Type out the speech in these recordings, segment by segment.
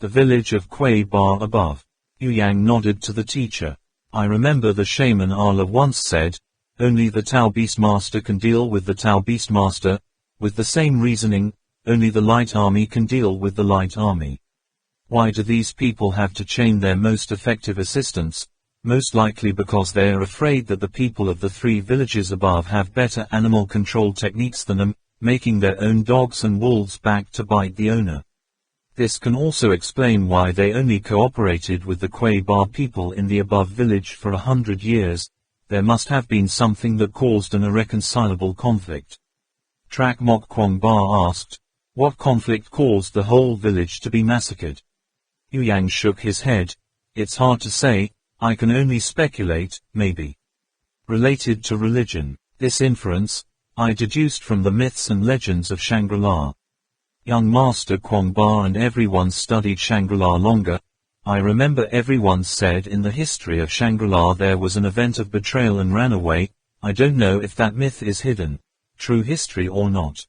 The village of Kuei Bar above. Yu Yang nodded to the teacher. I remember the shaman Allah once said, only the Tao Beastmaster can deal with the Tao Beastmaster. With the same reasoning, only the light army can deal with the light army. Why do these people have to chain their most effective assistants? Most likely because they are afraid that the people of the 3 villages above have better animal control techniques than them, making their own dogs and wolves back to bite the owner. This can also explain why they only cooperated with the Kuei Bar people in the above village for 100 years. There must have been something that caused an irreconcilable conflict. Trak Mok Kwong Bar asked, what conflict caused the whole village to be massacred? Yu Yang shook his head. It's hard to say, I can only speculate, maybe. Related to religion. This inference, I deduced from the myths and legends of Shangri-La. Young Master Kwong Bar and everyone studied Shangri-La longer. I remember everyone said in the history of Shangri-La there was an event of betrayal and ran away. I don't know if that myth is hidden, true history or not.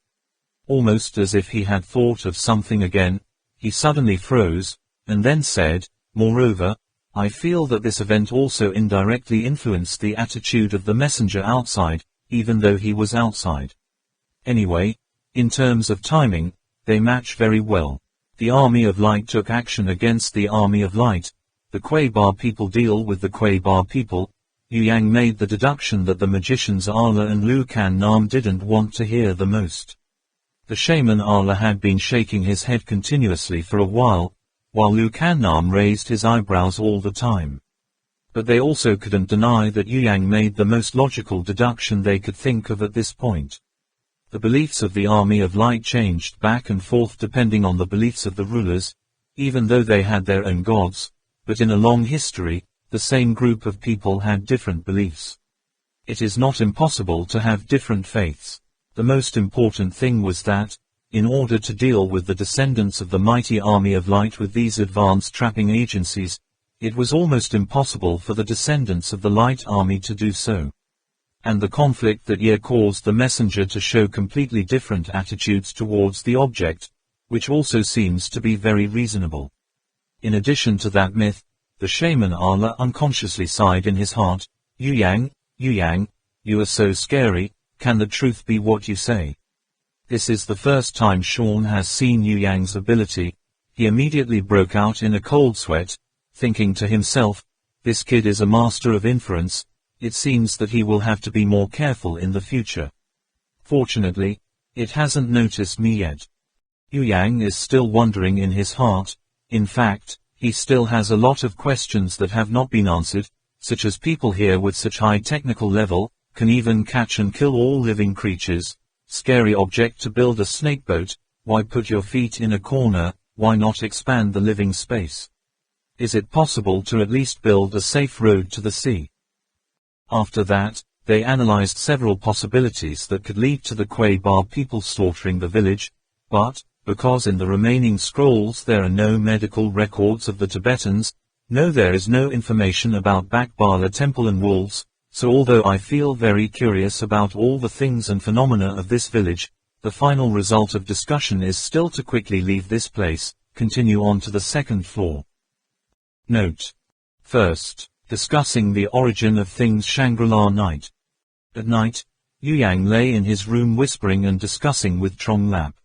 Almost as if he had thought of something again, he suddenly froze, and then said, moreover, I feel that this event also indirectly influenced the attitude of the messenger outside, even though he was outside. Anyway, in terms of timing, they match very well. The army of light took action against the army of light. The Kuei Bar people deal with the Kuei Bar people. Yu Yang made the deduction that the magicians Allah and Lu Kan Nam didn't want to hear the most. The shaman Allah had been shaking his head continuously for a while Lu Kan Nam raised his eyebrows all the time. But they also couldn't deny that Yu Yang made the most logical deduction they could think of at this point. The beliefs of the army of light changed back and forth depending on the beliefs of the rulers, even though they had their own gods, but in a long history, the same group of people had different beliefs. It is not impossible to have different faiths. The most important thing was that, in order to deal with the descendants of the mighty army of light with these advanced trapping agencies, it was almost impossible for the descendants of the light army to do so. And the conflict that year caused the messenger to show completely different attitudes towards the object, which also seems to be very reasonable. In addition to that myth, the shaman Allah unconsciously sighed in his heart, Yu Yang, you are so scary, can the truth be what you say? This is the first time Sean has seen Yu Yang's ability. He immediately broke out in a cold sweat, thinking to himself, this kid is a master of inference. It seems that he will have to be more careful in the future. Fortunately, it hasn't noticed me yet. Yu Yang is still wondering in his heart. In fact, he still has a lot of questions that have not been answered, such as people here with such high technical level, can even catch and kill all living creatures. Scary object to build a snake boat. Why put your feet in a corner? Why not expand the living space? Is it possible to at least build a safe road to the sea? After that, they analyzed several possibilities that could lead to the Kuei Bar people slaughtering the village, but, because in the remaining scrolls there are no medical records of the Tibetans, there is no information about Bakbala temple and wolves, so although I feel very curious about all the things and phenomena of this village, the final result of discussion is still to quickly leave this place, continue on to the second floor. Note. First. Discussing the origin of things Shangri-La night. At night, Yu Yang lay in his room whispering and discussing with Trong Lap.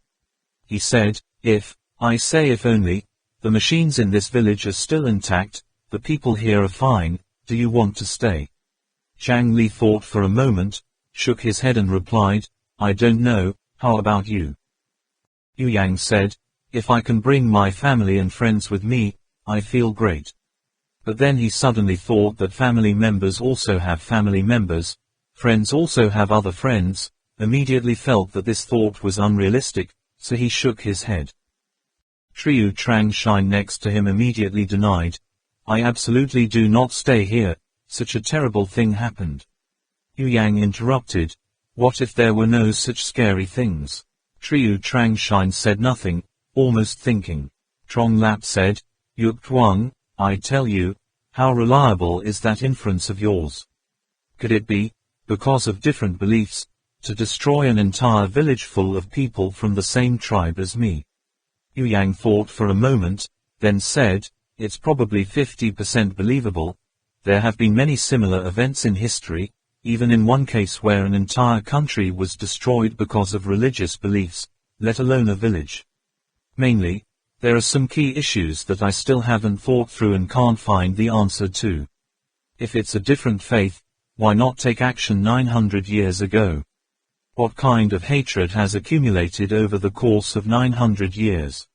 He said, if only, the machines in this village are still intact, the people here are fine, do you want to stay? Zhang Li thought for a moment, shook his head and replied, I don't know, how about you? Yu Yang said, if I can bring my family and friends with me, I feel great. But then he suddenly thought that family members also have family members, friends also have other friends, immediately felt that this thought was unrealistic, so he shook his head. Triu Trang Shine next to him immediately denied, I absolutely do not stay here, such a terrible thing happened. Yu Yang interrupted, what if there were no such scary things? Triu Trang Shine said nothing, almost thinking. Trong Lap said, Yuk Tuang, I tell you, how reliable is that inference of yours? Could it be, because of different beliefs, to destroy an entire village full of people from the same tribe as me? Yu Yang thought for a moment, then said, "It's probably 50% believable. There have been many similar events in history, even in one case where an entire country was destroyed because of religious beliefs, let alone a village. Mainly, there are some key issues that I still haven't thought through and can't find the answer to. If it's a different faith, why not take action 900 years ago? What kind of hatred has accumulated over the course of 900 years?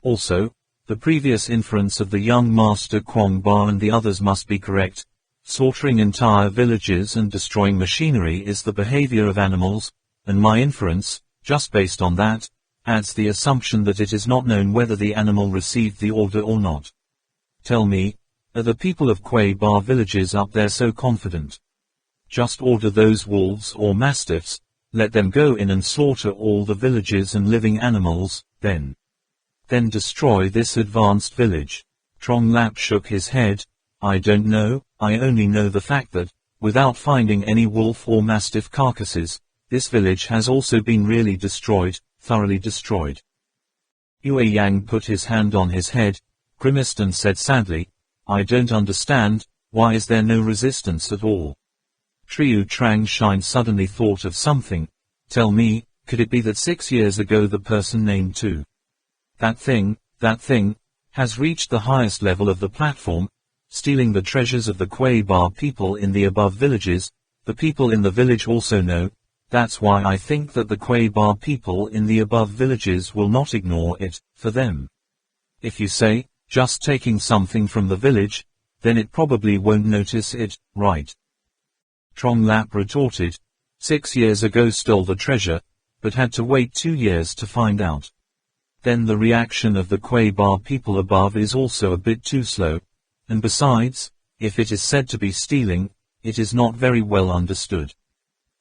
Also, the previous inference of the young master Kwong Ba and the others must be correct. Slaughtering entire villages and destroying machinery is the behavior of animals, and my inference, just based on that, adds the assumption that it is not known whether the animal received the order or not. Tell me, are the people of Kway Ba villages up there so confident? Just order those wolves or mastiffs, let them go in and slaughter all the villages and living animals, then destroy this advanced village. Trong Lap shook his head. I don't know, I only know the fact that, without finding any wolf or mastiff carcasses, this village has also been really destroyed, thoroughly destroyed. Yue Yang put his hand on his head, grimaced and said sadly, I don't understand, why is there no resistance at all? Triu Trang Shine suddenly thought of something. Tell me, could it be that 6 years ago the person named Tu? That thing, has reached the highest level of the platform, stealing the treasures of the Kway Ba people in the above villages. The people in the village also know. That's why I think that the Kway Ba people in the above villages will not ignore it, for them. If you say, just taking something from the village, then it probably won't notice it, right? Trong Lap retorted. 6 years ago stole the treasure, but had to wait 2 years to find out. Then the reaction of the Kway Ba people above is also a bit too slow, and besides, if it is said to be stealing, it is not very well understood.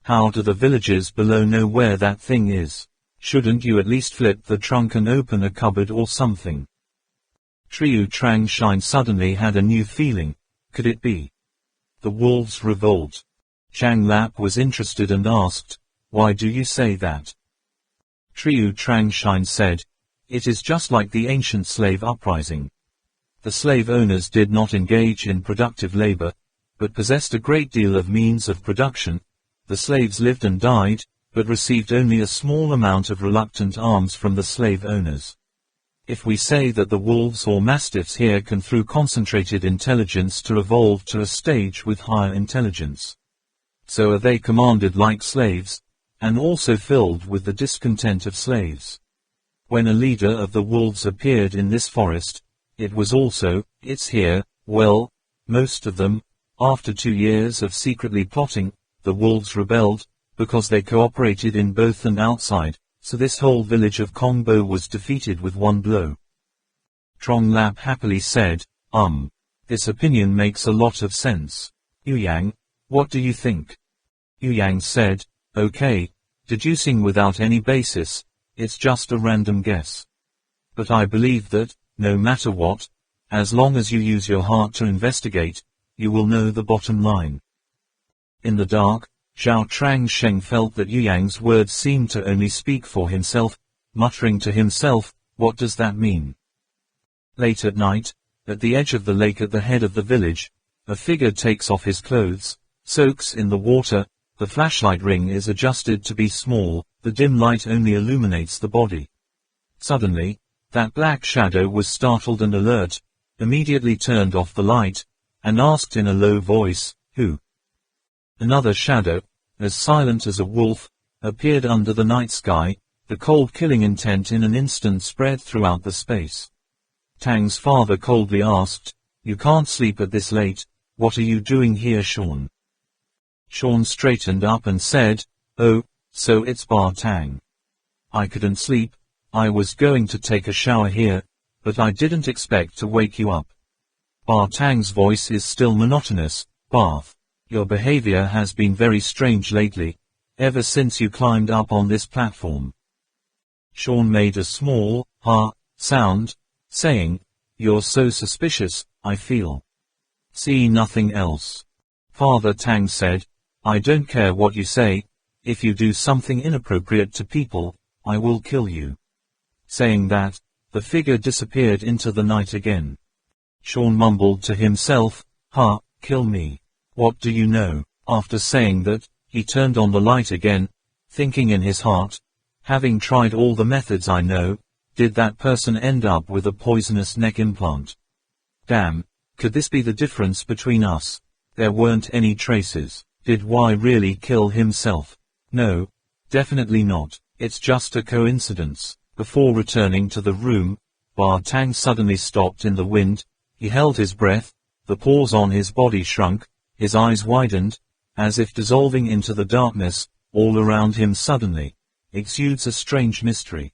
How do the villagers below know where that thing is? Shouldn't you at least flip the trunk and open a cupboard or something? Triu Trang Shine suddenly had a new feeling. Could it be the wolves' revolt? Chang Lap was interested and asked, why do you say that? Triu Trang Shine said, it is just like the ancient slave uprising. The slave owners did not engage in productive labor, but possessed a great deal of means of production. The slaves lived and died, but received only a small amount of reluctant alms from the slave owners. If we say that the wolves or mastiffs here can through concentrated intelligence to evolve to a stage with higher intelligence. So are they commanded like slaves, and also filled with the discontent of slaves. When a leader of the wolves appeared in this forest, it was also, it's here, well, most of them, after 2 years of secretly plotting, the wolves rebelled, because they cooperated in both and outside, so this whole village of Kongbo was defeated with one blow. Trong Lap happily said, this opinion makes a lot of sense. Yu Yang, what do you think? Yu Yang said, okay, deducing without any basis, it's just a random guess. But I believe that, no matter what, as long as you use your heart to investigate, you will know the bottom line. In the dark, Zhao Trang Sheng felt that Yu Yang's words seemed to only speak for himself, muttering to himself, what does that mean? Late at night, at the edge of the lake at the head of the village, a figure takes off his clothes, soaks in the water, the flashlight ring is adjusted to be small, the dim light only illuminates the body. Suddenly, that black shadow was startled and alert, immediately turned off the light, and asked in a low voice, who? Another shadow, as silent as a wolf, appeared under the night sky. The cold killing intent in an instant spread throughout the space. Tang's father coldly asked, you can't sleep at this late, what are you doing here, Sean? Sean straightened up and said, oh, so it's Ba Tang. I couldn't sleep, I was going to take a shower here, but I didn't expect to wake you up. Ba Tang's voice is still monotonous. Bath. Your behavior has been very strange lately, ever since you climbed up on this platform. Sean made a small, ha, sound, saying, you're so suspicious, I feel. See nothing else. Father Tang said, I don't care what you say, if you do something inappropriate to people, I will kill you. Saying that, the figure disappeared into the night again. Sean mumbled to himself, "Ha, kill me. What do you know?" After saying that, he turned on the light again, thinking in his heart, "Having tried all the methods I know, did that person end up with a poisonous neck implant? Damn, could this be the difference between us? There weren't any traces. Did Y really kill himself? No, definitely not. It's just a coincidence." Before returning to the room, Bar Tang suddenly stopped in the wind. He held his breath, the pores on his body shrunk, his eyes widened, as if dissolving into the darkness. All around him suddenly exudes a strange mystery.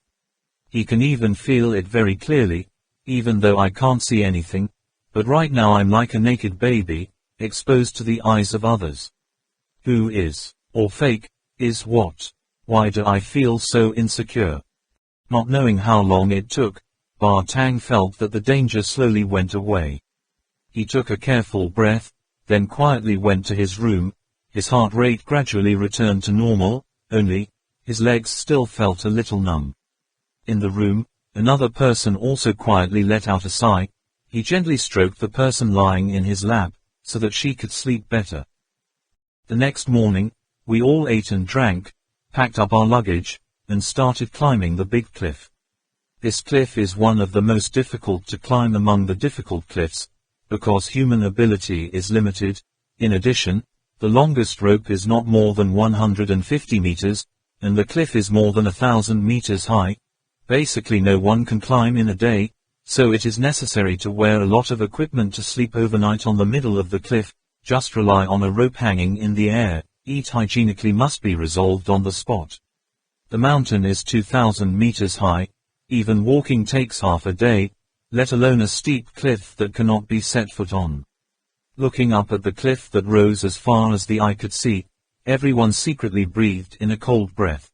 He can even feel it very clearly, even though I can't see anything, but right now I'm like a naked baby, exposed to the eyes of others. Who is, or fake, is what? Why do I feel so insecure? Not knowing how long it took, Bar Tang felt that the danger slowly went away. He took a careful breath, then quietly went to his room. His heart rate gradually returned to normal, only, his legs still felt a little numb. In the room, another person also quietly let out a sigh. He gently stroked the person lying in his lap, so that she could sleep better. The next morning, we all ate and drank, packed up our luggage, and started climbing the big cliff. This cliff is one of the most difficult to climb among the difficult cliffs, because human ability is limited. In addition, the longest rope is not more than 150 meters, and the cliff is more than 1,000 meters high. Basically no one can climb in a day, so it is necessary to wear a lot of equipment to sleep overnight on the middle of the cliff. Just rely on a rope hanging in the air. Eat hygienically must be resolved on the spot. The mountain is 2,000 meters high. Even walking takes half a day, let alone a steep cliff that cannot be set foot on. Looking up at the cliff that rose as far as the eye could see, everyone secretly breathed in a cold breath.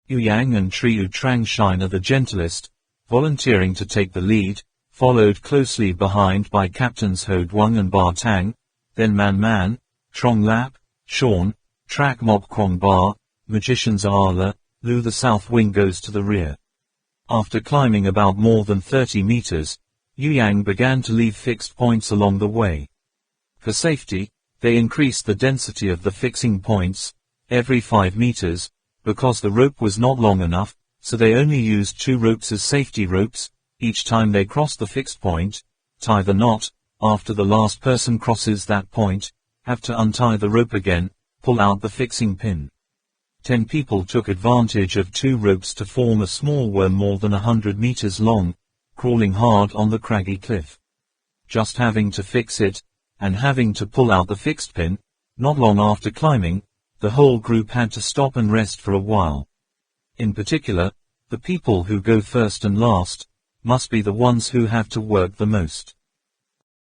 Yu Yang and Triu Trang Shine are the gentlest, volunteering to take the lead, followed closely behind by Captains Ho Duong and Bar Tang, then Man Man, Trong Lap, Sean, Trak Mok Kwong Bar, Magician's Arla, Lu. The south wing goes to the rear. After climbing about more than 30 meters, Yu Yang began to leave fixed points along the way. For safety, they increased the density of the fixing points, every 5 meters, because the rope was not long enough, so they only used 2 ropes as safety ropes. Each time they cross the fixed point, tie the knot. After the last person crosses that point, have to untie the rope again, pull out the fixing pin. 10 people took advantage of 2 ropes to form a small worm more than 100 meters long, crawling hard on the craggy cliff. Just having to fix it, and having to pull out the fixed pin, not long after climbing, the whole group had to stop and rest for a while. In particular, the people who go first and last, must be the ones who have to work the most.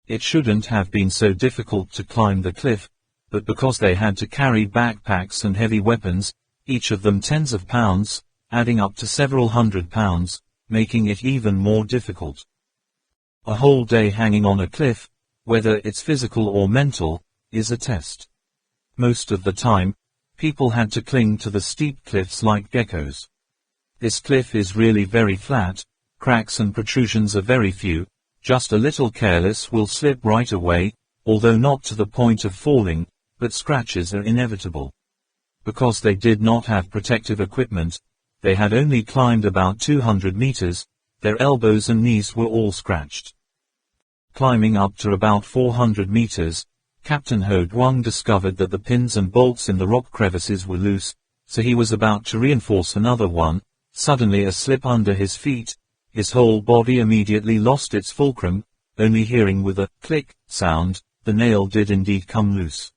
It shouldn't have been so difficult to climb the cliff, but because they had to carry backpacks and heavy weapons, each of them tens of pounds, adding up to several hundred pounds, making it even more difficult. A whole day hanging on a cliff, whether it's physical or mental, is a test. Most of the time, people had to cling to the steep cliffs like geckos. This cliff is really very flat, cracks and protrusions are very few, just a little careless will slip right away, although not to the point of falling, but scratches are inevitable. Because they did not have protective equipment, they had only climbed about 200 meters, their elbows and knees were all scratched. Climbing up to about 400 meters, Captain Ho Duong discovered that the pins and bolts in the rock crevices were loose, so he was about to reinforce another one. Suddenly a slip under his feet, his whole body immediately lost its fulcrum, only hearing with a click sound, the nail did indeed come loose.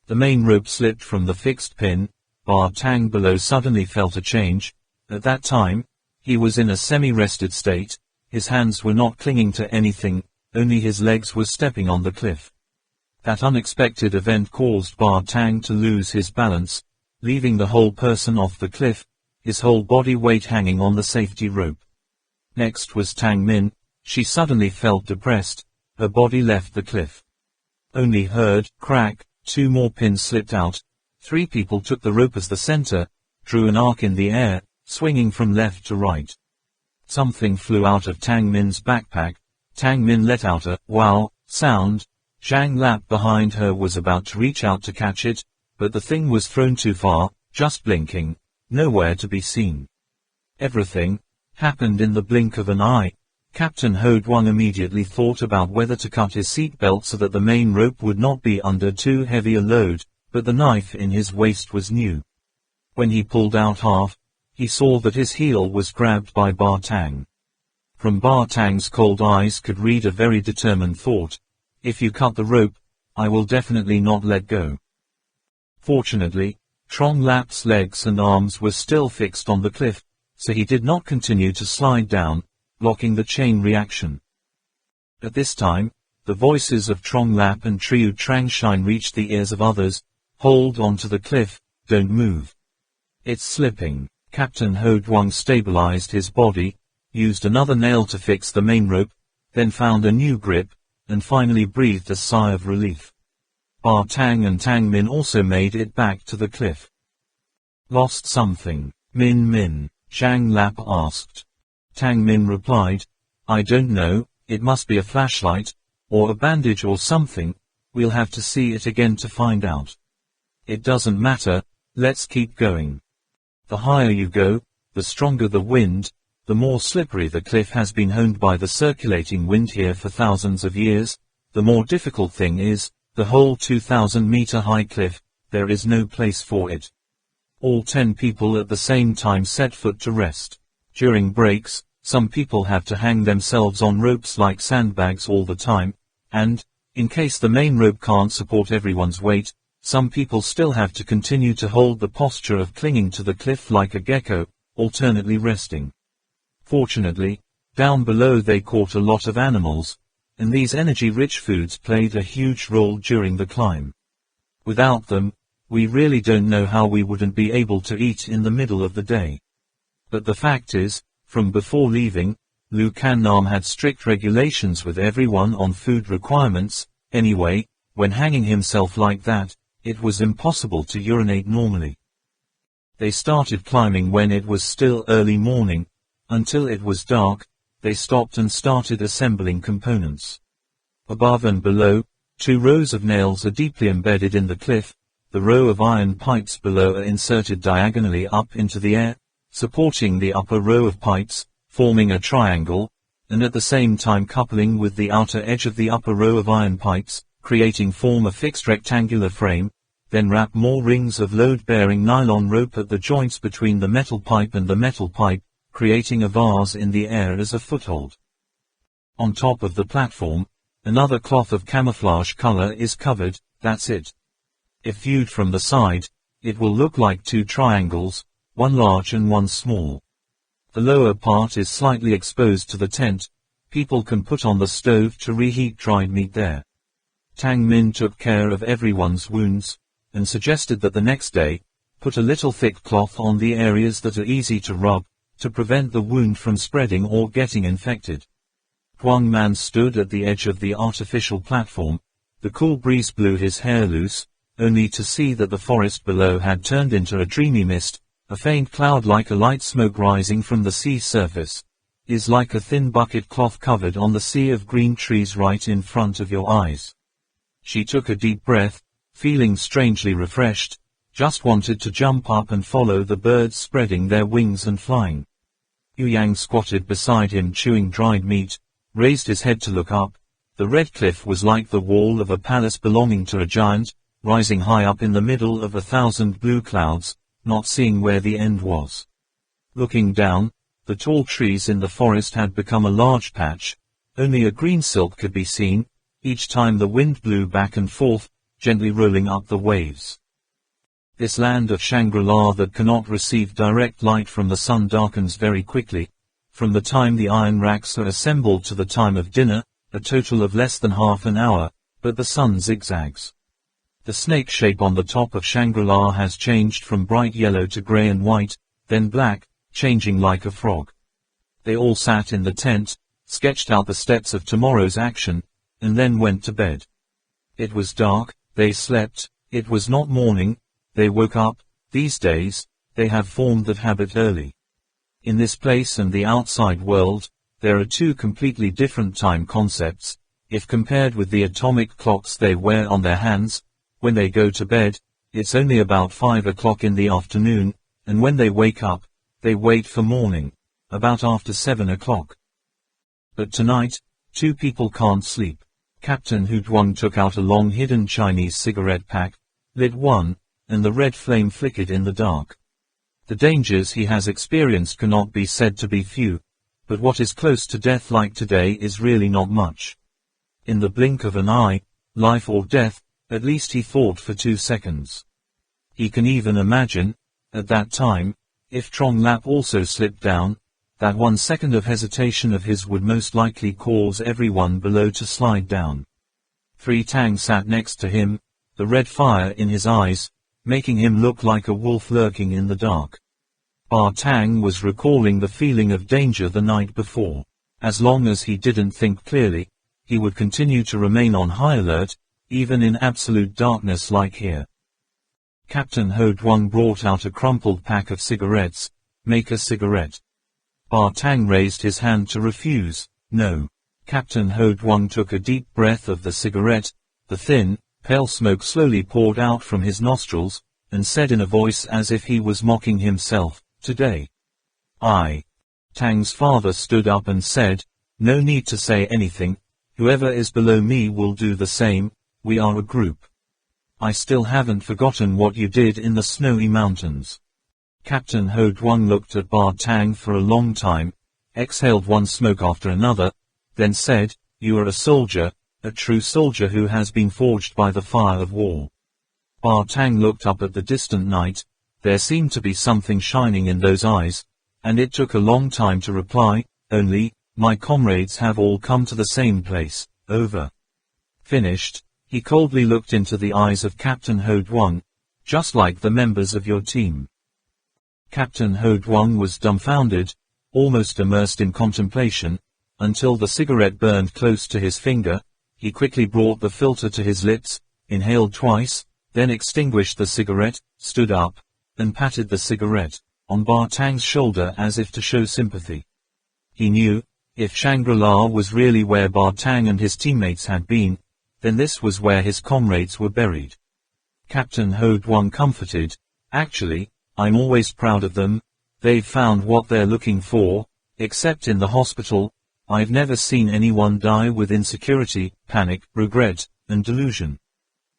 The main rope slipped from the fixed pin. Bar Tang below suddenly felt a change. At that time, he was in a semi-rested state, his hands were not clinging to anything, only his legs were stepping on the cliff. That unexpected event caused Bar Tang to lose his balance, leaving the whole person off the cliff, his whole body weight hanging on the safety rope. Next was Tang Min. She suddenly felt depressed, her body left the cliff. Only heard, crack, 2 more pins slipped out, 3 people took the rope as the center, drew an arc in the air, swinging from left to right. Something flew out of Tang Min's backpack. Tang Min let out a wow sound. Zhang Lap behind her was about to reach out to catch it, but the thing was thrown too far, just blinking, nowhere to be seen. Everything happened in the blink of an eye. Captain Ho Duong immediately thought about whether to cut his seatbelt so that the main rope would not be under too heavy a load, but the knife in his waist was new. When he pulled out half, he saw that his heel was grabbed by Ba Tang. From Ba Tang's cold eyes could read a very determined thought. If you cut the rope, I will definitely not let go. Fortunately, Trong Lap's legs and arms were still fixed on the cliff, so he did not continue to slide down, blocking the chain reaction. At this time, the voices of Trong Lap and Triu Trangshine reached the ears of others. Hold on to the cliff, don't move. It's slipping. Captain Ho Duong stabilized his body, used another nail to fix the main rope, then found a new grip, and finally breathed a sigh of relief. Ba Tang and Tang Min also made it back to the cliff. Lost something, Min? Zhang Lap asked. Tang Min replied, I don't know, it must be a flashlight, or a bandage or something, we'll have to see it again to find out. It doesn't matter, let's keep going. The higher you go, the stronger the wind, the more slippery the cliff has been honed by the circulating wind here for thousands of years, the more difficult thing is, the whole 2,000-meter high cliff, there is no place for it. All 10 people at the same time set foot to rest. During breaks, some people have to hang themselves on ropes like sandbags all the time, and, in case the main rope can't support everyone's weight, some people still have to continue to hold the posture of clinging to the cliff like a gecko, alternately resting. Fortunately, down below they caught a lot of animals, and these energy-rich foods played a huge role during the climb. Without them, we really don't know how we wouldn't be able to eat in the middle of the day. But the fact is, from before leaving, Lu Kannam had strict regulations with everyone on food requirements. Anyway, when hanging himself like that, it was impossible to urinate normally. They started climbing when it was still early morning. Until it was dark, they stopped and started assembling components. Above and below, 2 rows of nails are deeply embedded in the cliff. The row of iron pipes below are inserted diagonally up into the air, supporting the upper row of pipes, forming a triangle, and at the same time coupling with the outer edge of the upper row of iron pipes, form a fixed rectangular frame, then wrap more rings of load-bearing nylon rope at the joints between the metal pipe and the metal pipe, creating a vase in the air as a foothold. On top of the platform, another cloth of camouflage color is covered, that's it. If viewed from the side, it will look like 2 triangles, one large and one small. The lower part is slightly exposed to the tent. People can put on the stove to reheat dried meat there. Tang Min took care of everyone's wounds, and suggested that the next day, put a little thick cloth on the areas that are easy to rub, to prevent the wound from spreading or getting infected. Huang Man stood at the edge of the artificial platform. The cool breeze blew his hair loose, only to see that the forest below had turned into a dreamy mist. A faint cloud like a light smoke rising from the sea surface, is like a thin bucket cloth covered on the sea of green trees right in front of your eyes. She took a deep breath, feeling strangely refreshed, just wanted to jump up and follow the birds spreading their wings and flying. Yu Yang squatted beside him chewing dried meat, raised his head to look up. The red cliff was like the wall of a palace belonging to a giant, rising high up in the middle of 1,000 blue clouds, not seeing where the end was. Looking down, the tall trees in the forest had become a large patch. Only a green silk could be seen, each time the wind blew back and forth, gently rolling up the waves. This land of Shangri-La that cannot receive direct light from the sun darkens very quickly. From the time the iron racks are assembled to the time of dinner, a total of less than half an hour, but the sun zigzags. The snake shape on the top of Shangri-La has changed from bright yellow to grey and white, then black, changing like a frog. They all sat in the tent, sketched out the steps of tomorrow's action, and then went to bed. It was dark, they slept, it was not morning, they woke up. These days, they have formed that habit early. In this place and the outside world, there are two completely different time concepts. If compared with the atomic clocks they wear on their hands, when they go to bed, it's only about 5 o'clock in the afternoon, and when they wake up, they wait for morning, about after 7 o'clock. But tonight, two people can't sleep. Captain Hutuang took out a long hidden Chinese cigarette pack, lit one, and the red flame flickered in the dark. The dangers he has experienced cannot be said to be few, but what is close to death like today is really not much. In the blink of an eye, life or death, at least he thought for 2 seconds. He can even imagine, at that time, if Trong Lap also slipped down, that 1 second of hesitation of his would most likely cause everyone below to slide down. Three Tang sat next to him, the red fire in his eyes, making him look like a wolf lurking in the dark. Bar Tang was recalling the feeling of danger the night before. As long as he didn't think clearly, he would continue to remain on high alert, even in absolute darkness like here. Captain Hutuang brought out a crumpled pack of cigarettes. Make a cigarette. Bar Tang raised his hand to refuse. No. Captain Hutuang took a deep breath of the cigarette. The thin, pale smoke slowly poured out from his nostrils, and said in a voice as if he was mocking himself, "Today. I." Tang's father stood up and said, "No need to say anything. Whoever is below me will do the same. We are a group. I still haven't forgotten what you did in the snowy mountains." Captain Hutuang looked at Bar Tang for a long time, exhaled one smoke after another, then said, "You are a soldier, a true soldier who has been forged by the fire of war." Bar Tang looked up at the distant night. There seemed to be something shining in those eyes, and it took a long time to reply, "Only, my comrades have all come to the same place, over." Finished, he coldly looked into the eyes of Captain Hutuang, "Just like the members of your team." Captain Hutuang was dumbfounded, almost immersed in contemplation, until the cigarette burned close to his finger. He quickly brought the filter to his lips, inhaled twice, then extinguished the cigarette, stood up, and patted the cigarette on Bar Tang's shoulder as if to show sympathy. He knew, if Shangri-La was really where Bar Tang and his teammates had been, then this was where his comrades were buried. Captain Hutuang comforted, "Actually, I'm always proud of them. They've found what they're looking for, except in the hospital. I've never seen anyone die with insecurity, panic, regret, and delusion.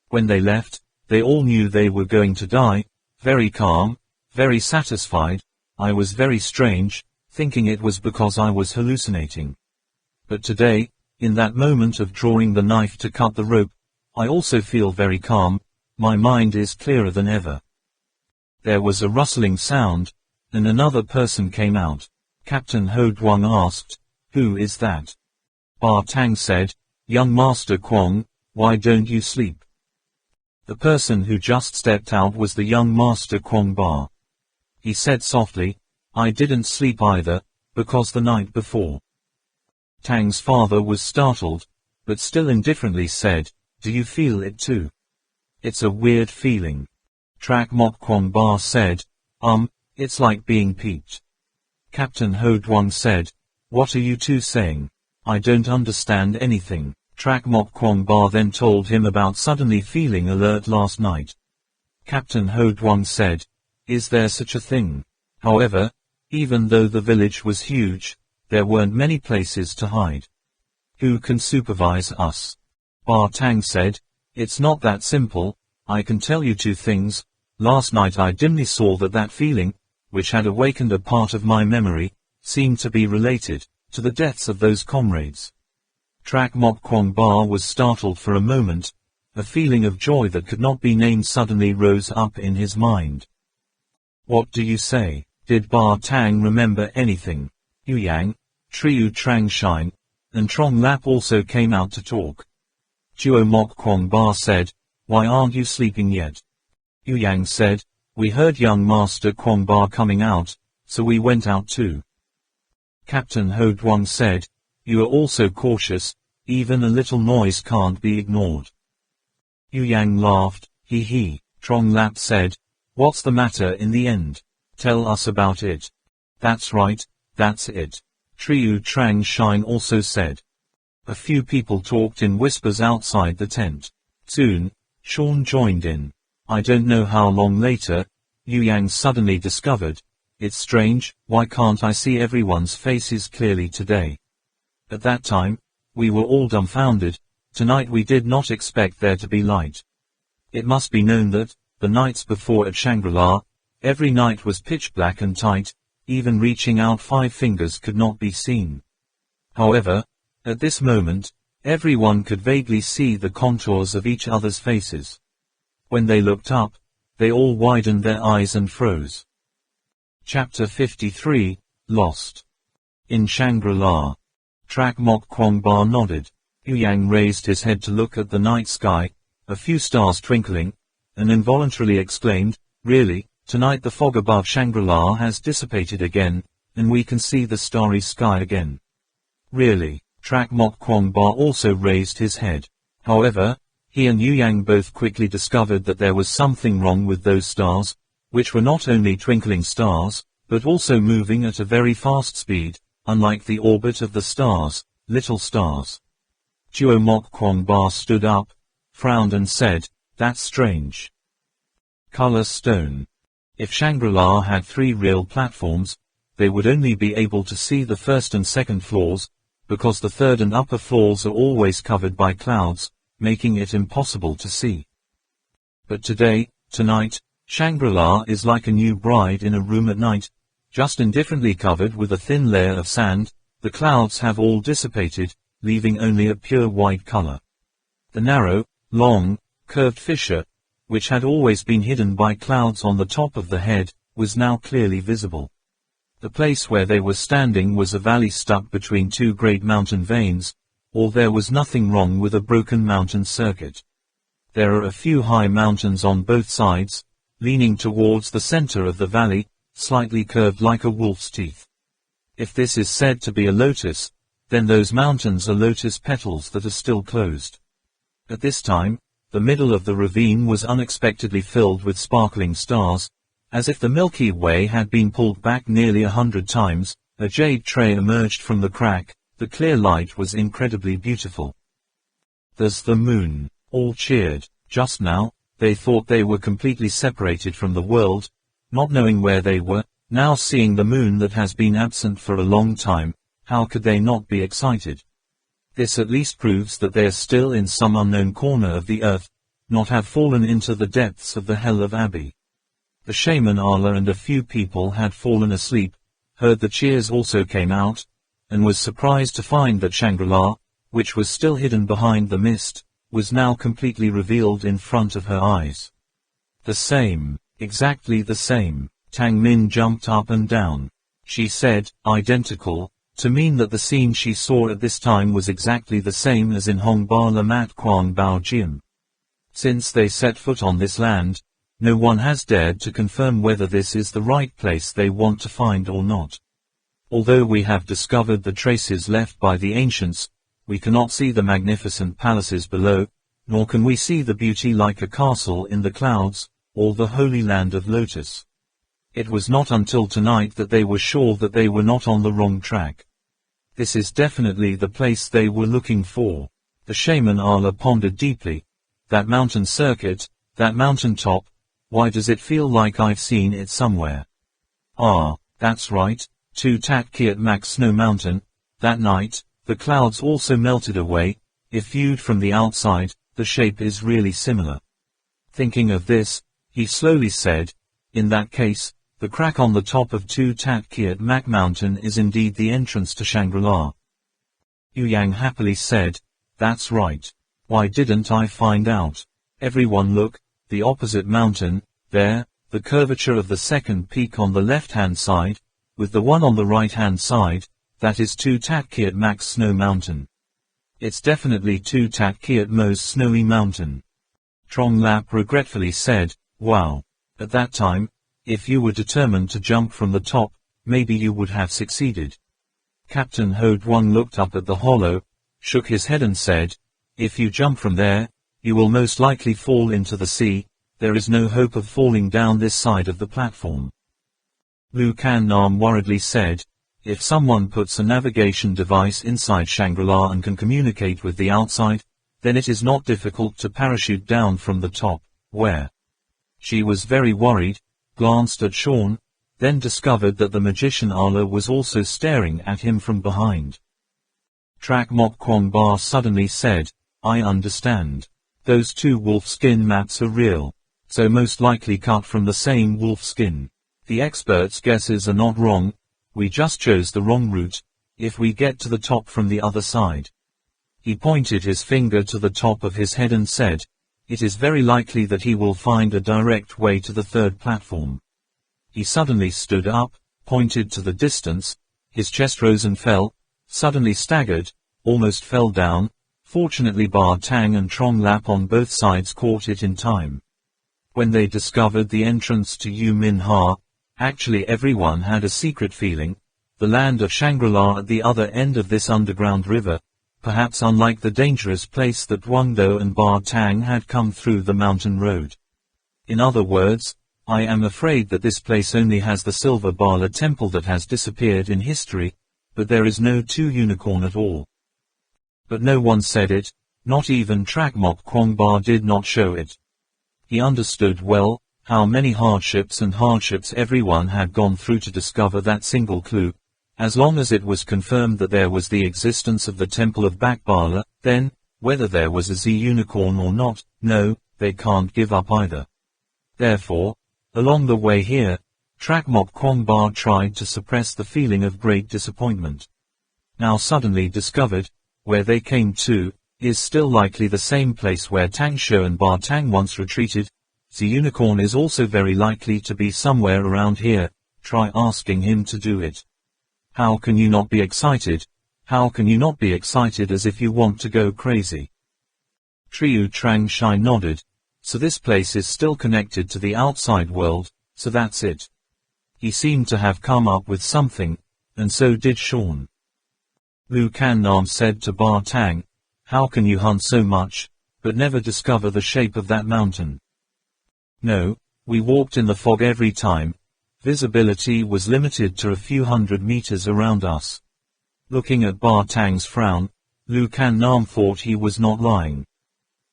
When they left, they all knew they were going to die, very calm, very satisfied. I was very strange, thinking it was because I was hallucinating. But today, in that moment of drawing the knife to cut the rope, I also feel very calm. My mind is clearer than ever." There was a rustling sound, and another person came out. Captain Hutuang asked, "Who is that?" Bar Tang said, "Young Master Kwong, why don't you sleep?" The person who just stepped out was the young Master Kwong Bar. He said softly, "I didn't sleep either, because the night before." Tang's father was startled, but still indifferently said, "Do you feel it too?" "It's a weird feeling." Trak Mok Kwong Bar said, It's like being peeped." Captain Hutuang said, "What are you two saying? I don't understand anything." Trak Mok Kwong Bar then told him about suddenly feeling alert last night. Captain Hutuang said, "Is there such a thing?" However, even though the village was huge, there weren't many places to hide. "Who can supervise us?" Bar Tang said, "It's not that simple. I can tell you two things. Last night I dimly saw that feeling, which had awakened a part of my memory, seemed to be related to the deaths of those comrades." Trak Mok Kwong Bar was startled for a moment. A feeling of joy that could not be named suddenly rose up in his mind. "What do you say? Did Bar Tang remember anything?" Yu Yang, Triu Trang Shine, and Trong Lap also came out to talk. Duo Mok Kwong Bar said, "Why aren't you sleeping yet?" Yu Yang said, "We heard young Master Kwong Bar coming out, so we went out too." Captain Hutuang said, "You are also cautious, even a little noise can't be ignored." Yu Yang laughed, "He. Trong Lap said, 'What's the matter in the end? Tell us about it.' That's right, that's it. Triu Trang Shine also said. A few people talked in whispers outside the tent. Soon, Sean joined in. I don't know how long later, Yu Yang suddenly discovered, it's strange, why can't I see everyone's faces clearly today? At that time, we were all dumbfounded. Tonight we did not expect there to be light. It must be known that, the nights before at Shangri-La, every night was pitch black and tight, even reaching out 5 fingers could not be seen. However, at this moment, everyone could vaguely see the contours of each other's faces. When they looked up, they all widened their eyes and froze. Chapter 53, Lost. In Shangri-La. Trak Mok Kwong Ba nodded. Yu Yang raised his head to look at the night sky, a few stars twinkling, and involuntarily exclaimed, really, tonight the fog above Shangri-La has dissipated again, and we can see the starry sky again. Really, Trak Mok Kwong Ba also raised his head. However, he and Yu Yang both quickly discovered that there was something wrong with those stars, which were not only twinkling stars, but also moving at a very fast speed, unlike the orbit of the stars, little stars. Duo Mok Kwong Ba stood up, frowned and said, that's strange. Color stone. If Shangri-La had 3 real platforms, they would only be able to see the first and second floors, because the third and upper floors are always covered by clouds, making it impossible to see. But tonight, Shangri-La is like a new bride in a room at night, just indifferently covered with a thin layer of sand. The clouds have all dissipated, leaving only a pure white color. The narrow, long, curved fissure, which had always been hidden by clouds on the top of the head, was now clearly visible. The place where they were standing was a valley stuck between 2 great mountain veins, or there was nothing wrong with a broken mountain circuit. There are a few high mountains on both sides, leaning towards the center of the valley, slightly curved like a wolf's teeth. If this is said to be a lotus, then those mountains are lotus petals that are still closed. At this time, the middle of the ravine was unexpectedly filled with sparkling stars, as if the Milky Way had been pulled back nearly 100 times. A jade tray emerged from the crack. The clear light was incredibly beautiful. There's the moon. All cheered. Just now, they thought they were completely separated from the world, not knowing where they were. Now seeing the moon that has been absent for a long time, how could they not be excited? This at least proves that they are still in some unknown corner of the earth, not have fallen into the depths of the hell of Abbey. The shaman Allah and a few people had fallen asleep, heard the cheers also came out, and was surprised to find that Shangri-La, which was still hidden behind the mist, was now completely revealed in front of her eyes. The same, exactly the same. Tang Min jumped up and down. She said, identical, to mean that the scene she saw at this time was exactly the same as in Hong Ba La Mat Quang Bao Jian. Since they set foot on this land, no one has dared to confirm whether this is the right place they want to find or not. Although we have discovered the traces left by the ancients, we cannot see the magnificent palaces below, nor can we see the beauty like a castle in the clouds, or the holy land of Lotus. It was not until tonight that they were sure that they were not on the wrong track. This is definitely the place they were looking for. The shaman Allah pondered deeply. That mountain circuit, that mountain top, why does it feel like I've seen it somewhere? Ah, that's right, to Tat Kiat Mak Snow Mountain. That night, the clouds also melted away. If viewed from the outside, the shape is really similar. Thinking of this, he slowly said, in that case, the crack on the top of Tu Tat Kiat Mak Mountain is indeed the entrance to Shangri-La. Yu Yang happily said, that's right. Why didn't I find out? Everyone look, the opposite mountain, there, the curvature of the second peak on the left-hand side, with the one on the right-hand side, that is Tu Tat Kiat Mak Snow Mountain. It's definitely Tu Tat Kiat Mo's Snowy Mountain. Trong Lap regretfully said, wow. At that time, if you were determined to jump from the top, maybe you would have succeeded. Captain Ho Duong looked up at the hollow, shook his head and said, if you jump from there, you will most likely fall into the sea. There is no hope of falling down this side of the platform. Lu Kan Nam worriedly said, if someone puts a navigation device inside Shangri-La and can communicate with the outside, then it is not difficult to parachute down from the top, where? She was very worried, glanced at Sean, then discovered that the magician Ala was also staring at him from behind. Trak Mok Kwong Ba suddenly said, I understand. Those two wolf skin mats are real, so most likely cut from the same wolf skin. The experts' guesses are not wrong, we just chose the wrong route, if we get to the top from the other side. He pointed his finger to the top of his head and said, it is very likely that he will find a direct way to the third platform. He suddenly stood up, pointed to the distance, his chest rose and fell, suddenly staggered, almost fell down. Fortunately Ba Tang and Trong Lap on both sides caught it in time. When they discovered the entrance to Yu Min Ha, actually everyone had a secret feeling, the land of Shangri-La at the other end of this underground river, perhaps unlike the dangerous place that Wang Do and Ba Tang had come through the mountain road. In other words, I am afraid that this place only has the Silver Bala temple that has disappeared in history, but there is no two unicorn at all. But no one said it, not even Trak Mok Kwong Ba did not show it. He understood well, how many hardships everyone had gone through to discover that single clue. As long as it was confirmed that there was the existence of the Temple of Bakbala, then, whether there was a Z unicorn or not, no, they can't give up either. Therefore, along the way here, Trak Mok Kwong Ba tried to suppress the feeling of great disappointment. Now suddenly discovered, where they came to, is still likely the same place where Tang Shou and Ba Tang once retreated. The unicorn is also very likely to be somewhere around here, try asking him to do it. How can you not be excited? How can you not be excited as if you want to go crazy? Triu Trang Shai nodded. So this place is still connected to the outside world, so that's it. He seemed to have come up with something, and so did Sean. Lu Kan Nam said to Ba Tang, how can you hunt so much, but never discover the shape of that mountain? No, we walked in the fog every time. Visibility was limited to a few hundred meters around us. Looking at Ba Tang's frown, Lu Kan Nam thought he was not lying.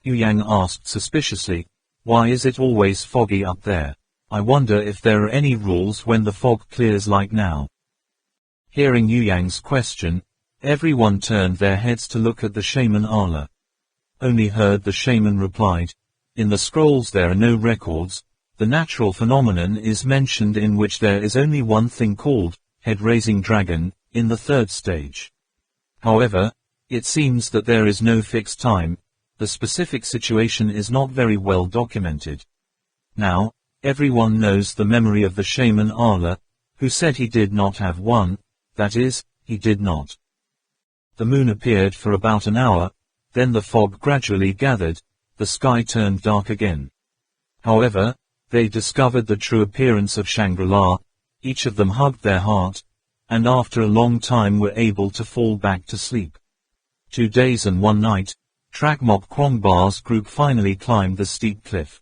Yu Yang asked suspiciously, why is it always foggy up there? I wonder if there are any rules when the fog clears like now. Hearing Yu Yang's question, everyone turned their heads to look at the shaman Ala. Only heard the shaman replied, in the scrolls there are no records. The natural phenomenon is mentioned in which there is only one thing called, head-raising dragon, in the third stage. However, it seems that there is no fixed time, the specific situation is not very well documented. Now, everyone knows the memory of the shaman Ala, who said he did not have one, that is, he did not. The moon appeared for about an hour, then the fog gradually gathered, the sky turned dark again. However, they discovered the true appearance of Shangri-La, each of them hugged their heart, and after a long time were able to fall back to sleep. 2 days and 1 night, Trak Mok Kwong Ba's group finally climbed the steep cliff.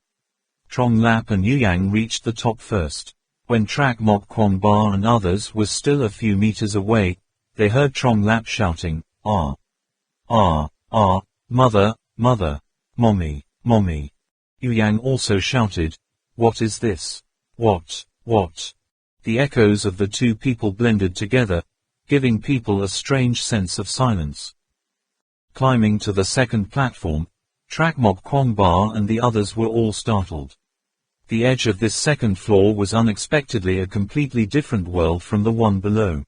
Trong Lap and Yu Yang reached the top first. When Trak Mok Kwong Ba and others were still a few meters away, they heard Trong Lap shouting, ah! Ah! Ah! Mother! Mother! Mommy! Mommy! Yu Yang also shouted, what is this? What? What? The echoes of the two people blended together, giving people a strange sense of silence. Climbing to the second platform, Trak Mok Kwong Ba and the others were all startled. The edge of this second floor was unexpectedly a completely different world from the one below.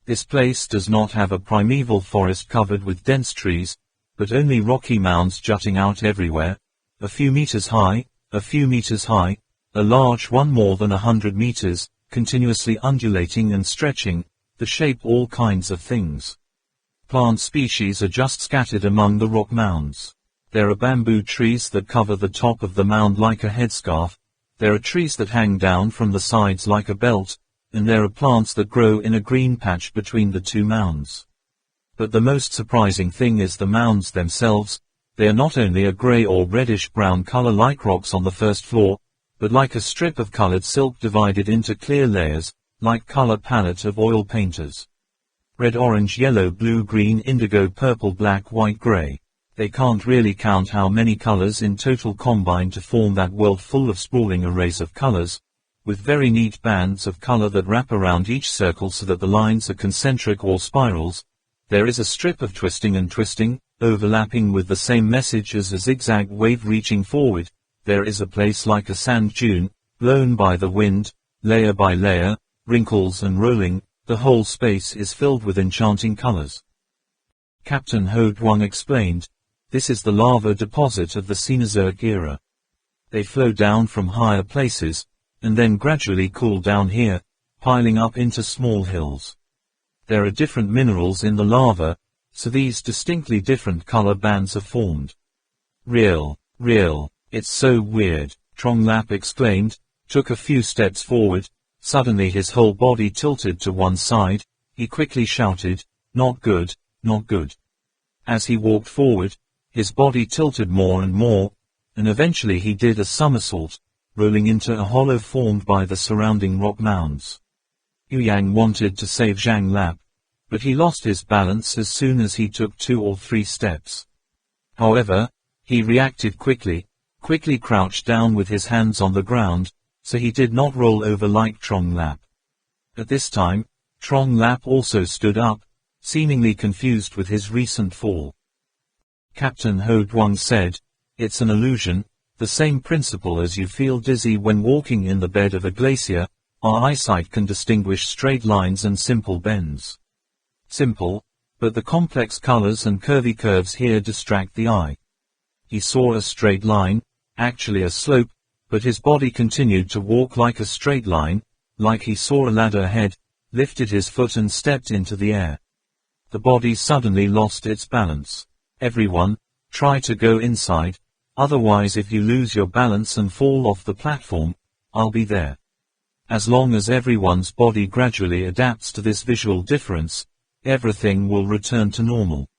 This place does not have a primeval forest covered with dense trees, but only rocky mounds jutting out everywhere, a few meters high, a large one more than 100 meters, continuously undulating and stretching, the shape all kinds of things. Plant species are just scattered among the rock mounds. There are bamboo trees that cover the top of the mound like a headscarf, there are trees that hang down from the sides like a belt, and there are plants that grow in a green patch between the two mounds. But the most surprising thing is the mounds themselves. They are not only a grey or reddish-brown color like rocks on the first floor, but like a strip of colored silk divided into clear layers, like color palette of oil painters. Red, orange, yellow, blue, green, indigo, purple, black, white, gray. They can't really count how many colors in total combine to form that world full of sprawling arrays of colors, with very neat bands of color that wrap around each circle so that the lines are concentric or spirals. There is a strip of twisting and twisting, overlapping with the same message as a zigzag wave reaching forward. There is a place like a sand dune, blown by the wind, layer by layer, wrinkles and rolling. The whole space is filled with enchanting colors. Captain Ho Duong explained, this is the lava deposit of the Cenozoic era. They flow down from higher places, and then gradually cool down here, piling up into small hills. There are different minerals in the lava, so these distinctly different color bands are formed. Real, it's so weird, Trong Lap exclaimed, took a few steps forward. Suddenly his whole body tilted to one side. He quickly shouted, not good, not good. As he walked forward, his body tilted more and more, and eventually he did a somersault, rolling into a hollow formed by the surrounding rock mounds. Yu Yang wanted to save Zhang Lap, but he lost his balance as soon as he took 2 or 3 steps. However, he reacted quickly crouched down with his hands on the ground, so he did not roll over like Trong Lap. At this time, Trong Lap also stood up, seemingly confused with his recent fall. Captain Ho Duong said, it's an illusion, the same principle as you feel dizzy when walking in the bed of a glacier. Our eyesight can distinguish straight lines and simple bends. Simple, but the complex colors and curvy curves here distract the eye. He saw a straight line, actually a slope, but his body continued to walk like a straight line, like he saw a ladder ahead, lifted his foot and stepped into the air. The body suddenly lost its balance. Everyone, try to go inside, otherwise if you lose your balance and fall off the platform, I'll be there. As long as everyone's body gradually adapts to this visual difference, everything will return to normal.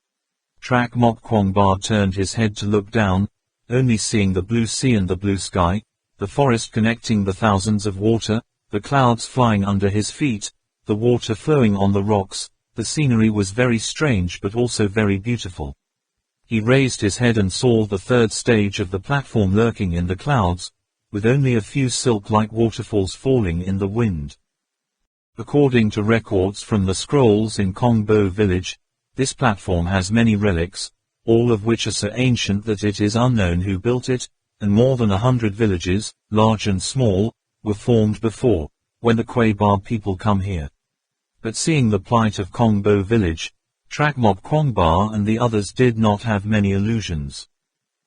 Trak Mok Kwong Ba turned his head to look down, only seeing the blue sea and the blue sky, the forest connecting the thousands of water, the clouds flying under his feet, the water flowing on the rocks. The scenery was very strange but also very beautiful. He raised his head and saw the third stage of the platform lurking in the clouds, with only a few silk-like waterfalls falling in the wind. According to records from the scrolls in Kongbo village, this platform has many relics, all of which are so ancient that it is unknown who built it, and more than 100 villages, large and small, were formed before, when the Kwai Ba people come here. But seeing the plight of Kongbo village, Trak Mok Kwong Ba and the others did not have many illusions.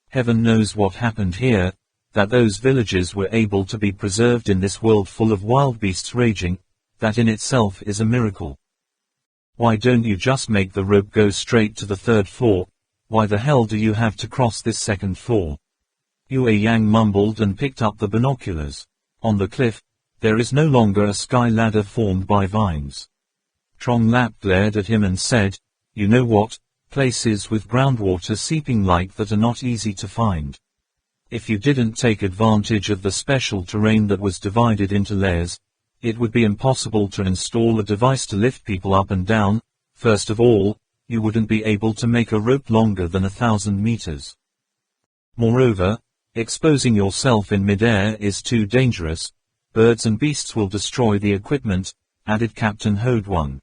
Heaven knows what happened here, that those villages were able to be preserved in this world full of wild beasts raging, that in itself is a miracle. Why don't you just make the rope go straight to the 3rd floor? Why the hell do you have to cross this 2nd floor? Yue Yang mumbled and picked up the binoculars. On the cliff, there is no longer a sky ladder formed by vines. Trong Lap glared at him and said, you know what, places with groundwater seeping like that are not easy to find. If you didn't take advantage of the special terrain that was divided into layers, it would be impossible to install a device to lift people up and down. First of all, you wouldn't be able to make a rope longer than 1,000 meters. Moreover, exposing yourself in midair is too dangerous. Birds and beasts will destroy the equipment, added Captain Ho Duong.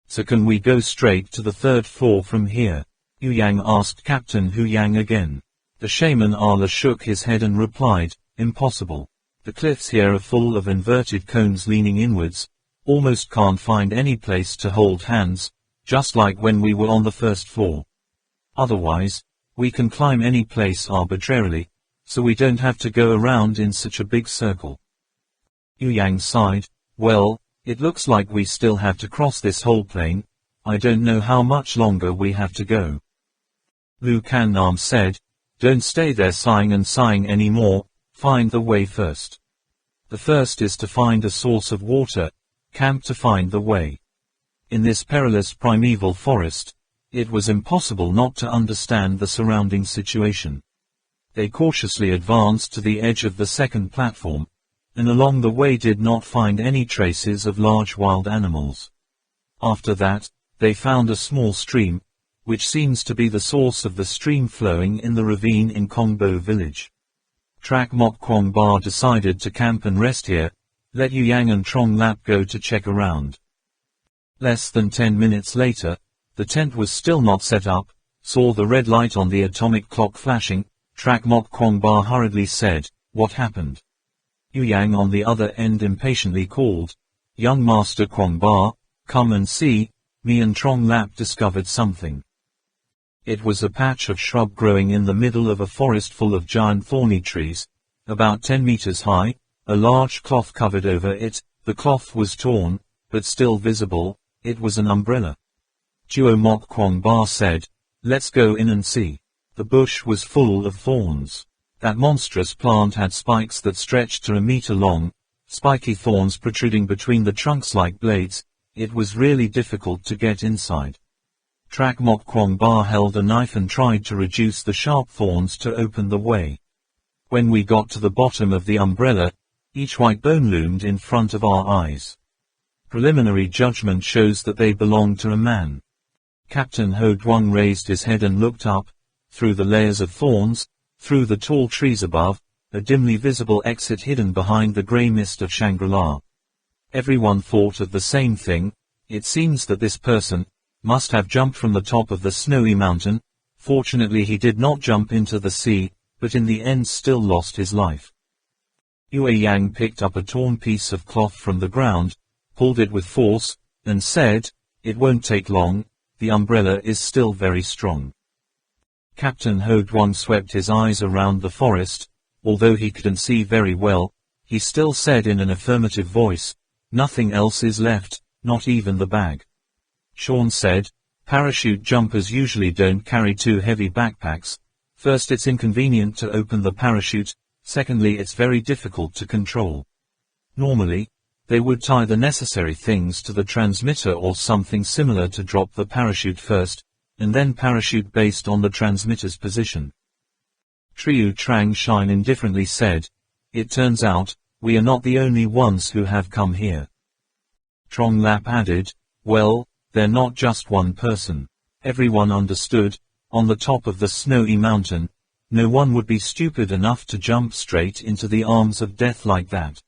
So can we go straight to the 3rd floor from here? Yu Yang asked Captain Hu Yang again. The shaman Allah shook his head and replied, impossible. The cliffs here are full of inverted cones leaning inwards, almost can't find any place to hold hands, just like when we were on the 1st floor. Otherwise, we can climb any place arbitrarily, so we don't have to go around in such a big circle. Yu Yang sighed, well, it looks like we still have to cross this whole plain. I don't know how much longer we have to go. Lu Kan Nam said, don't stay there sighing and sighing anymore, find the way first. The first is to find a source of water, camp to find the way. In this perilous primeval forest, it was impossible not to understand the surrounding situation. They cautiously advanced to the edge of the 2nd platform, and along the way did not find any traces of large wild animals. After that, they found a small stream, which seems to be the source of the stream flowing in the ravine in Kongbo village. Trak Mok Kwong Ba decided to camp and rest here, let Yu Yang and Trong Lap go to check around. Less than 10 minutes later, the tent was still not set up, saw the red light on the atomic clock flashing. Trak Mok Kwong Ba hurriedly said, "What happened?" Yu Yang on the other end impatiently called, "Young Master Kwong Ba, come and see, me and Trong Lap discovered something." It was a patch of shrub growing in the middle of a forest full of giant thorny trees, about 10 meters high, a large cloth covered over it. The cloth was torn, but still visible. It was an umbrella. Duo Mok Kwong Ba said, "Let's go in and see." The bush was full of thorns. That monstrous plant had spikes that stretched to a meter long, spiky thorns protruding between the trunks like blades. It was really difficult to get inside. Trak Mok Kwong Ba held a knife and tried to reduce the sharp thorns to open the way. When we got to the bottom of the umbrella, each white bone loomed in front of our eyes. Preliminary judgment shows that they belonged to a man. Captain Ho Duong raised his head and looked up, through the layers of thorns, through the tall trees above, a dimly visible exit hidden behind the grey mist of Shangri-La. Everyone thought of the same thing. It seems that this person must have jumped from the top of the snowy mountain. Fortunately he did not jump into the sea, but in the end still lost his life. Yue Yang picked up a torn piece of cloth from the ground, pulled it with force, and said, "It won't take long, the umbrella is still very strong." Captain Ho Duong swept his eyes around the forest. Although he couldn't see very well, he still said in an affirmative voice, "Nothing else is left, not even the bag." Sean said, "Parachute jumpers usually don't carry two heavy backpacks. First, it's inconvenient to open the parachute. Secondly, it's very difficult to control. Normally, they would tie the necessary things to the transmitter or something similar to drop the parachute first, and then parachute based on the transmitter's position." Triu Trang Shine indifferently said, "It turns out, we are not the only ones who have come here." Trong Lap added, "Well, they're not just one person." Everyone understood. On the top of the snowy mountain, no one would be stupid enough to jump straight into the arms of death like that.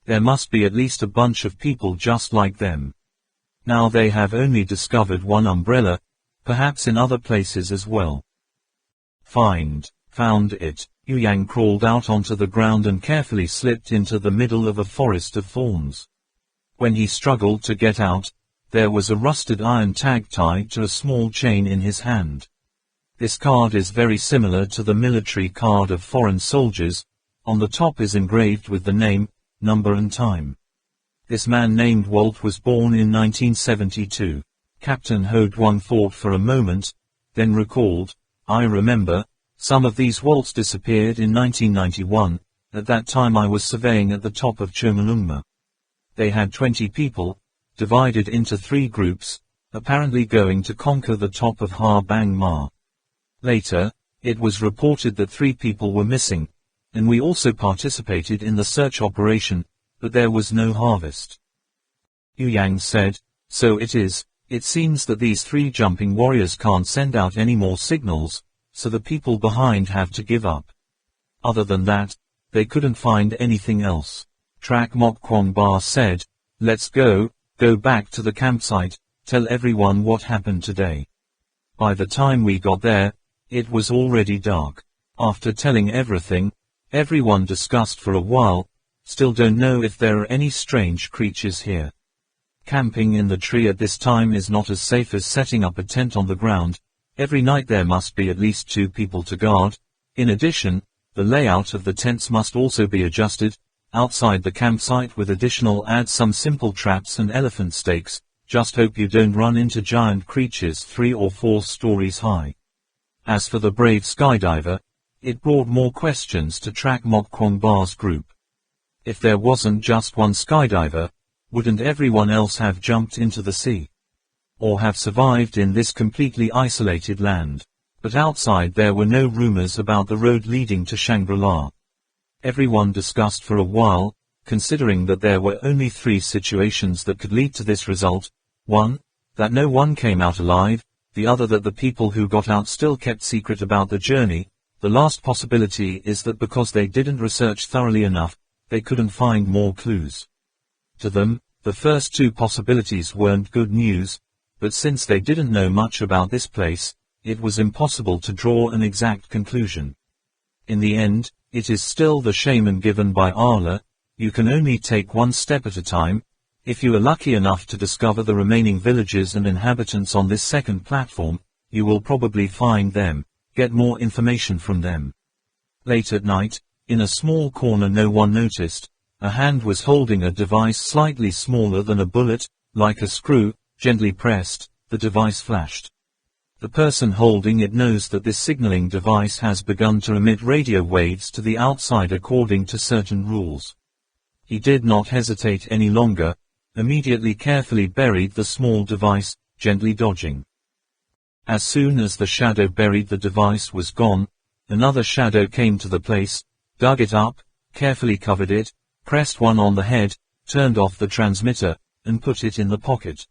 There must be at least a bunch of people just like them. Now they have only discovered one umbrella, perhaps in other places as well. Found it. Yu Yang crawled out onto the ground and carefully slipped into the middle of a forest of thorns. When he struggled to get out, there was a rusted iron tag tied to a small chain in his hand. This card is very similar to the military card of foreign soldiers. On the top is engraved with the name, number and time. This man named Walt was born in 1972. Captain Ho Duong thought for a moment, then recalled, "I remember, some of these Walts disappeared in 1991, at that time I was surveying at the top of Chomolungma. They had 20 people, divided into 3 groups, apparently going to conquer the top of Ha Bang Ma. Later, it was reported that 3 people were missing, and we also participated in the search operation, but there was no harvest." Yu Yang said, "So it seems that these 3 jumping warriors can't send out any more signals, so the people behind have to give up. Other than that, they couldn't find anything else." Trak Mok Kwong Ba said, "Let's go back to the campsite, tell everyone what happened today." By the time we got there, it was already dark. After telling everything, everyone discussed for a while. "Still don't know if there are any strange creatures here. Camping in the tree at this time is not as safe as setting up a tent on the ground. Every night there must be at least 2 people to guard. In addition, the layout of the tents must also be adjusted. Outside the campsite with additional add some simple traps and elephant stakes. Just hope you don't run into giant creatures 3 or 4 stories high." As for the brave skydiver, it brought more questions to Trak Mok Kwong Ba's group. If there wasn't just one skydiver, wouldn't everyone else have jumped into the sea? Or have survived in this completely isolated land? But outside there were no rumors about the road leading to Shangri-La. Everyone discussed for a while, considering that there were only 3 situations that could lead to this result. 1. That no one came out alive, the other that the people who got out still kept secret about the journey. The last possibility is that because they didn't research thoroughly enough, they couldn't find more clues. To them, the first 2 possibilities weren't good news, but since they didn't know much about this place, it was impossible to draw an exact conclusion. In the end, it is still the shaman given by Allah. You can only take one step at a time. If you are lucky enough to discover the remaining villages and inhabitants on this second platform, you will probably find them, get more information from them. Late at night, in a small corner no one noticed, a hand was holding a device slightly smaller than a bullet, like a screw, gently pressed, the device flashed. The person holding it knows that this signaling device has begun to emit radio waves to the outside according to certain rules. He did not hesitate any longer, immediately carefully buried the small device, gently dodging. As soon as the shadow buried the device was gone, another shadow came to the place, dug it up, carefully covered it, pressed one on the head, turned off the transmitter, and put it in the pocket.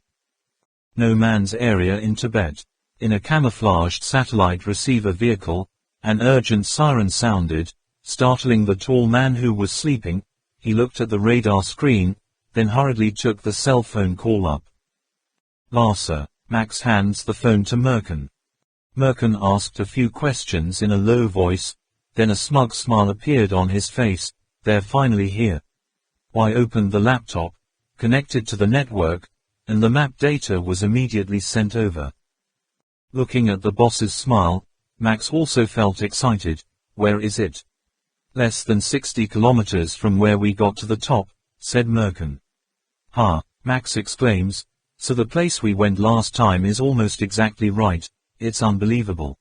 No man's area in Tibet. In a camouflaged satellite receiver vehicle, an urgent siren sounded, startling the tall man who was sleeping. He looked at the radar screen, then hurriedly took the cell phone call up. Lhasa. Max hands the phone to Merkin. Merkin asked a few questions in a low voice, then a smug smile appeared on his face. They're finally here. I opened the laptop, connected to the network, and the map data was immediately sent over. Looking at the boss's smile, Max also felt excited. Where is it? Less than 60 kilometers from where we got to the top, said Merkin. Ha, Max exclaims, so the place we went last time is almost exactly right. It's unbelievable.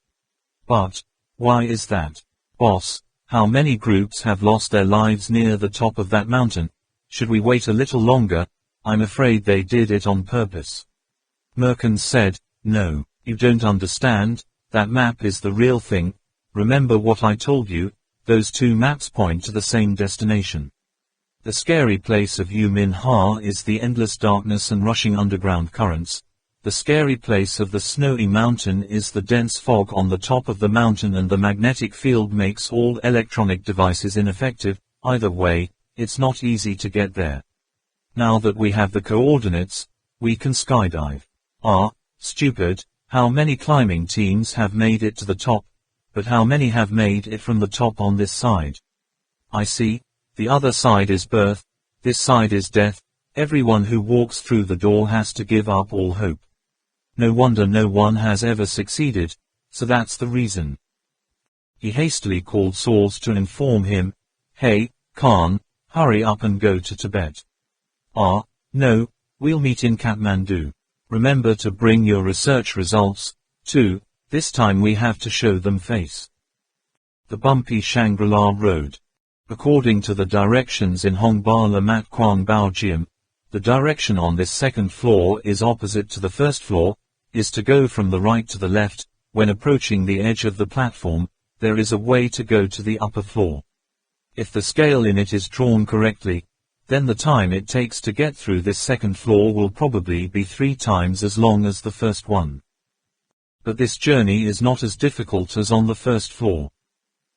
But, why is that? Boss, how many groups have lost their lives near the top of that mountain? Should we wait a little longer? I'm afraid they did it on purpose. Merkin said, no, you don't understand, that map is the real thing. Remember what I told you, those 2 maps point to the same destination. The scary place of Yu Min Ha is the endless darkness and rushing underground currents. The scary place of the snowy mountain is the dense fog on the top of the mountain, and the magnetic field makes all electronic devices ineffective. Either way, it's not easy to get there. Now that we have the coordinates, we can skydive. Ah, stupid, how many climbing teams have made it to the top, but how many have made it from the top on this side? I see, the other side is birth, this side is death. Everyone who walks through the door has to give up all hope. No wonder no one has ever succeeded, so that's the reason. He hastily called Swords to inform him, hey, Khan, hurry up and go to Tibet. Ah, no, we'll meet in Kathmandu. Remember to bring your research results, too. This time we have to show them face. The bumpy Shangri-La Road. According to the directions in Hongbala Mat Kwang Baojiam, the direction on this second floor is opposite to the first floor, is to go from the right to the left. When approaching the edge of the platform, there is a way to go to the upper floor. If the scale in it is drawn correctly, then the time it takes to get through this second floor will probably be 3 times as long as the first one. But this journey is not as difficult as on the first floor.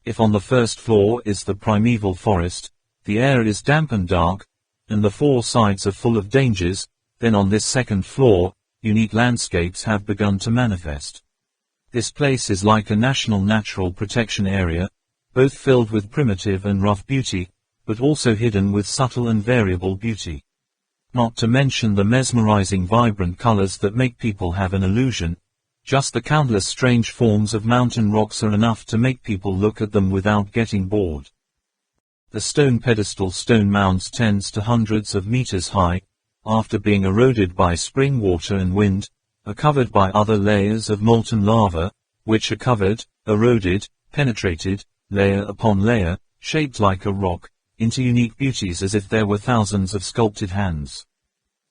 If on the first floor is the primeval forest, the air is damp and dark, and the 4 sides are full of dangers, then on this second floor, unique landscapes have begun to manifest. This place is like a national natural protection area, both filled with primitive and rough beauty, but also hidden with subtle and variable beauty. Not to mention the mesmerizing vibrant colors that make people have an illusion. Just the countless strange forms of mountain rocks are enough to make people look at them without getting bored. The stone pedestal stone mounds tens to hundreds of meters high, after being eroded by spring water and wind, are covered by other layers of molten lava, which are covered, eroded, penetrated, layer upon layer, shaped like a rock, into unique beauties as if there were thousands of sculpted hands.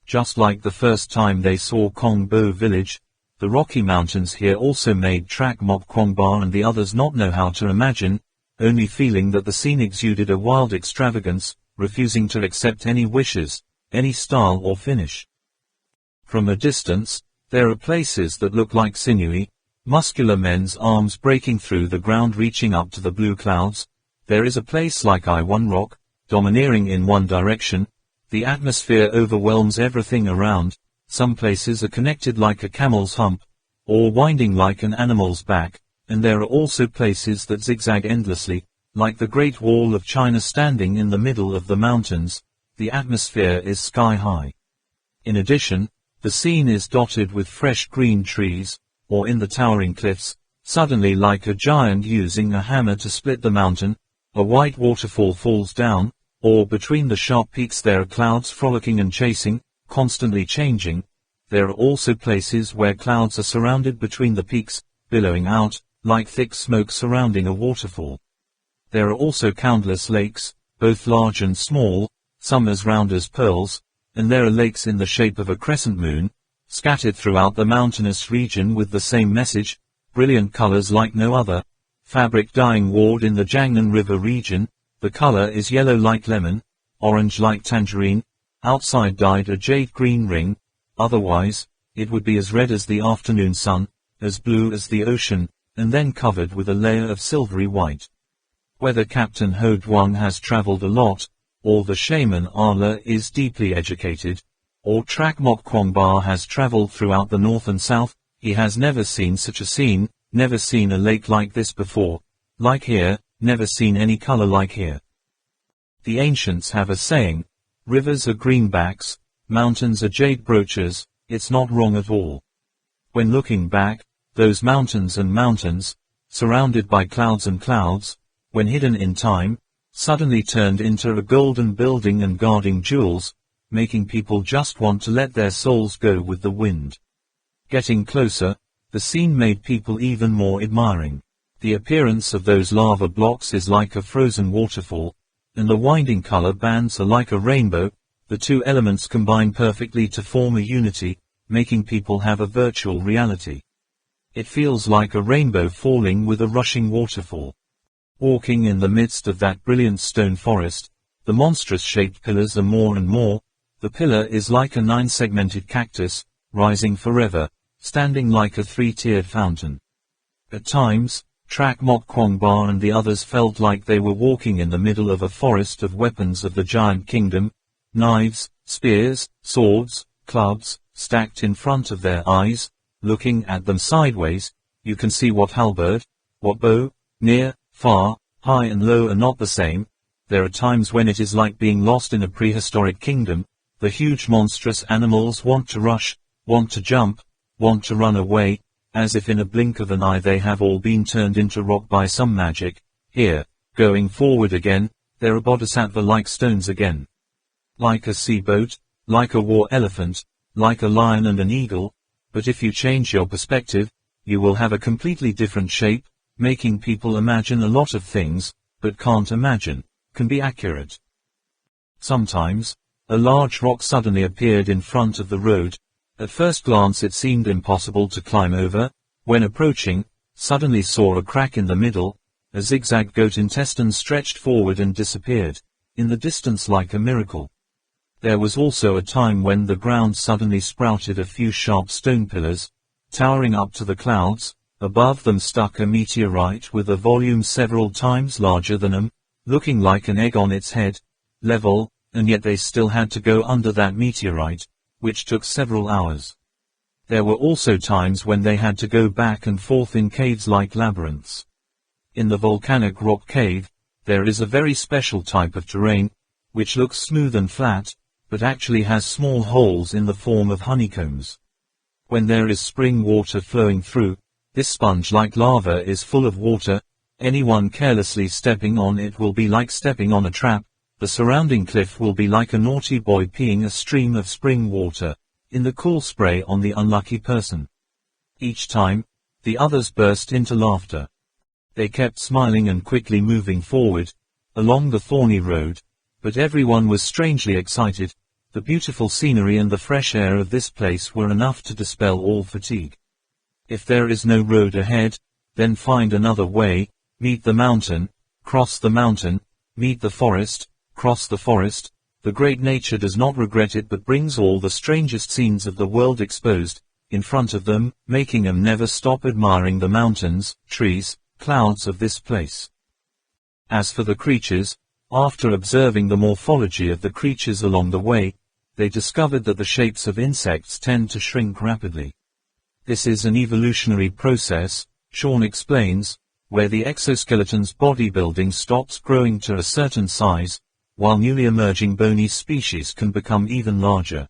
Just like the first time they saw Kongbo village, the Rocky Mountains here also made Trak Mok Kwongba and the others not know how to imagine, only feeling that the scene exuded a wild extravagance, refusing to accept any wishes, any style or finish. From a distance, there are places that look like sinewy, muscular men's arms breaking through the ground reaching up to the blue clouds. There is a place like one rock, domineering in one direction. The atmosphere overwhelms everything around. Some places are connected like a camel's hump, or winding like an animal's back, and there are also places that zigzag endlessly, like the Great Wall of China standing in the middle of the mountains. The atmosphere is sky high. In addition, the scene is dotted with fresh green trees, or in the towering cliffs, suddenly like a giant using a hammer to split the mountain, a white waterfall falls down, or between the sharp peaks there are clouds frolicking and chasing, constantly changing. There are also places where clouds are surrounded between the peaks, billowing out, like thick smoke surrounding a waterfall. There are also countless lakes, both large and small, some as round as pearls, and there are lakes in the shape of a crescent moon, scattered throughout the mountainous region with the same message, brilliant colors like no other. Fabric dyeing ward in the Jiangnan River region, the color is yellow like lemon, orange like tangerine, outside dyed a jade green ring, otherwise, it would be as red as the afternoon sun, as blue as the ocean, and then covered with a layer of silvery white. Whether Captain Ho Duong has traveled a lot, or the shaman Ala is deeply educated, or Trak Mok Kwong Ba has traveled throughout the north and south, he has never seen such a scene, never seen a lake like this before, like here, never seen any color like here. The ancients have a saying, rivers are greenbacks, mountains are jade brooches. It's not wrong at all. When looking back, those mountains and mountains, surrounded by clouds and clouds, when hidden in time, suddenly turned into a golden building and guarding jewels, making people just want to let their souls go with the wind. Getting closer, the scene made people even more admiring. The appearance of those lava blocks is like a frozen waterfall, and the winding color bands are like a rainbow. The two elements combine perfectly to form a unity, making people have a virtual reality. It feels like a rainbow falling with a rushing waterfall. Walking in the midst of that brilliant stone forest, the monstrous-shaped pillars are more and more. The pillar is like a 9-segmented cactus, rising forever, standing like a 3-tiered fountain. At times, Trak Mok Kwong Ba and the others felt like they were walking in the middle of a forest of weapons of the giant kingdom, knives, spears, swords, clubs, stacked in front of their eyes. Looking at them sideways, you can see what halberd, what bow, near, far, high and low are not the same. There are times when it is like being lost in a prehistoric kingdom. The huge monstrous animals want to rush, want to jump, want to run away, as if in a blink of an eye they have all been turned into rock by some magic. Here, going forward again, there are bodhisattva-like stones again. Like a sea boat, like a war elephant, like a lion and an eagle, but if you change your perspective, you will have a completely different shape, making people imagine a lot of things, but can't imagine, can be accurate. Sometimes, a large rock suddenly appeared in front of the road. At first glance it seemed impossible to climb over. When approaching, suddenly saw a crack in the middle, a zigzag goat intestine stretched forward and disappeared, in the distance like a miracle. There was also a time when the ground suddenly sprouted a few sharp stone pillars, towering up to the clouds. Above them stuck a meteorite with a volume several times larger than them, looking like an egg on its head, level, and yet they still had to go under that meteorite, which took several hours. There were also times when they had to go back and forth in caves like labyrinths. In the volcanic rock cave, there is a very special type of terrain, which looks smooth and flat, but actually has small holes in the form of honeycombs. When there is spring water flowing through, this sponge-like lava is full of water. Anyone carelessly stepping on it will be like stepping on a trap. The surrounding cliff will be like a naughty boy peeing a stream of spring water in the cool spray on the unlucky person. Each time, the others burst into laughter. They kept smiling and quickly moving forward, along the thorny road, but everyone was strangely excited. The beautiful scenery and the fresh air of this place were enough to dispel all fatigue. If there is no road ahead, then find another way, meet the mountain, cross the mountain, meet the forest, across the forest, the great nature does not regret it but brings all the strangest scenes of the world exposed in front of them, making them never stop admiring the mountains, trees, clouds of this place. As for the creatures, after observing the morphology of the creatures along the way, they discovered that the shapes of insects tend to shrink rapidly. This is an evolutionary process, Sean explains, where the exoskeleton's bodybuilding stops growing to a certain size, while newly emerging bony species can become even larger.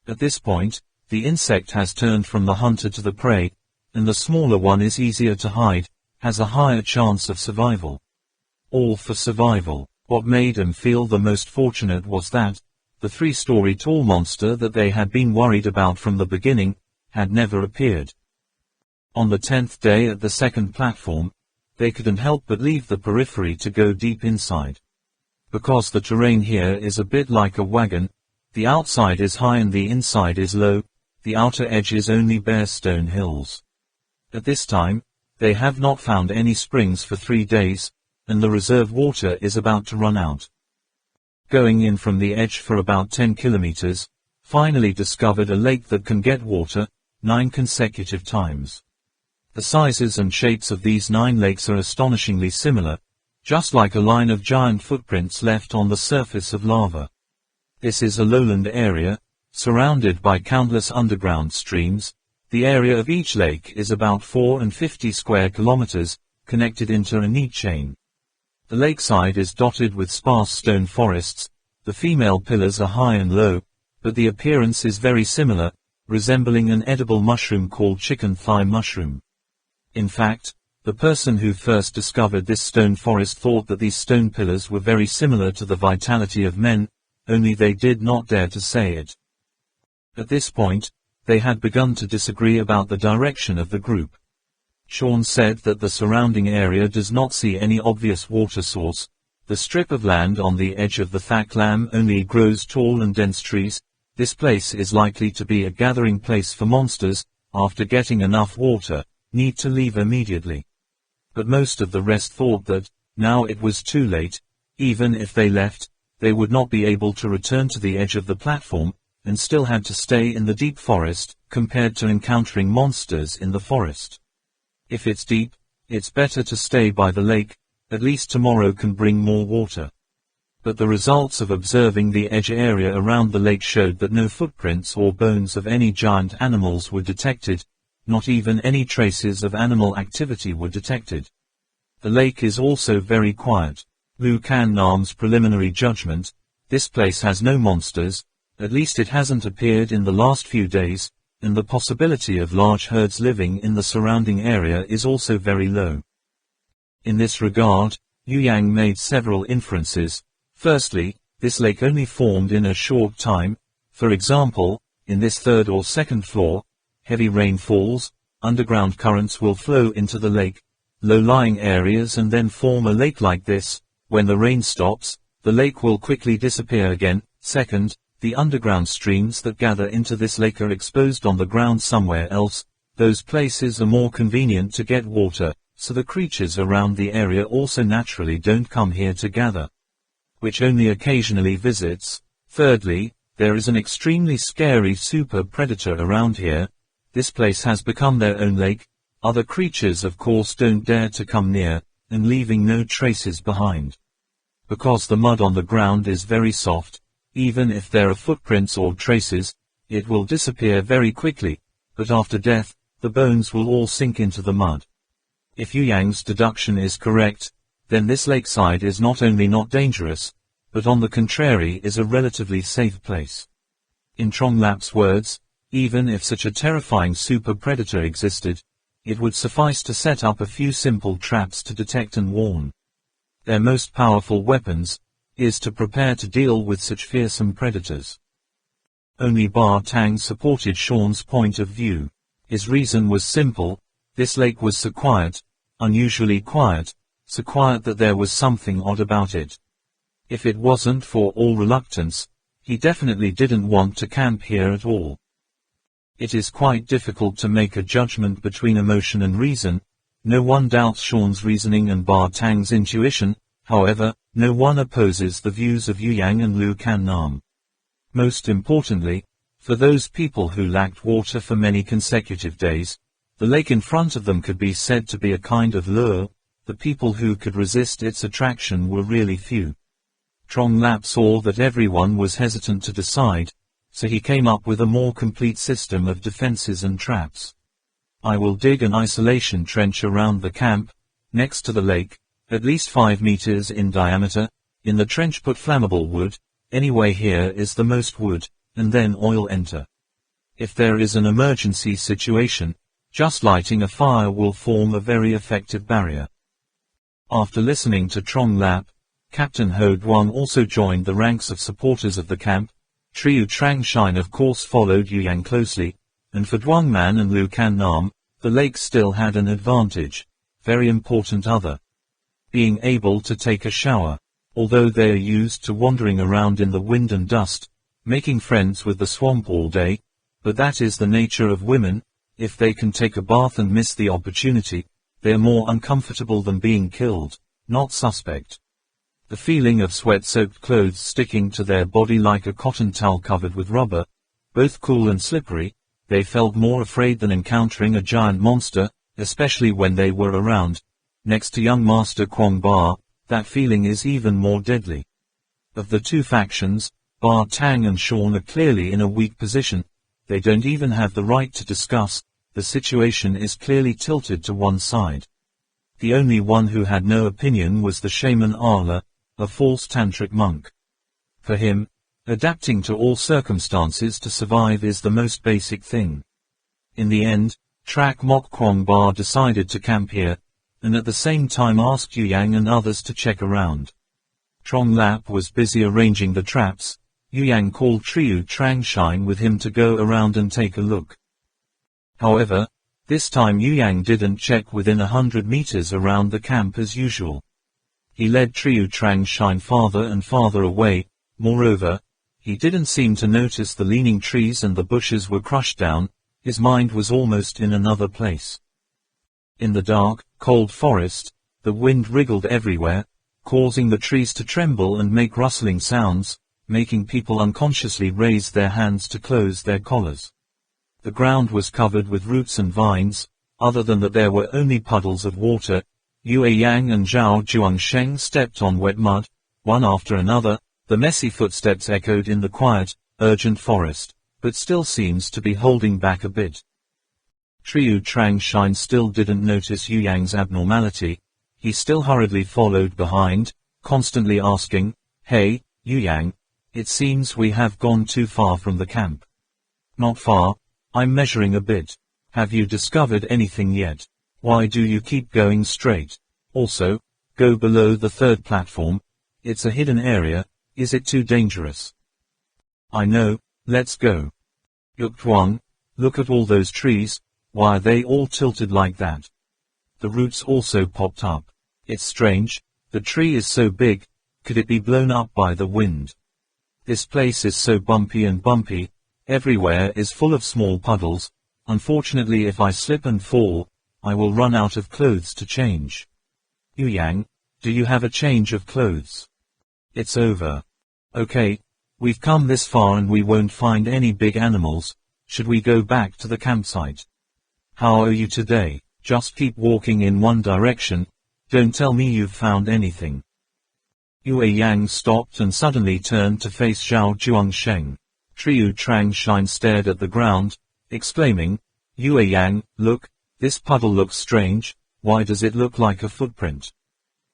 At this point, the insect has turned from the hunter to the prey, and the smaller one is easier to hide, has a higher chance of survival. All for survival. What made them feel the most fortunate was that, the 3-story tall monster that they had been worried about from the beginning, had never appeared. On the 10th day at the second platform, they couldn't help but leave the periphery to go deep inside. Because the terrain here is a bit like a wagon, the outside is high and the inside is low, the outer edge is only bare stone hills. At this time, they have not found any springs for 3 days, and the reserve water is about to run out. Going in from the edge for about 10 kilometers, finally discovered a lake that can get water 9 consecutive times. The sizes and shapes of these 9 lakes are astonishingly similar, just like a line of giant footprints left on the surface of lava. This is a lowland area, surrounded by countless underground streams. The area of each lake is about 450 square kilometers, connected into a neat chain. The lakeside is dotted with sparse stone forests. The female pillars are high and low, but the appearance is very similar, resembling an edible mushroom called chicken thigh mushroom. In fact, the person who first discovered this stone forest thought that these stone pillars were very similar to the vitality of men, only they did not dare to say it. At this point, they had begun to disagree about the direction of the group. Sean said that the surrounding area does not see any obvious water source. The strip of land on the edge of the Thaklam only grows tall and dense trees. This place is likely to be a gathering place for monsters. After getting enough water, need to leave immediately. But most of the rest thought that, now it was too late. Even if they left, they would not be able to return to the edge of the platform, and still had to stay in the deep forest, compared to encountering monsters in the forest. If it's deep, it's better to stay by the lake, at least tomorrow can bring more water. But the results of observing the edge area around the lake showed that no footprints or bones of any giant animals were detected, not even any traces of animal activity were detected. The lake is also very quiet. Lu Kan Nam's preliminary judgment, this place has no monsters, at least it hasn't appeared in the last few days, and the possibility of large herds living in the surrounding area is also very low. In this regard, Yu Yang made several inferences. Firstly, this lake only formed in a short time. For example, in this 3rd or 2nd floor, heavy rain falls, underground currents will flow into the lake, low-lying areas and then form a lake like this. When the rain stops, the lake will quickly disappear again. Second, the underground streams that gather into this lake are exposed on the ground somewhere else. Those places are more convenient to get water, so the creatures around the area also naturally don't come here to gather, which only occasionally visits. Thirdly, there is an extremely scary super predator around here. This place has become their own lake. Other creatures of course don't dare to come near, and leaving no traces behind. Because the mud on the ground is very soft, even if there are footprints or traces, it will disappear very quickly, but after death, the bones will all sink into the mud. If Yu Yang's deduction is correct, then this lakeside is not only not dangerous, but on the contrary is a relatively safe place. In Tronglap's words, even if such a terrifying super predator existed, it would suffice to set up a few simple traps to detect and warn. Their most powerful weapons is to prepare to deal with such fearsome predators. Only Bar Tang supported Sean's point of view. His reason was simple: this lake was so quiet, unusually quiet, so quiet that there was something odd about it. If it wasn't for all reluctance, he definitely didn't want to camp here at all. It is quite difficult to make a judgment between emotion and reason. No one doubts Sean's reasoning and Bar Tang's intuition. However, no one opposes the views of Yu Yang and Lu Kan Nam. Most importantly, for those people who lacked water for many consecutive days, the lake in front of them could be said to be a kind of lure. The people who could resist its attraction were really few. Trong Lap saw that everyone was hesitant to decide, so he came up with a more complete system of defenses and traps. I will dig an isolation trench around the camp, next to the lake, at least 5 meters in diameter. In the trench put flammable wood, anyway here is the most wood, and then oil enter. If there is an emergency situation, just lighting a fire will form a very effective barrier. After listening to Trong Lap, Captain Ho Duong also joined the ranks of supporters of the camp. Triu Trang Shine of course followed Yu Yang closely, and for Duong Man and Lu Kan Nam, the lake still had an advantage, very important other. Being able to take a shower. Although they are used to wandering around in the wind and dust, making friends with the swamp all day, but that is the nature of women. If they can take a bath and miss the opportunity, they are more uncomfortable than being killed, not suspect. The feeling of sweat-soaked clothes sticking to their body like a cotton towel covered with rubber, both cool and slippery, they felt more afraid than encountering a giant monster, especially when they were around. Next to young Master Kwong Ba, that feeling is even more deadly. Of the two factions, Ba Tang and Sean are clearly in a weak position. They don't even have the right to discuss. The situation is clearly tilted to one side. The only one who had no opinion was the shaman Arla, a false tantric monk. For him, adapting to all circumstances to survive is the most basic thing. In the end, Trak Mok Kwong Ba decided to camp here, and at the same time asked Yu Yang and others to check around. Trong Lap was busy arranging the traps. Yu Yang called Triu Trang Shine with him to go around and take a look. However, this time Yu Yang didn't check within 100 meters around the camp as usual. He led Triu Trang Shine farther and farther away. Moreover, he didn't seem to notice the leaning trees and the bushes were crushed down. His mind was almost in another place. In the dark, cold forest, the wind wriggled everywhere, causing the trees to tremble and make rustling sounds, making people unconsciously raise their hands to close their collars. The ground was covered with roots and vines. Other than that there were only puddles of water. Yue Yang and Zhao Zhuangsheng stepped on wet mud, one after another. The messy footsteps echoed in the quiet, urgent forest, but still seems to be holding back a bit. Triu Trang Shine still didn't notice Yu Yang's abnormality. He still hurriedly followed behind, constantly asking, "Hey, Yu Yang, it seems we have gone too far from the camp." "Not far. I'm measuring a bit. Have you discovered anything yet? Why do you keep going straight? Also, go below the third platform. It's a hidden area. Is it too dangerous?" "I know, let's go." "Yuk Tuang, look at all those trees. Why are they all tilted like that?" The roots also popped up. "It's strange. The tree is so big. Could it be blown up by the wind? This place is so bumpy. Everywhere is full of small puddles. Unfortunately if I slip and fall, I will run out of clothes to change." "Yu Yang, do you have a change of clothes?" "It's over." "Okay, we've come this far and we won't find any big animals. Should we go back to the campsite?" "How are you today? Just keep walking in one direction. Don't tell me you've found anything." Yue Yang stopped and suddenly turned to face Zhao Zhuangsheng. Triu Trang Shine stared at the ground, exclaiming, "Yue Yang, look, this puddle looks strange. Why does it look like a footprint?"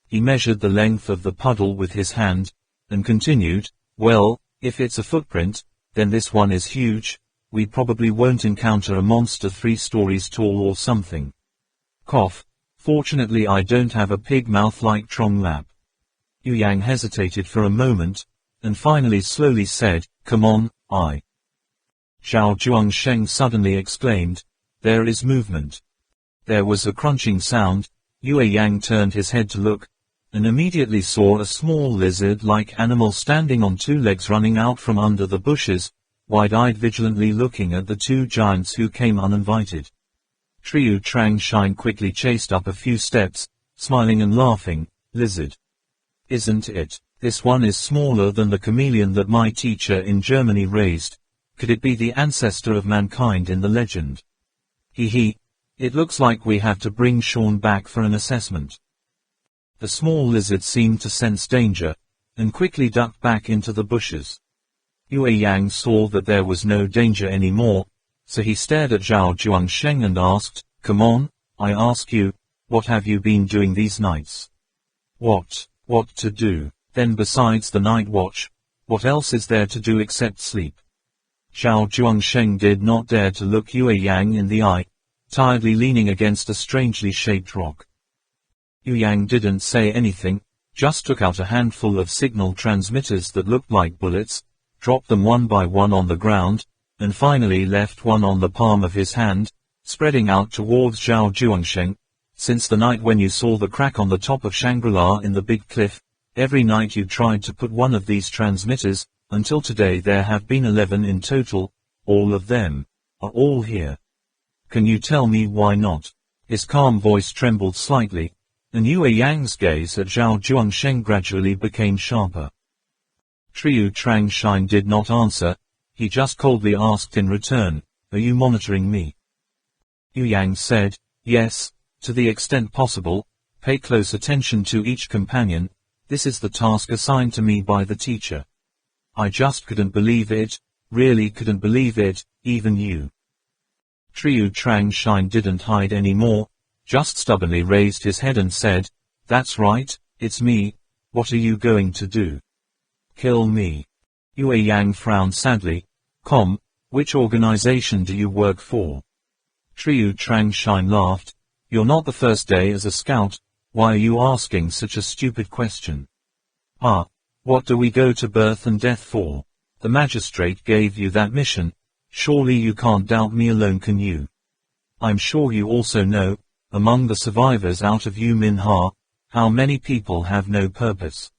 He measured the length of the puddle with his hand, and continued, "Well, if it's a footprint, then this one is huge. We probably won't encounter a monster 3 stories tall or something." Cough. "Fortunately I don't have a pig mouth like Trong Lap." Yu Yang hesitated for a moment, and finally slowly said, "Come on, I." Zhao Zhuangsheng suddenly exclaimed, "There is movement." There was a crunching sound. Yue Yang turned his head to look, and immediately saw a small lizard-like animal standing on 2 legs running out from under the bushes, wide-eyed vigilantly looking at the 2 giants who came uninvited. Triu Trang Shine quickly chased up a few steps, smiling and laughing, "Lizard. Isn't it? This one is smaller than the chameleon that my teacher in Germany raised. Could it be the ancestor of mankind in the legend? He. It looks like we have to bring Sean back for an assessment. The small lizard seemed to sense danger, and quickly ducked back into the bushes. Yue Yang saw that there was no danger anymore, so he stared at Zhao Zhuangsheng and asked, "Come on, I ask you, what have you been doing these nights?" What to do? Then besides the night watch, what else is there to do except sleep? Zhao Zhuangsheng did not dare to look Yue Yang in the eye, tiredly leaning against a strangely shaped rock. Yue Yang didn't say anything, just took out a handful of signal transmitters that looked like bullets, dropped them one by one on the ground, and finally left one on the palm of his hand, spreading out towards Zhao Zhuangsheng. Since the night when you saw the crack on the top of Shangri-La in the big cliff, every night you tried to put one of these transmitters, until today there have been 11 in total. All of them are all here. Can you tell me why not? His calm voice trembled slightly, and Yue Yang's gaze at Zhao Zhuangsheng gradually became sharper. Triu Trangshine did not answer, he just coldly asked in return, "Are you monitoring me?" Yue Yang said, "Yes, to the extent possible. Pay close attention to each companion. This is the task assigned to me by the teacher." I just couldn't believe it, really couldn't believe it, even you. Triu Trangshine didn't hide anymore, just stubbornly raised his head and said, "That's right, it's me. What are you going to do? Kill me?" Yue Yang frowned sadly. Which organization do you work for?" Triu Trangshine laughed. "You're not the first day as a scout. Why are you asking such a stupid question?" What do we go to birth and death for? The magistrate gave you that mission. Surely you can't doubt me alone, can you? I'm sure you also know, among the survivors out of Yu Min Ha, how many people have no purpose.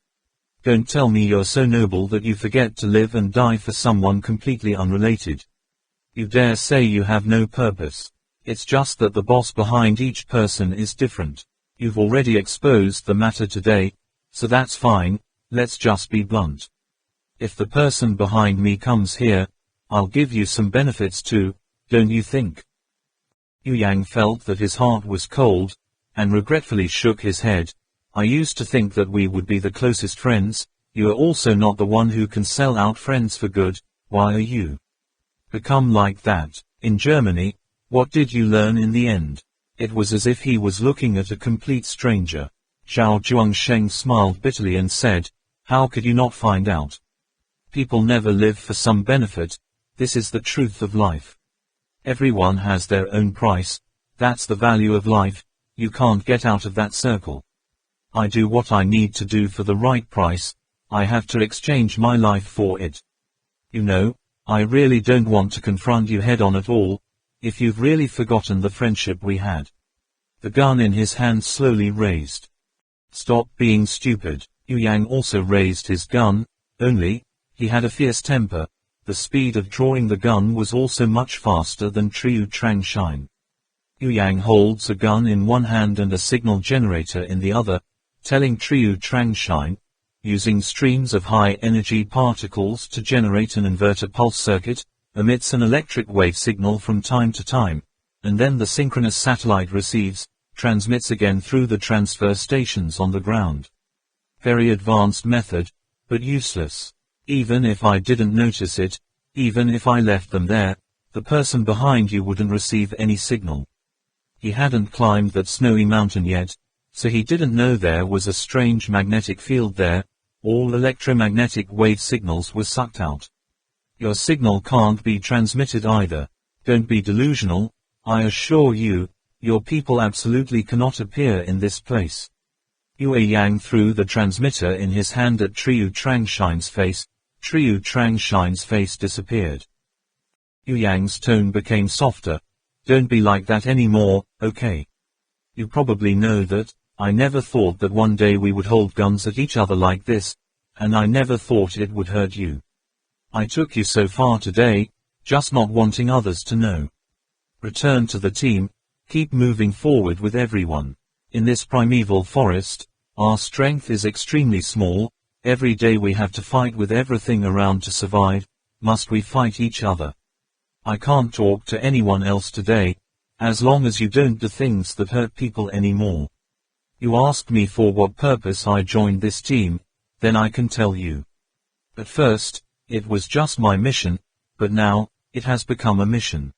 Don't tell me you're so noble that you forget to live and die for someone completely unrelated. You dare say you have no purpose? It's just that the boss behind each person is different. You've already exposed the matter today, so that's fine. Let's just be blunt. If the person behind me comes here, I'll give you some benefits too, don't you think?" Yue Yang felt that his heart was cold, and regretfully shook his head. "I used to think that we would be the closest friends. You are also not the one who can sell out friends for good. Why are you become like that? In Germany, what did you learn in the end?" It was as if he was looking at a complete stranger. Zhao Zhuangsheng smiled bitterly and said, "How could you not find out? People never live for some benefit. This is the truth of life. Everyone has their own price. That's the value of life. You can't get out of that circle. I do what I need to do for the right price. I have to exchange my life for it. You know, I really don't want to confront you head-on at all, if you've really forgotten the friendship we had." The gun in his hand slowly raised. "Stop being stupid." Yue Yang also raised his gun, only, he had a fierce temper. The speed of drawing the gun was also much faster than Triu Trangshine. Yue Yang holds a gun in one hand and a signal generator in the other, telling Triu Trangshine, using streams of high-energy particles to generate an inverter pulse circuit, emits an electric wave signal from time to time, and then the synchronous satellite receives, transmits again through the transfer stations on the ground. Very advanced method, but useless. Even if I didn't notice it, even if I left them there, the person behind you wouldn't receive any signal. He hadn't climbed that snowy mountain yet, so he didn't know there was a strange magnetic field there. All electromagnetic wave signals were sucked out. Your signal can't be transmitted either. Don't be delusional. I assure you, your people absolutely cannot appear in this place. Yue Yang threw the transmitter in his hand at Triu Trangshine's face. Triu Trangshine's face disappeared. Yue Yang's tone became softer. Don't be like that anymore, okay? You probably know that, I never thought that one day we would hold guns at each other like this, and I never thought it would hurt you. I took you so far today, just not wanting others to know. Return to the team, keep moving forward with everyone. In this primeval forest, Our strength is extremely small. Every day we have to fight with everything around to survive. Must we fight each other? I can't talk to anyone else today, as long as you don't do things that hurt people anymore. You asked me for what purpose I joined this team, then I can tell you. At first, it was just my mission, but now, it has become a mission.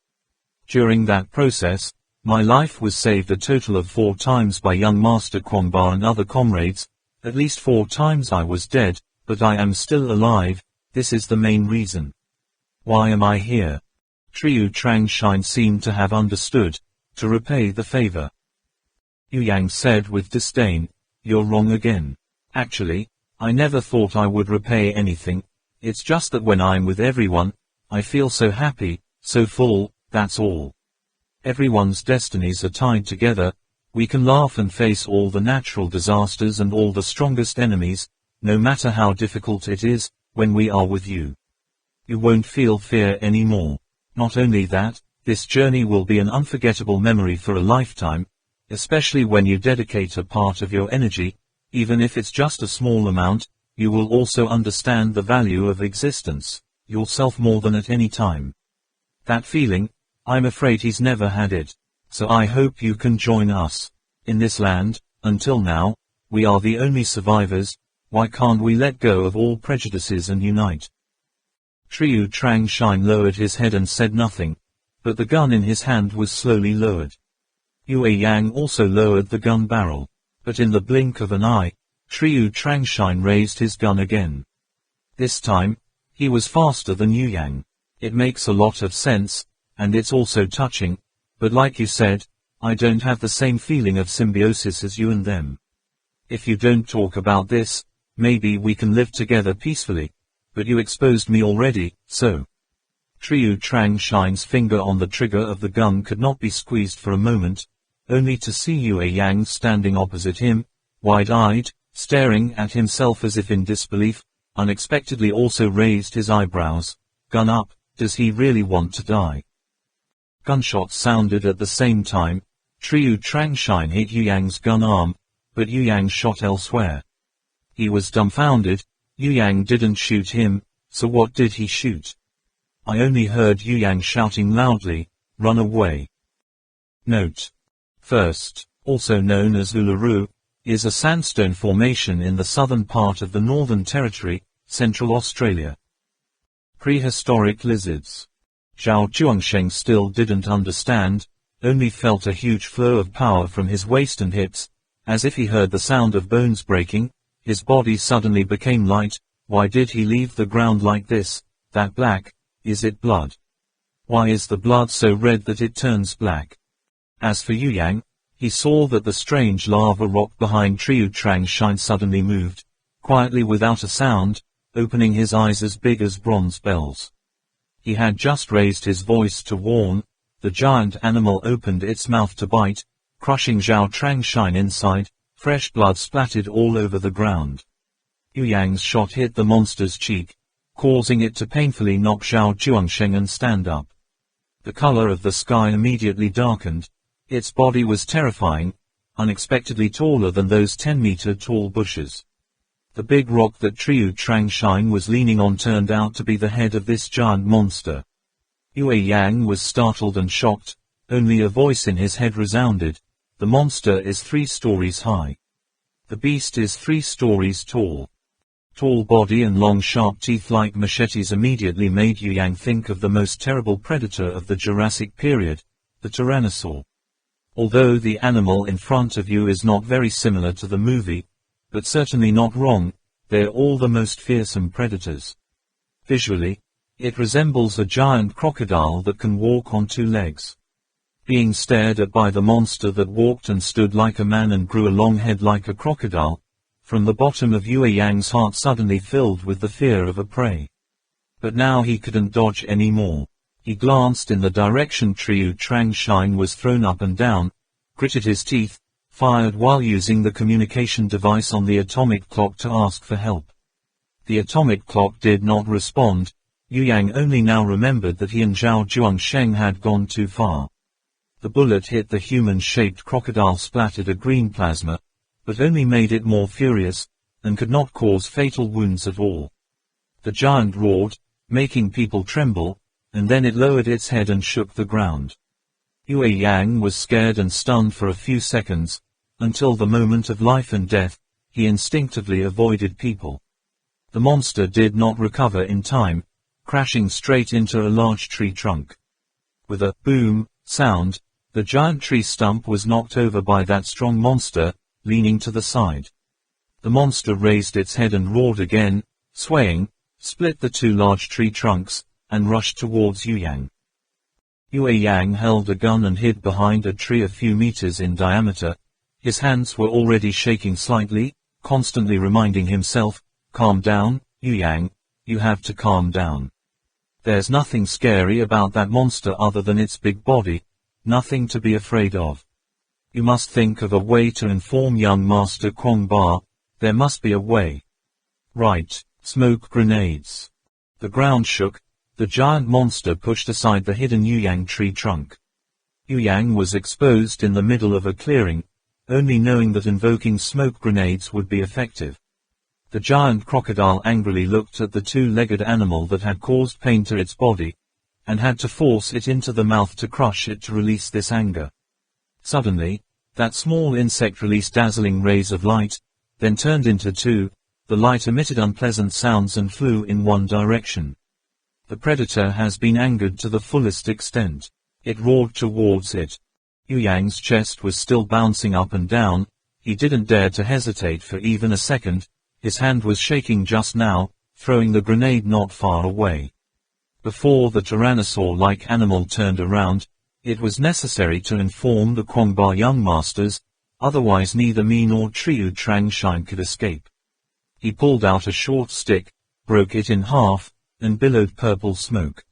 During that process, my life was saved a total of 4 times by young Master Kwangba and other comrades. At least 4 times I was dead, but I am still alive. This is the main reason. Why am I here? Triu Trangshine seemed to have understood. To repay the favor. Yu Yang said with disdain, "You're wrong again. Actually, I never thought I would repay anything. It's just that when I'm with everyone, I feel so happy, so full, that's all. Everyone's destinies are tied together. We can laugh and face all the natural disasters and all the strongest enemies, no matter how difficult it is, when we are with you. You won't feel fear anymore. Not only that, this journey will be an unforgettable memory for a lifetime, especially when you dedicate a part of your energy, even if it's just a small amount. You will also understand the value of existence, yourself more than at any time. That feeling, I'm afraid he's never had it. So I hope you can join us. In this land, until now, we are the only survivors. Why can't we let go of all prejudices and unite?" Triu Trangshine lowered his head and said nothing, but the gun in his hand was slowly lowered. Yue Yang also lowered the gun barrel, but in the blink of an eye, Triu Trangshine raised his gun again. This time, he was faster than Yu Yang. It makes a lot of sense, and it's also touching, but like you said, I don't have the same feeling of symbiosis as you and them. If you don't talk about this, maybe we can live together peacefully, but you exposed me already, so. Triu Trangshine's finger on the trigger of the gun could not be squeezed for a moment, only to see Yue Yang standing opposite him, wide-eyed, staring at himself as if in disbelief, unexpectedly also raised his eyebrows. Gun up, does he really want to die? Gunshots sounded at the same time. Triu Trangshine hit Yu Yang's gun arm, but Yu Yang shot elsewhere. He was dumbfounded. Yu Yang didn't shoot him, so what did he shoot? I only heard Yu Yang shouting loudly, "Run away." Note. First, also known as Uluru, is a sandstone formation in the southern part of the Northern Territory, Central Australia. Prehistoric lizards. Zhao Zhuangsheng still didn't understand, only felt a huge flow of power from his waist and hips, as if he heard the sound of bones breaking. His body suddenly became light. Why did he leave the ground like this? That black, is it blood? Why is the blood so red that it turns black? As for Yu Yang, he saw that the strange lava rock behind Triu Trangshine suddenly moved, quietly without a sound, opening his eyes as big as bronze bells. He had just raised his voice to warn. The giant animal opened its mouth to bite, crushing Zhao Trangshine inside. Fresh blood splattered all over the ground. Yu Yang's shot hit the monster's cheek, causing it to painfully knock Zhao Zhuangsheng and stand up. The color of the sky immediately darkened. Its body was terrifying, unexpectedly taller than those 10-meter tall bushes. The big rock that Triu Trangshine was leaning on turned out to be the head of this giant monster. Yue Yang was startled and shocked. Only a voice in his head resounded. The monster is 3 stories high. The beast is 3 stories tall. Tall body and long sharp teeth like machetes immediately made Yu Yang think of the most terrible predator of the Jurassic period, the Tyrannosaur. Although the animal in front of you is not very similar to the movie, but certainly not wrong, they're all the most fearsome predators. Visually, it resembles a giant crocodile that can walk on 2 legs. Being stared at by the monster that walked and stood like a man and grew a long head like a crocodile, from the bottom of Yue Yang's heart suddenly filled with the fear of a prey. But now he couldn't dodge any more. He glanced in the direction Triu Trangshine was thrown up and down, gritted his teeth, fired while using the communication device on the atomic clock to ask for help. The atomic clock did not respond. Yu Yang only now remembered that he and Zhao Zhuangsheng had gone too far. The bullet hit the human-shaped crocodile, splattered a green plasma, but only made it more furious, and could not cause fatal wounds at all. The giant roared, making people tremble, and then it lowered its head and shook the ground. Yue Yang was scared and stunned for a few seconds, until the moment of life and death, he instinctively avoided people. The monster did not recover in time, crashing straight into a large tree trunk. With a boom sound, the giant tree stump was knocked over by that strong monster, leaning to the side. The monster raised its head and roared again, swaying, split the two large tree trunks, and rushed towards Yue Yang. Yue Yang held a gun and hid behind a tree a few meters in diameter. His hands were already shaking slightly, constantly reminding himself, "Calm down, Yue Yang, you have to calm down. There's nothing scary about that monster other than its big body, nothing to be afraid of. You must think of a way to inform young Master Ba. There must be a way." "Right, smoke grenades." The ground shook. The giant monster pushed aside the hidden Yue Yang tree trunk. Yue Yang was exposed in the middle of a clearing, only knowing that invoking smoke grenades would be effective. The giant crocodile angrily looked at the two-legged animal that had caused pain to its body, and had to force it into the mouth to crush it to release this anger. Suddenly, that small insect released dazzling rays of light, then turned into two. The light emitted unpleasant sounds and flew in one direction. The predator has been angered to the fullest extent. It roared towards it. Yue Yang's chest was still bouncing up and down. He didn't dare to hesitate for even a second. His hand was shaking just now, throwing the grenade not far away. Before the tyrannosaur-like animal turned around, it was necessary to inform the Ba young masters, otherwise neither me nor Triu Trangshan could escape. He pulled out a short stick, broke it in half, and billowed purple smoke.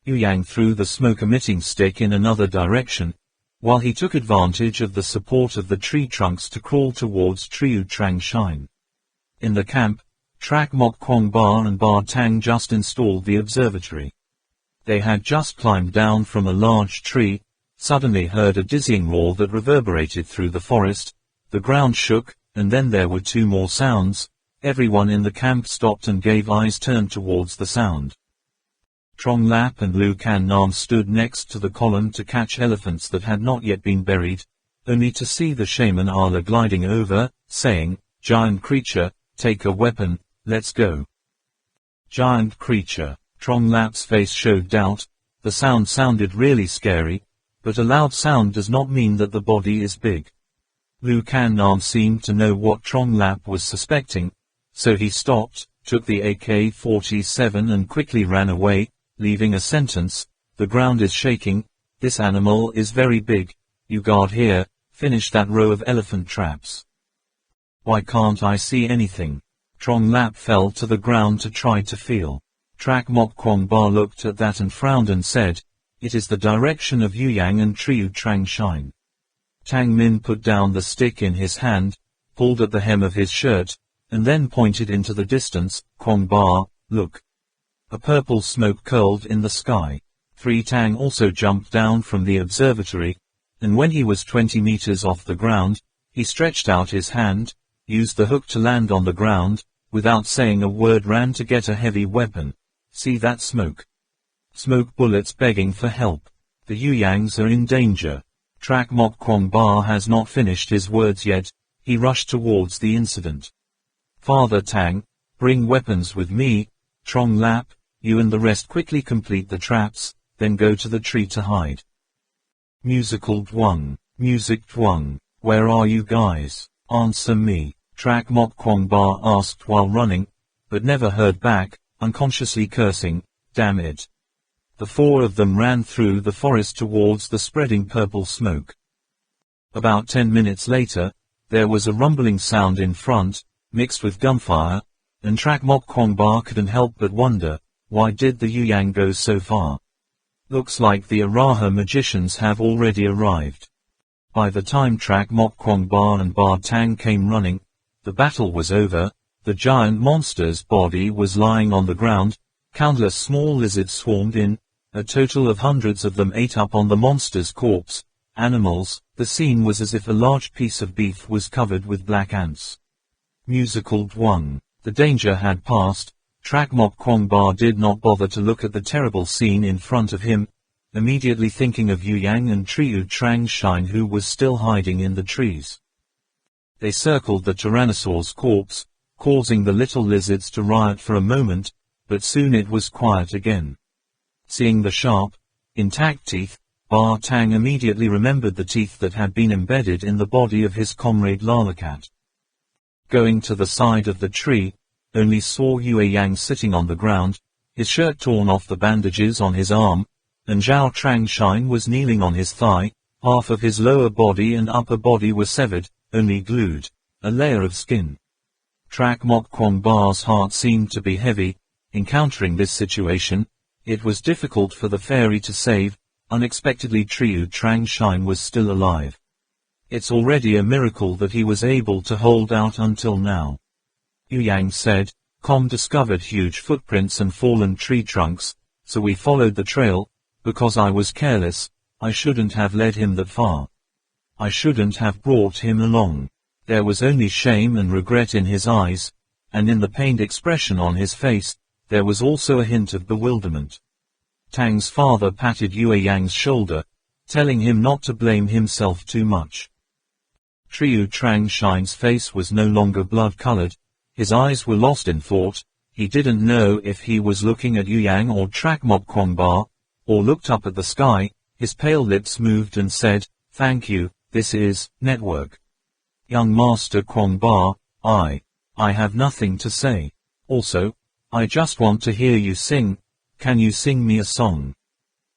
Yue Yang threw the smoke-emitting stick in another direction, while he took advantage of the support of the tree trunks to crawl towards Triu Trangshan. In the camp, Trak Mok Ba and Ba Tang just installed the observatory. They had just climbed down from a large tree, suddenly heard a dizzying roar that reverberated through the forest. The ground shook, and then there were two more sounds. Everyone in the camp stopped and gave eyes turned towards the sound. Trong Lap and Lu Can Nam stood next to the column to catch elephants that had not yet been buried, only to see the shaman Ala gliding over, saying, "Giant creature, take a weapon, let's go." Giant creature. Trong Lap's face showed doubt. The sound sounded really scary, but a loud sound does not mean that the body is big. Lu Can Nam seemed to know what Trong Lap was suspecting, so he stopped, took the AK-47 and quickly ran away, leaving a sentence, "The ground is shaking, this animal is very big, you guard here, finish that row of elephant traps." "Why can't I see anything?" Trong Lap fell to the ground to try to feel. Trak Mok Ba looked at that and frowned and said, "It is the direction of Yue Yang and Triu Trangshan." Tang Min put down the stick in his hand, pulled at the hem of his shirt, and then pointed into the distance. "Ba, look." A purple smoke curled in the sky. Tang also jumped down from the observatory, and when he was 20 meters off the ground, he stretched out his hand, used the hook to land on the ground, without saying a word ran to get a heavy weapon. "See that smoke? Smoke bullets begging for help. The Yue Yangs are in danger." Trak Mok Ba has not finished his words yet. He rushed towards the incident. "Father Tang, bring weapons with me. Trong Lap, you and the rest quickly complete the traps, then go to the tree to hide." Musical Dwang. Music Dwang. "Where are you guys? Answer me," Trak Mok Ba asked while running, but never heard back, unconsciously cursing, "Damn it." The four of them ran through the forest towards the spreading purple smoke. About 10 minutes later, there was a rumbling sound in front, mixed with gunfire, and Trak Mok Ba couldn't help but wonder, why did the Yue Yang go so far? Looks like the Araha magicians have already arrived. By the time Trak Mok Ba and Ba Tang came running, the battle was over. The giant monster's body was lying on the ground. Countless small lizards swarmed in. A total of hundreds of them ate up on the monster's corpse. Animals, The scene was as if a large piece of beef was covered with black ants. Musical Dwang. The danger had passed. Trakmok Kwangba did not bother to look at the terrible scene in front of him, immediately thinking of Yu Yang and Triu Trangshine, who was still hiding in the trees. They circled the Tyrannosaur's corpse, causing the little lizards to riot for a moment, but soon it was quiet again. Seeing the sharp, intact teeth, Ba Tang immediately remembered the teeth that had been embedded in the body of his comrade Lalakat. Going to the side of the tree, only saw Yue Yang sitting on the ground, his shirt torn off the bandages on his arm, and Zhao Trangshine was kneeling on his thigh. Half of his lower body and upper body were severed, only glued, a layer of skin. Trakmok Kwangba's heart seemed to be heavy. Encountering this situation, it was difficult for the fairy to save. Unexpectedly Triu Trangshine was still alive. It's already a miracle that he was able to hold out until now. Yu Yang said, discovered huge footprints and fallen tree trunks, so we followed the trail. Because I was careless, I shouldn't have led him that far. I shouldn't have brought him along. There was only shame and regret in his eyes, and in the pained expression on his face, there was also a hint of bewilderment. Tang's father patted Yue Yang's shoulder, telling him not to blame himself too much. Triu Trangshine's face was no longer blood-colored. His eyes were lost in thought. He didn't know if he was looking at Yu Yang or Trakmok Kwangba, or looked up at the sky. His pale lips moved and said, "Thank you, this is, network." Young Master Kwangba, I have nothing to say. Also, I just want to hear you sing. Can you sing me a song?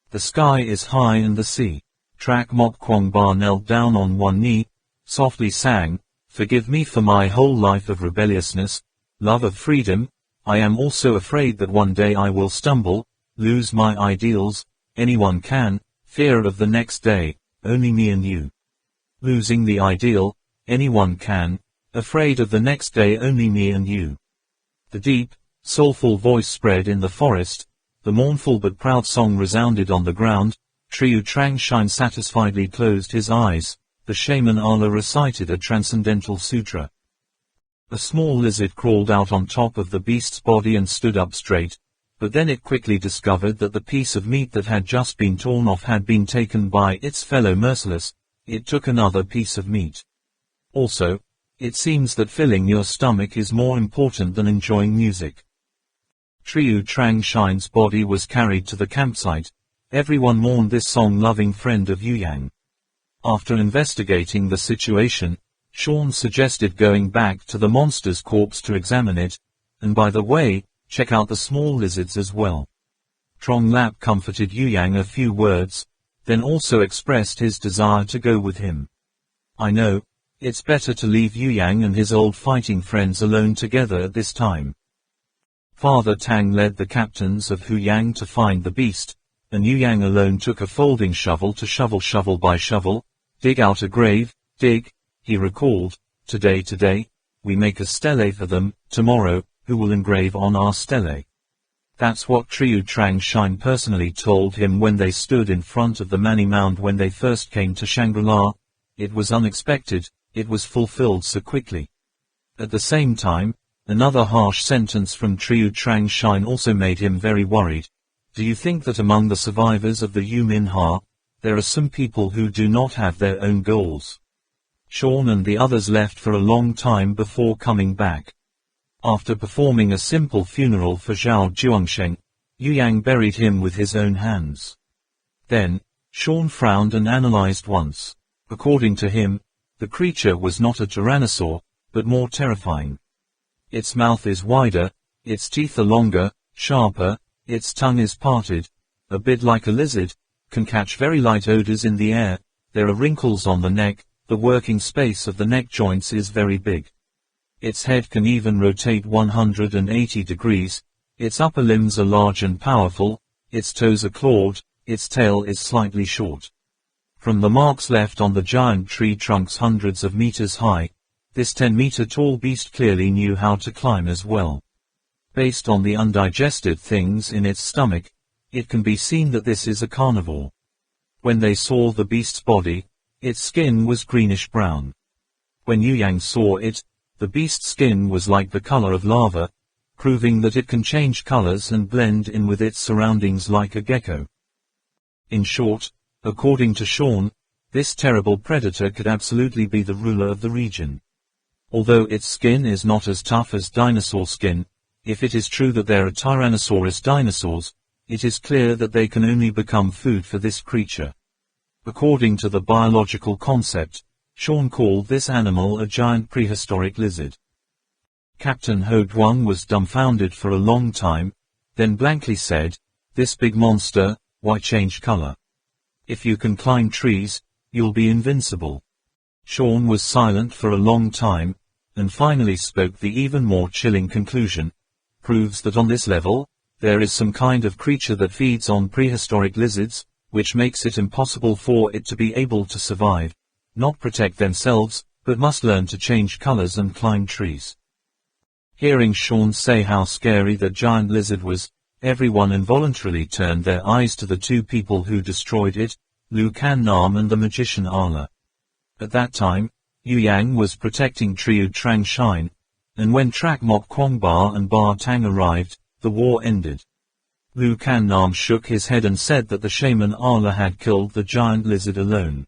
The sky is high and the sea. Trakmok Kwangba knelt down on one knee, softly sang, "Forgive me for my whole life of rebelliousness, love of freedom. I am also afraid that one day I will stumble, lose my ideals. Anyone can, fear of the next day, only me and you. Losing the ideal, anyone can, afraid of the next day, only me and you." The deep, soulful voice spread in the forest. The mournful but proud song resounded on the ground. Triu Trangshine satisfiedly closed his eyes. The shaman Allah recited a transcendental sutra. A small lizard crawled out on top of the beast's body and stood up straight, but then it quickly discovered that the piece of meat that had just been torn off had been taken by its fellow merciless. It took another piece of meat. Also, it seems that filling your stomach is more important than enjoying music. Triu Trangshine's body was carried to the campsite. Everyone mourned this song-loving friend of Yu Yang. After investigating the situation, Sean suggested going back to the monster's corpse to examine it, and by the way, check out the small lizards as well. Trong Lap comforted Yu Yang a few words, then also expressed his desire to go with him. "I know, it's better to leave Yu Yang and his old fighting friends alone together at this time." Father Tang led the captains of Hu Yang to find the beast, and Yu Yang alone took a folding shovel to shovel by shovel, dig out a grave. Dig, he recalled, today, we make a stele for them. Tomorrow, who will engrave on our stele? That's what Triu Trangshine personally told him when they stood in front of the Mani Mound when they first came to Shangri-La. It was unexpected, it was fulfilled so quickly. At the same time, another harsh sentence from Triu Trangshine also made him very worried. Do you think that among the survivors of the Yu Minha, there are some people who do not have their own goals? Sean and the others left for a long time before coming back. After performing a simple funeral for Zhao Zhuangsheng, Yu Yang buried him with his own hands. Then, Sean frowned and analyzed once. According to him, the creature was not a tyrannosaur, but more terrifying. Its mouth is wider, its teeth are longer, sharper, its tongue is parted, a bit like a lizard, can catch very light odors in the air. There are wrinkles on the neck, the working space of the neck joints is very big. Its head can even rotate 180 degrees, its upper limbs are large and powerful, its toes are clawed, its tail is slightly short. From the marks left on the giant tree trunks hundreds of meters high, this 10-meter-tall beast clearly knew how to climb as well. Based on the undigested things in its stomach, it can be seen that this is a carnivore. When they saw the beast's body, Its skin was greenish-brown. When Yu Yang saw it, the beast's skin was like the color of lava, proving that it can change colors and blend in with its surroundings like a gecko. In short, according to Sean, this terrible predator could absolutely be the ruler of the region. Although its skin is not as tough as dinosaur skin, if it is true that there are Tyrannosaurus dinosaurs, it is clear that they can only become food for this creature. According to the biological concept, Sean called this animal a giant prehistoric lizard. Captain Ho Duong was dumbfounded for a long time, then blankly said, "This big monster, why change color? If you can climb trees, you'll be invincible." Sean was silent for a long time, and finally spoke the even more chilling conclusion, "Proves that on this level, there is some kind of creature that feeds on prehistoric lizards, which makes it impossible for it to be able to survive, not protect themselves, but must learn to change colors and climb trees." Hearing Sean say how scary the giant lizard was, everyone involuntarily turned their eyes to the two people who destroyed it, Lu Can Nam and the magician Ala. At that time, Yu Yang was protecting Triu Trang Shine, and when Trak Mok Kwong Ba and Ba Tang arrived, the war ended. Lu Can Nam shook his head and said that the shaman Ala had killed the giant lizard alone.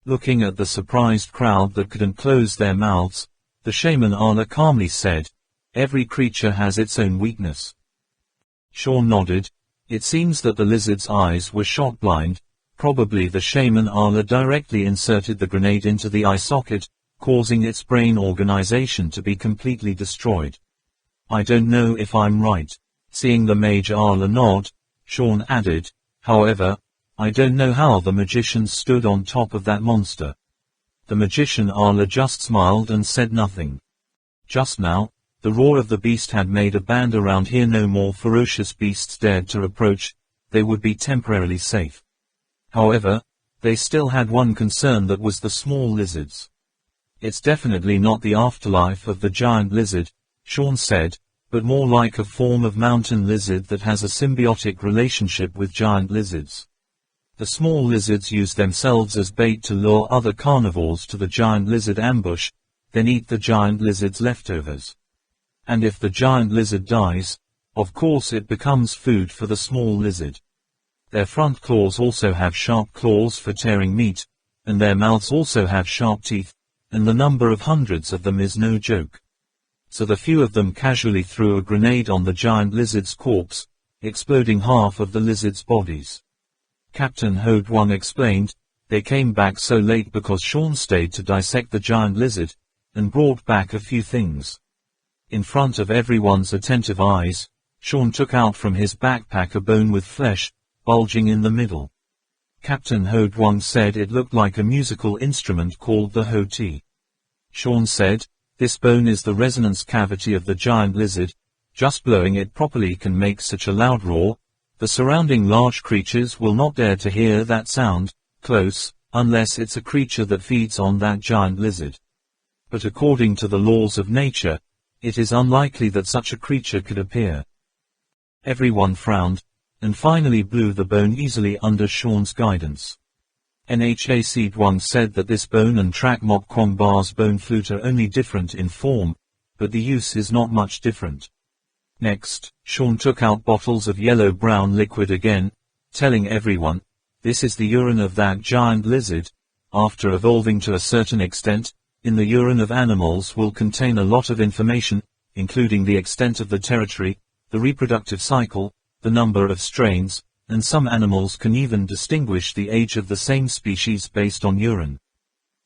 Looking at the surprised crowd that couldn't close their mouths, the shaman Ala calmly said, "Every creature has its own weakness." Sean nodded. It seems that the lizard's eyes were shot blind. Probably the shaman Ala directly inserted the grenade into the eye socket, causing its brain organization to be completely destroyed. "I don't know if I'm right." Seeing the Mage Ala nod, Sean added, "However, I don't know how the magician stood on top of that monster." The magician Ala just smiled and said nothing. Just now, the roar of the beast had made a band around here. No more ferocious beasts dared to approach. They would be temporarily safe. However, they still had one concern, that was the small lizards. "It's definitely not the afterlife of the giant lizard," Sean said, "but more like a form of mountain lizard that has a symbiotic relationship with giant lizards. The small lizards use themselves as bait to lure other carnivores to the giant lizard ambush, then eat the giant lizard's leftovers. And if the giant lizard dies, of course it becomes food for the small lizard. Their front claws also have sharp claws for tearing meat, and their mouths also have sharp teeth, and the number of hundreds of them is no joke. So the few of them casually threw a grenade on the giant lizard's corpse, exploding half of the lizard's bodies." Captain Ho Duong explained, "They came back so late because Sean stayed to dissect the giant lizard, and brought back a few things." In front of everyone's attentive eyes, Sean took out from his backpack a bone with flesh, bulging in the middle. Captain Ho Duong said it looked like a musical instrument called the Ho Ti. Sean said, "This bone is the resonance cavity of the giant lizard. Just blowing it properly can make such a loud roar. The surrounding large creatures will not dare to hear that sound close, unless it's a creature that feeds on that giant lizard. But according to the laws of nature, it is unlikely that such a creature could appear." Everyone frowned, and finally blew the bone easily under Sean's guidance. Nhac Duong said that this bone and Trak Mok Kwong Ba's bone flute are only different in form, but the use is not much different. Next, Sean took out bottles of yellow-brown liquid again, telling everyone, "This is the urine of that giant lizard. After evolving to a certain extent, in the urine of animals will contain a lot of information, including the extent of the territory, the reproductive cycle, the number of strains, and some animals can even distinguish the age of the same species based on urine.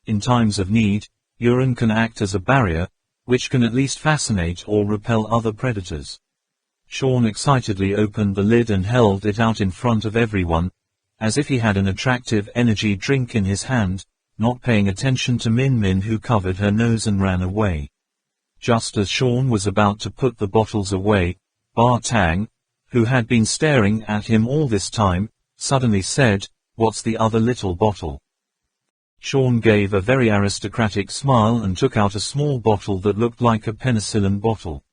In times of need, urine can act as a barrier, which can at least fascinate or repel other predators." Sean excitedly opened the lid and held it out in front of everyone, as if he had an attractive energy drink in his hand, not paying attention to Min Min, who covered her nose and ran away. Just as Sean was about to put the bottles away, Ba Tang, who had been staring at him all this time, suddenly said, "What's the other little bottle?" Sean gave a very aristocratic smile and took out a small bottle that looked like a penicillin bottle.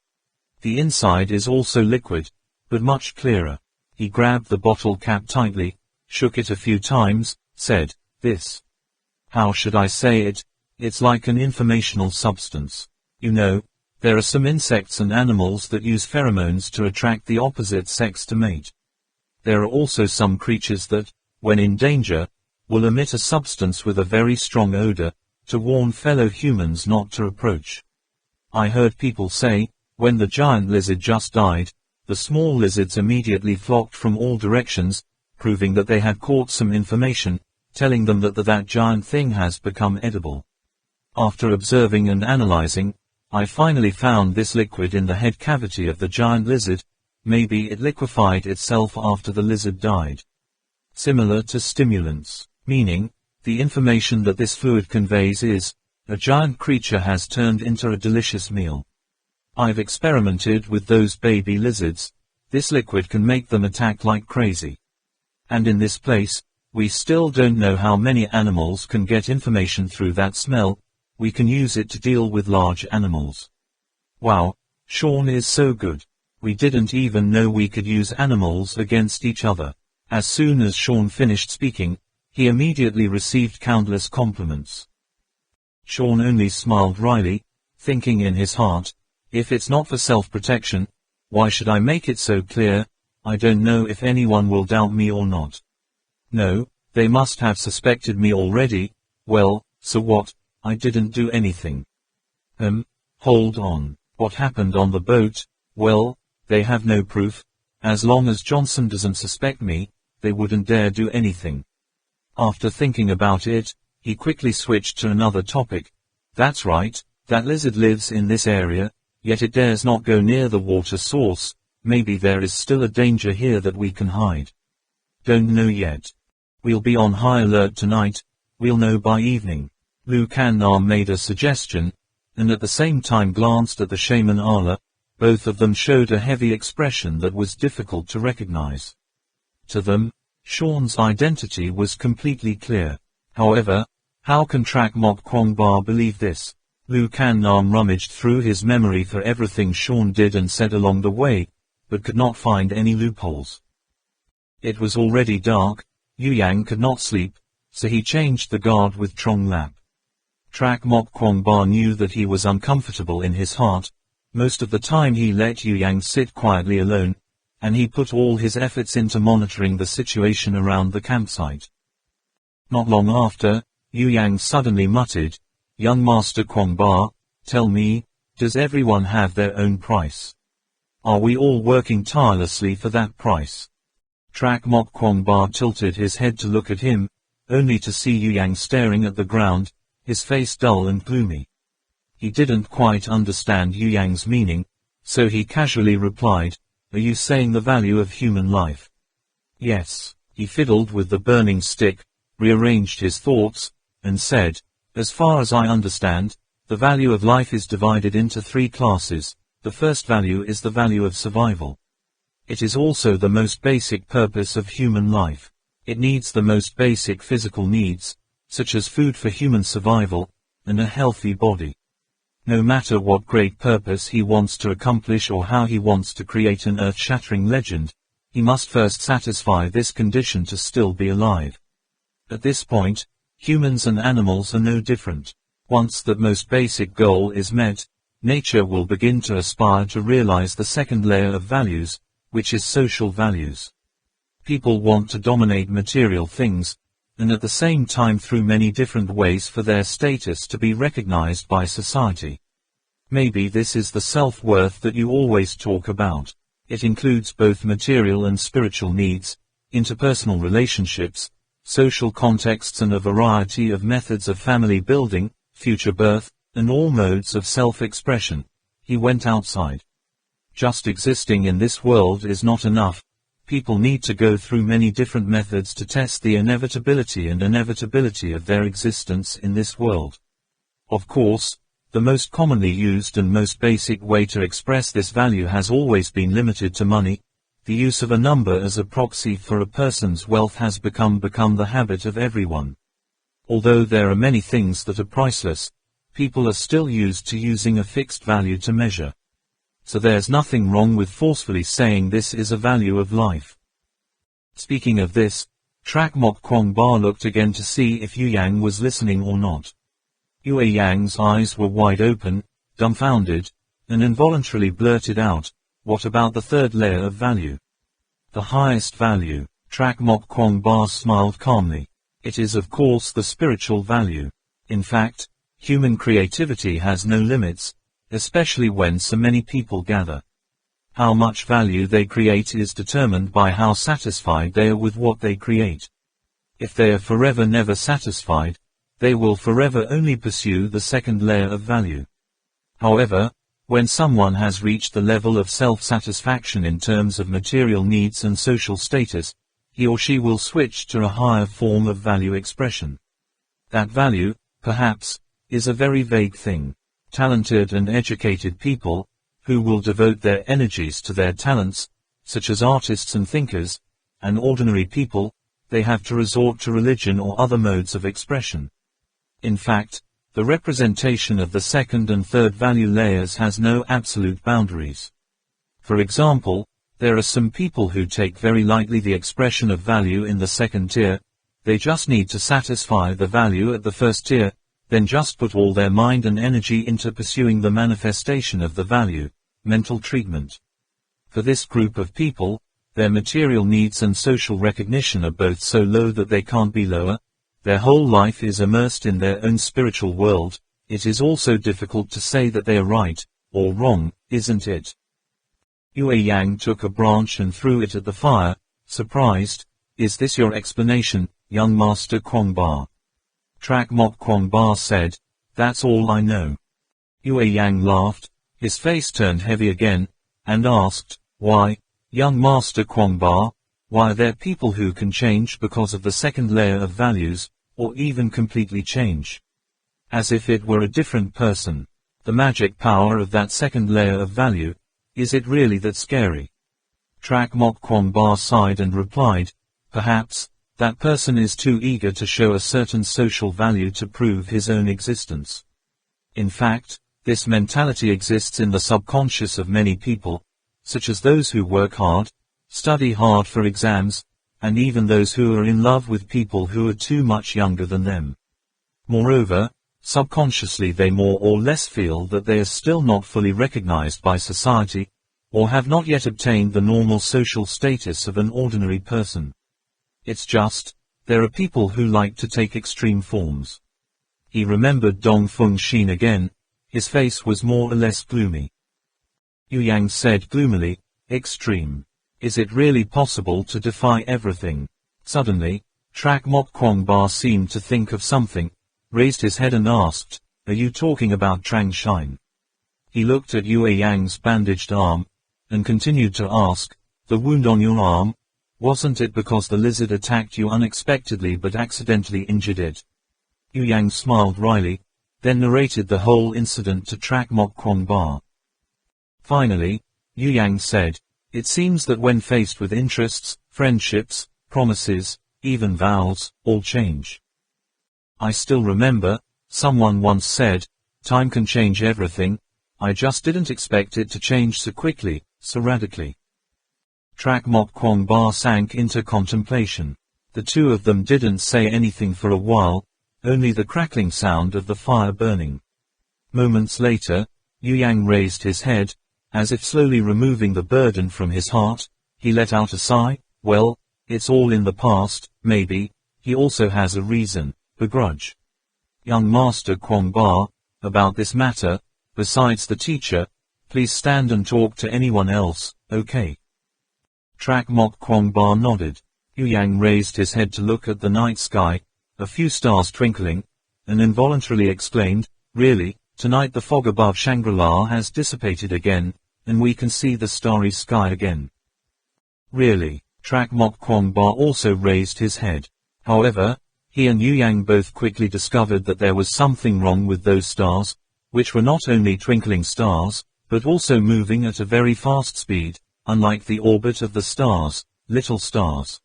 The inside is also liquid, but much clearer. He grabbed the bottle cap tightly, shook it a few times, said, "This How should I say it? It's like an informational substance. You know, there are some insects and animals that use pheromones to attract the opposite sex to mate. There are also some creatures that, when in danger, will emit a substance with a very strong odor, to warn fellow humans not to approach. I heard people say, when the giant lizard just died, the small lizards immediately flocked from all directions, proving that they had caught some information, telling them that giant thing has become edible. After observing and analyzing, I finally found this liquid in the head cavity of the giant lizard. Maybe it liquefied itself after the lizard died. Similar to stimulants, meaning, the information that this fluid conveys is, a giant creature has turned into a delicious meal. I've experimented with those baby lizards. This liquid can make them attack like crazy. And in this place, we still don't know how many animals can get information through that smell. We can use it to deal with large animals. Wow, Sean is so good. We didn't even know we could use animals against each other. As soon as Sean finished speaking, he immediately received countless compliments. Sean only smiled wryly, thinking in his heart, if it's not for self-protection, why should I make it so clear? I don't know if anyone will doubt me or not. No, they must have suspected me already. Well, so what? I didn't do anything. Hold on. What happened on the boat? Well, they have no proof. As long as Johnson doesn't suspect me, they wouldn't dare do anything. After thinking about it, he quickly switched to another topic. That's right, that lizard lives in this area, yet it dares not go near the water source. Maybe there is still a danger here that we can hide. Don't know yet. We'll be on high alert tonight. We'll know by evening. Lu Kannar made a suggestion, and at the same time glanced at the shaman Ala. Both of them showed a heavy expression that was difficult to recognize. To them, Sean's identity was completely clear. However, how can Trak Mok Kwong believe this? Lu Kannar rummaged through his memory for everything Sean did and said along the way, but could not find any loopholes. It was already dark. Yu Yang could not sleep, so he changed the guard with Trong Lap. Trak Mok Kwong knew that he was uncomfortable in his heart. Most of the time he let Yu Yang sit quietly alone, and he put all his efforts into monitoring the situation around the campsite. Not long after, Yu Yang suddenly muttered, "Young Master Kwong tell me, does everyone have their own price? Are we all working tirelessly for that price?" Trak Mok Kwong tilted his head to look at him, only to see Yu Yang staring at the ground, his face dull and gloomy. He didn't quite understand Yu Yang's meaning, so he casually replied, "Are you saying the value of human life?" "Yes." He fiddled with the burning stick, rearranged his thoughts, and said, "As far as I understand, the value of life is divided into 3 classes. The first value is the value of survival. It is also the most basic purpose of human life. It needs the most basic physical needs, such as food for human survival, and a healthy body. No matter what great purpose he wants to accomplish or how he wants to create an earth-shattering legend, he must first satisfy this condition to still be alive. At this point, humans and animals are no different. Once that most basic goal is met, nature will begin to aspire to realize the second layer of values, which is social values. People want to dominate material things, and at the same time through many different ways for their status to be recognized by society. Maybe this is the self-worth that you always talk about. It includes both material and spiritual needs, interpersonal relationships, social contexts and a variety of methods of family building, future birth, and all modes of self-expression. He went outside. Just existing in this world is not enough. People need to go through many different methods to test the inevitability of their existence in this world. Of course, the most commonly used and most basic way to express this value has always been limited to money. The use of a number as a proxy for a person's wealth has become the habit of everyone. Although there are many things that are priceless, people are still used to using a fixed value to measure. So there's nothing wrong with forcefully saying this is a value of life. Speaking of this, Trak Mok Kwong Ba looked again to see if Yu Yang was listening or not. Yue Yang's eyes were wide open, dumbfounded, and involuntarily blurted out, "What about the third layer of value?" "The highest value," Trak Mok Kwong Ba smiled calmly. "It is of course the spiritual value. In fact, human creativity has no limits, especially when so many people gather. How much value they create is determined by how satisfied they are with what they create. If they are forever never satisfied, they will forever only pursue the second layer of value. However, when someone has reached the level of self-satisfaction in terms of material needs and social status, he or she will switch to a higher form of value expression. That value, perhaps, is a very vague thing. Talented and educated people, who will devote their energies to their talents, such as artists and thinkers, and ordinary people, they have to resort to religion or other modes of expression. In fact, the representation of the second and third value layers has no absolute boundaries. For example, there are some people who take very lightly the expression of value in the second tier. They just need to satisfy the value at the first tier, then just put all their mind and energy into pursuing the manifestation of the value, mental treatment. For this group of people, their material needs and social recognition are both so low that they can't be lower. Their whole life is immersed in their own spiritual world. It is also difficult to say that they are right, or wrong, isn't it? Yue Yang took a branch and threw it at the fire, surprised. "Is this your explanation, young Master Kwong Ba?" Trak Mok Kwong Ba said, "That's all I know." Yue Yang laughed, his face turned heavy again, and asked, "Why, young Master Kwong Ba, why are there people who can change because of the second layer of values, or even completely change? As if it were a different person. The magic power of that second layer of value, is it really that scary?" Trak Mok Kwong Ba sighed and replied, "Perhaps, that person is too eager to show a certain social value to prove his own existence. In fact, this mentality exists in the subconscious of many people, such as those who work hard, study hard for exams, and even those who are in love with people who are too much younger than them. Moreover, subconsciously they more or less feel that they are still not fully recognized by society, or have not yet obtained the normal social status of an ordinary person. It's just, there are people who like to take extreme forms." He remembered Dong Feng Xin again. His face was more or less gloomy. Yu Yang said gloomily, "Extreme. Is it really possible to defy everything?" Suddenly, Trak Mok Kwong Ba seemed to think of something, raised his head and asked, "Are you talking about Trang Shine?" He looked at Yue Yang's bandaged arm, and continued to ask, "The wound on your arm, wasn't it because the lizard attacked you unexpectedly but accidentally injured it?" Yu Yang smiled wryly, then narrated the whole incident to Trak Mok Kwong Ba. Finally, Yu Yang said, "It seems that when faced with interests, friendships, promises, even vows, all change. I still remember, someone once said, 'Time can change everything.' I just didn't expect it to change so quickly, so radically." Trak Mok Kwong Ba sank into contemplation. The two of them didn't say anything for a while, only the crackling sound of the fire burning. Moments later, Yu Yang raised his head, as if slowly removing the burden from his heart. He let out a sigh. "Well, it's all in the past, maybe. He also has a reason, begrudge. Young Master Kwong Ba, about this matter, besides the teacher, please stand and talk to anyone else, okay?" Trak Mok Kwong Ba nodded. Yu Yang raised his head to look at the night sky, a few stars twinkling, and involuntarily exclaimed, "Really, tonight the fog above Shangri-La has dissipated again, and we can see the starry sky again." "Really?" Trak Mok Kwong Ba also raised his head. However, he and Yu Yang both quickly discovered that there was something wrong with those stars, which were not only twinkling stars, but also moving at a very fast speed, unlike the orbit of the stars, little stars.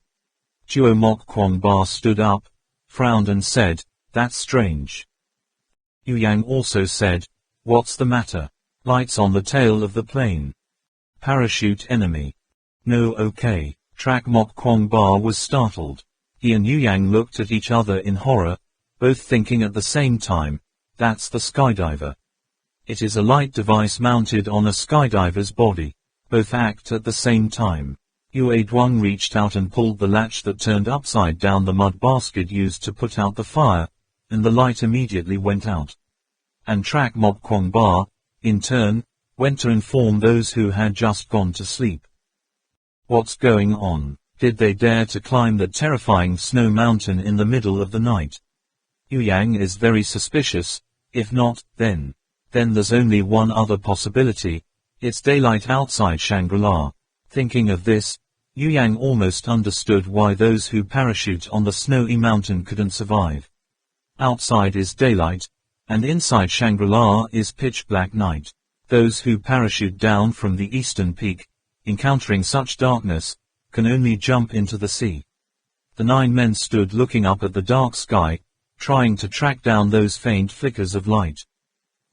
Tuo Mok Kwong Ba stood up, frowned and said, "That's strange." Yu Yang also said, "What's the matter? Lights on the tail of the plane. Parachute enemy." "No, okay." Trak Mok Kwong Ba was startled. He and Yu Yang looked at each other in horror, both thinking at the same time, that's the skydiver. It is a light device mounted on a skydiver's body. Both act at the same time. Yue Duang reached out and pulled the latch that turned upside down the mud basket used to put out the fire, and the light immediately went out. And Trak Mok Kwong Ba, in turn, went to inform those who had just gone to sleep. What's going on? Did they dare to climb the terrifying snow mountain in the middle of the night? Yu Yang is very suspicious. If not, then there's only one other possibility. It's daylight outside Shangri-La. Thinking of this, Yu Yang almost understood why those who parachute on the snowy mountain couldn't survive. Outside is daylight, and inside Shangri-La is pitch black night. Those who parachute down from the eastern peak, encountering such darkness, can only jump into the sea. The 9 men stood looking up at the dark sky, trying to track down those faint flickers of light.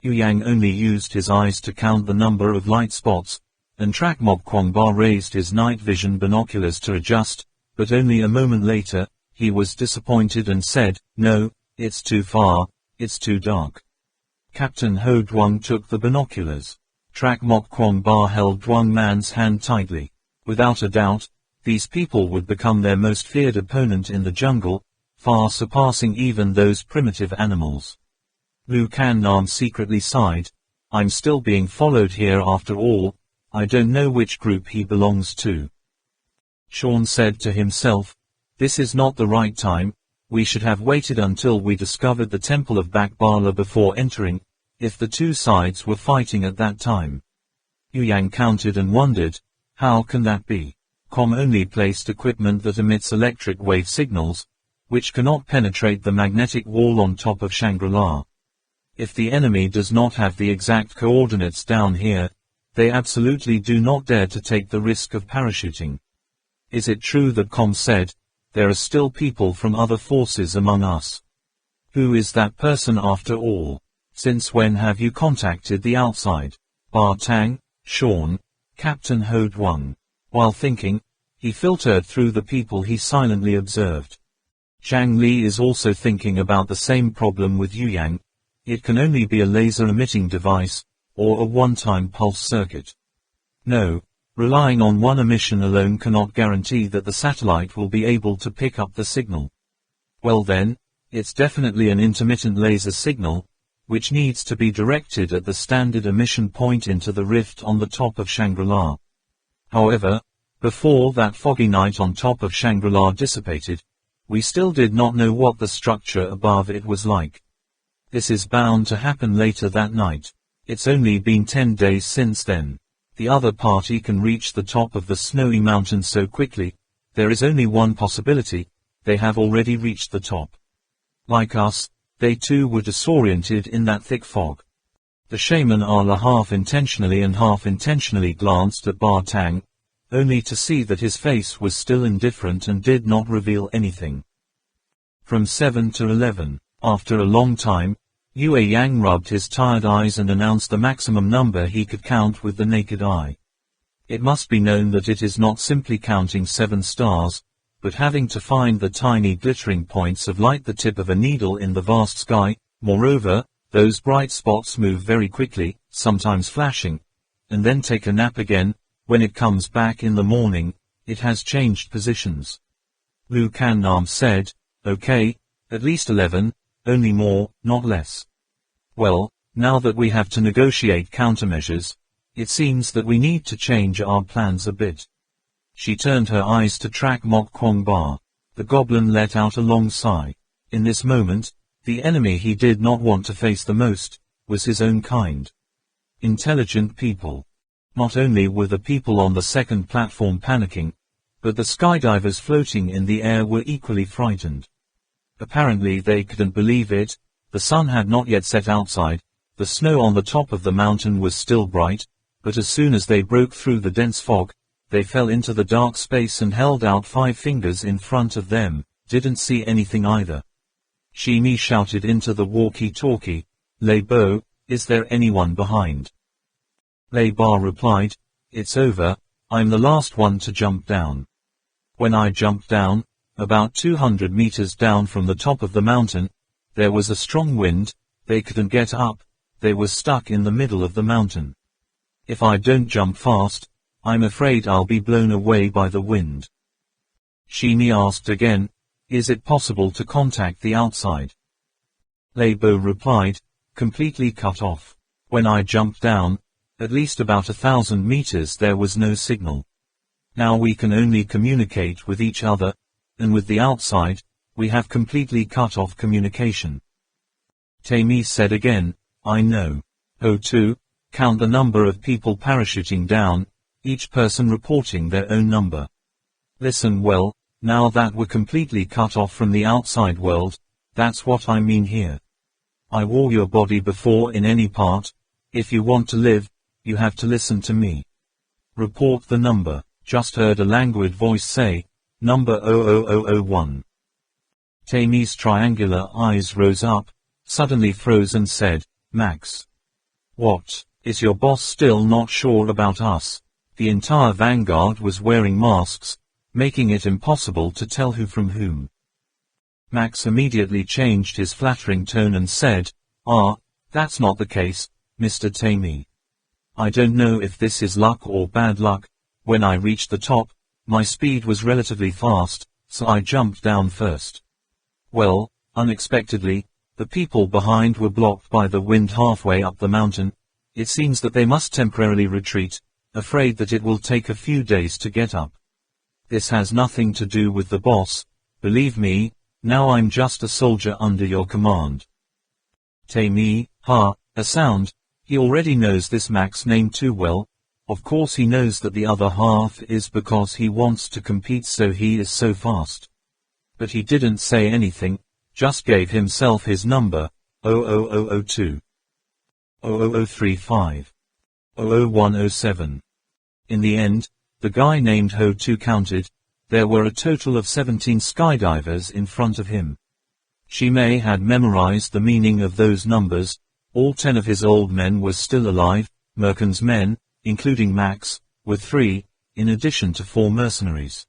Yu Yang only used his eyes to count the number of light spots, and Trak Mok Kwong Ba raised his night vision binoculars to adjust, but only a moment later, he was disappointed and said, "No, it's too far, it's too dark." Captain Ho Duang took the binoculars. Trak Mok Kwong Ba held Duang Man's hand tightly. Without a doubt, these people would become their most feared opponent in the jungle, far surpassing even those primitive animals. Lu Kan Nam secretly sighed. I'm still being followed here after all. I don't know which group he belongs to. Sean said to himself, this is not the right time. We should have waited until we discovered the temple of Bakbala before entering, if the two sides were fighting at that time. Yu Yang counted and wondered, how can that be? Com only placed equipment that emits electric wave signals, which cannot penetrate the magnetic wall on top of Shangri-La. If the enemy does not have the exact coordinates down here, they absolutely do not dare to take the risk of parachuting. Is it true that Com said, there are still people from other forces among us? Who is that person after all? Since when have you contacted the outside? Ba Tang, Sean, Captain Ho Duang. While thinking, he filtered through the people he silently observed. Zhang Li is also thinking about the same problem with Yu Yang. It can only be a laser-emitting device, or a one-time pulse circuit. No, relying on one emission alone cannot guarantee that the satellite will be able to pick up the signal. Well then, it's definitely an intermittent laser signal, which needs to be directed at the standard emission point into the rift on the top of Shangri-La. However, before that foggy night on top of Shangri-La dissipated, we still did not know what the structure above it was like. This is bound to happen later that night. It's only been 10 days since then. The other party can reach the top of the snowy mountain so quickly. There is only one possibility. They have already reached the top. Like us, they too were disoriented in that thick fog. The shaman Allah half-intentionally and half-intentionally glanced at Ba Tang, only to see that his face was still indifferent and did not reveal anything. From 7 to 11. After a long time, Yue Yang rubbed his tired eyes and announced the maximum number he could count with the naked eye. It must be known that it is not simply counting 7 stars, but having to find the tiny glittering points of light the tip of a needle in the vast sky. Moreover, those bright spots move very quickly, sometimes flashing, and then take a nap again. When it comes back in the morning, it has changed positions. Lu Kan Nam said, okay, at least 11. Only more, not less. Well, now that we have to negotiate countermeasures, it seems that we need to change our plans a bit. She turned her eyes to Trak Mok Kwong Ba. The goblin let out a long sigh. In this moment, the enemy he did not want to face the most, was his own kind. Intelligent people. Not only were the people on the second platform panicking, but the skydivers floating in the air were equally frightened. Apparently they couldn't believe it. The sun had not yet set outside, the snow on the top of the mountain was still bright, but as soon as they broke through the dense fog, they fell into the dark space and held out 5 fingers in front of them, didn't see anything either. Shimi shouted into the walkie-talkie, Lei Bo, is there anyone behind? Lei Ba replied, it's over, I'm the last one to jump down. When I jumped down, about 200 meters down from the top of the mountain. There was a strong wind, they couldn't get up, they were stuck in the middle of the mountain. If I don't jump fast, I'm afraid I'll be blown away by the wind. Shini asked again, is it possible to contact the outside? Lebo replied, completely cut off. When I jumped down, at least about 1,000 meters there was no signal. Now we can only communicate with each other, and with the outside, we have completely cut off communication. Tammy said again, I know. O2, count the number of people parachuting down, each person reporting their own number. Listen well, now that we're completely cut off from the outside world, that's what I mean here. I wore your body before in any part. If you want to live, you have to listen to me. Report the number. Just heard a languid voice say, number 00001. Tammy's triangular eyes rose up, suddenly froze and said, Max. What, is your boss still not sure about us? The entire vanguard was wearing masks, making it impossible to tell who from whom. Max immediately changed his flattering tone and said, that's not the case, Mr. Tammy. I don't know if this is luck or bad luck. When I reached the top, my speed was relatively fast, so I jumped down first. Well, unexpectedly, the people behind were blocked by the wind halfway up the mountain. It seems that they must temporarily retreat, afraid that it will take a few days to get up. This has nothing to do with the boss, believe me, now I'm just a soldier under your command. Tammy, a sound, he already knows this Max name too well. Of course he knows that the other half is because he wants to compete, so he is so fast. But he didn't say anything, just gave himself his number, 00002. 00035. 00107. In the end, the guy named Ho2 counted, there were a total of 17 skydivers in front of him. Shimei had memorized the meaning of those numbers. All 10 of his old men were still alive. Merken's men, including Max, were 3, in addition to 4 mercenaries.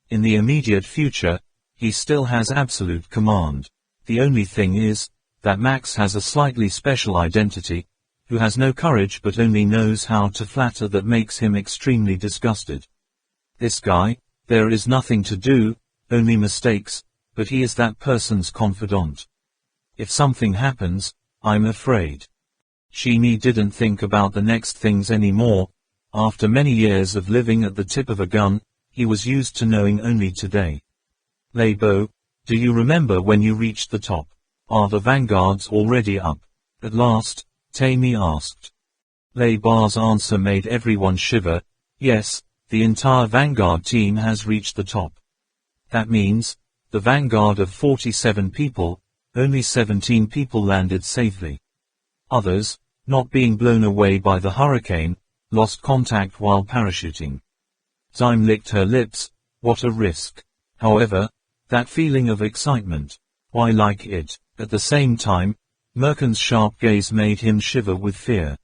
In the immediate future, he still has absolute command. The only thing is, that Max has a slightly special identity, who has no courage but only knows how to flatter, that makes him extremely disgusted. This guy, there is nothing to do, only mistakes, but he is that person's confidant. If something happens, I'm afraid. Shimi didn't think about the next things anymore. After many years of living at the tip of a gun, he was used to knowing only today. Lebo, do you remember when you reached the top? Are the vanguards already up? At last, Tammy asked. Lebo's answer made everyone shiver. Yes, the entire vanguard team has reached the top. That means, the vanguard of 47 people, only 17 people landed safely. Others, not being blown away by the hurricane, lost contact while parachuting. Zyme licked her lips. What a risk. However, that feeling of excitement, why like it? At the same time, Merken's sharp gaze made him shiver with fear.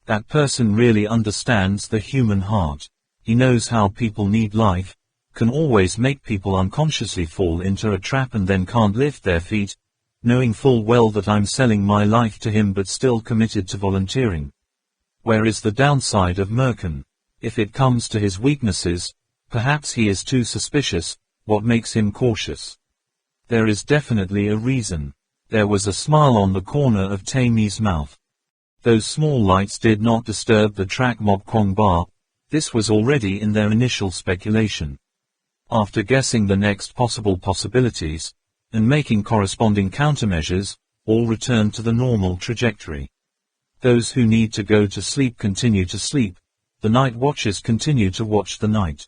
That person really understands the human heart. He knows how people need life, can always make people unconsciously fall into a trap and then can't lift their feet, knowing full well that I'm selling my life to him but still committed to volunteering. Where is the downside of Merken? If it comes to his weaknesses, perhaps he is too suspicious. What makes him cautious? There is definitely a reason. There was a smile on the corner of Tammy's mouth. Those small lights did not disturb the track mob Kong bar. This was already in their initial speculation. After guessing the next possible possibilities, and making corresponding countermeasures, all return to the normal trajectory. Those who need to go to sleep continue to sleep. The night watchers continue to watch the night.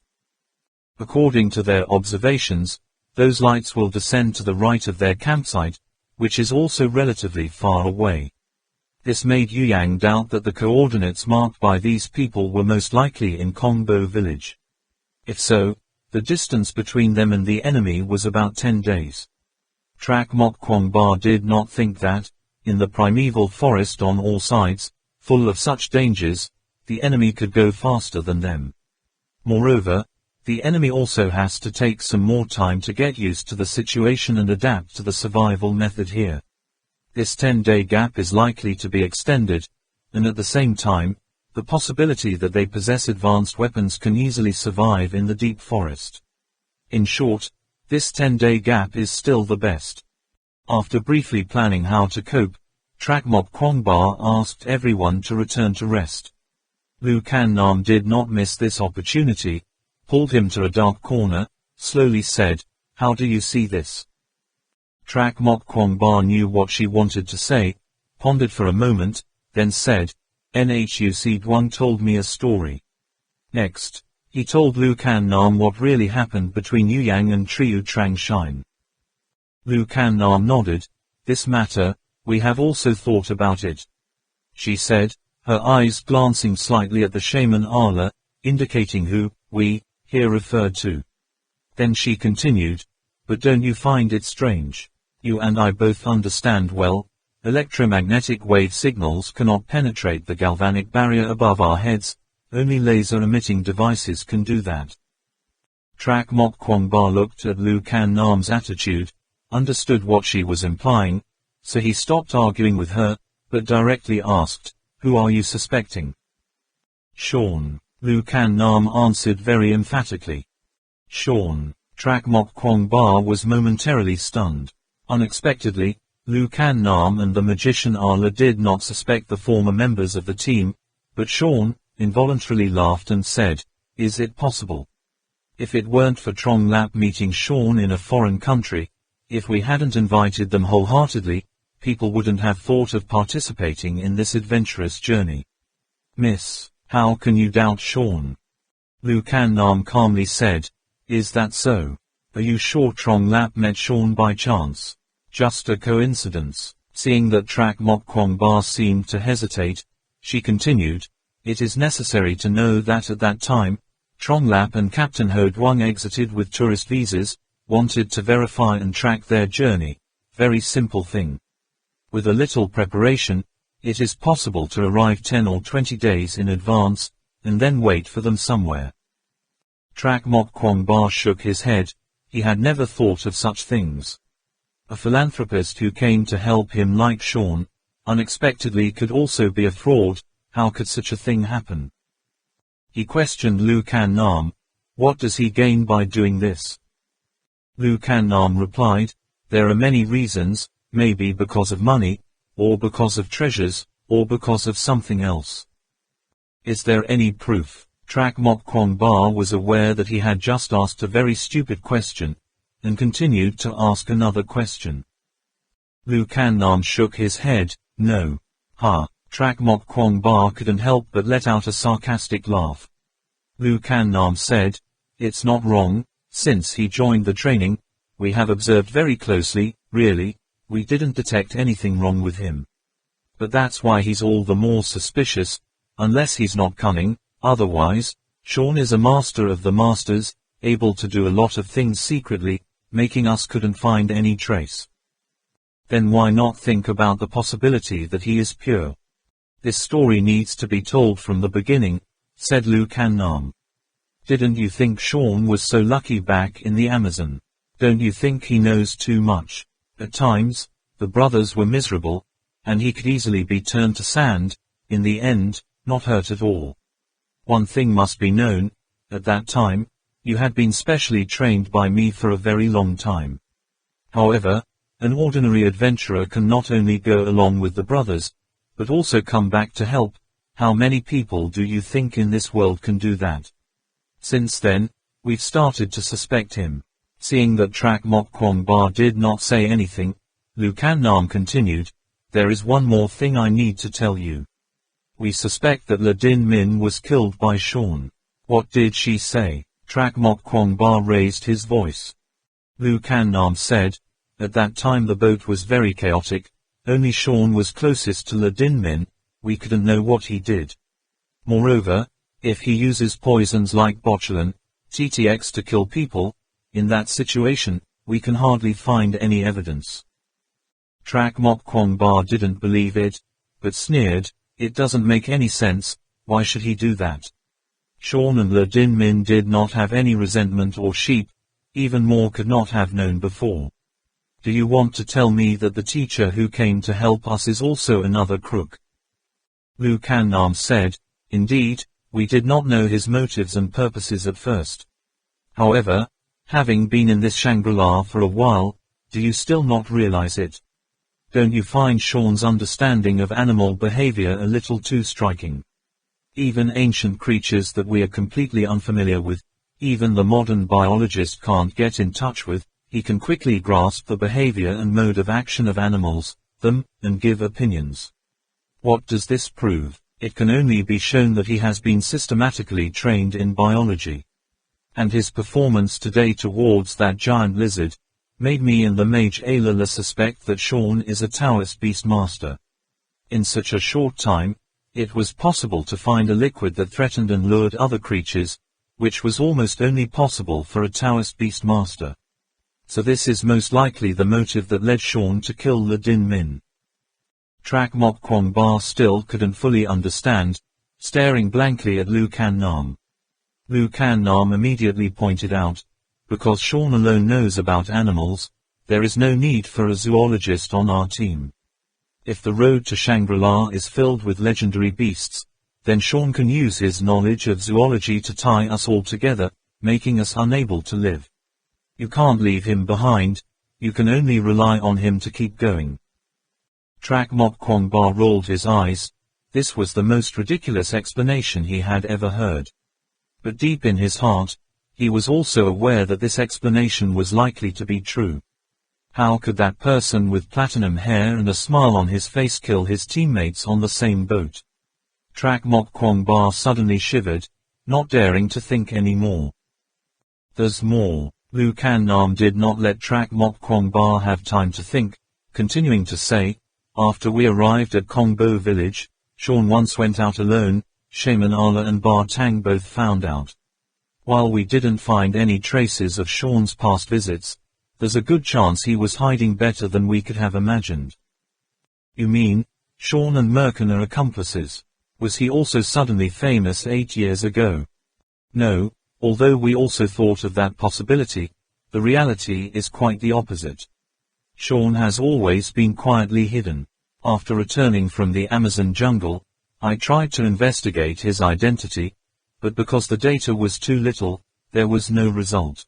According to their observations, those lights will descend to the right of their campsite, which is also relatively far away. This made Yu Yang doubt that the coordinates marked by these people were most likely in Kongbo village. If so, the distance between them and the enemy was about 10 days. Track Mok Kwong Ba did not think that, in the primeval forest on all sides, full of such dangers, the enemy could go faster than them. Moreover, The enemy also has to take some more time to get used to the situation and adapt to the survival method here. This 10-day gap is likely to be extended, and at the same time, the possibility that they possess advanced weapons can easily survive in the deep forest. In short, this 10-day gap is still the best. After briefly planning how to cope, Trakmok Kwangba asked everyone to return to rest. Lu Kan Nam did not miss this opportunity, pulled him to a dark corner, slowly said, "How do you see this?" Trakmok Kwangba knew what she wanted to say, pondered for a moment, then said, "Nhuc Duong told me a story." Next, he told Lu Kan Nam what really happened between Yu Yang and Triu Trang Shine. Lu Kan Nam nodded. "This matter, we have also thought about it," she said, her eyes glancing slightly at the shaman Ala, indicating who we here referred to. Then she continued, "But don't you find it strange? You and I both understand well, electromagnetic wave signals cannot penetrate the galvanic barrier above our heads, only laser-emitting devices can do that." Trakmok Kwangba looked at Lu Kan Nam's attitude, understood what she was implying, so he stopped arguing with her, but directly asked, "Who are you suspecting?" "Sean," Lu Kan Nam answered very emphatically. "Sean." Trakmok Kwangba was momentarily stunned. Unexpectedly, Lu Kan Nam and the magician Ala did not suspect the former members of the team, but Sean involuntarily laughed and said, "Is it possible? If it weren't for Trong Lap meeting Sean in a foreign country, if we hadn't invited them wholeheartedly, people wouldn't have thought of participating in this adventurous journey." "Miss, how can you doubt Sean?" Lu Kan Nam calmly said, "Is that so? Are you sure Trong Lap met Sean by chance? Just a coincidence?" Seeing that Trakmok Kwangba seemed to hesitate, she continued, "It is necessary to know that at that time, Trong Lap and Captain Ho Duong exited with tourist visas, wanted to verify and track their journey. Very simple thing. With a little preparation, it is possible to arrive 10 or 20 days in advance, and then wait for them somewhere." Trakmok Kwangba shook his head. He had never thought of such things. A philanthropist who came to help him like Sean, unexpectedly could also be a fraud. How could such a thing happen? He questioned Lu Kan Nam. "What does he gain by doing this?" Lu Kan Nam replied, "There are many reasons, maybe because of money, or because of treasures, or because of something else." "Is there any proof?" Trakmok Kwangba was aware that he had just asked a very stupid question, and continued to ask another question. Lu Kan Nam shook his head. "No." "Ha." Trakmok Kwangba couldn't help but let out a sarcastic laugh. Lu Kan Nam said, "It's not wrong. Since he joined the training, we have observed very closely, really, we didn't detect anything wrong with him. But that's why he's all the more suspicious, unless he's not cunning. Otherwise, Sean is a master of the masters, able to do a lot of things secretly, making us couldn't find any trace. Then why not think about the possibility that he is pure? This story needs to be told from the beginning," said Lu Kan Nam. "Didn't you think Sean was so lucky back in the Amazon? Don't you think he knows too much? At times, the brothers were miserable, and he could easily be turned to sand, in the end, not hurt at all. One thing must be known, at that time, you had been specially trained by me for a very long time. However, an ordinary adventurer can not only go along with the brothers, but also come back to help. How many people do you think in this world can do that? Since then, we've started to suspect him." Seeing that Trakmok Kwangba did not say anything, Lu Kan Nam continued, "There is one more thing I need to tell you. We suspect that Le Din Min was killed by Sean." "What did she say?" Trakmok Kwangba raised his voice. Lu Kan Nam said, "At that time the boat was very chaotic, only Sean was closest to Le Din Min, we couldn't know what he did. Moreover, if he uses poisons like botulinum, TTX to kill people, in that situation, we can hardly find any evidence." Trakmok Kwangba didn't believe it, but sneered, "It doesn't make any sense, why should he do that? Sean and Le Din Min did not have any resentment or sheep, even more could not have known before. Do you want to tell me that the teacher who came to help us is also another crook? Lu Kannam said, indeed, we did not know his motives and purposes at first. However, having been in this Shangri-La for a while, do you still not realize it? Don't you find Sean's understanding of animal behavior a little too striking? Even ancient creatures that we are completely unfamiliar with, even the modern biologist can't get in touch with, he can quickly grasp the behavior and mode of action of animals, and give opinions. What does this prove? It can only be shown that he has been systematically trained in biology. And his performance today towards that giant lizard, made me and the mage Ayla suspect that Sean is a Taoist beastmaster. In such a short time, it was possible to find a liquid that threatened and lured other creatures, which was almost only possible for a Taoist beastmaster. So this is most likely the motive that led Sean to kill Le Din Min. Trak Mok Kwong Ba still couldn't fully understand, staring blankly at Lu Kannam. Lu Kannam immediately pointed out, because Sean alone knows about animals, there is no need for a zoologist on our team. If the road to Shangri-La is filled with legendary beasts, then Sean can use his knowledge of zoology to tie us all together, making us unable to live. You can't leave him behind, you can only rely on him to keep going. Trak Mok Kwong Ba rolled his eyes. This was the most ridiculous explanation he had ever heard. But deep in his heart, he was also aware that this explanation was likely to be true. How could that person with platinum hair and a smile on his face kill his teammates on the same boat? Trak Mok Kwong Ba suddenly shivered, not daring to think any more. There's more. Lu Kannam did not let Trak Mok Kwong Ba have time to think, continuing to say, after we arrived at Kongbo village, Sean once went out alone, Shaman Ala and Bar Tang both found out. While we didn't find any traces of Sean's past visits, there's a good chance he was hiding better than we could have imagined. You mean, Sean and Merkin are accomplices? Was he also suddenly famous 8 years ago? No, although we also thought of that possibility, the reality is quite the opposite. Sean has always been quietly hidden. After returning from the Amazon jungle, I tried to investigate his identity, but because the data was too little, there was no result.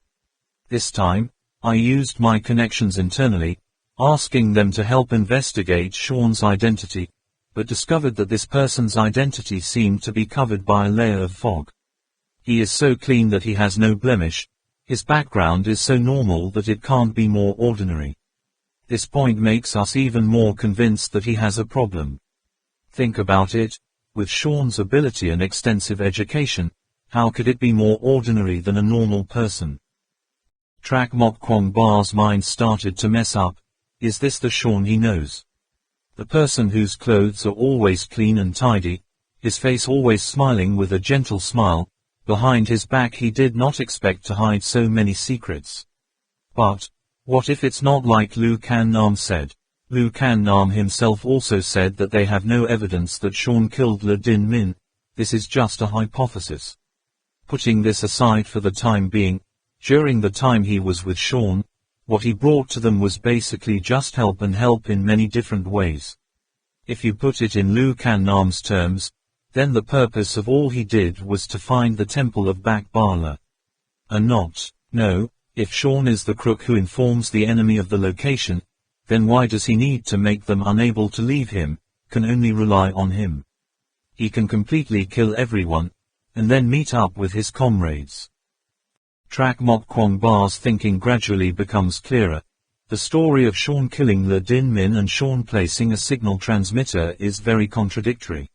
This time, I used my connections internally, asking them to help investigate Sean's identity, but discovered that this person's identity seemed to be covered by a layer of fog. He is so clean that he has no blemish, his background is so normal that it can't be more ordinary. This point makes us even more convinced that he has a problem. Think about it, with Sean's ability and extensive education, how could it be more ordinary than a normal person? Trak Mok Kwong Ba's mind started to mess up. Is this the Sean he knows? The person whose clothes are always clean and tidy, his face always smiling with a gentle smile, behind his back he did not expect to hide so many secrets. But, what if it's not like Lu Kannam said? Lu Kannam himself also said that they have no evidence that Sean killed Le Din Min. This is just a hypothesis. Putting this aside for the time being, during the time he was with Sean, what he brought to them was basically just help and help in many different ways. If you put it in Lu Kannam's terms, then the purpose of all he did was to find the temple of Bak Bala. And not, no, if Sean is the crook who informs the enemy of the location, then why does he need to make them unable to leave him, can only rely on him? He can completely kill everyone, and then meet up with his comrades. Trak Mok Kwong Ba's thinking gradually becomes clearer. The story of Sean killing Le Din Min and Sean placing a signal transmitter is very contradictory.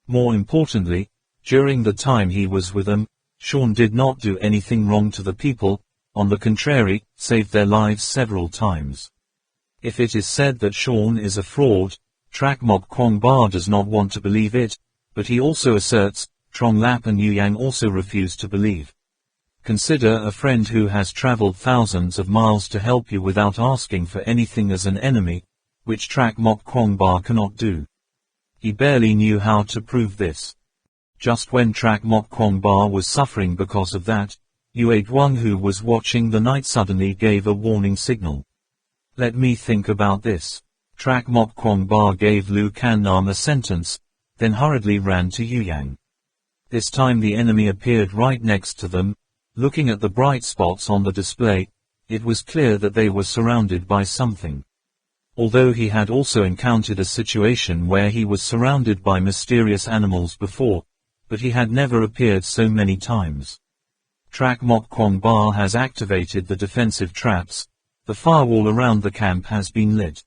More importantly, during the time he was with them, Sean did not do anything wrong to the people, on the contrary, saved their lives several times. If it is said that Sean is a fraud, Trak Mok Kwong Ba does not want to believe it, but he also asserts, Trong Lap and Yu Yang also refuse to believe. Consider a friend who has traveled thousands of miles to help you without asking for anything as an enemy, which Trak Mok Kwong Ba cannot do. He barely knew how to prove this. Just when Trak Mok Kwong Ba was suffering because of that, Uade Wang, who was watching the night, suddenly gave a warning signal. Let me think about this. Trak Mok Kwong Ba gave Lu Kan Nam a sentence, then hurriedly ran to Yuyang. This time the enemy appeared right next to them. Looking at the bright spots on the display, it was clear that they were surrounded by something. Although he had also encountered a situation where he was surrounded by mysterious animals before, but he had never appeared so many times. Trak Mok Kwong Ba has activated the defensive traps. The firewall around the camp has been lit.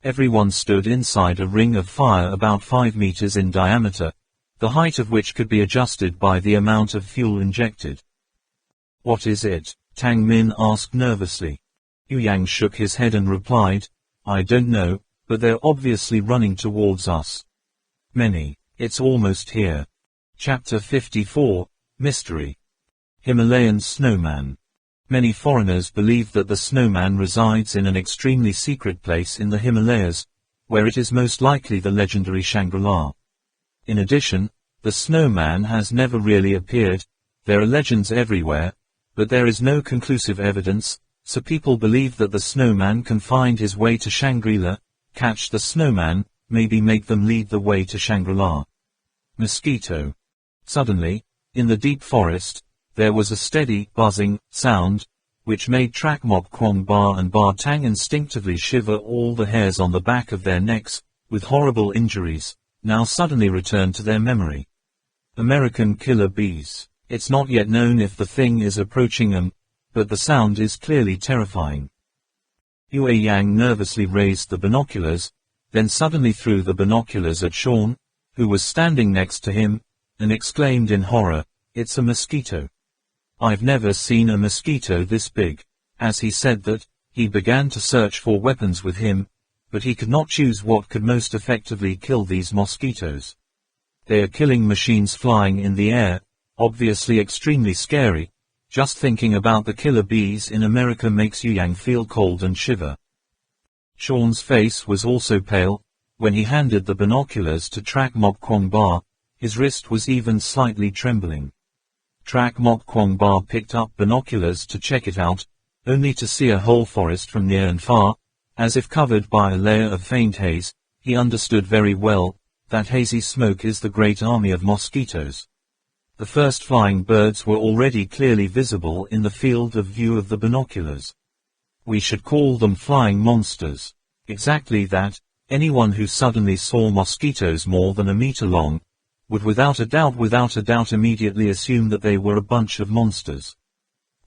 Everyone stood inside a ring of fire about 5 meters in diameter, the height of which could be adjusted by the amount of fuel injected. What is it? Tang Min asked nervously. Yuyang shook his head and replied, I don't know, but they're obviously running towards us. Many. It's almost here. Chapter 54, Mystery. Himalayan Snowman. Many foreigners believe that the snowman resides in an extremely secret place in the Himalayas, where it is most likely the legendary Shangri-La. In addition, the snowman has never really appeared. There are legends everywhere, but there is no conclusive evidence, so people believe that the snowman can find his way to Shangri-La, catch the snowman, maybe make them lead the way to Shangri-La. Mosquito. Suddenly, in the deep forest, there was a steady, buzzing sound, which made Trak Mok Kwong Ba and Ba Tang instinctively shiver. All the hairs on the back of their necks, with horrible injuries, now suddenly returned to their memory. American killer bees. It's not yet known if the thing is approaching them, but the sound is clearly terrifying. Yue Yang nervously raised the binoculars, then suddenly threw the binoculars at Sean, who was standing next to him, and exclaimed in horror, It's a mosquito. I've never seen a mosquito this big. As he said that, he began to search for weapons with him, but he could not choose what could most effectively kill these mosquitoes. They are killing machines flying in the air, obviously extremely scary. Just thinking about the killer bees in America makes Yuyang feel cold and shiver. Sean's face was also pale. When he handed the binoculars to Trak Mok Kwong Ba, his wrist was even slightly trembling. Trak Mok Kwong Ba picked up binoculars to check it out, only to see a whole forest from near and far, as if covered by a layer of faint haze. He understood very well that hazy smoke is the great army of mosquitoes. The first flying birds were already clearly visible in the field of view of the binoculars. We should call them flying monsters. Exactly that. Anyone who suddenly saw mosquitoes more than a meter long, would without a doubt immediately assume that they were a bunch of monsters.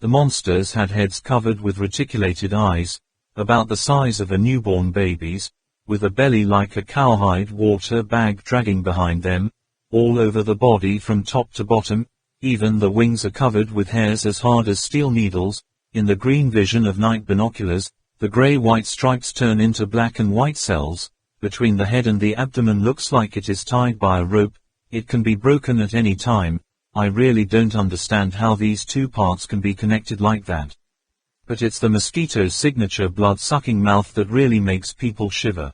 The monsters had heads covered with reticulated eyes, about the size of a newborn baby's, with a belly like a cowhide water bag dragging behind them, all over the body from top to bottom. Even the wings are covered with hairs as hard as steel needles. In the green vision of night binoculars, the gray-white stripes turn into black and white cells. Between the head and the abdomen looks like it is tied by a rope. It can be broken at any time. I really don't understand how these two parts can be connected like that. But it's the mosquito's signature blood-sucking mouth that really makes people shiver.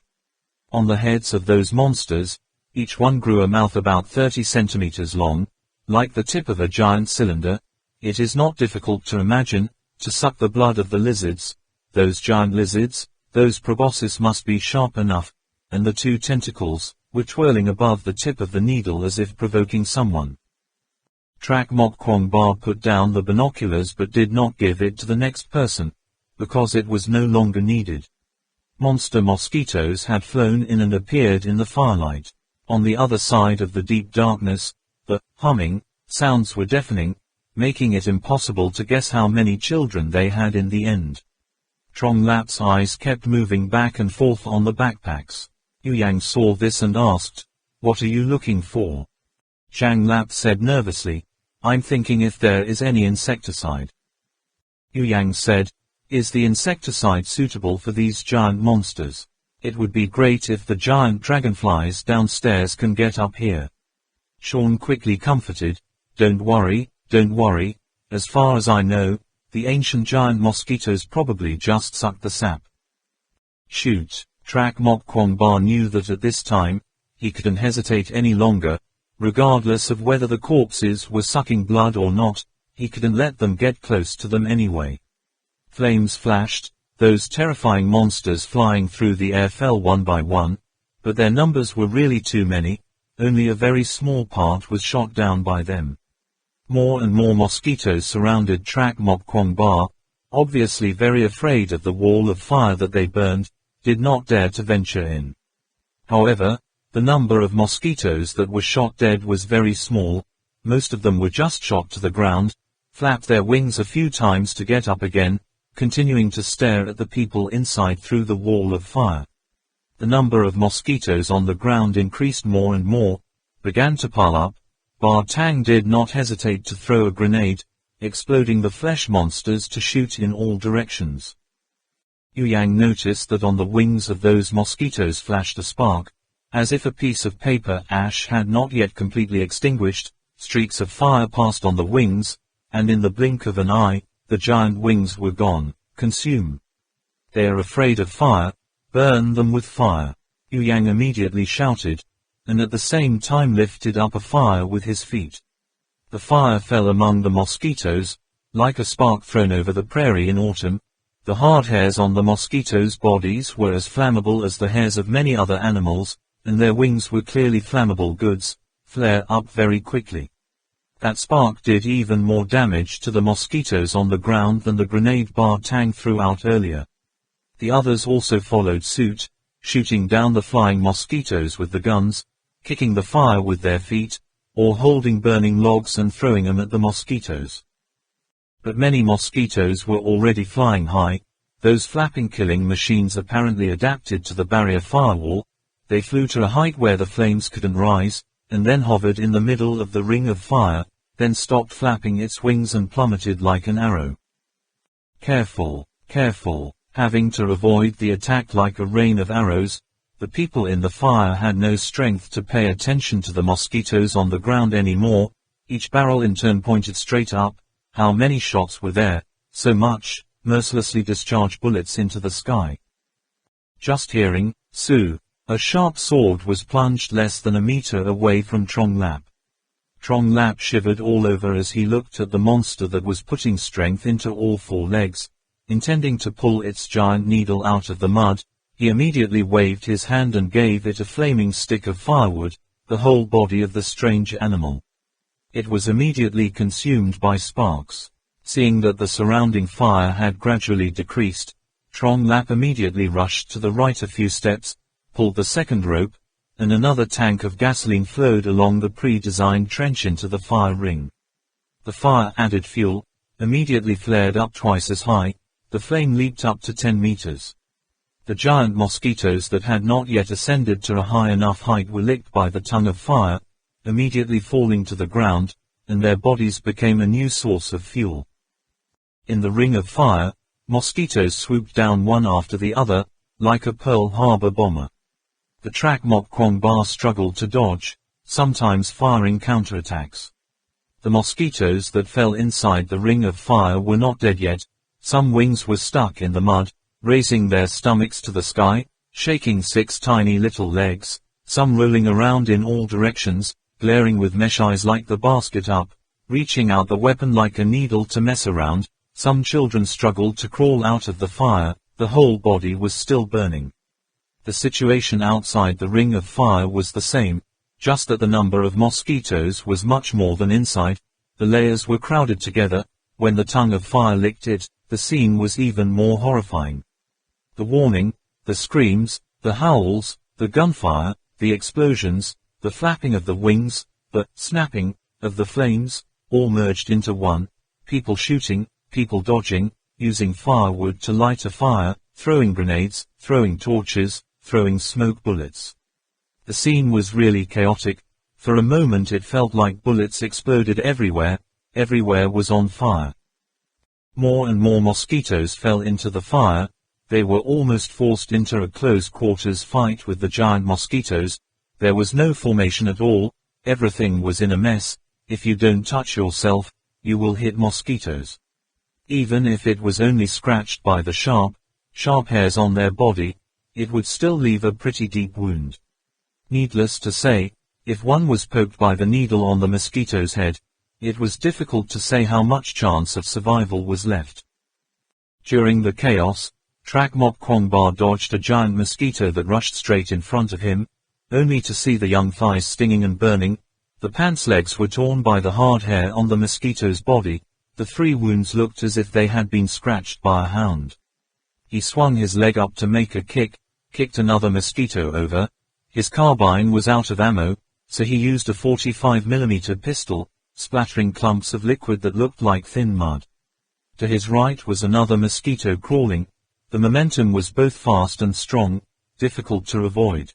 On the heads of those monsters, each one grew a mouth about 30 centimeters long, like the tip of a giant cylinder. It is not difficult to imagine, to suck the blood of the lizards. Those giant lizards, those proboscis must be sharp enough, and the two tentacles were twirling above the tip of the needle as if provoking someone. Trak Mok Kwong Ba put down the binoculars but did not give it to the next person, because it was no longer needed. Monster mosquitoes had flown in and appeared in the firelight. On the other side of the deep darkness, the humming sounds were deafening, making it impossible to guess how many children they had in the end. Trong Lap's eyes kept moving back and forth on the backpacks. Yuyang saw this and asked, What are you looking for? Zhang Lap said nervously, I'm thinking if there is any insecticide. Yuyang said, Is the insecticide suitable for these giant monsters? It would be great if the giant dragonflies downstairs can get up here. Sean quickly comforted, Don't worry, as far as I know, the ancient giant mosquitoes probably just suck the sap. Shoot. Trak Mok Kwong Ba knew that at this time, he couldn't hesitate any longer. Regardless of whether the corpses were sucking blood or not, he couldn't let them get close to them anyway. Flames flashed, those terrifying monsters flying through the air fell one by one, but their numbers were really too many, only a very small part was shot down by them. More and more mosquitoes surrounded Trak Mok Kwong Ba, obviously very afraid of the wall of fire that they burned, did not dare to venture in. However, the number of mosquitoes that were shot dead was very small, most of them were just shot to the ground, flapped their wings a few times to get up again, continuing to stare at the people inside through the wall of fire. The number of mosquitoes on the ground increased more and more, began to pile up. Ba Tang did not hesitate to throw a grenade, exploding the flesh monsters to shoot in all directions. Yu Yang noticed that on the wings of those mosquitoes flashed a spark, as if a piece of paper ash had not yet completely extinguished. Streaks of fire passed on the wings, and in the blink of an eye, the giant wings were gone. Consume. They are afraid of fire, burn them with fire. Yu Yang immediately shouted, and at the same time lifted up a fire with his feet. The fire fell among the mosquitoes, like a spark thrown over the prairie in autumn. The hard hairs on the mosquitoes' bodies were as flammable as the hairs of many other animals, and their wings were clearly flammable goods, flare up very quickly. That spark did even more damage to the mosquitoes on the ground than the grenade Ba Tang threw out earlier. The others also followed suit, shooting down the flying mosquitoes with the guns, kicking the fire with their feet, or holding burning logs and throwing them at the mosquitoes. But many mosquitoes were already flying high, those flapping killing machines apparently adapted to the barrier firewall. They flew to a height where the flames couldn't rise, and then hovered in the middle of the ring of fire, then stopped flapping its wings and plummeted like an arrow. Careful, careful, having to avoid the attack like a rain of arrows. The people in the fire had no strength to pay attention to the mosquitoes on the ground anymore. Each barrel in turn pointed straight up. How many shots were there? So much, mercilessly discharged bullets into the sky. Just hearing, Su. A sharp sword was plunged less than a meter away from Trong Lap. Trong Lap shivered all over as he looked at the monster that was putting strength into all four legs. Intending to pull its giant needle out of the mud, he immediately waved his hand and gave it a flaming stick of firewood, the whole body of the strange animal. It was immediately consumed by sparks. Seeing that the surrounding fire had gradually decreased, Trong Lap immediately rushed to the right a few steps, pulled the second rope, and another tank of gasoline flowed along the pre-designed trench into the fire ring. The fire added fuel, immediately flared up twice as high. The flame leaped up to 10 meters. The giant mosquitoes that had not yet ascended to a high enough height were licked by the tongue of fire, immediately falling to the ground, and their bodies became a new source of fuel. In the ring of fire, mosquitoes swooped down one after the other, like a Pearl Harbor bomber. The Trak Mok Kwong Ba struggled to dodge, sometimes firing counterattacks. The mosquitoes that fell inside the ring of fire were not dead yet. Some wings were stuck in the mud, raising their stomachs to the sky, shaking 6 tiny little legs, some rolling around in all directions, glaring with mesh eyes like the basket up, reaching out the weapon like a needle to mess around. Some children struggled to crawl out of the fire. The whole body was still burning. The situation outside the ring of fire was the same, just that the number of mosquitoes was much more than inside. The layers were crowded together. When the tongue of fire licked it, the scene was even more horrifying. The warning, the screams, the howls, the gunfire, the explosions, the flapping of the wings, the snapping of the flames, all merged into one. People shooting, people dodging, using firewood to light a fire, throwing grenades, throwing torches, throwing smoke bullets. The scene was really chaotic. For a moment it felt like bullets exploded everywhere. Everywhere was on fire. More and more mosquitoes fell into the fire. They were almost forced into a close quarters fight with the giant mosquitoes. There was no formation at all. Everything was in a mess. If you don't touch yourself, you will hit mosquitoes. Even if it was only scratched by the sharp hairs on their body, it would still leave a pretty deep wound. Needless to say, If one was poked by the needle on the mosquito's head, it was difficult to say how much chance of survival was left. During the chaos, Trak Mok Kwongba dodged a giant mosquito that rushed straight in front of him, only to see the young thighs stinging and burning. The pants legs were torn by the hard hair on the mosquito's body. The 3 wounds looked as if they had been scratched by a hound. He swung his leg up to make a kick, kicked another mosquito over. His carbine was out of ammo, so he used a 45mm pistol, splattering clumps of liquid that looked like thin mud. To his right was another mosquito crawling. The momentum was both fast and strong, difficult to avoid.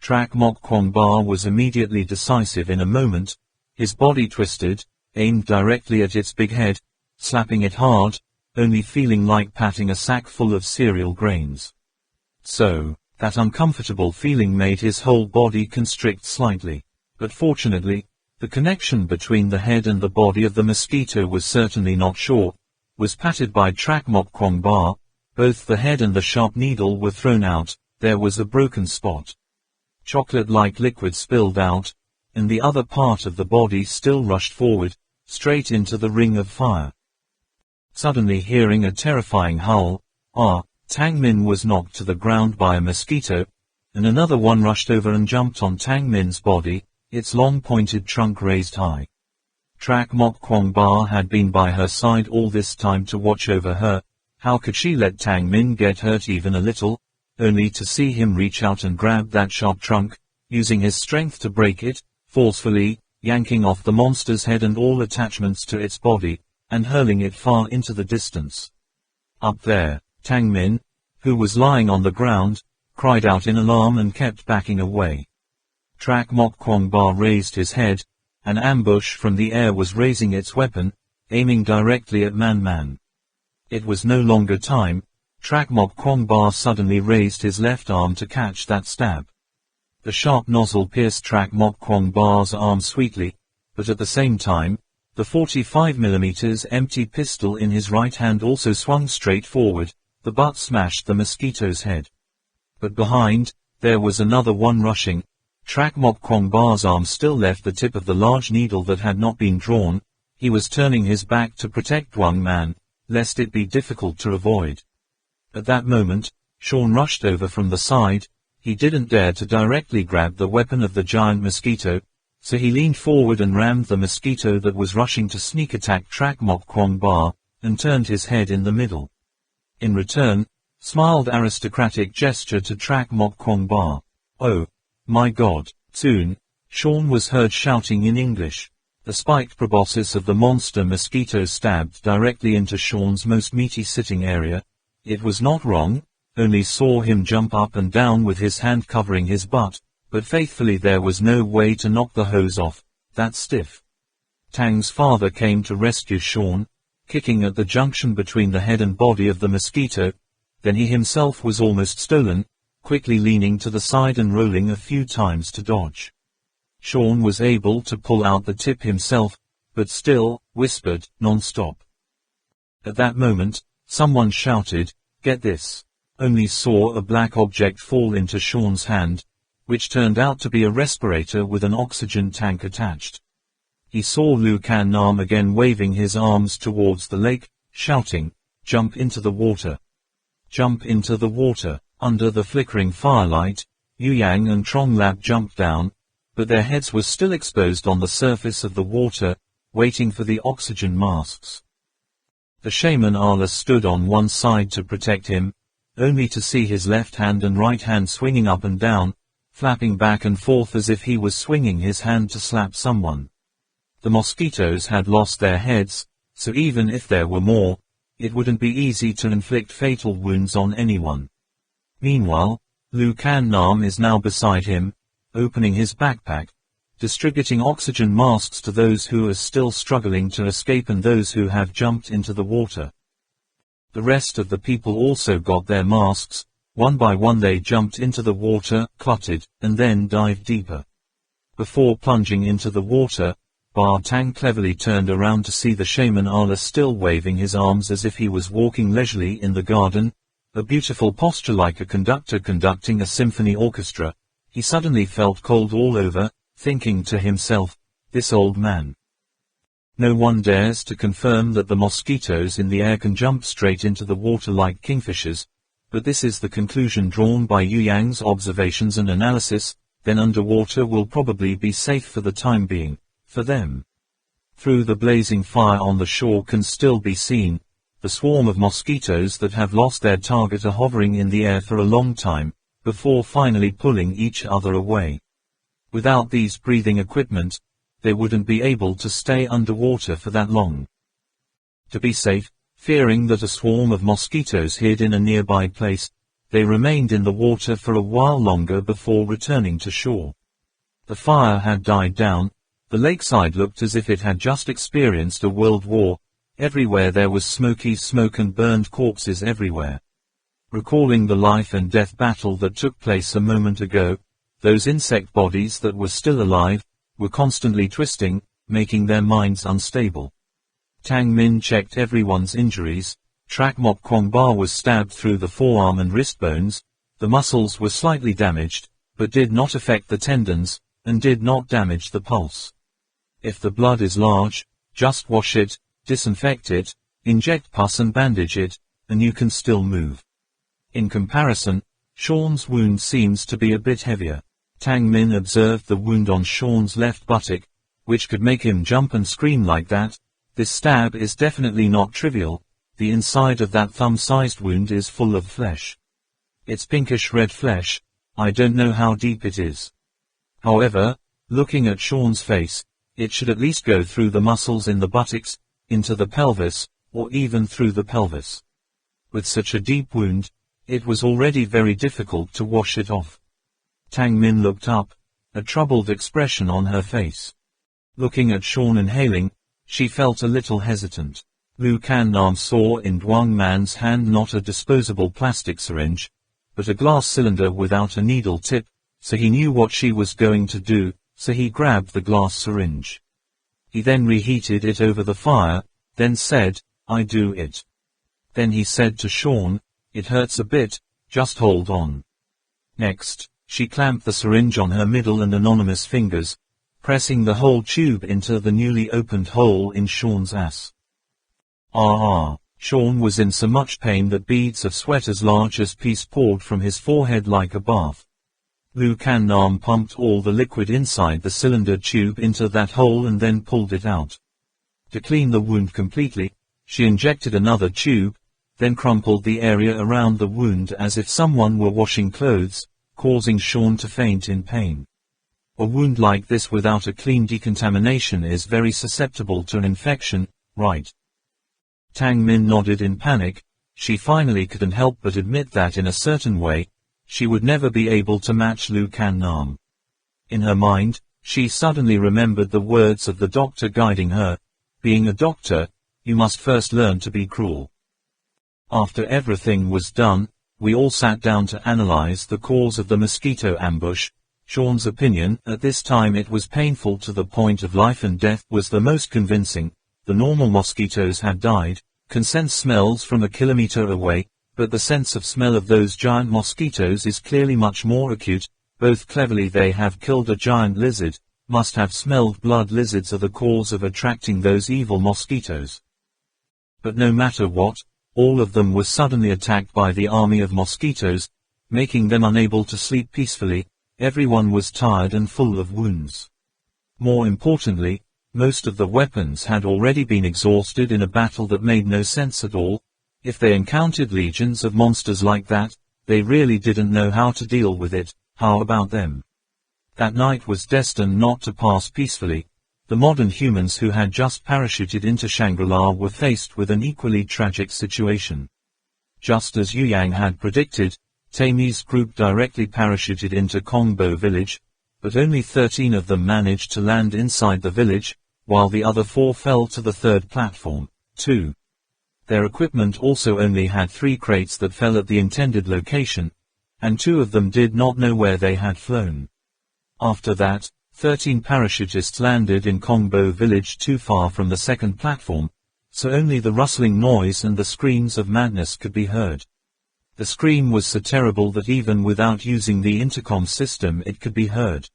Trak Mok Kwongba was immediately decisive in a moment. His body twisted, aimed directly at its big head, slapping it hard, only feeling like patting a sack full of cereal grains. So, that uncomfortable feeling made his whole body constrict slightly. But fortunately, the connection between the head and the body of the mosquito was certainly not short, was patted by Trak Mok Kwongba. Both the head and the sharp needle were thrown out. There was a broken spot. Chocolate-like liquid spilled out, and the other part of the body still rushed forward, straight into the ring of fire. Suddenly hearing a terrifying howl, Tang Min was knocked to the ground by a mosquito, and another one rushed over and jumped on Tang Min's body, its long pointed trunk raised high. Trak Mok Kwongba had been by her side all this time to watch over her. How could she let Tang Min get hurt even a little, only to see him reach out and grab that sharp trunk, using his strength to break it, forcefully, yanking off the monster's head and all attachments to its body, and hurling it far into the distance. Up there, Tang Min, who was lying on the ground, cried out in alarm and kept backing away. Trak Mok Kwongba raised his head. An ambush from the air was raising its weapon, aiming directly at Man. It was no longer time. Trak Mok Kwongba suddenly raised his left arm to catch that stab. The sharp nozzle pierced Trak Mok Kwongba's arm sweetly, but at the same time, the 45mm empty pistol in his right hand also swung straight forward. The butt smashed the mosquito's head. But behind, there was another one rushing. Trak Mok Kwongba's arm still left the tip of the large needle that had not been drawn. He was turning his back to protect Wang Man, lest it be difficult to avoid. At that moment, Sean rushed over from the side. He didn't dare to directly grab the weapon of the giant mosquito, so he leaned forward and rammed the mosquito that was rushing to sneak attack Trak Mok Kwongba, and turned his head in the middle. In return, smiled aristocratic gesture to Trak Mok Kwongba. "Oh, my God!" Soon, Sean was heard shouting in English. The spiked proboscis of the monster mosquito stabbed directly into Sean's most meaty sitting area. It was not wrong, only saw him jump up and down with his hand covering his butt, but faithfully there was no way to knock the hose off, that stiff. Tang's father came to rescue Sean, kicking at the junction between the head and body of the mosquito. Then he himself was almost stolen, quickly leaning to the side and rolling a few times to dodge. Sean was able to pull out the tip himself, but still, whispered, non-stop. At that moment, someone shouted, "Get this!" Only saw a black object fall into Sean's hand, which turned out to be a respirator with an oxygen tank attached. He saw Lu Kan Nam again waving his arms towards the lake, shouting, "Jump into the water! Jump into the water!" Under the flickering firelight, Yu Yang and Trong Lap jumped down, but their heads were still exposed on the surface of the water, waiting for the oxygen masks. The shaman Allah stood on one side to protect him, only to see his left hand and right hand swinging up and down, flapping back and forth as if he was swinging his hand to slap someone. The mosquitoes had lost their heads, so even if there were more, it wouldn't be easy to inflict fatal wounds on anyone. Meanwhile, Lu Kan Nam is now beside him, opening his backpack, distributing oxygen masks to those who are still struggling to escape and those who have jumped into the water. The rest of the people also got their masks. One by one they jumped into the water, cluttered, and then dived deeper. Before plunging into the water, Bar Tang cleverly turned around to see the shaman Allah still waving his arms as if he was walking leisurely in the garden, a beautiful posture like a conductor conducting a symphony orchestra. He suddenly felt cold all over, thinking to himself, this old man. No one dares to confirm that the mosquitoes in the air can jump straight into the water like kingfishers, but this is the conclusion drawn by Yu Yang's observations and analysis. Then underwater will probably be safe for the time being, for them. Through the blazing fire on the shore can still be seen, the swarm of mosquitoes that have lost their target are hovering in the air for a long time, before finally pulling each other away. Without these breathing equipment, they wouldn't be able to stay underwater for that long. To be safe, fearing that a swarm of mosquitoes hid in a nearby place, they remained in the water for a while longer before returning to shore. The fire had died down, the lakeside looked as if it had just experienced a world war, everywhere there was smoky smoke and burned corpses everywhere. Recalling the life and death battle that took place a moment ago, those insect bodies that were still alive, were constantly twisting, making their minds unstable. Tang Min checked everyone's injuries. Trak Mok Kwong Ba was stabbed through the forearm and wrist bones, the muscles were slightly damaged, but did not affect the tendons, and did not damage the pulse. If the blood is large, just wash it, disinfect it, inject pus and bandage it, and you can still move. In comparison, Sean's wound seems to be a bit heavier. Tang Min observed the wound on Sean's left buttock, which could make him jump and scream like that. This stab is definitely not trivial. The inside of that thumb-sized wound is full of flesh. It's pinkish red flesh, I don't know how deep it is. However, looking at Sean's face, it should at least go through the muscles in the buttocks, into the pelvis, or even through the pelvis. With such a deep wound, it was already very difficult to wash it off. Tang Min looked up, a troubled expression on her face. Looking at Sean inhaling, she felt a little hesitant. Lu Kan Nam saw in Duang Man's hand not a disposable plastic syringe, but a glass cylinder without a needle tip, so he knew what she was going to do, so he grabbed the glass syringe. He then reheated it over the fire, then said, I do it. Then he said to Sean, it hurts a bit, just hold on. Next, she clamped the syringe on her middle and anonymous fingers, pressing the whole tube into the newly opened hole in Sean's ass. Sean was in so much pain that beads of sweat as large as peas poured from his forehead like a bath. Lu Kan Nam pumped all the liquid inside the cylinder tube into that hole and then pulled it out. To clean the wound completely, she injected another tube, then crumpled the area around the wound as if someone were washing clothes, causing Sean to faint in pain. A wound like this without a clean decontamination is very susceptible to an infection, right? Tang Min nodded in panic. She finally couldn't help but admit that in a certain way, she would never be able to match Lu Kan Nam. In her mind, she suddenly remembered the words of the doctor guiding her, being a doctor, you must first learn to be cruel. After everything was done, we all sat down to analyze the cause of the mosquito ambush. Sean's opinion, at this time it was painful to the point of life and death, was the most convincing. The normal mosquitoes had died, can sense smells from a kilometer away, but the sense of smell of those giant mosquitoes is clearly much more acute. Both cleverly they have killed a giant lizard, must have smelled blood. Lizards are the cause of attracting those evil mosquitoes. But no matter what, all of them were suddenly attacked by the army of mosquitoes, making them unable to sleep peacefully. Everyone was tired and full of wounds. More importantly, most of the weapons had already been exhausted in a battle that made no sense at all. If they encountered legions of monsters like that, they really didn't know how to deal with it. How about them? That night was destined not to pass peacefully. The modern humans who had just parachuted into Shangri-La were faced with an equally tragic situation. Just as Yu Yang had predicted, Tammy's group directly parachuted into Kongbo village, but only 13 of them managed to land inside the village, while the other 4 fell to the third platform. 2. Their equipment also only had 3 crates that fell at the intended location, and 2 of them did not know where they had flown. After that, 13 parachutists landed in Kongbo village too far from the second platform, so only the rustling noise and the screams of madness could be heard. The scream was so terrible that even without using the intercom system it could be heard.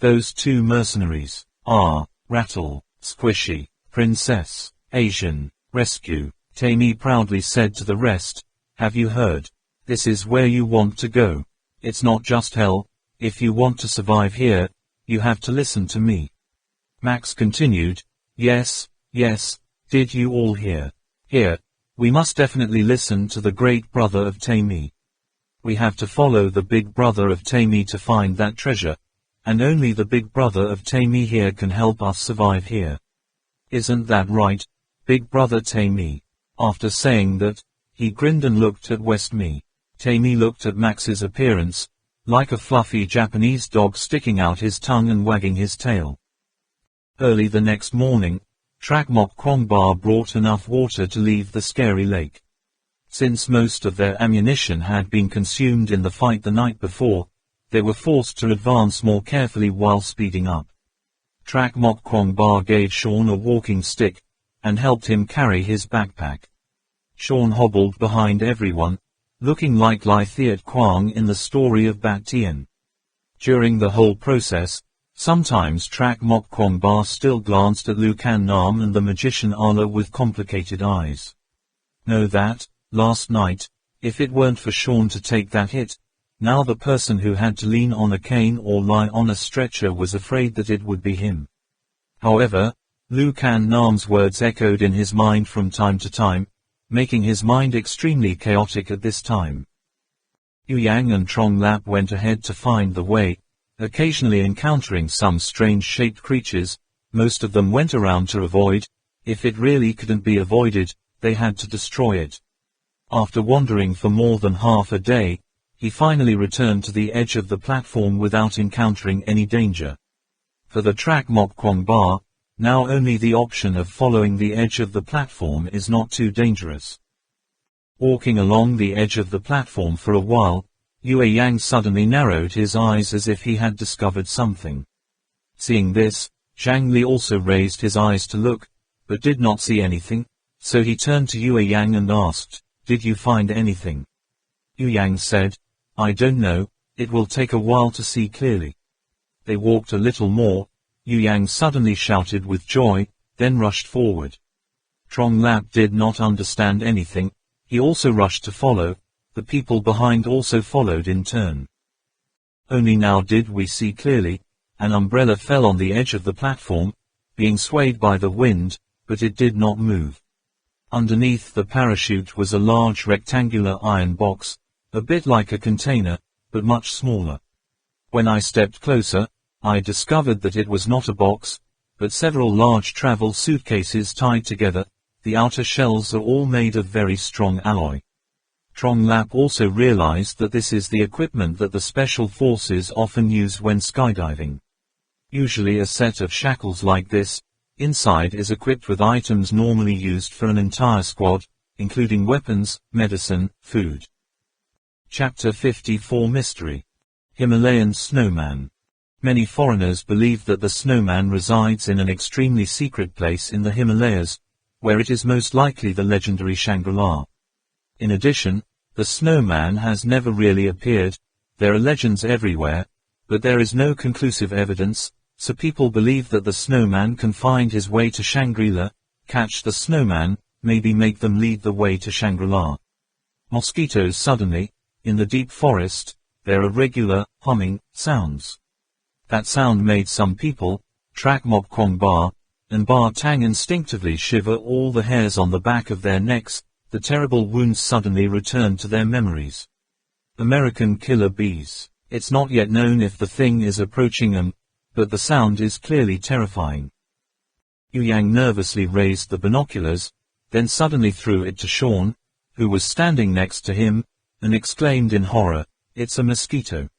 Those two mercenaries are Rattle, Squishy, Princess, Asian, Rescue. Tammy proudly said to the rest, "Have you heard? This is where you want to go. It's not just hell. If you want to survive here, you have to listen to me." Max continued, "Yes, yes, did you all hear? Here, we must definitely listen to the great brother of Tammy. We have to follow the big brother of Tammy to find that treasure, and only the big brother of Tammy here can help us survive here. Isn't that right, big brother Tammy?" After saying that, he grinned and looked at Westme. Tammy looked at Max's appearance, like a fluffy Japanese dog sticking out his tongue and wagging his tail. Early the next morning, Trakmok Kwongbar brought enough water to leave the scary lake. Since most of their ammunition had been consumed in the fight the night before, they were forced to advance more carefully while speeding up. Trakmok Kwongbar gave Sean a walking stick, and helped him carry his backpack. Sean hobbled behind everyone, looking like Lai Thiet Kwang in the story of Bat Tien. During the whole process, sometimes Trakmok Kwongbar still glanced at Lucan Nam and the magician Ala with complicated eyes. Know that, last night, if it weren't for Sean to take that hit, now the person who had to lean on a cane or lie on a stretcher was afraid that it would be him. However, Lucan Nam's words echoed in his mind from time to time, making his mind extremely chaotic at this time. Yu Yang and Trong Lap went ahead to find the way, occasionally encountering some strange-shaped creatures. Most of them went around to avoid. If it really couldn't be avoided, they had to destroy it. After wandering for more than half a day, he finally returned to the edge of the platform without encountering any danger. For the Trakmok Kwongbar, now only the option of following the edge of the platform is not too dangerous. Walking along the edge of the platform for a while, Yue Yang suddenly narrowed his eyes as if he had discovered something. Seeing this, Zhang Li also raised his eyes to look, but did not see anything, so he turned to Yue Yang and asked, "Did you find anything?" Yu Yang said, "I don't know, it will take a while to see clearly." They walked a little more. Yu Yang suddenly shouted with joy, then rushed forward. Trong Lap did not understand anything. He also rushed to follow. The people behind also followed in turn. Only now did we see clearly. An umbrella fell on the edge of the platform, being swayed by the wind, but it did not move. Underneath the parachute was a large rectangular iron box, a bit like a container, but much smaller. When I stepped closer, I discovered that it was not a box, but several large travel suitcases tied together. The outer shells are all made of very strong alloy. Trong Lap also realized that this is the equipment that the special forces often use when skydiving. Usually a set of shackles like this, inside is equipped with items normally used for an entire squad, including weapons, medicine, food. Chapter 54 Mystery. Himalayan Snowman. Many foreigners believe that the snowman resides in an extremely secret place in the Himalayas, where it is most likely the legendary Shangri-La. In addition, the snowman has never really appeared. There are legends everywhere, but there is no conclusive evidence, so people believe that the snowman can find his way to Shangri-La, catch the snowman, maybe make them lead the way to Shangri-La. Mosquitoes. Suddenly, in the deep forest, there are regular, humming, sounds. That sound made some people, Trakmok Kwongbar, and Bar Tang instinctively shiver. All the hairs on the back of their necks. The terrible wounds suddenly returned to their memories. American killer bees. It's not yet known if the thing is approaching them, but the sound is clearly terrifying. Yu Yang nervously raised the binoculars, then suddenly threw it to Sean, who was standing next to him, and exclaimed in horror, "It's a mosquito.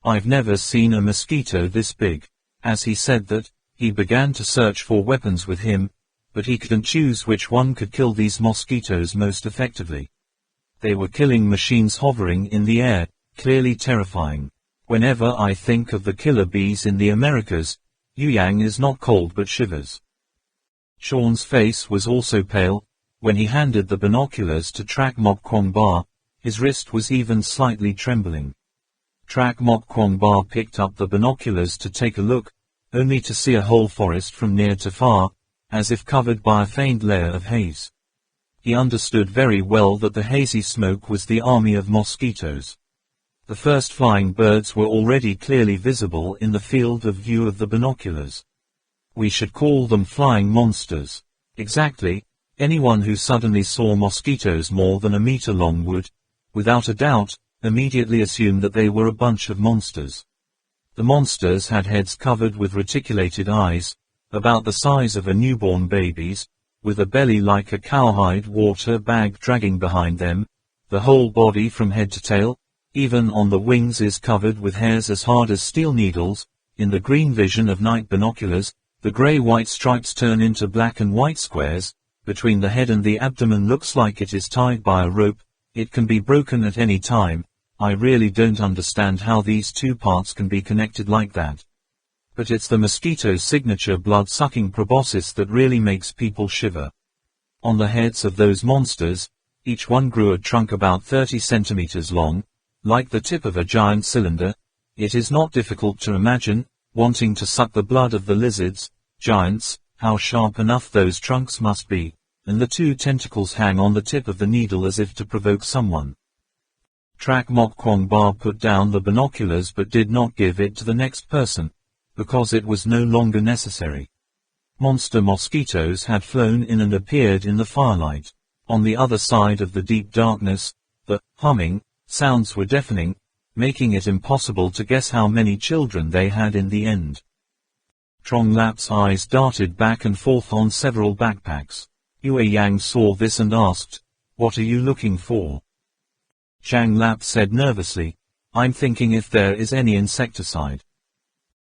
I've never seen a mosquito this big." As he said that, he began to search for weapons with him, but he couldn't choose which one could kill these mosquitoes most effectively. They were killing machines hovering in the air, clearly terrifying. Whenever I think of the killer bees in the Americas, Yu Yang is not cold but shivers. Sean's face was also pale. When he handed the binoculars to Trakmok Kwongbar, his wrist was even slightly trembling. Trak Mok Kwong Ba picked up the binoculars to take a look, only to see a whole forest from near to far, as if covered by a faint layer of haze. He understood very well that the hazy smoke was the army of mosquitoes. The first flying birds were already clearly visible in the field of view of the binoculars. We should call them flying monsters. Exactly, anyone who suddenly saw mosquitoes more than a meter long would, without a doubt, immediately assume that they were a bunch of monsters. The monsters had heads covered with reticulated eyes, about the size of a newborn baby's, with a belly like a cowhide water bag dragging behind them. The whole body from head to tail, even on the wings, is covered with hairs as hard as steel needles. In the green vision of night binoculars, the grey-white stripes turn into black and white squares. Between the head and the abdomen looks like it is tied by a rope. It can be broken at any time. I really don't understand how these two parts can be connected like that. But it's the mosquito's signature blood-sucking proboscis that really makes people shiver. On the heads of those monsters, each one grew a trunk about 30 centimeters long, like the tip of a giant cylinder. It is not difficult to imagine, wanting to suck the blood of the lizards, giants, how sharp enough those trunks must be, and the two tentacles hang on the tip of the needle as if to provoke someone. Trak Mok Kwong Ba put down the binoculars but did not give it to the next person, because it was no longer necessary. Monster mosquitoes had flown in and appeared in the firelight. On the other side of the deep darkness, the humming sounds were deafening, making it impossible to guess how many children they had in the end. Trong Lap's eyes darted back and forth on several backpacks. Yue Yang saw this and asked, "What are you looking for?" Chang Lap said nervously, "I'm thinking if there is any insecticide."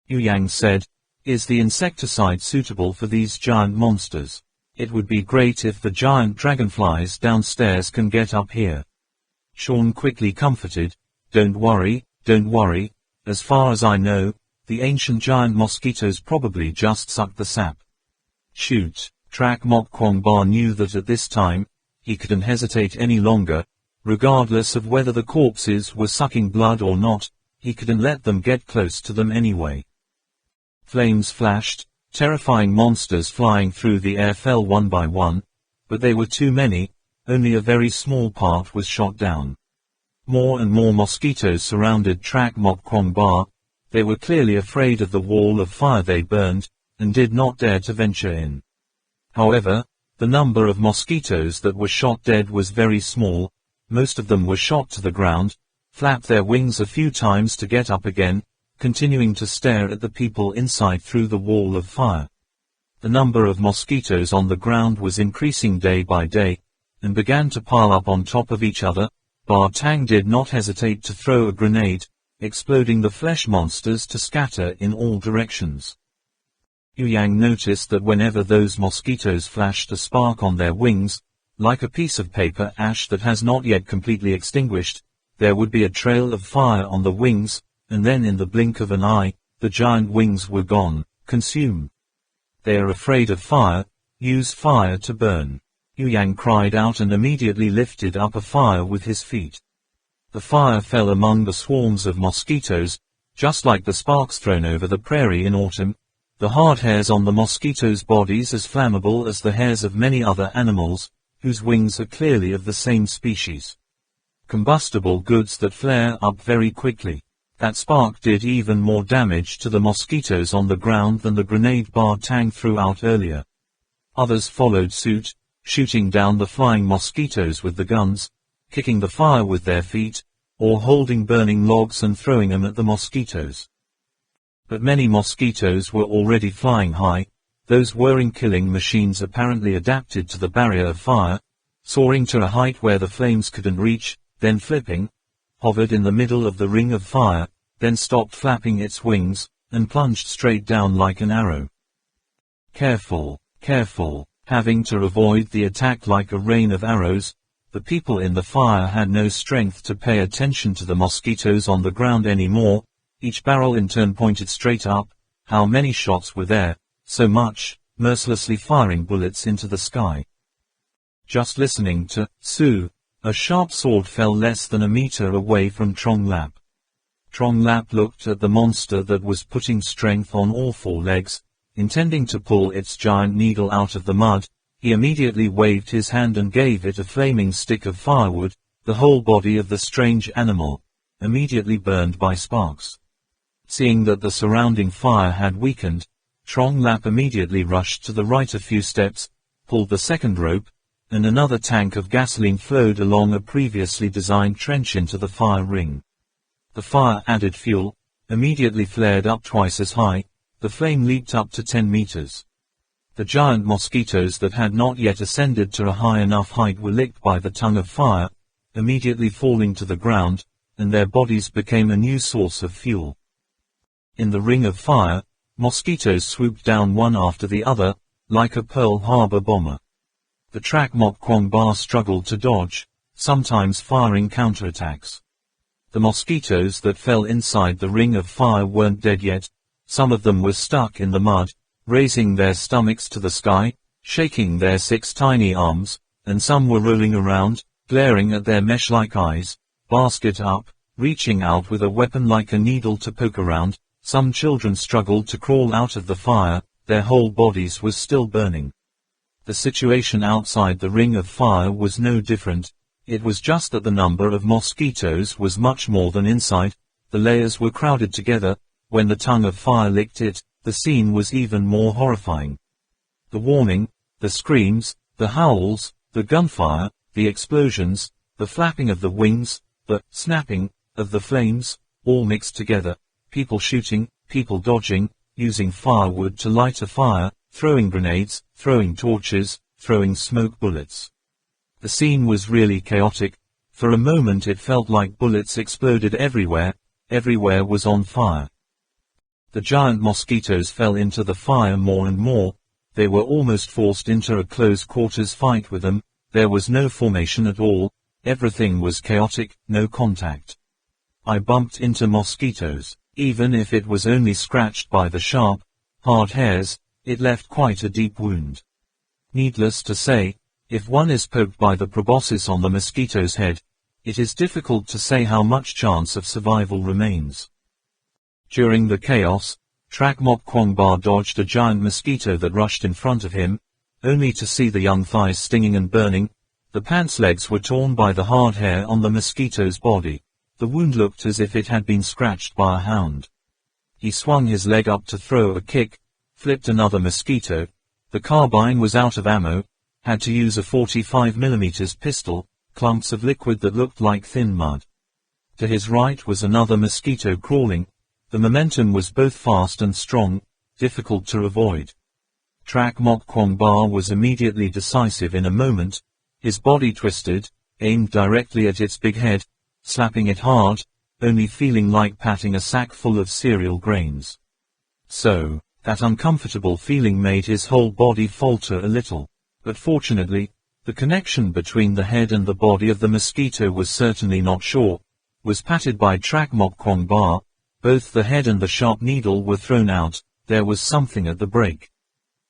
Yu Yang said, "Is the insecticide suitable for these giant monsters? It would be great if the giant dragonflies downstairs can get up here." Sean quickly comforted, don't worry, as far as I know, the ancient giant mosquitoes probably just suck the sap." Shoot, Trak Mok Kwong Ba knew that at this time, he couldn't hesitate any longer. Regardless of whether the corpses were sucking blood or not, he couldn't let them get close to them anyway. Flames flashed, terrifying monsters flying through the air fell one by one, but they were too many, only a very small part was shot down. More and more mosquitoes surrounded Trak Mok Kwong Ba. They were clearly afraid of the wall of fire they burned, and did not dare to venture in. However, the number of mosquitoes that were shot dead was very small. Most of them were shot to the ground, flapped their wings a few times to get up again, continuing to stare at the people inside through the wall of fire. The number of mosquitoes on the ground was increasing day by day, and began to pile up on top of each other. Ba Tang did not hesitate to throw a grenade, exploding the flesh monsters to scatter in all directions. Yu Yang noticed that whenever those mosquitoes flashed a spark on their wings, like a piece of paper ash that has not yet completely extinguished, there would be a trail of fire on the wings, and then in the blink of an eye, the giant wings were gone, consumed. They are afraid of fire, use fire to burn. Yu Yang cried out and immediately lifted up a fire with his feet. The fire fell among the swarms of mosquitoes, just like the sparks thrown over the prairie in autumn. The hard hairs on the mosquitoes' bodies as flammable as the hairs of many other animals, whose wings are clearly of the same species. Combustible goods that flare up very quickly. That spark did even more damage to the mosquitoes on the ground than the grenade Ba Tang threw out earlier. Others followed suit, shooting down the flying mosquitoes with the guns, kicking the fire with their feet, or holding burning logs and throwing them at the mosquitoes. But many mosquitoes were already flying high, those whirring killing machines apparently adapted to the barrier of fire, soaring to a height where the flames couldn't reach, then flipping, hovered in the middle of the ring of fire, then stopped flapping its wings, and plunged straight down like an arrow. Careful, careful, having to avoid the attack like a rain of arrows. The people in the fire had no strength to pay attention to the mosquitoes on the ground anymore. Each barrel in turn pointed straight up. How many shots were there? So much, mercilessly firing bullets into the sky. Just listening to Su, a sharp sword fell less than a meter away from Trong Lap. Trong Lap looked at the monster that was putting strength on all four legs, intending to pull its giant needle out of the mud. He immediately waved his hand and gave it a flaming stick of firewood. The whole body of the strange animal immediately burned by sparks. Seeing that the surrounding fire had weakened, Trong Lap immediately rushed to the right a few steps, pulled the second rope, and another tank of gasoline flowed along a previously designed trench into the fire ring. The fire added fuel, immediately flared up twice as high. The flame leaped up to 10 meters. The giant mosquitoes that had not yet ascended to a high enough height were licked by the tongue of fire, immediately falling to the ground, and their bodies became a new source of fuel. In the ring of fire, mosquitoes swooped down one after the other, like a Pearl Harbor bomber. The Trak Mok Kwong Ba struggled to dodge, sometimes firing counterattacks. The mosquitoes that fell inside the ring of fire weren't dead yet. Some of them were stuck in the mud, raising their stomachs to the sky, shaking their 6 tiny arms, and some were rolling around, glaring at their mesh-like eyes, basket up, reaching out with a weapon like a needle to poke around. Some children struggled to crawl out of the fire, their whole bodies was still burning. The situation outside the ring of fire was no different. It was just that the number of mosquitoes was much more than inside. The layers were crowded together. When the tongue of fire licked it, the scene was even more horrifying. The warning, the screams, the howls, the gunfire, the explosions, the flapping of the wings, the snapping of the flames, all mixed together. People shooting, people dodging, using firewood to light a fire, throwing grenades, throwing torches, throwing smoke bullets. The scene was really chaotic. For a moment it felt like bullets exploded everywhere. Everywhere was on fire. The giant mosquitoes fell into the fire more and more. They were almost forced into a close-quarters fight with them. There was no formation at all. Everything was chaotic, no contact. I bumped into mosquitoes. Even if it was only scratched by the sharp, hard hairs, it left quite a deep wound. Needless to say, if one is poked by the proboscis on the mosquito's head, it is difficult to say how much chance of survival remains. During the chaos, Trak Mok Kwong Ba dodged a giant mosquito that rushed in front of him, only to see the young thighs stinging and burning. The pants legs were torn by the hard hair on the mosquito's body. The wound looked as if it had been scratched by a hound. He swung his leg up to throw a kick, flipped another mosquito. The carbine was out of ammo, had to use a 45mm pistol, clumps of liquid that looked like thin mud. To his right was another mosquito crawling. The momentum was both fast and strong, difficult to avoid. Trak Mok Kwong Ba was immediately decisive in a moment. His body twisted, aimed directly at its big head, slapping it hard, only feeling like patting a sack full of cereal grains. So, that uncomfortable feeling made his whole body falter a little. But fortunately, the connection between the head and the body of the mosquito was certainly not short. Was patted by Trak Mok Kwong Ba. Both the head and the sharp needle were thrown out. There was something at the break.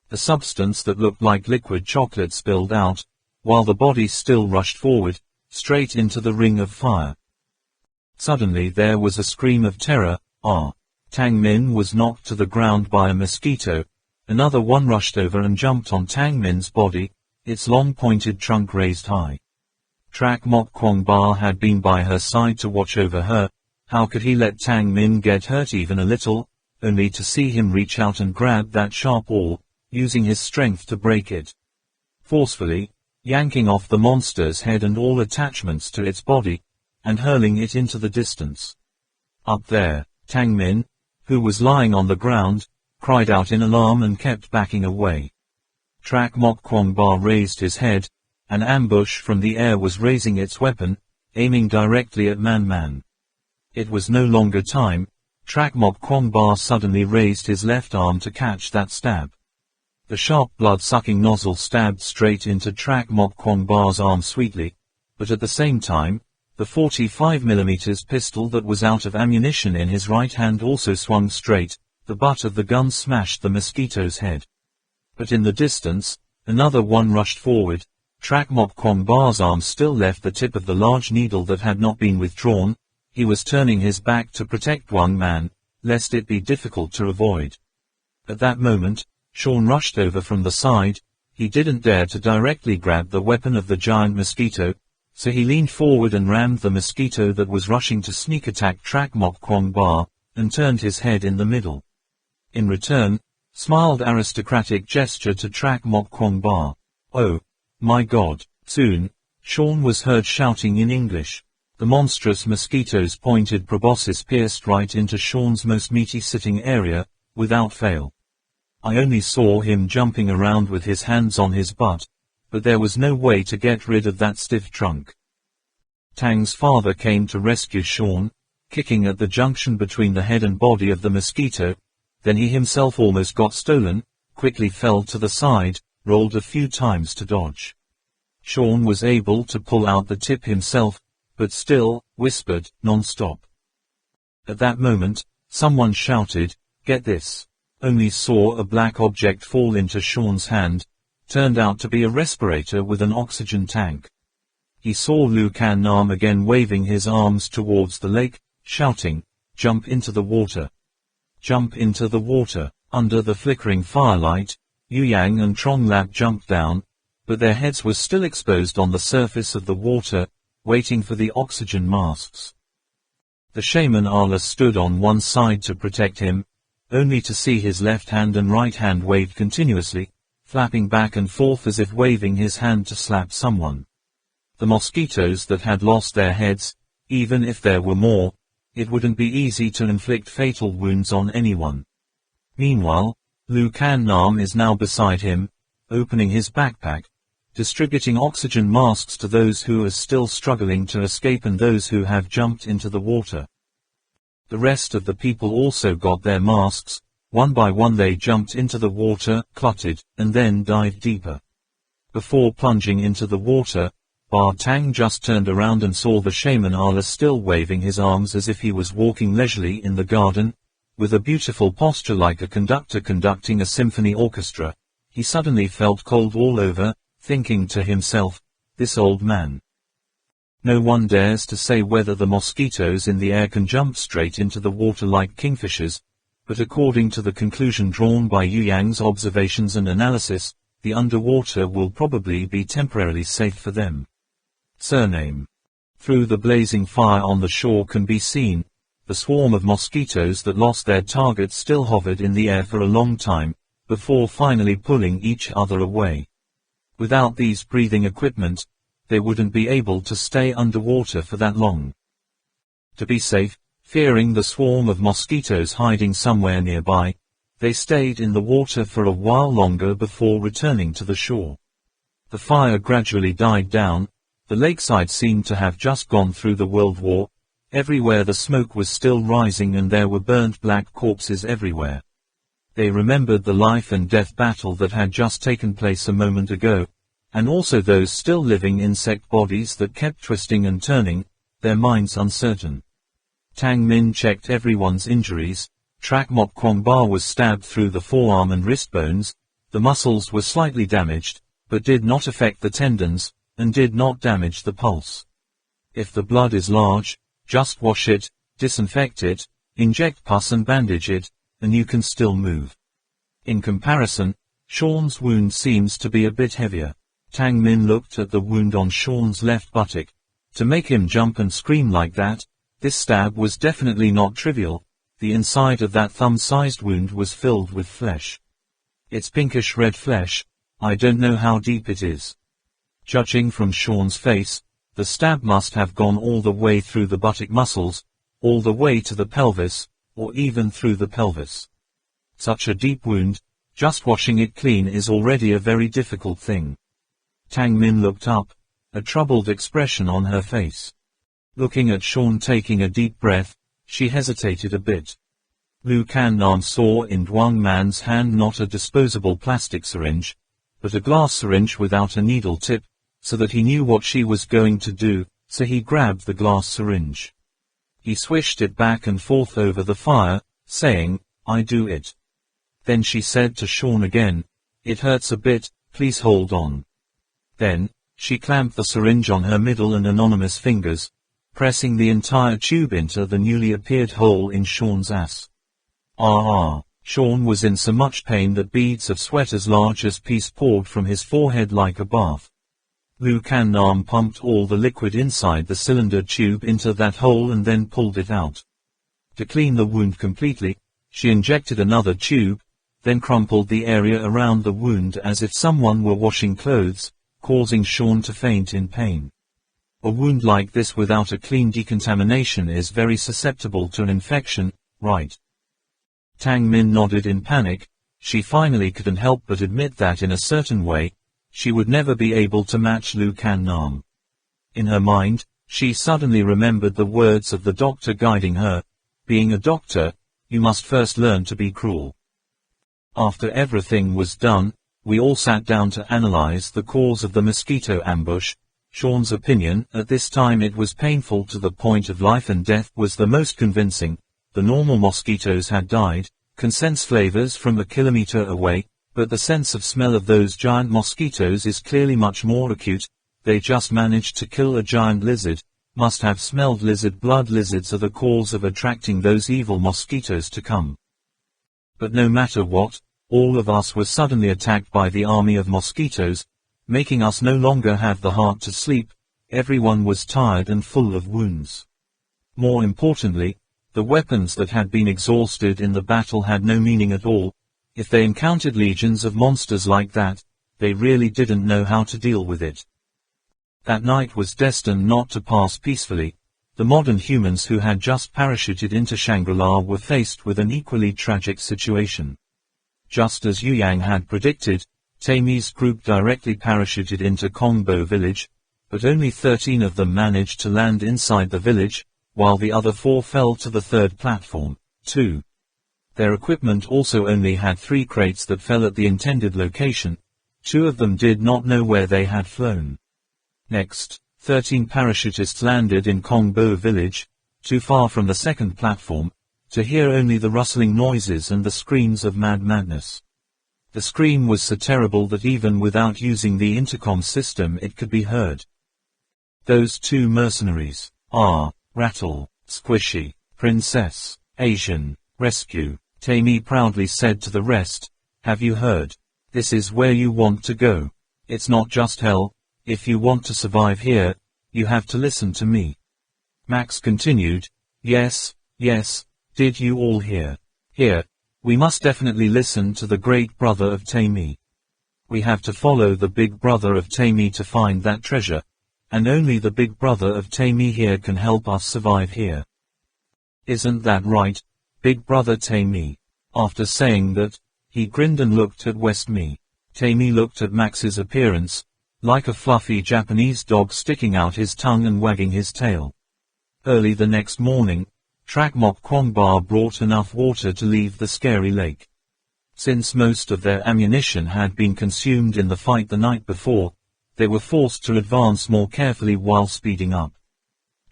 The substance that looked like liquid chocolate spilled out, while the body still rushed forward, straight into the ring of fire. Suddenly there was a scream of terror. Tang Min was knocked to the ground by a mosquito. Another one rushed over and jumped on Tang Min's body, its long pointed trunk raised high. Trak Mok Kwong Ba had been by her side to watch over her. How could he let Tang Min get hurt even a little, only to see him reach out and grab that sharp awl, using his strength to break it forcefully, yanking off the monster's head and all attachments to its body, and hurling it into the distance. Up there, Tang Min, who was lying on the ground, cried out in alarm and kept backing away. Trak Mok Kwong Ba raised his head. An ambush from the air was raising its weapon, aiming directly at Man. It was no longer time. Trak Mok Kwong Ba suddenly raised his left arm to catch that stab. The sharp blood-sucking nozzle stabbed straight into Trak Mok Kwong Ba's arm sweetly, but at the same time, the 45mm pistol that was out of ammunition in his right hand also swung straight. The butt of the gun smashed the mosquito's head. But in the distance, another one rushed forward. Trak Mok Kwong Ba's arm still left the tip of the large needle that had not been withdrawn. He was turning his back to protect Wang Man, lest it be difficult to avoid. At that moment, Sean rushed over from the side. He didn't dare to directly grab the weapon of the giant mosquito, so he leaned forward and rammed the mosquito that was rushing to sneak attack Trak Mok Kwong Ba, and turned his head in the middle. In return, smiled aristocratic gesture to Trak Mok Kwong Ba. "Oh, my God." Soon, Sean was heard shouting in English. The monstrous mosquito's pointed proboscis pierced right into Sean's most meaty sitting area, without fail. I only saw him jumping around with his hands on his butt, but there was no way to get rid of that stiff trunk. Tang's father came to rescue Sean, kicking at the junction between the head and body of the mosquito. Then he himself almost got stolen, quickly fell to the side, rolled a few times to dodge. Sean was able to pull out the tip himself, but still, whispered, non-stop. At that moment, someone shouted, "Get this!" Only saw a black object fall into Sean's hand, turned out to be a respirator with an oxygen tank. He saw Lu Kan Nam again waving his arms towards the lake, shouting, "Jump into the water! Jump into the water!" Under the flickering firelight, Yu Yang and Trong Lap jumped down, but their heads were still exposed on the surface of the water, waiting for the oxygen masks. The shaman Ala stood on one side to protect him, only to see his left hand and right hand waved continuously, flapping back and forth as if waving his hand to slap someone. The mosquitoes that had lost their heads, even if there were more, it wouldn't be easy to inflict fatal wounds on anyone. Meanwhile, Lu Kan Nam is now beside him, opening his backpack, distributing oxygen masks to those who are still struggling to escape and those who have jumped into the water. The rest of the people also got their masks. One by one they jumped into the water, cluttered, and then dived deeper. Before plunging into the water, Ba Tang just turned around and saw the shaman Ala still waving his arms as if he was walking leisurely in the garden, with a beautiful posture like a conductor conducting a symphony orchestra. He suddenly felt cold all over, thinking to himself, "This old man." No one dares to say whether the mosquitoes in the air can jump straight into the water like kingfishers, but according to the conclusion drawn by Yu Yang's observations and analysis, the underwater will probably be temporarily safe for them. Surname. Through the blazing fire on the shore can be seen, the swarm of mosquitoes that lost their target still hovered in the air for a long time, before finally pulling each other away. Without these breathing equipment, they wouldn't be able to stay underwater for that long. To be safe, fearing the swarm of mosquitoes hiding somewhere nearby, they stayed in the water for a while longer before returning to the shore. The fire gradually died down. The lakeside seemed to have just gone through the World War. Everywhere the smoke was still rising and there were burnt black corpses everywhere. They remembered the life and death battle that had just taken place a moment ago, and also those still living insect bodies that kept twisting and turning, their minds uncertain. Tang Min checked everyone's injuries. Trak Mok Kwong Ba was stabbed through the forearm and wrist bones. The muscles were slightly damaged, but did not affect the tendons, and did not damage the pulse. If the blood is large, just wash it, disinfect it, inject pus and bandage it, and you can still move. In comparison, Sean's wound seems to be a bit heavier. Tang Min looked at the wound on Sean's left buttock. To make him jump and scream like that, this stab was definitely not trivial. The inside of that thumb-sized wound was filled with flesh. It's pinkish red flesh. I don't know how deep it is. Judging from Sean's face, the stab must have gone all the way through the buttock muscles, all the way to the pelvis, or even through the pelvis. Such a deep wound, just washing it clean is already a very difficult thing. Tang Min looked up, a troubled expression on her face. Looking at Sean taking a deep breath, she hesitated a bit. Lu Kan Nam saw in Duang Man's hand not a disposable plastic syringe, but a glass syringe without a needle tip, so that he knew what she was going to do, so he grabbed the glass syringe. He swished it back and forth over the fire, saying, "I do it." Then she said to Sean again, "It hurts a bit, please hold on." Then, she clamped the syringe on her middle and anonymous fingers, pressing the entire tube into the newly appeared hole in Sean's ass. Sean was in so much pain that beads of sweat as large as peas poured from his forehead like a bath. Lu Kan Nam pumped all the liquid inside the cylinder tube into that hole and then pulled it out. To clean the wound completely, she injected another tube, then crumpled the area around the wound as if someone were washing clothes, causing Sean to faint in pain. A wound like this without a clean decontamination is very susceptible to an infection, right? Tang Min nodded in panic. She finally couldn't help but admit that in a certain way, she would never be able to match Lu Kan Nam. In her mind, she suddenly remembered the words of the doctor guiding her. Being a doctor, you must first learn to be cruel. After everything was done, we all sat down to analyze the cause of the mosquito ambush. Sean's opinion, at this time it was painful to the point of life and death, was the most convincing. The normal mosquitoes had died, consents flavors from a kilometer away, but the sense of smell of those giant mosquitoes is clearly much more acute. They just managed to kill a giant lizard, must have smelled lizard blood. Lizards are the cause of attracting those evil mosquitoes to come. But no matter what, all of us were suddenly attacked by the army of mosquitoes, making us no longer have the heart to sleep. Everyone was tired and full of wounds. More importantly, the weapons that had been exhausted in the battle had no meaning at all. If they encountered legions of monsters like that, they really didn't know how to deal with it. That night was destined not to pass peacefully. The modern humans who had just parachuted into Shangri-La were faced with an equally tragic situation. Just as Yu Yang had predicted, Taimi's group directly parachuted into Kongbo village, but only 13 of them managed to land inside the village, while the other 4 fell to the third platform. 2. Their equipment also only had 3 crates that fell at the intended location. 2 of them did not know where they had flown. Next, 13 parachutists landed in Kongbo village, too far from the second platform, to hear only the rustling noises and the screams of madness. The scream was so terrible that even without using the intercom system it could be heard. Those 2 mercenaries are Rattle, Squishy, Princess, Asian, Rescue. Taimi proudly said to the rest, "Have you heard? This is where you want to go. It's not just hell. If you want to survive here, you have to listen to me." Max continued, Yes, did you all hear? Here, we must definitely listen to the great brother of Taimi. We have to follow the big brother of Taimi to find that treasure, and only the big brother of Taimi here can help us survive here. Isn't that right, big brother Taimi? After saying that, he grinned and looked at Westme. Taimi looked at Max's appearance, like a fluffy Japanese dog sticking out his tongue and wagging his tail. Early the next morning, Trak Mok Kwangba brought enough water to leave the scary lake. Since most of their ammunition had been consumed in the fight the night before, they were forced to advance more carefully while speeding up.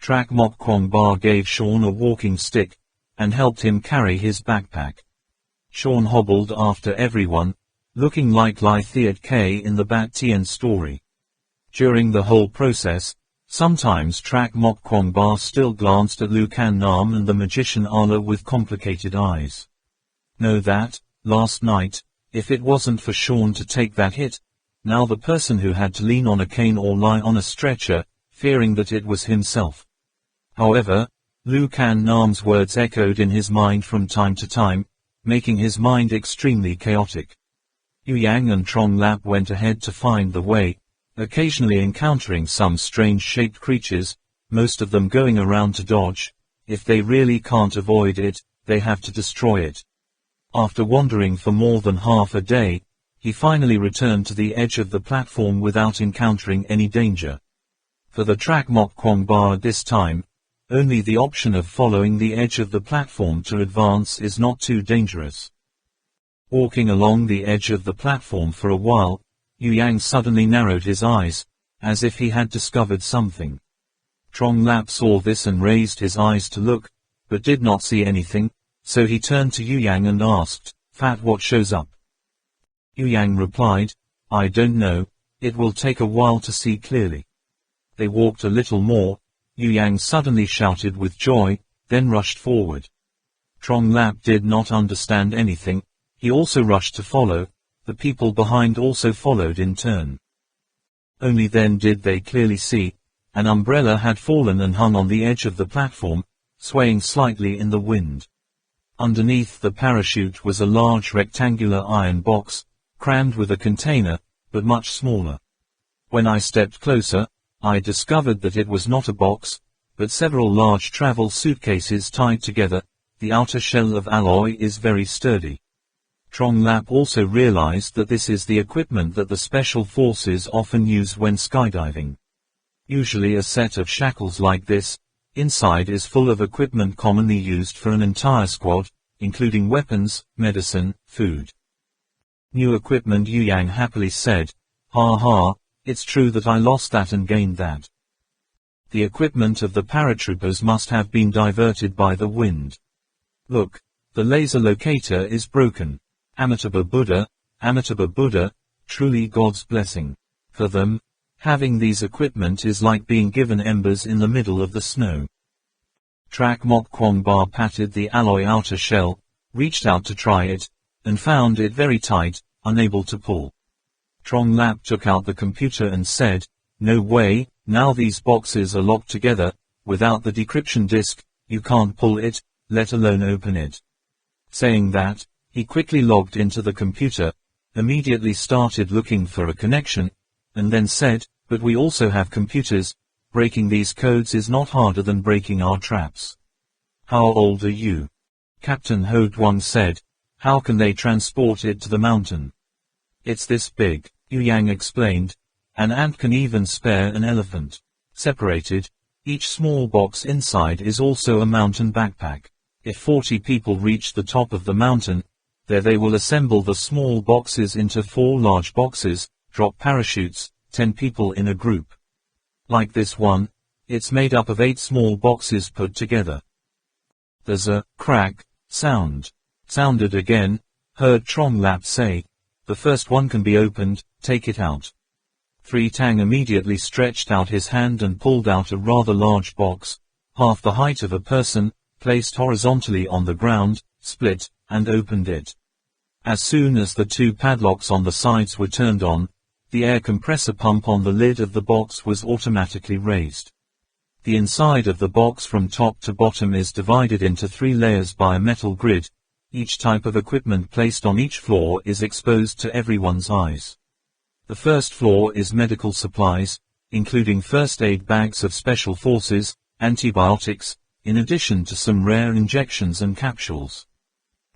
Trak Mok Kwangba gave Sean a walking stick, and helped him carry his backpack. Sean hobbled after everyone, looking like Lai Thiet K in the Bat Tien story. During the whole process, sometimes Trak Mok Kwangba still glanced at Lu Kan Nam and the magician Allah with complicated eyes. Know that, last night, if it wasn't for Sean to take that hit, now the person who had to lean on a cane or lie on a stretcher, fearing that it was himself. However, Lu Kan Nam's words echoed in his mind from time to time, making his mind extremely chaotic. Yu Yang and Trong Lap went ahead to find the way, occasionally encountering some strange-shaped creatures, most of them going around to dodge. If they really can't avoid it, they have to destroy it. After wandering for more than half a day, he finally returned to the edge of the platform without encountering any danger. For the Trak Mok Kwangba this time, only the option of following the edge of the platform to advance is not too dangerous. Walking along the edge of the platform for a while, Yu Yang suddenly narrowed his eyes, as if he had discovered something. Trong Lap saw this and raised his eyes to look, but did not see anything, so he turned to Yu Yang and asked, "Fat, what shows up?" Yu Yang replied, "I don't know, it will take a while to see clearly." They walked a little more, Yu Yang suddenly shouted with joy, then rushed forward. Trong Lap did not understand anything. He also rushed to follow. The people behind also followed in turn. Only then did they clearly see. An umbrella had fallen and hung on the edge of the platform, swaying slightly in the wind. Underneath the parachute was a large rectangular iron box, crammed with a container, but much smaller. When I stepped closer, I discovered that it was not a box, but several large travel suitcases tied together. The outer shell of alloy is very sturdy. Trong Lap also realized that this is the equipment that the special forces often use when skydiving. Usually a set of shackles like this, inside is full of equipment commonly used for an entire squad, including weapons, medicine, food. New equipment, Yu Yang happily said. Ha ha, it's true that I lost that and gained that. The equipment of the paratroopers must have been diverted by the wind. Look, the laser locator is broken. Amitabha Buddha, truly God's blessing. For them, having these equipment is like being given embers in the middle of the snow. Trak Mok Kwong Ba patted the alloy outer shell, reached out to try it, and found it very tight, unable to pull. Trong Lap took out the computer and said, "No way, now these boxes are locked together, without the decryption disk, you can't pull it, let alone open it." Saying that, he quickly logged into the computer, immediately started looking for a connection, and then said, "But we also have computers, breaking these codes is not harder than breaking our traps." "How old are you?" Captain Ho Duong said. "How can they transport it to the mountain?" "It's this big," Yu Yang explained. "An ant can even spare an elephant." Separated, each small box inside is also a mountain backpack. If 40 people reach the top of the mountain, there they will assemble the small boxes into 4 large boxes, drop parachutes, 10 people in a group. Like this one, it's made up of 8 small boxes put together. There's a crack sounded again, heard Trong Lap say. "The first one can be opened, take it out." Three Tang immediately stretched out his hand and pulled out a rather large box, half the height of a person, placed horizontally on the ground, split, and opened it. As soon as the 2 padlocks on the sides were turned on, the air compressor pump on the lid of the box was automatically raised. The inside of the box from top to bottom is divided into 3 layers by a metal grid. Each type of equipment placed on each floor is exposed to everyone's eyes. The first floor is medical supplies, including first aid bags of special forces, antibiotics, in addition to some rare injections and capsules.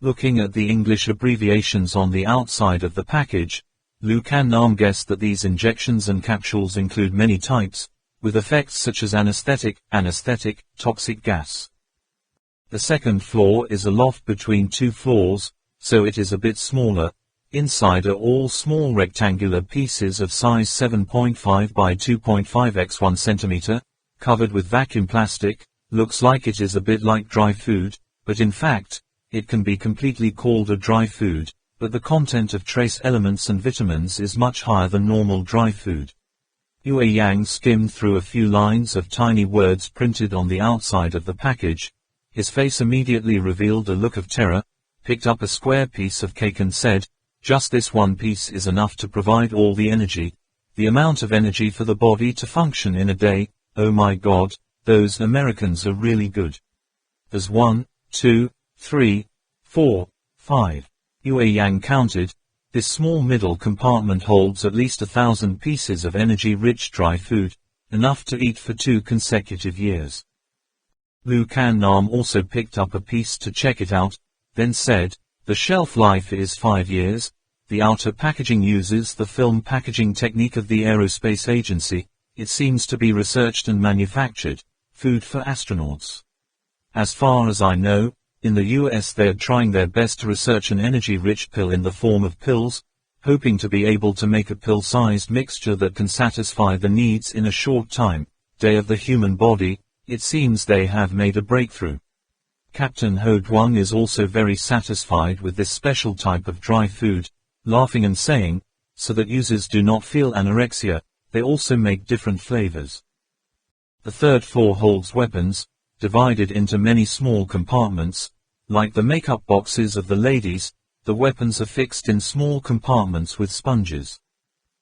Looking at the English abbreviations on the outside of the package, Lu Kan Nam guessed that these injections and capsules include many types, with effects such as anesthetic, toxic gas. The second floor is a loft between 2 floors, so it is a bit smaller. Inside are all small rectangular pieces of size 7.5 by 2.5 x 1 cm, covered with vacuum plastic. Looks like it is a bit like dry food, but in fact, it can be completely called a dry food, but the content of trace elements and vitamins is much higher than normal dry food. Yu Yang skimmed through a few lines of tiny words printed on the outside of the package. His face immediately revealed a look of terror, picked up a square piece of cake and said, "Just this one piece is enough to provide all the energy, the amount of energy for the body to function in a day. Oh my God, those Americans are really good." There's 1, 2, 3, 4, 5. Yu Yang counted. This small middle compartment holds at least 1,000 pieces of energy-rich dry food, enough to eat for 2 consecutive years. Lu Kan Nam also picked up a piece to check it out, then said, "The shelf life is 5 years. The outer packaging uses the film packaging technique of the Aerospace Agency. It seems to be researched and manufactured. Food for astronauts. As far as I know, in the US they are trying their best to research an energy-rich pill in the form of pills, hoping to be able to make a pill-sized mixture that can satisfy the needs in a short time, day of the human body. It seems they have made a breakthrough." Captain Ho Duong is also very satisfied with this special type of dry food, laughing and saying, "So that users do not feel anorexia, they also make different flavors." The third floor holds weapons, divided into many small compartments. Like the makeup boxes of the ladies, the weapons are fixed in small compartments with sponges.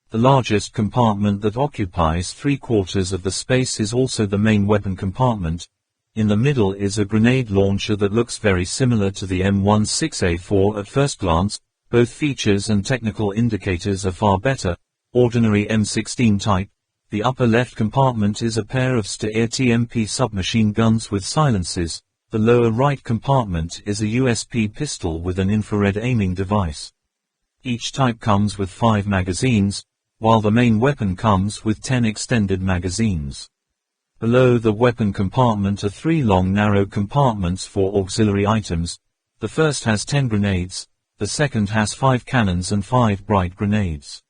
The largest compartment that occupies 3/4 of the space is also the main weapon compartment. In the middle is a grenade launcher that looks very similar to the M16A4 at first glance. Both features and technical indicators are far better. Ordinary M16 type. The upper left compartment is a pair of starry TMP submachine guns with silences. The lower right compartment is a USP pistol with an infrared aiming device. Each type comes with 5 magazines, while the main weapon comes with 10 extended magazines. Below the weapon compartment are 3 long narrow compartments for auxiliary items. The first has 10 grenades, the second has 5 cannons and 5 bright grenades.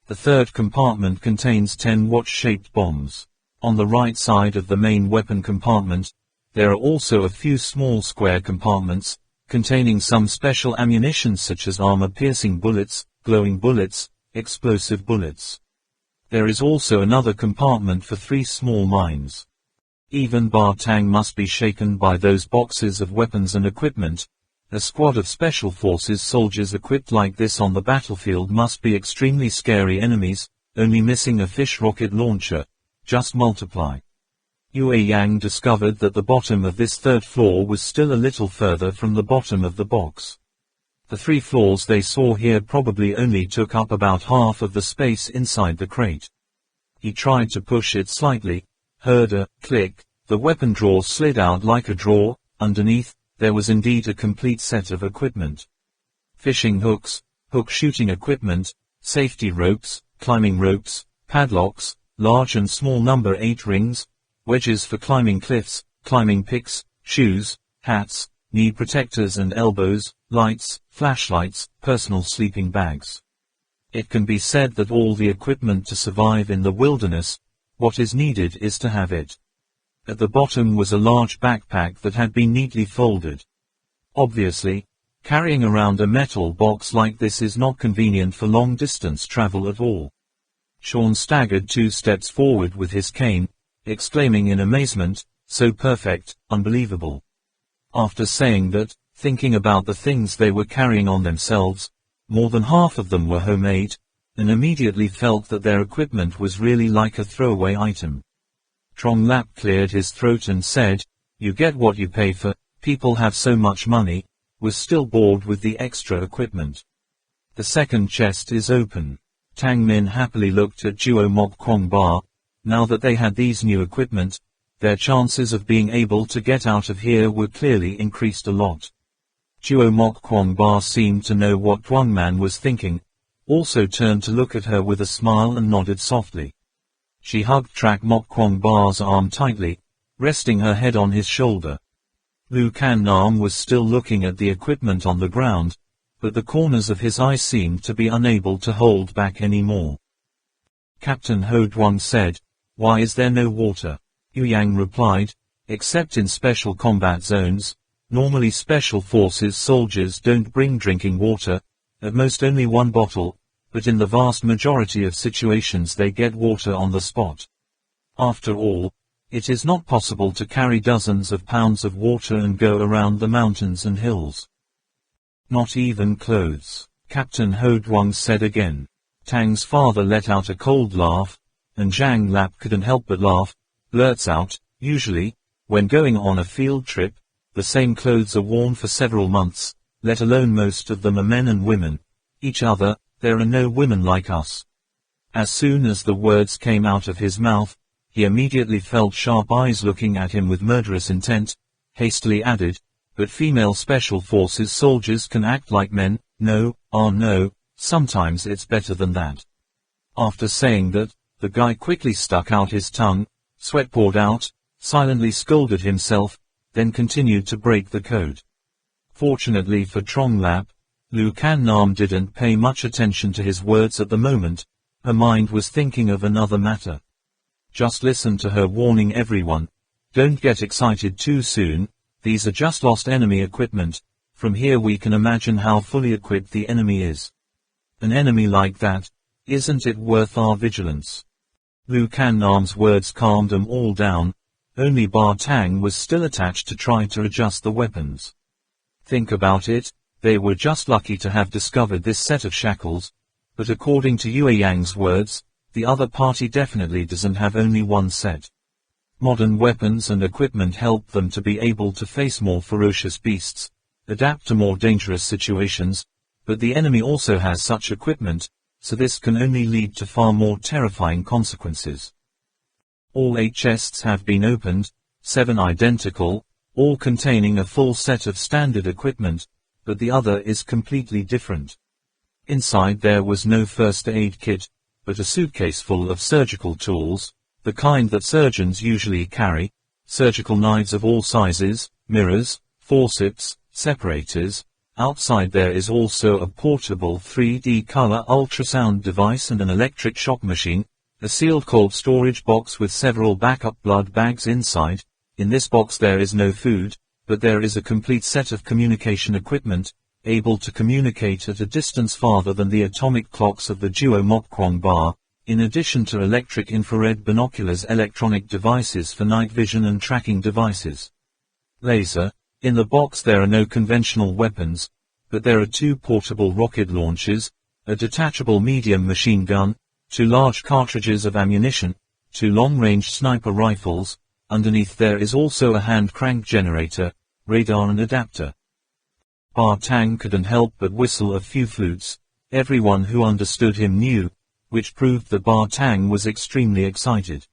The third compartment contains 10 watch-shaped bombs. On the right side of the main weapon compartment, there are also a few small square compartments, containing some special ammunition such as armor-piercing bullets, glowing bullets, explosive bullets. There is also another compartment for 3 small mines. Even Bar Tang must be shaken by those boxes of weapons and equipment. A squad of special forces soldiers equipped like this on the battlefield must be extremely scary enemies, only missing a fish rocket launcher. Just multiply. Yue Yang discovered that the bottom of this third floor was still a little further from the bottom of the box. The 3 floors they saw here probably only took up about half of the space inside the crate. He tried to push it slightly, heard a click, the weapon drawer slid out like a drawer. Underneath, there was indeed a complete set of equipment. Fishing hooks, hook shooting equipment, safety ropes, climbing ropes, padlocks, large and small number 8 rings, wedges for climbing cliffs, climbing picks, shoes, hats, knee protectors and elbows, lights, flashlights, personal sleeping bags. It can be said that all the equipment to survive in the wilderness, what is needed is to have it. At the bottom was a large backpack that had been neatly folded. Obviously, carrying around a metal box like this is not convenient for long-distance travel at all. Sean staggered 2 steps forward with his cane, exclaiming in amazement, "So perfect, unbelievable." After saying that, thinking about the things they were carrying on themselves, more than half of them were homemade, and immediately felt that their equipment was really like a throwaway item. Trong Lap cleared his throat and said, "You get what you pay for, people have so much money," was still bored with the extra equipment. The second chest is open. Tang Min happily looked at Duo Mok Kwong Ba. Now that they had these new equipment, their chances of being able to get out of here were clearly increased a lot. Duo Mok Kwong Ba seemed to know what Tuang Man was thinking, also turned to look at her with a smile and nodded softly. She hugged Trak Mok Kwong Ba's arm tightly, resting her head on his shoulder. Lu Kan Nam was still looking at the equipment on the ground, but the corners of his eyes seemed to be unable to hold back any more. Captain Ho Duang said, "Why is there no water?" Yu Yang replied, "Except in special combat zones, normally special forces soldiers don't bring drinking water, at most only 1 bottle, but in the vast majority of situations they get water on the spot. After all, it is not possible to carry dozens of pounds of water and go around the mountains and hills. Not even clothes," Captain Ho Duang said again. Tang's father let out a cold laugh, and Zhang Lap couldn't help but laugh, blurts out, "Usually, when going on a field trip, the same clothes are worn for several months, let alone most of them are men and women. Each other, there are no women like us." As soon as the words came out of his mouth, he immediately felt sharp eyes looking at him with murderous intent, hastily added, "But female special forces soldiers can act like men, no, no, sometimes it's better than that." After saying that, the guy quickly stuck out his tongue, sweat poured out, silently scolded himself, then continued to break the code. Fortunately for Trong Lap, Lu Kan Nam didn't pay much attention to his words at the moment. Her mind was thinking of another matter. Just listen to her warning everyone. Don't get excited too soon, these are just lost enemy equipment. From here we can imagine how fully equipped the enemy is. An enemy like that, isn't it worth our vigilance? Lu Kannam's words calmed them all down. Only Ba Tang was still attached to try to adjust the weapons. Think about it, they were just lucky to have discovered this set of shackles, but according to Yue Yang's words, the other party definitely doesn't have only one set. Modern weapons and equipment help them to be able to face more ferocious beasts, adapt to more dangerous situations, but the enemy also has such equipment, so this can only lead to far more terrifying consequences. All 8 chests have been opened, 7 identical, all containing a full set of standard equipment, but the other is completely different. Inside there was no first aid kit, but a suitcase full of surgical tools, the kind that surgeons usually carry, surgical knives of all sizes, mirrors, forceps, separators. Outside there is also a portable 3D color ultrasound device and an electric shock machine, a sealed cold storage box with several backup blood bags inside. In this box there is no food, but there is a complete set of communication equipment, able to communicate at a distance farther than the atomic clocks of the Duo Mokkwang bar, in addition to electric infrared binoculars, electronic devices for night vision and tracking devices. Laser. In the box there are no conventional weapons, but there are 2 portable rocket launchers, a detachable medium machine gun, 2 large cartridges of ammunition, 2 long-range sniper rifles. Underneath there is also a hand crank generator, radar and adapter. Ba Tang couldn't help but whistle a few flutes. Everyone who understood him knew, which proved that Ba Tang was extremely excited.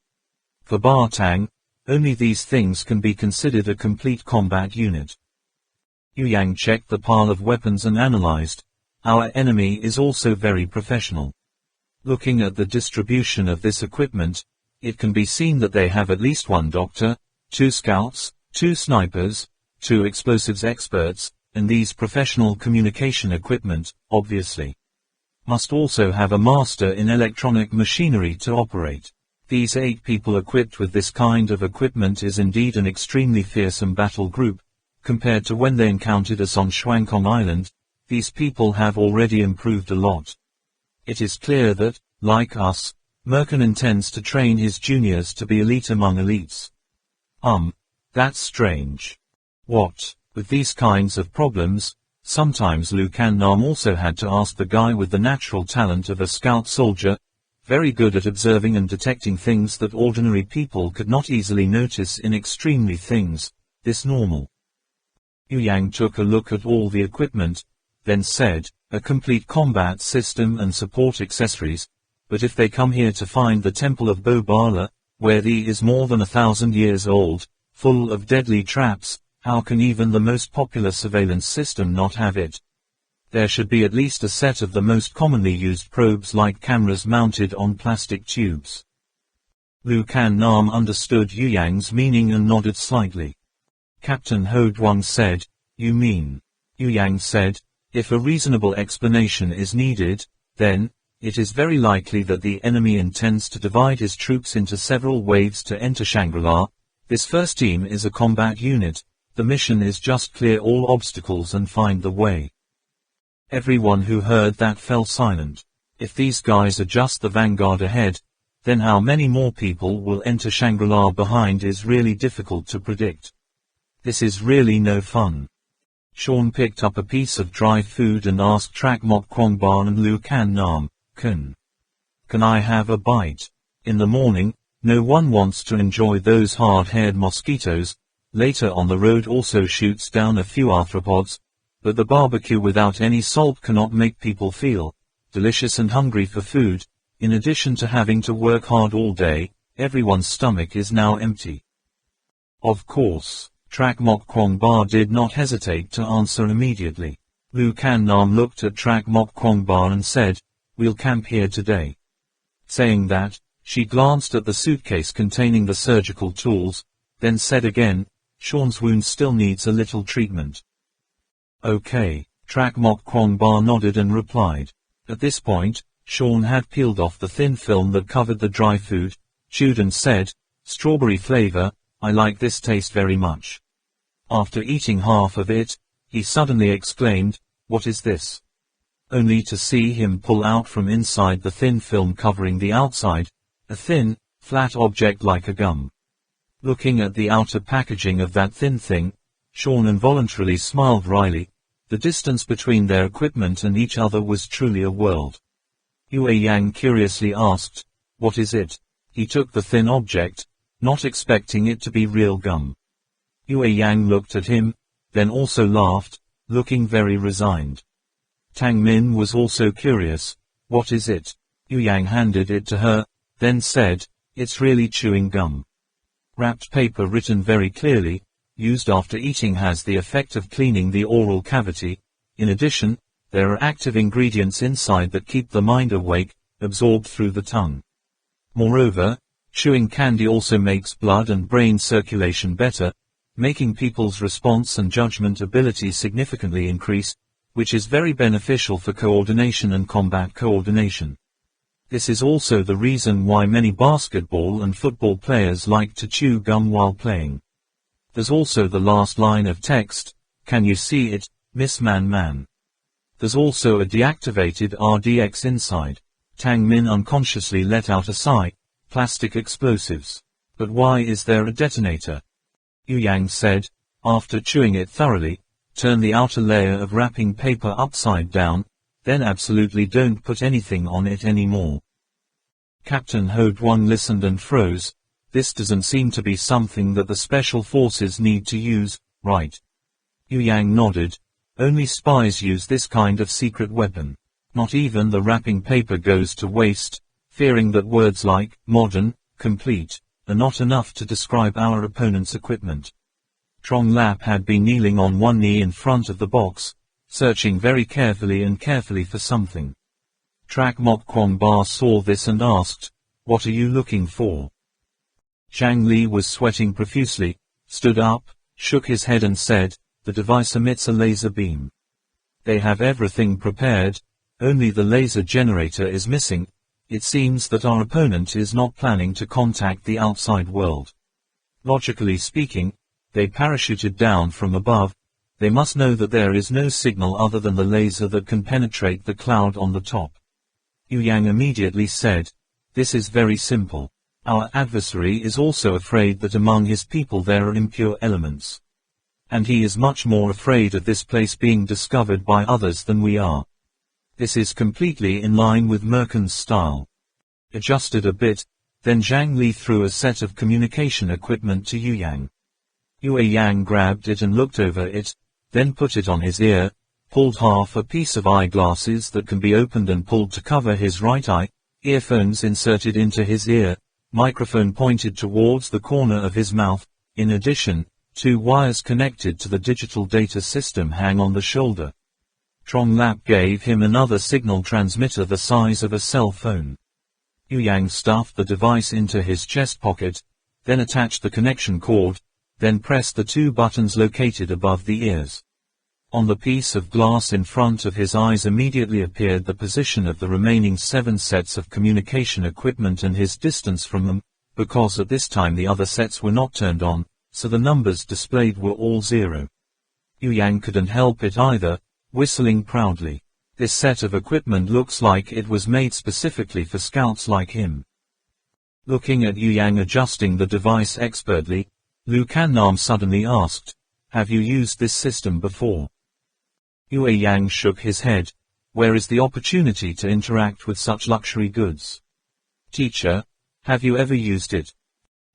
For Ba Tang, only these things can be considered a complete combat unit. Yu Yang checked the pile of weapons and analyzed. Our enemy is also very professional. Looking at the distribution of this equipment, it can be seen that they have at least 1 doctor, 2 scouts, 2 snipers, 2 explosives experts, and these professional communication equipment, obviously, must also have a master in electronic machinery to operate. These 8 people equipped with this kind of equipment is indeed an extremely fearsome battle group. Compared to when they encountered us on Shuangkong Island, these people have already improved a lot. It is clear that, like us, Merkin intends to train his juniors to be elite among elites. That's strange. What? With these kinds of problems, sometimes Lu Kannam also had to ask the guy with the natural talent of a scout soldier, very good at observing and detecting things that ordinary people could not easily notice in extremely things, this normal. Yu Yang took a look at all the equipment, then said, a complete combat system and support accessories, but if they come here to find the Temple of Bobala, where the is more than 1,000 years old, full of deadly traps, how can even the most popular surveillance system not have it? There should be at least a set of the most commonly used probes like cameras mounted on plastic tubes. Lu Kannam understood Yu Yang's meaning and nodded slightly. Captain Ho Duang said, "You mean?" Yu Yang said, "If a reasonable explanation is needed, then, it is very likely that the enemy intends to divide his troops into several waves to enter Shangri-La. This first team is a combat unit, the mission is just clear all obstacles and find the way." Everyone who heard that fell silent. If these guys are just the vanguard ahead, then how many more people will enter Shangri-La behind is really difficult to predict. This is really no fun. Sean picked up a piece of dry food and asked Trak Mok Kwongbar and Lu Kannam, Can I have a bite? In the morning, no one wants to enjoy those hard-haired mosquitoes. Later on the road also shoots down a few arthropods, but the barbecue without any salt cannot make people feel delicious and hungry for food. In addition to having to work hard all day, everyone's stomach is now empty. Of course, Trak Mok Kwongbar did not hesitate to answer immediately. Lu Kannam looked at Trak Mok Kwongbar and said, "We'll camp here today." Saying that, she glanced at the suitcase containing the surgical tools, then said again, "Sean's wound still needs a little treatment." "Okay," Trak Mok Kwongbar nodded and replied. At this point, Sean had peeled off the thin film that covered the dry food, chewed and said, "Strawberry flavor, I like this taste very much." After eating half of it, he suddenly exclaimed, "What is this?" Only to see him pull out from inside the thin film covering the outside, a thin, flat object like a gum. Looking at the outer packaging of that thin thing, Sean involuntarily smiled wryly. The distance between their equipment and each other was truly a world. Yue Yang curiously asked, "What is it?" He took the thin object, not expecting it to be real gum. Yue Yang looked at him, then also laughed, looking very resigned. Tang Min was also curious. "What is it?" Yu Yang handed it to her, then said, "It's really chewing gum. Wrapped paper written very clearly, used after eating has the effect of cleaning the oral cavity. In addition, there are active ingredients inside that keep the mind awake, absorbed through the tongue. Moreover, chewing candy also makes blood and brain circulation better, making people's response and judgment ability significantly increase, which is very beneficial for coordination and combat coordination. This is also the reason why many basketball and football players like to chew gum while playing." There's also the last line of text, "Can you see it, Miss Man?" There's also a deactivated RDX inside. Tang Min unconsciously let out a sigh. Plastic explosives. But why is there a detonator? Yu Yang said, after chewing it thoroughly, turn the outer layer of wrapping paper upside down, then absolutely don't put anything on it anymore. Captain Ho-Dwang listened and froze. This doesn't seem to be something that the special forces need to use, right? Yu Yang nodded. Only spies use this kind of secret weapon. Not even the wrapping paper goes to waste, fearing that words like modern, complete, are not enough to describe our opponent's equipment. Trong Lap had been kneeling on one knee in front of the box, searching very carefully for something. Trak Mok Kwong Ba saw this and asked, "What are you looking for?" Zhang Li was sweating profusely, stood up, shook his head and said, "The device emits a laser beam. They have everything prepared, only the laser generator is missing. It seems that our opponent is not planning to contact the outside world. Logically speaking, they parachuted down from above. They must know that there is no signal other than the laser that can penetrate the cloud on the top." Yu Yang immediately said, "This is very simple. Our adversary is also afraid that among his people there are impure elements. And he is much more afraid of this place being discovered by others than we are. This is completely in line with Merkin's style." Adjusted a bit, then Zhang Li threw a set of communication equipment to Yu Yang. Yu Yang grabbed it and looked over it, then put it on his ear, pulled half a piece of eyeglasses that can be opened and pulled to cover his right eye, earphones inserted into his ear, microphone pointed towards the corner of his mouth. In addition, 2 wires connected to the digital data system hang on the shoulder. Trong Lap gave him another signal transmitter the size of a cell phone. Yu Yang stuffed the device into his chest pocket, then attached the connection cord, then pressed the 2 buttons located above the ears. On the piece of glass in front of his eyes immediately appeared the position of the remaining 7 sets of communication equipment and his distance from them, because at this time the other sets were not turned on, so the numbers displayed were all 0. Yu Yang couldn't help it either, whistling proudly. This set of equipment looks like it was made specifically for scouts like him. Looking at Yu Yang adjusting the device expertly, Lu Kannam suddenly asked, "Have you used this system before?" Yu Yang shook his head. "Where is the opportunity to interact with such luxury goods?" "Teacher, have you ever used it?"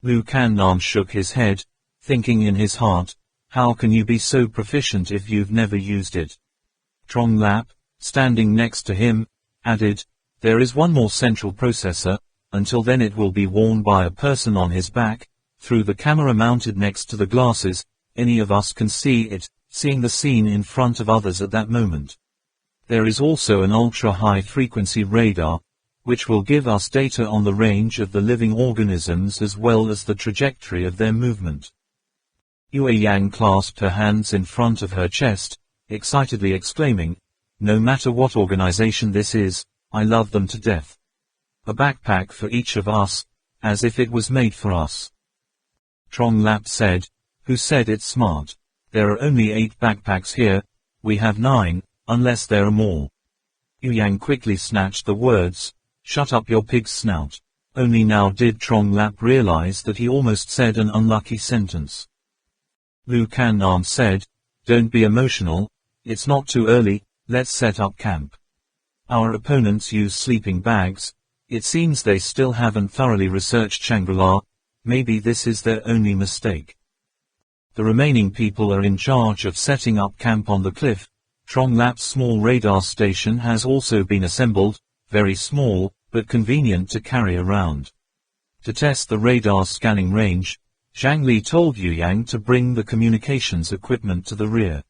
Lu Kannam shook his head, thinking in his heart, "How can you be so proficient if you've never used it?" Trong Lap, standing next to him, added, "There is one more central processor. Until then it will be worn by a person on his back, through the camera mounted next to the glasses. Any of us can see it, seeing the scene in front of others at that moment. There is also an ultra-high frequency radar, which will give us data on the range of the living organisms as well as the trajectory of their movement." Yue Yang clasped her hands in front of her chest, excitedly exclaiming, "No matter what organization this is, I love them to death. A backpack for each of us, as if it was made for us." Trong Lap said, "Who said it's smart? There are only 8 backpacks here, we have 9, unless there are more." Yu Yang quickly snatched the words, "Shut up your pig's snout. Only now did Trong Lap realize that he almost said an unlucky sentence. Lu Kan Nam said, "Don't be emotional, it's not too early, let's set up camp. Our opponents use sleeping bags, it seems they still haven't thoroughly researched Shangri-La, maybe this is their only mistake." The remaining people are in charge of setting up camp on the cliff. Trong Lap's small radar station has also been assembled, very small, but convenient to carry around. To test the radar scanning range, Zhang Li told Yu Yang to bring the communications equipment to the rear.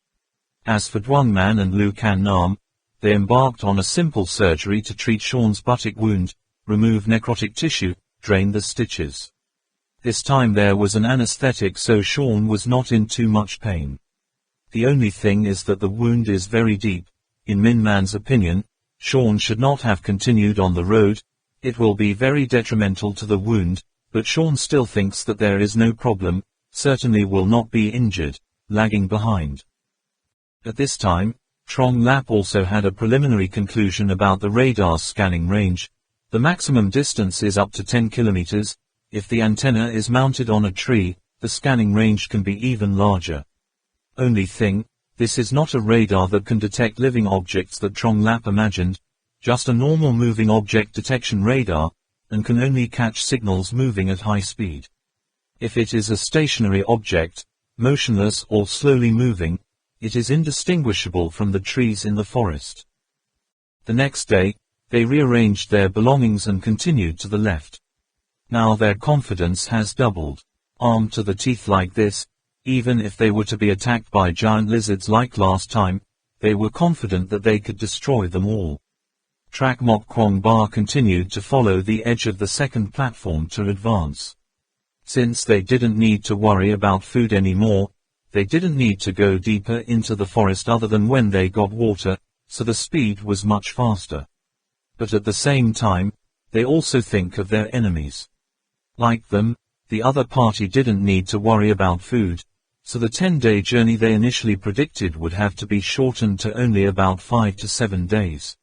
As for Duang Man and Lu Kan Nam, they embarked on a simple surgery to treat Sean's buttock wound, remove necrotic tissue, drain the stitches. This time there was an anesthetic, so Sean was not in too much pain. The only thing is that the wound is very deep. In Min Man's opinion, Sean should not have continued on the road, it will be very detrimental to the wound, but Sean still thinks that there is no problem, certainly will not be injured, lagging behind. At this time, Trong Lap also had a preliminary conclusion about the radar scanning range. The maximum distance is up to 10 kilometers. If the antenna is mounted on a tree, the scanning range can be even larger. Only thing, this is not a radar that can detect living objects that Trong Lap imagined, just a normal moving object detection radar, and can only catch signals moving at high speed. If it is a stationary object, motionless or slowly moving, it is indistinguishable from the trees in the forest. The next day, they rearranged their belongings and continued to the left. Now their confidence has doubled. Armed to the teeth like this, even if they were to be attacked by giant lizards like last time, they were confident that they could destroy them all. Trak Mok Kwong Ba continued to follow the edge of the second platform to advance. Since they didn't need to worry about food anymore, they didn't need to go deeper into the forest other than when they got water, so the speed was much faster. But at the same time, they also think of their enemies. Like them, the other party didn't need to worry about food, so the 10-day journey they initially predicted would have to be shortened to only about 5 to 7 days.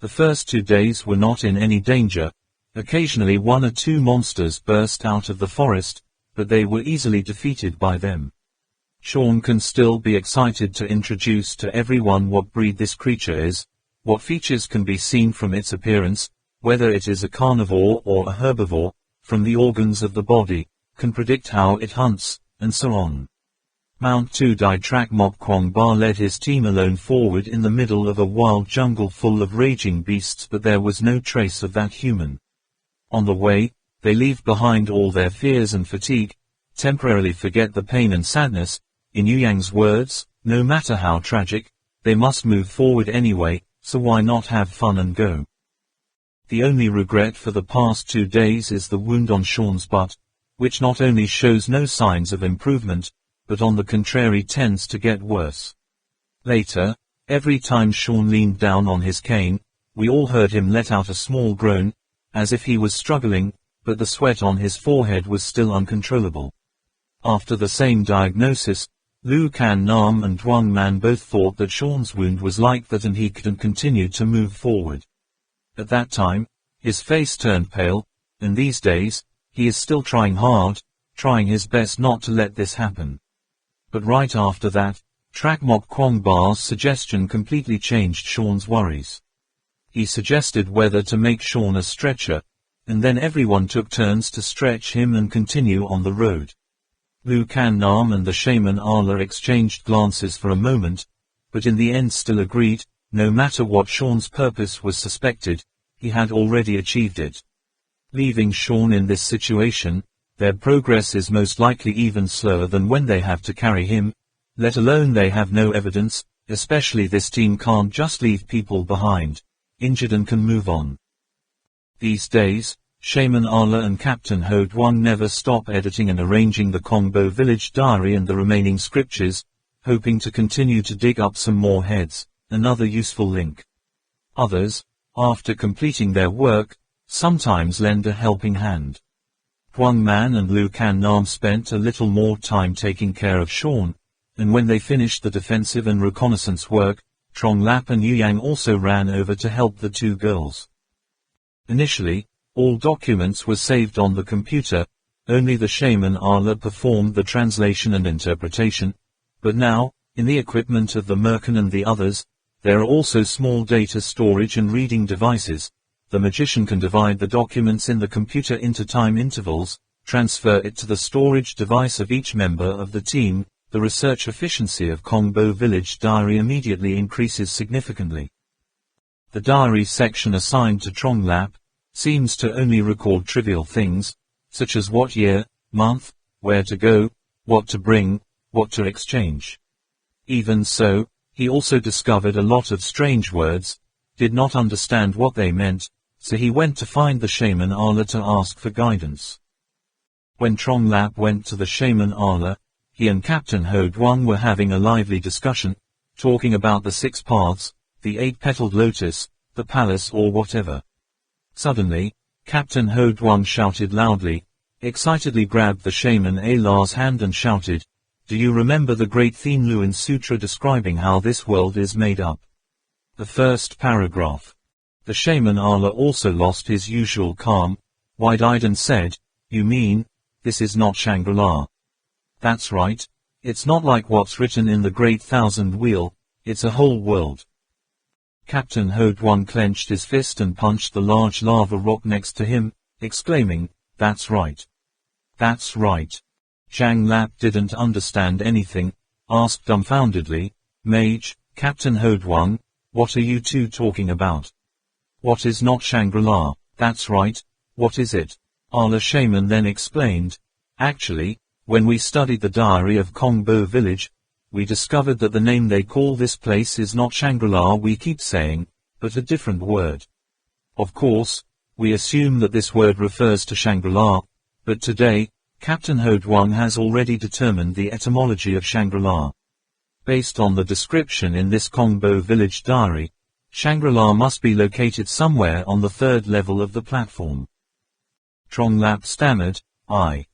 The first 2 days were not in any danger. Occasionally 1 or 2 monsters burst out of the forest, but they were easily defeated by them. Sean can still be excited to introduce to everyone what breed this creature is, what features can be seen from its appearance, whether it is a carnivore or a herbivore, from the organs of the body, can predict how it hunts, and so on. Mount 2 Dai Trak Mok Kwong Ba led his team alone forward in the middle of a wild jungle full of raging beasts, but there was no trace of that human. On the way, they leave behind all their fears and fatigue, temporarily forget the pain and sadness. In Yu Yang's words, no matter how tragic, they must move forward anyway, so why not have fun and go? The only regret for the past 2 days is the wound on Sean's butt, which not only shows no signs of improvement, but on the contrary tends to get worse. Later, every time Sean leaned down on his cane, we all heard him let out a small groan, as if he was struggling, but the sweat on his forehead was still uncontrollable. After the same diagnosis, Lu Kan Nam and Duang Man both thought that Sean's wound was like that and he couldn't continue to move forward. At that time, his face turned pale, and these days, he is still trying hard, trying his best not to let this happen. But right after that, Trak Mok Kwong Ba's suggestion completely changed Sean's worries. He suggested whether to make Sean a stretcher, and then everyone took turns to stretch him and continue on the road. Lu Kan Nam and the shaman Ala exchanged glances for a moment, but in the end still agreed, no matter what Sean's purpose was suspected, he had already achieved it. Leaving Sean in this situation, their progress is most likely even slower than when they have to carry him, let alone they have no evidence, especially this team can't just leave people behind, injured and can move on. These days, Shaman Ala and Captain Ho Duang never stop editing and arranging the Kongbo village diary and the remaining scriptures, hoping to continue to dig up some more heads, another useful link. Others, after completing their work, sometimes lend a helping hand. Duang Man and Lu Kan Nam spent a little more time taking care of Sean, and when they finished the defensive and reconnaissance work, Trong Lap and Yu Yang also ran over to help the 2 girls. Initially, All documents were saved on the computer, only the shaman Allah performed the translation and interpretation. But now, in the equipment of the Merkin and the others, there are also small data storage and reading devices. The magician can divide the documents in the computer into time intervals, transfer it to the storage device of each member of the team. The research efficiency of Kongbo Village Diary immediately increases significantly. The diary section assigned to Tronglap seems to only record trivial things, such as what year, month, where to go, what to bring, what to exchange. Even so, he also discovered a lot of strange words, did not understand what they meant, so he went to find the shaman Allah to ask for guidance. When Tronglap went to the shaman Allah, he and Captain Hoduang were having a lively discussion, talking about the 6 paths, the 8-petaled lotus, the palace or whatever. Suddenly, Captain Hoduang shouted loudly, excitedly grabbed the shaman Allah's hand and shouted, "Do you remember the great Thien Luan Sutra describing how this world is made up?" The first paragraph. The shaman Allah also lost his usual calm, wide-eyed and said, "You mean, this is not Shangri-La?" "That's right. It's not like what's written in the Great Thousand Wheel, it's a whole world." Captain Hoduang clenched his fist and punched the large lava rock next to him, exclaiming, "That's right. That's right." Zhang Lap didn't understand anything, asked dumbfoundedly, "Mage, Captain Hoduang, what are you two talking about? What is not Shangri-La?" "That's right, what is it?" Allah Shaman then explained, "Actually, when we studied the diary of Kongbo Village, we discovered that the name they call this place is not Shangri-La we keep saying, but a different word. Of course, we assume that this word refers to Shangri-La, but today, Captain Hoduang has already determined the etymology of Shangri-La. Based on the description in this Kongbo Village diary, Shangri-La must be located somewhere on the 3rd level of the platform." Tronglap stammered, I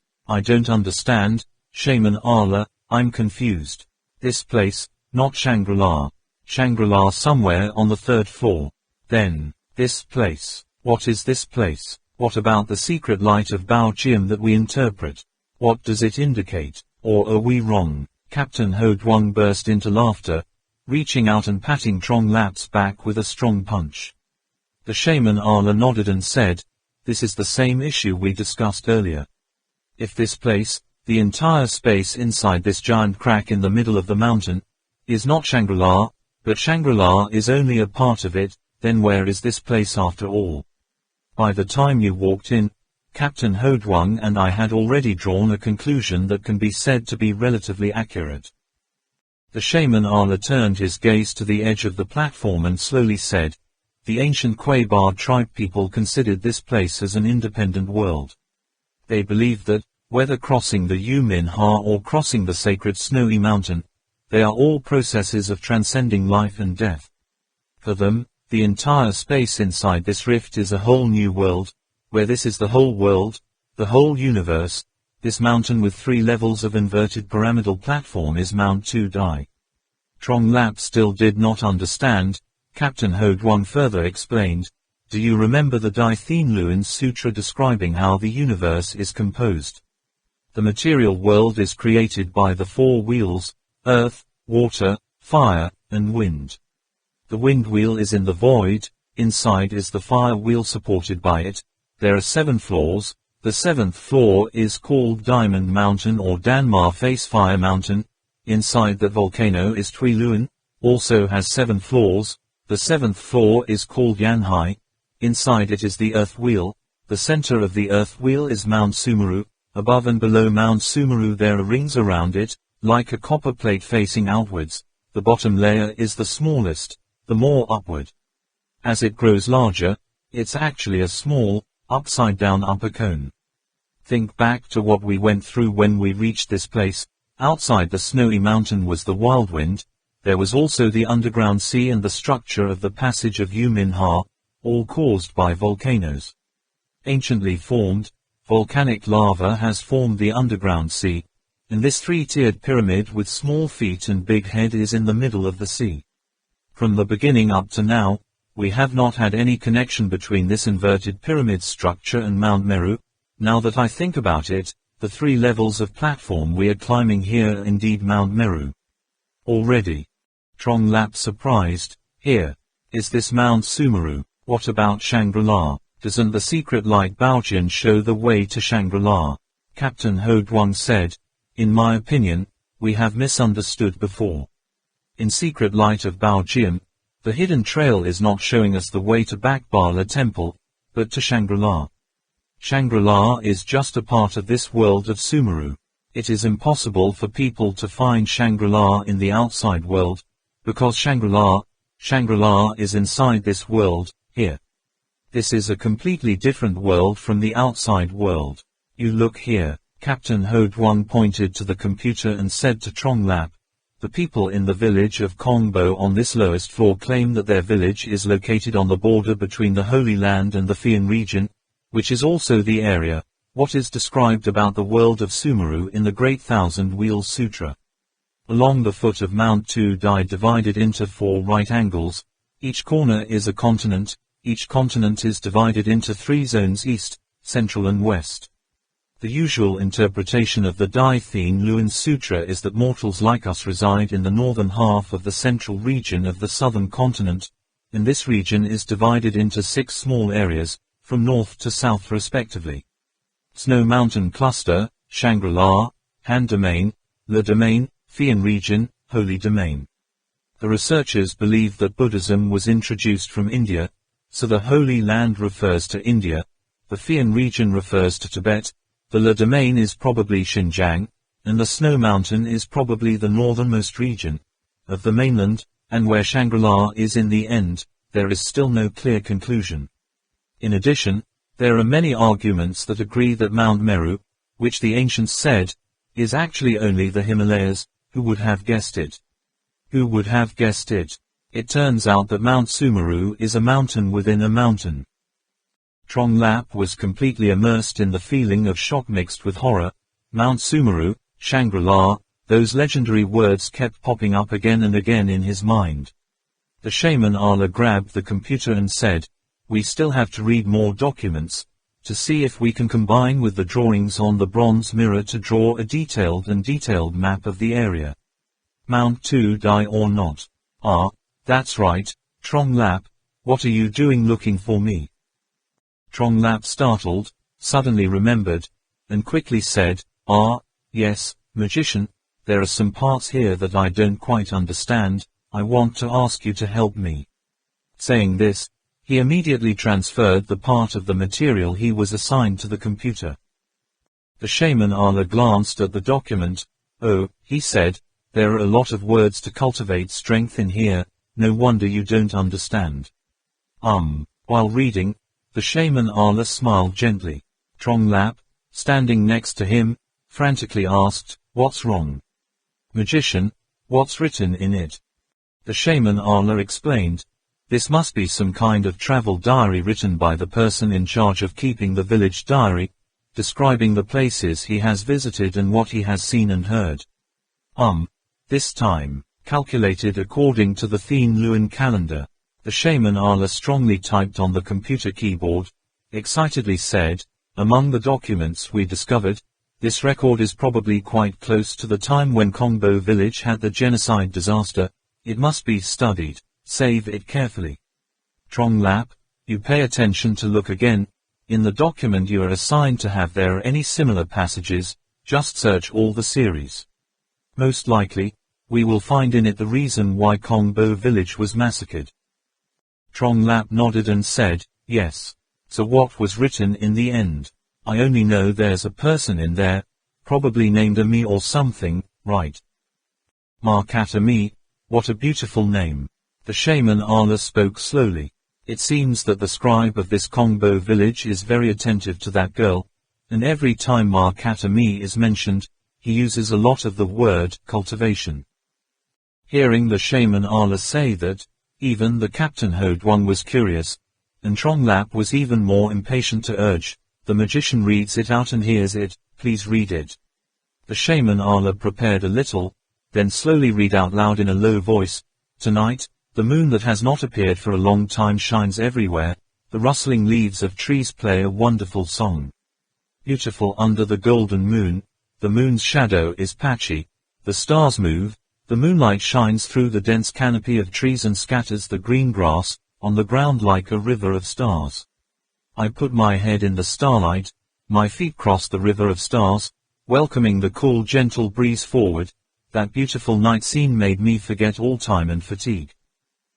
don't understand, Shaman Allah, I'm confused. This place, not Shangri-La. Shangri-La somewhere on the 3rd floor. Then, this place. What is this place? What about the secret light of Bao Jiam that we interpret? What does it indicate? Or are we wrong? Captain Hoduang burst into laughter, reaching out and patting Tronglap's back with a strong punch. The shaman Allah nodded and said, "This is the same issue we discussed earlier. If this place, the entire space inside this giant crack in the middle of the mountain, is not Shangri-La, but Shangri-La is only a part of it, then where is this place after all?" By the time you walked in, Captain Hoduang and I had already drawn a conclusion that can be said to be relatively accurate. The shaman Allah turned his gaze to the edge of the platform and slowly said, "The ancient Quabar tribe people considered this place as an independent world. They believed that, whether crossing the Yumin-Ha or crossing the sacred snowy mountain, they are all processes of transcending life and death. For them, the entire space inside this rift is a whole new world, where this is the whole world, the whole universe. This mountain with 3 levels of inverted pyramidal platform is Mount Tudai." Tronglap still did not understand. Captain Hoduang further explained, "Do you remember the Dai Thien Luan Sutra describing how the universe is composed? The material world is created by the 4 wheels, earth, water, fire, and wind. The wind wheel is in the void, inside is the fire wheel supported by it. There are 7 floors, the 7th floor is called Diamond Mountain or Danmar Face Fire Mountain. Inside that volcano is Tui Luan, also has 7 floors, the 7th floor is called Yanhai. Inside it is the earth wheel, the center of the earth wheel is Mount Sumeru, above and below Mount Sumeru there are rings around it, like a copper plate facing outwards. The bottom layer is the smallest, the more upward. As it grows larger, it's actually a small, upside-down upper cone. Think back to what we went through when we reached this place. Outside the snowy mountain was the wild wind, there was also the underground sea and the structure of the passage of Yumin-Ha, all caused by volcanoes. Anciently formed, volcanic lava has formed the underground sea, and this 3-tiered pyramid with small feet and big head is in the middle of the sea. From the beginning up to now, We have not had any connection between this inverted pyramid structure and Mount Meru. Now that I think about it, the 3 levels of platform we are climbing here are indeed Mount Meru. Already. Trong Lap surprised. Here. Is this Mount Sumeru? What about Shangri-La? Doesn't the secret light Baojian show the way to Shangri-La? Captain Ho Duong said. In my opinion, we have misunderstood before. In secret light of Baojian, the hidden trail is not showing us the way to Bakbala Temple, but to Shangri-La. Shangri-La is just a part of this world of Sumeru. It is impossible for people to find Shangri-La in the outside world, because Shangri-La is inside this world, here. This is a completely different world from the outside world. You look here. Captain Ho Duong pointed to the computer and said to Trong Lap, the people in the village of Kongbo on this lowest floor claim that their village is located on the border between the Holy Land and the Fian region, which is also the area, what is described about the world of Sumeru in the Great Thousand Wheels Sutra. Along the foot of Mount Tu Dai divided into 4 right angles, each corner is a continent, each continent is divided into 3 zones east, central and west. The usual interpretation of the Dai Thien Luan Sutra is that mortals like us reside in the northern half of the central region of the southern continent, and this region is divided into 6 small areas, from north to south respectively. Snow Mountain Cluster, Shangri-La, Han Domain, Le Domain, Fian Region, Holy Domain. The researchers believe that Buddhism was introduced from India, so the Holy Land refers to India, the Fian Region refers to Tibet, the Le Domain is probably Xinjiang, and the Snow Mountain is probably the northernmost region of the mainland, and where Shangri-La is in the end, there is still no clear conclusion. In addition, there are many arguments that agree that Mount Meru, which the ancients said, is actually only the Himalayas. Who would have guessed it? Who would have guessed it? It turns out that Mount Sumeru is a mountain within a mountain. Trong Lap was completely immersed in the feeling of shock mixed with horror. Mount Sumeru, Shangri-La, those legendary words kept popping up again and again in his mind. The shaman Ala grabbed the computer and said, we still have to read more documents, to see if we can combine with the drawings on the bronze mirror to draw a detailed map of the area. Mount Tu Dai or not? Ah, that's right, Trong Lap, what are you doing looking for me? Trong Lap startled, suddenly remembered, and quickly said, yes, magician, there are some parts here that I don't quite understand, I want to ask you to help me. Saying this, he immediately transferred the part of the material he was assigned to the computer. The shaman Ala glanced at the document. Oh, he said, there are a lot of words to cultivate strength in here, no wonder you don't understand. While reading, the shaman Ala smiled gently. Trong Lap, standing next to him, frantically asked, what's wrong? Magician, what's written in it? The shaman Ala explained, this must be some kind of travel diary written by the person in charge of keeping the village diary, describing the places he has visited and what he has seen and heard. This time, calculated according to the Thien Luan calendar. The shaman Ala strongly typed on the computer keyboard, excitedly said, among the documents we discovered, this record is probably quite close to the time when Kongbo village had the genocide disaster. It must be studied. Save it carefully. Trong Lap, you pay attention to look again. In the document you are assigned to have there are any similar passages, just search all the series. Most likely, we will find in it the reason why Kongbo village was massacred. Trong Lap nodded and said, yes. So what was written in the end? I only know there's a person in there, probably named Ami or something, right? Markat Ami, what a beautiful name. The shaman Ala spoke slowly. It seems that the scribe of this Kongbo village is very attentive to that girl, and every time Markat Ami is mentioned, he uses a lot of the word cultivation. Hearing the shaman Ala say that, even the Captain Ho Duong was curious, and Trong Lap was even more impatient to urge, the magician reads it out and hears it, please read it. The shaman Ala prepared a little, then slowly read out loud in a low voice, tonight, The moon that has not appeared for a long time shines everywhere, the rustling leaves of trees play a wonderful song. Beautiful under the golden moon, the moon's shadow is patchy, the stars move, the moonlight shines through the dense canopy of trees and scatters the green grass on the ground like a river of stars. I put my head in the starlight, my feet cross the river of stars, welcoming the cool gentle breeze forward. That beautiful night scene made me forget all time and fatigue.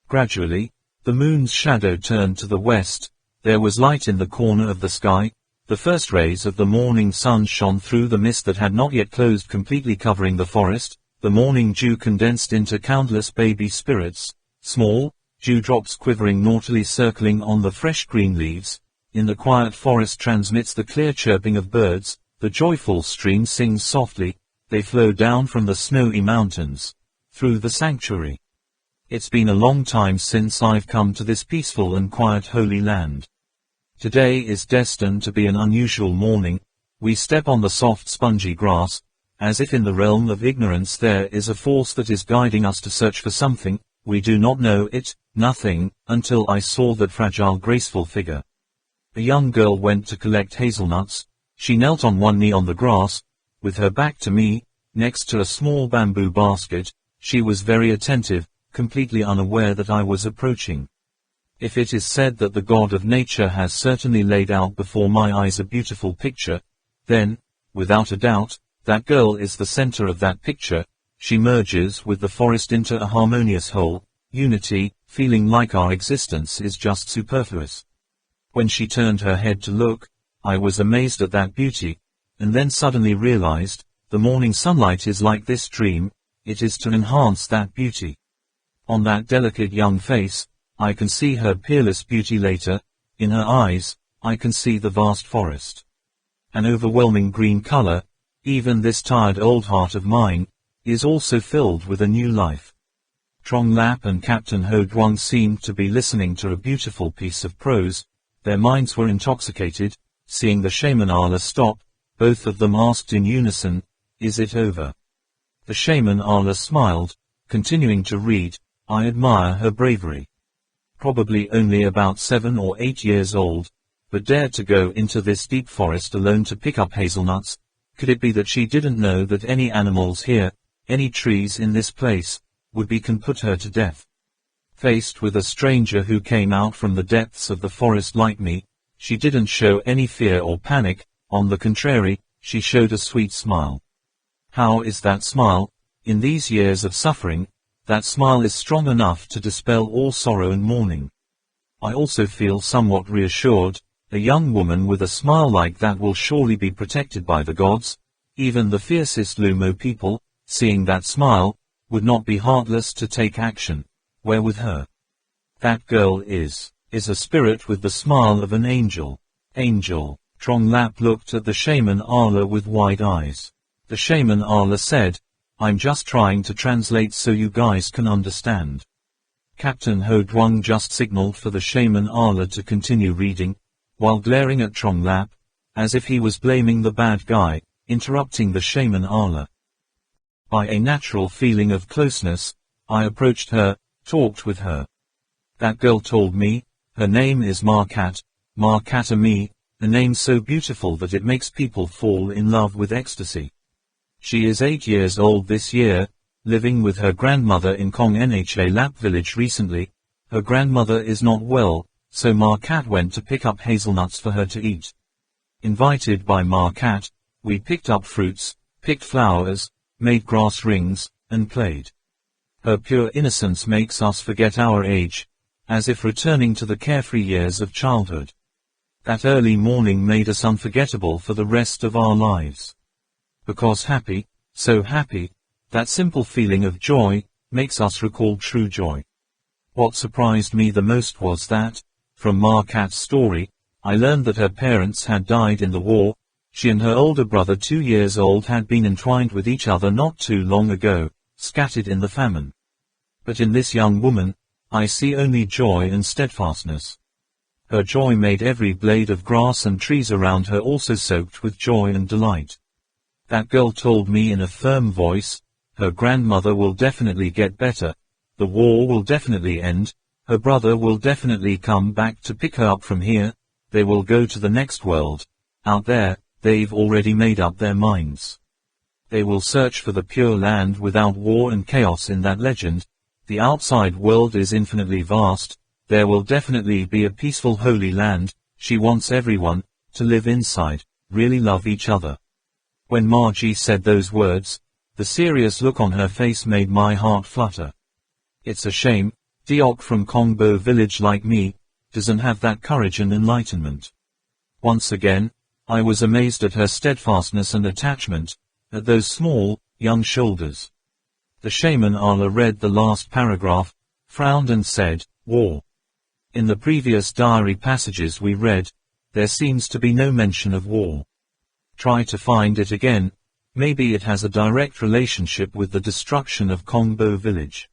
Gradually, the moon's shadow turned to the west, there was light in the corner of the sky, the first rays of the morning sun shone through the mist that had not yet closed completely covering the forest, the morning dew condensed into countless baby spirits, small, dewdrops quivering naughtily circling on the fresh green leaves. In the quiet forest transmits the clear chirping of birds, the joyful stream sings softly, they flow down from the snowy mountains, through the sanctuary. It's been a long time since I've come to this peaceful and quiet holy land. Today is destined to be an unusual morning. We step on the soft spongy grass, as if in the realm of ignorance there is a force that is guiding us to search for something, we do not know it, nothing, until I saw that fragile graceful figure. A young girl went to collect hazelnuts, she knelt on one knee on the grass, with her back to me, next to a small bamboo basket, she was very attentive, completely unaware that I was approaching. If it is said that the God of nature has certainly laid out before my eyes a beautiful picture, then, without a doubt, that girl is the center of that picture, she merges with the forest into a harmonious whole, unity, feeling like our existence is just superfluous. When she turned her head to look, I was amazed at that beauty, and then suddenly realized, the morning sunlight is like this dream, it is to enhance that beauty. On that delicate young face, I can see her peerless beauty later, in her eyes, I can see the vast forest. An overwhelming green color, even this tired old heart of mine, is also filled with a new life. Trong Lap and Captain Ho Duong seemed to be listening to a beautiful piece of prose, their minds were intoxicated, seeing the shaman Ala stop, both of them asked in unison, "Is it over?" The shaman Ala smiled, continuing to read, "I admire her bravery. Probably only about 7 or 8 years old, but dared to go into this deep forest alone to pick up hazelnuts. Could it be that she didn't know that any animals here, any trees in this place, can put her to death?" Faced with a stranger who came out from the depths of the forest like me, she didn't show any fear or panic, on the contrary, she showed a sweet smile. How is that smile? In these years of suffering, that smile is strong enough to dispel all sorrow and mourning. I also feel somewhat reassured, a young woman with a smile like that will surely be protected by the gods. Even the fiercest Lumo people, seeing that smile, would not be heartless to take action. Where with her? That girl is a spirit with the smile of an angel. Angel. Trong Lap looked at the shaman Ala with wide eyes. The shaman Ala said, "I'm just trying to translate so you guys can understand." Captain Ho Duong just signaled for the shaman Ala to continue reading, while glaring at Trong Lap, as if he was blaming the bad guy, interrupting the shaman Ala. By a natural feeling of closeness, I approached her, talked with her. That girl told me, her name is Markat, Markatami, a name so beautiful that it makes people fall in love with ecstasy. She is 8 years old this year, living with her grandmother in Kong Nha Lap village recently. Her grandmother is not well, so Markat went to pick up hazelnuts for her to eat. Invited by Markat, we picked up fruits, picked flowers, made grass rings, and played. Her pure innocence makes us forget our age, as if returning to the carefree years of childhood. That early morning made us unforgettable for the rest of our lives. Because happy, so happy, that simple feeling of joy, makes us recall true joy. What surprised me the most was that, from Markat's story, I learned that her parents had died in the war. She and her older brother 2 years old had been entwined with each other not too long ago, scattered in the famine. But in this young woman, I see only joy and steadfastness. Her joy made every blade of grass and trees around her also soaked with joy and delight. That girl told me in a firm voice, her grandmother will definitely get better. The war will definitely end. Her brother will definitely come back to pick her up from here. They will go to the next world. Out there, they've already made up their minds. They will search for the pure land without war and chaos in that legend. The outside world is infinitely vast. There will definitely be a peaceful holy land. She wants everyone to live inside, really love each other. When Margie said those words, the serious look on her face made my heart flutter. It's a shame, Deok from Kongbo village like me, doesn't have that courage and enlightenment. Once again, I was amazed at her steadfastness and attachment, at those small, young shoulders. The shaman Allah read the last paragraph, frowned and said, war. In the previous diary passages we read, there seems to be no mention of war. Try to find it again, maybe it has a direct relationship with the destruction of Kongbo village.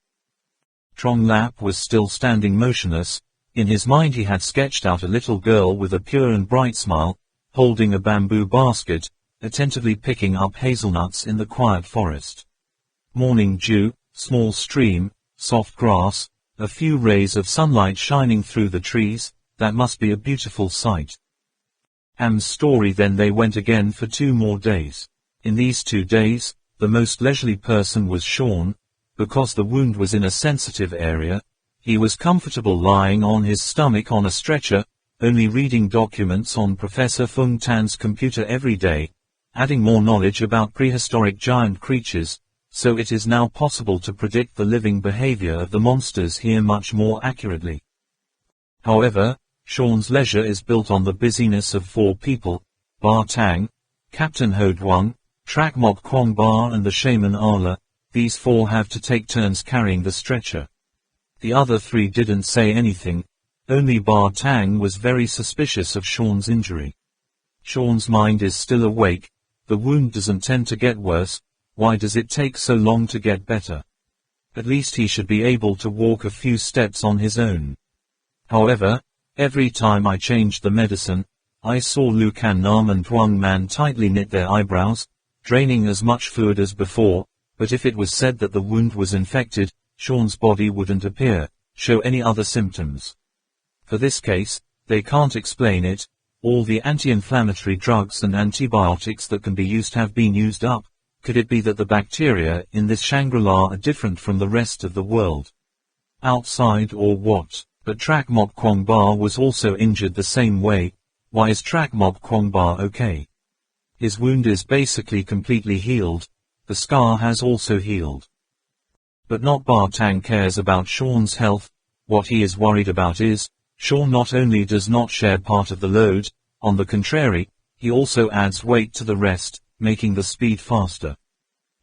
Trong Lap was still standing motionless. In his mind he had sketched out a little girl with a pure and bright smile, holding a bamboo basket, attentively picking up hazelnuts in the quiet forest. Morning dew, small stream, soft grass, a few rays of sunlight shining through the trees, that must be a beautiful sight. Am's story. Then they went again for 2 more days. In these 2 days, the most leisurely person was Sean. Because the wound was in a sensitive area, he was comfortable lying on his stomach on a stretcher, only reading documents on Professor Fung Tan's computer every day, adding more knowledge about prehistoric giant creatures, so it is now possible to predict the living behavior of the monsters here much more accurately. However, Sean's leisure is built on the busyness of 4 people, Ba Tang, Captain Ho Duong, Trak Mok Kwong Ba and the shaman Allah. These 4 have to take turns carrying the stretcher. The other 3 didn't say anything, only Ba Tang was very suspicious of Sean's injury. Sean's mind is still awake, the wound doesn't tend to get worse, why does it take so long to get better? At least he should be able to walk a few steps on his own. However, every time I changed the medicine, I saw Lu Kan Nam and Tuang Man tightly knit their eyebrows, draining as much fluid as before, but if it was said that the wound was infected, Sean's body wouldn't show any other symptoms. For this case, they can't explain it. All the anti-inflammatory drugs and antibiotics that can be used have been used up. Could it be that the bacteria in this Shangri-La are different from the rest of the world? Outside or what? But Trak Mok Kwong Ba was also injured the same way. Why is Trak Mok Kwong Ba okay? His wound is basically completely healed. The scar has also healed. But not Ba Tang cares about Sean's health. What he is worried about is, Sean not only does not share part of the load, on the contrary, he also adds weight to the rest, making the speed faster.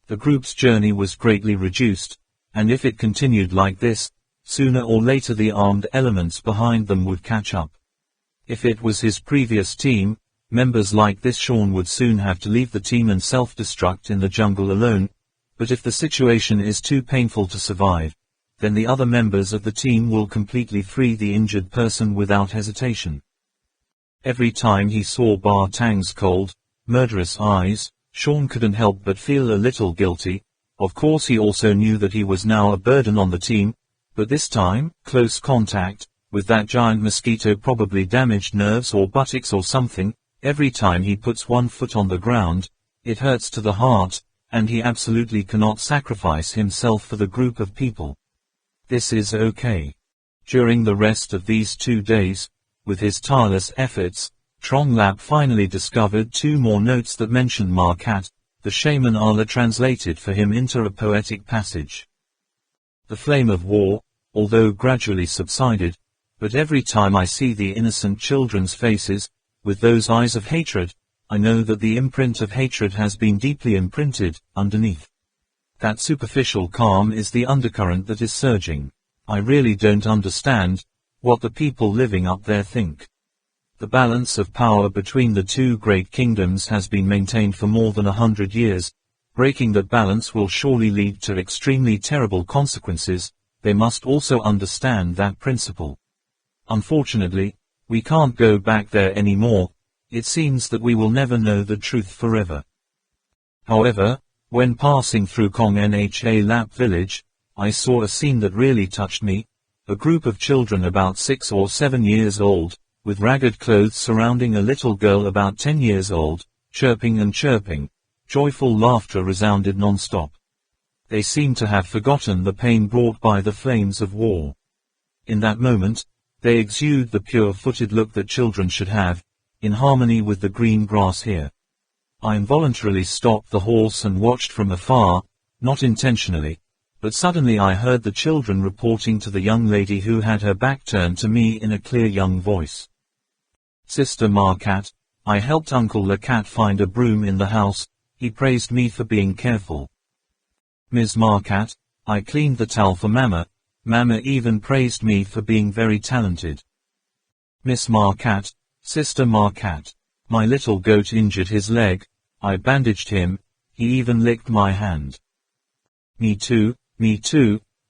The group's journey was greatly reduced, and if it continued like this, sooner or later the armed elements behind them would catch up. If it was his previous team, members like this, Sean would soon have to leave the team and self-destruct in the jungle alone, but if the situation is too painful to survive, then the other members of the team will completely free the injured person without hesitation. Every time he saw Ba Tang's cold, murderous eyes, Sean couldn't help but feel a little guilty. Of course he also knew that he was now a burden on the team, but this time, close contact with that giant mosquito probably damaged nerves or buttocks or something. Every time he puts one foot on the ground, it hurts to the heart, and he absolutely cannot sacrifice himself for the group of people. This is okay. During the rest of these 2 days, with his tireless efforts, Trong Lap finally discovered 2 more notes that mentioned Markat. The shaman Allah translated for him into a poetic passage. The flame of war, although gradually subsided, but every time I see the innocent children's faces, with those eyes of hatred, I know that the imprint of hatred has been deeply imprinted underneath. That superficial calm is the undercurrent that is surging. I really don't understand what the people living up there think. The balance of power between the 2 great kingdoms has been maintained for more than 100 years. Breaking that balance will surely lead to extremely terrible consequences. They must also understand that principle. Unfortunately, we can't go back there anymore. It seems that we will never know the truth forever. However, when passing through Kong Nha Lap village, I saw a scene that really touched me. A group of children about 6 or 7 years old, with ragged clothes surrounding a little girl about 10 years old, chirping and chirping. Joyful laughter resounded non-stop. They seemed to have forgotten the pain brought by the flames of war. In that moment, they exude the pure-footed look that children should have, in harmony with the green grass here. I involuntarily stopped the horse and watched from afar, not intentionally, but suddenly I heard the children reporting to the young lady who had her back turned to me in a clear young voice. Sister Marcat, I helped Uncle Le Cat find a broom in the house, he praised me for being careful. Ms. Marcat, I cleaned the towel for Mama, Mama even praised me for being very talented. Miss Marcat, Sister Marcat, my little goat injured his leg, I bandaged him, he even licked my hand. Me too,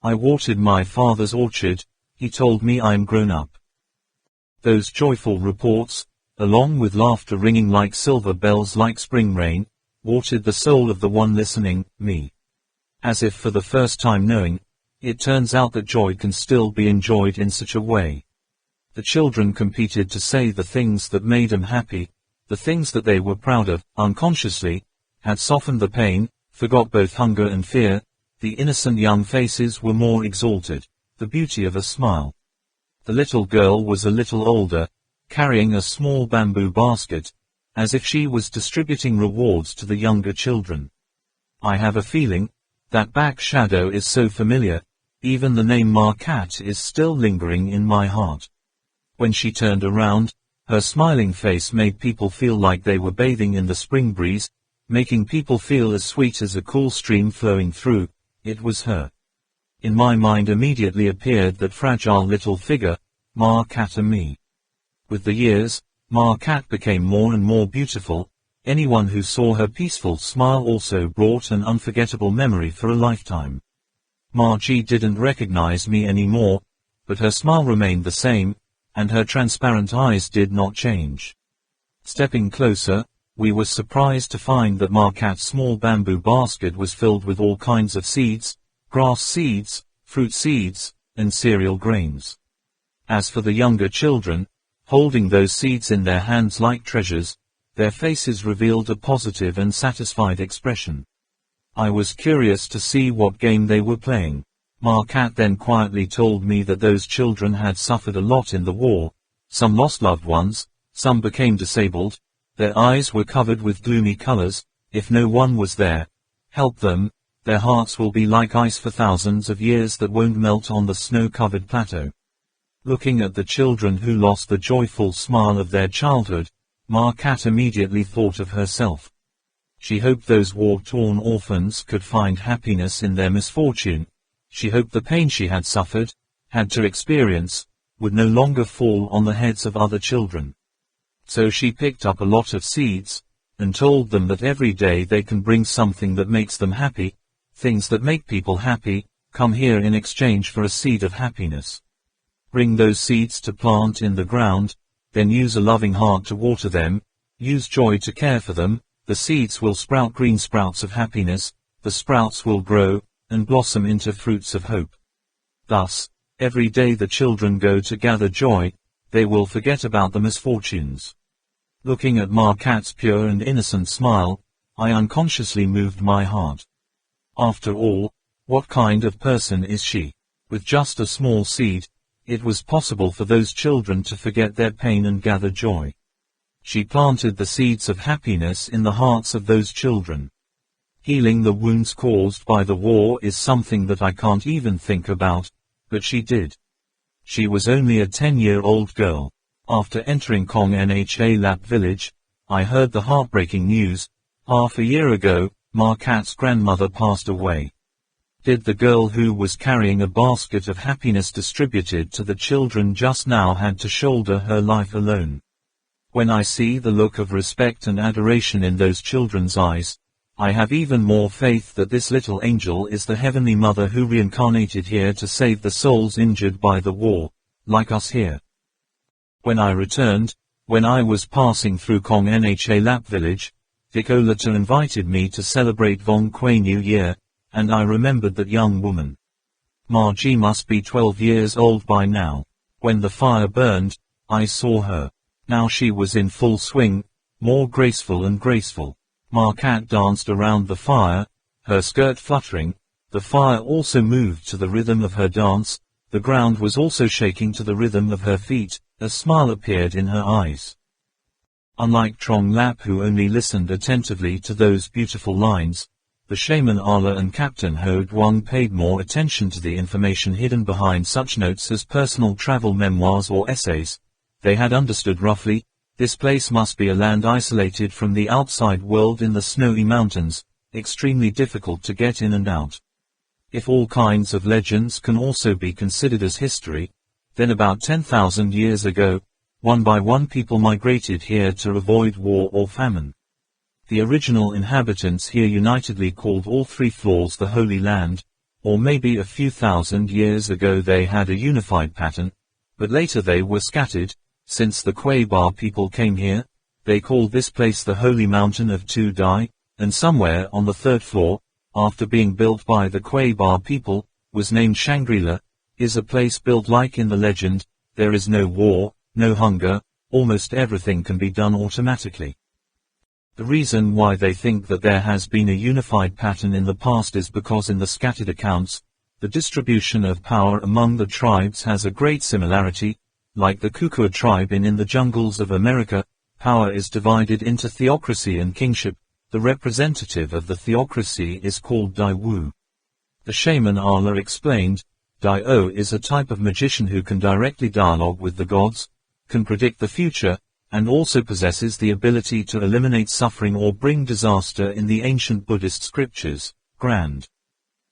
I watered my father's orchard, he told me I'm grown up. Those joyful reports, along with laughter ringing like silver bells like spring rain, watered the soul of the one listening, me. As if for the first time knowing, it turns out that joy can still be enjoyed in such a way. The children competed to say the things that made them happy, the things that they were proud of, unconsciously, had softened the pain, forgot both hunger and fear. The innocent young faces were more exalted, the beauty of a smile. The little girl was a little older, carrying a small bamboo basket, as if she was distributing rewards to the younger children. I have a feeling, that back shadow is so familiar, even the name Marcat is still lingering in my heart. When she turned around, her smiling face made people feel like they were bathing in the spring breeze, making people feel as sweet as a cool stream flowing through. It was her. In my mind immediately appeared that fragile little figure, Marcat and me. With the years, Marcat became more and more beautiful. Anyone who saw her peaceful smile also brought an unforgettable memory for a lifetime. Margie didn't recognize me anymore, but her smile remained the same, and her transparent eyes did not change. Stepping closer, we were surprised to find that Marcat's small bamboo basket was filled with all kinds of seeds, grass seeds, fruit seeds, and cereal grains. As for the younger children, holding those seeds in their hands like treasures, their faces revealed a positive and satisfied expression. I was curious to see what game they were playing. Marcat then quietly told me that those children had suffered a lot in the war. Some lost loved ones, some became disabled, their eyes were covered with gloomy colors. If no one was there, help them, their hearts will be like ice for thousands of years that won't melt on the snow-covered plateau. Looking at the children who lost the joyful smile of their childhood, Marcat immediately thought of herself. She hoped those war-torn orphans could find happiness in their misfortune. She hoped the pain she had suffered, had to experience, would no longer fall on the heads of other children. So she picked up a lot of seeds, and told them that every day they can bring something that makes them happy, things that make people happy, come here in exchange for a seed of happiness. Bring those seeds to plant in the ground, then use a loving heart to water them, use joy to care for them, the seeds will sprout green sprouts of happiness, the sprouts will grow, and blossom into fruits of hope. Thus, every day the children go to gather joy, they will forget about the misfortunes. Looking at Marcat's pure and innocent smile, I unconsciously moved my heart. After all, what kind of person is she? With just a small seed, it was possible for those children to forget their pain and gather joy. She planted the seeds of happiness in the hearts of those children. Healing the wounds caused by the war is something that I can't even think about, but she did. She was only a 10-year-old girl. After entering Kong Nha Lap village, I heard the heartbreaking news. Half a year ago, Marcat's grandmother passed away. Did the girl who was carrying a basket of happiness distributed to the children just now had to shoulder her life alone? When I see the look of respect and adoration in those children's eyes, I have even more faith that this little angel is the Heavenly Mother who reincarnated here to save the souls injured by the war, like us here. When I returned, when I was passing through Kong Nha Lap village, Vicolata invited me to celebrate Vong Quay New Year, and I remembered that young woman. Ma Ji must be 12 years old by now. When the fire burned, I saw her. Now she was in full swing, more graceful and graceful. Ma Cat danced around the fire, her skirt fluttering. The fire also moved to the rhythm of her dance. The ground was also shaking to the rhythm of her feet. A smile appeared in her eyes. Unlike Trong Lap, who only listened attentively to those beautiful lines, the shaman Ala and Captain Ho Duong paid more attention to the information hidden behind such notes as personal travel memoirs or essays. They had understood roughly, this place must be a land isolated from the outside world in the snowy mountains, extremely difficult to get in and out. If all kinds of legends can also be considered as history, then about 10,000 years ago, one by one people migrated here to avoid war or famine. The original inhabitants here unitedly called all three floors the Holy Land, or maybe a few thousand years ago they had a unified pattern, but later they were scattered. Since the Quabar people came here, they called this place the Holy Mountain of Two Dai, and somewhere on the third floor, after being built by the Quabar people, was named Shangri-La, is a place built like in the legend. There is no war, no hunger, almost everything can be done automatically. The reason why they think that there has been a unified pattern in the past is because in the scattered accounts, the distribution of power among the tribes has a great similarity. Like the Kukua tribe in the jungles of America, power is divided into theocracy and kingship. The representative of the theocracy is called Dai Wu. The shaman Ala explained, Dai O is a type of magician who can directly dialogue with the gods, can predict the future, and also possesses the ability to eliminate suffering or bring disaster in the ancient Buddhist scriptures. Grand.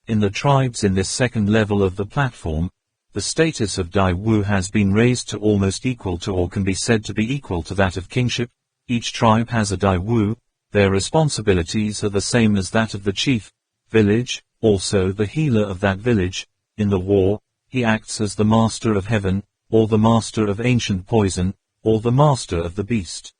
In the tribes in this second level of the platform, the status of Dai Wu has been raised to almost equal to or can be said to be equal to that of kingship. Each tribe has a Dai Wu. Their responsibilities are the same as that of the chief, village, also the healer of that village. In the war, he acts as the master of heaven, or the master of ancient poison, or the master of the beast.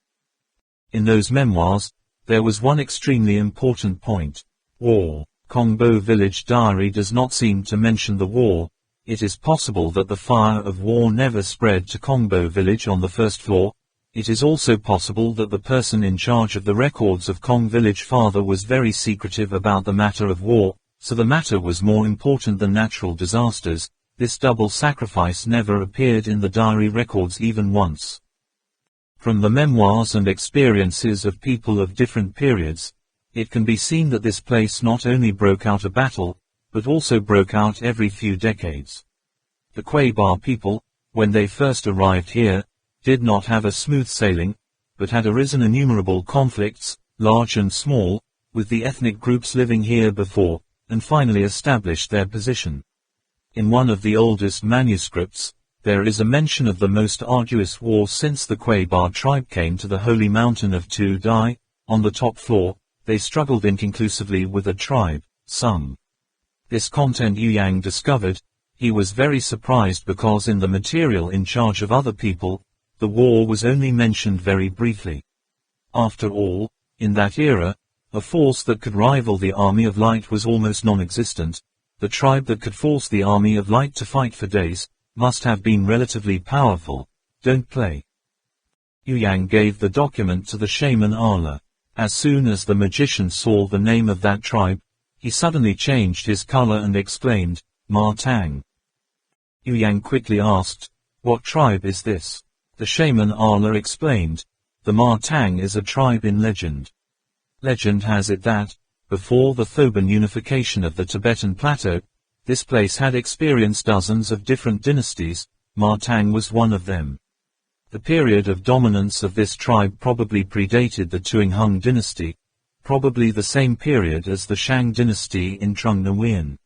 In those memoirs, there was one extremely important point. War. Kongbo village diary does not seem to mention the war. It is possible that the fire of war never spread to Kongbo village on the first floor. It is also possible that the person in charge of the records of Kong village father was very secretive about the matter of war, so the matter was more important than natural disasters. This double sacrifice never appeared in the diary records even once. From the memoirs and experiences of people of different periods, it can be seen that this place not only broke out a battle, but also broke out every few decades. The Quabar people, when they first arrived here, did not have a smooth sailing, but had arisen innumerable conflicts, large and small, with the ethnic groups living here before, and finally established their position. In one of the oldest manuscripts, there is a mention of the most arduous war since the Quabar tribe came to the Holy Mountain of Two Dai. On the top floor, they struggled inconclusively with a tribe, Sum. This content Yu Yang discovered. He was very surprised because in the material in charge of other people, the war was only mentioned very briefly. After all, in that era, a force that could rival the Army of Light was almost non-existent. The tribe that could force the Army of Light to fight for days must have been relatively powerful. Don't play. Yu Yang gave the document to the shaman Ala. As soon as the magician saw the name of that tribe, he suddenly changed his color and exclaimed, Ma Tang. Yu Yang quickly asked, what tribe is this? The shaman Ala explained, the Ma Tang is a tribe in legend. Legend has it that, before the Thoban unification of the Tibetan plateau, this place had experienced dozens of different dynasties. Ma Tang was one of them. The period of dominance of this tribe probably predated the Tuing Hung dynasty, probably the same period as the Shang dynasty in Trung Nguyen.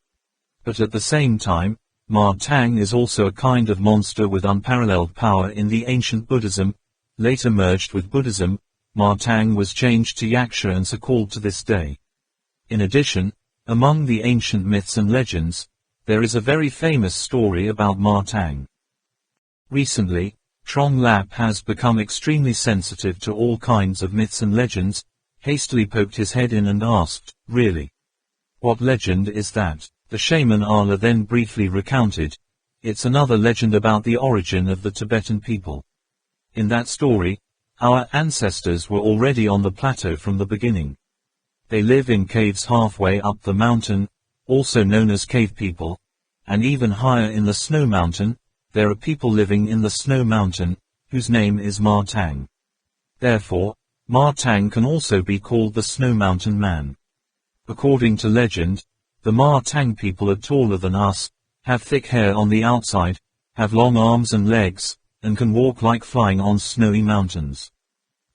But at the same time, Ma Tang is also a kind of monster with unparalleled power in the ancient Buddhism. Later merged with Buddhism, Ma Tang was changed to Yaksha and so called to this day. In addition, among the ancient myths and legends, there is a very famous story about Ma Tang. Recently, Trong Lap has become extremely sensitive to all kinds of myths and legends, hastily poked his head in and asked, really? What legend is that? The shaman Ala then briefly recounted. It's another legend about the origin of the Tibetan people. In that story, our ancestors were already on the plateau from the beginning. They live in caves halfway up the mountain, also known as cave people, and even higher in the snow mountain, there are people living in the snow mountain, whose name is Ma Tang. Therefore, Ma Tang can also be called the Snow Mountain Man. According to legend, the Ma Tang people are taller than us, have thick hair on the outside, have long arms and legs, and can walk like flying on snowy mountains.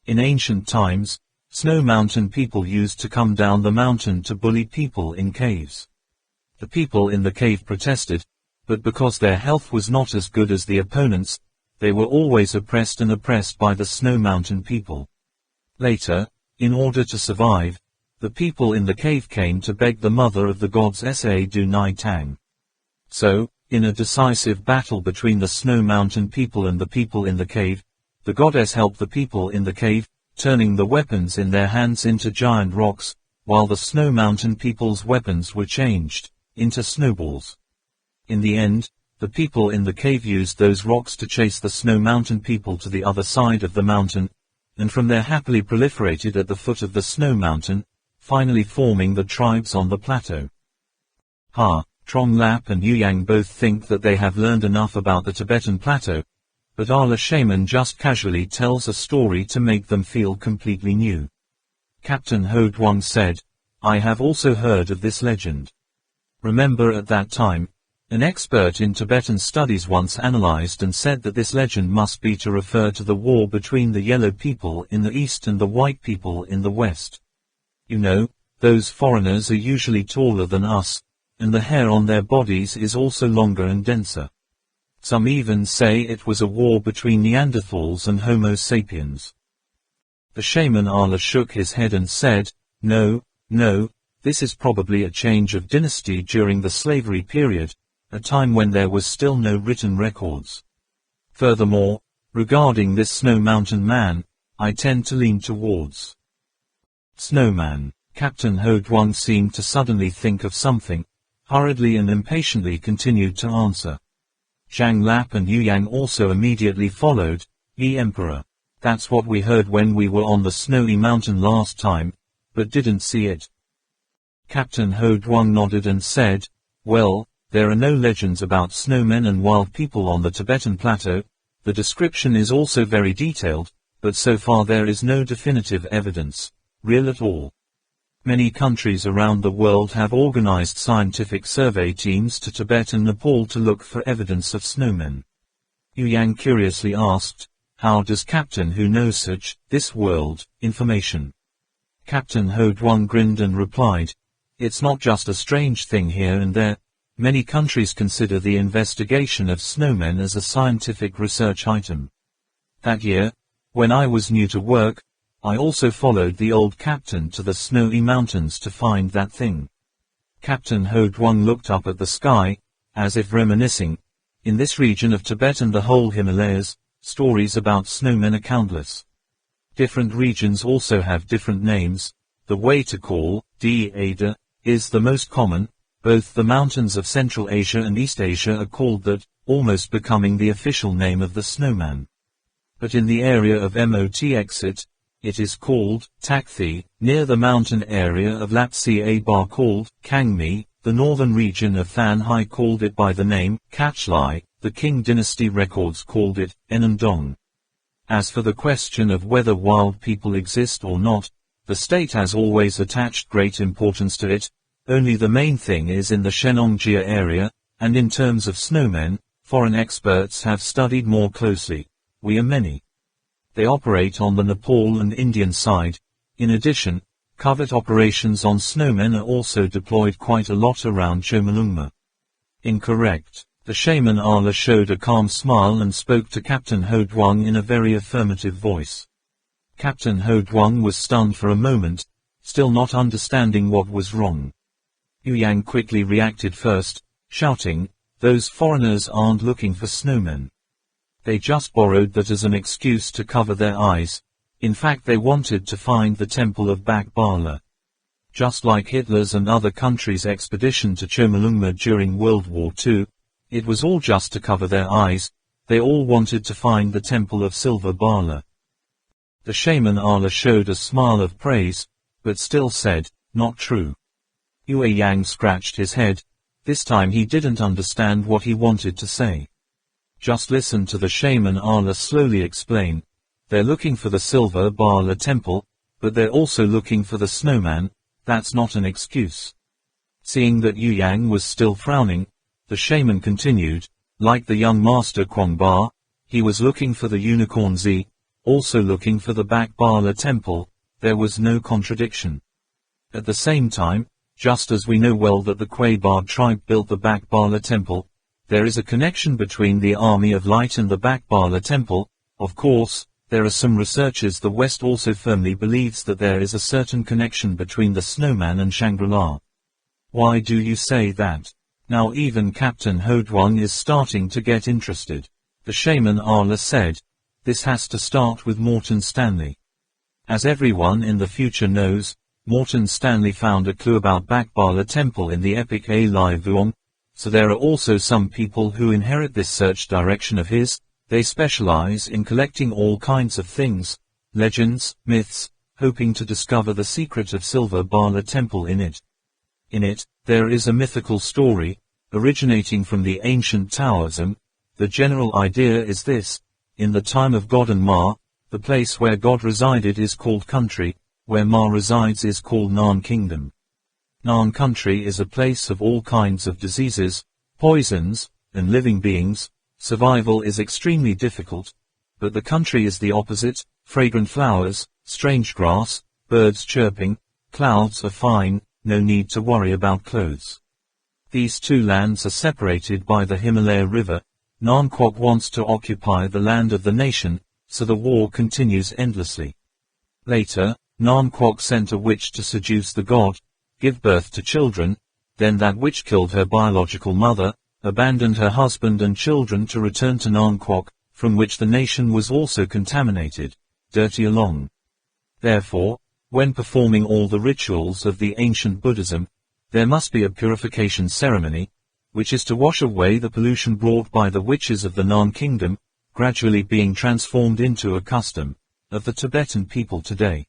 In ancient times, Snow Mountain people used to come down the mountain to bully people in caves. The people in the cave protested, but because their health was not as good as the opponents, they were always oppressed by the Snow Mountain people. Later, in order to survive, the people in the cave came to beg the mother of the gods Sa Du Nai Tang. So, in a decisive battle between the Snow Mountain people and the people in the cave, the goddess helped the people in the cave, turning the weapons in their hands into giant rocks, while the Snow Mountain people's weapons were changed into snowballs. In the end, the people in the cave used those rocks to chase the Snow Mountain people to the other side of the mountain, and from there happily proliferated at the foot of the Snow Mountain, finally forming the tribes on the plateau. Trong Lap and Yu Yang both think that they have learned enough about the Tibetan plateau, but Ala Shaman just casually tells a story to make them feel completely new. Captain Ho Duong said, I have also heard of this legend. Remember at that time, an expert in Tibetan studies once analyzed and said that this legend must be to refer to the war between the yellow people in the east and the white people in the west. You know, those foreigners are usually taller than us, and the hair on their bodies is also longer and denser. Some even say it was a war between Neanderthals and Homo sapiens. The shaman Ala shook his head and said, No, this is probably a change of dynasty during the slavery period, a time when there was still no written records. Furthermore, regarding this Snow Mountain Man, I tend to lean towards Snowman. Captain Ho Duong seemed to suddenly think of something, hurriedly and impatiently continued to answer. Zhang Lap and Yu Yang also immediately followed, Ye Emperor. That's what we heard when we were on the snowy mountain last time, but didn't see it. Captain Ho Duong nodded and said, Well, there are no legends about snowmen and wild people on the Tibetan plateau. The description is also very detailed, but so far there is no definitive evidence, real at all. Many countries around the world have organized scientific survey teams to Tibet and Nepal to look for evidence of snowmen. Yu Yang curiously asked, How does Captain Who know such, this world, information? Captain Ho Duong grinned and replied, It's not just a strange thing here and there. Many countries consider the investigation of snowmen as a scientific research item. That year, when I was new to work, I also followed the old captain to the snowy mountains to find that thing. Captain Ho Duong looked up at the sky, as if reminiscing. In this region of Tibet and the whole Himalayas, stories about snowmen are countless. Different regions also have different names. The way to call, Ada, is the most common. Both the mountains of Central Asia and East Asia are called that, almost becoming the official name of the snowman. But in the area of Mot Exit, it is called Takthi, near the mountain area of Lapsi Bar called Kangmi, the northern region of Than Hai called it by the name Kachlai, the King dynasty records called it Enandong. As for the question of whether wild people exist or not, the state has always attached great importance to it. Only the main thing is in the Shenongjia area, and in terms of snowmen, foreign experts have studied more closely. We are many. They operate on the Nepal and Indian side. In addition, covert operations on snowmen are also deployed quite a lot around Chomolungma. Incorrect. The shaman Ala showed a calm smile and spoke to Captain Ho Duong in a very affirmative voice. Captain Ho Duong was stunned for a moment, still not understanding what was wrong. Yu Yang quickly reacted first, shouting, Those foreigners aren't looking for snowmen. They just borrowed that as an excuse to cover their eyes. In fact, they wanted to find the temple of Bak Bala. Just like Hitler's and other countries' expedition to Chomolungma during World War II, it was all just to cover their eyes. They all wanted to find the Temple of Silver Bala. The shaman Allah showed a smile of praise, but still said, "Not true." Yue Yang scratched his head. This time he didn't understand what he wanted to say. Just listen to the shaman Allah slowly explain. They're looking for the Silver Bala Temple, but they're also looking for the Snowman. That's not an excuse. Seeing that Yu Yang was still frowning, the shaman continued, like the young master Kwang Ba, he was looking for the Unicorn Z, also looking for the Bak Bala Temple. There was no contradiction. At the same time, just as we know well that the Quabar tribe built the Bak Bala Temple, there is a connection between the Army of Light and the Bak Bala Temple. Of course, there are some researchers. The West also firmly believes that there is a certain connection between the Snowman and Shangri-La. Why do you say that? Now even Captain Hodwang is starting to get interested. The shaman Allah said, this has to start with Morton Stanley. As everyone in the future knows, Morton Stanley found a clue about Bak Bala Temple in the epic A Lai Vuong, so there are also some people who inherit this search direction of his. They specialize in collecting all kinds of things, legends, myths, hoping to discover the secret of Silver Bala Temple in it. In it, there is a mythical story, originating from the ancient Taoism. The general idea is this: in the time of God and Ma, the place where God resided is called country, where Ma resides is called Nan Kingdom. Nan country is a place of all kinds of diseases, poisons, and living beings. Survival is extremely difficult, but the country is the opposite: fragrant flowers, strange grass, birds chirping, clouds are fine, no need to worry about clothes. These two lands are separated by the Himalaya River. Nan Kwok wants to occupy the land of the nation, so the war continues endlessly. Later, Nan Kwok sent a witch to seduce the god, give birth to children, then that witch killed her biological mother, abandoned her husband and children to return to Nan Kwok, from which the nation was also contaminated, dirty along. Therefore, when performing all the rituals of the ancient Buddhism, there must be a purification ceremony, which is to wash away the pollution brought by the witches of the Nan Kingdom, gradually being transformed into a custom of the Tibetan people today.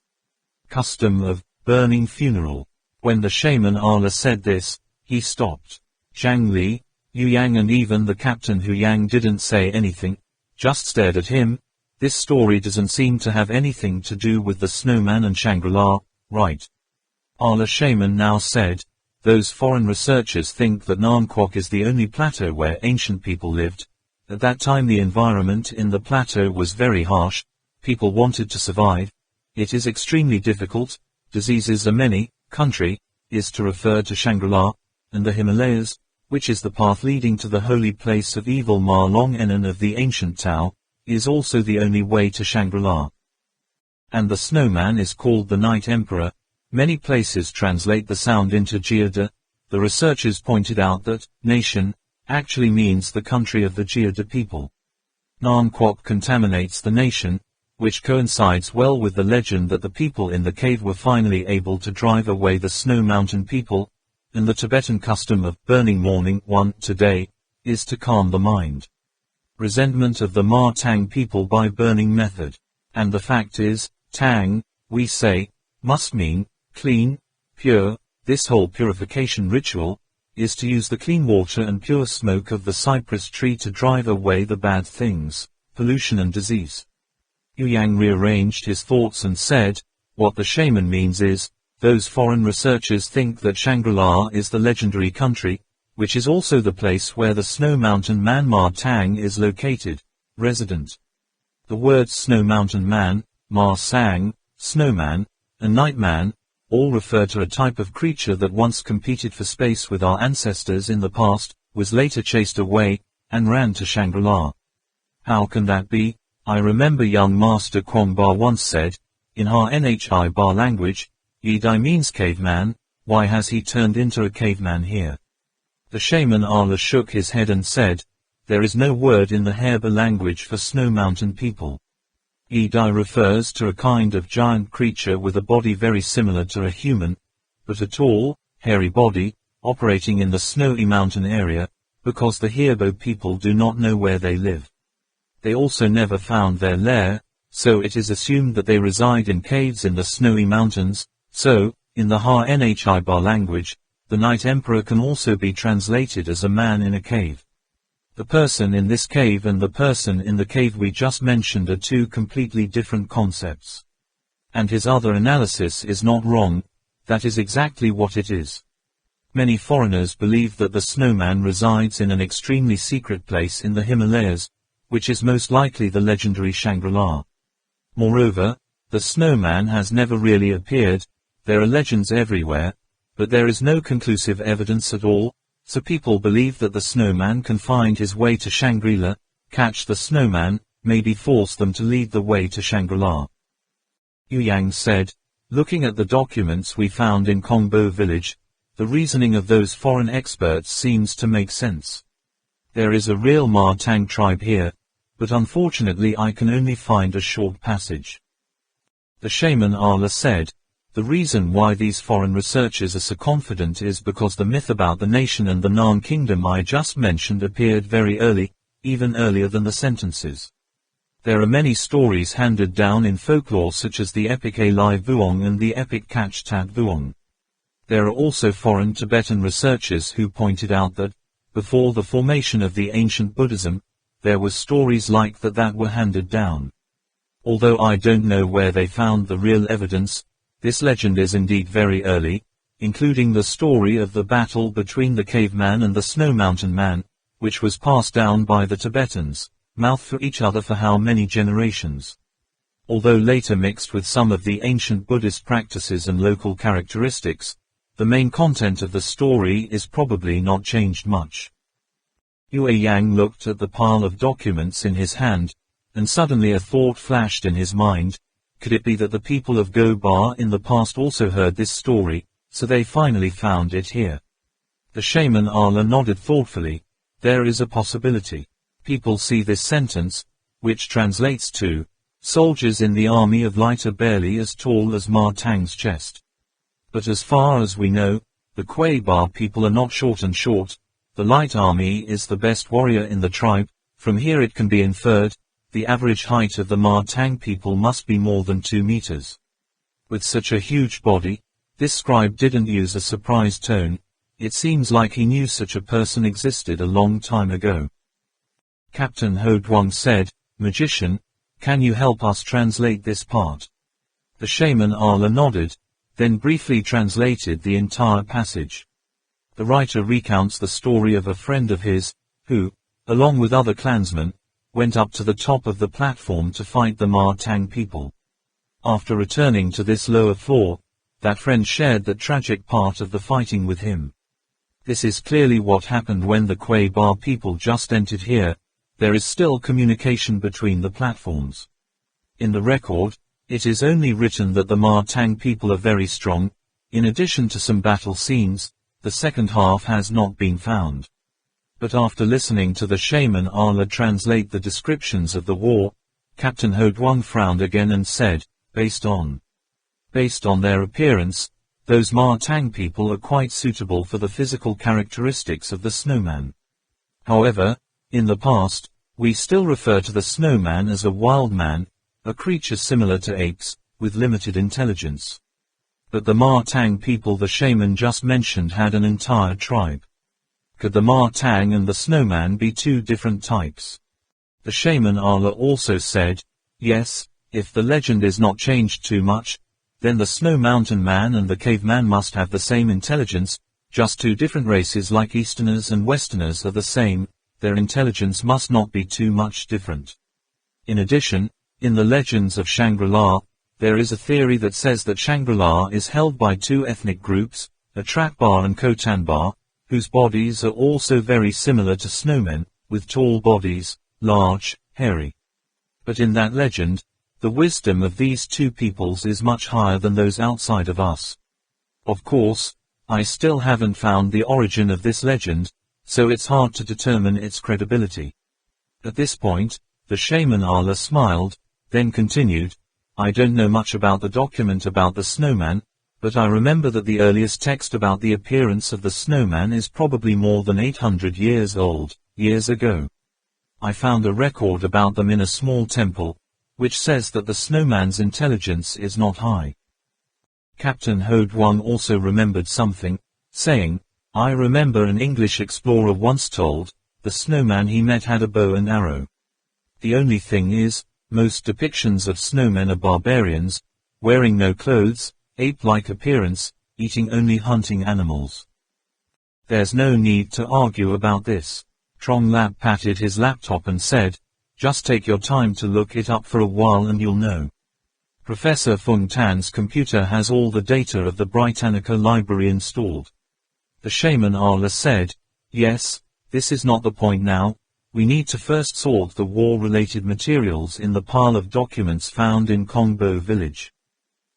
Custom of burning funeral. When the shaman Allah said this, he stopped. Zhang Li, Yu Yang and even the Captain Hu Yang didn't say anything, just stared at him. This story doesn't seem to have anything to do with the Snowman and Shangri-La, right? Allah shaman now said, those foreign researchers think that Nan Kwok is the only plateau where ancient people lived. At that time the environment in the plateau was very harsh, people wanted to survive. It is extremely difficult, diseases are many, country, is to refer to Shangri-La, and the Himalayas, which is the path leading to the holy place of evil Ma Long Enon of the ancient Tao, is also the only way to Shangri-La. And the Snowman is called the Night Emperor. Many places translate the sound into Jiyada. The researchers pointed out that nation actually means the country of the Jiyada people. Nan Kwok contaminates the nation, which coincides well with the legend that the people in the cave were finally able to drive away the Snow Mountain people, and the Tibetan custom of burning morning one today is to calm the mind. Resentment of the Ma Tang people by burning method. And the fact is, Tang, we say, must mean clean, pure. This whole purification ritual is to use the clean water and pure smoke of the cypress tree to drive away the bad things, pollution and disease. Yu Yang rearranged his thoughts and said, what the shaman means is, those foreign researchers think that Shangri-La is the legendary country, which is also the place where the Snow Mountain Man Ma Tang is located, resident. The words Snow Mountain Man, Ma Sang, Snowman, and Nightman, all refer to a type of creature that once competed for space with our ancestors in the past, was later chased away, and ran to Shangri-La. How can that be? I remember young Master Kwang Ba once said, in our Nhi Ba language, Yi Dai means caveman, why has he turned into a caveman here? The shaman Allah shook his head and said, there is no word in the Herba language for Snow Mountain people. Yi Dai refers to a kind of giant creature with a body very similar to a human. but a tall, hairy body, operating in the snowy mountain area, because the Herbo people do not know where they live. They also never found their lair, so it is assumed that they reside in caves in the snowy mountains. So, in the Ha-Nhi-Bar language, the Night Emperor can also be translated as a man in a cave. The person in this cave and the person in the cave we just mentioned are two completely different concepts. And his other analysis is not wrong, that is exactly what it is. Many foreigners believe that the snowman resides in an extremely secret place in the Himalayas, which is most likely the legendary Shangri-La. Moreover, the snowman has never really appeared. There are legends everywhere, but there is no conclusive evidence at all, so people believe that the snowman can find his way to Shangri-La, catch the snowman, maybe force them to lead the way to Shangri-La. Yu Yang said, looking at the documents we found in Kongbo village, the reasoning of those foreign experts seems to make sense. There is a real Ma Tang tribe here, but unfortunately I can only find a short passage. The shaman Ala said, the reason why these foreign researchers are so confident is because the myth about the nation and the Nan kingdom I just mentioned appeared very early, even earlier than the sentences. There are many stories handed down in folklore such as the epic A Lai Vuong and the epic Kach Tat Vuong. There are also foreign Tibetan researchers who pointed out that, before the formation of the ancient Buddhism, there were stories like that were handed down. Although I don't know where they found the real evidence, this legend is indeed very early, including the story of the battle between the caveman and the snow mountain man, which was passed down by the Tibetans, mouth for each other for how many generations. Although later mixed with some of the ancient Buddhist practices and local characteristics, the main content of the story is probably not changed much. Yue Yang looked at the pile of documents in his hand, and suddenly a thought flashed in his mind. Could it be that the people of Go-Ba in the past also heard this story, so they finally found it here? The shaman Ala nodded thoughtfully. There is a possibility. People see this sentence, which translates to, soldiers in the army of light are barely as tall as Ma Tang's chest. But as far as we know, the Kuei-Ba people are not short and short. The light army is the best warrior in the tribe. From here it can be inferred, the average height of the Ma Tang people must be more than 2 meters. With such a huge body, this scribe didn't use a surprised tone. It seems like he knew such a person existed a long time ago. Captain Ho Duong said, Magician, can you help us translate this part? The shaman Ala nodded, then briefly translated the entire passage. The writer recounts the story of a friend of his, who, along with other clansmen, went up to the top of the platform to fight the Ma Tang people. After returning to this lower floor, that friend shared that tragic part of the fighting with him. This is clearly what happened when the Kuei-Ba people just entered here. There is still communication between the platforms. In the record, it is only written that the Ma Tang people are very strong. In addition to some battle scenes, the second half has not been found. But after listening to the shaman Ala translate the descriptions of the war, Captain Ho Duong frowned again and said, based on their appearance, those Ma Tang people are quite suitable for the physical characteristics of the snowman. However, in the past, we still refer to the snowman as a wild man, a creature similar to apes, with limited intelligence. But the Ma Tang people the shaman just mentioned had an entire tribe. Could the Ma Tang and the snowman be two different types? The shaman Ala also said, yes, if the legend is not changed too much, then the snow mountain man and the caveman must have the same intelligence, just two different races like Easterners and Westerners are the same, their intelligence must not be too much different. In addition, in the legends of Shangri-La, there is a theory that says that Shangri-La is held by two ethnic groups, Atrak-Ba and Khotan-Ba, whose bodies are also very similar to snowmen, with tall bodies, large, hairy. But in that legend, the wisdom of these two peoples is much higher than those outside of us. Of course, I still haven't found the origin of this legend, so it's hard to determine its credibility. At this point, the shaman Ala smiled, then continued, I don't know much about the document about the snowman, but I remember that the earliest text about the appearance of the snowman is probably more than 800 years old, years ago. I found a record about them in a small temple, which says that the snowman's intelligence is not high. Captain Hode-1 also remembered something, saying, "I remember an English explorer once told, the snowman he met had a bow and arrow. The only thing is, most depictions of snowmen are barbarians, wearing no clothes, ape-like appearance, eating only hunting animals. There's no need to argue about this." Trong Lap patted his laptop and said, "Just take your time to look it up for a while and you'll know. Professor Fung Tan's computer has all the data of the Britannica library installed." The shaman Arla said, "Yes, this is not the point now. We need to first sort the war-related materials in the pile of documents found in Kongbo village.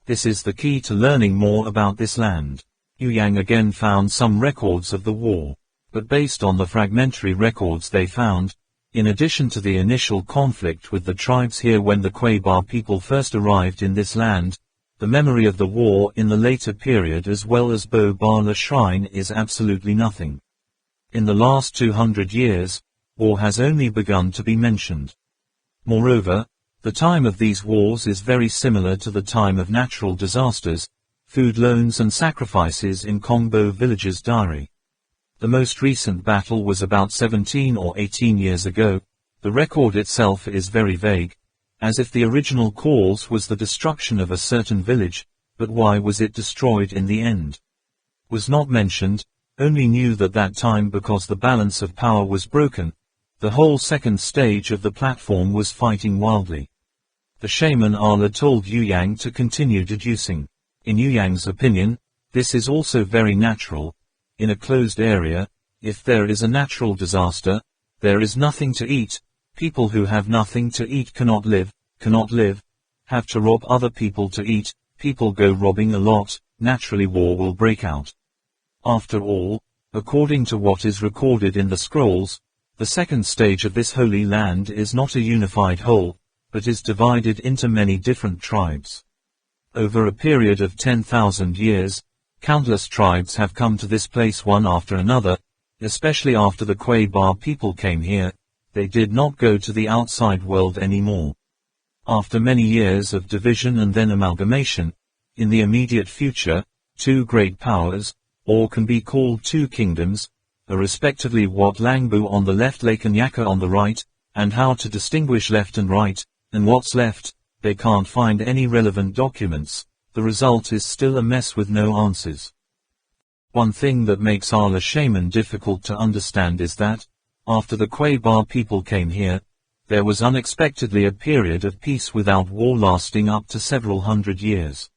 This is the key to learning more about this land." Yu Yang again found some records of the war, but based on the fragmentary records they found, in addition to the initial conflict with the tribes here when the Quabar people first arrived in this land, the memory of the war in the later period as well as Bo Bala Shrine is absolutely nothing. In the last 200 years, war has only begun to be mentioned. Moreover, the time of these wars is very similar to the time of natural disasters, food loans and sacrifices in Kongbo village's diary. The most recent battle was about 17 or 18 years ago. The record itself is very vague, as if the original cause was the destruction of a certain village, but why was it destroyed in the end? Was not mentioned, only knew that time because the balance of power was broken, the whole second stage of the platform was fighting wildly. The shaman Arla told Yu Yang to continue deducing. In Yu Yang's opinion, this is also very natural. In a closed area, if there is a natural disaster, there is nothing to eat. People who have nothing to eat cannot live, have to rob other people to eat. People go robbing a lot, naturally war will break out. After all, according to what is recorded in the scrolls, the second stage of this holy land is not a unified whole, but is divided into many different tribes. Over a period of 10,000 years, countless tribes have come to this place one after another, especially after the Quabar people came here. They did not go to the outside world anymore. After many years of division and then amalgamation, in the immediate future, two great powers, or can be called two kingdoms, are respectively Wat Langbu on the left, Laikanyaka on the right, and how to distinguish left and right, and what's left, they can't find any relevant documents. The result is still a mess with no answers. One thing that makes Arla Shaman difficult to understand is that, after the Quabar people came here, there was unexpectedly a period of peace without war lasting up to several hundred years.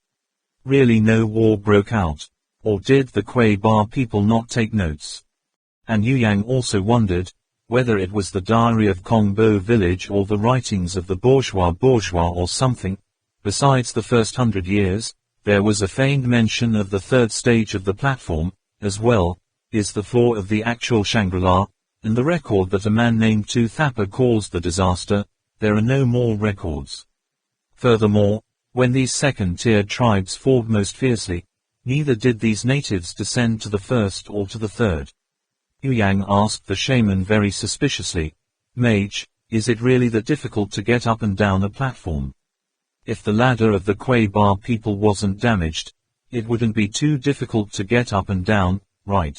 Really no war broke out, or did the Quabar people not take notes? And Yu Yang also wondered, whether it was the diary of Kongbo village or the writings of the bourgeois or something. Besides the first 100 years, there was a feigned mention of the third stage of the platform, as well, is the floor of the actual Shangri-La, and the record that a man named Tu Thapa caused the disaster. There are no more records. Furthermore, when these second-tier tribes fought most fiercely, neither did these natives descend to the first or to the third. Yu Yang asked the shaman very suspiciously, "Mage, is it really that difficult to get up and down a platform? If the ladder of the Quabar people wasn't damaged, it wouldn't be too difficult to get up and down, right?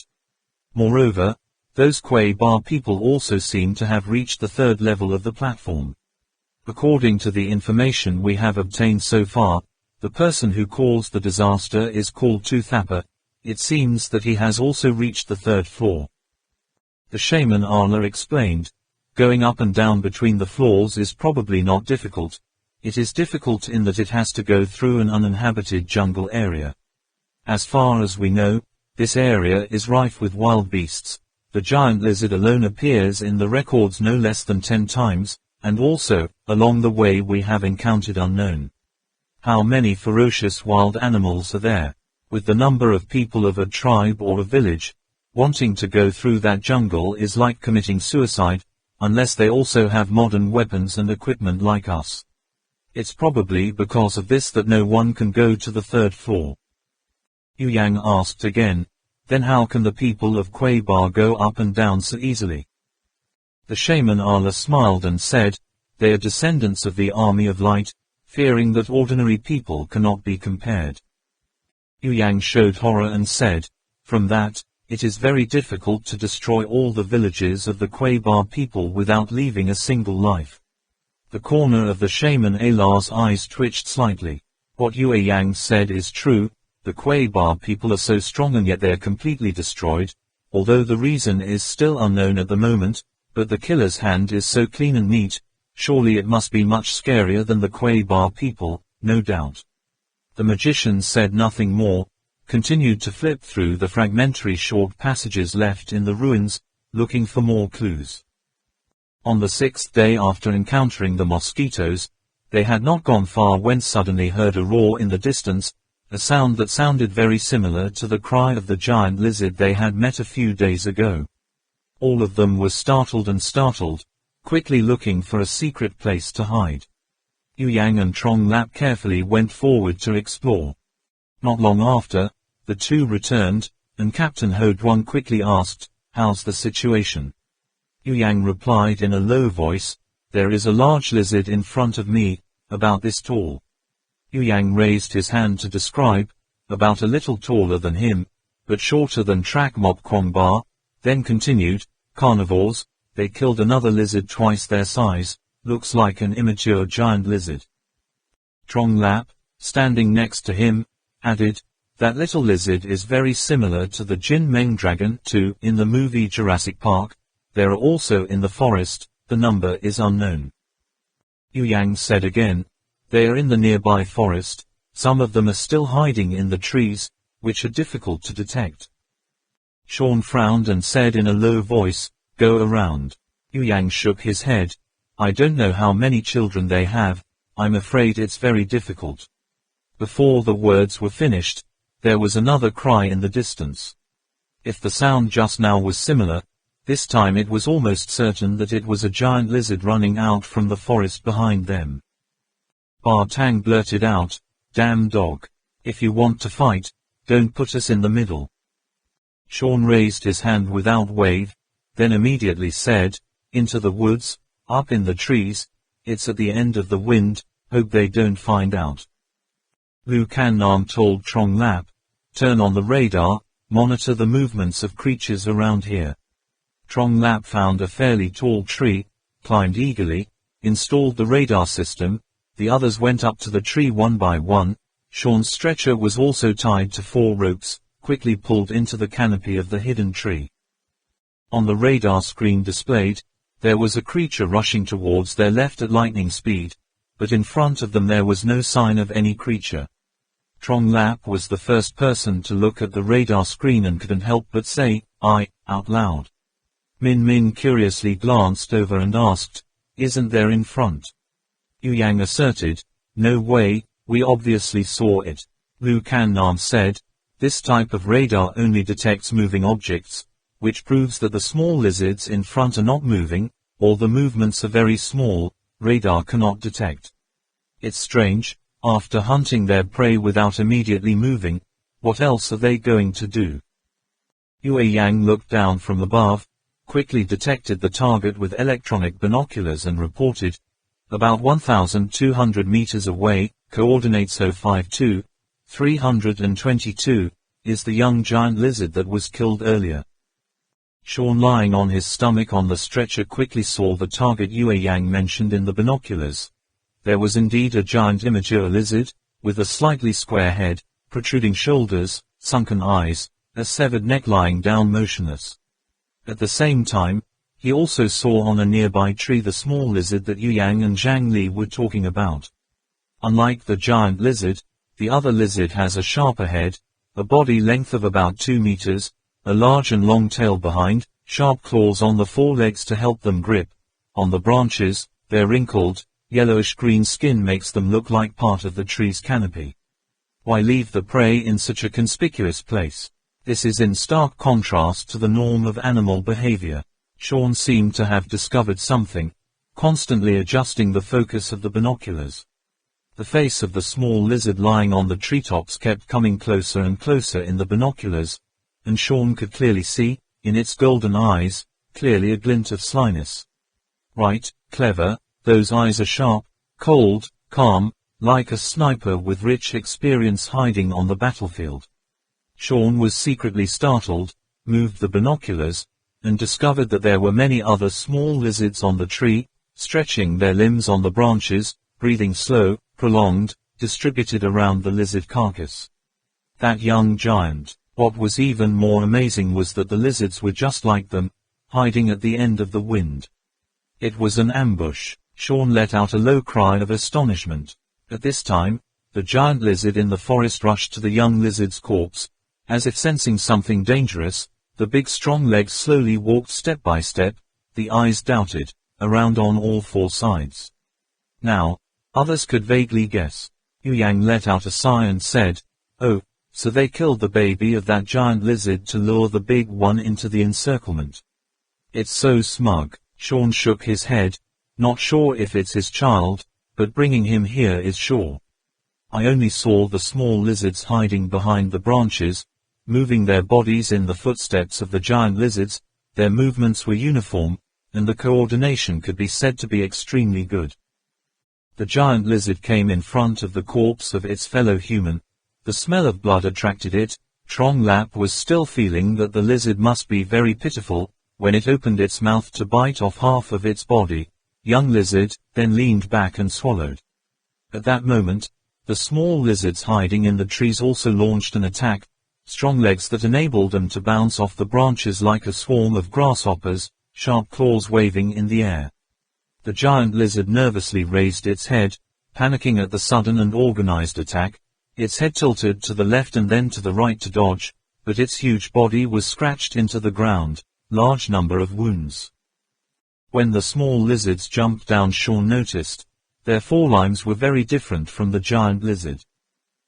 Moreover, those Quabar people also seem to have reached the third level of the platform. According to the information we have obtained so far, the person who caused the disaster is called Tu Thapa. It seems that he has also reached the third floor." The shaman Arla explained, "Going up and down between the floors is probably not difficult. It is difficult in that it has to go through an uninhabited jungle area. As far as we know, this area is rife with wild beasts. The giant lizard alone appears in the records no less than 10 times, and also, along the way we have encountered unknown. How many ferocious wild animals are there? With the number of people of a tribe or a village, wanting to go through that jungle is like committing suicide, unless they also have modern weapons and equipment like us. It's probably because of this that no one can go to the third floor." Yu Yang asked again, then how can the people of Quabar go up and down so easily? The shaman Allah smiled and said, they are descendants of the army of light, fearing that ordinary people cannot be compared. Yu Yang showed horror and said, from that, it is very difficult to destroy all the villages of the Quabar people without leaving a single life. The corner of the shaman Allah's eyes twitched slightly. What Yu Yang said is true, the Quabar people are so strong and yet they are completely destroyed, although the reason is still unknown at the moment, but the killer's hand is so clean and neat, surely it must be much scarier than the Quabar people, no doubt. The magician said nothing more, continued to flip through the fragmentary short passages left in the ruins, looking for more clues. On the 6th day after encountering the mosquitoes, they had not gone far when suddenly heard a roar in the distance, a sound that sounded very similar to the cry of the giant lizard they had met a few days ago. All of them were startled, quickly looking for a secret place to hide. Yu Yang and Trong Lap carefully went forward to explore. Not long after, the two returned, and Captain Ho Duan quickly asked, how's the situation? Yu Yang replied in a low voice, there is a large lizard in front of me, about this tall. Yu Yang raised his hand to describe, about a little taller than him, but shorter than Track Mob Kwong Bar, then continued, carnivores, they killed another lizard twice their size, looks like an immature giant lizard. Trong Lap, standing next to him, added, that little lizard is very similar to the Jin Meng dragon too in the movie Jurassic Park, there are also in the forest, the number is unknown. Yu Yang said again, they are in the nearby forest, some of them are still hiding in the trees, which are difficult to detect. Sean frowned and said in a low voice, go around. Yu Yang shook his head, I don't know how many children they have, I'm afraid it's very difficult. Before the words were finished, there was another cry in the distance. If the sound just now was similar, this time it was almost certain that it was a giant lizard running out from the forest behind them. Bar Tang blurted out, damn dog. If you want to fight, don't put us in the middle. Sean raised his hand without wave, then immediately said, into the woods, up in the trees, it's at the end of the wind, hope they don't find out. Lu Kan Nam told Trong Lap, turn on the radar, monitor the movements of creatures around here. Trong Lap found a fairly tall tree, climbed eagerly, installed the radar system, the others went up to the tree one by one, Sean's stretcher was also tied to 4 ropes, quickly pulled into the canopy of the hidden tree. On the radar screen displayed, there was a creature rushing towards their left at lightning speed, but in front of them there was no sign of any creature. Trong Lap was the first person to look at the radar screen and couldn't help but say, out loud. Min Min curiously glanced over and asked, isn't there in front? Yu Yang asserted, no way, we obviously saw it. Lu Kan Nam said, this type of radar only detects moving objects, which proves that the small lizards in front are not moving, or the movements are very small, radar cannot detect. It's strange, after hunting their prey without immediately moving, what else are they going to do? Yu Yang looked down from above, quickly detected the target with electronic binoculars and reported, about 1,200 meters away, coordinates 052, 322, is the young giant lizard that was killed earlier. Sean lying on his stomach on the stretcher quickly saw the target Yu Yang mentioned in the binoculars. There was indeed a giant immature lizard, with a slightly square head, protruding shoulders, sunken eyes, a severed neck lying down motionless. At the same time, he also saw on a nearby tree the small lizard that Yu Yang and Zhang Li were talking about. Unlike the giant lizard, the other lizard has a sharper head, a body length of about 2 meters, a large and long tail behind, sharp claws on the forelegs to help them grip. On the branches, their wrinkled, yellowish-green skin makes them look like part of the tree's canopy. Why leave the prey in such a conspicuous place? This is in stark contrast to the norm of animal behavior. Sean seemed to have discovered something, constantly adjusting the focus of the binoculars. The face of the small lizard lying on the treetops kept coming closer and closer in the binoculars, and Sean could clearly see, in its golden eyes, clearly a glint of slyness. Right, clever, those eyes are sharp, cold, calm, like a sniper with rich experience hiding on the battlefield. Sean was secretly startled, moved the binoculars, and discovered that there were many other small lizards on the tree, stretching their limbs on the branches, breathing slow, prolonged, distributed around the lizard carcass. That young giant. What was even more amazing was that the lizards were just like them, hiding at the end of the wind. It was an ambush. Sean let out a low cry of astonishment. At this time, the giant lizard in the forest rushed to the young lizard's corpse. As if sensing something dangerous, the big strong legs slowly walked step by step, the eyes doubted, around on all four sides. Now, others could vaguely guess. Yu Yang let out a sigh and said, "Oh, so they killed the baby of that giant lizard to lure the big one into the encirclement. It's so smug." Sean shook his head, not sure if it's his child, but bringing him here is sure. I only saw the small lizards hiding behind the branches, moving their bodies in the footsteps of the giant lizards. Their movements were uniform, and the coordination could be said to be extremely good. The giant lizard came in front of the corpse of its fellow human. The smell of blood attracted it. Trong Lap was still feeling that the lizard must be very pitiful, when it opened its mouth to bite off half of its body. Young lizard, then leaned back and swallowed. At that moment, the small lizards hiding in the trees also launched an attack, strong legs that enabled them to bounce off the branches like a swarm of grasshoppers, sharp claws waving in the air. The giant lizard nervously raised its head, panicking at the sudden and organized attack. Its head tilted to the left and then to the right to dodge, but its huge body was scratched into the ground, large number of wounds. When the small lizards jumped down, Sean noticed, their forelimbs were very different from the giant lizard.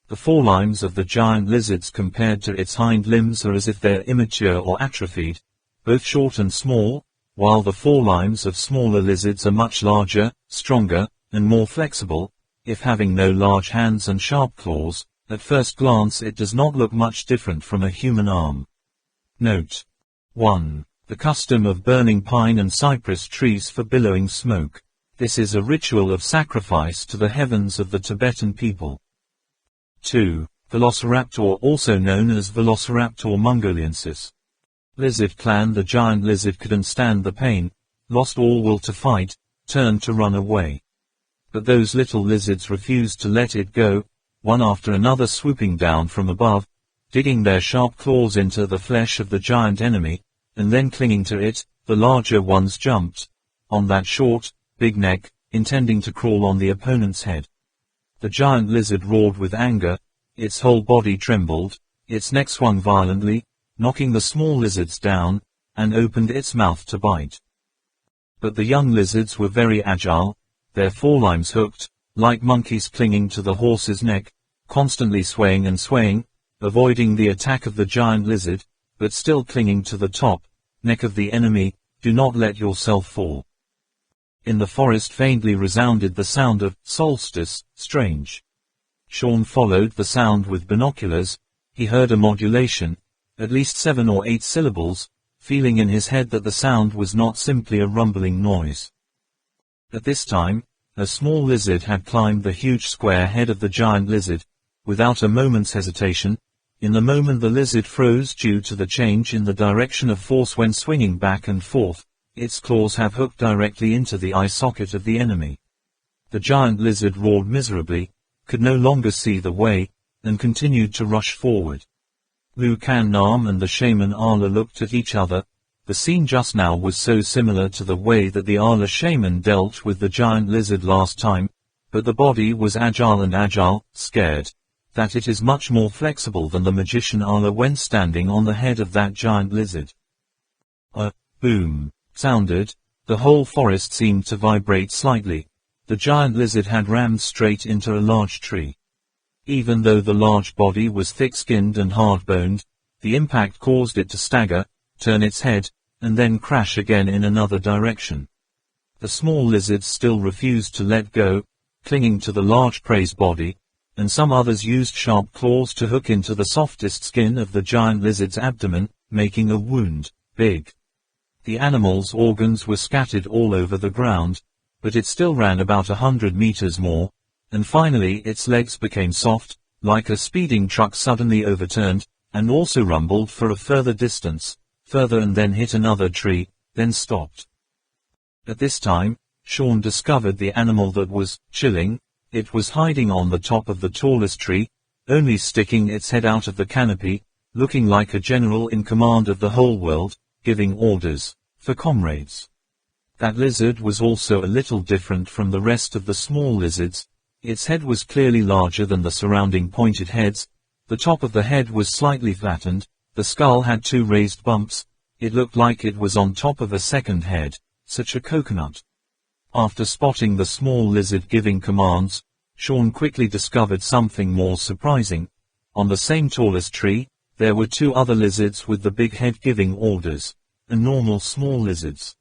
The forelimbs of the giant lizards compared to its hind limbs are as if they're immature or atrophied, both short and small, while the forelimbs of smaller lizards are much larger, stronger, and more flexible. If having no large hands and sharp claws, at first glance it does not look much different from a human arm. Note 1. The custom of burning pine and cypress trees for billowing smoke. This is a ritual of sacrifice to the heavens of the Tibetan people. 2. Velociraptor, also known as Velociraptor mongoliensis. Lizard clan. The giant lizard couldn't stand the pain, lost all will to fight, turned to run away. But those little lizards refused to let it go, one after another swooping down from above, digging their sharp claws into the flesh of the giant enemy, and then clinging to it. The larger ones jumped on that short, big neck, intending to crawl on the opponent's head. The giant lizard roared with anger, its whole body trembled, its neck swung violently, knocking the small lizards down, and opened its mouth to bite. But the young lizards were very agile, their forelimbs hooked, like monkeys clinging to the horse's neck, constantly swaying and swaying, avoiding the attack of the giant lizard, but still clinging to the top neck of the enemy. Do not let yourself fall. In the forest faintly resounded the sound of solstice, strange. Sean followed the sound with binoculars. He heard a modulation, at least 7 or 8 syllables, feeling in his head that the sound was not simply a rumbling noise. At this time, a small lizard had climbed the huge square head of the giant lizard, without a moment's hesitation. In the moment the lizard froze due to the change in the direction of force when swinging back and forth, its claws have hooked directly into the eye socket of the enemy. The giant lizard roared miserably, could no longer see the way, and continued to rush forward. Lu Kan Nam and the shaman Ala looked at each other. The scene just now was so similar to the way that the Ala shaman dealt with the giant lizard last time, but the body was agile, scared, that it is much more flexible than the magician Ala when standing on the head of that giant lizard. A boom sounded. The whole forest seemed to vibrate slightly. The giant lizard had rammed straight into a large tree. Even though the large body was thick-skinned and hard-boned, the impact caused it to stagger, turn its head, and then crash again in another direction. The small lizards still refused to let go. clinging to the large prey's body, and some others used sharp claws to hook into the softest skin of the giant lizard's abdomen, making a wound big. The animal's organs were scattered all over the ground, but it still ran about 100 meters more, and finally its legs became soft, like a speeding truck suddenly overturned, and also rumbled for a further distance, further, and then hit another tree, then stopped. At this time, Sean discovered the animal that was chilling. It was hiding on the top of the tallest tree, only sticking its head out of the canopy, looking like a general in command of the whole world, giving orders for comrades. That lizard was also a little different from the rest of the small lizards. Its head was clearly larger than the surrounding pointed heads. The top of the head was slightly flattened, the skull had 2 raised bumps. It looked like it was on top of a second head, such a coconut. After spotting the small lizard giving commands, Sean quickly discovered something more surprising. On the same tallest tree, there were 2 other lizards with the big head giving orders, and normal small lizards.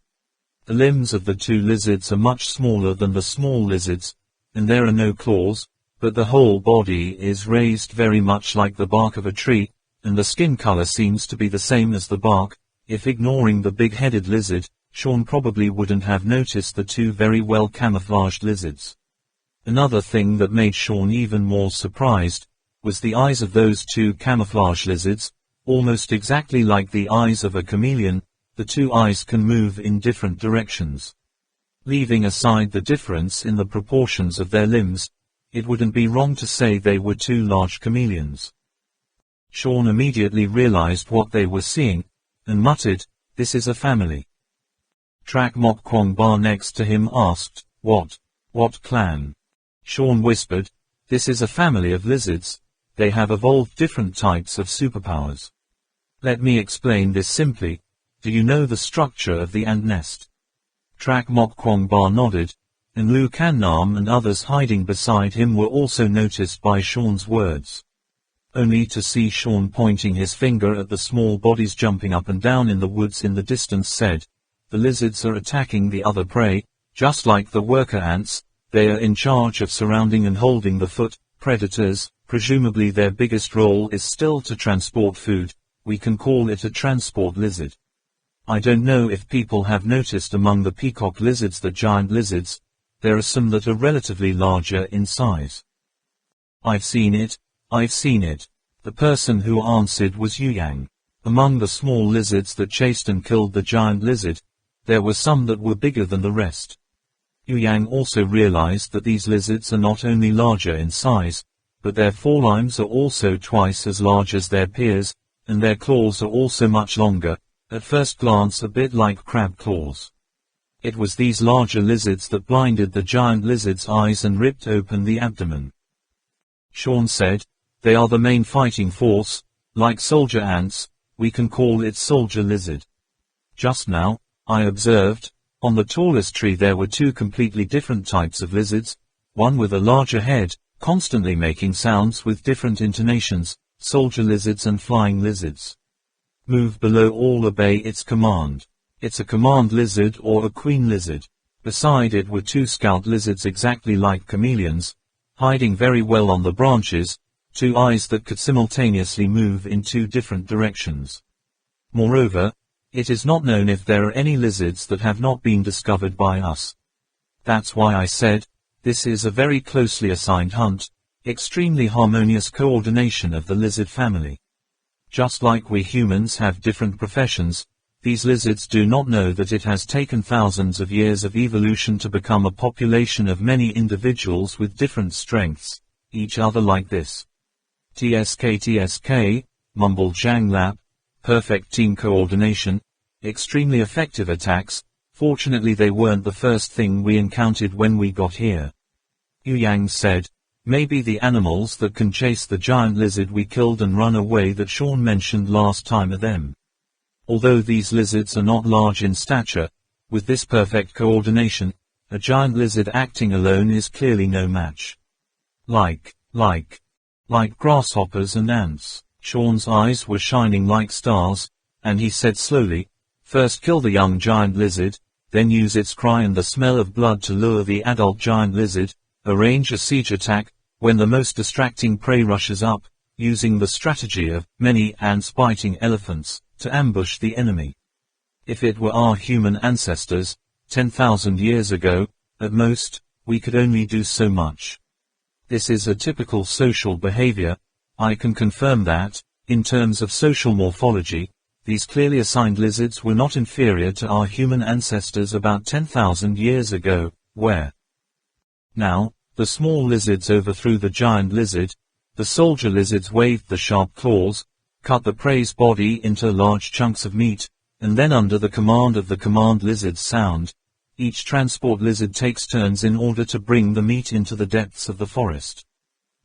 The limbs of the 2 lizards are much smaller than the small lizards, and there are no claws, but the whole body is raised very much like the bark of a tree, and the skin color seems to be the same as the bark. If ignoring the big-headed lizard, Sean probably wouldn't have noticed the 2 very well camouflaged lizards. Another thing that made Sean even more surprised was the eyes of those 2 camouflage lizards, almost exactly like the eyes of a chameleon. The 2 eyes can move in different directions. Leaving aside the difference in the proportions of their limbs, it wouldn't be wrong to say they were 2 large chameleons. Sean immediately realized what they were seeing, and muttered, "This is a family." Trak Mok Kwong Bar next to him asked, What clan?" Sean whispered, "This is a family of lizards. They have evolved different types of superpowers. Let me explain this simply. Do you know the structure of the ant nest?" Trak Mok Kwong Bar nodded, and Lu Kan Nam and others hiding beside him were also noticed by Sean's words. Only to see Sean pointing his finger at the small bodies jumping up and down in the woods in the distance said, "The lizards are attacking the other prey, just like the worker ants. They are in charge of surrounding and holding the foot predators. Presumably their biggest role is still to transport food. We can call it a transport lizard. I don't know if people have noticed among the peacock lizards, the giant lizards, there are some that are relatively larger in size." I've seen it. The person who answered was Yu Yang. Among the small lizards that chased and killed the giant lizard, there were some that were bigger than the rest. Yu Yang also realized that these lizards are not only larger in size, but their forelimbs are also twice as large as their peers, and their claws are also much longer, at first glance a bit like crab claws. It was these larger lizards that blinded the giant lizard's eyes and ripped open the abdomen. Sean said, "They are the main fighting force. Like soldier ants, we can call it soldier lizard. Just now, I observed, on the tallest tree there were 2 completely different types of lizards, one with a larger head, constantly making sounds with different intonations, soldier lizards and flying lizards. Move below all, obey its command. It's a command lizard or a queen lizard. Beside it were 2 scout lizards exactly like chameleons, hiding very well on the branches, 2 eyes that could simultaneously move in 2 different directions. Moreover, it is not known if there are any lizards that have not been discovered by us. That's why I said, this is a very closely assigned hunt, extremely harmonious coordination of the lizard family. Just like we humans have different professions, these lizards do not know that it has taken thousands of years of evolution to become a population of many individuals with different strengths, each other like this. TSK, mumbled Zhang Lap, perfect team coordination, extremely effective attacks. Fortunately they weren't the first thing we encountered when we got here. Yu Yang said, maybe the animals that can chase the giant lizard we killed and run away that Sean mentioned last time are them. Although these lizards are not large in stature, with this perfect coordination, a giant lizard acting alone is clearly no match. Like grasshoppers and ants. Sean's eyes were shining like stars, and he said slowly, first kill the young giant lizard, then use its cry and the smell of blood to lure the adult giant lizard. Arrange a siege attack, when the most distracting prey rushes up, using the strategy of many ants biting elephants, to ambush the enemy. If it were our human ancestors, 10,000 years ago, at most, we could only do so much. This is a typical social behavior. I can confirm that, in terms of social morphology, these clearly assigned lizards were not inferior to our human ancestors about 10,000 years ago, where now, the small lizards overthrew the giant lizard, the soldier lizards waved the sharp claws, cut the prey's body into large chunks of meat, and then under the command of the command lizard's sound, each transport lizard takes turns in order to bring the meat into the depths of the forest.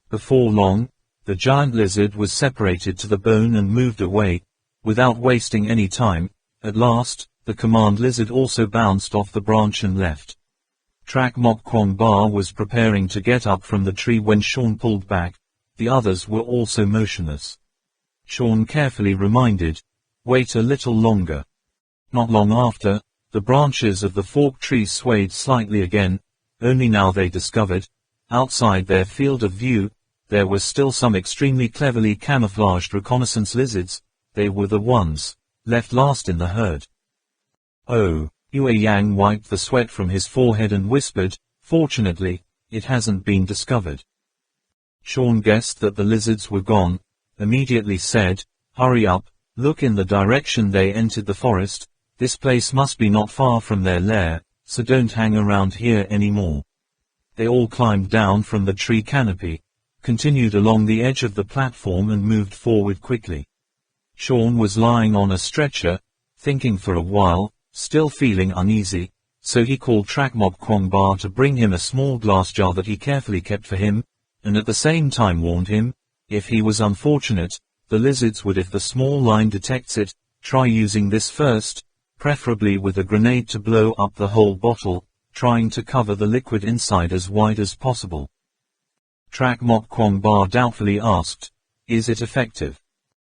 Before long, the giant lizard was separated to the bone and moved away, without wasting any time. At last, the command lizard also bounced off the branch and left. Trak Mok Kwong Ba was preparing to get up from the tree when Sean pulled back. The others were also motionless. Sean carefully reminded, "Wait a little longer." Not long after, the branches of the forked tree swayed slightly again, only now they discovered, outside their field of view, there were still some extremely cleverly camouflaged reconnaissance lizards. They were the ones left last in the herd. "Oh," Yue Yang wiped the sweat from his forehead and whispered, "Fortunately, it hasn't been discovered." Sean guessed that the lizards were gone, immediately said, "Hurry up, look in the direction they entered the forest. This place must be not far from their lair, so don't hang around here anymore." They all climbed down from the tree canopy, continued along the edge of the platform and moved forward quickly. Sean was lying on a stretcher, thinking for a while, still feeling uneasy, so he called Trak Mok Kwong Ba to bring him a small glass jar that he carefully kept for him, and at the same time warned him, if he was unfortunate, the lizards would, if the small line detects it, try using this first, preferably with a grenade to blow up the whole bottle, trying to cover the liquid inside as wide as possible. Trak Mok Kwong Ba doubtfully asked, "Is it effective?"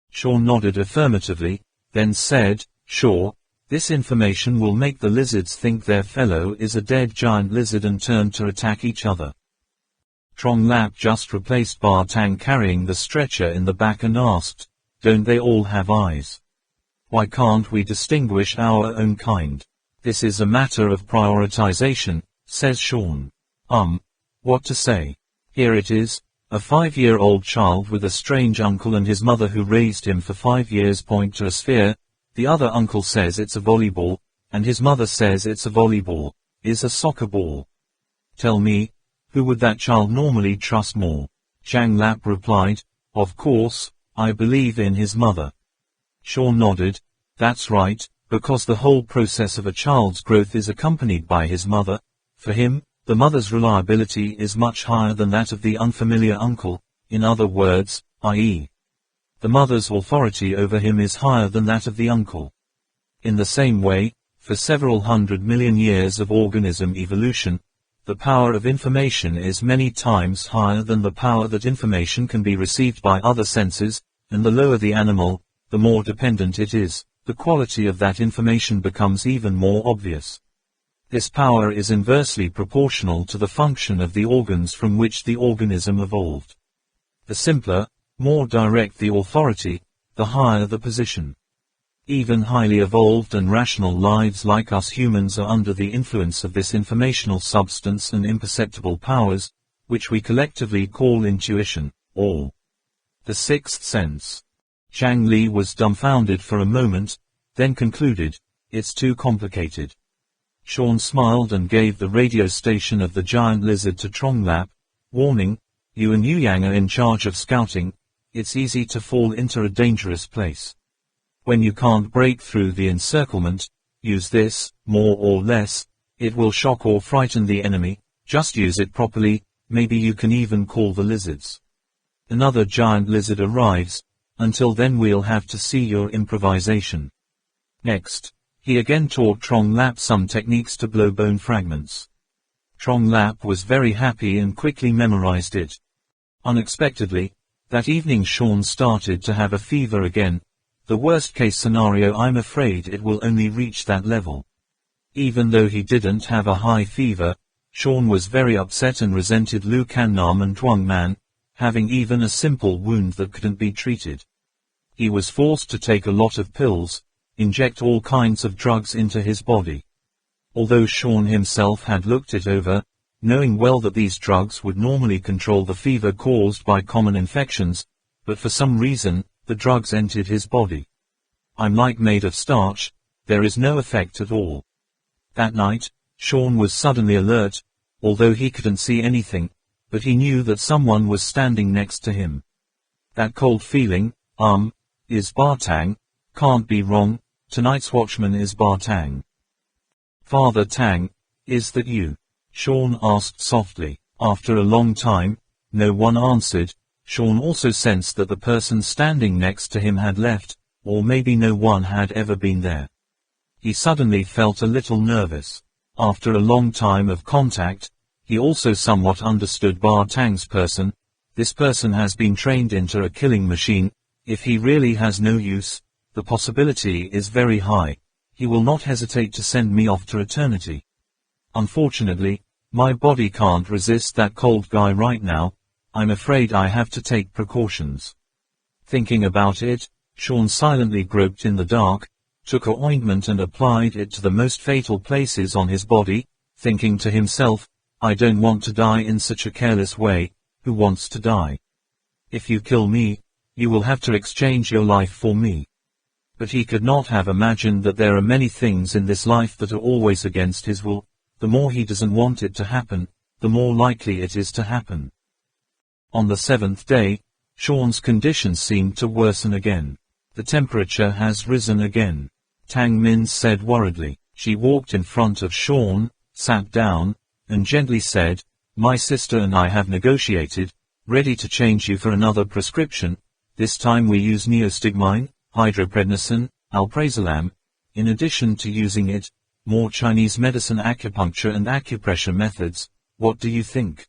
Sean nodded affirmatively, then said, "Sure, this information will make the lizards think their fellow is a dead giant lizard and turn to attack each other." Trong Lap just replaced Ba Tang carrying the stretcher in the back and asked, "Don't they all have eyes? Why can't we distinguish our own kind?" "This is a matter of prioritization," says Sean. What to say? Here it is. A 5-year-old child with a strange uncle and his mother who raised him for 5 years point to a sphere. The other uncle says it's a volleyball, and his mother says it's a volleyball, is a soccer ball. Tell me, who would that child normally trust more? Zhang Lap replied, "Of course, I believe in his mother." Sean nodded, "That's right, because the whole process of a child's growth is accompanied by his mother. For him, the mother's reliability is much higher than that of the unfamiliar uncle, in other words, i.e., the mother's authority over him is higher than that of the uncle. In the same way, for several 100 million years of organism evolution, the power of information is many times higher than the power that information can be received by other senses, and the lower the animal, the more dependent it is, the quality of that information becomes even more obvious. This power is inversely proportional to the function of the organs from which the organism evolved. The simpler, more direct the authority, the higher the position. Even highly evolved and rational lives like us humans are under the influence of this informational substance and imperceptible powers, which we collectively call intuition, or the sixth sense. Zhang Li was dumbfounded for a moment, then concluded, "It's too complicated." Sean smiled and gave the radio station of the giant lizard to Trong Lap, warning, "You and Yu Yang are in charge of scouting. It's easy to fall into a dangerous place. When you can't break through the encirclement, use this, more or less. It will shock or frighten the enemy. Just use it properly. Maybe you can even call the lizards. Another giant lizard arrives. Until then we'll have to see your improvisation." Next, he again taught Trong Lap some techniques to blow bone fragments. Trong Lap was very happy and quickly memorized it. Unexpectedly, that evening Sean started to have a fever again. The worst case scenario, I'm afraid it will only reach that level. Even though he didn't have a high fever, Sean was very upset and resented Lu Kan Nam and Tuong Man, having even a simple wound that couldn't be treated. He was forced to take a lot of pills, inject all kinds of drugs into his body. Although Sean himself had looked it over, knowing well that these drugs would normally control the fever caused by common infections, but for some reason, the drugs entered his body. I'm like made of starch, there is no effect at all. That night, Sean was suddenly alert, although he couldn't see anything, but he knew that someone was standing next to him. That cold feeling, is Bartang, can't be wrong, tonight's watchman is Bartang. Father Tang, is that you? Sean asked softly. After a long time, no one answered. Sean also sensed that the person standing next to him had left, or maybe no one had ever been there. He suddenly felt a little nervous. After a long time of contact, he also somewhat understood Bartang's person. This person has been trained into a killing machine. If he really has no use, the possibility is very high. He will not hesitate to send me off to eternity. Unfortunately, my body can't resist that cold guy right now. I'm afraid I have to take precautions. Thinking about it, Sean silently groped in the dark, took a ointment and applied it to the most fatal places on his body, thinking to himself, I don't want to die in such a careless way. Who wants to die? If you kill me, you will have to exchange your life for me. But he could not have imagined that there are many things in this life that are always against his will. The more he doesn't want it to happen, the more likely it is to happen. On the seventh day, Sean's condition seemed to worsen again. The temperature has risen again, Tang Min said worriedly. She walked in front of Sean, sat down, and gently said, my sister and I have negotiated, ready to change you for another prescription. This time we use neostigmine, hydroprednisone, alprazolam. In addition to using it, more Chinese medicine, acupuncture and acupressure methods. What do you think?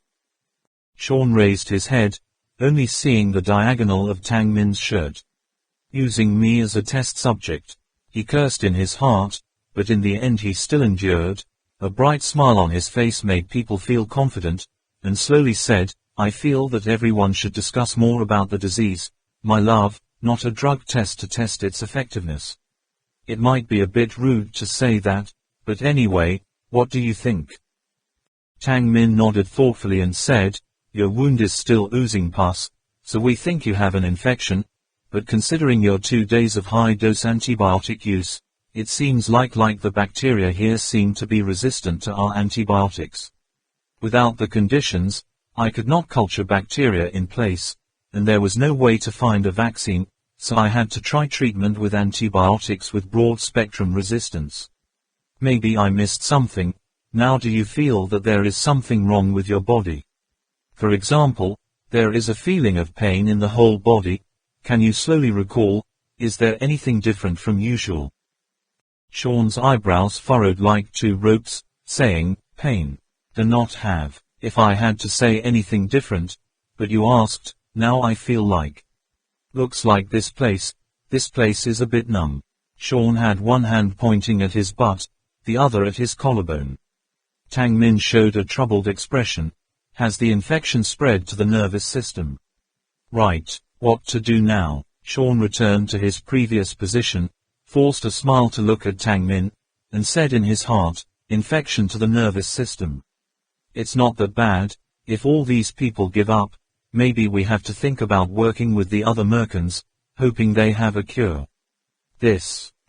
Sean raised his head, only seeing the diagonal of Tang Min's shirt. Using me as a test subject. He cursed in his heart, but in the end he still endured. A bright smile on his face made people feel confident, and slowly said, I feel that everyone should discuss more about the disease, my love, not a drug test to test its effectiveness. It might be a bit rude to say that, but anyway, what do you think? Tang Min nodded thoughtfully and said, your wound is still oozing pus, so we think you have an infection, but considering your 2 days of high-dose antibiotic use, it seems like the bacteria here seem to be resistant to our antibiotics. Without the conditions, I could not culture bacteria in place, and there was no way to find a vaccine, so I had to try treatment with antibiotics with broad-spectrum resistance. Maybe I missed something. Now do you feel that there is something wrong with your body? For example, there is a feeling of pain in the whole body. Can you slowly recall, is there anything different from usual? Sean's eyebrows furrowed like 2 ropes, saying, pain. Do not have. If I had to say anything different, but you asked, now I feel like. Looks like this place is a bit numb. Sean had one hand pointing at his butt, the other at his collarbone. Tang Min showed a troubled expression. Has the infection spread to the nervous system? Right, what to do now? Sean returned to his previous position, forced a smile to look at Tang Min, and said in his heart, infection to the nervous system. It's not that bad. If all these people give up, maybe we have to think about working with the other mercants, hoping they have a cure.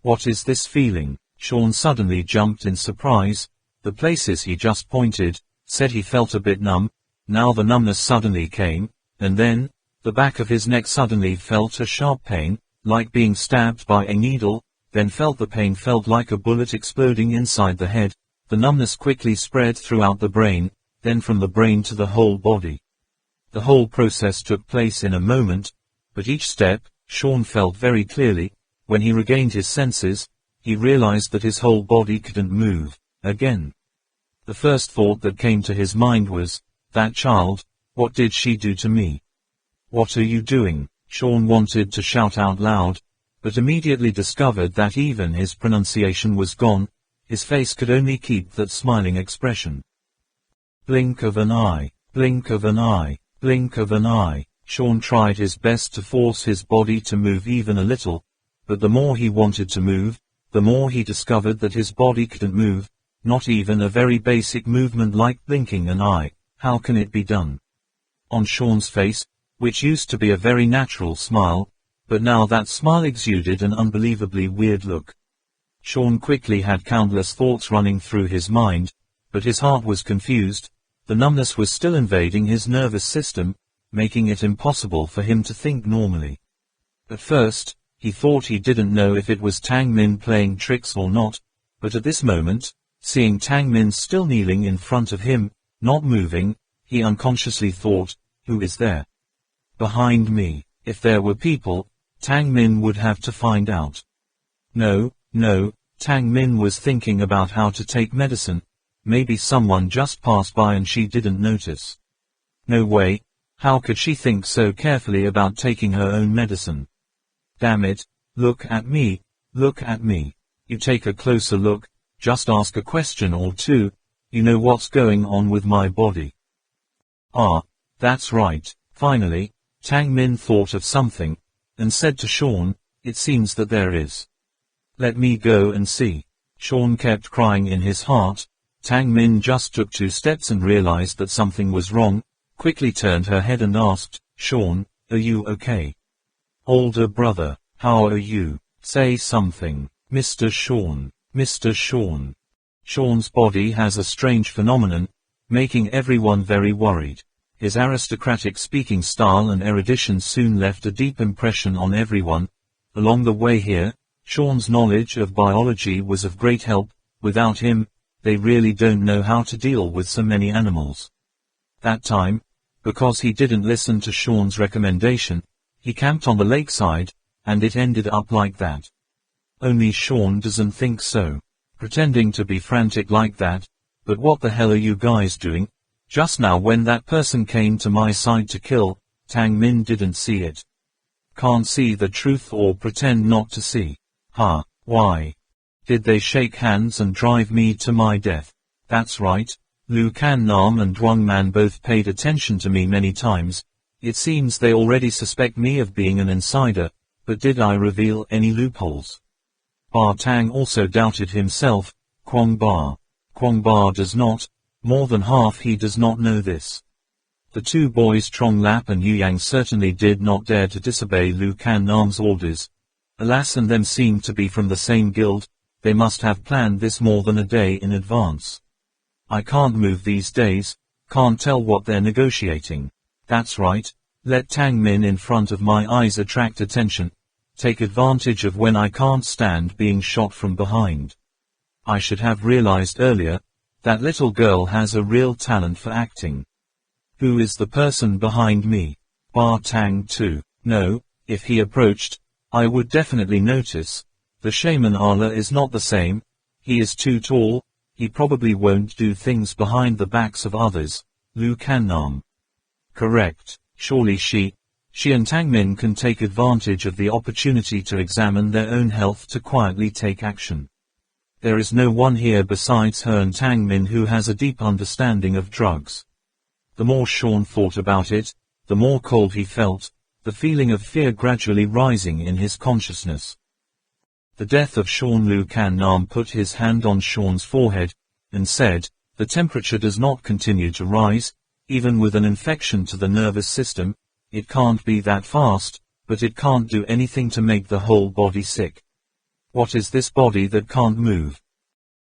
What is this feeling? Sean suddenly jumped in surprise. The places he just pointed, said he felt a bit numb. Now the numbness suddenly came, and then, the back of his neck suddenly felt a sharp pain, like being stabbed by a needle, then felt the pain felt like a bullet exploding inside the head. The numbness quickly spread throughout the brain, then from the brain to the whole body. The whole process took place in a moment, but each step, Sean felt very clearly. When he regained his senses, he realized that his whole body couldn't move, again. The first thought that came to his mind was, that child, what did she do to me? What are you doing? Sean wanted to shout out loud, but immediately discovered that even his pronunciation was gone. His face could only keep that smiling expression. Blink of an eye, blink of an eye, blink of an eye. Sean tried his best to force his body to move even a little, but the more he wanted to move, the more he discovered that his body couldn't move, not even a very basic movement like blinking an eye. How can it be done? On Sean's face, which used to be a very natural smile, but now that smile exuded an unbelievably weird look. Sean quickly had countless thoughts running through his mind, but his heart was confused. The numbness was still invading his nervous system, making it impossible for him to think normally. At first, he thought he didn't know if it was Tang Min playing tricks or not, but at this moment, seeing Tang Min still kneeling in front of him, not moving, he unconsciously thought, who is there? Behind me. If there were people, Tang Min would have to find out. No, Tang Min was thinking about how to take medicine. Maybe someone just passed by and she didn't notice. No way. How could she think so carefully about taking her own medicine? Damn it, look at me, look at me. You take a closer look, just ask a question or two, you know what's going on with my body. Ah, that's right. Finally, Tang Min thought of something, and said to Sean, it seems that there is. Let me go and see. Sean kept crying in his heart. Tang Min just took 2 steps and realized that something was wrong, quickly turned her head and asked, Sean, are you okay? Older brother, how are you? Say something, Mr. Sean, Mr. Sean. Sean's body has a strange phenomenon, making everyone very worried. His aristocratic speaking style and erudition soon left a deep impression on everyone. Along the way here, Sean's knowledge of biology was of great help. Without him, they really don't know how to deal with so many animals. That time, because he didn't listen to Sean's recommendation, he camped on the lakeside, and it ended up like that. Only Sean doesn't think so. Pretending to be frantic like that, but what the hell are you guys doing? Just now when that person came to my side to kill, Tang Min didn't see it. Can't see the truth or pretend not to see. Huh, why? Did they shake hands and drive me to my death? That's right. Lu Kan Nam and Duang Man both paid attention to me many times. It seems they already suspect me of being an insider, but did I reveal any loopholes? Ba Tang also doubted himself. Kwong Ba does not. More than half he does not know this. The 2 boys Trong Lap and Yu Yang certainly did not dare to disobey Lu Kan Nam's orders. Alas, and them seemed to be from the same guild. They must have planned this more than a day in advance. I can't move these days, can't tell what they're negotiating. That's right, let Tang Min in front of my eyes attract attention. Take advantage of when I can't stand being shot from behind. I should have realized earlier, that little girl has a real talent for acting. Who is the person behind me? Ba Tang too. No, if he approached, I would definitely notice. The shaman Allah is not the same. He is too tall. He probably won't do things behind the backs of others. Lu Kan Nam. Correct. Surely she and Tang Min can take advantage of the opportunity to examine their own health to quietly take action. There is no one here besides her and Tang Min who has a deep understanding of drugs. The more Sean thought about it, the more cold he felt, the feeling of fear gradually rising in his consciousness. The death of Sean. Lu Kan Nam put his hand on Sean's forehead, and said, the temperature does not continue to rise, even with an infection to the nervous system. It can't be that fast, but it can't do anything to make the whole body sick. What is this body that can't move?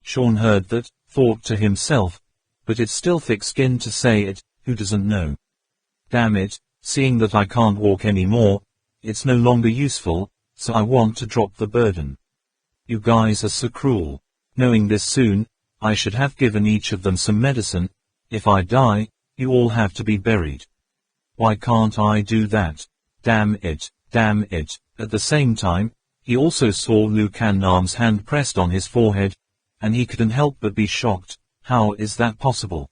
Sean heard that, thought to himself, but it's still thick-skinned to say it, who doesn't know? Damn it, seeing that I can't walk anymore, it's no longer useful, so I want to drop the burden. You guys are so cruel. Knowing this soon, I should have given each of them some medicine. If I die, you all have to be buried. Why can't I do that? Damn it, damn it. At the same time, he also saw Lu Kan Nam's hand pressed on his forehead, and he couldn't help but be shocked. How is that possible?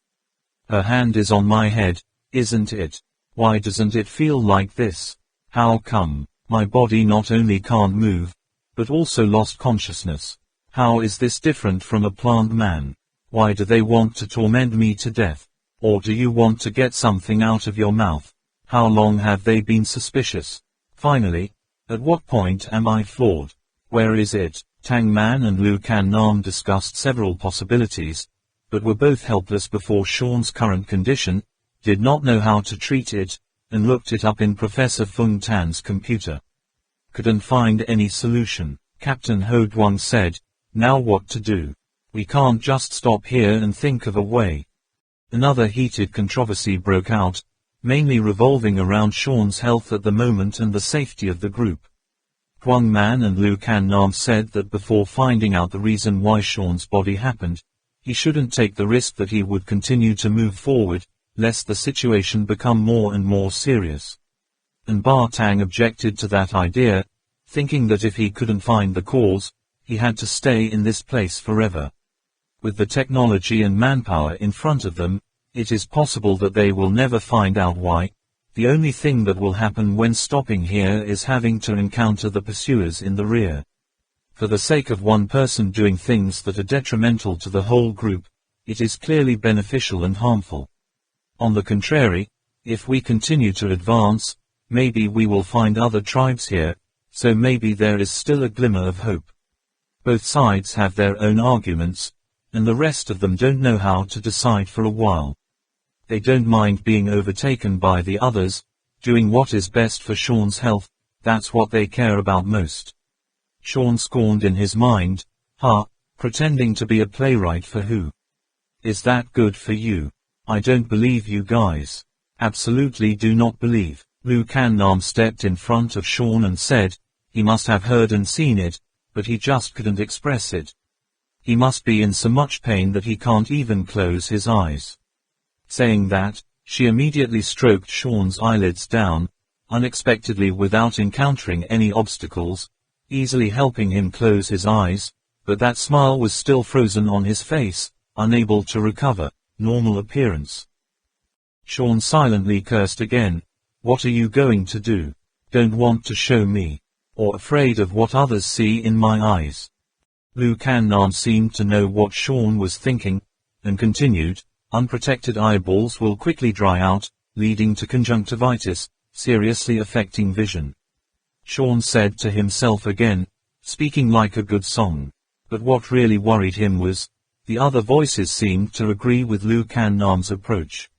Her hand is on my head, isn't it? Why doesn't it feel like this? How come? My body not only can't move, but also lost consciousness. How is this different from a plant man? Why do they want to torment me to death? Or do you want to get something out of your mouth? How long have they been suspicious? Finally, at what point am I flawed? Where is it? Tang Man and Lu Kan Nam discussed several possibilities, but were both helpless before Sean's current condition, did not know how to treat it, and looked it up in Professor Fung Tan's computer. Couldn't find any solution. Captain Ho Duong said, "Now what to do? We can't just stop here and think of a way." Another heated controversy broke out, mainly revolving around Sean's health at the moment and the safety of the group. Duong Man and Lu Kan Nam said that before finding out the reason why Sean's body happened, he shouldn't take the risk that he would continue to move forward, lest the situation become more and more serious. And Ba Tang objected to that idea, thinking that if he couldn't find the cause, he had to stay in this place forever. With the technology and manpower in front of them, it is possible that they will never find out why. The only thing that will happen when stopping here is having to encounter the pursuers in the rear. For the sake of one person doing things that are detrimental to the whole group, it is clearly beneficial and harmful. On the contrary, if we continue to advance, maybe we will find other tribes here, so maybe there is still a glimmer of hope. Both sides have their own arguments, and the rest of them don't know how to decide for a while. They don't mind being overtaken by the others, doing what is best for Sean's health, that's what they care about most. Sean scorned in his mind, pretending to be a playwright for who? Is that good for you? I don't believe you guys. Absolutely do not believe. Lu Kan Nam stepped in front of Sean and said, he must have heard and seen it, but he just couldn't express it. He must be in so much pain that he can't even close his eyes. Saying that, she immediately stroked Sean's eyelids down, unexpectedly without encountering any obstacles, easily helping him close his eyes, but that smile was still frozen on his face, unable to recover normal appearance. Sean silently cursed again. What are you going to do? Don't want to show me? Or afraid of what others see in my eyes? Lu Kan Nam seemed to know what Sean was thinking, and continued, unprotected eyeballs will quickly dry out, leading to conjunctivitis, seriously affecting vision. Sean said to himself again, speaking like a good song. But what really worried him was, the other voices seemed to agree with Lu Kan Nam's approach.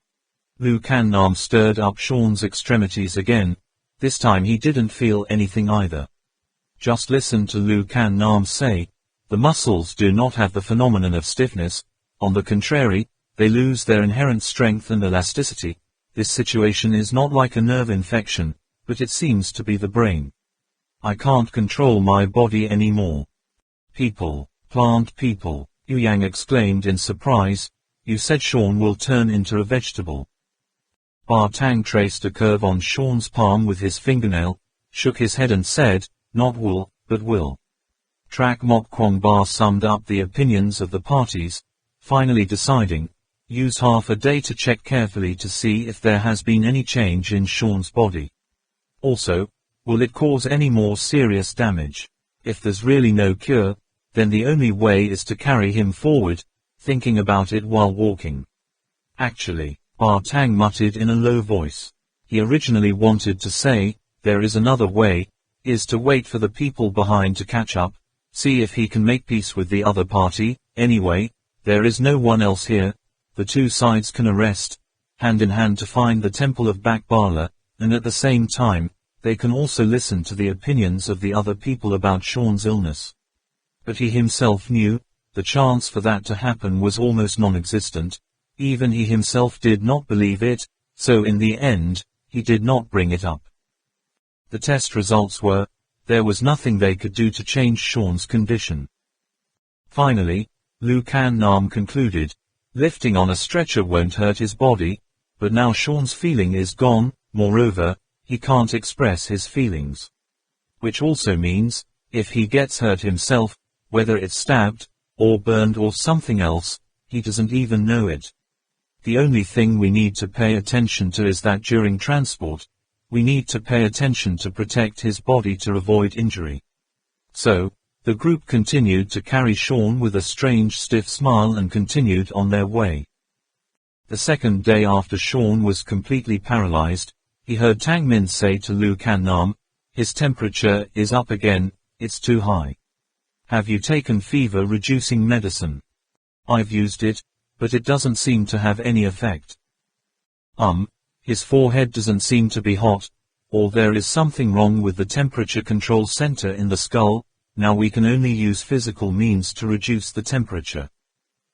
Lu Kan Nam stirred up Sean's extremities again. This time he didn't feel anything either. Just listen to Lu Kan Nam say, the muscles do not have the phenomenon of stiffness, on the contrary, they lose their inherent strength and elasticity. This situation is not like a nerve infection, but it seems to be the brain. I can't control my body anymore. People, plant people, Yu Yang exclaimed in surprise, you said Sean will turn into a vegetable. Ba Tang traced a curve on Sean's palm with his fingernail, shook his head and said, not will, but will. Trak Mok Kwong Ba summed up the opinions of the parties, finally deciding, use half a day to check carefully to see if there has been any change in Sean's body. Also, will it cause any more serious damage? If there's really no cure, then the only way is to carry him forward, thinking about it while walking. Actually, Ba Tang muttered in a low voice. He originally wanted to say, there is another way, is to wait for the people behind to catch up, see if he can make peace with the other party. Anyway, there is no one else here. The two sides can arrest, hand in hand to find the temple of Bakbala, and at the same time, they can also listen to the opinions of the other people about Sean's illness. But he himself knew, the chance for that to happen was almost non-existent. Even he himself did not believe it, so in the end, he did not bring it up. The test results were, there was nothing they could do to change Sean's condition. Finally, Lu Kan Nam concluded, lifting on a stretcher won't hurt his body, but now Sean's feeling is gone, moreover, he can't express his feelings. Which also means, if he gets hurt himself, whether it's stabbed, or burned or something else, he doesn't even know it. The only thing we need to pay attention to is that during transport, we need to pay attention to protect his body to avoid injury. So, the group continued to carry Sean with a strange stiff smile and continued on their way. The second day after Sean was completely paralyzed, he heard Tang Min say to Lu Kan Nam, "His temperature is up again, it's too high. Have you taken fever-reducing medicine?" "I've used it, but it doesn't seem to have any effect." His forehead doesn't seem to be hot, or there is something wrong with the temperature control center in the skull. Now we can only use physical means to reduce the temperature.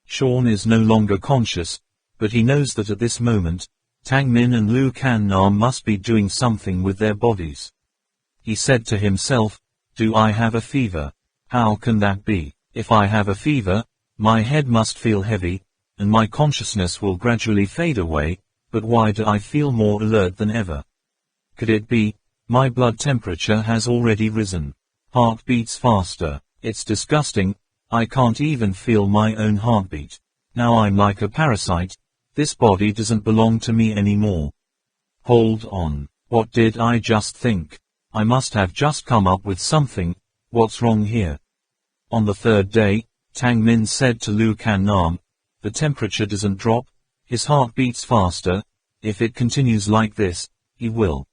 Sean is no longer conscious, but he knows that at this moment, Tang Min and Lu Kan Nam must be doing something with their bodies. He said to himself, "Do I have a fever? How can that be? If I have a fever, my head must feel heavy, and my consciousness will gradually fade away, but why do I feel more alert than ever? Could it be, my blood temperature has already risen? Heart beats faster. It's disgusting, I can't even feel my own heartbeat. Now I'm like a parasite, this body doesn't belong to me anymore. Hold on, what did I just think? I must have just come up with something, what's wrong here?" On the third day, Tang Min said to Lu Kan Nam, "The temperature doesn't drop, his heart beats faster, if it continues like this, he will."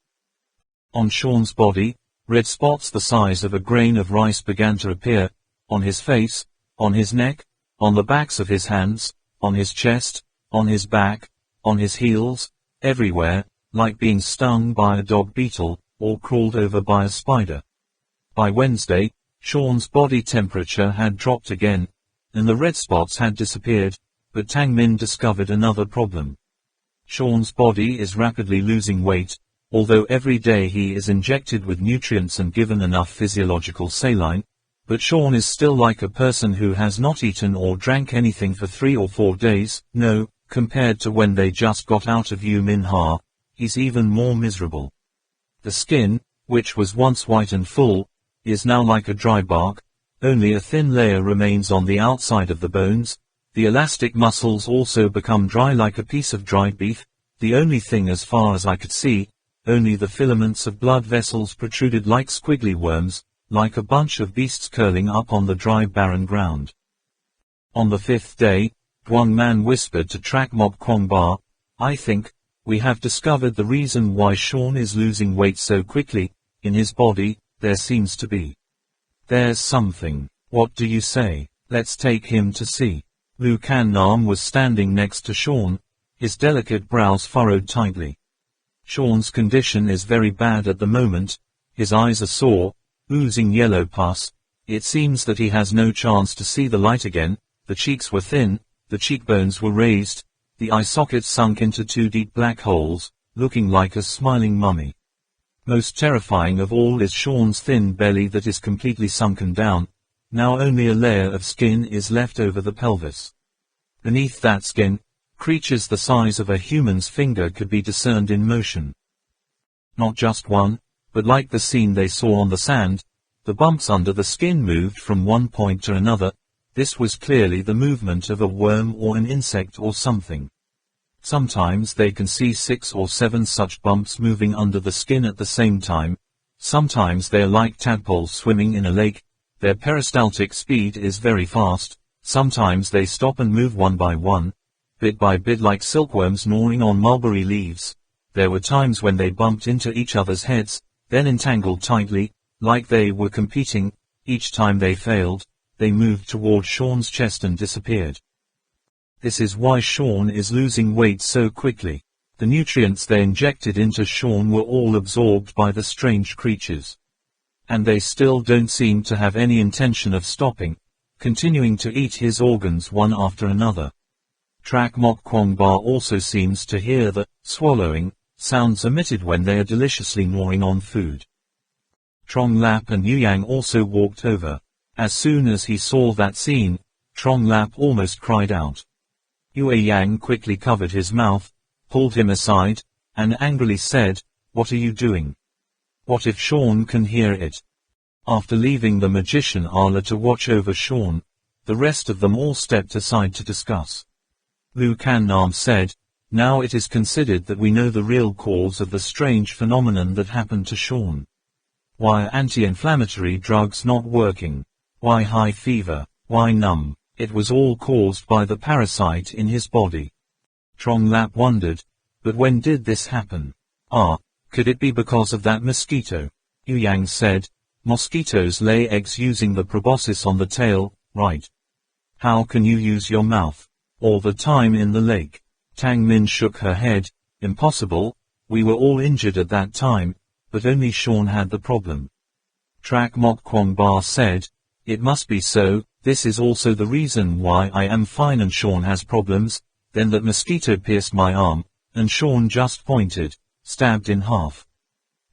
On Sean's body, red spots the size of a grain of rice began to appear, on his face, on his neck, on the backs of his hands, on his chest, on his back, on his heels, everywhere, like being stung by a dog beetle, or crawled over by a spider. By Wednesday, Sean's body temperature had dropped again, and the red spots had disappeared, but Tang Min discovered another problem. Sean's body is rapidly losing weight, although every day he is injected with nutrients and given enough physiological saline, but Sean is still like a person who has not eaten or drank anything for 3 or 4 days. No, compared to when they just got out of Yu Min Ha, he's even more miserable. The skin, which was once white and full, is now like a dry bark, only a thin layer remains on the outside of the bones. The elastic muscles also become dry like a piece of dried beef, the only thing as far as I could see, only the filaments of blood vessels protruded like squiggly worms, like a bunch of beasts curling up on the dry barren ground. On the 5th day, Duang Man whispered to Trak Mok Kwong Ba, "I think, we have discovered the reason why Sean is losing weight so quickly. In his body, there seems to be. There's something. What do you say? Let's take him to see." Lu Kan Nam was standing next to Sean, his delicate brows furrowed tightly. Sean's condition is very bad at the moment, his eyes are sore, oozing yellow pus, it seems that he has no chance to see the light again, the cheeks were thin, the cheekbones were raised, the eye sockets sunk into 2 deep black holes, looking like a smiling mummy. Most terrifying of all is Sean's thin belly that is completely sunken down, now only a layer of skin is left over the pelvis. Beneath that skin, creatures the size of a human's finger could be discerned in motion. Not just one, but like the scene they saw on the sand, the bumps under the skin moved from one point to another. This was clearly the movement of a worm or an insect or something. Sometimes they can see 6 or 7 such bumps moving under the skin at the same time. Sometimes they are like tadpoles swimming in a lake. Their peristaltic speed is very fast. Sometimes they stop and move one by one, bit by bit like silkworms gnawing on mulberry leaves. There were times when they bumped into each other's heads, then entangled tightly, like they were competing. Each time they failed, they moved toward Sean's chest and disappeared. This is why Sean is losing weight so quickly. The nutrients they injected into Sean were all absorbed by the strange creatures. And they still don't seem to have any intention of stopping, continuing to eat his organs one after another. Trak Mok Kwong Ba also seems to hear the swallowing sounds emitted when they are deliciously gnawing on food. Trong Lap and Yu Yang also walked over. As soon as he saw that scene, Trong Lap almost cried out. Yu Yang quickly covered his mouth, pulled him aside, and angrily said, "What are you doing? What if Sean can hear it?" After leaving the magician Ala to watch over Sean, the rest of them all stepped aside to discuss. Lu Kan Nam said, "Now it is considered that we know the real cause of the strange phenomenon that happened to Sean. Why are anti-inflammatory drugs not working? Why high fever? Why numb? It was all caused by the parasite in his body. Trong Lap wondered, but when did this happen? Ah, could it be because of that mosquito? Yu Yang said, mosquitoes lay eggs using the proboscis on the tail, right? How can you use your mouth all the time in the lake? Tang Min shook her head, impossible, we were all injured at that time, but only Sean had the problem. Trak Mok Kwong Ba said, it must be so, this is also the reason why I am fine and Sean has problems, then that mosquito pierced my arm, and Sean just pointed, stabbed in half.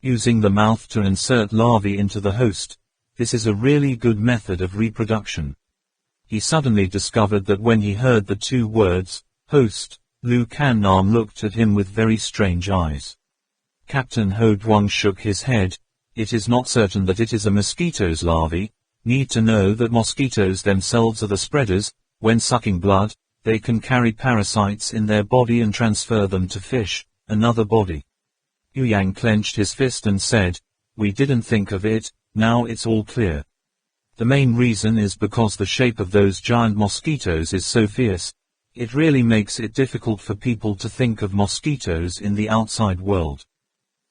Using the mouth to insert larvae into the host, this is a really good method of reproduction. He suddenly discovered that when he heard the two words, host, Lu Kan Nam looked at him with very strange eyes. Captain Ho Duong shook his head, it is not certain that it is a mosquito's larvae, need to know that mosquitoes themselves are the spreaders, when sucking blood, they can carry parasites in their body and transfer them to fish, another body. Yu Yang clenched his fist and said, we didn't think of it, now it's all clear. The main reason is because the shape of those giant mosquitoes is so fierce, it really makes it difficult for people to think of mosquitoes in the outside world.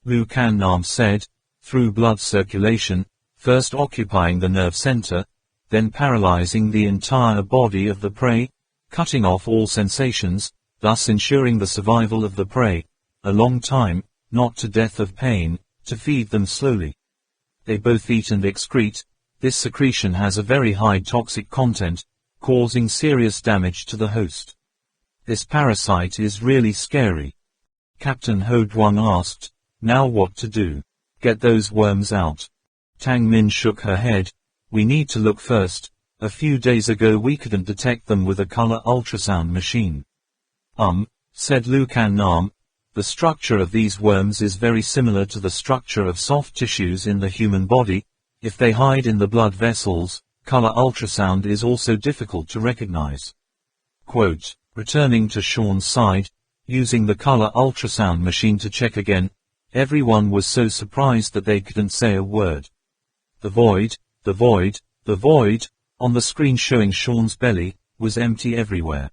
Lu Kan Nam said, through blood circulation, first occupying the nerve center, then paralyzing the entire body of the prey, cutting off all sensations, thus ensuring the survival of the prey, a long time, not to death of pain, to feed them slowly. They both eat and excrete, this secretion has a very high toxic content, causing serious damage to the host. This parasite is really scary. Captain Ho Duong asked, now what to do? Get those worms out. Tang Min shook her head, we need to look first, a few days ago we couldn't detect them with a color ultrasound machine. Said Lu Kan Nam, the structure of these worms is very similar to the structure of soft tissues in the human body, if they hide in the blood vessels, color ultrasound is also difficult to recognize. Quote, returning to Sean's side, using the color ultrasound machine to check again, everyone was so surprised that they couldn't say a word. The void, the void, the void, on the screen showing Sean's belly, was empty everywhere.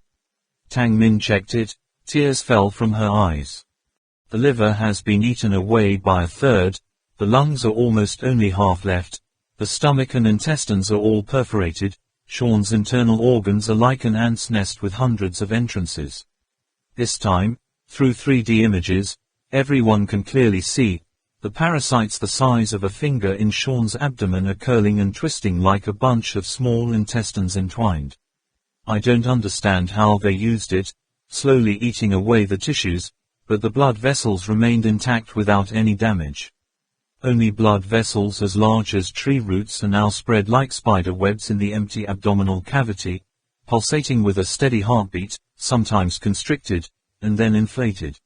Tang Min checked it, tears fell from her eyes. The liver has been eaten away by a third, the lungs are almost only half left, the stomach and intestines are all perforated, Sean's internal organs are like an ant's nest with hundreds of entrances. This time, through 3D images, everyone can clearly see, the parasites the size of a finger in Sean's abdomen are curling and twisting like a bunch of small intestines entwined. I don't understand how they used it, slowly eating away the tissues, but the blood vessels remained intact without any damage. Only blood vessels as large as tree roots are now spread like spider webs in the empty abdominal cavity, pulsating with a steady heartbeat, sometimes constricted, and then inflated.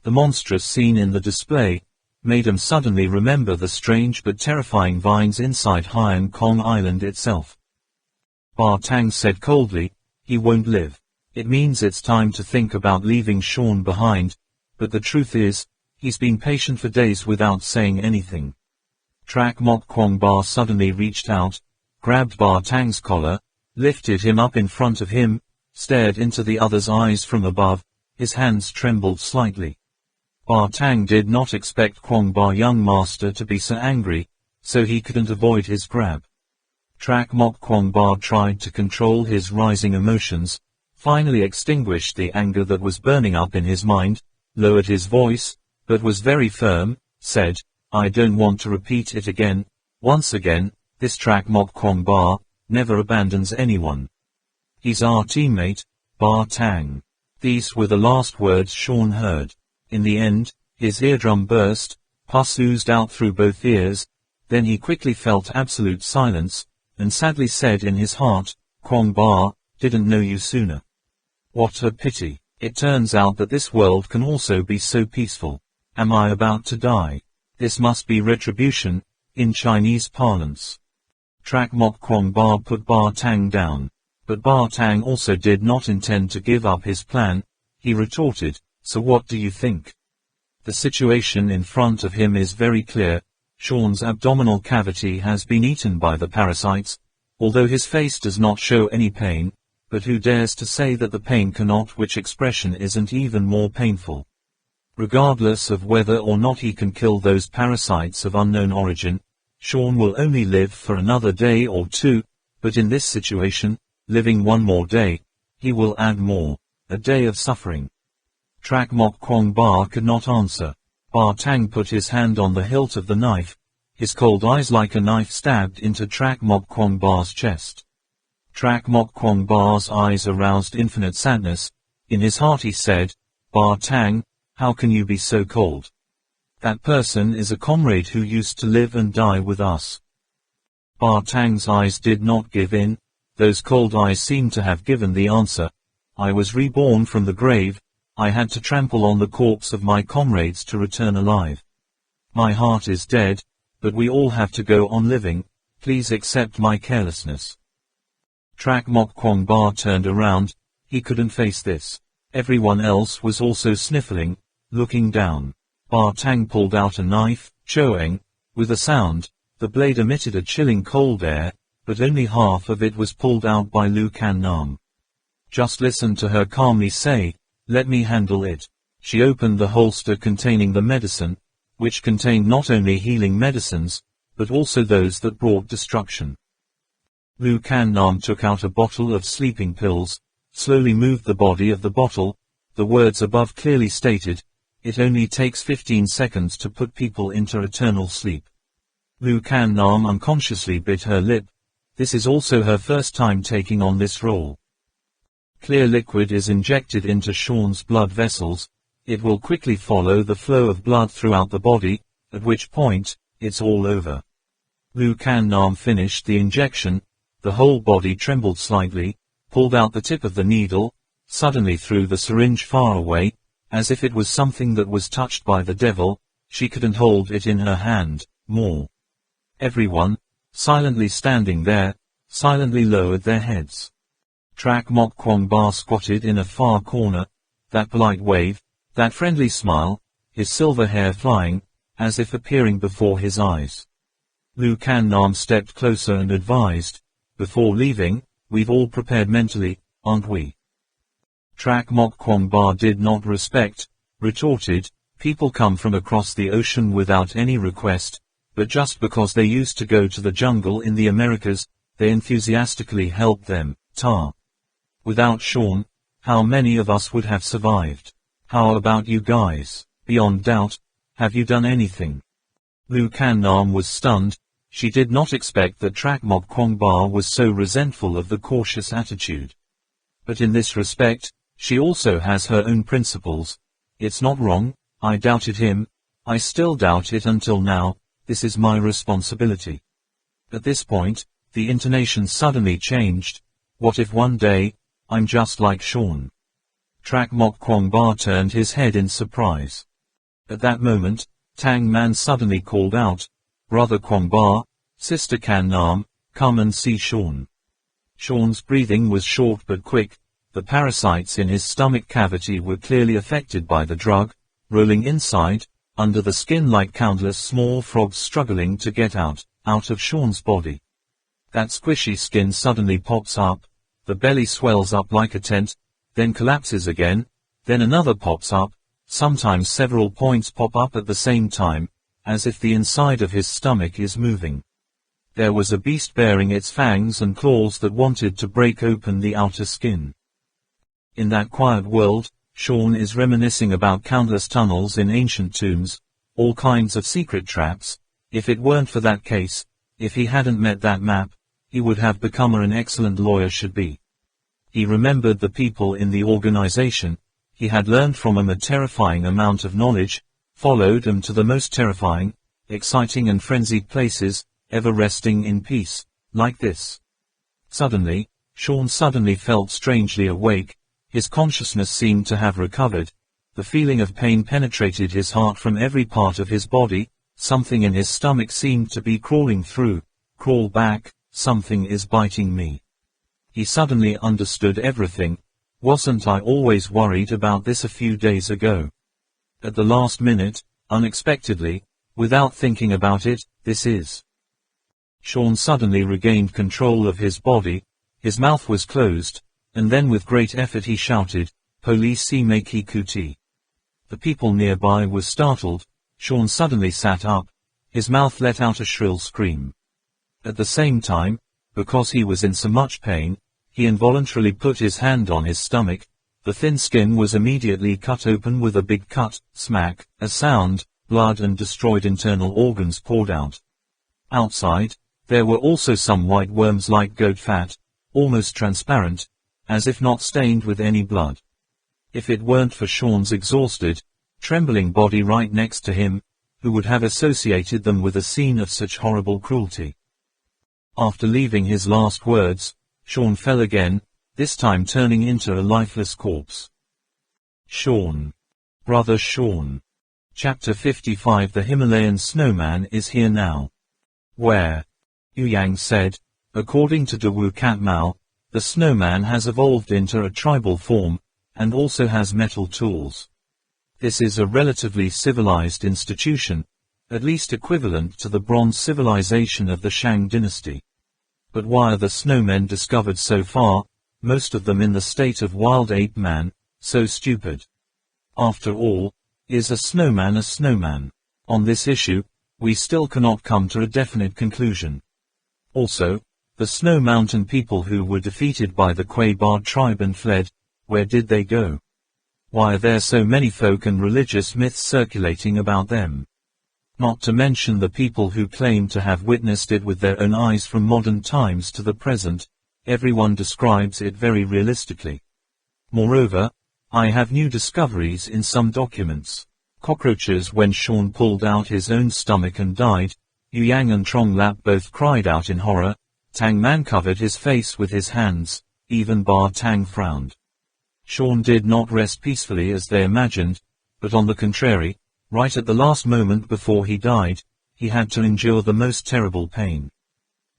The monstrous scene in the display made him suddenly remember the strange but terrifying vines inside Hainan Kong Island itself. Ba Tang said coldly, he won't live. It means it's time to think about leaving Sean behind, but the truth is, he's been patient for days without saying anything. Trak Mok Kwong Ba suddenly reached out, grabbed Ba Tang's collar, lifted him up in front of him, stared into the other's eyes from above, his hands trembled slightly. Ba Tang did not expect Kwong Ba young master to be so angry, so he couldn't avoid his grab. Trak Mok Kwong Ba tried to control his rising emotions, finally extinguished the anger that was burning up in his mind, lowered his voice, but was very firm, said, I don't want to repeat it again, once again, this Trak Mok Kwong Ba never abandons anyone. He's our teammate, Ba Tang. These were the last words Sean heard. In the end, his eardrum burst, pus oozed out through both ears, then he quickly felt absolute silence, and sadly said in his heart, Kwong Ba, didn't know you sooner. What a pity. It turns out that this world can also be so peaceful. Am I about to die? This must be retribution, in Chinese parlance. Trak Mok Kwong Ba put Ba Tang down. But Ba Tang also did not intend to give up his plan. He retorted, so what do you think? The situation in front of him is very clear. Sean's abdominal cavity has been eaten by the parasites. Although his face does not show any pain, but who dares to say that the pain cannot, which expression isn't even more painful? Regardless of whether or not he can kill those parasites of unknown origin, Sean will only live for another day or two, but in this situation, living one more day, he will add more, a day of suffering. Trak Mok Kwong Ba could not answer. Ba Tang put his hand on the hilt of the knife, his cold eyes like a knife stabbed into Trak Mok Kwong Ba's chest. Trak Mok Kwong Ba's eyes aroused infinite sadness. In his heart he said, Ba Tang, how can you be so cold? That person is a comrade who used to live and die with us. Ba Tang's eyes did not give in, those cold eyes seemed to have given the answer. I was reborn from the grave, I had to trample on the corpse of my comrades to return alive. My heart is dead, but we all have to go on living, please accept my carelessness. Trak Mok Kwong Ba turned around, he couldn't face this. Everyone else was also sniffling, looking down. Ba Tang pulled out a knife, choing. With a sound, the blade emitted a chilling cold air, but only half of it was pulled out by Lu Kan Nam. Just listen to her calmly say, let me handle it. She opened the holster containing the medicine, which contained not only healing medicines, but also those that brought destruction. Lu Kan Nam took out a bottle of sleeping pills, slowly moved the body of the bottle. The words above clearly stated, it only takes 15 seconds to put people into eternal sleep. Lu Kan Nam unconsciously bit her lip. This is also her first time taking on this role. Clear liquid is injected into Sean's blood vessels. It will quickly follow the flow of blood throughout the body, at which point, it's all over. Lu Kan Nam finished the injection. The whole body trembled slightly, pulled out the tip of the needle, suddenly threw the syringe far away, as if it was something that was touched by the devil. She couldn't hold it in her hand, more. Everyone, silently standing there, silently lowered their heads. Trak Mok Kwong Ba squatted in a far corner, that polite wave, that friendly smile, his silver hair flying, as if appearing before his eyes. Lu Kan Nam stepped closer and advised, before leaving, we've all prepared mentally, aren't we? Trak Mok Kwong Ba did not respect, retorted, people come from across the ocean without any request, but just because they used to go to the jungle in the Americas, they enthusiastically helped them, ta. Without Sean, how many of us would have survived? How about you guys? Beyond doubt, have you done anything? Lu Kan Nam was stunned. She did not expect that Trak Mok Kwong Ba was so resentful of the cautious attitude. But in this respect, she also has her own principles. It's not wrong, I doubted him, I still doubt it until now, this is my responsibility. At this point, the intonation suddenly changed. What if one day, I'm just like Sean? Trak Mok Kwong Ba turned his head in surprise. At that moment, Tang Man suddenly called out, Brother Kwong Ba, Sister Kan Nam, come and see Sean. Sean's breathing was short but quick. The parasites in his stomach cavity were clearly affected by the drug, rolling inside, under the skin like countless small frogs struggling to get out of Sean's body. That squishy skin suddenly pops up, the belly swells up like a tent, then collapses again, then another pops up, sometimes several points pop up at the same time, as if the inside of his stomach is moving. There was a beast bearing its fangs and claws that wanted to break open the outer skin. In that quiet world, Sean is reminiscing about countless tunnels in ancient tombs, all kinds of secret traps. If it weren't for that case, if he hadn't met that map, he would have become an excellent lawyer should be. He remembered the people in the organization. He had learned from them a terrifying amount of knowledge, followed them to the most terrifying, exciting and frenzied places, ever resting in peace, like this. Suddenly, Sean suddenly felt strangely awake. His consciousness seemed to have recovered. The feeling of pain penetrated his heart from every part of his body. Something in his stomach seemed to be crawling through. Crawl back, something is biting me. He suddenly understood everything. Wasn't I always worried about this a few days ago? At the last minute, unexpectedly, without thinking about it, this is. Sean suddenly regained control of his body. His mouth was closed. and then with great effort he shouted, "Police make kuti." The people nearby were startled. Sean suddenly sat up. His mouth let out a shrill scream. At the same time, because he was in so much pain, he involuntarily put his hand on his stomach. The thin skin was immediately cut open with a big cut, smack, a sound, blood and destroyed internal organs poured out. Outside, there were also some white worms like goat fat, almost transparent, as if not stained with any blood. If it weren't for Sean's exhausted, trembling body right next to him, who would have associated them with a scene of such horrible cruelty? After leaving his last words, Sean fell again, this time turning into a lifeless corpse. Sean. Brother Sean. Chapter 55. The Himalayan snowman is here now. Where? Yu Yang said. According to Dawu Katmao, the snowman has evolved into a tribal form, and also has metal tools. This is a relatively civilized institution, at least equivalent to the bronze civilization of the Shang dynasty. But why are the snowmen discovered so far, most of them in the state of wild ape man, so stupid? After all, is a snowman a snowman? On this issue, we still cannot come to a definite conclusion. Also, the Snow Mountain people who were defeated by the Quabard tribe and fled, where did they go? Why are there so many folk and religious myths circulating about them? Not to mention the people who claim to have witnessed it with their own eyes from modern times to the present. Everyone describes it very realistically. Moreover, I have new discoveries in some documents. Cockroaches. When Sean pulled out his own stomach and died, Yu Yang and Trong Lap both cried out in horror. Tang Man covered his face with his hands, even Bar Tang frowned. Sean did not rest peacefully as they imagined, but on the contrary, right at the last moment before he died, he had to endure the most terrible pain.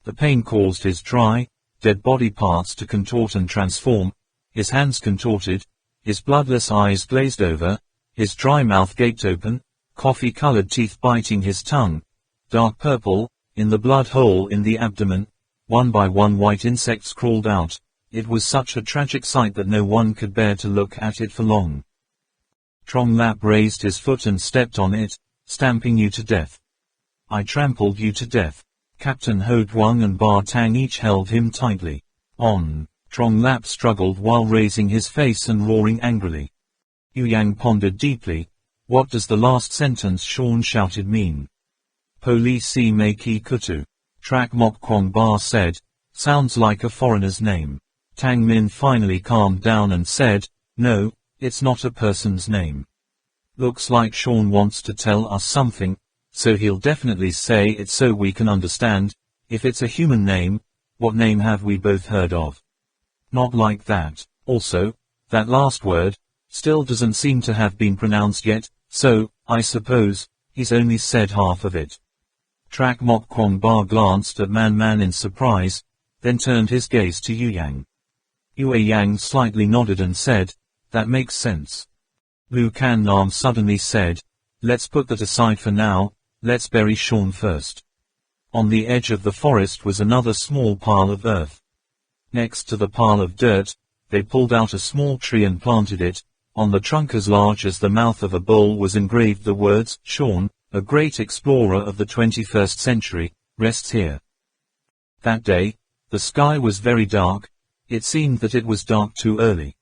The pain caused his dry, dead body parts to contort and transform, his hands contorted, his bloodless eyes glazed over, his dry mouth gaped open, coffee-colored teeth biting his tongue, dark purple, in the blood hole in the abdomen, one by one white insects crawled out. It was such a tragic sight that no one could bear to look at it for long. Trong Lap raised his foot and stepped on it, stamping you to death. I trampled you to death. Captain Ho Duong and Bar Tang each held him tightly. On. Trong Lap struggled while raising his face and roaring angrily. Yu Yang pondered deeply. What does the last sentence Sean shouted mean? Police make kutu. Trak Mok Kwong Bar said. Sounds like a foreigner's name. Tang Min finally calmed down and said, no, it's not a person's name. Looks like Sean wants to tell us something, so he'll definitely say it so we can understand. If it's a human name, what name have we both heard of? Not like that. Also, that last word, still doesn't seem to have been pronounced yet, so, I suppose, he's only said half of it. Trak Mok Kwong Bar glanced at Man in surprise, then turned his gaze to Yu Yang. Yu Yang slightly nodded and said, that makes sense. Lu Kan Nam suddenly said, let's put that aside for now, let's bury Sean first. On the edge of the forest was another small pile of earth. Next to the pile of dirt, they pulled out a small tree and planted it. On the trunk as large as the mouth of a bowl was engraved the words, Sean, a great explorer of the 21st century, rests here. That day, the sky was very dark. It seemed that it was dark too early.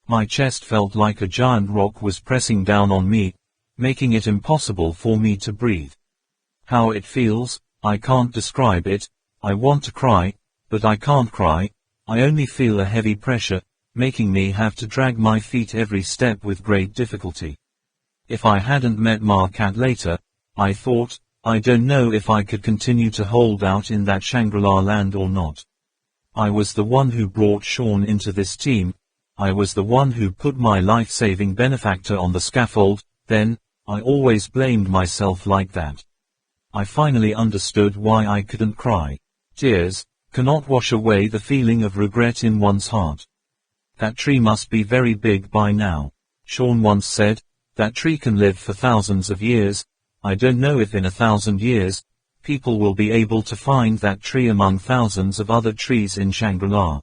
My chest felt like a giant rock was pressing down on me, making it impossible for me to breathe. How it feels, I can't describe it. I want to cry, but I can't cry. I only feel a heavy pressure, making me have to drag my feet every step with great difficulty. If I hadn't met Ma Cat later, I thought, I don't know if I could continue to hold out in that Shangri-La land or not. I was the one who brought Sean into this team. I was the one who put my life-saving benefactor on the scaffold. Then, I always blamed myself like that. I finally understood why I couldn't cry. Tears cannot wash away the feeling of regret in one's heart. That tree must be very big by now. Sean once said, that tree can live for thousands of years. I don't know if in 1,000 years, people will be able to find that tree among thousands of other trees in Shangri-La.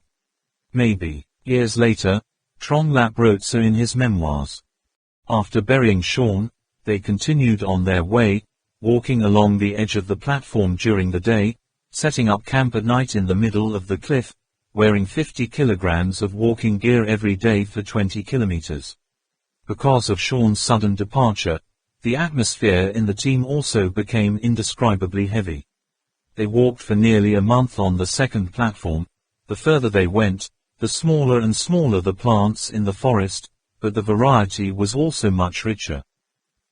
Maybe. Years later, Trong Lap wrote so in his memoirs. After burying Sean, they continued on their way, walking along the edge of the platform during the day, setting up camp at night in the middle of the cliff, wearing 50 kilograms of walking gear every day for 20 kilometers. Because of Sean's sudden departure, the atmosphere in the team also became indescribably heavy. They walked for nearly a month on the second platform. The further they went, the smaller and smaller the plants in the forest, but the variety was also much richer.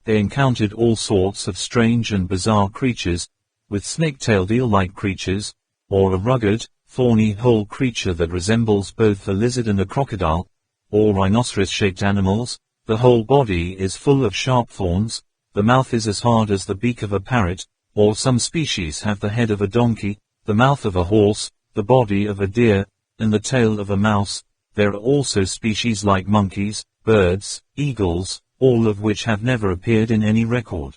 They encountered all sorts of strange and bizarre creatures, with snake-tailed eel-like creatures, or a rugged, thorny whole creature that resembles both a lizard and a crocodile, or rhinoceros-shaped animals. The whole body is full of sharp thorns, the mouth is as hard as the beak of a parrot, or some species have the head of a donkey, the mouth of a horse, the body of a deer, and the tail of a mouse. There are also species like monkeys, birds, eagles, all of which have never appeared in any record.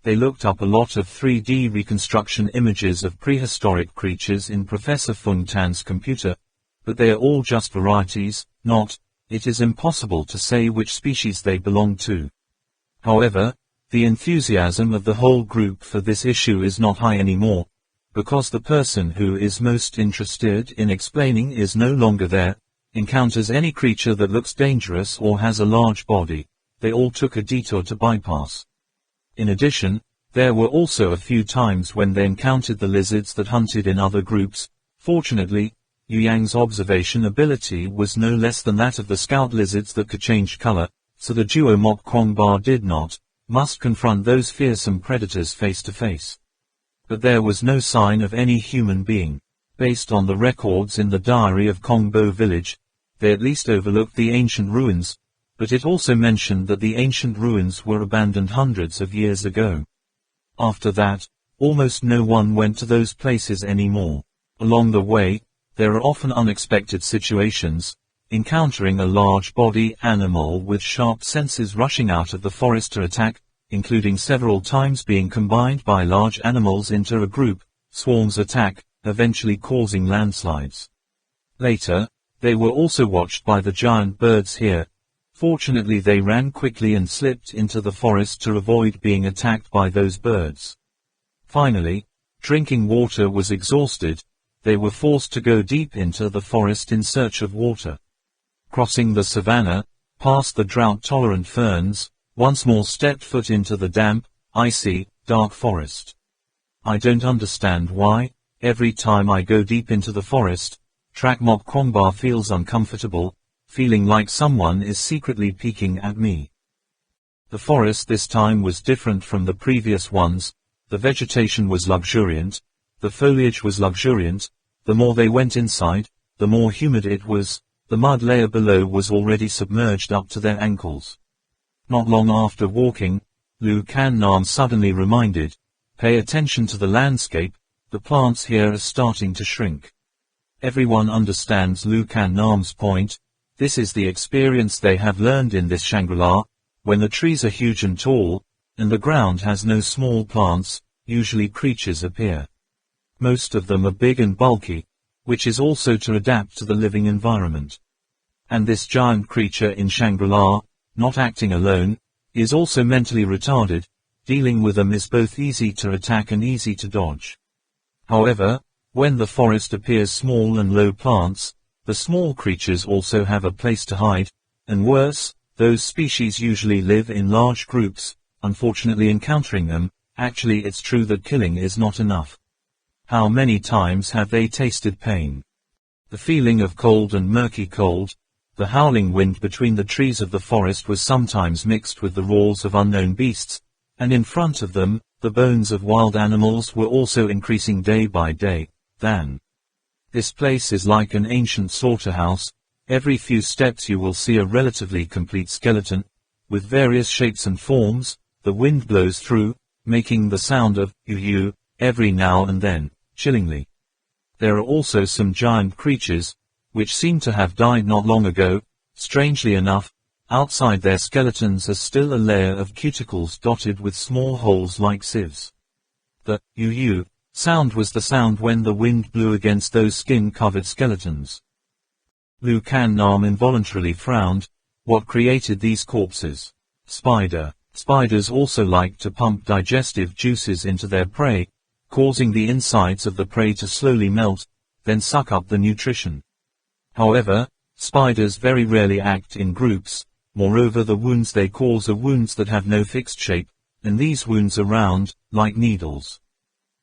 They looked up a lot of 3D reconstruction images of prehistoric creatures in Professor Fung Tan's computer, but they are all just varieties, it is impossible to say which species they belong to. However, the enthusiasm of the whole group for this issue is not high anymore, because the person who is most interested in explaining is no longer there, encounters any creature that looks dangerous or has a large body. They all took a detour to bypass. In addition, there were also a few times when they encountered the lizards that hunted in other groups. Fortunately, Yu Yang's observation ability was no less than that of the scout lizards that could change color, so the duo Mok Kongba must confront those fearsome predators face to face. But there was no sign of any human being. Based on the records in the diary of Kongbo village, they at least overlooked the ancient ruins, but it also mentioned that the ancient ruins were abandoned hundreds of years ago. After that, almost no one went to those places anymore. Along the way, there are often unexpected situations, encountering a large body animal with sharp senses rushing out of the forest to attack, including several times being combined by large animals into a group, swarms attack, eventually causing landslides. Later, they were also watched by the giant birds here. Fortunately they ran quickly and slipped into the forest to avoid being attacked by those birds. Finally, drinking water was exhausted. They were forced to go deep into the forest in search of water. Crossing the savanna, past the drought-tolerant ferns, once more stepped foot into the damp, icy, dark forest. I don't understand why, every time I go deep into the forest, Track Mok Kongba feels uncomfortable, feeling like someone is secretly peeking at me. The forest this time was different from the previous ones. The vegetation was luxuriant, the foliage was luxuriant. The more they went inside, the more humid it was. The mud layer below was already submerged up to their ankles. Not long after walking, Lu Kan Nam suddenly reminded, "Pay attention to the landscape, the plants here are starting to shrink." Everyone understands Lu Kan Nam's point. This is the experience they have learned in this Shangri-La. When the trees are huge and tall, and the ground has no small plants, usually creatures appear. Most of them are big and bulky, which is also to adapt to the living environment. And this giant creature in Shangri-La, not acting alone, is also mentally retarded. Dealing with them is both easy to attack and easy to dodge. However, when the forest appears small and low plants, the small creatures also have a place to hide, and worse, those species usually live in large groups. Unfortunately, encountering them, actually it's true that killing is not enough. How many times have they tasted pain? The feeling of cold and murky cold, the howling wind between the trees of the forest was sometimes mixed with the roars of unknown beasts, and in front of them, the bones of wild animals were also increasing day by day. This place is like an ancient slaughterhouse. Every few steps you will see a relatively complete skeleton, with various shapes and forms. The wind blows through, making the sound of yu every now and then, chillingly. There are also some giant creatures, which seem to have died not long ago. Strangely enough, outside their skeletons is still a layer of cuticles dotted with small holes like sieves. The yu sound was the sound when the wind blew against those skin-covered skeletons. Lu Kan Nam involuntarily frowned. What created these corpses? Spider. Spiders also like to pump digestive juices into their prey, causing the insides of the prey to slowly melt, then suck up the nutrition. However, spiders very rarely act in groups. Moreover, the wounds they cause are wounds that have no fixed shape, and these wounds are round, like needles.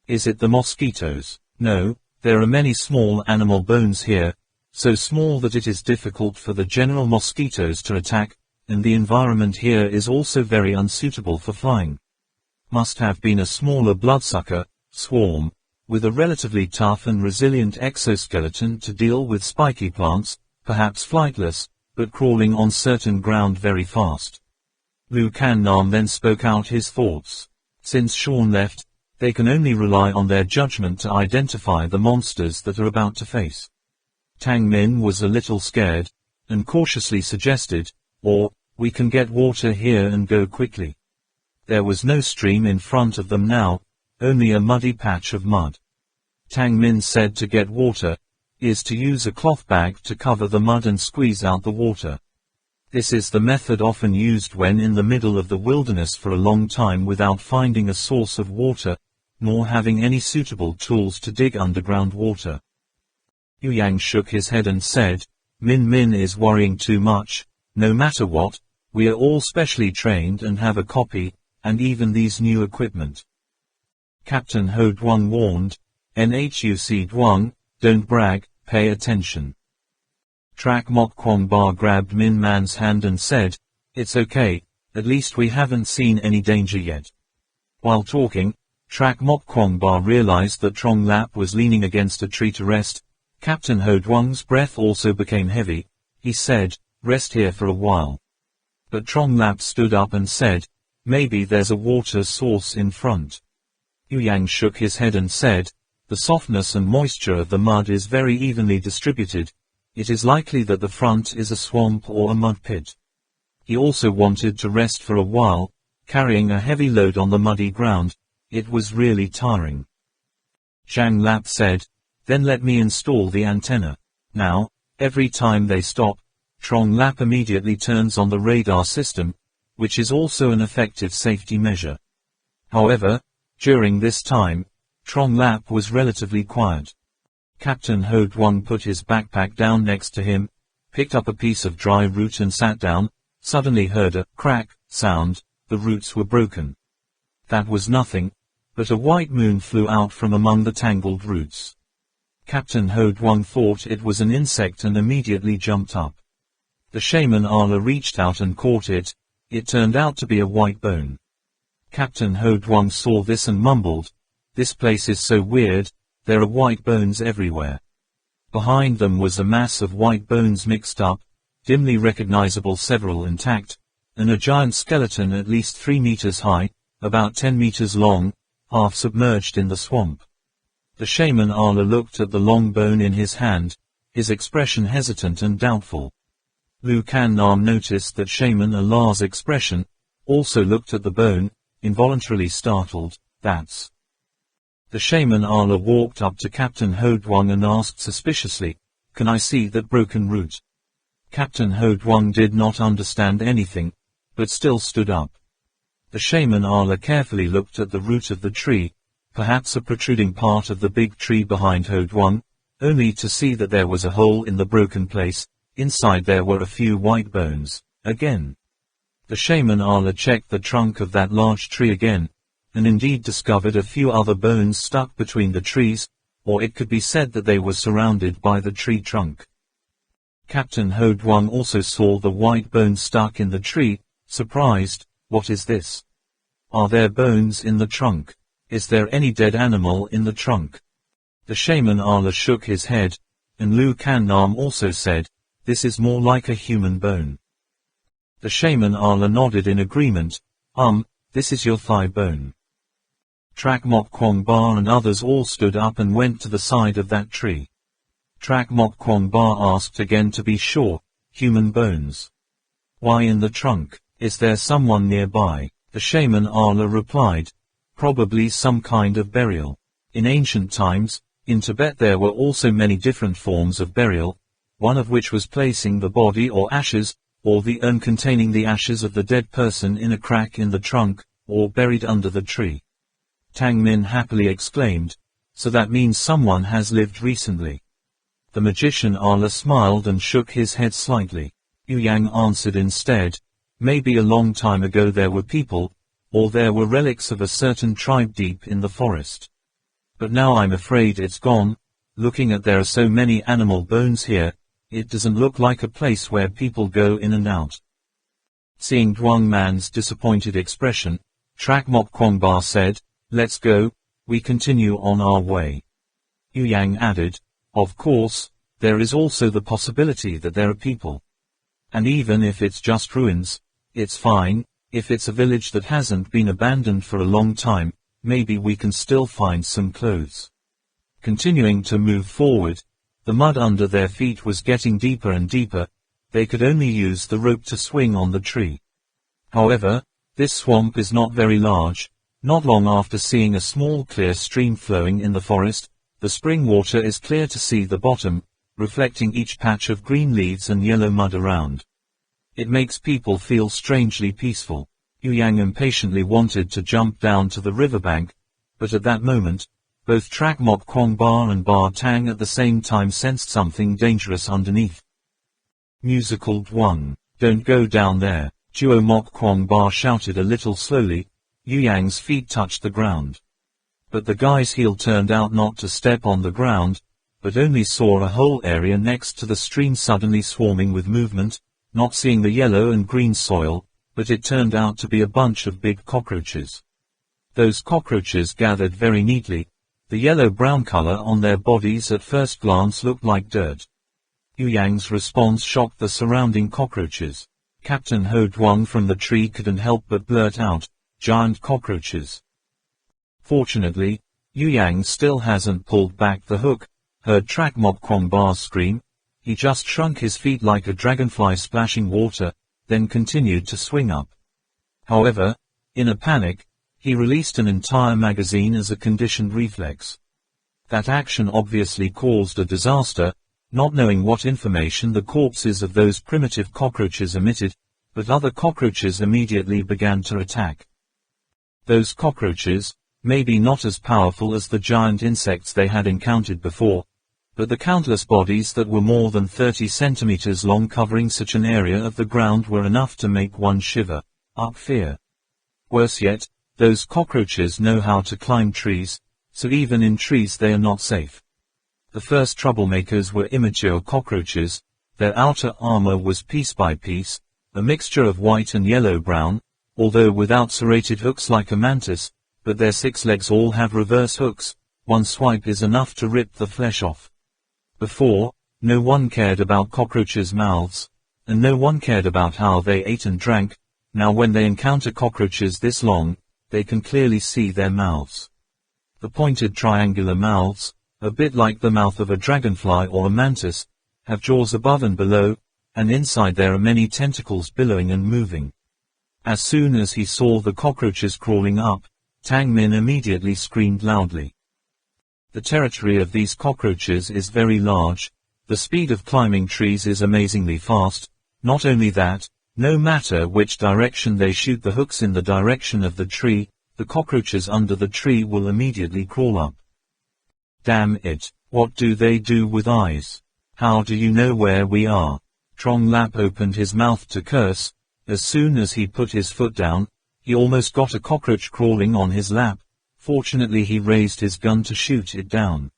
Is it the mosquitoes? No, there are many small animal bones here, so small that it is difficult for the general mosquitoes to attack, and the environment here is also very unsuitable for flying. Must have been a smaller bloodsucker, swarm, with a relatively tough and resilient exoskeleton to deal with spiky plants, perhaps flightless, but crawling on certain ground very fast. Lu Kan Nam then spoke out his thoughts. Since Sean left, they can only rely on their judgment to identify the monsters that are about to face. Tang Min was a little scared, and cautiously suggested, or, we can get water here and go quickly. There was no stream in front of them now, only a muddy patch of mud. Tang Min said to get water, is to use a cloth bag to cover the mud and squeeze out the water. This is the method often used when in the middle of the wilderness for a long time without finding a source of water, nor having any suitable tools to dig underground water. Yu Yang shook his head and said, Min Min is worrying too much. No matter what, we are all specially trained and have a copy, and even these new equipment. Captain Ho Duong warned, NHUC Duong, don't brag, pay attention. Trak Mok Kwong Ba grabbed Min Man's hand and said, it's okay, at least we haven't seen any danger yet. While talking, Trak Mok Kwong Ba realized that Trong Lap was leaning against a tree to rest. Captain Ho Duong's breath also became heavy. He said, rest here for a while. But Trong Lap stood up and said, maybe there's a water source in front. Yu Yang shook his head and said, the softness and moisture of the mud is very evenly distributed. It is likely that the front is a swamp or a mud pit. He also wanted to rest for a while, carrying a heavy load on the muddy ground. It was really tiring. Zhang Lap said, then let me install the antenna. Now, every time they stop, Trong Lap immediately turns on the radar system, which is also an effective safety measure. However, during this time, Trong Lap was relatively quiet. Captain Ho Duong put his backpack down next to him, picked up a piece of dry root and sat down, suddenly heard a crack sound. The roots were broken. That was nothing, but a white moon flew out from among the tangled roots. Captain Ho Duong thought it was an insect and immediately jumped up. The shaman Ala reached out and caught it. It turned out to be a white bone. Captain Ho Duong saw this and mumbled, this place is so weird, there are white bones everywhere. Behind them was a mass of white bones mixed up, dimly recognizable, several intact, and a giant skeleton at least 3 meters high, about 10 meters long, half submerged in the swamp. The shaman Ala looked at the long bone in his hand, his expression hesitant and doubtful. Lu Kan Nam noticed that shaman Ala's expression, also looked at the bone, involuntarily startled. That's... The shaman Ala walked up to Captain Ho Duong and asked suspiciously, can I see that broken root? Captain Ho Duong did not understand anything, but still stood up. The shaman Ala carefully looked at the root of the tree, perhaps a protruding part of the big tree behind Ho Duong, only to see that there was a hole in the broken place. Inside there were a few white bones. Again. The shaman Ala checked the trunk of that large tree again, and indeed discovered a few other bones stuck between the trees, or it could be said that they were surrounded by the tree trunk. Captain Ho Duong also saw the white bones stuck in the tree, surprised. What is this? Are there bones in the trunk? Is there any dead animal in the trunk? The shaman Ala shook his head, and Lu Kan Nam also said, this is more like a human bone. The shaman Ala nodded in agreement. This is your thigh bone. Trak Mok Kwong Ba and others all stood up and went to the side of that tree. Trak Mok Kwong Ba asked again to be sure, human bones. Why in the trunk? Is there someone nearby? The shaman Ala replied, probably some kind of burial. In ancient times, in Tibet there were also many different forms of burial. one of which was placing the body or ashes, or the urn containing the ashes of the dead person in a crack in the trunk, or buried under the tree. Tang Min happily exclaimed, "So that means someone has lived recently." The magician Ala smiled and shook his head slightly. Yu Yang answered instead, "Maybe a long time ago there were people, or there were relics of a certain tribe deep in the forest. But now I'm afraid it's gone. Looking at there are so many animal bones here, it doesn't look like a place where people go in and out." Seeing Duang Man's disappointed expression, Trak Mok Kwongba said, "Let's go, we continue on our way." Yu Yang added, "Of course, there is also the possibility that there are people. And even if it's just ruins, it's fine. If it's a village that hasn't been abandoned for a long time, maybe we can still find some clothes." Continuing to move forward, the mud under their feet was getting deeper and deeper. They could only use the rope to swing on the tree. However, this swamp is not very large. Not long after seeing a small clear stream flowing in the forest, the spring water is clear to see the bottom, reflecting each patch of green leaves and yellow mud around. It makes people feel strangely peaceful. Yu Yang impatiently wanted to jump down to the riverbank, but at that moment, both Trak Mok Kwongba and Ba Tang at the same time sensed something dangerous underneath. Musical Duang, "Don't go down there," Duo Mok Kwongba shouted a little slowly. Yu Yang's feet touched the ground. But the guy's heel turned out not to step on the ground, but only saw a whole area next to the stream suddenly swarming with movement, not seeing the yellow and green soil, but it turned out to be a bunch of big cockroaches. Those cockroaches gathered very neatly. The yellow-brown color on their bodies at first glance looked like dirt. Yu Yang's response shocked the surrounding cockroaches. Captain Ho Duang from the tree couldn't help but blurt out, "Giant cockroaches." Fortunately, Yu Yang still hasn't pulled back the hook, heard Trak Mok Kwongba scream. He just shrunk his feet like a dragonfly splashing water, then continued to swing up. However, in a panic, he released an entire magazine as a conditioned reflex. That action obviously caused a disaster, not knowing what information the corpses of those primitive cockroaches emitted, but other cockroaches immediately began to attack. Those cockroaches, maybe not as powerful as the giant insects they had encountered before, but the countless bodies that were more than 30 centimeters long covering such an area of the ground were enough to make one shiver up fear. Worse yet, those cockroaches know how to climb trees, so even in trees they are not safe. The first troublemakers were immature cockroaches. Their outer armor was piece by piece, a mixture of white and yellow-brown, although without serrated hooks like a mantis, but their 6 legs all have reverse hooks. One swipe is enough to rip the flesh off. Before, no one cared about cockroaches' mouths, and no one cared about how they ate and drank. Now when they encounter cockroaches this long, they can clearly see their mouths. The pointed triangular mouths, a bit like the mouth of a dragonfly or a mantis, have jaws above and below, and inside there are many tentacles billowing and moving. As soon as he saw the cockroaches crawling up, Tang Min immediately screamed loudly. The territory of these cockroaches is very large. The speed of climbing trees is amazingly fast. Not only that, no matter which direction they shoot the hooks in the direction of the tree, the cockroaches under the tree will immediately crawl up. Damn it, what do they do with eyes? How do you know where we are? Trong Lap opened his mouth to curse. As soon as he put his foot down, he almost got a cockroach crawling on his lap. Fortunately he raised his gun to shoot it down.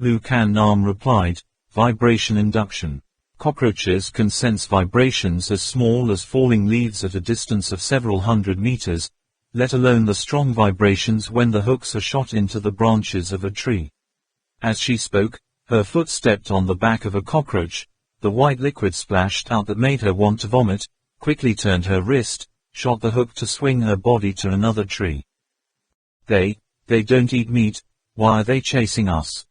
Lu Kan Nam replied, "Vibration induction. Cockroaches can sense vibrations as small as falling leaves at a distance of several hundred meters, let alone the strong vibrations when the hooks are shot into the branches of a tree." As she spoke, her foot stepped on the back of a cockroach. The white liquid splashed out that made her want to vomit, quickly turned her wrist, shot the hook to swing her body to another tree. They don't eat meat, why are they chasing us?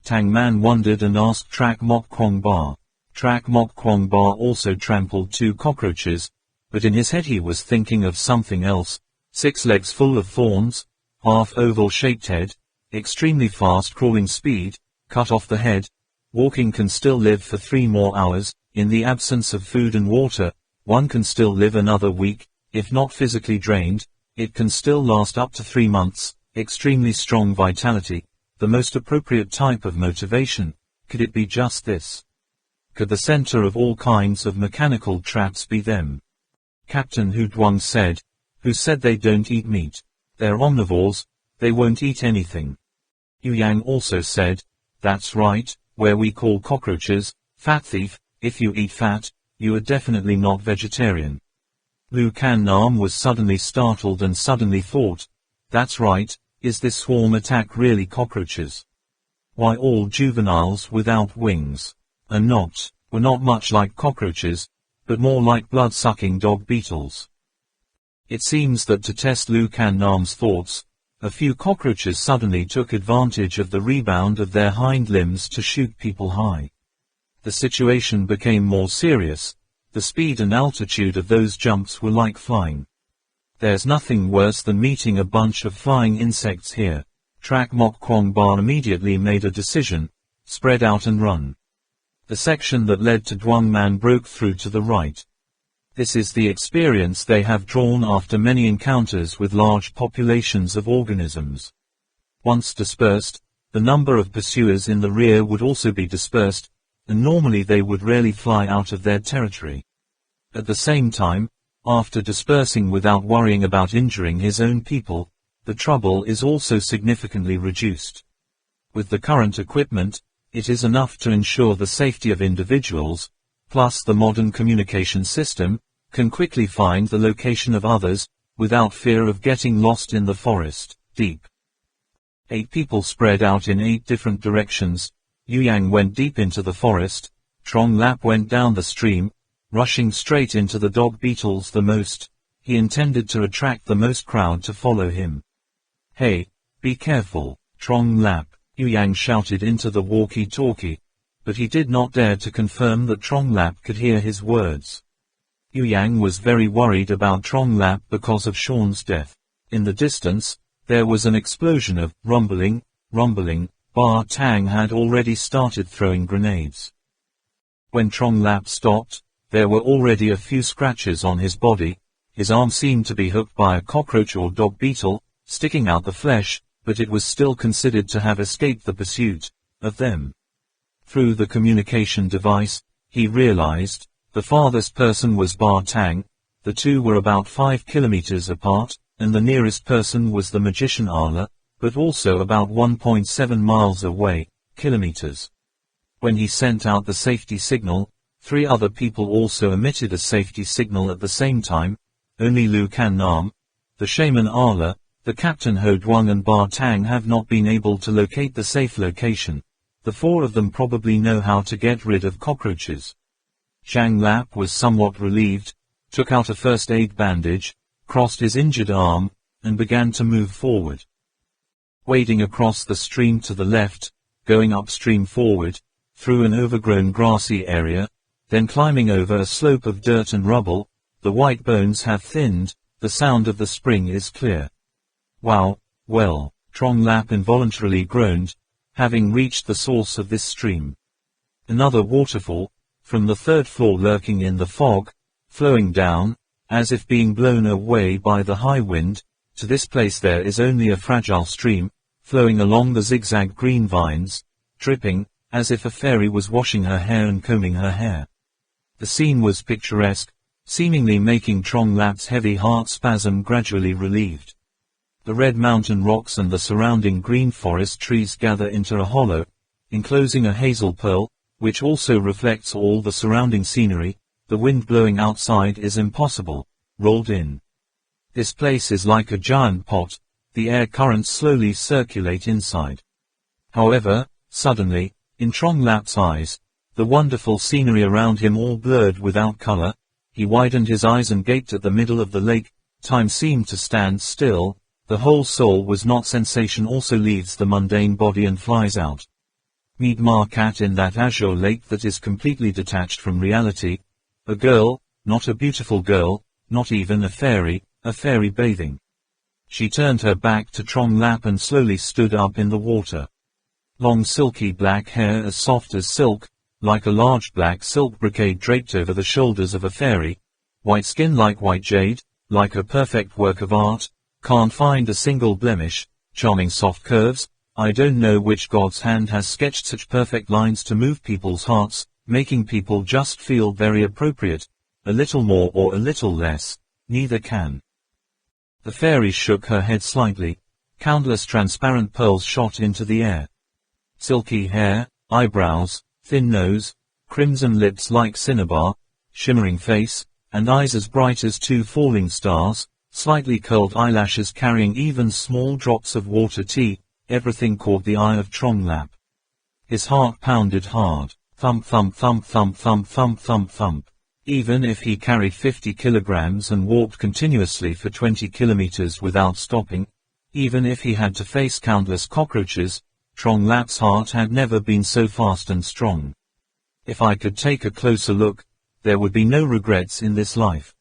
Tang Man wondered and asked Trak Mok Kwongba. Trak Mok Kwongba also trampled 2 cockroaches, but in his head he was thinking of something else. 6 legs full of thorns, half oval shaped head, extremely fast crawling speed, cut off the head. Walking can still live for 3 more hours. In the absence of food and water, one can still live another week. If not physically drained, it can still last up to 3 months. Extremely strong vitality, the most appropriate type of motivation. Could it be just this? Could the center of all kinds of mechanical traps be them? Captain Huduang said. Who said they don't eat meat? They're omnivores, they won't eat anything. Yu Yang also said. That's right, where we call cockroaches, fat thief. If you eat fat, you are definitely not vegetarian. Lu Kan Nam was suddenly startled and suddenly thought. That's right, is this swarm attack really cockroaches? Why all juveniles without wings? Were not much like cockroaches, but more like blood-sucking dog beetles. It seems that to test Lu Kan Nam's thoughts, a few cockroaches suddenly took advantage of the rebound of their hind limbs to shoot people high. The situation became more serious. The speed and altitude of those jumps were like flying. There's nothing worse than meeting a bunch of flying insects here. Trak Mok Kwong Ba immediately made a decision. Spread out and run. The section that led to Duang Man broke through to the right. This is the experience they have drawn after many encounters with large populations of organisms. Once dispersed, the number of pursuers in the rear would also be dispersed, and normally they would rarely fly out of their territory. At the same time, after dispersing without worrying about injuring his own people, the trouble is also significantly reduced. With the current equipment, it is enough to ensure the safety of individuals, plus the modern communication system can quickly find the location of others, without fear of getting lost in the forest, deep. 8 people spread out in 8 different directions. Yu Yang went deep into the forest. Trong Lap went down the stream, rushing straight into the dog beetles the most. He intended to attract the most crowd to follow him. Hey, be careful, Trong Lap, Yu Yang shouted into the walkie-talkie, but he did not dare to confirm that Trong Lap could hear his words. Yu Yang was very worried about Trong Lap because of Sean's death. In the distance, there was an explosion of rumbling. Ba Tang had already started throwing grenades. When Trong Lap stopped, there were already a few scratches on his body. His arm seemed to be hooked by a cockroach or dog beetle, sticking out the flesh, but it was still considered to have escaped the pursuit of them. Through the communication device, he realized, the farthest person was Ba Tang. The two were about 5 kilometers apart, and the nearest person was the magician Ala, but also about 1.7 miles away, kilometers. When he sent out the safety signal, 3 other people also emitted a safety signal at the same time. Only Lu Kan Nam, the shaman Ala, the captain Ho Duang and Ba Tang have not been able to locate the safe location. The 4 of them probably know how to get rid of cockroaches. Zhang Lap was somewhat relieved, took out a first aid bandage, crossed his injured arm, and began to move forward. Wading across the stream to the left, going upstream forward, through an overgrown grassy area, then climbing over a slope of dirt and rubble. The white bones have thinned, the sound of the spring is clear. Wow, well, Trong Lap involuntarily groaned, having reached the source of this stream. Another waterfall, from the 3rd floor lurking in the fog, flowing down, as if being blown away by the high wind. To this place there is only a fragile stream, flowing along the zigzag green vines, dripping, as if a fairy was washing her hair and combing her hair. The scene was picturesque, seemingly making Trong Lap's heavy heart spasm gradually relieved. The red mountain rocks and the surrounding green forest trees gather into a hollow, enclosing a hazel pearl, which also reflects all the surrounding scenery. The wind blowing outside is impossible, rolled in. This place is like a giant pot, the air currents slowly circulate inside. However, suddenly, in Trong Lap's eyes, the wonderful scenery around him all blurred without color. He widened his eyes and gaped at the middle of the lake. Time seemed to stand still. The whole soul was not sensation also leaves the mundane body and flies out. Meet Markat in that azure lake that is completely detached from reality. A girl, not a beautiful girl, not even a fairy bathing. She turned her back to Trong Lap and slowly stood up in the water. Long silky black hair as soft as silk, like a large black silk brocade draped over the shoulders of a fairy. White skin like white jade, like a perfect work of art, can't find a single blemish. Charming soft curves. I don't know which god's hand has sketched such perfect lines to move people's hearts, making people just feel very appropriate. A little more or a little less, neither can. The fairy shook her head slightly. Countless transparent pearls shot into the air. Silky hair, eyebrows, thin nose, crimson lips like cinnabar, shimmering face, and eyes as bright as two falling stars, slightly curled eyelashes carrying even small drops of water tea. Everything caught the eye of Tronglapp. His heart pounded hard. Thump thump thump thump thump thump thump thump. Even if he carried 50 kilograms and walked continuously for 20 kilometers without stopping, even if he had to face countless cockroaches, Tronglapp's heart had never been so fast and strong. If I could take a closer look, there would be no regrets in this life.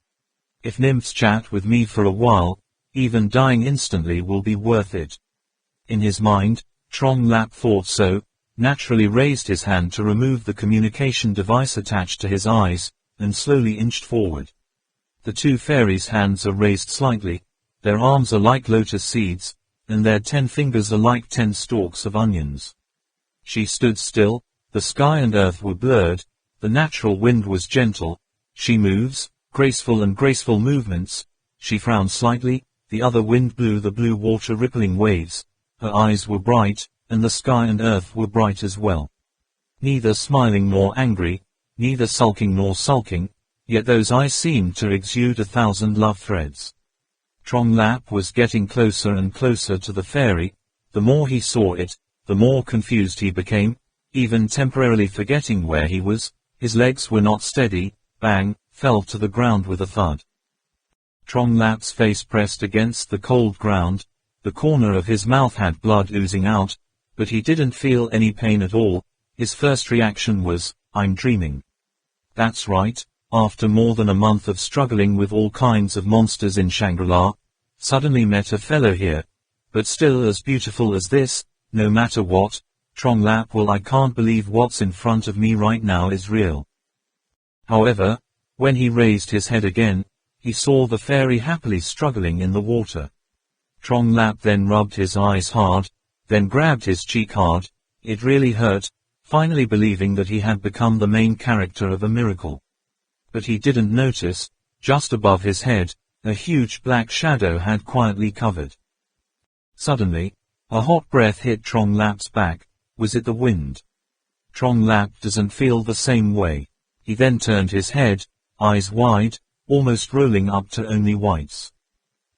If nymphs chat with me for a while, even dying instantly will be worth it. In his mind, Tronglapp thought so, naturally raised his hand to remove the communication device attached to his eyes, and slowly inched forward. The two fairies' hands are raised slightly, their arms are like lotus seeds, and their 10 fingers are like 10 stalks of onions. She stood still, the sky and earth were blurred, the natural wind was gentle. She moves, graceful movements. She frowned slightly, the other wind blew the blue water rippling waves. Her eyes were bright, and the sky and earth were bright as well. Neither smiling nor angry, neither sulking nor sulking, yet those eyes seemed to exude 1,000 love threads. Tronglapp was getting closer and closer to the fairy. The more he saw it, the more confused he became, even temporarily forgetting where he was. His legs were not steady. Bang, fell to the ground with a thud. Tronglapp's face pressed against the cold ground. The corner of his mouth had blood oozing out, but he didn't feel any pain at all. His first reaction was, I'm dreaming. That's right. After more than a month of struggling with all kinds of monsters in Shangri-La, suddenly met a fellow here, but still as beautiful as this, no matter what. Tronglapp, well, I can't believe what's in front of me right now is real. However, when he raised his head again, he saw the fairy happily struggling in the water. Tronglapp then rubbed his eyes hard, then grabbed his cheek hard. It really hurt, finally believing that he had become the main character of a miracle. But he didn't notice, just above his head, a huge black shadow had quietly covered. Suddenly, a hot breath hit Tronglapp's back. Was it the wind? Tronglapp doesn't feel the same way. He then turned his head, eyes wide, almost rolling up to only whites.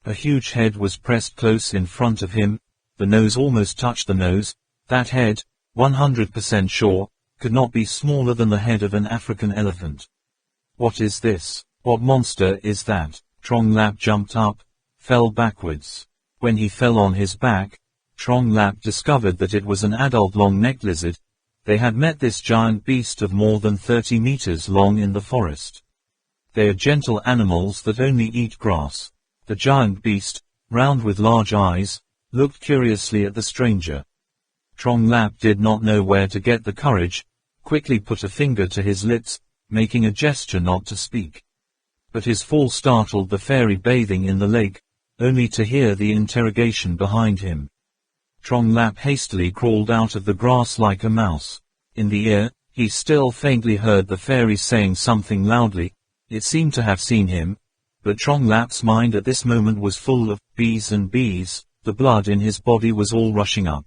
A huge head was pressed close in front of him, the nose almost touched the nose. That head, 100% sure, could not be smaller than the head of an African elephant. What is this? What monster is that? Tronglapp jumped up, fell backwards. When he fell on his back, Tronglapp discovered that it was an adult long-necked lizard. They had met this giant beast of more than 30 meters long in the forest. They are gentle animals that only eat grass. The giant beast, round with large eyes, looked curiously at the stranger. Tronglapp did not know where to get the courage, quickly put a finger to his lips, making a gesture not to speak. But his fall startled the fairy bathing in the lake, only to hear the interrogation behind him. Tronglapp hastily crawled out of the grass like a mouse. In the ear, he still faintly heard the fairy saying something loudly. It seemed to have seen him, but Tronglapp's mind at this moment was full of bees and bees. The blood in his body was all rushing up.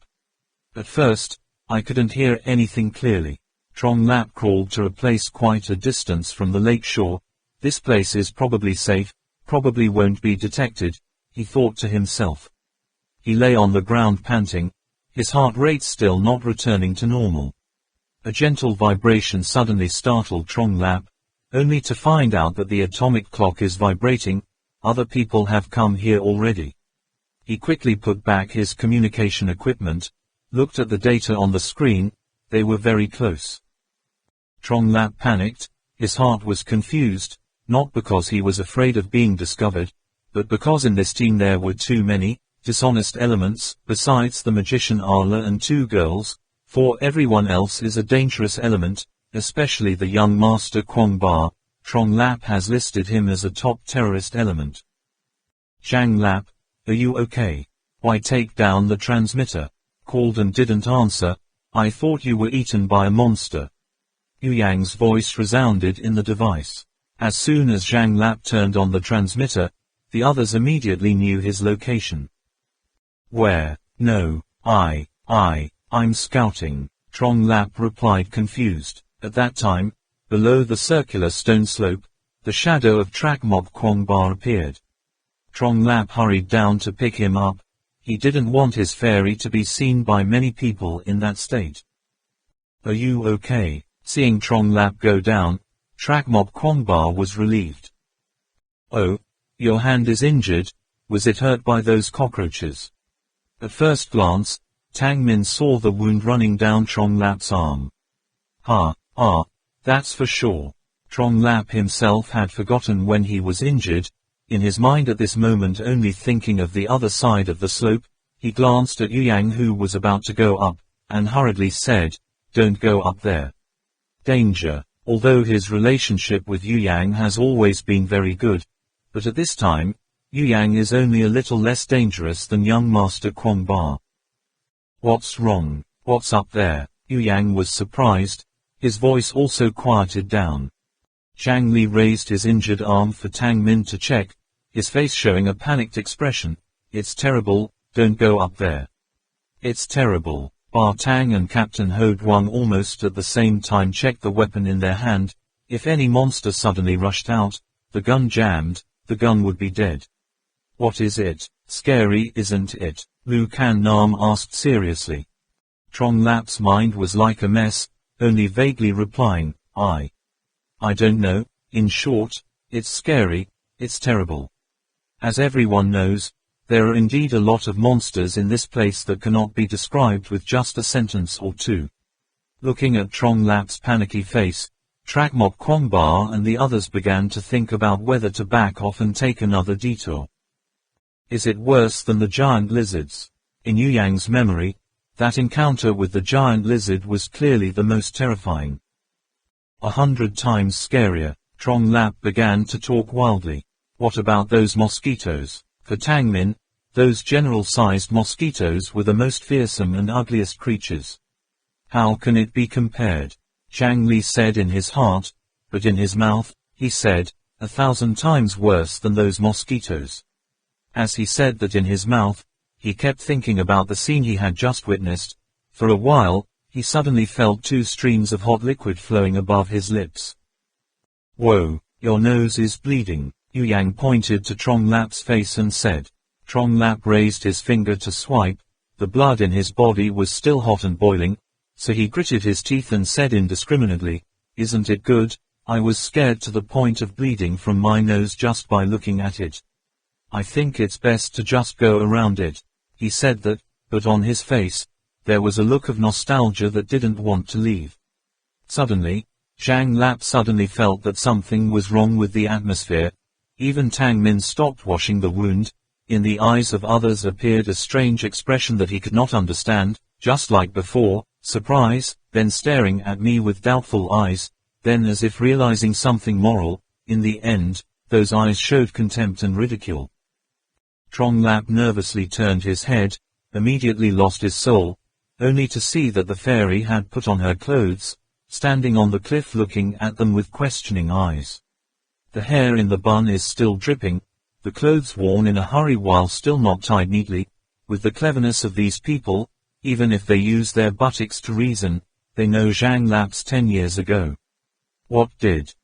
At first, I couldn't hear anything clearly. Tronglapp crawled to a place quite a distance from the lake shore. This place is probably safe, probably won't be detected, he thought to himself. He lay on the ground panting, his heart rate still not returning to normal. A gentle vibration suddenly startled Tronglapp, only to find out that the atomic clock is vibrating. Other people have come here already. He quickly put back his communication equipment, looked at the data on the screen. They were very close. Tronglapp panicked, his heart was confused, not because he was afraid of being discovered, but because in this team there were too many dishonest elements. Besides the magician Arla and two girls, For everyone else is a dangerous element, especially the young master Kwong Ba. Trong Lap has listed him as a top terrorist element. Zhang Lap, are you okay? Why take down the transmitter? Called and didn't answer. I thought you were eaten by a monster. Yu Yang's voice resounded in the device. As soon as Zhang Lap turned on the transmitter, the others immediately knew his location. Where? No, I'm scouting, Trong Lap replied confused. At that time, below the circular stone slope, the shadow of track mob Kwong Ba appeared. Trong Lap hurried down to pick him up. He didn't want his fairy to be seen by many people in that state. Are you okay? Seeing Trong Lap go down, track mob Kwong Ba was relieved. Oh, your hand is injured. Was it hurt by those cockroaches? At first glance, Tang Min saw the wound running down Trong Lap's arm. That's for sure. Trong Lap himself had forgotten when he was injured. In his mind at this moment only thinking of the other side of the slope, he glanced at Yu Yang who was about to go up, and hurriedly said, "Don't go up there. Danger." Although his relationship with Yu Yang has always been very good, but at this time, Yu Yang is only a little less dangerous than young Master Kwong Ba. What's wrong? What's up there? Yu Yang was surprised. His voice also quieted down. Zhang Li raised his injured arm for Tang Min to check, his face showing a panicked expression. It's terrible, don't go up there. It's terrible. Ba Tang and Captain Ho Duang almost at the same time checked the weapon in their hand. If any monster suddenly rushed out, the gun jammed, the gun would be dead. What is it? Scary, isn't it? Lu Kan Nam asked seriously. Trong Lap's mind was like a mess, only vaguely replying, I don't know. In short, it's scary, it's terrible. As everyone knows, there are indeed a lot of monsters in this place that cannot be described with just a sentence or two. Looking at Trong Lap's panicky face, Track Mob Kwong Ba and the others began to think about whether to back off and take another detour. Is it worse than the giant lizards? In Yu Yang's memory, that encounter with the giant lizard was clearly the most terrifying. 100 times scarier. Trong Lap began to talk wildly. What about those mosquitoes? For Tang Min, those general-sized mosquitoes were the most fearsome and ugliest creatures. How can it be compared? Zhang Li said in his heart, but in his mouth, he said, 1,000 times worse than those mosquitoes. As he said that in his mouth, he kept thinking about the scene he had just witnessed. For a while, he suddenly felt 2 streams of hot liquid flowing above his lips. Whoa, your nose is bleeding. Yu Yang pointed to Trong Lap's face and said. Trong Lap raised his finger to swipe. The blood in his body was still hot and boiling, so he gritted his teeth and said indiscriminately, "Isn't it good? I was scared to the point of bleeding from my nose just by looking at it. I think it's best to just go around it." He said that, but on his face, there was a look of nostalgia that didn't want to leave. Suddenly, Zhang Lap suddenly felt that something was wrong with the atmosphere. Even Tang Min stopped washing the wound. In the eyes of others appeared a strange expression that he could not understand, just like before, surprise, then staring at me with doubtful eyes, then as if realizing something moral. In the end, those eyes showed contempt and ridicule. Trong Lap nervously turned his head, immediately lost his soul, only to see that the fairy had put on her clothes, standing on the cliff looking at them with questioning eyes. The hair in the bun is still dripping, the clothes worn in a hurry while still not tied neatly. With the cleverness of these people, even if they use their buttocks to reason, they know Zhang Lap's 10 years ago. What did?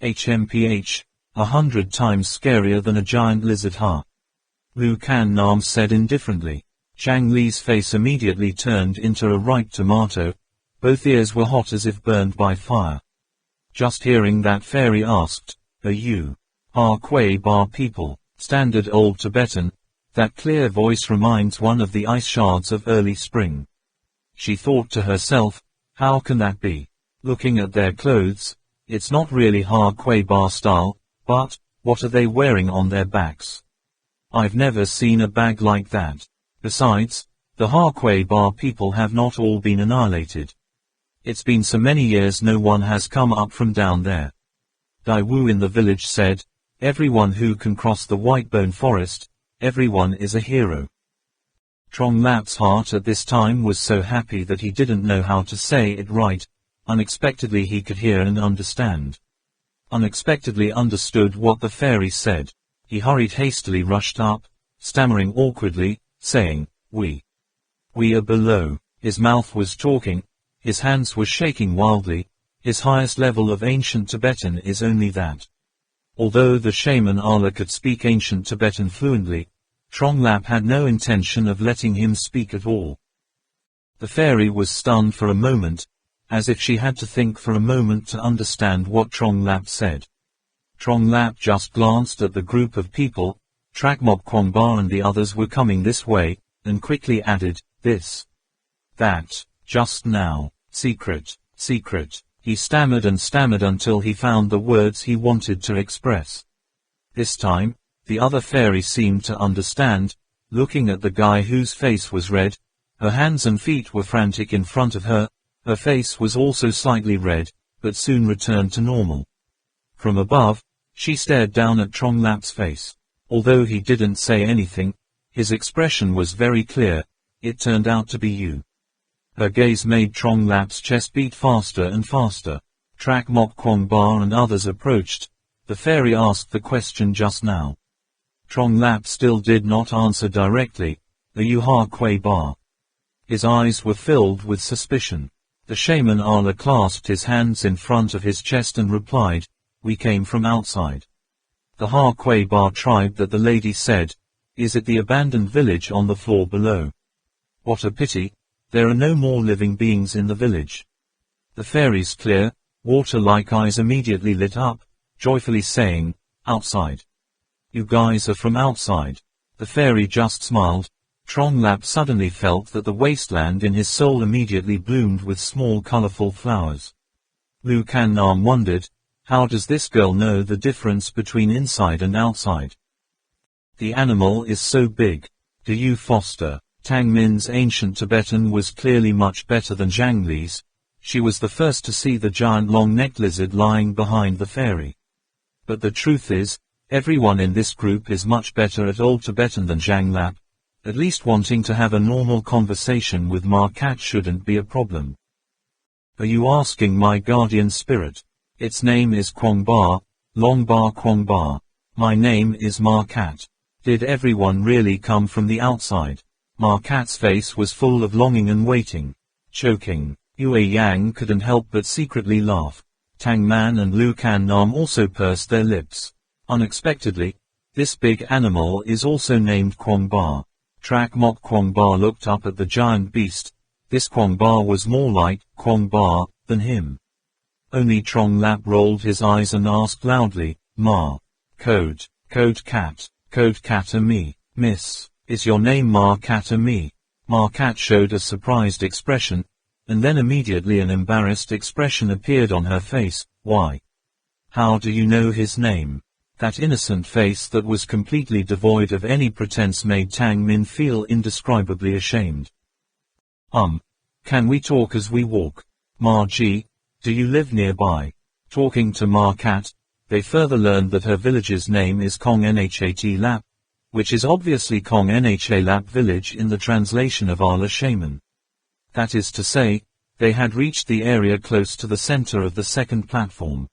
HMPH, 100 times scarier than a giant lizard, huh? Lu Kan Nam said indifferently. Zhang Li's face immediately turned into a ripe tomato. Both ears were hot as if burned by fire. Just hearing that, fairy asked, "Are you Kway Bar people?" Standard Old Tibetan. That clear voice reminds one of the ice shards of early spring. She thought to herself, how can that be? Looking at their clothes, it's not really Kway Bar style, but what are they wearing on their backs? I've never seen a bag like that. Besides, The Harquay Bar people have not all been annihilated. It's been so many years no one has come up from down there. Daiwu in the village said, everyone who can cross the Whitebone Forest, everyone is a hero. Trong Lap's heart at this time was so happy that he didn't know how to say it right. Unexpectedly he could hear and understand. Unexpectedly understood what the fairy said. He hurried hastily rushed up, stammering awkwardly, saying, We are below. His mouth was talking, his hands were shaking wildly. His highest level of ancient Tibetan is only that. Although the shaman Allah could speak ancient Tibetan fluently, Trong Lap had no intention of letting him speak at all. The fairy was stunned for a moment, as if she had to think for a moment to understand what Trong Lap said. Trong Lap just glanced at the group of people. Trakmok Kwongba and the others were coming this way, and quickly added, this, that, just now, secret, secret. He stammered and stammered until he found the words he wanted to express. This time, the other fairy seemed to understand, looking at the guy whose face was red. Her hands and feet were frantic in front of her. Her face was also slightly red, but soon returned to normal. From above, she stared down at Trong Lap's face. Although he didn't say anything, his expression was very clear. It turned out to be you. Her gaze made Trong Lap's chest beat faster and faster. Trakmok Kwongba and others approached. The fairy asked the question just now. Trong Lap still did not answer directly. Are you Harquay Bar? His eyes were filled with suspicion. The shaman Allah clasped his hands in front of his chest and replied, We came from outside. The Harquay Bar tribe that the lady said, is it the abandoned village on the floor below? What a pity, there are no more living beings in the village. The fairy's clear, water-like eyes immediately lit up, joyfully saying, Outside. You guys are from outside. The fairy just smiled. Trong Lap suddenly felt that the wasteland in his soul immediately bloomed with small colorful flowers. Lu Kan Nam wondered, how does this girl know the difference between inside and outside? The animal is so big. Do you foster? Tang Min's ancient Tibetan was clearly much better than Zhang Li's. She was the first to see the giant long-necked lizard lying behind the fairy. But the truth is, everyone in this group is much better at Old Tibetan than Zhang Lap. At least wanting to have a normal conversation with Ma Cat shouldn't be a problem. Are you asking my guardian spirit? Its name is Kwongba, Longba Kwongba. My name is Ma Cat. Did everyone really come from the outside? Ma Cat's face was full of longing and waiting. Choking, Yue Yang couldn't help but secretly laugh. Tang Man and Lu Kan Nam also pursed their lips. Unexpectedly, this big animal is also named Kwongba. Trakmok Kwongba looked up at the giant beast. This Kwongba was more like Kwongba than him. Only Trong Lap rolled his eyes and asked loudly, Ma. Code Cat me. Miss, is your name Ma Cat me? Ma Cat showed a surprised expression, and then immediately an embarrassed expression appeared on her face. Why? How do you know his name? That innocent face that was completely devoid of any pretense made Tang Min feel indescribably ashamed. Can we talk as we walk? Ma Ji, do you live nearby? Talking to Ma Cat, they further learned that her village's name is Kong Nhat Lap, which is obviously Kong Nha Lap village in the translation of Allah Shaman. That is to say, they had reached the area close to the center of the second platform.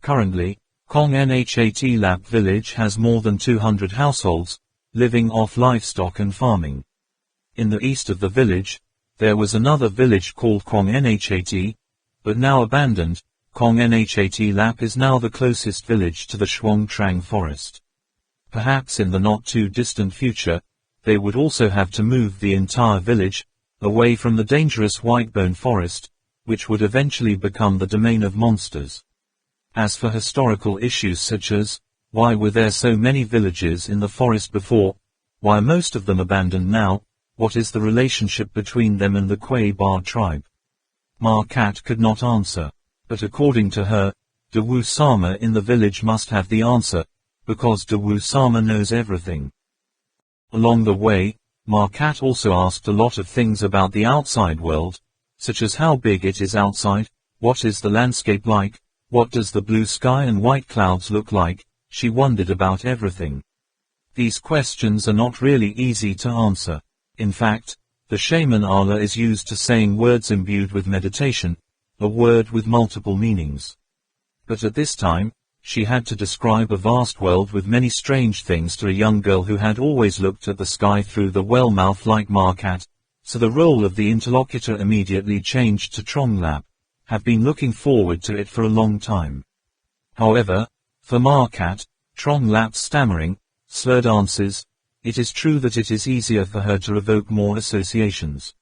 Currently, Kong Nhat Lap village has more than 200 households, living off livestock and farming. In the east of the village, there was another village called Kong Nhat, but now abandoned. Kong Nhat Lap is now the closest village to the Shuang Trang forest. Perhaps in the not-too-distant future, they would also have to move the entire village, away from the dangerous Whitebone forest, which would eventually become the domain of monsters. As for historical issues such as, why were there so many villages in the forest before, why are most of them abandoned now, what is the relationship between them and the Kway Bar tribe? Ma Cat could not answer, but according to her, Dawu Sama in the village must have the answer, because Dawu Sama knows everything. Along the way, Marquette also asked a lot of things about the outside world, such as how big it is outside, what is the landscape like, what does the blue sky and white clouds look like. She wondered about everything. These questions are not really easy to answer. In fact, the shaman ala is used to saying words imbued with meditation, a word with multiple meanings. But at this time, she had to describe a vast world with many strange things to a young girl who had always looked at the sky through the well mouth like Marquette, so the role of the interlocutor immediately changed to Tronglap, have been looking forward to it for a long time. However, for Marquette, Tronglap's stammering, slurred answers, it is true that it is easier for her to evoke more associations.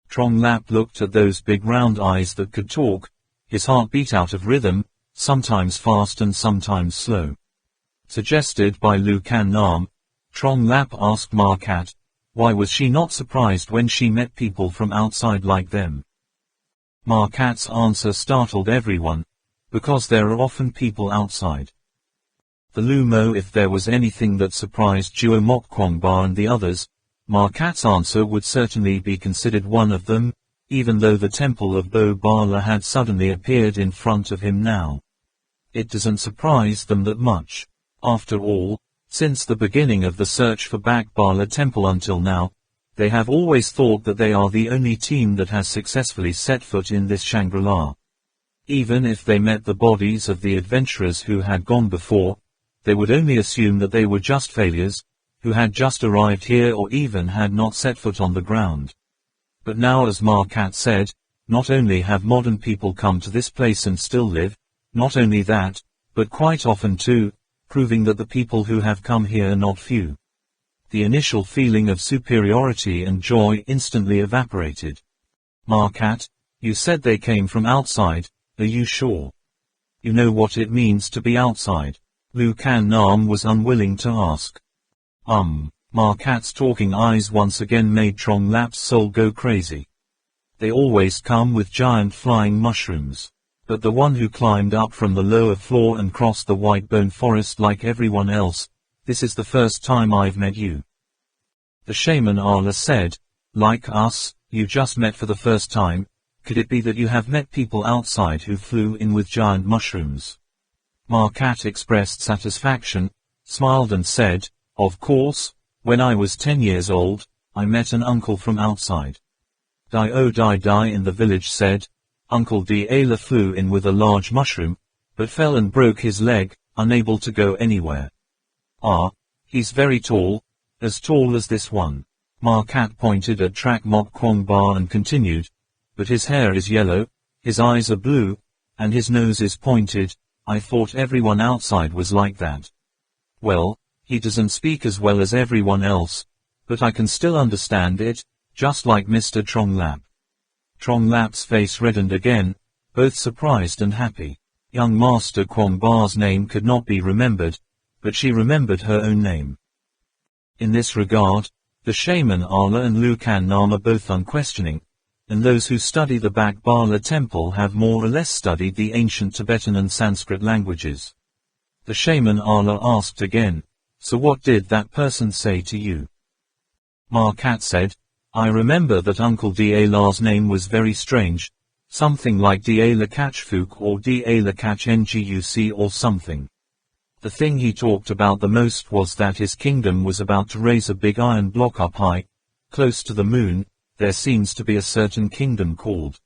Tronglap looked at those big round eyes that could talk, his heart beat out of rhythm, sometimes fast and sometimes slow. Suggested by Lucan Nam, Tronglap asked Marquette, why was she not surprised when she met people from outside like them? Marquette's answer startled everyone, because there are often people outside. The Lumo if there was anything that surprised Duo Mokkwangba and the others, Marquette's answer would certainly be considered one of them, even though the temple of Bo Bala had suddenly appeared in front of him now. It doesn't surprise them that much. After all, since the beginning of the search for Bak Bala temple until now, they have always thought that they are the only team that has successfully set foot in this Shangri-La. Even if they met the bodies of the adventurers who had gone before, they would only assume that they were just failures, who had just arrived here or even had not set foot on the ground. But now, as Marquette said, not only have modern people come to this place and still live, not only that, but quite often too, proving that the people who have come here are not few. The initial feeling of superiority and joy instantly evaporated. Marquette, you said they came from outside, are you sure? You know what it means to be outside? Lucan Nam was unwilling to ask. Marquette's talking eyes once again made Tronglap's soul go crazy. They always come with giant flying mushrooms. But the one who climbed up from the lower floor and crossed the white bone forest like everyone else, this is the first time I've met you. The shaman ala said, like us, you just met for the first time, could it be that you have met people outside who flew in with giant mushrooms? Marquette expressed satisfaction, smiled and said, of course, when I was 10 years old, I met an uncle from outside. Di in the village said, Uncle Diala flew in with a large mushroom, but fell and broke his leg, unable to go anywhere. He's very tall, as tall as this one. Marquette pointed at Trak Mokkwangba and continued, but his hair is yellow, his eyes are blue, and his nose is pointed. I thought everyone outside was like that. Well, he doesn't speak as well as everyone else, but I can still understand it, just like Mr. Tronglap. Tronglap's face reddened again, both surprised and happy. Young Master Kwangba's name could not be remembered, but she remembered her own name. In this regard, the shaman ala and Lucan Nam are both unquestioning, and those who study the Bak Bala temple have more or less studied the ancient Tibetan and Sanskrit languages. The shaman ala asked again, so what did that person say to you? Marquette said, I remember that Uncle Diala's name was very strange, something like Diala Kachfuk or Diala Kach Nguc or something. The thing he talked about the most was that his kingdom was about to raise a big iron block up high, close to the moon. There seems to be a certain kingdom called.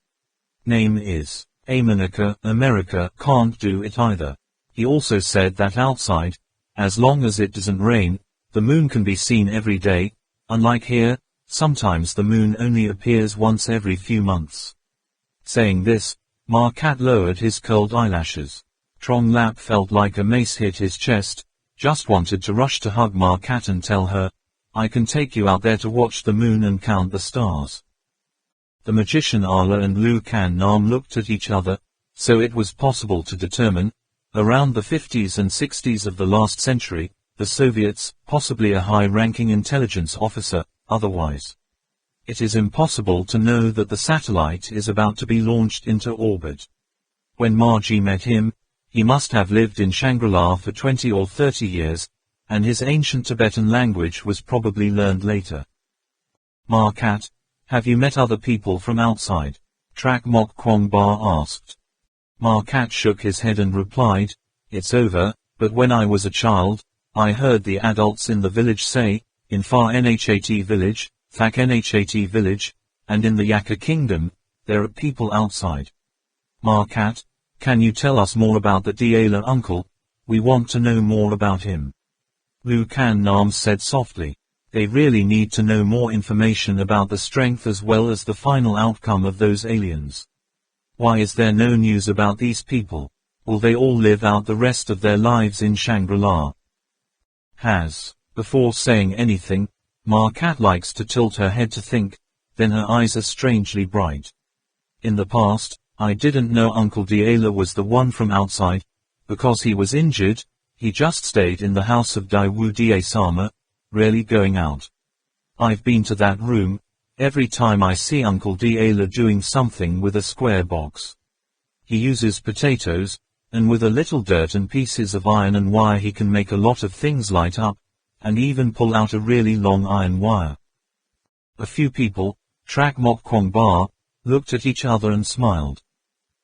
Name is America can't do it either. He also said that outside, as long as it doesn't rain, the moon can be seen every day, unlike here, sometimes the moon only appears once every few months. Saying this, Marquette lowered his curled eyelashes. Tronglap felt like a mace hit his chest, just wanted to rush to hug Marquette and tell her, I can take you out there to watch the moon and count the stars. The magician ala and Lucan Nam looked at each other, so it was possible to determine, around the 50s and 60s of the last century, the Soviets, possibly a high-ranking intelligence officer, otherwise. It is impossible to know that the satellite is about to be launched into orbit. When Margie met him, he must have lived in Shangri-La for 20 or 30 years, and his ancient Tibetan language was probably learned later. Markat, have you met other people from outside? Trak Mok Kwong Ba asked. Markat shook his head and replied, it's over, but when I was a child, I heard the adults in the village say, in Far Nhat village, Thak Nhat village, and in the Yaka kingdom, there are people outside. Markat, can you tell us more about the Daela uncle? We want to know more about him. Lu Kan Nam said softly. They really need to know more information about the strength as well as the final outcome of those aliens. Why is there no news about these people? Will they all live out the rest of their lives in Shangri-La? Before saying anything, Markat likes to tilt her head to think, then her eyes are strangely bright. In the past, I didn't know Uncle Daela was the one from outside, because he was injured, he just stayed in the house of Daiwu Die Sama, rarely going out. I've been to that room, every time I see Uncle Daela doing something with a square box. He uses potatoes, and with a little dirt and pieces of iron and wire he can make a lot of things light up, and even pull out a really long iron wire. A few people, Trak Mok Kwong Ba, looked at each other and smiled.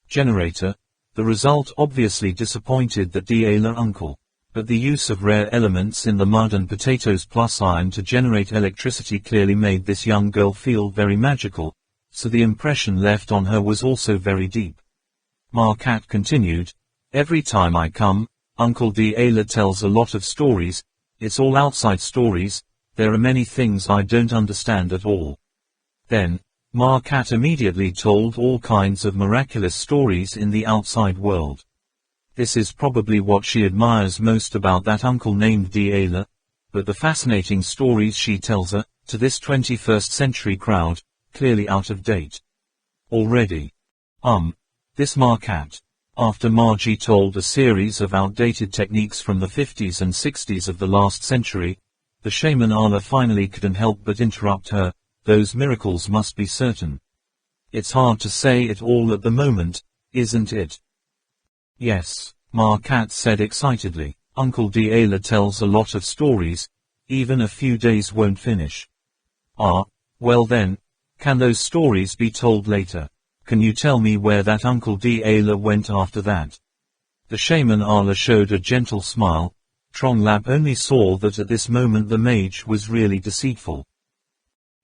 Generator, the result obviously disappointed the Daela uncle, but the use of rare elements in the mud and potatoes plus iron to generate electricity clearly made this young girl feel very magical, so the impression left on her was also very deep. Markat continued, every time I come, Uncle Daela tells a lot of stories, it's all outside stories, there are many things I don't understand at all. Then, Markat immediately told all kinds of miraculous stories in the outside world. This is probably what she admires most about that uncle named Daela, but the fascinating stories she tells are, to this 21st century crowd, clearly out of date. Already. This Markat. After Margie told a series of outdated techniques from the 50s and 60s of the last century, the shaman Ala finally couldn't help but interrupt her, those miracles must be certain. It's hard to say it all at the moment, isn't it? Yes, Markat said excitedly. Uncle Daela tells a lot of stories, even a few days won't finish. Well then, can those stories be told later? Can you tell me where that Uncle Daela went after that? The shaman Ala showed a gentle smile. Trong Lap only saw that at this moment the mage was really deceitful.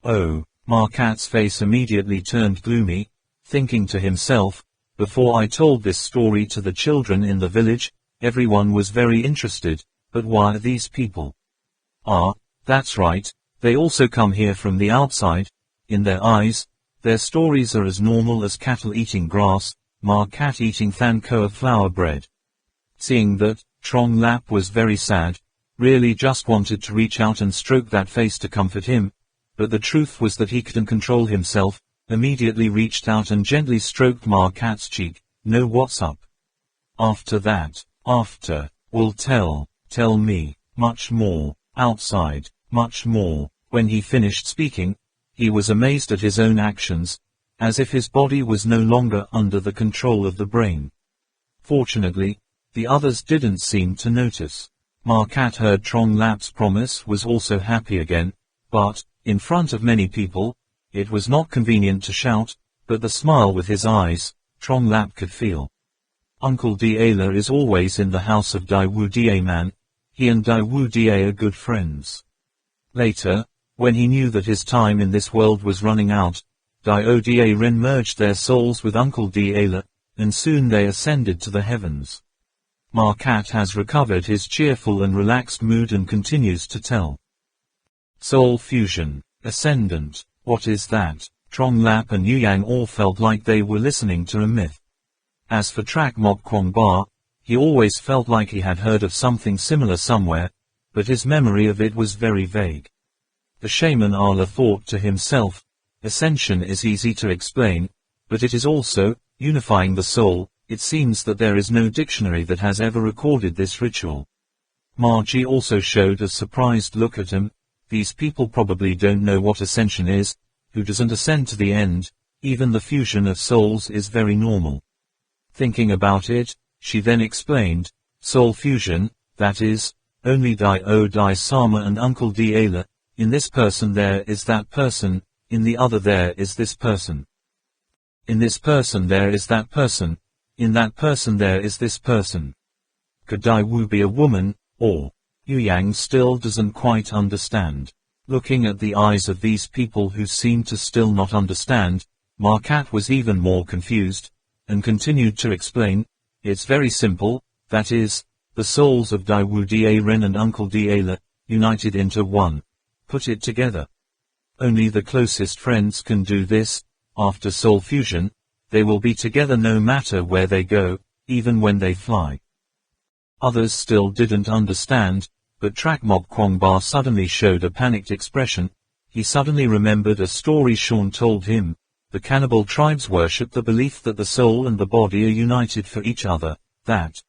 Oh, Markat's face immediately turned gloomy, thinking to himself, before I told this story to the children in the village, everyone was very interested, but why are these people? That's right, they also come here from the outside. In their eyes, their stories are as normal as cattle eating grass, Markat eating thankoa flour bread. Seeing that, Trong Lap was very sad, really just wanted to reach out and stroke that face to comfort him, but the truth was that he couldn't control himself, immediately reached out and gently stroked Markat's cheek. No, what's up? After that, will tell me, much more, outside, much more. When he finished speaking, he was amazed at his own actions, as if his body was no longer under the control of the brain. Fortunately, the others didn't seem to notice. Markat heard Trong Lap's promise was also happy again, but, in front of many people, it was not convenient to shout, but the smile with his eyes, Trong Lap could feel. Uncle Daela is always in the house of Daiwu Die Man. He and Daiwu Die are good friends. Later, when he knew that his time in this world was running out, Daiwu Die Ren merged their souls with Uncle Daela, and soon they ascended to the heavens. Markat has recovered his cheerful and relaxed mood and continues to tell. Soul fusion, ascendant, what is that? Trong Lap and Yu Yang all felt like they were listening to a myth. As for Trak Mok Kwong Ba, he always felt like he had heard of something similar somewhere, but his memory of it was very vague. The shaman Ala thought to himself, ascension is easy to explain, but it is also, unifying the soul. It seems that there is no dictionary that has ever recorded this ritual. Margie also showed a surprised look at him. These people probably don't know what ascension is. Who doesn't ascend to the end? Even the fusion of souls is very normal. Thinking about it, she then explained, soul fusion, that is, only Daiwu Die Sama and Uncle Daela. In this person there is that person, in the other there is this person. In this person there is that person, in that person there is this person. Could Dai Wu be a woman, or? Yu Yang still doesn't quite understand. Looking at the eyes of these people who seem to still not understand, Markat was even more confused, and continued to explain, it's very simple, that is, the souls of Dai Wu Da Ren and Uncle Da Le, united into one. Put it together. Only the closest friends can do this. After soul fusion, they will be together no matter where they go, even when they fly. Others still didn't understand, but Trakmok Kwangba suddenly showed a panicked expression. He suddenly remembered a story Sean told him. The cannibal tribes worship the belief that the soul and the body are united for each other, that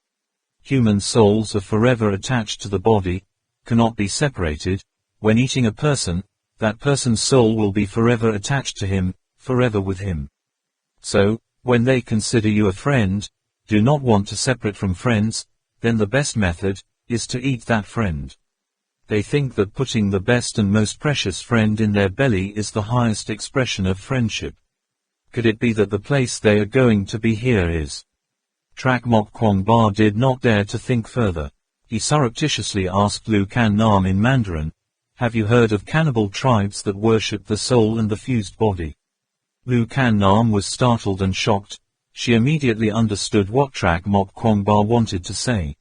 human souls are forever attached to the body, cannot be separated. When eating a person, that person's soul will be forever attached to him, forever with him. So, when they consider you a friend, do not want to separate from friends, then the best method is to eat that friend. They think that putting the best and most precious friend in their belly is the highest expression of friendship. Could it be that the place they are going to be here is? Trakmok Kwangba did not dare to think further. He surreptitiously asked Lu Kan Nam in Mandarin, have you heard of cannibal tribes that worship the soul and the fused body? Lu Kan Nam was startled and shocked. She immediately understood what Trakmok Kwangba wanted to say.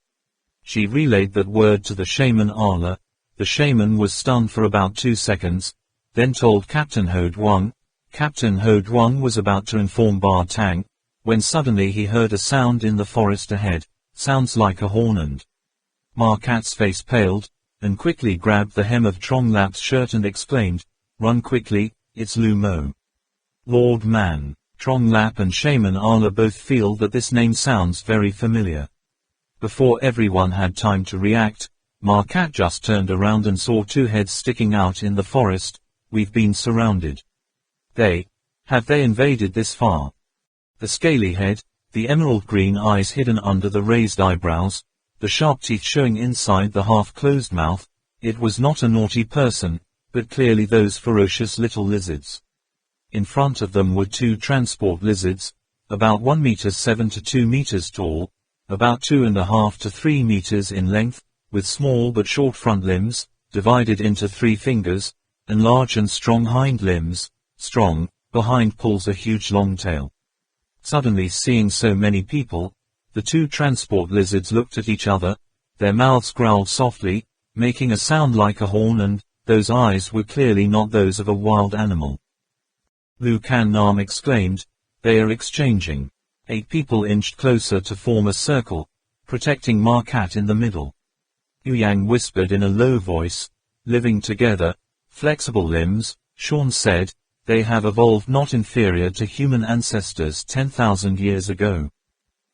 She relayed that word to the shaman Ala. The shaman was stunned for about 2 seconds, then told Captain Ho Duang. Captain Ho Duang was about to inform Ba Tang, when suddenly he heard a sound in the forest ahead, sounds like a horn, and Markat's face paled, and quickly grabbed the hem of Trong Lap's shirt and exclaimed, run quickly, it's Lu Mo. Lord Man. Trong Lap and Shaman Ala both feel that this name sounds very familiar. Before everyone had time to react, Markat just turned around and saw 2 heads sticking out in the forest. We've been surrounded. Have they invaded this far? The scaly head, the emerald green eyes hidden under the raised eyebrows, the sharp teeth showing inside the half-closed mouth, it was not a naughty person, but clearly those ferocious little lizards. In front of them were 2 transport lizards, about 1 meter 7 to 2 meters tall, about 2.5 to 3 meters in length, with small but short front limbs, divided into 3 fingers, and large and strong hind limbs. Strong, behind pulls a huge long tail. Suddenly seeing so many people, the 2 transport lizards looked at each other, their mouths growled softly, making a sound like a horn, and those eyes were clearly not those of a wild animal. Lu Kan Nam exclaimed, they are exchanging. 8 people inched closer to form a circle, protecting Markat in the middle. Yu Yang whispered in a low voice, living together, flexible limbs, Sean said, they have evolved not inferior to human ancestors 10,000 years ago.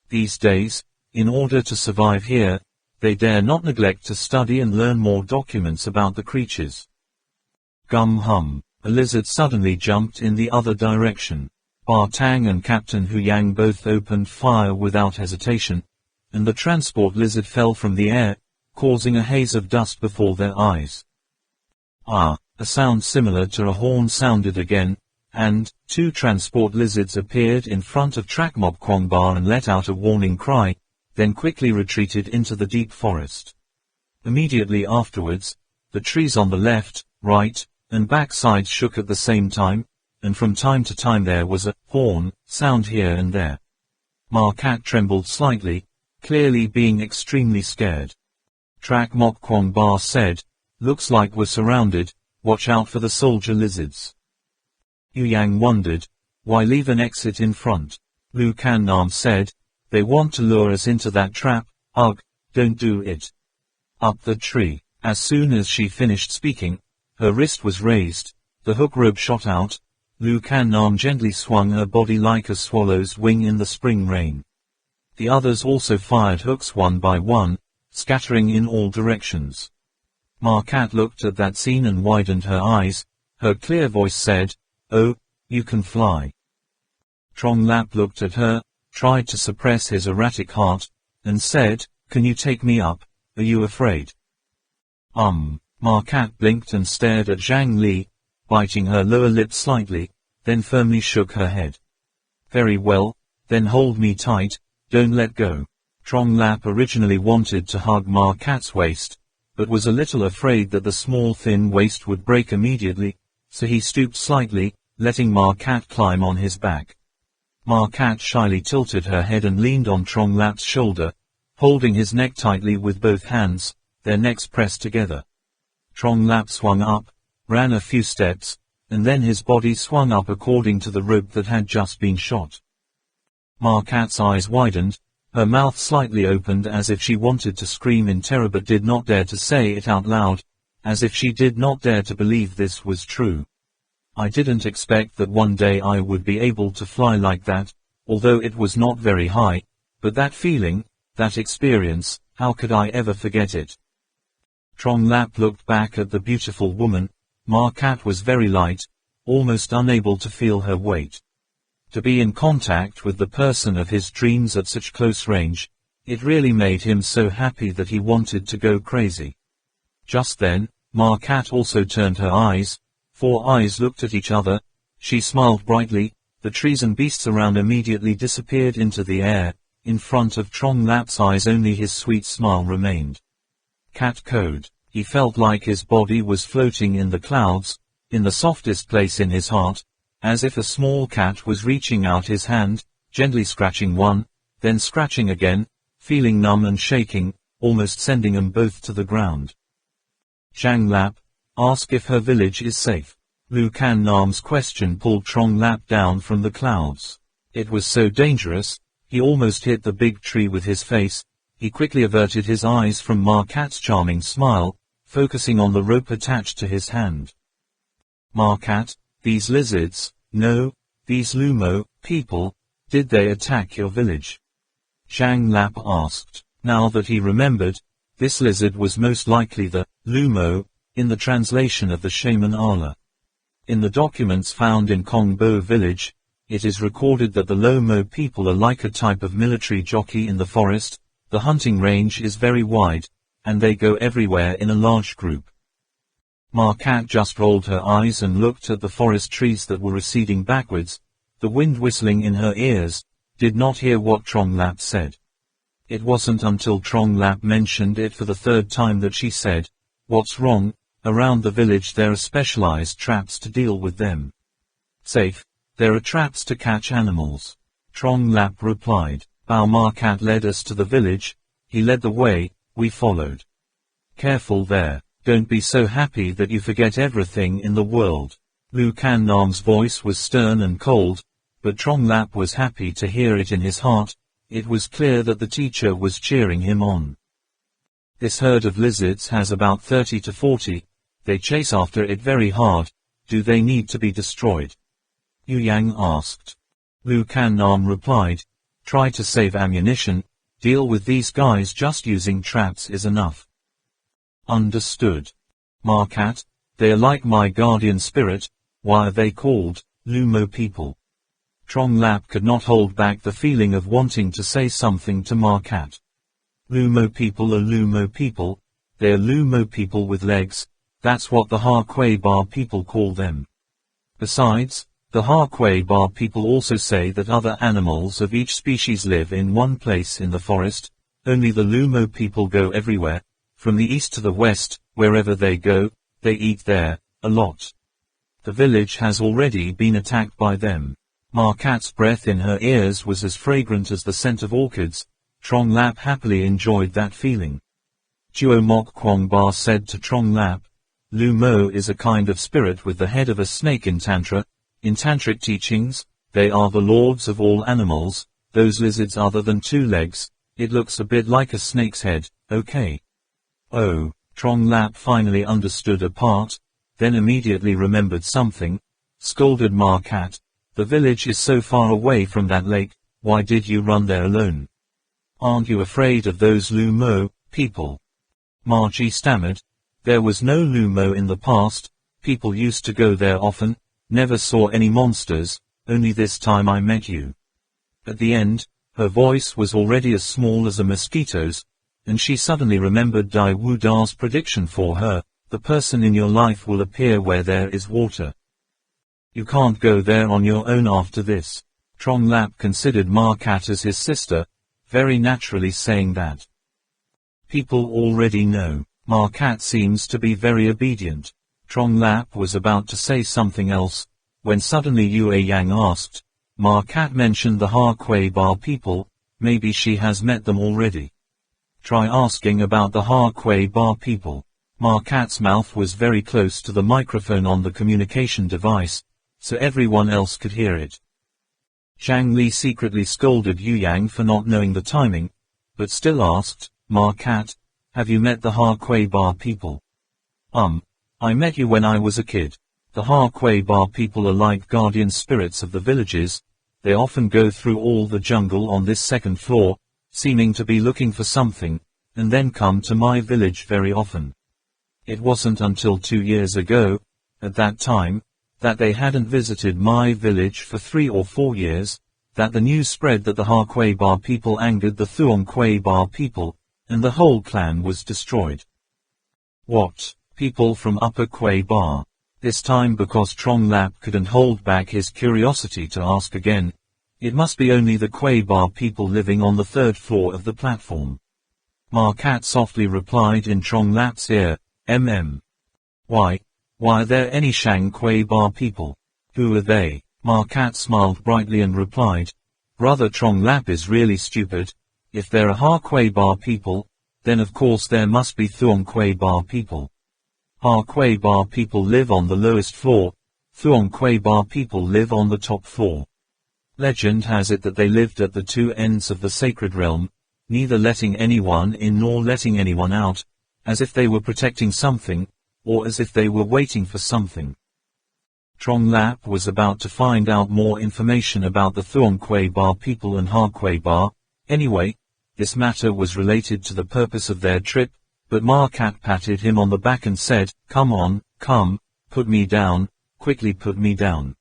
These days, in order to survive here, they dare not neglect to study and learn more documents about the creatures. Gum hum, a lizard suddenly jumped in the other direction. Ba Tang and Captain Hu Yang both opened fire without hesitation, and the transport lizard fell from the air, causing a haze of dust before their eyes. A sound similar to a horn sounded again, and 2 transport lizards appeared in front of Trakmok Kwangba and let out a warning cry, then quickly retreated into the deep forest. Immediately afterwards, the trees on the left, right, and back sides shook at the same time, and from time to time there was a horn sound here and there. Markat trembled slightly, clearly being extremely scared. Trakmok Kwangba said, looks like we're surrounded. Watch out for the soldier lizards. Yu Yang wondered, why leave an exit in front? Lu Kan Nam said, they want to lure us into that trap. Ugh, don't do it. Up the tree. As soon as she finished speaking, her wrist was raised, the hook rope shot out. Lu Kan Nam gently swung her body like a swallow's wing in the spring rain. The others also fired hooks one by one, scattering in all directions. Markat looked at that scene and widened her eyes. Her clear voice said, oh, you can fly. Trong Lap looked at her, tried to suppress his erratic heart, and said, can you take me up? Are you afraid? Markat blinked and stared at Zhang Li. biting her lower lip slightly, then firmly shook her head. Very well, then hold me tight, don't let go. Trong Lap originally wanted to hug Ma Cat's waist, but was a little afraid that the small thin waist would break immediately, so he stooped slightly, letting Ma Cat climb on his back. Ma Cat shyly tilted her head and leaned on Trong Lap's shoulder, holding his neck tightly with both hands, their necks pressed together. Trong Lap swung up, ran a few steps, and then his body swung up according to the rope that had just been shot. Ma Cat's eyes widened, her mouth slightly opened as if she wanted to scream in terror but did not dare to say it out loud, as if she did not dare to believe this was true. I didn't expect that one day I would be able to fly like that, although it was not very high, but that feeling, that experience, how could I ever forget it? Trong Lap looked back at the beautiful woman. Ma Cat was very light, almost unable to feel her weight. To be in contact with the person of his dreams at such close range, it really made him so happy that he wanted to go crazy. Just then, Ma Cat also turned her eyes. 4 eyes looked at each other. She smiled brightly. The trees and beasts around immediately disappeared into the air. In front of Trong Lap's eyes only his sweet smile remained. Cat Code. He felt like his body was floating in the clouds, in the softest place in his heart, as if a small cat was reaching out his hand, gently scratching one, then scratching again, feeling numb and shaking, almost sending them both to the ground. Zhang Lap, ask if her village is safe. Lu Kan Nam's question pulled Trong Lap down from the clouds. It was so dangerous, he almost hit the big tree with his face. He quickly averted his eyes from Ma Cat's charming smile, focusing on the rope attached to his hand. Ma Cat, these lizards, no, these Lumo, people, did they attack your village? Zhang Lap asked. Now that he remembered, this lizard was most likely the Lumo, in the translation of the shaman Allah. In the documents found in Kongbo village, it is recorded that the Lumo people are like a type of military jockey in the forest. The hunting range is very wide, and they go everywhere in a large group. Ma Cat just rolled her eyes and looked at the forest trees that were receding backwards, the wind whistling in her ears, did not hear what Trong Lap said. It wasn't until Trong Lap mentioned it for the 3rd time that she said, "What's wrong? Around the village there are specialized traps to deal with them." "Safe, there are traps to catch animals," Trong Lap replied. Bao Ma Cat led us to the village. He led the way, we followed. "Careful there. Don't be so happy that you forget everything in the world." Lu Kan Nam's voice was stern and cold, but Trong Lap was happy to hear it in his heart. It was clear that the teacher was cheering him on. "This herd of lizards has about 30 to 40. They chase after it very hard. Do they need to be destroyed?" Yu Yang asked. Lu Kan Nam replied, "Try to save ammunition. Deal with these guys just using traps is enough." Understood. Ma Cat, they are like my guardian spirit. Why are they called Lumo people? Trong Lap could not hold back the feeling of wanting to say something to Ma Cat. Lumo people are Lumo people. They are Lumo people with legs. That's what the Ha-Kuei Bar people call them. Besides, the Ha-Kuei Bar people also say that other animals of each species live in one place in the forest. Only the Lumo people go everywhere. From the east to the west, wherever they go, they eat there, a lot. The village has already been attacked by them. Ma Cat's breath in her ears was as fragrant as the scent of orchids. Trong Lap happily enjoyed that feeling. Duo Mok Kwong Ba said to Trong Lap, "Lumo is a kind of spirit with the head of a snake in Tantra. In Tantric teachings, they are the lords of all animals. Those lizards other than 2 legs, it looks a bit like a snake's head, okay?" Oh, Trong Lap finally understood a part, then immediately remembered something. Scolded Ma Cat, "The village is so far away from that lake, why did you run there alone? Aren't you afraid of those Lumo people?" Margie stammered, "There was no Lumo in the past, people used to go there often, never saw any monsters, only this time I met you." At the end, her voice was already as small as a mosquito's, and she suddenly remembered Dai Wu Da's prediction for her. the person in your life will appear where there is water. You can't go there on your own after this. Trong Lap considered Ma Cat as his sister, very naturally saying that. People already know. Ma Cat seems to be very obedient. Trong Lap was about to say something else, when suddenly Yue Yang asked, Ma Cat mentioned the Ha Kuei Ba people, maybe she has met them already. Try asking about the Ha Kuei Ba people. Ma Cat's mouth was very close to the microphone on the communication device, so everyone else could hear it. Zhang Li secretly scolded Yu Yang for not knowing the timing, but still asked, Ma Cat, have you met the Ha Kuei Ba people? I met you when I was a kid. The Ha Kuei Ba people are like guardian spirits of the villages. They often go through all the jungle on this second floor, seeming to be looking for something, and then come to my village very often. It wasn't until 2 years ago, at that time, that they hadn't visited my village for 3 or 4 years, that the news spread that the Ha Kuei Ba people angered the Thuong Kuei Ba people, and the whole clan was destroyed. What? People from Upper Kuei Ba? This time because Trong Lap couldn't hold back his curiosity to ask again. It must be only the Kuei Ba people living on the 3rd floor of the platform. Ma Cat softly replied in Trong Lap's ear, Why are there any Shang Kuei Ba people? Who are they? Ma Cat smiled brightly and replied, Brother Trong Lap is really stupid. If there are Ha Kuei Ba people, then of course there must be Thuong Kuei Ba people. Ha Kuei Ba people live on the lowest floor, Thuong Kuei Ba people live on the top floor. Legend has it that they lived at the 2 ends of the sacred realm, neither letting anyone in nor letting anyone out, as if they were protecting something, or as if they were waiting for something. Trong Lap was about to find out more information about the Thuong Kuei Ba people and Ha Kuei Ba. Anyway, this matter was related to the purpose of their trip, but Ma Cat patted him on the back and said, Come on, come, put me down, quickly put me down.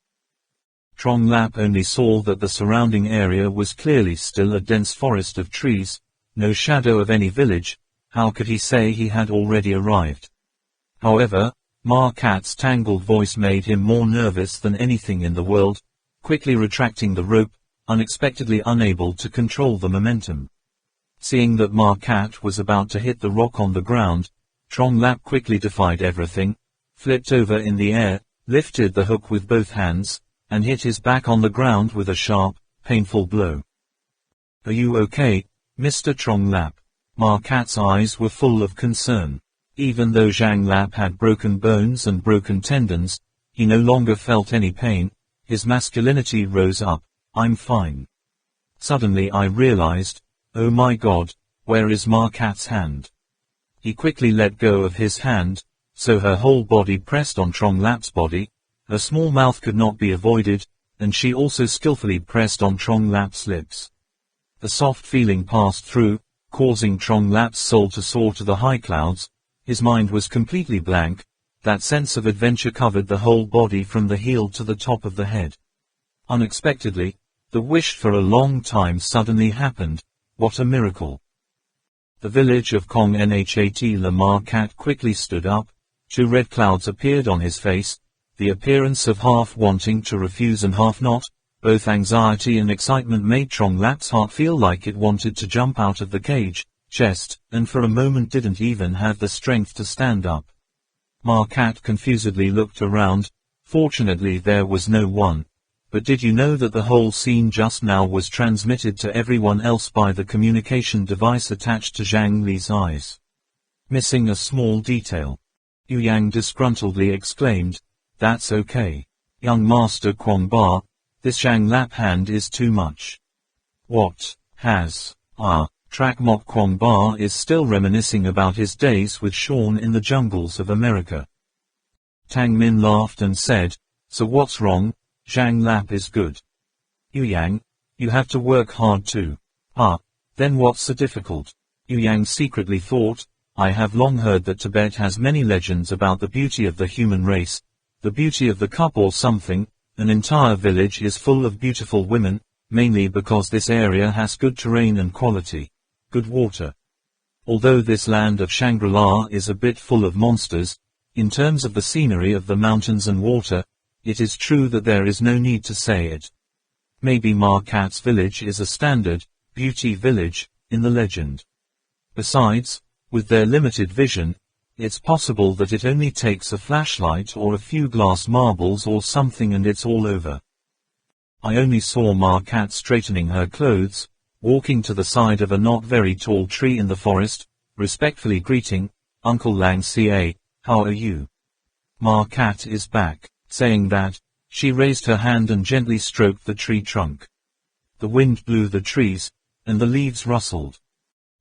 Trong Lap only saw that the surrounding area was clearly still a dense forest of trees, no shadow of any village. How could he say he had already arrived? However, Ma Cat's tangled voice made him more nervous than anything in the world, quickly retracting the rope, unexpectedly unable to control the momentum. Seeing that Ma Cat was about to hit the rock on the ground, Trong Lap quickly defied everything, flipped over in the air, lifted the hook with both hands, and hit his back on the ground with a sharp, painful blow. Are you okay, Mr. Trong Lap? Ma Cat's eyes were full of concern. Even though Zhang Lap had broken bones and broken tendons, he no longer felt any pain. His masculinity rose up. I'm fine. Suddenly I realized, oh my God, where is Ma Cat's hand? He quickly let go of his hand, so her whole body pressed on Trong Lap's body. Her small mouth could not be avoided, and she also skillfully pressed on Trong Lap's lips. The soft feeling passed through, causing Trong Lap's soul to soar to the high clouds. His mind was completely blank. That sense of adventure covered the whole body from the heel to the top of the head. Unexpectedly, the wished for a long time suddenly happened. What a miracle! The village of Kong Nhat La Ma Cat quickly stood up. 2 red clouds appeared on his face, the appearance of half wanting to refuse and half not. Both anxiety and excitement made Trong Lap's heart feel like it wanted to jump out of the cage, chest, and for a moment didn't even have the strength to stand up. Ma Cat confusedly looked around. Fortunately there was no one. But did you know that the whole scene just now was transmitted to everyone else by the communication device attached to Zhang Li's eyes? Missing a small detail. Yu Yang disgruntledly exclaimed, That's okay. Young Master Kwong Ba, this Zhang Lap hand is too much. What has, Track Mok Kwong Ba is still reminiscing about his days with Sean in the jungles of America. Tang Min laughed and said, So what's wrong? Zhang Lap is good. Yu Yang, you have to work hard too. Then what's so difficult? Yu Yang secretly thought, I have long heard that Tibet has many legends about the beauty of the human race, the beauty of the cup or something. An entire village is full of beautiful women, mainly because this area has good terrain and quality. Good water. Although this land of Shangri-La is a bit full of monsters, In terms of the scenery of the mountains and water, it is true that there is no need to say it. Maybe Markat's village is a standard, beauty village, in the legend. Besides, with their limited vision, it's possible that it only takes a flashlight or a few glass marbles or something and it's all over. I only saw Markat straightening her clothes, walking to the side of a not very tall tree in the forest, respectfully greeting, "Uncle Lang Ca, how are you?" Markat is back. Saying that, she raised her hand and gently stroked the tree trunk. The wind blew the trees, and the leaves rustled.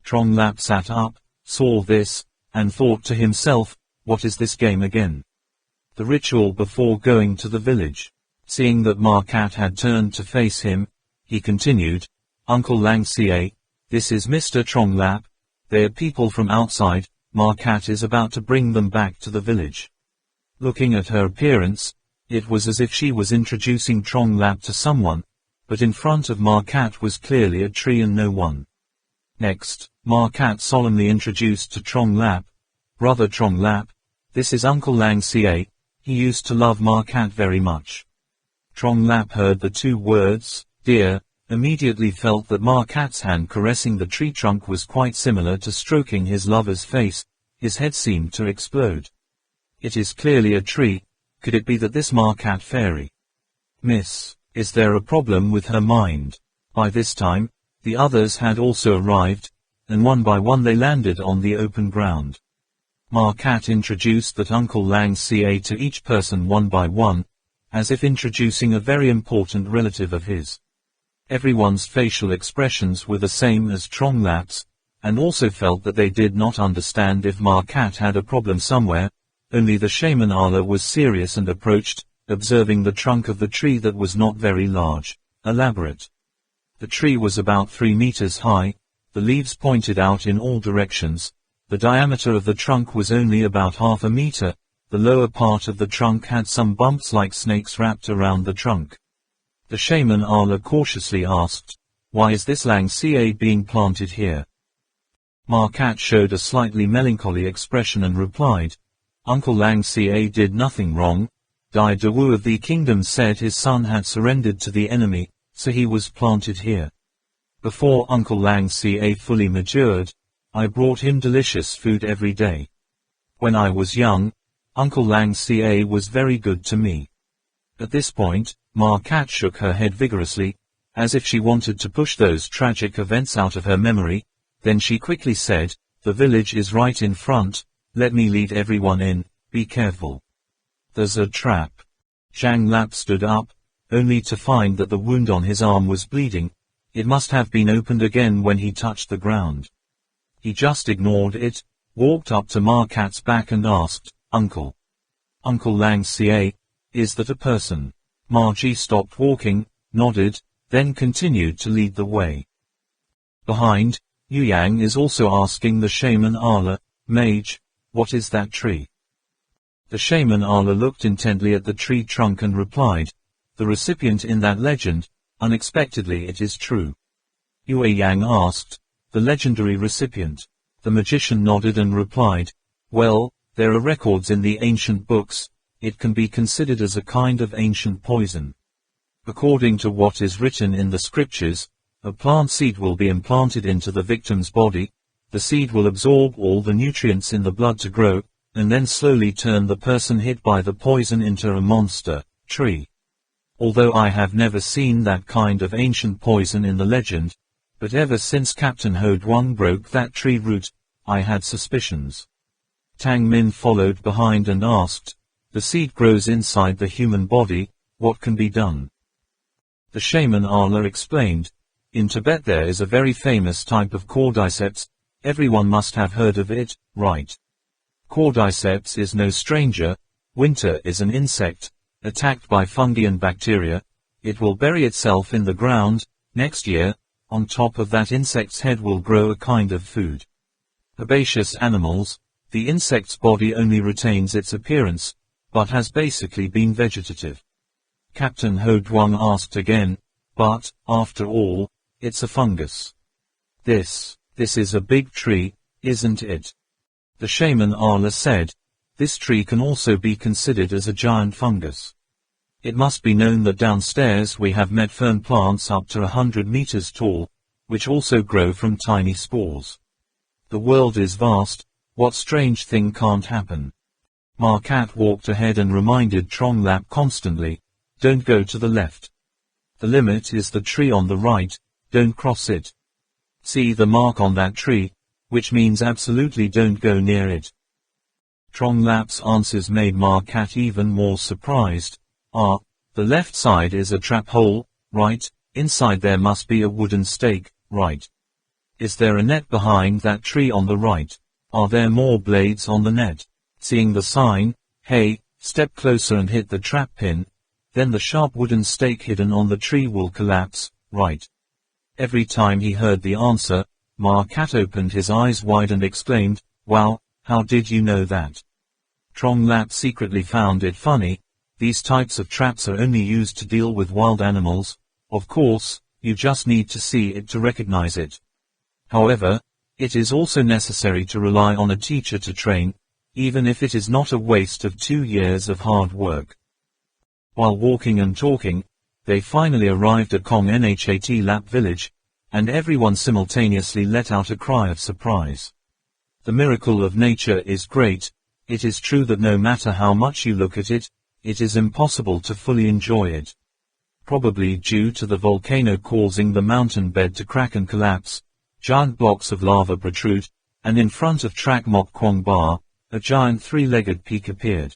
Tronglap sat up, saw this, and thought to himself, what is this game again? The ritual before going to the village. Seeing that Markat had turned to face him, he continued, "Uncle Lang Ca, this is Mr. Tronglap. They are people from outside. Markat is about to bring them back to the village." Looking at her appearance, it was as if she was introducing Tronglap to someone, but in front of Markat was clearly a tree and no one. Next, Markat solemnly introduced to Tronglap, "Brother Tronglap, this is Uncle Lang Ca, he used to love Markat very much." Tronglap heard the two words, "dear," immediately felt that Markat's hand caressing the tree trunk was quite similar to stroking his lover's face. His head seemed to explode. It is clearly a tree. Could it be that this Markat fairy? Miss, is there a problem with her mind? By this time, the others had also arrived, and one by one they landed on the open ground. Markat introduced that Uncle Lang Ca to each person one by one, as if introducing a very important relative of his. Everyone's facial expressions were the same as Tronglap's, and also felt that they did not understand if Markat had a problem somewhere. Only the shaman Ala was serious and approached, observing the trunk of the tree that was not very large, elaborate. The tree was about 3 meters high, the leaves pointed out in all directions, the diameter of the trunk was only about half a meter, the lower part of the trunk had some bumps like snakes wrapped around the trunk. The shaman Ala cautiously asked, "Why is this Lang Ca being planted here?" Markat showed a slightly melancholy expression and replied, "Uncle Lang Ca did nothing wrong. Dai Dawu of the kingdom said his son had surrendered to the enemy, so he was planted here. Before Uncle Lang Ca fully matured, I brought him delicious food every day. When I was young, Uncle Lang Ca was very good to me." At this point, Markat shook her head vigorously, as if she wanted to push those tragic events out of her memory. Then she quickly said, "The village is right in front. Let me lead everyone in, be careful. There's a trap." Zhang Lap stood up, only to find that the wound on his arm was bleeding. It must have been opened again when he touched the ground. He just ignored it, walked up to Markat's back and asked, "Uncle Lang Ca, is that a person?" Margie stopped walking, nodded, then continued to lead the way. Behind, Yu Yang is also asking the shaman Ala, "Mage, what is that tree?" The shaman Ala looked intently at the tree trunk and replied, "The recipient in that legend, unexpectedly it is true." Yu Yang asked, "The legendary recipient?" The magician nodded and replied, "Well, there are records in the ancient books. It can be considered as a kind of ancient poison. According to what is written in the scriptures, a plant seed will be implanted into the victim's body. The seed will absorb all the nutrients in the blood to grow, and then slowly turn the person hit by the poison into a monster tree. Although I have never seen that kind of ancient poison in the legend, but ever since Captain Ho Duang broke that tree root, I had suspicions." Tang Min followed behind and asked, "The seed grows inside the human body, what can be done?" The shaman Ala explained, "In Tibet there is a very famous type of cordyceps. Everyone must have heard of it, right? Cordyceps is no stranger. Winter is an insect, attacked by fungi and bacteria. It will bury itself in the ground. Next year, on top of that insect's head will grow a kind of food. Herbaceous animals, the insect's body only retains its appearance, but has basically been vegetative." Captain Ho Duang asked again, "But, after all, it's a fungus. This is a big tree, isn't it?" The shaman Ala said, This tree can also be considered as a giant fungus. It must be known that downstairs we have met fern plants up to 100 meters tall, which also grow from tiny spores. The world is vast, what strange thing can't happen? Marquette walked ahead and reminded Tronglap constantly, don't go to the left. The limit is the tree on the right, don't cross it. See the mark on that tree, which means absolutely don't go near it. Tronglap's answers made Marquette even more surprised. The left side is a trap hole, right, inside there must be a wooden stake, right. Is there a net behind that tree on the right? Are there more blades on the net? Seeing the sign, hey, step closer and hit the trap pin, then the sharp wooden stake hidden on the tree will collapse, right. Every time he heard the answer, Marquette opened his eyes wide and exclaimed, wow, how did you know that? Tronglap secretly found it funny. These types of traps are only used to deal with wild animals. Of course, you just need to see it to recognize it. However, it is also necessary to rely on a teacher to train, even if it is not a waste of 2 years of hard work. While walking and talking, they finally arrived at Confronting Lap village, and everyone simultaneously let out a cry of surprise. The miracle of nature is great. It is true that no matter how much you look at it, it is impossible to fully enjoy it. Probably due to the volcano causing the mountain bed to crack and collapse, giant blocks of lava protrude, and in front of Track Mok Kwong Bar, a giant three-legged peak appeared.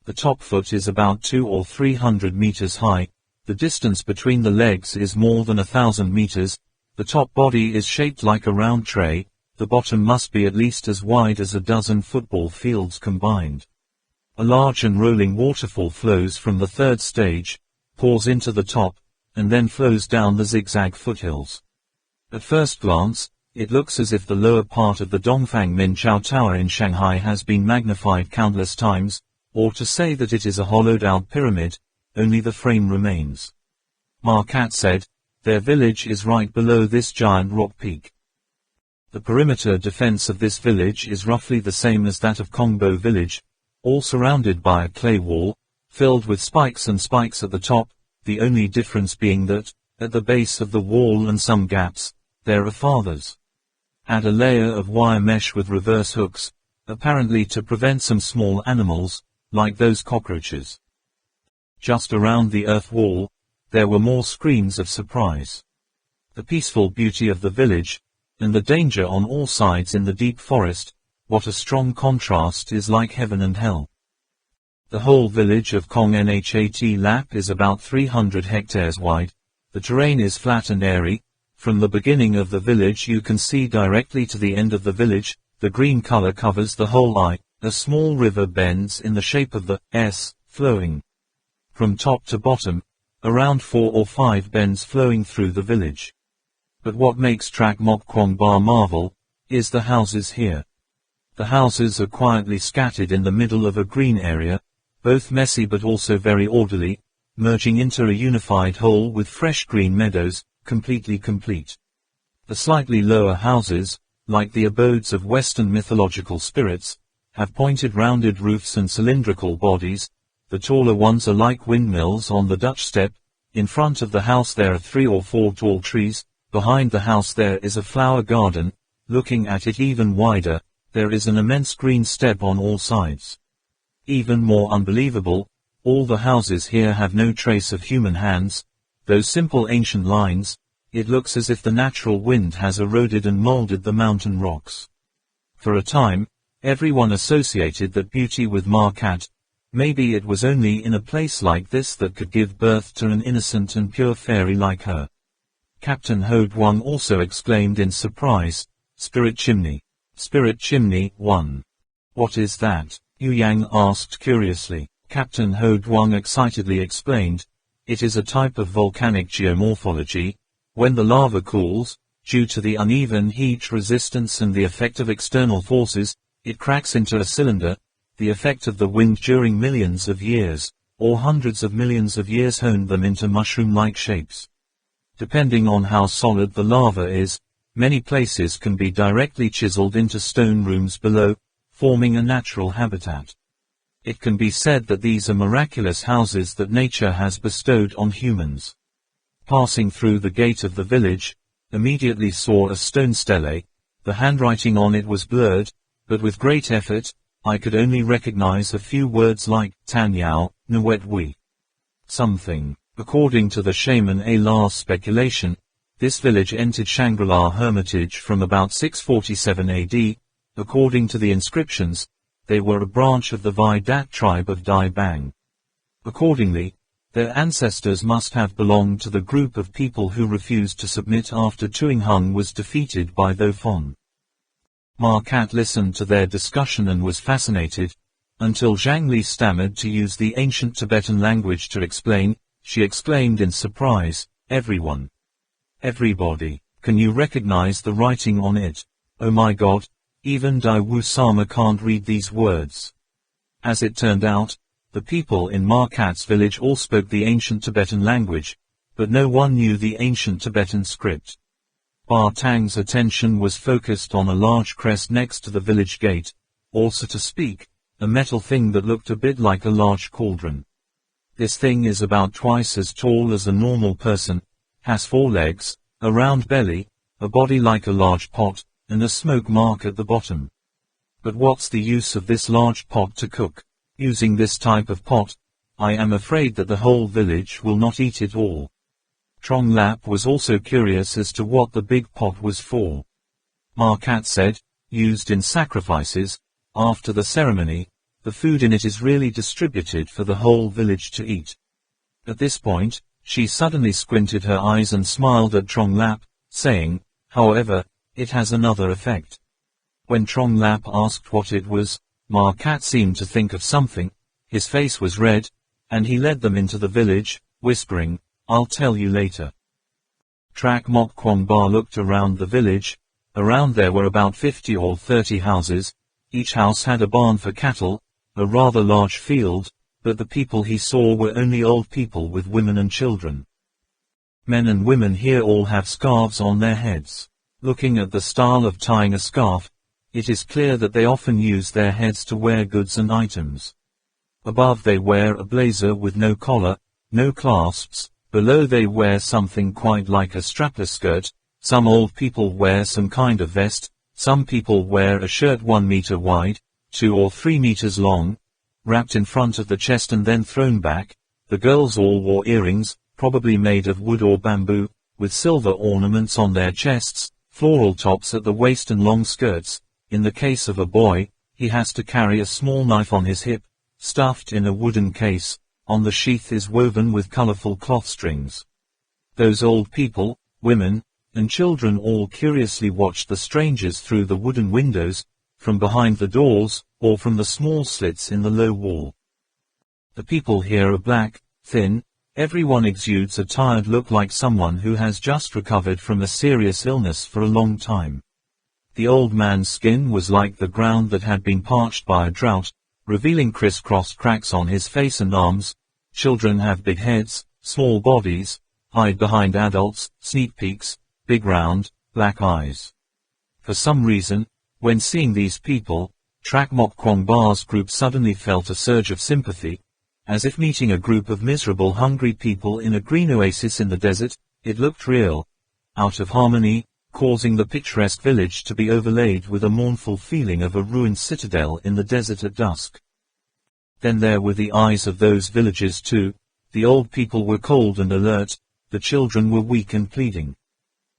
The top foot is about 200 or 300 meters high, the distance between the legs is more than 1,000 meters, the top body is shaped like a round tray, the bottom must be at least as wide as a dozen football fields combined. A large and rolling waterfall flows from the third stage, pours into the top, and then flows down the zigzag foothills. At first glance, it looks as if the lower part of the Dongfang Minqiao Tower in Shanghai has been magnified countless times, or to say that it is a hollowed-out pyramid, only the frame remains. Marquette said, their village is right below this giant rock peak. The perimeter defense of this village is roughly the same as that of Kongbo village, all surrounded by a clay wall, filled with spikes and spikes at the top, the only difference being that, at the base of the wall and some gaps, there are fathers. Add a layer of wire mesh with reverse hooks, apparently to prevent some small animals, like those cockroaches. Just around the earth wall, there were more screams of surprise. The peaceful beauty of the village, and the danger on all sides in the deep forest, what a strong contrast is like heaven and hell. The whole village of Confronting Lap is about 300 hectares wide, the terrain is flat and airy, from the beginning of the village you can see directly to the end of the village, the green color covers the whole eye, a small river bends in the shape of the S, flowing. From top to bottom, around 4 or 5 bends flowing through the village. But what makes Track Mok Kwong Bar marvel, is the houses here. The houses are quietly scattered in the middle of a green area, both messy but also very orderly, merging into a unified whole with fresh green meadows, completely complete. The slightly lower houses, like the abodes of Western mythological spirits, have pointed rounded roofs and cylindrical bodies. The taller ones are like windmills on the Dutch step. In front of the house there are 3 or 4 tall trees. Behind the house there is a flower garden. Looking at it even wider, there is an immense green steppe on all sides. Even more unbelievable, all the houses here have no trace of human hands. Those simple ancient lines, it looks as if the natural wind has eroded and molded the mountain rocks. For a time, everyone associated that beauty with Marquette. Maybe it was only in a place like this that could give birth to an innocent and pure fairy like her. Captain Ho Duong also exclaimed in surprise, Spirit Chimney. Spirit Chimney, 1. What is that? Yu Yang asked curiously. Captain Ho Duong excitedly explained, it is a type of volcanic geomorphology. When the lava cools, due to the uneven heat resistance and the effect of external forces, it cracks into a cylinder. The effect of the wind during millions of years, or hundreds of millions of years honed them into mushroom-like shapes. Depending on how solid the lava is, many places can be directly chiseled into stone rooms below, forming a natural habitat. It can be said that these are miraculous houses that nature has bestowed on humans. Passing through the gate of the village, immediately saw a stone stele. The handwriting on it was blurred, but with great effort, I could only recognize a few words like Tanyao, Nwetwi. Something. According to the shaman Allah's speculation, this village entered Shangri-La Hermitage from about 647 AD. According to the inscriptions, they were a branch of the Vai-Dat tribe of Dai Bang. Accordingly, their ancestors must have belonged to the group of people who refused to submit after Tuing Hung was defeated by Tho Phon. Ma Kat listened to their discussion and was fascinated, until Zhang Li stammered to use the ancient Tibetan language to explain. She exclaimed in surprise, "Everyone. Everybody, can you recognize the writing on it? Oh my God, even Dai Wu Sama can't read these words." As it turned out, the people in Ma Kat's village all spoke the ancient Tibetan language, but no one knew the ancient Tibetan script. Ba Tang's attention was focused on a large crest next to the village gate, or so to speak, a metal thing that looked a bit like a large cauldron. This thing is about twice as tall as a normal person, has 4 legs, a round belly, a body like a large pot, and a smoke mark at the bottom. But what's the use of this large pot to cook? Using this type of pot, I am afraid that the whole village will not eat it all. Trong Lap was also curious as to what the big pot was for. Ma Kat said, used in sacrifices. After the ceremony, the food in it is really distributed for the whole village to eat. At this point, she suddenly squinted her eyes and smiled at Trong Lap, saying, however, it has another effect. When Trong Lap asked what it was, Ma Kat seemed to think of something. His face was red, and he led them into the village, whispering, "I'll tell you later." Trak Mok Kwong Ba looked around the village. Around there were about 50 or 30 houses. Each house had a barn for cattle, a rather large field, but the people he saw were only old people with women and children. Men and women here all have scarves on their heads. Looking at the style of tying a scarf, it is clear that they often use their heads to wear goods and items. Above they wear a blazer with no collar, no clasps. Below they wear something quite like a strapless skirt. Some old people wear some kind of vest. Some people wear a shirt 1 meter wide, 2 or 3 meters long, wrapped in front of the chest and then thrown back. The girls all wore earrings, probably made of wood or bamboo, with silver ornaments on their chests, floral tops at the waist and long skirts. In the case of a boy, he has to carry a small knife on his hip, stuffed in a wooden case. On the sheath is woven with colorful cloth strings. Those old people, women, and children all curiously watched the strangers through the wooden windows, from behind the doors, or from the small slits in the low wall. The people here are black, thin. Everyone exudes a tired look, like someone who has just recovered from a serious illness for a long time. The old man's skin was like the ground that had been parched by a drought, revealing criss-crossed cracks on his face and arms. Children have big heads, small bodies, hide behind adults, sneak peeks, big round, black eyes. For some reason, when seeing these people, Trak Mok Kwong Ba's group suddenly felt a surge of sympathy, as if meeting a group of miserable hungry people in a green oasis in the desert. It looked real, out of harmony, causing the picturesque village to be overlaid with a mournful feeling of a ruined citadel in the desert at dusk. Then there were the eyes of those villagers too. The old people were cold and alert, the children were weak and pleading.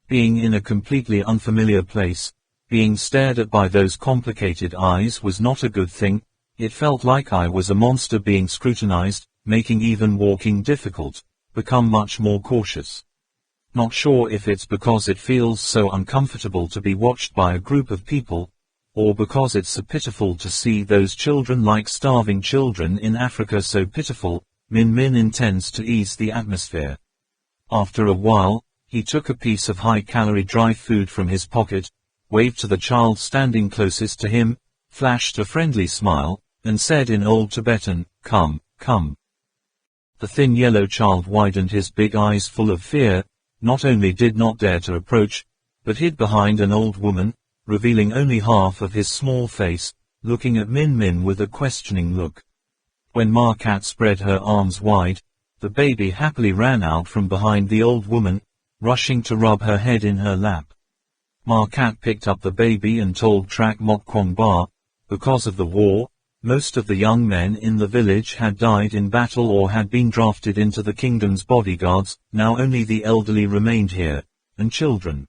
Being in a completely unfamiliar place, being stared at by those complicated eyes was not a good thing. It felt like I was a monster being scrutinized, making even walking difficult, become much more cautious. Not sure if it's because it feels so uncomfortable to be watched by a group of people, or because it's so pitiful to see those children, like starving children in Africa, so pitiful. Min Min intends to ease the atmosphere. After a while, he took a piece of high-calorie dry food from his pocket, waved to the child standing closest to him, flashed a friendly smile, and said in Old Tibetan, "Come, come." The thin yellow child widened his big eyes full of fear, not only did not dare to approach, but hid behind an old woman, revealing only half of his small face, looking at Min Min with a questioning look. When Markat spread her arms wide, the baby happily ran out from behind the old woman, rushing to rub her head in her lap. Markat picked up the baby and told Trak Mok Kwong Ba, because of the war, most of the young men in the village had died in battle or had been drafted into the kingdom's bodyguards, now only the elderly remained here, and children.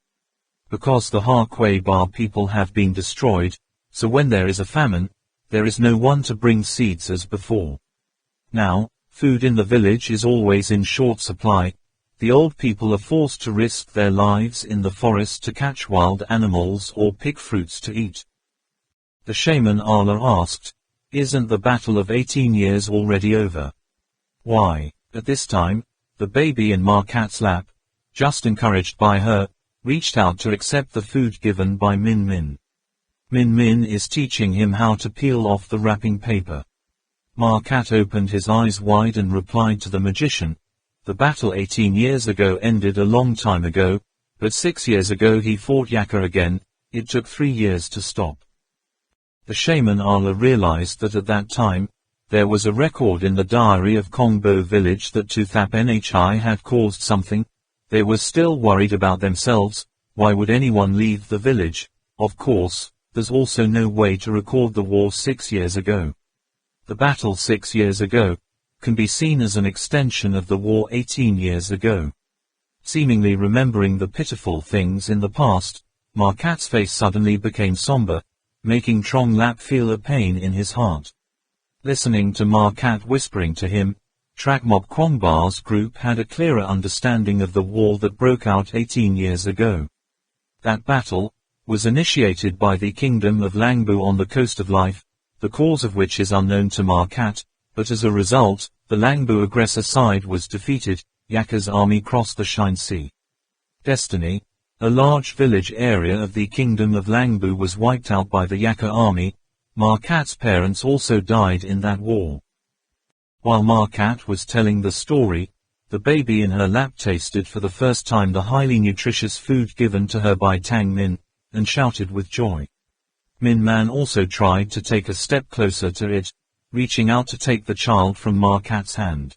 Because the Ha Kwei Ba people have been destroyed, so when there is a famine, there is no one to bring seeds as before. Now, food in the village is always in short supply. The old people are forced to risk their lives in the forest to catch wild animals or pick fruits to eat. The shaman Allah asked, "Isn't the battle of 18 years already over?" Why, at this time, the baby in Markat's lap, just encouraged by her, reached out to accept the food given by Min Min. Min Min is teaching him how to peel off the wrapping paper. Markat opened his eyes wide and replied to the magician, "The battle 18 years ago ended a long time ago, but 6 years ago he fought Yaka again. It took 3 years to stop." The shaman Allah realized that at that time, there was a record in the diary of Kongbo village that Tuthap Nhi had caused something. They were still worried about themselves. Why would anyone leave the village? Of course, there's also no way to record the war 6 years ago. The battle 6 years ago can be seen as an extension of the war 18 years ago. Seemingly remembering the pitiful things in the past, Markat's face suddenly became somber, making Trong Lap feel a pain in his heart. Listening to Markat whispering to him, Trak Mok Kwong Ba's group had a clearer understanding of the war that broke out 18 years ago. That battle was initiated by the kingdom of Langbu on the coast of Life, the cause of which is unknown to Markat, but as a result, the Langbu aggressor side was defeated. Yaka's army crossed the Shine Sea. Destiny, a large village area of the kingdom of Langbu, was wiped out by the Yaka army. Markat's parents also died in that war. While Markat was telling the story, the baby in her lap tasted for the first time the highly nutritious food given to her by Tang Min, and shouted with joy. Min Man also tried to take a step closer to it, reaching out to take the child from Markat's hand.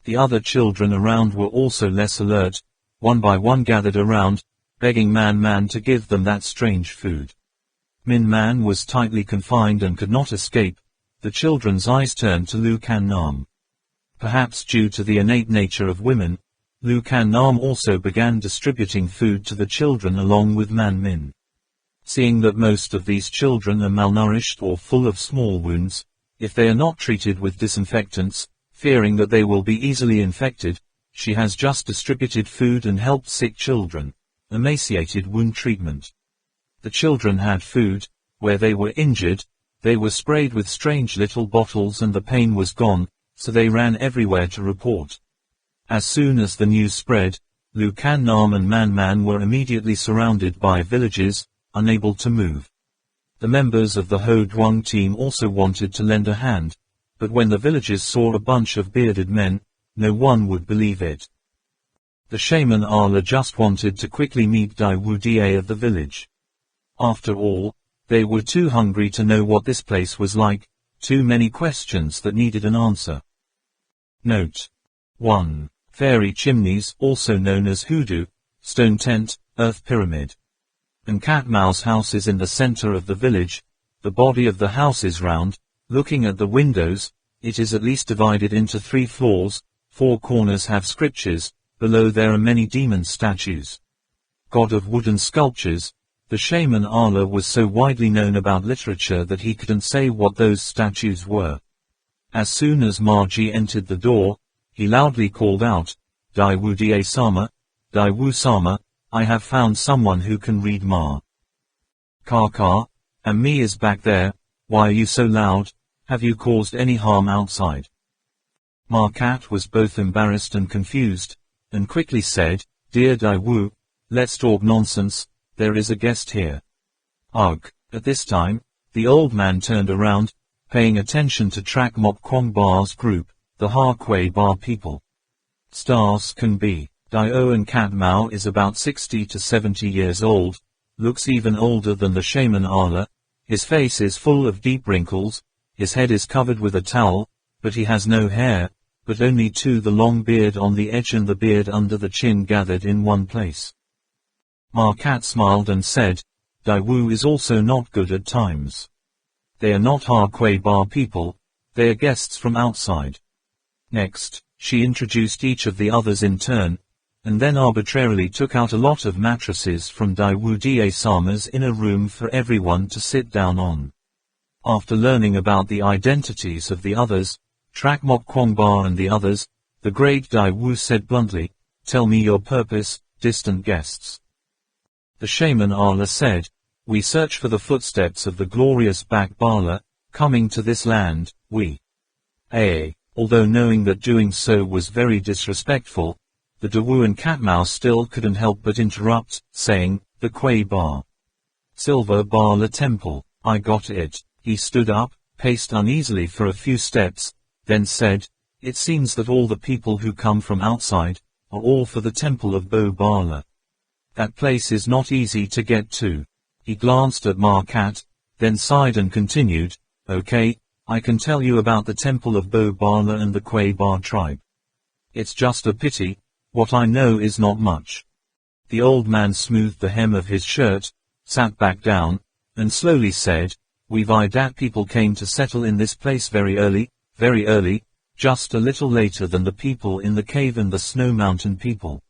The other children around were also less alert. One by one gathered around, begging Man to give them that strange food. Min Man was tightly confined and could not escape. The children's eyes turned to Lu Kan Nam. Perhaps due to the innate nature of women, Lu Kan Nam also began distributing food to the children along with Man Min. Seeing that most of these children are malnourished or full of small wounds, if they are not treated with disinfectants, fearing that they will be easily infected, she has just distributed food and helped sick children, emaciated wound treatment. The children had food. Where they were injured, they were sprayed with strange little bottles and the pain was gone, so they ran everywhere to report. As soon as the news spread, Lu Kan Nam and Man were immediately surrounded by villages, unable to move. The members of the Ho Duong team also wanted to lend a hand, but when the villagers saw a bunch of bearded men, no one would believe it. The shaman Allah just wanted to quickly meet Dai Wu Da of the village. After all, they were too hungry to know what this place was like, too many questions that needed an answer. Note 1. Fairy chimneys, also known as hoodoo, stone tent, earth pyramid. And cat mouse house is in the center of the village. The body of the house is round. Looking at the windows, it is at least divided into 3 floors, 4 corners have scriptures, below there are many demon statues. God of wooden sculptures. The shaman Allah was so widely known about literature that he couldn't say what those statues were. As soon as Marji entered the door, he loudly called out, Dai Wu Da Sama, Dai Wu Sama, I have found someone who can read Ma. Kaka, and me is back there. Why are you so loud? Have you caused any harm outside? Markat was both embarrassed and confused, and quickly said, Dear Dai Wu, let's talk nonsense. There is a guest here. Ugh. At this time, the old man turned around, paying attention to Trak Mok Kwong Ba's group, the Ha Kwei Ba people. Stars can be. Dio and Cat Mao is about 60 to 70 years old, looks even older than the shaman Allah. His face is full of deep wrinkles, his head is covered with a towel, but he has no hair, but only two, the long beard on the edge and the beard under the chin gathered in one place. Ma Cat smiled and said, Daiwu is also not good at times. They are not Harquay Bar people, they are guests from outside. Next, she introduced each of the others in turn, and then arbitrarily took out a lot of mattresses from Daiwu Da Sama's inner room for everyone to sit down on. After learning about the identities of the others, Trak Mok Kwongba and the others, the great Daiwu said bluntly, Tell me your purpose, distant guests. The shaman Ala said, We search for the footsteps of the glorious Bak Bala, coming to this land, although knowing that doing so was very disrespectful, the Dawu and Katmao still couldn't help but interrupt, saying, The Kway Bar. Silver Bala Temple, I got it. He stood up, paced uneasily for a few steps, then said, It seems that all the people who come from outside, are all for the Temple of Bo Bala. That place is not easy to get to. He glanced at Ma Cat, then sighed and continued, Okay, I can tell you about the Temple of Bo Bala and the Kway Bar tribe. It's just a pity, what I know is not much. The old man smoothed the hem of his shirt, sat back down, and slowly said, We've that people came to settle in this place very early, just a little later than the people in the cave and the Snow Mountain people.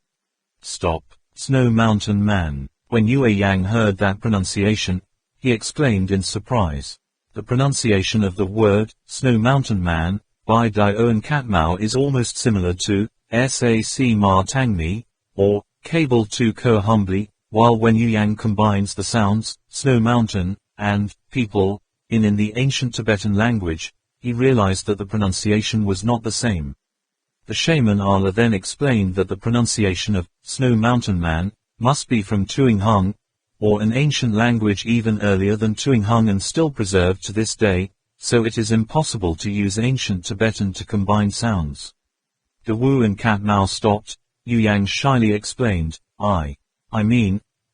Stop, Snow Mountain man. When Yue Yang heard that pronunciation, he exclaimed in surprise. The pronunciation of the word, Snow Mountain man, by Dio and Katmao is almost similar to, Sac Ma Tangmi, or, Cable to Ko Humbly, while when Yu Yang combines the sounds, Snow Mountain, and, people, in the ancient Tibetan language, he realized that the pronunciation was not the same. The shaman Ala then explained that the pronunciation of, Snow Mountain man, must be from Tuing Hung, or an ancient language even earlier than Tuing Hung and still preserved to this day, so it is impossible to use ancient Tibetan to combine sounds. Dawu and Katmao stopped. Yu Yang shyly explained, I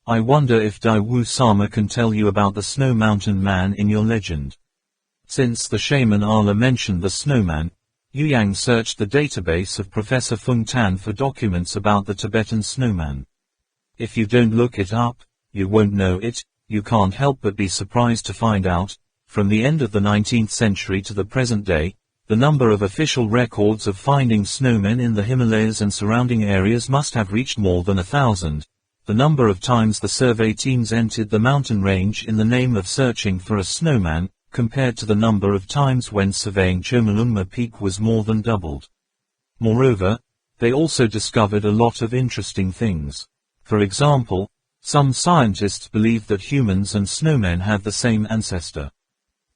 wonder if Daiwu Sama can tell you about the Snow Mountain man in your legend. Since the shaman Ala mentioned the snowman, Yu Yang searched the database of Professor Feng Tan for documents about the Tibetan snowman. If you don't look it up, you won't know it. You can't help but be surprised to find out, from the end of the 19th century to the present day, the number of official records of finding snowmen in the Himalayas and surrounding areas must have reached more than 1,000. The number of times the survey teams entered the mountain range in the name of searching for a snowman, compared to the number of times when surveying Chomolungma Peak was more than doubled. Moreover, they also discovered a lot of interesting things. For example, some scientists believe that humans and snowmen have the same ancestor.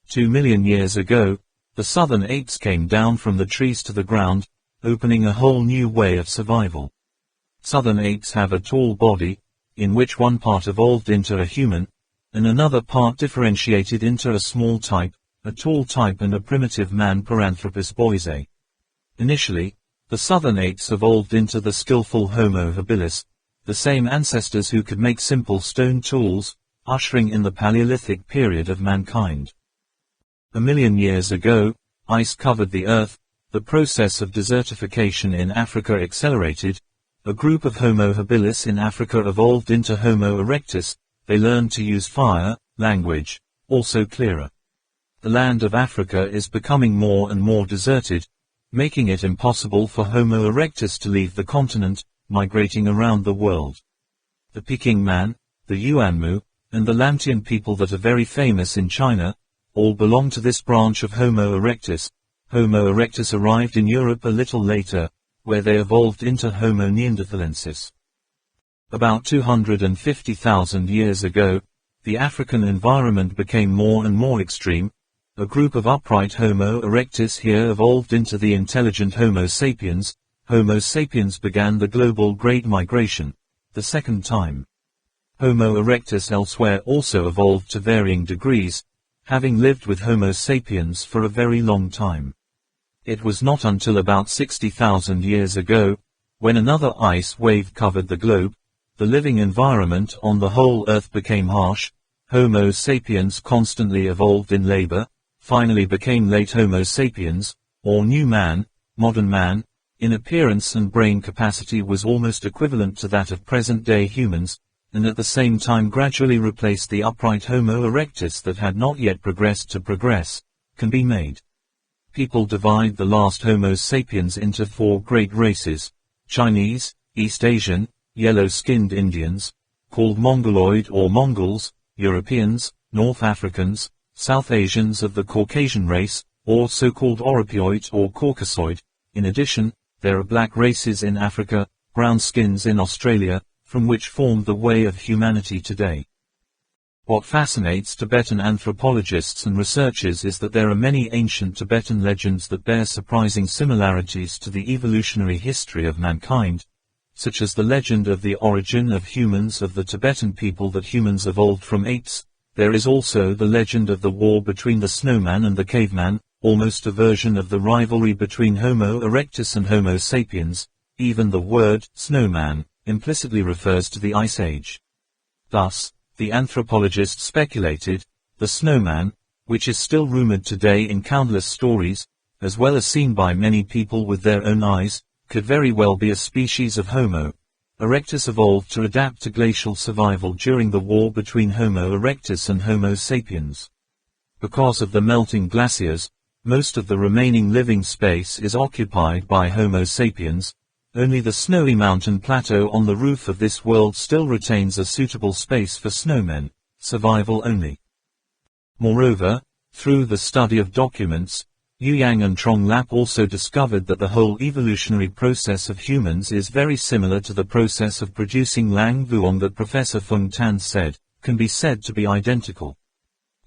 2 million years ago, the southern apes came down from the trees to the ground, opening a whole new way of survival. Southern apes have a tall body, in which one part evolved into a human, and another part differentiated into a small type, a tall type and a primitive man Paranthropus boise. Initially, the southern apes evolved into the skillful Homo habilis, the same ancestors who could make simple stone tools, ushering in the Paleolithic period of mankind. 1 million years ago, ice covered the earth, the process of desertification in Africa accelerated, a group of Homo habilis in Africa evolved into Homo erectus, they learned to use fire, language, also clearer. The land of Africa is becoming more and more deserted, making it impossible for Homo erectus to leave the continent, migrating around the world. The Peking man, the Yuanmu, and the Lamtian people that are very famous in China, all belong to this branch of Homo erectus. Homo erectus arrived in Europe a little later, where they evolved into Homo neanderthalensis. About 250,000 years ago, the African environment became more and more extreme. A group of upright Homo erectus here evolved into the intelligent Homo sapiens. Homo sapiens began the global Great Migration, the second time. Homo erectus elsewhere also evolved to varying degrees, having lived with Homo sapiens for a very long time. It was not until about 60,000 years ago, when another ice wave covered the globe, the living environment on the whole Earth became harsh. Homo sapiens constantly evolved in labor, finally became late Homo sapiens, or new man, modern man, in appearance and brain capacity was almost equivalent to that of present-day humans, and at the same time gradually replaced the upright Homo erectus that had not yet progressed to progress, can be made. People divide the last Homo sapiens into 4 great races: Chinese, East Asian, yellow-skinned Indians, called Mongoloid or Mongols, Europeans, North Africans, South Asians of the Caucasian race, or so-called Europeoid or Caucasoid. In addition, there are black races in Africa, brown skins in Australia, from which formed the way of humanity today. What fascinates Tibetan anthropologists and researchers is that there are many ancient Tibetan legends that bear surprising similarities to the evolutionary history of mankind, such as the legend of the origin of humans of the Tibetan people that humans evolved from apes. There is also the legend of the war between the snowman and the caveman, almost a version of the rivalry between Homo erectus and Homo sapiens. Even the word snowman implicitly refers to the Ice Age. Thus, the anthropologists speculated, the snowman, which is still rumored today in countless stories, as well as seen by many people with their own eyes, could very well be a species of Homo erectus evolved to adapt to glacial survival during the war between Homo erectus and Homo sapiens. Because of the melting glaciers, most of the remaining living space is occupied by Homo sapiens. Only the snowy mountain plateau on the roof of this world still retains a suitable space for snowmen, survival only. Moreover, through the study of documents, Yu Yang and Trong Lap also discovered that the whole evolutionary process of humans is very similar to the process of producing Lang Vuong that Professor Feng Tan said, can be said to be identical.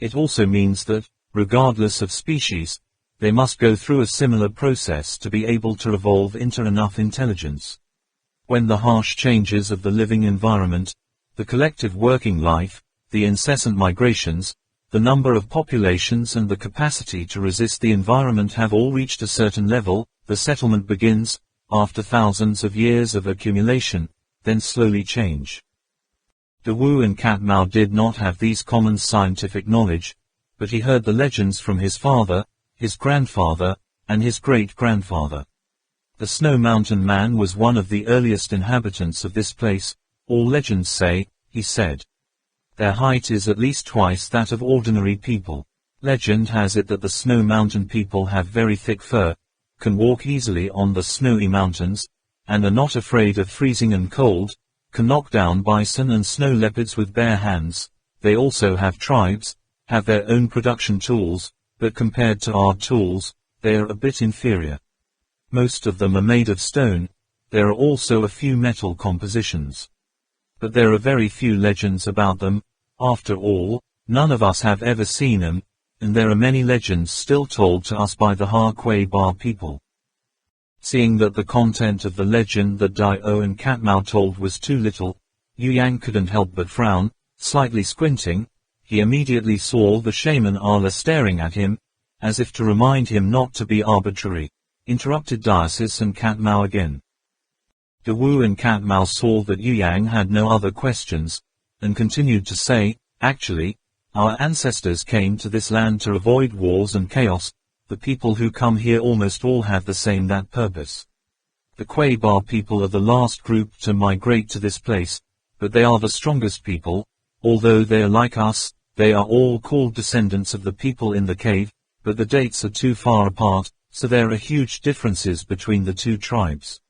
It also means that, regardless of species, they must go through a similar process to be able to evolve into enough intelligence. When the harsh changes of the living environment, the collective working life, the incessant migrations, the number of populations and the capacity to resist the environment have all reached a certain level, the settlement begins, after thousands of years of accumulation, then slowly change. De Wu and Cat Mao did not have these common scientific knowledge, but he heard the legends from his father, his grandfather, and his great-grandfather. The Snow Mountain Man was one of the earliest inhabitants of this place, all legends say, he said. Their height is at least twice that of ordinary people. Legend has it that the Snow Mountain people have very thick fur, can walk easily on the snowy mountains, and are not afraid of freezing and cold, can knock down bison and snow leopards with bare hands. They also have tribes, have their own production tools, but compared to our tools, they are a bit inferior. Most of them are made of stone. There are also a few metal compositions. But there are very few legends about them. After all, none of us have ever seen them, and there are many legends still told to us by the Ha-Kuei Ba people. Seeing that the content of the legend that Dai-O and Cat Mao told was too little, Yu Yang couldn't help but frown, slightly squinting. He immediately saw the shaman Allah staring at him, as if to remind him not to be arbitrary. Interrupted Diocese and Cat Mao again. De Wu and Cat Mao saw that Yu Yang had no other questions, and continued to say, actually, our ancestors came to this land to avoid wars and chaos. The people who come here almost all have the same that purpose. The Kuei Ba people are the last group to migrate to this place, but they are the strongest people. Although they are like us, they are all called descendants of the people in the cave, but the dates are too far apart, so there are huge differences between the two tribes.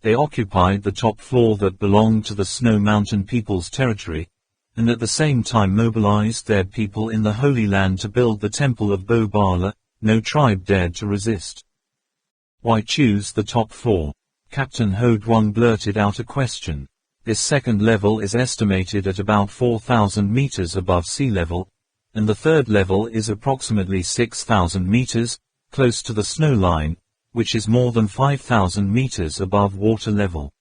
They occupied the top floor that belonged to the Snow Mountain people's territory, and at the same time mobilized their people in the Holy Land to build the Temple of Bo Bala. No tribe dared to resist. Why choose the top floor? Captain Ho Duong blurted out a question. This second level is estimated at about 4,000 meters above sea level, and the third level is approximately 6,000 meters, close to the snow line, which is more than 5,000 meters above water level.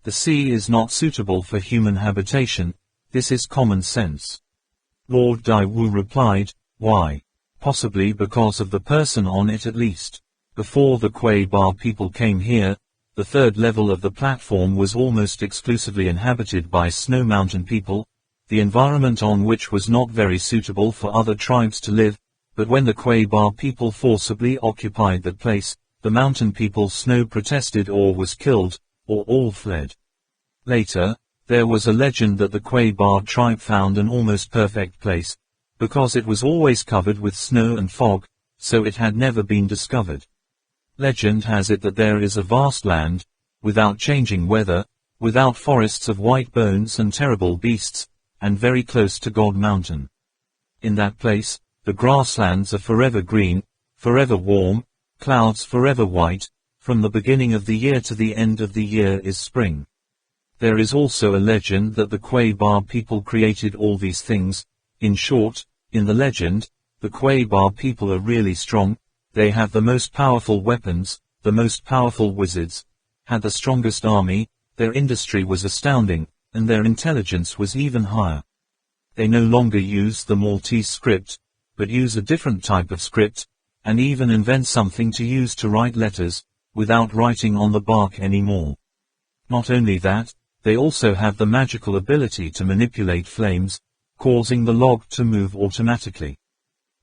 The sea is not suitable for human habitation. This is common sense. Lord Dai Wu replied, why? Possibly because of the person on it at least. Before the Kuei Ba people came here, the third level of the platform was almost exclusively inhabited by Snow Mountain people, the environment on which was not very suitable for other tribes to live, But when the Quabar people forcibly occupied that place, the mountain people Snow protested or was killed, or all fled. Later, there was a legend that the Quabar tribe found an almost perfect place, because it was always covered with snow and fog, so it had never been discovered. Legend has it that there is a vast land, without changing weather, without forests of white bones and terrible beasts, and very close to God Mountain. In that place, the grasslands are forever green, forever warm, clouds forever white, from the beginning of the year to the end of the year is spring. There is also a legend that the Quabar people created all these things. In short, in the legend, the Quabar people are really strong, they have the most powerful weapons, the most powerful wizards, had the strongest army, their industry was astounding, and their intelligence was even higher. They no longer use the Maltese script, but use a different type of script, and even invent something to use to write letters, without writing on the bark anymore. Not only that, they also have the magical ability to manipulate flames, causing the log to move automatically.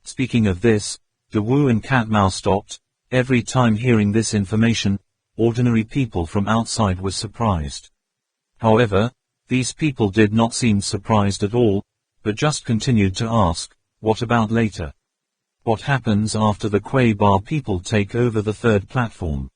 Speaking of this, Dawu and Katmao stopped. Every time hearing this information, ordinary people from outside were surprised. However, these people did not seem surprised at all, but just continued to ask, what about later? What happens after the Quabar people take over the third platform?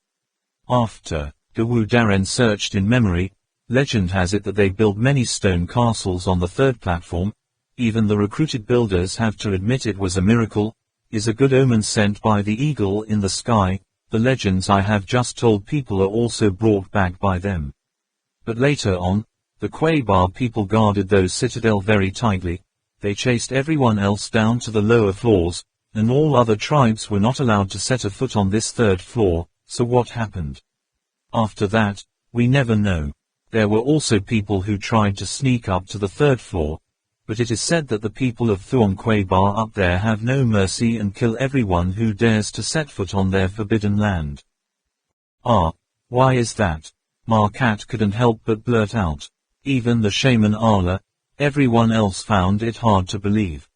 After Dawu Darren searched in memory, legend has it that they built many stone castles on the third platform. Even the recruited builders have to admit it was a miracle, is a good omen sent by the eagle in the sky. The legends I have just told people are also brought back by them. But later on, the Quabar people guarded those citadel very tightly. They chased everyone else down to the lower floors, and all other tribes were not allowed to set a foot on this third floor. So what happened? After that, we never know. There were also people who tried to sneak up to the third floor, but it is said that the people of Thuong Quabar up there have no mercy and kill everyone who dares to set foot on their forbidden land. Ah, why is that? Markat couldn't help but blurt out. Even the shaman Allah, everyone else found it hard to believe.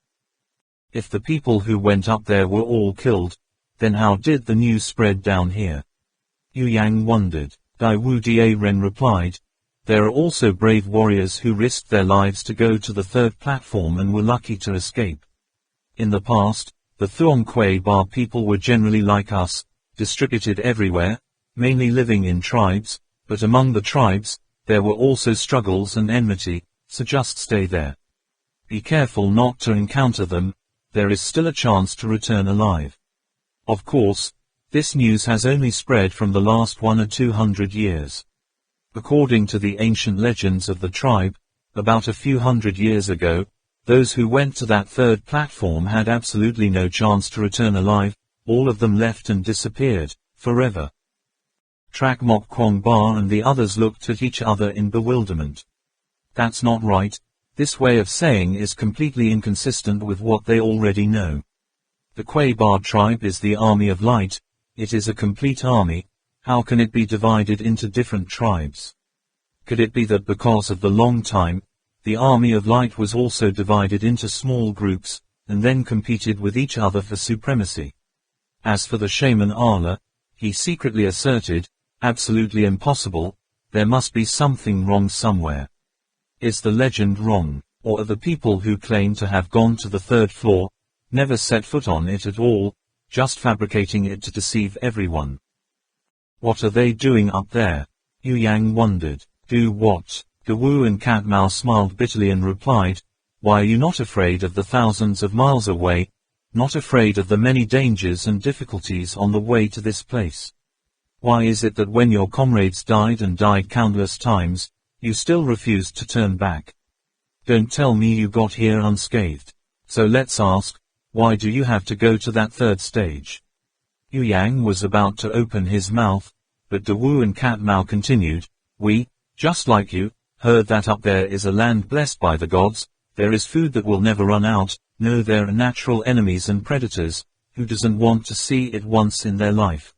If the people who went up there were all killed, then how did the news spread down here? Yu Yang wondered. Daiwu Da Ren replied, there are also brave warriors who risked their lives to go to the third platform and were lucky to escape. In the past, the Thuong Quabar people were generally like us, distributed everywhere, mainly living in tribes, but among the tribes, there were also struggles and enmity, so just stay there. Be careful not to encounter them, there is still a chance to return alive. Of course, this news has only spread from the last 100 or 200 years. According to the ancient legends of the tribe, about a few hundred years ago, those who went to that third platform had absolutely no chance to return alive, all of them left and disappeared, forever. Trak Mok Kwong Ba and the others looked at each other in bewilderment. That's not right, this way of saying is completely inconsistent with what they already know. The Quabar tribe is the army of light, it is a complete army. How can it be divided into different tribes? Could it be that because of the long time, the army of light was also divided into small groups, and then competed with each other for supremacy? As for the shaman Allah, he secretly asserted, absolutely impossible, there must be something wrong somewhere. Is the legend wrong, or are the people who claim to have gone to the third floor, never set foot on it at all, just fabricating it to deceive everyone? What are they doing up there? Yu Yang wondered. Do what? Dawu and Katmao smiled bitterly and replied, why are you not afraid of the thousands of miles away, not afraid of the many dangers and difficulties on the way to this place? Why is it that when your comrades died and died countless times, you still refused to turn back? Don't tell me you got here unscathed. So let's ask, why do you have to go to that third stage? Yu Yang was about to open his mouth, but Dawu and Katmao continued, we, just like you, heard that up there is a land blessed by the gods, there is food that will never run out, no there are natural enemies and predators, who doesn't want to see it once in their life?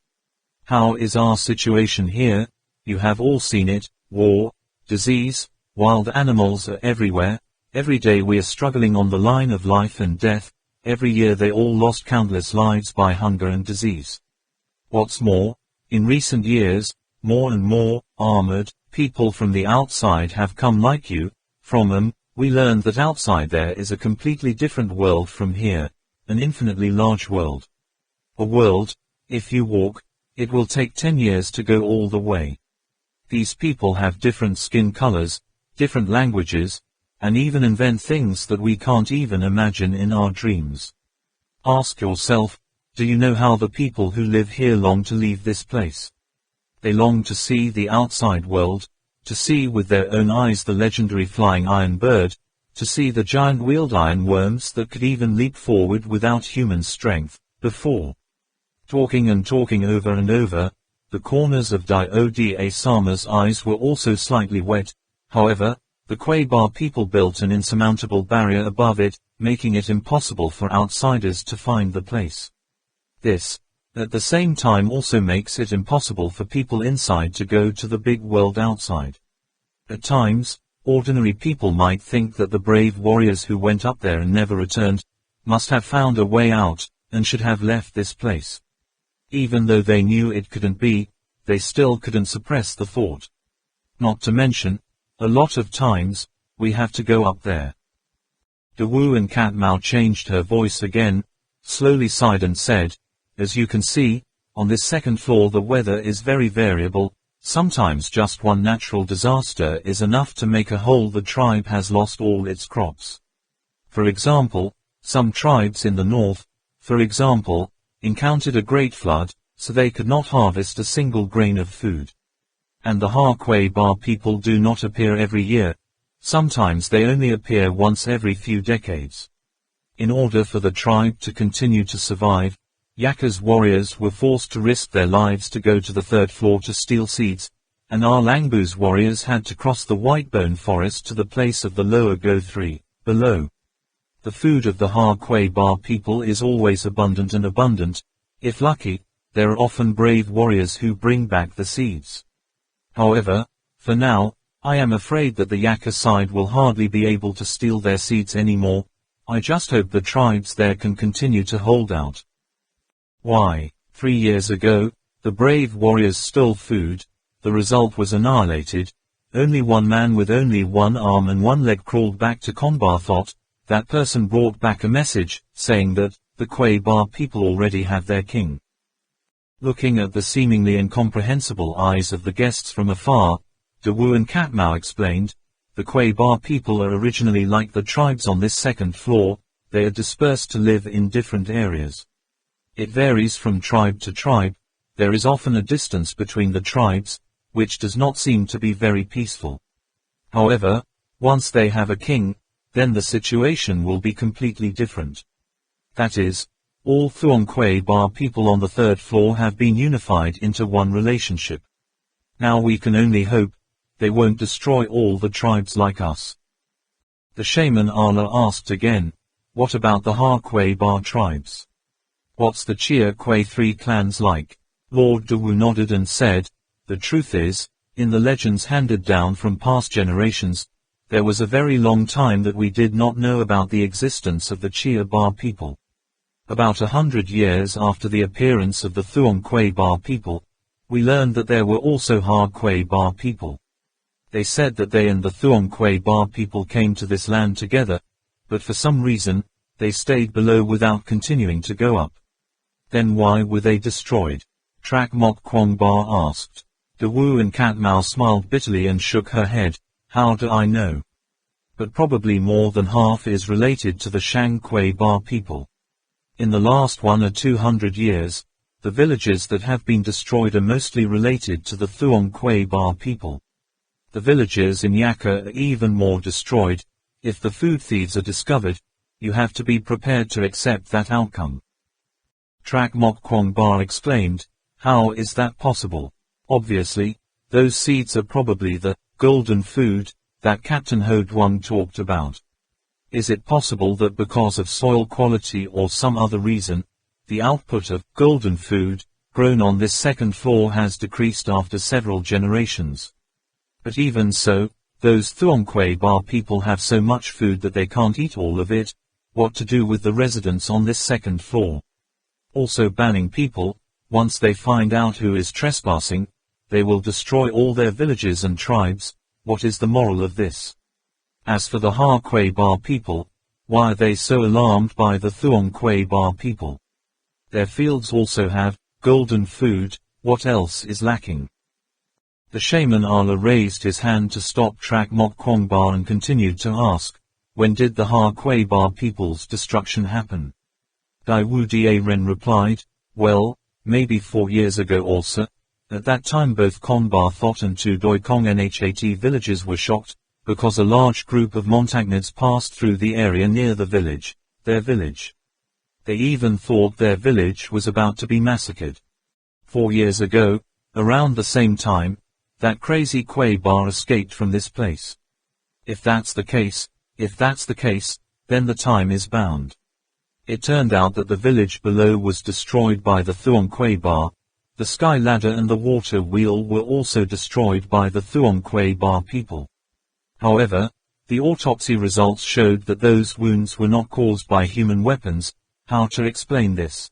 How is our situation here? You have all seen it, war, disease, wild animals are everywhere, every day we are struggling on the line of life and death, every year they all lost countless lives by hunger and disease. What's more, in recent years, more and more, armored, people from the outside have come like you. From them, we learned that outside there is a completely different world from here, an infinitely large world. A world, if you walk, it will take 10 years to go all the way. These people have different skin colors, different languages, and even invent things that we can't even imagine in our dreams. Ask yourself, do you know how the people who live here long to leave this place? They long to see the outside world, to see with their own eyes the legendary flying iron bird, to see the giant wheeled iron worms that could even leap forward without human strength. Before talking and talking over and over, the corners of Dioda Sama's eyes were also slightly wet. However, the Quabar people built an insurmountable barrier above it, making it impossible for outsiders to find the place. This, at the same time, also makes it impossible for people inside to go to the big world outside. At times, ordinary people might think that the brave warriors who went up there and never returned, must have found a way out, and should have left this place. Even though they knew it couldn't be, they still couldn't suppress the thought. Not to mention, a lot of times, we have to go up there. Dawu and Katmao changed her voice again, slowly sighed and said, as you can see, on this second floor the weather is very variable. Sometimes just one natural disaster is enough to make a whole the tribe has lost all its crops. For example, some tribes in the north, for example, encountered a great flood, so they could not harvest a single grain of food. And the Quabar people do not appear every year. Sometimes they only appear once every few decades. In order for the tribe to continue to survive, Yaka's warriors were forced to risk their lives to go to the third floor to steal seeds, and our Langbu's warriors had to cross the Whitebone forest to the place of the lower Go3, below. The food of the Quabar people is always abundant and abundant. If lucky, there are often brave warriors who bring back the seeds. However, for now, I am afraid that the Yaka side will hardly be able to steal their seeds anymore. I just hope the tribes there can continue to hold out. Why, 3 years ago, the brave warriors stole food, the result was annihilated. Only one man with only one arm and one leg crawled back to Konbar thought. That person brought back a message, saying that, the Quabar people already have their king. Looking at the seemingly incomprehensible eyes of the guests from afar, Dawu and Katmao explained, the Quabar people are originally like the tribes on this second floor, they are dispersed to live in different areas. It varies from tribe to tribe, there is often a distance between the tribes, which does not seem to be very peaceful. However, once they have a king, then the situation will be completely different. That is, all Thuong Quabar people on the third floor have been unified into one relationship. Now we can only hope they won't destroy all the tribes like us. The shaman Allah asked again, what about the Quabar tribes? What's the Chia Kwai 3 clans like? Lord Dawu nodded and said, the truth is, in the legends handed down from past generations, there was a very long time that we did not know about the existence of the Chia Bar people. About 100 years after the appearance of the Thuong Quabar people, we learned that there were also Quabar people. They said that they and the Thuong Quabar people came to this land together, but for some reason, they stayed below without continuing to go up. Then why were they destroyed? Trak Mok Kwong Bar asked. Dawu and Katmao smiled bitterly and shook her head. How do I know? But probably more than half is related to the Shang Quabar people. In the last 100 or 200 years, the villages that have been destroyed are mostly related to the Thuong Quabar people. The villages in Yaka are even more destroyed. If the food thieves are discovered, you have to be prepared to accept that outcome. Trak Mok Kwong Bar exclaimed, how is that possible? Obviously, those seeds are probably the golden food that Captain Ho Duong talked about. Is it possible that because of soil quality or some other reason, the output of golden food grown on this second floor has decreased after several generations? But even so, those Thuong Quabar people have so much food that they can't eat all of it. what to do with the residents on this second floor. Also banning people, once they find out who is trespassing, they will destroy all their villages and tribes. What is the moral of this? As for the Ha Kuei Ba people, why are they so alarmed by the Thuong Kuei Ba people? Their fields also have golden food, what else is lacking? The shaman Allah raised his hand to stop Trak Mok Kwong Ba and continued to ask, when did the Ha Kuei Ba people's destruction happen? Dai Wu Da Ren replied, well, maybe 4 years ago also. At that time both Kong Ba Thot and two Doi Kong Nhat villages were shocked, because a large group of Montagnids passed through the area near the village, their village. They even thought their village was about to be massacred. 4 years ago, around the same time, that crazy Kuei Ba escaped from this place. If that's the case, then the time is bound. It turned out that the village below was destroyed by the Thuong Kuei Ba. The sky ladder and the water wheel were also destroyed by the Thuong Kuei Ba people. However, the autopsy results showed that those wounds were not caused by human weapons. How to explain this?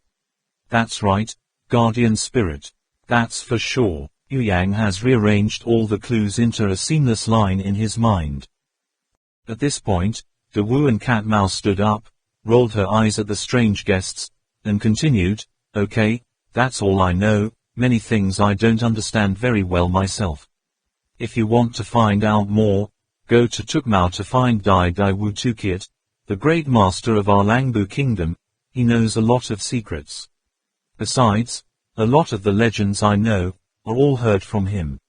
That's right, guardian spirit. That's for sure. Yu Yang has rearranged all the clues into a seamless line in his mind. At this point, De Wu and Cat Mao stood up, rolled her eyes at the strange guests, and continued, okay, that's all I know, many things I don't understand very well myself. If you want to find out more, go to Tukmao to find Dai Wu Tukiat, the great master of our Langbu kingdom. He knows a lot of secrets. Besides, a lot of the legends I know are all heard from him.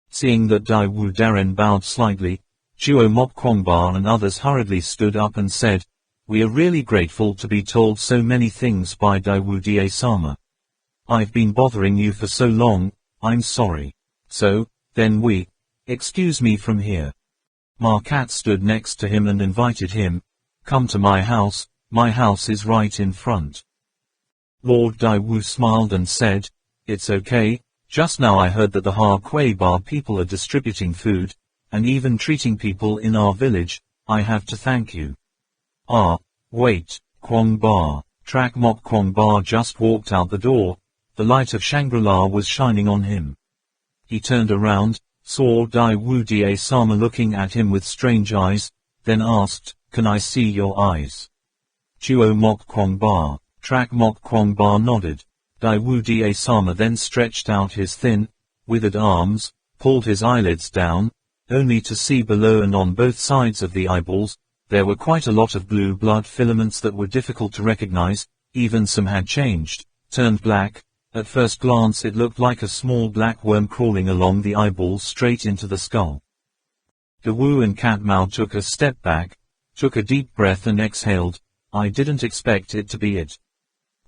Seeing that Dai Wu Darren bowed slightly, Chuo Mok Kwong Ba and others hurriedly stood up and said, we are really grateful to be told so many things by Dai Wu Da Sama. I've been bothering you for so long, I'm sorry. So, then excuse me from here. Ma Cat stood next to him and invited him, come to my house is right in front. Lord Dai Wu smiled and said, it's okay, just now I heard that the Ha Kuei Ba people are distributing food, and even treating people in our village. I have to thank you. Ah, wait, Kwong Ba. Trak Mok Kwong Ba just walked out the door. The light of Shangri-La was shining on him. He turned around, saw Dai Wu Da Sama looking at him with strange eyes, then asked, can I see your eyes? Chuo Mok Kwong Ba. Trak Mok Kwong Ba nodded. Dai Wu Da Sama then stretched out his thin, withered arms, pulled his eyelids down, only to see below and on both sides of the eyeballs, there were quite a lot of blue blood filaments that were difficult to recognize, even some had changed, turned black. At first glance it looked like a small black worm crawling along the eyeballs straight into the skull. De Wu and Cat Mao took a step back, took a deep breath and exhaled. I didn't expect it to be it.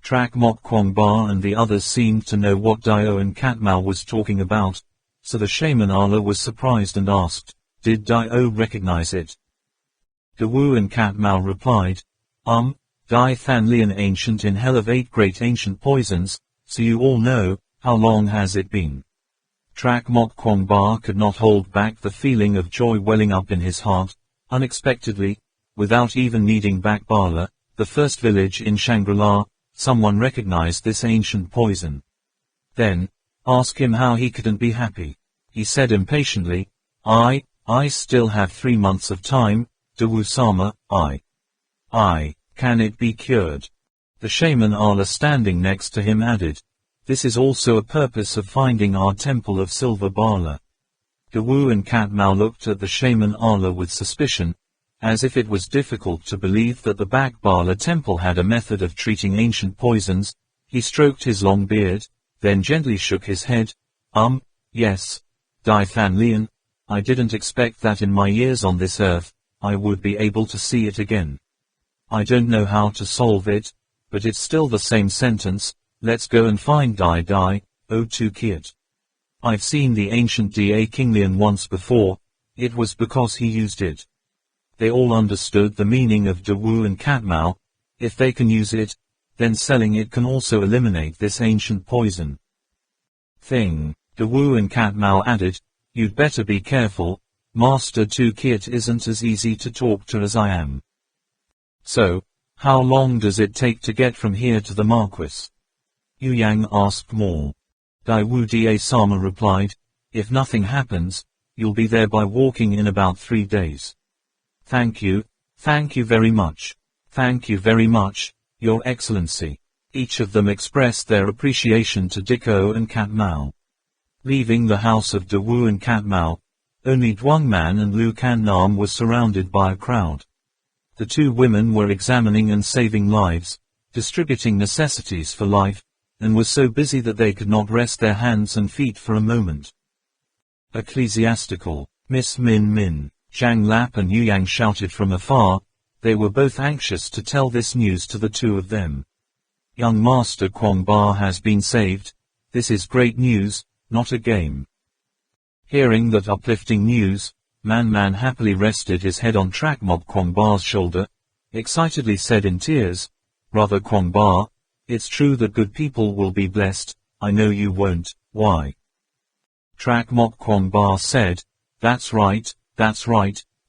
Trak Mok Kwong Ba and the others seemed to know what Dio and Cat Mao was talking about, so the shaman Allah was surprised and asked, did Dio recognize it? De Wu and Cat Mao replied, Dai Than Lian ancient in hell of 8 great ancient poisons, so you all know, how long has it been? Trak Mok Kwong Ba could not hold back the feeling of joy welling up in his heart. Unexpectedly, without even needing Bak Bala, the first village in Shangri-La, someone recognized this ancient poison. Then, ask him how he couldn't be happy. He said impatiently, I still have 3 months of time, De Wu Sama, can it be cured? The shaman Allah standing next to him added, this is also a purpose of finding our temple of Silver Bala. De Wu and Cat Mao looked at the shaman Allah with suspicion, as if it was difficult to believe that the Bak Bala temple had a method of treating ancient poisons. He stroked his long beard, then gently shook his head. Yes, Dai Than Lian, I didn't expect that in my years on this earth, I would be able to see it again. I don't know how to solve it, but it's still the same sentence, let's go and find Dai, O Tu Kiat. I've seen the ancient Da Kinglian once before, it was because he used it. They all understood the meaning of De Wu and Cat Mao. If they can use it, then selling it can also eliminate this ancient poison. De Wu and Cat Mao added, you'd better be careful, Master Tu Kiat isn't as easy to talk to as I am. So, how long does it take to get from here to the Marquis? Yu Yang asked more. Daiwu Da Sama replied, if nothing happens, you'll be there by walking in about 3 days. Thank you very much. Thank you very much, Your Excellency. Each of them expressed their appreciation to Diko and Cat Mao. Leaving the house of Dawu and Cat Mao, only Duang Man and Lu Kan Nam were surrounded by a crowd. The two women were examining and saving lives, distributing necessities for life, and were so busy that they could not rest their hands and feet for a moment. Ecclesiastical, Miss Min Min, Zhang Lap and Yu Yang shouted from afar. They were both anxious to tell this news to the two of them. Young Master Kwong Ba has been saved. This is great news, not a game. Hearing that uplifting news, Man Man happily rested his head on Track Mob Kwong Ba's shoulder, excitedly said in tears, Brother Kwong Ba, it's true that good people will be blessed, I know you won't, why? Track Mob Kwong Ba said, that's right,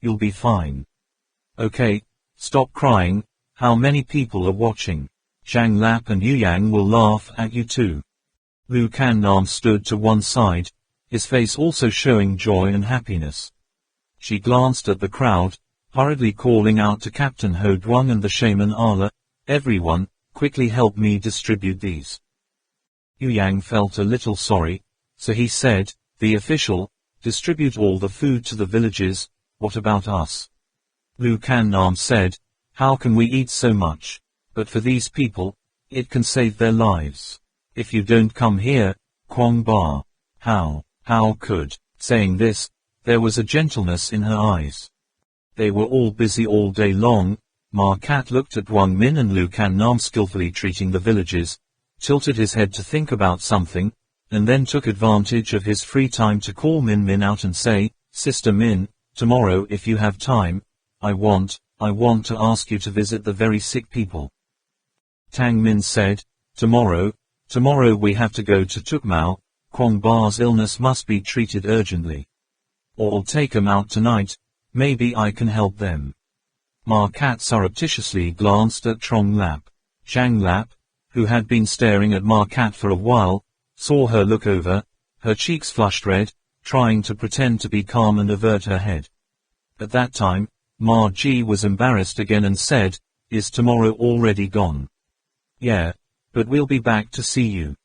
you'll be fine. Okay, stop crying, how many people are watching? Zhang Lap and Yu Yang will laugh at you too. Lu Kan Nam stood to one side, his face also showing joy and happiness. She glanced at the crowd, hurriedly calling out to Captain Ho Duang and the shaman Ala, everyone, quickly help me distribute these. Yu Yang felt a little sorry, so he said, the official, distribute all the food to the villages, what about us? Lu Kan Nam said, how can we eat so much? But for these people, it can save their lives. If you don't come here, Kwong Ba, how could? Saying this, there was a gentleness in her eyes. They were all busy all day long. Ma Cat looked at Wang Min and Lu Kan Nam skillfully treating the villages, tilted his head to think about something, and then took advantage of his free time to call Min Min out and say, Sister Min, tomorrow if you have time, I want to ask you to visit the very sick people. Tang Min said, tomorrow we have to go to Tukmao, Kwong Ba's illness must be treated urgently. Or I'll take 'em out tonight, maybe I can help them. Ma Cat surreptitiously glanced at Trong Lap. Zhang Lap, who had been staring at Ma Cat for a while, saw her look over, her cheeks flushed red, trying to pretend to be calm and avert her head. At that time, Ma Ji was embarrassed again and said, is tomorrow already gone? Yeah, but we'll be back to see you.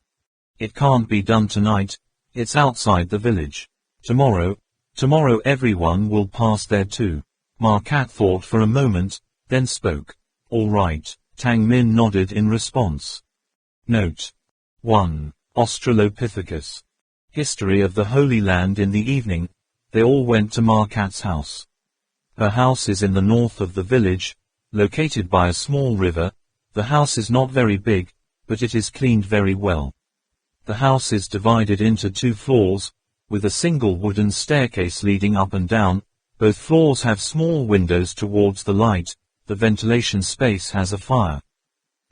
It can't be done tonight, it's outside the village. Tomorrow everyone will pass there too. Ma Cat thought for a moment, then spoke. All right, Tang Min nodded in response. Note 1. Australopithecus. History of the Holy Land. In the evening, they all went to Ma Cat's house. Her house is in the north of the village, located by a small river. The house is not very big, but it is cleaned very well. The house is divided into 2 floors, with a single wooden staircase leading up and down. Both floors have small windows towards the light. The ventilation space has a fire.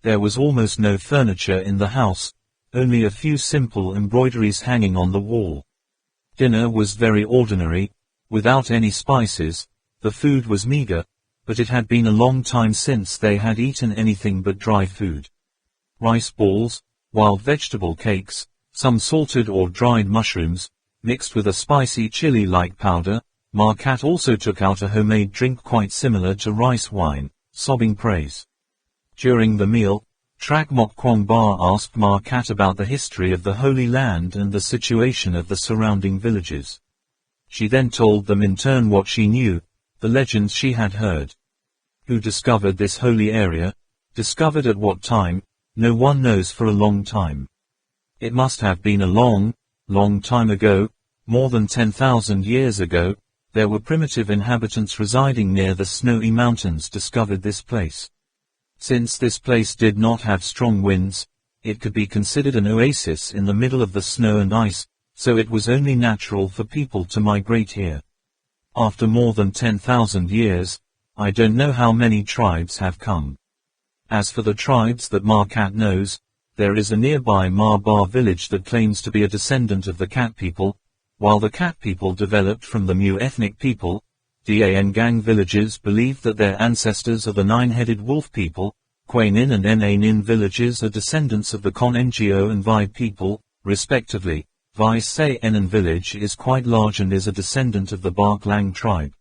There was almost no furniture in the house, only a few simple embroideries hanging on the wall. Dinner was very ordinary, without any spices. The food was meager, but it had been a long time since they had eaten anything but dry food. Rice balls, wild vegetable cakes, some salted or dried mushrooms, mixed with a spicy chili-like powder. Ma Cat also took out a homemade drink quite similar to rice wine, sobbing praise. During the meal, Trak Mok Kwong Ba asked Ma Cat about the history of the Holy Land and the situation of the surrounding villages. She then told them in turn what she knew, the legends she had heard. Who discovered this holy area? Discovered at what time? No one knows for a long time. It must have been a long time ago, more than 10,000 years ago. There were primitive inhabitants residing near the snowy mountains discovered this place. Since this place did not have strong winds, it could be considered an oasis in the middle of the snow and ice, so it was only natural for people to migrate here. After more than 10,000 years, I don't know how many tribes have come. As for the tribes that Ma Cat knows, there is a nearby Ma Ba village that claims to be a descendant of the Cat people. While the Cat people developed from the Mu ethnic people, Gang villages believe that their ancestors are the nine-headed wolf people. Quay Nin and Na Nin villages are descendants of the Con Ngo and Vai people, respectively. Vai Say Enan village is quite large and is a descendant of the Bark Lang tribe.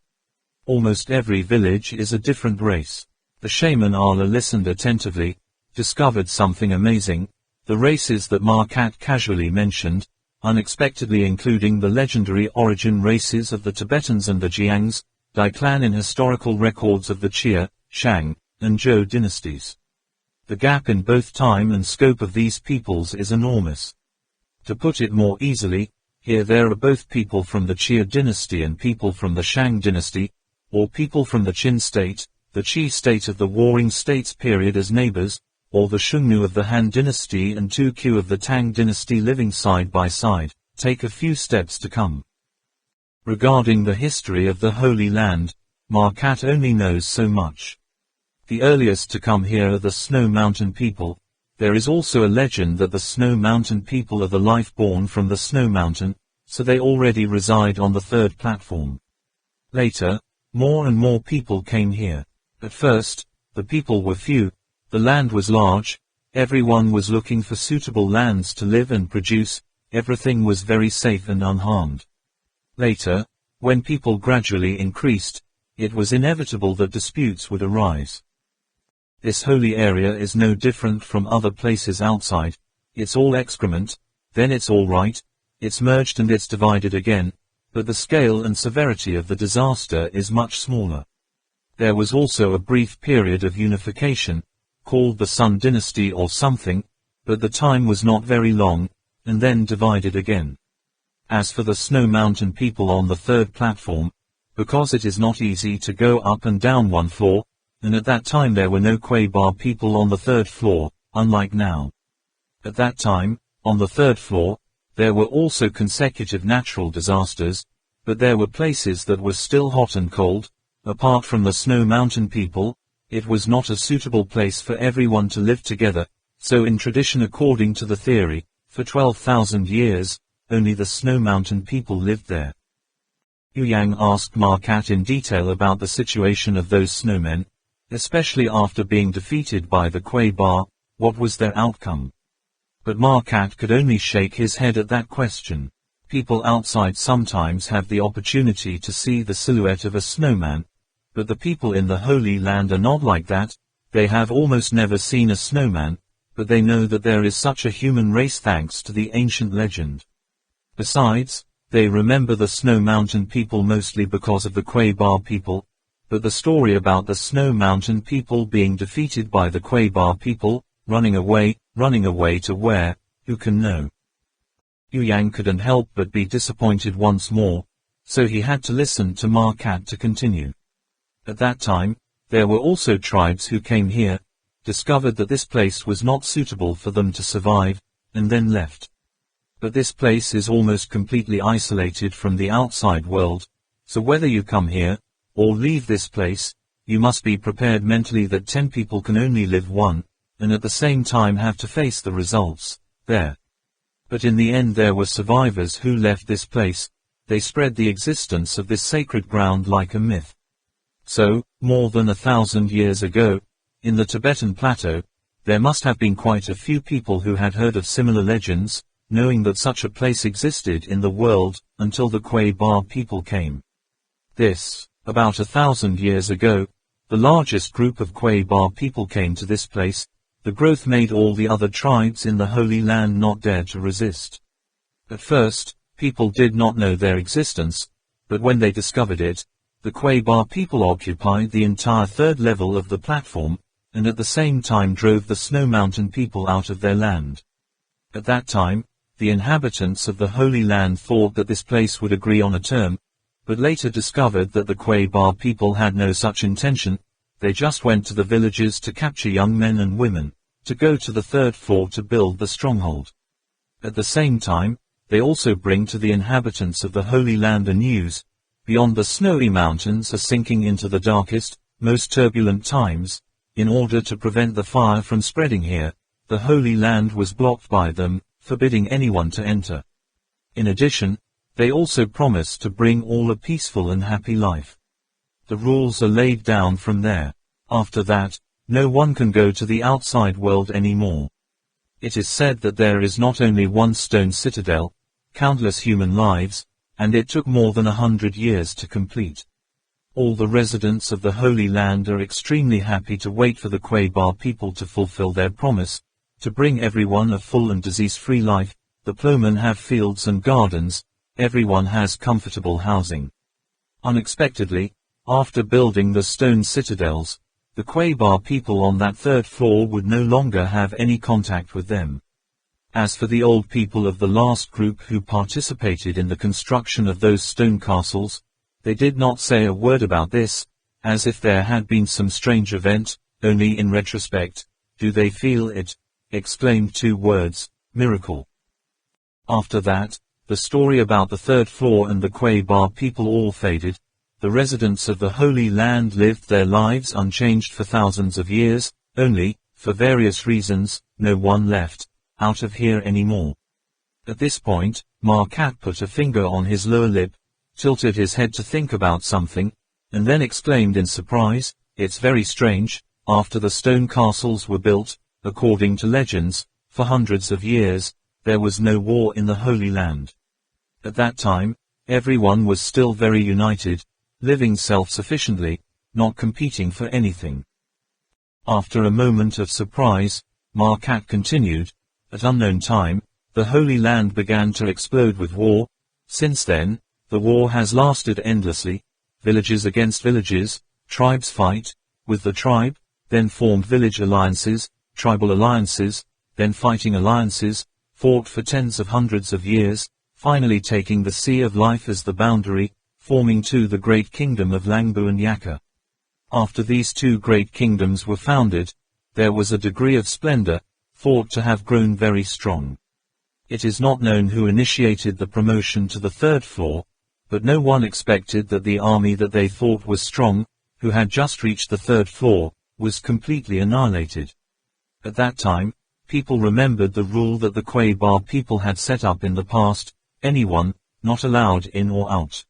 Almost every village is a different race. The shaman Ala listened attentively, discovered something amazing. The races that Markat casually mentioned, unexpectedly including the legendary origin races of the Tibetans and the Jiangs, Dai clan in historical records of the Xia, Shang, and Zhou dynasties. The gap in both time and scope of these peoples is enormous. To put it more easily, here there are both people from the Xia dynasty and people from the Shang dynasty, or people from the Qin state, the Qi state of the Warring States period as neighbors, or the Xiongnu of the Han dynasty and 2Q of the Tang dynasty living side by side. Take a few steps to come. Regarding the history of the Holy Land, Markat only knows so much. The earliest to come here are the Snow Mountain people. There is also a legend that the Snow Mountain people are the life born from the Snow Mountain, so they already reside on the third platform. Later, more and more people came here. At first, the people were few, the land was large, everyone was looking for suitable lands to live and produce, everything was very safe and unharmed. Later, when people gradually increased, it was inevitable that disputes would arise. This holy area is no different from other places outside. It's all excrement, then it's all right, it's merged and it's divided again, but the scale and severity of the disaster is much smaller. There was also a brief period of unification, called the Sun Dynasty or something, but the time was not very long, and then divided again. As for the Snow Mountain people on the third platform, because it is not easy to go up and down one floor, and at that time there were no Quabar people on the third floor, unlike now. At that time, on the third floor, there were also consecutive natural disasters, but there were places that were still hot and cold. Apart from the Snow Mountain people, it was not a suitable place for everyone to live together, so in tradition according to the theory, for 12,000 years, only the Snow Mountain people lived there. Yu Yang asked Markat in detail about the situation of those snowmen, especially after being defeated by the Quabar. What was their outcome? But Markat could only shake his head at that question. People outside sometimes have the opportunity to see the silhouette of a snowman, but the people in the Holy Land are not like that. They have almost never seen a snowman, but they know that there is such a human race thanks to the ancient legend. Besides, they remember the Snow Mountain people mostly because of the Quabar people, but the story about the Snow Mountain people being defeated by the Quabar people, running away to where, who can know? Yu Yang couldn't help but be disappointed once more, so he had to listen to Markat to continue. At that time, there were also tribes who came here, discovered that this place was not suitable for them to survive, and then left. But this place is almost completely isolated from the outside world, so whether you come here, or leave this place, you must be prepared mentally that 10 people can only live one, and at the same time have to face the results, there. But in the end there were survivors who left this place. They spread the existence of this sacred ground like a myth. So, more than 1,000 years ago, in the Tibetan plateau, there must have been quite a few people who had heard of similar legends, knowing that such a place existed in the world, until the Quabar people came. This, about 1,000 years ago, the largest group of Quabar people came to this place. The growth made all the other tribes in the Holy Land not dare to resist. At first, people did not know their existence, but when they discovered it, the Quabar people occupied the entire third level of the platform, and at the same time drove the Snow Mountain people out of their land. At that time, the inhabitants of the Holy Land thought that this place would agree on a term, but later discovered that the Quabar people had no such intention. They just went to the villages to capture young men and women, to go to the third floor to build the stronghold. At the same time, they also bring to the inhabitants of the Holy Land the news. Beyond the snowy mountains are sinking into the darkest, most turbulent times. In order to prevent the fire from spreading here, the Holy Land was blocked by them, forbidding anyone to enter. In addition, they also promised to bring all a peaceful and happy life. The rules are laid down from there. After that, no one can go to the outside world anymore. It is said that there is not only one stone citadel, countless human lives, and it took more than 100 years to complete. All the residents of the Holy Land are extremely happy to wait for the Quabar people to fulfill their promise, to bring everyone a full and disease-free life. The ploughmen have fields and gardens, everyone has comfortable housing. Unexpectedly, after building the stone citadels, the Quabar people on that third floor would no longer have any contact with them. As for the old people of the last group who participated in the construction of those stone castles, they did not say a word about this, as if there had been some strange event. Only in retrospect do they feel it, exclaimed 2 words, miracle. After that, the story about the third floor and the Quabar people all faded. The residents of the Holy Land lived their lives unchanged for thousands of years, only, for various reasons, no one left out of here anymore. At this point, Marquette put a finger on his lower lip, tilted his head to think about something, and then exclaimed in surprise, "It's very strange, after the stone castles were built, according to legends, for hundreds of years, there was no war in the Holy Land. At that time, everyone was still very united, living self-sufficiently, not competing for anything." After a moment of surprise, Marquette continued, "At unknown time, the Holy Land began to explode with war. Since then, the war has lasted endlessly. Villages against villages, tribes fight with the tribe, then formed village alliances, tribal alliances, then fighting alliances, fought for tens of hundreds of years, finally taking the Sea of Life as the boundary, forming the great kingdom of Langbu and Yaka. After these 2 great kingdoms were founded, there was a degree of splendor, thought to have grown very strong. It is not known who initiated the promotion to the third floor, but no one expected that the army that they thought was strong, who had just reached the third floor, was completely annihilated. At that time, people remembered the rule that the Quabar people had set up in the past: anyone, not allowed in or out.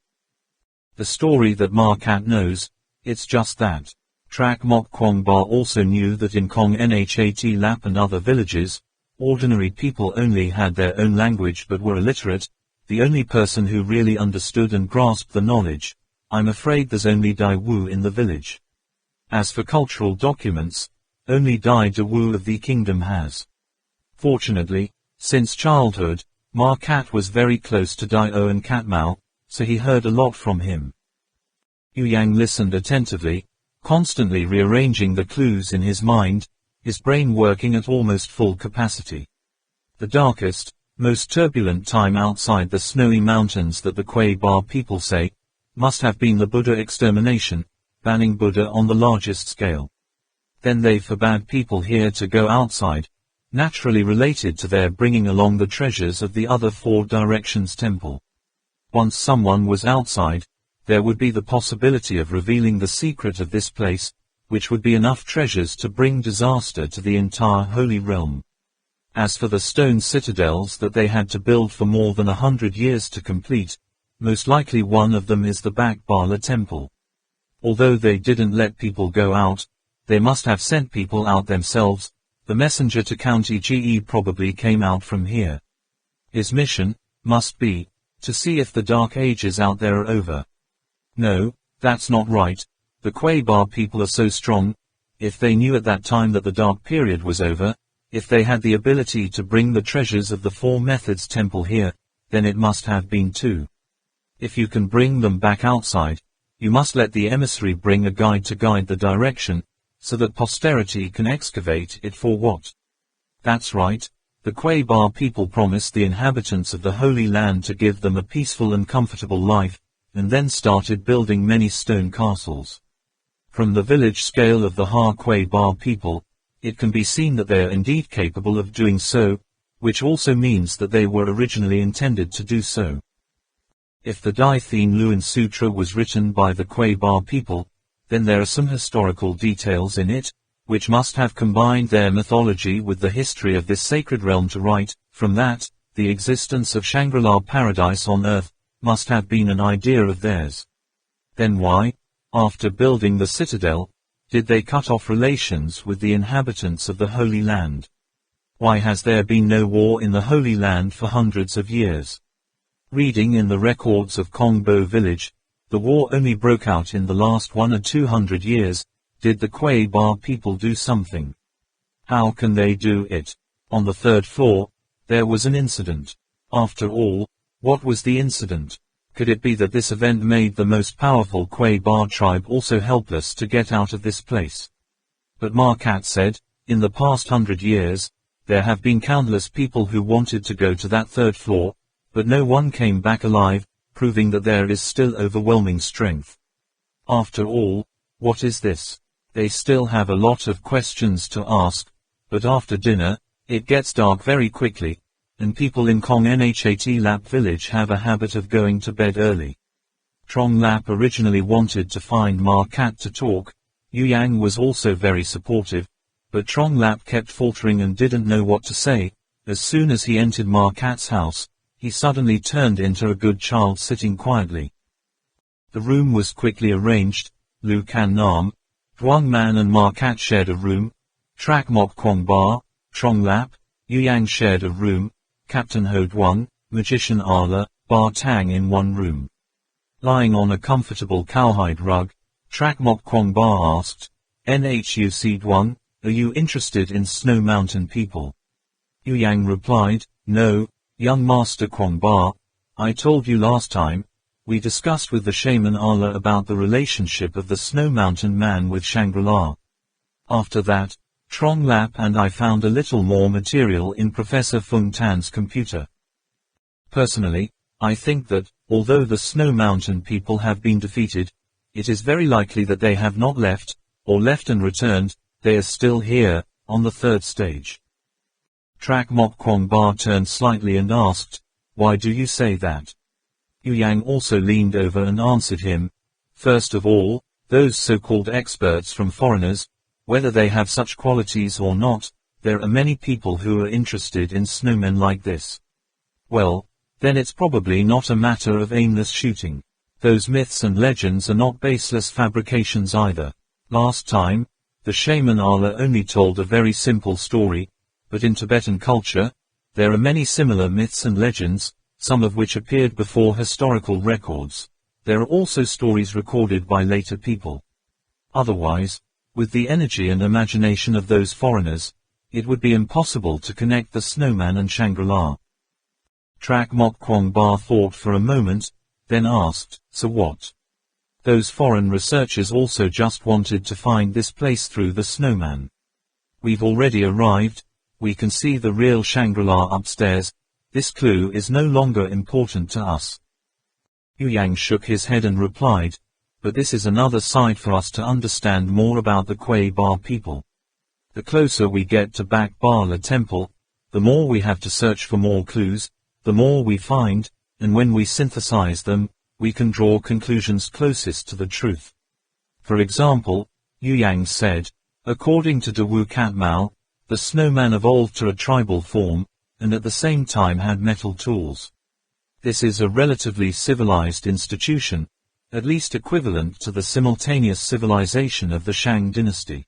The story that Marquette knows, it's just that. Trak Mok Kwongba also knew that in Kong Nhat Lap and other villages, ordinary people only had their own language but were illiterate. The only person who really understood and grasped the knowledge, I'm afraid there's only Dai Wu in the village. As for cultural documents, only Dai De Wu of the kingdom has. Fortunately, since childhood, Marquette was very close to Dai O and Katmao, so he heard a lot from him. Yu Yang listened attentively, constantly rearranging the clues in his mind, his brain working at almost full capacity. The darkest, most turbulent time outside the snowy mountains that the Quabar people say, must have been the Buddha extermination, banning Buddha on the largest scale. Then they forbade people here to go outside, naturally related to their bringing along the treasures of the other 4 directions temple. Once someone was outside, there would be the possibility of revealing the secret of this place, which would be enough treasures to bring disaster to the entire Holy Realm. As for the stone citadels that they had to build for more than 100 years to complete, most likely one of them is the Bakbala temple. Although they didn't let people go out, they must have sent people out themselves. The messenger to County Ge probably came out from here. His mission must be to see if the Dark Ages out there are over. No, that's not right. The Quabar people are so strong. If they knew at that time that the Dark Period was over, if they had the ability to bring the treasures of the 4 Methods temple here, then it must have been too. If you can bring them back outside, you must let the emissary bring a guide to guide the direction, so that posterity can excavate it for what? That's right. The Quabar people promised the inhabitants of the Holy Land to give them a peaceful and comfortable life, and then started building many stone castles. From the village scale of the Ha Quabar people, it can be seen that they are indeed capable of doing so, which also means that they were originally intended to do so. If the Dai Thien Luan Sutra was written by the Quabar people, then there are some historical details in it, which must have combined their mythology with the history of this sacred realm to write. From that, the existence of Shangri-La paradise on earth must have been an idea of theirs. Then why, After building the citadel, did they cut off relations with the inhabitants of the Holy Land? Why has there been no war in the Holy Land for hundreds of years? Reading in the records of Kongbo village, the war only broke out in the last 100 or 200 years. Did the Kwai Ba people do something? How can they do it? On the third floor, there was an incident. After all, what was the incident? Could it be that this event made the most powerful Kwai Ba tribe also helpless to get out of this place? But Markat said, in the past 100 years, there have been countless people who wanted to go to that third floor, but no one came back alive, proving that there is still overwhelming strength. After all, what is this? They still have a lot of questions to ask, but after dinner, it gets dark very quickly, and people in Kong Nhat Lap village have a habit of going to bed early. Trong Lap originally wanted to find Markat to talk. Yu Yang was also very supportive, but Trong Lap kept faltering and didn't know what to say. As soon as he entered Markat's house, he suddenly turned into a good child sitting quietly. The room was quickly arranged. Lu Kan Nam, Duong Man and Markat shared a room. Trak Mok Kwong Ba, Trong Lap, Yu Yang shared a room. Captain Ho Duong, Magician Ala, Ba Tang in one room. Lying on a comfortable cowhide rug, Trak Mok Kwong Ba asked, Nhuc Duong, are you interested in Snow Mountain people? Yu Yang replied, no, young Master Kwong Ba, I told you last time, we discussed with the shaman Ala about the relationship of the Snow Mountain man with Shangri-La. After that, Trong Lap and I found a little more material in Professor Fung Tan's computer. Personally, I think that, although the Snow Mountain people have been defeated, it is very likely that they have not left, or left and returned. They are still here, on the third stage. Trak Mok Kwong Ba turned slightly and asked, why do you say that? Yu Yang also leaned over and answered him, first of all, those so-called experts from foreigners, whether they have such qualities or not, there are many people who are interested in snowmen like this. Well, then it's probably not a matter of aimless shooting. Those myths and legends are not baseless fabrications either. Last time, the shaman Ala only told a very simple story, but in Tibetan culture, there are many similar myths and legends, some of which appeared before historical records. There are also stories recorded by later people. Otherwise, with the energy and imagination of those foreigners, it would be impossible to connect the snowman and Shangri-La. Trak Mok Kwong Ba thought for a moment, then asked, so what? Those foreign researchers also just wanted to find this place through the snowman. We've already arrived, we can see the real Shangri-La upstairs, this clue is no longer important to us. Yu Yang shook his head and replied, but this is another side for us to understand more about the Kwai Ba people. The closer we get to Bak Bala Temple, the more we have to search for more clues, the more we find, and when we synthesize them, we can draw conclusions closest to the truth. For example, Yu Yang said, according to De Wu Kat Mao, the snowman evolved to a tribal form, and at the same time had metal tools. This is a relatively civilized institution, at least equivalent to the simultaneous civilization of the Shang dynasty.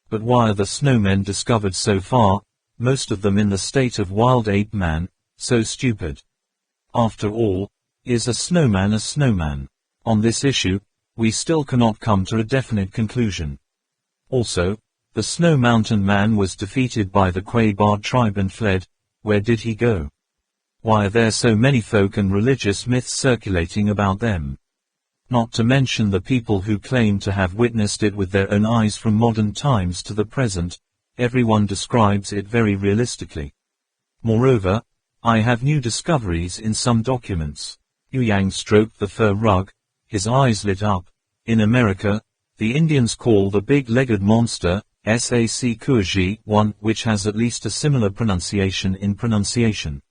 But why are the snowmen discovered so far, most of them in the state of wild ape man, so stupid? After all, is a snowman a snowman? On this issue, we still cannot come to a definite conclusion. Also, the Snow Mountain man was defeated by the Kwai Ba tribe and fled. Where did he go? Why are there so many folk and religious myths circulating about them? Not to mention the people who claim to have witnessed it with their own eyes from modern times to the present, everyone describes it very realistically. Moreover, I have new discoveries in some documents. Yu Yang stroked the fur rug, his eyes lit up. In America, the Indians call the big-legged monster, Sac Kuaji, one which has at least a similar pronunciation in pronunciation.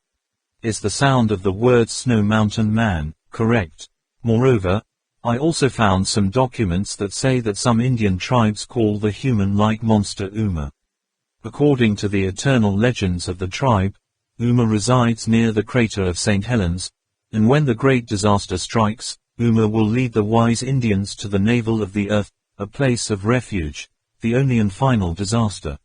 Is the sound of the word Snow Mountain Man correct? Moreover, I also found some documents that say that some Indian tribes call the human-like monster Uma. According to the eternal legends of the tribe, Uma resides near the crater of St. Helens, and when the great disaster strikes, Uma will lead the wise Indians to the navel of the earth, a place of refuge, the only and final disaster.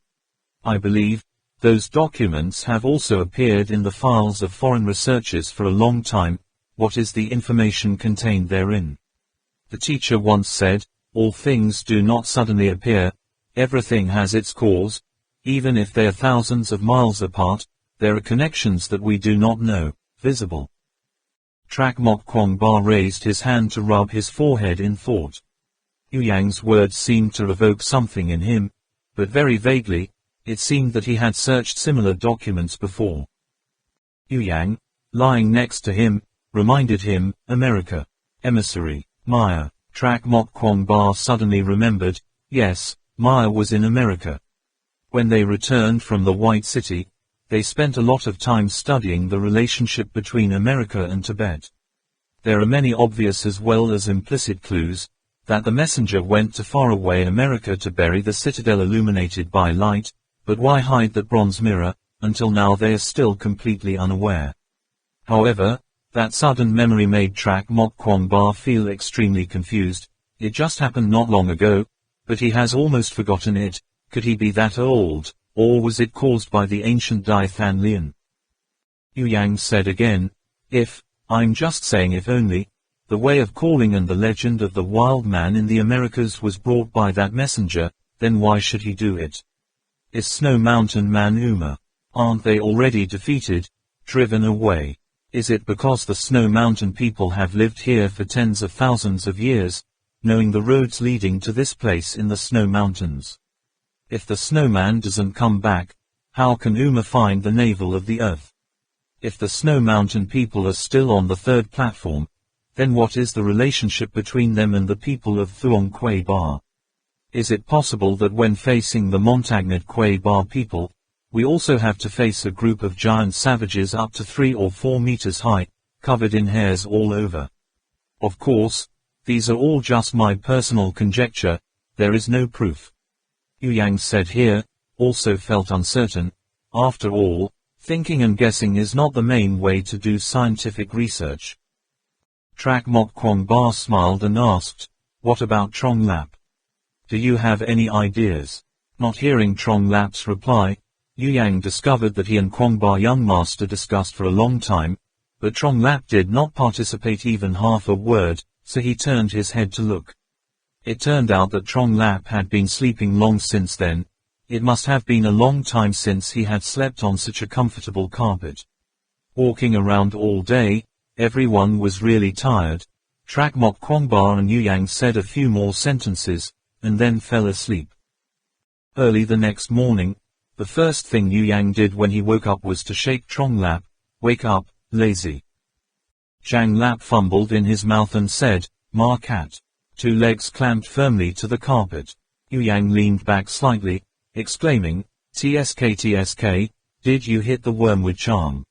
I believe, those documents have also appeared in the files of foreign researchers for a long time. What is the information contained therein? The teacher once said, all things do not suddenly appear, everything has its cause, even if they are thousands of miles apart, there are connections that we do not know, visible. Trak Mok Kwong Ba raised his hand to rub his forehead in thought. Yu Yang's words seemed to evoke something in him, but very vaguely. It seemed that he had searched similar documents before. Yu Yang, lying next to him, reminded him, America. Emissary, Maya. Trak Mok Kwong Ba suddenly remembered, yes, Maya was in America. When they returned from the White City, they spent a lot of time studying the relationship between America and Tibet. There are many obvious as well as implicit clues, that the messenger went to faraway America to bury the citadel illuminated by light, but why hide that bronze mirror? Until now they are still completely unaware. However, that sudden memory made Trak Mok Kwong Ba feel extremely confused. It just happened not long ago, but he has almost forgotten it. Could he be that old, or was it caused by the ancient Dai Than Lian? Yu Yang said again, I'm just saying if only, the way of calling and the legend of the wild man in the Americas was brought by that messenger, then why should he do it? Is Snow Mountain Man Uma? Aren't they already defeated, driven away? Is it because the Snow Mountain people have lived here for tens of thousands of years, knowing the roads leading to this place in the Snow Mountains? If the snowman doesn't come back, how can Uma find the navel of the earth? If the Snow Mountain people are still on the third platform, then what is the relationship between them and the people of Thuong Quay Bar? Is it possible that when facing the Montagnard Quay Bar people, we also have to face a group of giant savages up to 3 or 4 meters high, covered in hairs all over? Of course, these are all just my personal conjecture, there is no proof. Yu Yang said here, also felt uncertain. After all, thinking and guessing is not the main way to do scientific research. Trak Mok Kwong Ba smiled and asked, what about Trong Lap? Do you have any ideas? Not hearing Trong Lap's reply, Yu Yang discovered that he and Kwong Ba young master discussed for a long time, but Trong Lap did not participate even half a word, so he turned his head to look. It turned out that Trong Lap had been sleeping long since then. It must have been a long time since he had slept on such a comfortable carpet. Walking around all day, everyone was really tired. Trak Mok Kwong Ba and Yu Yang said a few more sentences, and then fell asleep. Early the next morning, the first thing Yu Yang did when he woke up was to shake Trong Lap. Wake up, lazy. Zhang Lap fumbled in his mouth and said, Ma cat. 2 legs clamped firmly to the carpet. Yu Yang leaned back slightly, exclaiming, TSK TSK, did you hit the wormwood charm?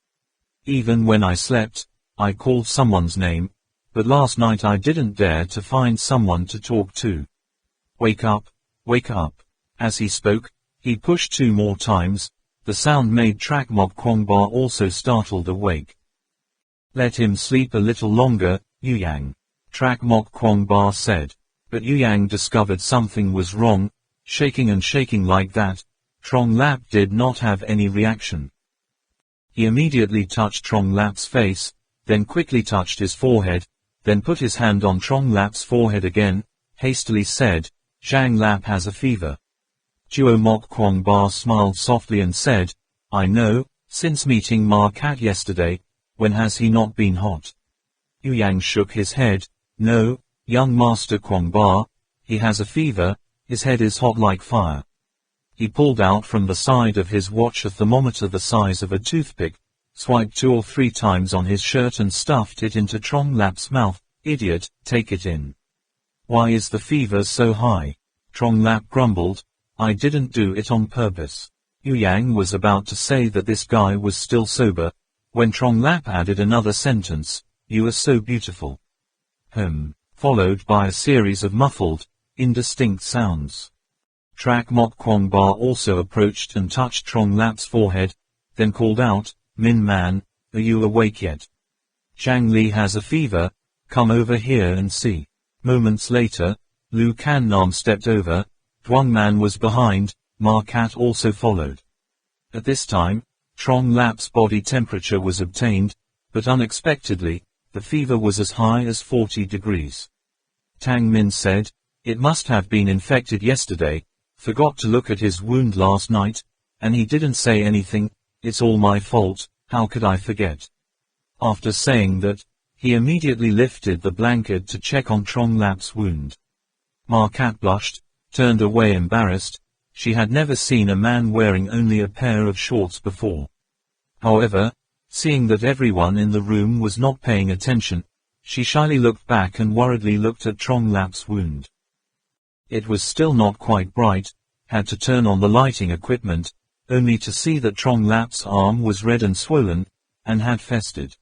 Even when I slept, I called someone's name, but last night I didn't dare to find someone to talk to. Wake up, wake up. As he spoke, he pushed 2 more times. The sound made Trak Mok Kwong Ba also startled awake. Let him sleep a little longer, Yu Yang. Trak Mok Kwong Ba said. But Yu Yang discovered something was wrong. Shaking and shaking like that, Trong Lap did not have any reaction. He immediately touched Trong Lap's face, then quickly touched his forehead, then put his hand on Trong Lap's forehead again, hastily said, Zhang Lap has a fever. Duo Mok Kwong Ba smiled softly and said, I know, since meeting Ma Cat yesterday, when has he not been hot? Yu Yang shook his head, no, young Master Kwong Ba, he has a fever, his head is hot like fire. He pulled out from the side of his watch a thermometer the size of a toothpick, swiped 2 or 3 times on his shirt and stuffed it into Trong Lap's mouth. Idiot, take it in. Why is the fever so high? Trong Lap grumbled, I didn't do it on purpose. Yu Yang was about to say that this guy was still sober, when Trong Lap added another sentence, you are so beautiful. Followed by a series of muffled, indistinct sounds. Trak Mok Kwong Ba also approached and touched Trong Lap's forehead, then called out, Min Man, are you awake yet? Zhang Li has a fever, come over here and see. Moments later, Lu Kan Nam stepped over, Tuang Man was behind, Ma Cat also followed. At this time, Trong Lap's body temperature was obtained, but unexpectedly, the fever was as high as 40 degrees. Tang Min said, "It must have been infected yesterday, forgot to look at his wound last night, and he didn't say anything, it's all my fault, how could I forget?" After saying that, he immediately lifted the blanket to check on Trong Lap's wound. Ma Cat blushed, turned away embarrassed. She had never seen a man wearing only a pair of shorts before. However, seeing that everyone in the room was not paying attention, she shyly looked back and worriedly looked at Trong Lap's wound. It was still not quite bright, had to turn on the lighting equipment, only to see that Trong Lap's arm was red and swollen, and had festered.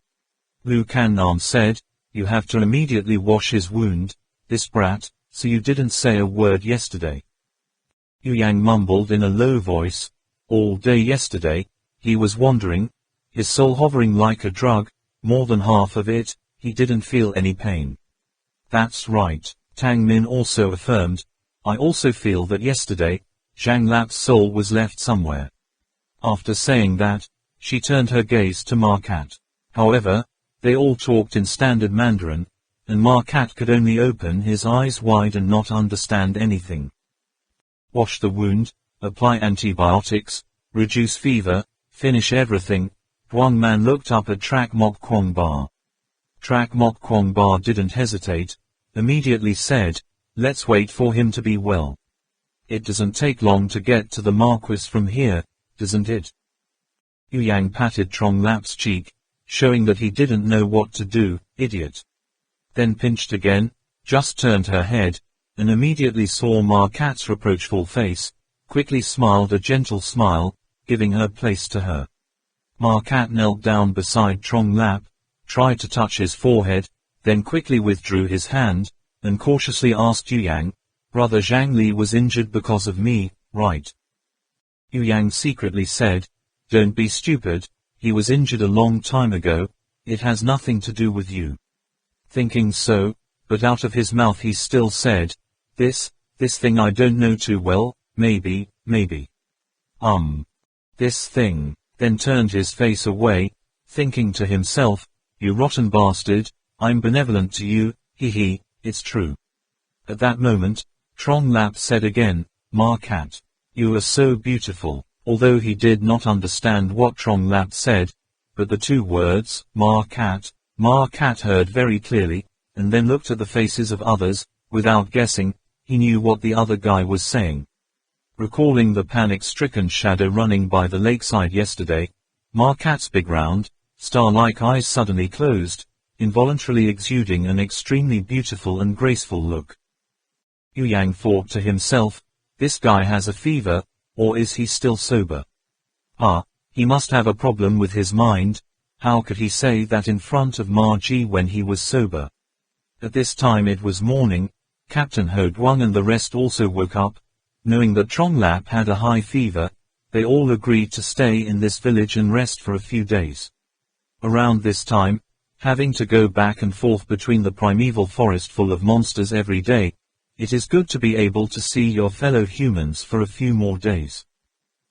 Lu Kan Nam said, "You have to immediately wash his wound, this brat, so you didn't say a word yesterday." Yu Yang mumbled in a low voice, "All day yesterday, he was wandering, his soul hovering like a drug, more than half of it, he didn't feel any pain." "That's right," Tang Min also affirmed, "I also feel that yesterday, Zhang Lap's soul was left somewhere." After saying that, she turned her gaze to Ma Cat. However, they all talked in standard Mandarin, and Ma Cat could only open his eyes wide and not understand anything. "Wash the wound, apply antibiotics, reduce fever, finish everything." Tuang Man looked up at Trak Mok Kwong Ba. Trak Mok Kwong Ba didn't hesitate, immediately said, "Let's wait for him to be well. It doesn't take long to get to the Marquis from here, doesn't it?" Yu Yang patted Trong Lap's cheek, showing that he didn't know what to do, idiot. Then pinched again, just turned her head, and immediately saw Ma Cat's reproachful face, quickly smiled a gentle smile, giving her place to her. Ma Cat knelt down beside Trong Lap, tried to touch his forehead, then quickly withdrew his hand, and cautiously asked Yu Yang, "Brother Zhang Li was injured because of me, right?" Yu Yang secretly said, "Don't be stupid, he was injured a long time ago, it has nothing to do with you." Thinking so, but out of his mouth he still said, This thing I don't know too well, maybe. This thing," then turned his face away, thinking to himself, "You rotten bastard, I'm benevolent to you, hee, it's true." At that moment, Trong Lap said again, "Ma Cat, you are so beautiful," although he did not understand what Trong Lap said, but the two words, Ma Cat, heard very clearly, and then looked at the faces of others. Without guessing, he knew what the other guy was saying. Recalling the panic-stricken shadow running by the lakeside yesterday, Ma Cat's big round, star-like eyes suddenly closed, involuntarily exuding an extremely beautiful and graceful look. Yu Yang thought to himself, "This guy has a fever, or is he still sober? He must have a problem with his mind. How could he say that in front of Ma Ji when he was sober?" At this time it was morning. Captain Ho Duang and the rest also woke up. Knowing that Trong Lap had a high fever, they all agreed to stay in this village and rest for a few days. Around this time, having to go back and forth between the primeval forest full of monsters every day, it is good to be able to see your fellow humans for a few more days.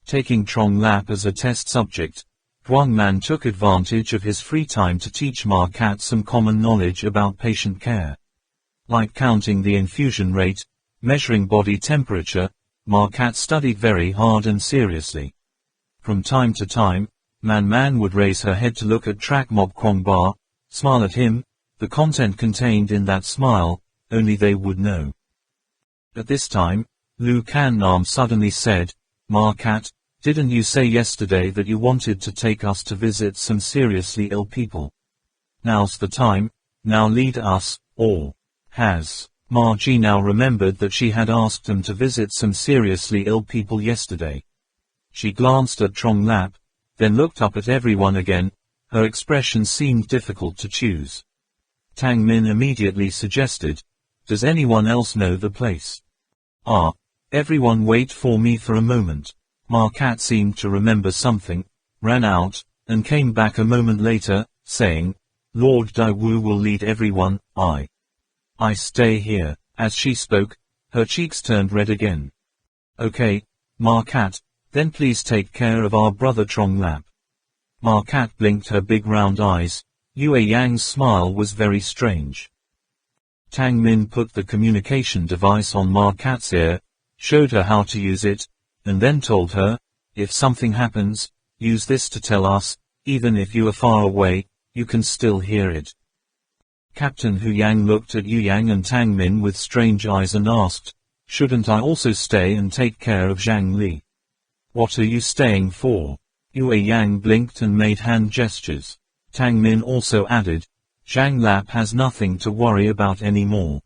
Taking Trong Lap as a test subject, Tuang Man took advantage of his free time to teach Ma Cat some common knowledge about patient care. Like counting the infusion rate, measuring body temperature, Ma Cat studied very hard and seriously. From time to time, Man would raise her head to look at Trak Mok Kwong Ba, smile at him, the content contained in that smile, only they would know. At this time, Lu Kan Nam suddenly said, "Ma Cat, didn't you say yesterday that you wanted to take us to visit some seriously ill people? Now's the time, now lead us, or has Ma Ji now remembered that she had asked them to visit some seriously ill people yesterday? She glanced at Trong Lap, then looked up at everyone again. Her expression seemed difficult to choose. Tang Min immediately suggested, "Does anyone else know the place?" Everyone wait for me for a moment." Ma Cat seemed to remember something, ran out, and came back a moment later, saying, Lord Daiwu will lead everyone, I stay here. As she spoke, her cheeks turned red again. Okay, Ma Cat, then please take care of our brother Tronglap. Ma Cat blinked her big round eyes. Yue Yang's smile was very strange. Tang Min put the communication device on Ma Cat's ear, showed her how to use it, and then told her, if something happens, use this to tell us, even if you are far away, you can still hear it. Captain Hu Yang looked at Yu Yang and Tang Min with strange eyes and asked, shouldn't I also stay and take care of Zhang Li? What are you staying for? Yue Yang blinked and made hand gestures. Tang Min also added, Zhang Lap has nothing to worry about anymore.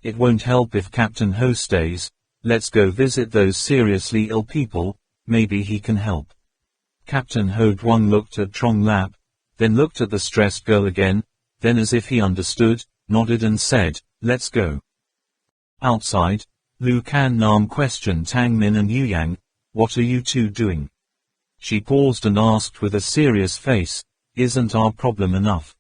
It won't help if Captain Ho stays. Let's go visit those seriously ill people, maybe he can help. Captain Ho Duong looked at Tronglap, then looked at the stressed girl again, then as if he understood, nodded and said, let's go. Outside, Lu Kan Nam questioned Tang Min and Yu Yang, what are you two doing? She paused and asked with a serious face, isn't our problem enough?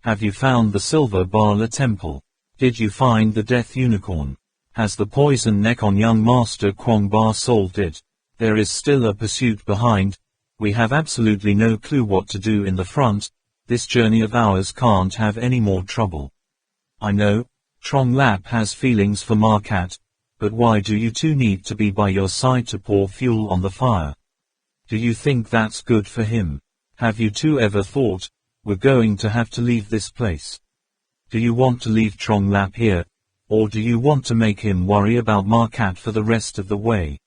Have you found the Silver Bala Temple? Did you find the Death Unicorn? Has the poison neck on young Master Kwong Ba solved it? There is still a pursuit behind. We have absolutely no clue what to do in the front. This journey of ours can't have any more trouble. I know, Tronglap has feelings for Ma Cat, but why do you two need to be by your side to pour fuel on the fire? Do you think that's good for him? Have you two ever thought, we're going to have to leave this place? Do you want to leave Tronglap here, or do you want to make him worry about Ma Cat for the rest of the way?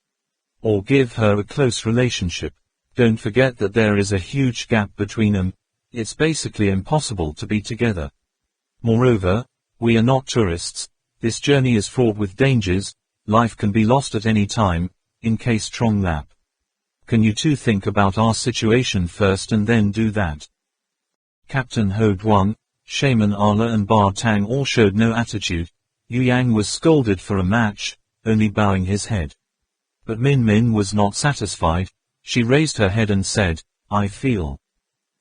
Or give her a close relationship? Don't forget that there is a huge gap between them. It's basically impossible to be together. Moreover, we are not tourists. This journey is fraught with dangers. Life can be lost at any time, in case Tronglap. Can you two think about our situation first and then do that? Captain Ho Duong, Shaman Ala and Bar Tang all showed no attitude. Yu Yang was scolded for a match, only bowing his head. But Min Min was not satisfied. She raised her head and said, I feel.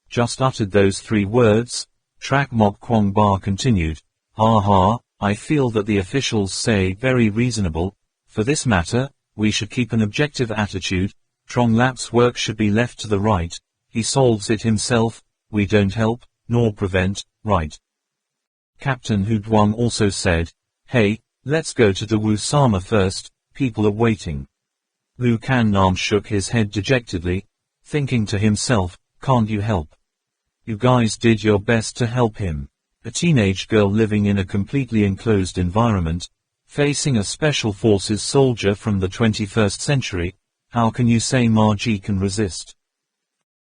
Just uttered those 3 words, Trak Mok Kwong Ba continued, ha ha, I feel that the officials say very reasonable. For this matter, we should keep an objective attitude. Tronglap's work should be left to the right. He solves it himself. We don't help, nor prevent, right? Captain Hu Duong also said, hey, let's go to Dawu Sama first, people are waiting. Lu Kan Nam shook his head dejectedly, thinking to himself, can't you help? You guys did your best to help him. A teenage girl living in a completely enclosed environment, facing a special forces soldier from the 21st century, how can you say Ma Ji can resist?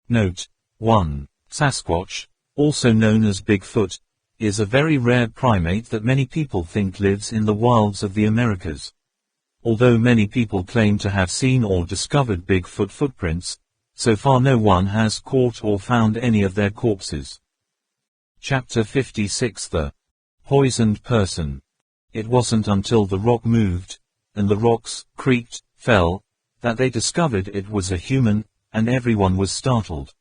Note 1. Sasquatch, also known as Bigfoot, is a very rare primate that many people think lives in the wilds of the Americas. Although many people claim to have seen or discovered Bigfoot footprints, so far no one has caught or found any of their corpses. Chapter 56 The Poisoned Person. It wasn't until the rock moved, and the rocks creaked, fell, that they discovered it was a human, and everyone was startled.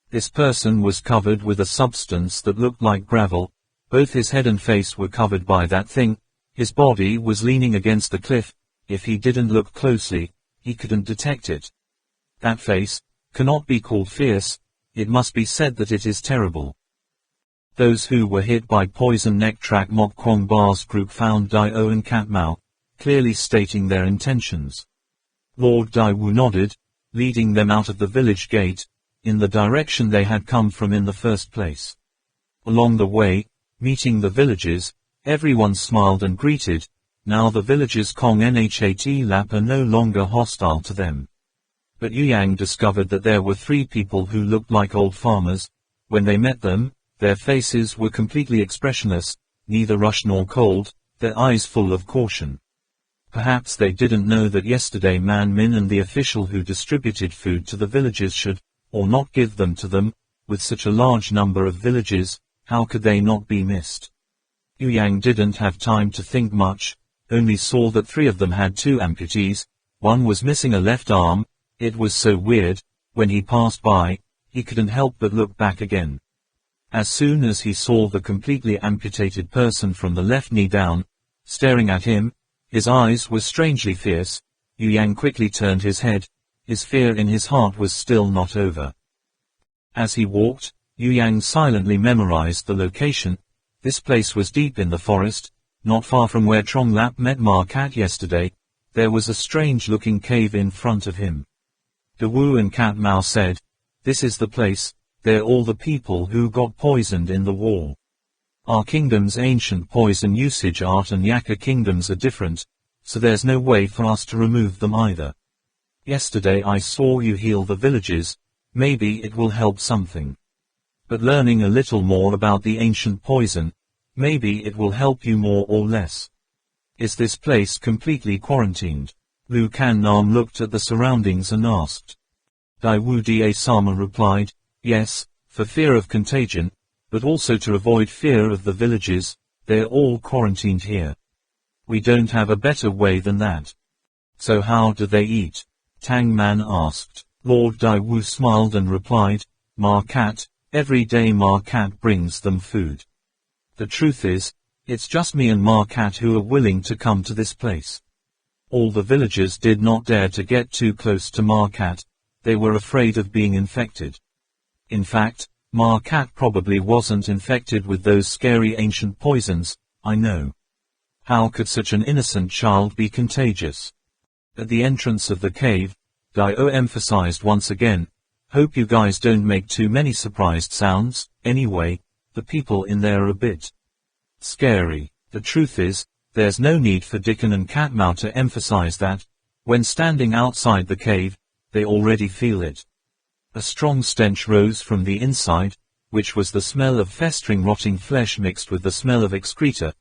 This person was covered with a substance that looked like gravel. Both his head and face were covered by that thing. His body was leaning against the cliff. If he didn't look closely, he couldn't detect it. That face cannot be called fierce. It must be said that it is terrible. Those who were hit by poison neck Trak Mok Kwong Ba's group found Dio and Cat Mao, clearly stating their intentions. Lord Daiwu nodded, leading them out of the village gate, in the direction they had come from in the first place. Along the way, meeting the villagers, everyone smiled and greeted. Now the villagers Kong Nhat Lap are no longer hostile to them. But Yu Yang discovered that there were 3 people who looked like old farmers. When they met them, their faces were completely expressionless, neither rush nor cold, their eyes full of caution. Perhaps they didn't know that yesterday Man Min and the official who distributed food to the villagers should, or not give them to them. With such a large number of villages, how could they not be missed? Yu Yang didn't have time to think much, only saw that 3 of them had 2 amputees. One was missing a left arm. It was so weird. When he passed by, he couldn't help but look back again. As soon as he saw the completely amputated person from the left knee down, staring at him, his eyes were strangely fierce, Yu Yang quickly turned his head, his fear in his heart was still not over. As he walked, Yu Yang silently memorized the location. This place was deep in the forest, not far from where Trong Lap met Ma Cat yesterday. There was a strange-looking cave in front of him. Dawu and Cat Mao said, "This is the place, they're all the people who got poisoned in the war. Our kingdom's ancient poison usage art and Yaka kingdoms are different, so there's no way for us to remove them either. Yesterday I saw you heal the villages, maybe it will help something. But learning a little more about the ancient poison, maybe it will help you more or less. Is this place completely quarantined?" Lu Kan Nam looked at the surroundings and asked. Daiwu Da Sama replied, "Yes, for fear of contagion, but also to avoid fear of the villages, they're all quarantined here. We don't have a better way than that." "So how do they eat?" Tang Man asked. Lord Daiwu smiled and replied, "Ma Cat, every day Ma Cat brings them food. The truth is, it's just me and Ma Cat who are willing to come to this place. All the villagers did not dare to get too close to Ma Cat, they were afraid of being infected. In fact, Ma Cat probably wasn't infected with those scary ancient poisons, I know. How could such an innocent child be contagious?" At the entrance of the cave, Dio emphasized once again, "Hope you guys don't make too many surprised sounds. Anyway, the people in there are a bit scary. The truth is, there's no need for Dickon and Cat Mao to emphasize that. When standing outside the cave, they already feel it." A strong stench rose from the inside, which was the smell of festering rotting flesh mixed with the smell of excreta.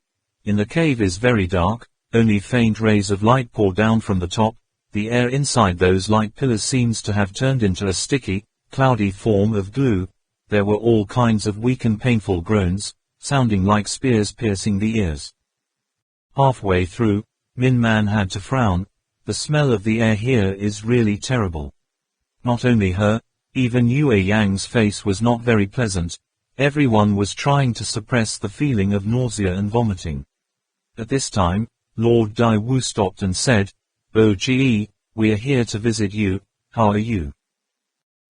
In the cave is very dark, only faint rays of light pour down from the top. The air inside those light pillars seems to have turned into a sticky, cloudy form of glue. There were all kinds of weak and painful groans, sounding like spears piercing the ears. Halfway through, Min Man had to frown. The smell of the air here is really terrible. Not only her, even Yue Yang's face was not very pleasant. Everyone was trying to suppress the feeling of nausea and vomiting. At this time, Lord Daiwu stopped and said, "Bo Ji, we are here to visit you. How are you?"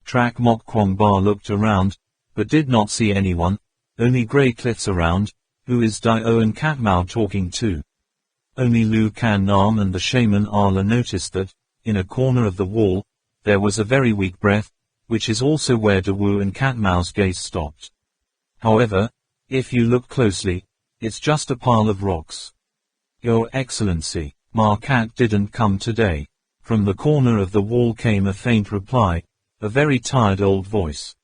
Trak Mok Kwong Ba looked around, but did not see anyone, only grey cliffs around. Who is Dio and Cat Mao talking to? Only Lu Kan Nam and the shaman Arla noticed that, in a corner of the wall, there was a very weak breath, which is also where Dawu and Cat Mao's gaze stopped. However, if you look closely, it's just a pile of rocks. "Your Excellency, Ma Cat didn't come today." From the corner of the wall came a faint reply, a very tired old voice.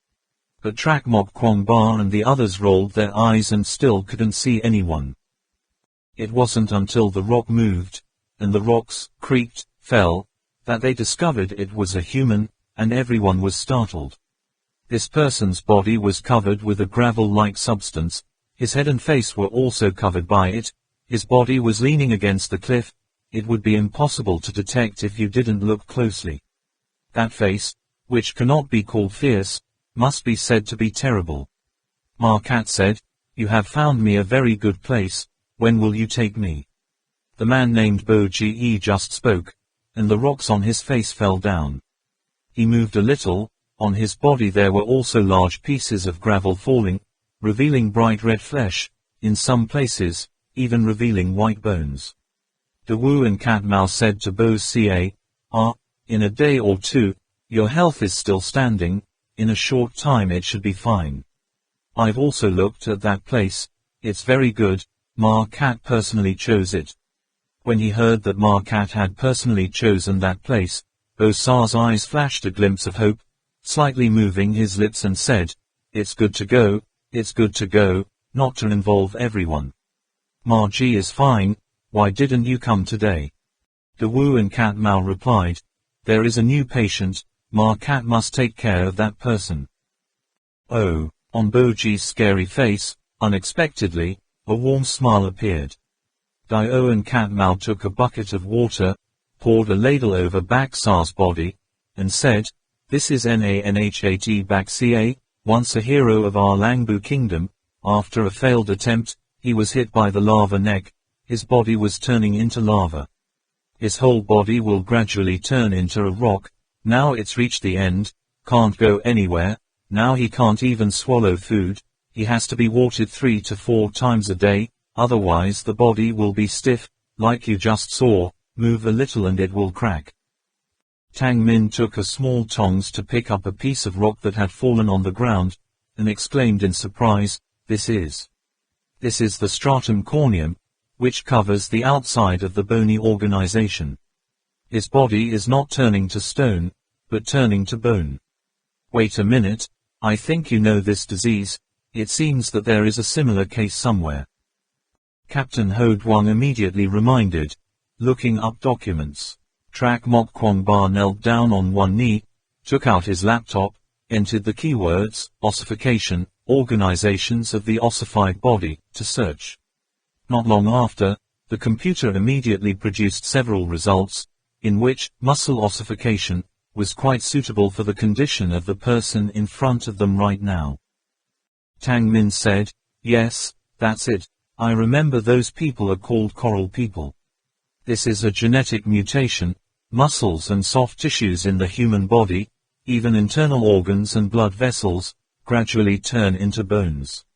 But Trak Mok Kwong Ba and the others rolled their eyes and still couldn't see anyone. It wasn't until the rock moved, and the rocks creaked, fell, that they discovered it was a human, and everyone was startled. This person's body was covered with a gravel-like substance, his head and face were also covered by it, his body was leaning against the cliff. It would be impossible to detect if you didn't look closely. That face, which cannot be called fierce, must be said to be terrible. Ma Cat said, "You have found me a very good place, when will you take me?" The man named Bo Ji just spoke, and the rocks on his face fell down. He moved a little. On his body there were also large pieces of gravel falling, revealing bright red flesh, in some places, even revealing white bones. Dawu and Cat Mao said to Bo Ca, "In a day or two, your health is still standing, in a short time it should be fine. I've also looked at that place, it's very good, Ma Cat personally chose it." When he heard that Ma Cat had personally chosen that place, Bo Sa's eyes flashed a glimpse of hope, slightly moving his lips and said, "It's good to go, it's good to go, not to involve everyone. Ma Ji is fine, why didn't you come today?" Dawu and Cat Mao replied, "There is a new patient, Ma Cat must take care of that person." Oh, on Bo Ji's scary face, unexpectedly, a warm smile appeared. Dio and Cat Mao took a bucket of water, poured a ladle over Bak Sa's body, and said, "This is Nanhat Bak Ca, once a hero of our Langbu kingdom. After a failed attempt, he was hit by the lava neck. His body was turning into lava. His whole body will gradually turn into a rock. Now it's reached the end, can't go anywhere. Now he can't even swallow food. He has to be watered 3 to 4 times a day, otherwise the body will be stiff, like you just saw. Move a little and it will crack. Tang Min took a small tongs to pick up a piece of rock that had fallen on the ground, and exclaimed in surprise, This is the stratum corneum, which covers the outside of the bony organization. His body is not turning to stone, but turning to bone. Wait a minute, I think you know this disease. It seems that there is a similar case somewhere. Captain Ho Duong immediately reminded, looking up documents. Trak Mok Kwong Ba knelt down on one knee, took out his laptop, entered the keywords, ossification, organizations of the ossified body, to search. Not long after, the computer immediately produced several results, in which muscle ossification was quite suitable for the condition of the person in front of them right now. Tang Min said, Yes, that's it. I remember those people are called coral people. This is a genetic mutation. Muscles and soft tissues in the human body, even internal organs and blood vessels, gradually turn into bones.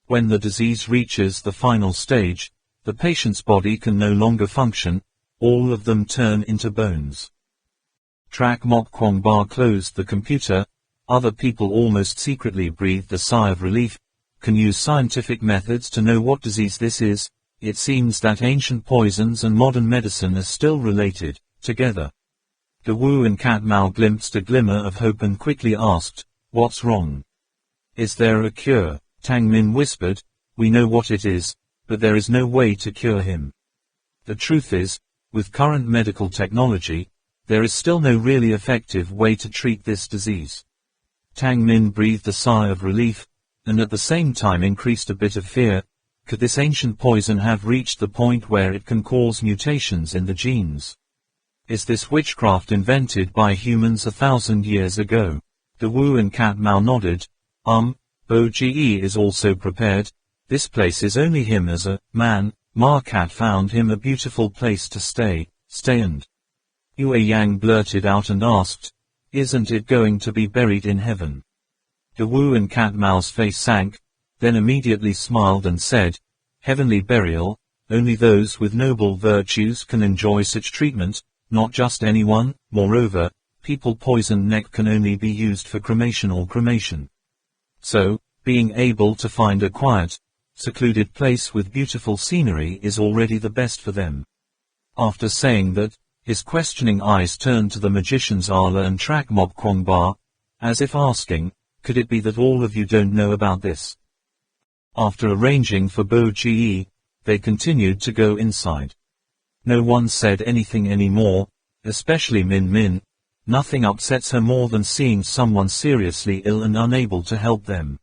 When the disease reaches the final stage, the patient's body can no longer function, all of them turn into bones. Trak Mok Kwong Ba closed the computer. Other people almost secretly breathed a sigh of relief. Can use scientific methods to know what disease this is. It seems that ancient poisons and modern medicine are still related, together. De Wu and Cat Mao glimpsed a glimmer of hope and quickly asked, What's wrong? Is there a cure? Tang Min whispered, We know what it is, but there is no way to cure him. The truth is, with current medical technology, there is still no really effective way to treat this disease. Tang Min breathed a sigh of relief, and at the same time increased a bit of fear. Could this ancient poison have reached the point where it can cause mutations in the genes? Is this witchcraft invented by humans 1,000 years ago? De Wu and Cat Mao nodded. Bo Ge is also prepared. This place is only him as a man. Ma Cat found him a beautiful place to stay and Yue Yang blurted out and asked, Isn't it going to be buried in heaven? De Wu and Cat Mao's face sank, then immediately smiled and said, Heavenly burial, only those with noble virtues can enjoy such treatment, not just anyone. Moreover, people poisoned neck can only be used for cremation or cremation. So, being able to find a quiet, secluded place with beautiful scenery is already the best for them. After saying that, his questioning eyes turned to the magicians Ala and Trak Mok Kwong Ba, as if asking, Could it be that all of you don't know about this? After arranging for Bo Ge, they continued to go inside. No one said anything anymore, especially Min Min. Nothing upsets her more than seeing someone seriously ill and unable to help them.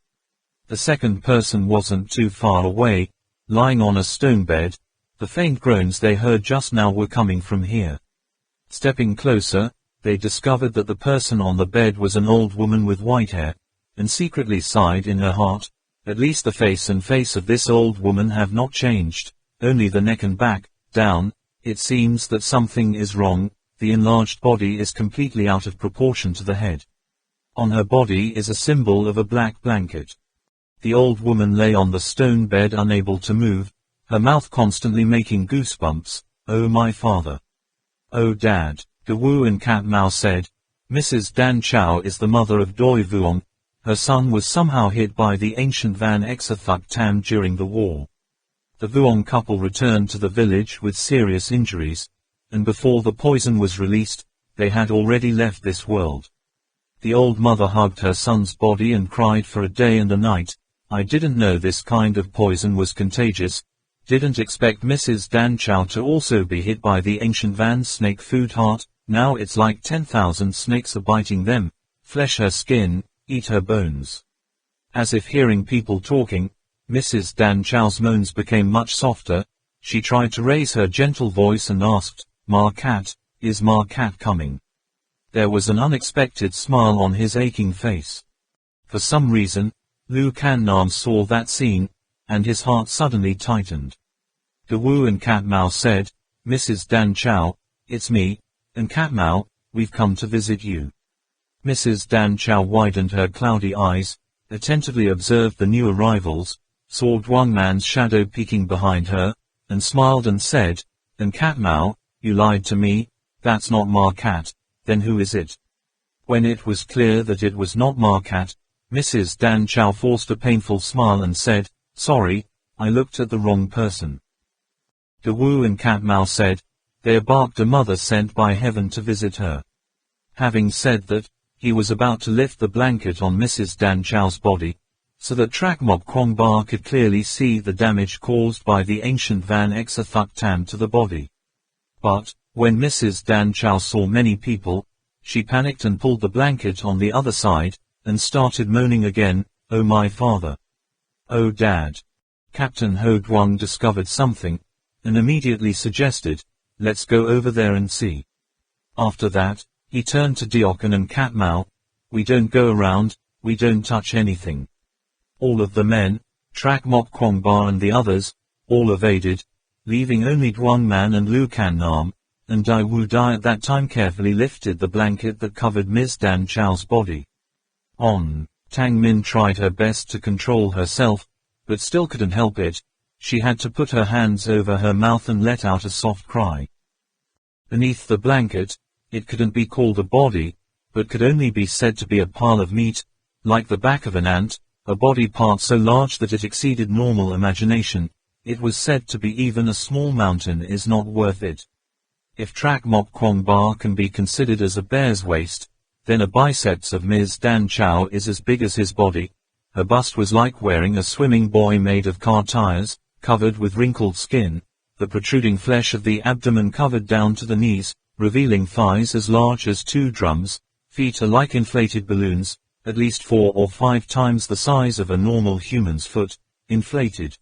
The second person wasn't too far away, lying on a stone bed. The faint groans they heard just now were coming from here. Stepping closer, they discovered that the person on the bed was an old woman with white hair, and secretly sighed in her heart, At least the face of this old woman have not changed, only the neck and back, down. It seems that something is wrong. The enlarged body is completely out of proportion to the head. On her body is a symbol of a black blanket. The old woman lay on the stone bed unable to move, her mouth constantly making goosebumps. Oh my father. Oh dad, De Wu and Cat Mao said. Mrs. Dan Chow is the mother of Doi Vuong. Her son was somehow hit by the ancient Van Exathuk Tam during the war. The Vuong couple returned to the village with serious injuries, and before the poison was released, they had already left this world. The old mother hugged her son's body and cried for a day and a night. I didn't know this kind of poison was contagious. Didn't expect Mrs. Dan Chow to also be hit by the ancient Van snake food heart. Now it's like 10,000 snakes are biting them, flesh her skin, eat her bones. As if hearing people talking, Mrs. Dan Chow's moans became much softer. She tried to raise her gentle voice and asked, Ma Cat, is Ma Cat coming? There was an unexpected smile on his aching face. For some reason, Lu Kan Nam saw that scene, and his heart suddenly tightened. Dawu and Cat Mao said, "Mrs. Dan Chow, it's me, and Cat Mao, we've come to visit you." Mrs. Dan Chow widened her cloudy eyes, attentively observed the new arrivals, saw Duang Man's shadow peeking behind her, and smiled and said, "And Cat Mao, you lied to me, that's not Ma Cat, then who is it?" When it was clear that it was not Ma Cat, Mrs. Dan Chow forced a painful smile and said, "Sorry, I looked at the wrong person." Dawu and Cat Mao said, they barked a mother sent by heaven to visit her. Having said that, he was about to lift the blanket on Mrs. Dan Chow's body, so that Trak Mok Kwong Ba could clearly see the damage caused by the ancient Van Exa Thuk Tam to the body. But, when Mrs. Dan Chow saw many people, she panicked and pulled the blanket on the other side, and started moaning again, "Oh my father. Oh Dad." Captain Ho Duang discovered something, and immediately suggested, "Let's go over there and see." After that, he turned to Deokan and Cat Mao, "We don't go around, we don't touch anything." All of the men, Trak Mok Kwong Ba and the others, all evaded, leaving only Duang Man and Lu Kan Nam, and Dai Wu Dai at that time carefully lifted the blanket that covered Ms. Dan Chow's body. Tang Min tried her best to control herself, but still couldn't help it. She had to put her hands over her mouth and let out a soft cry. Beneath the blanket, it couldn't be called a body, but could only be said to be a pile of meat, like the back of an ant, a body part so large that it exceeded normal imagination. It was said to be even a small mountain is not worth it. If Trak Mok Kwong Ba can be considered as a bear's waist, then a biceps of Ms. Dan Chow is as big as his body. Her bust was like wearing a swimming buoy made of car tires, covered with wrinkled skin, the protruding flesh of the abdomen covered down to the knees, revealing thighs as large as 2 drums, feet are like inflated balloons, at least 4 or 5 times the size of a normal human's foot, inflated.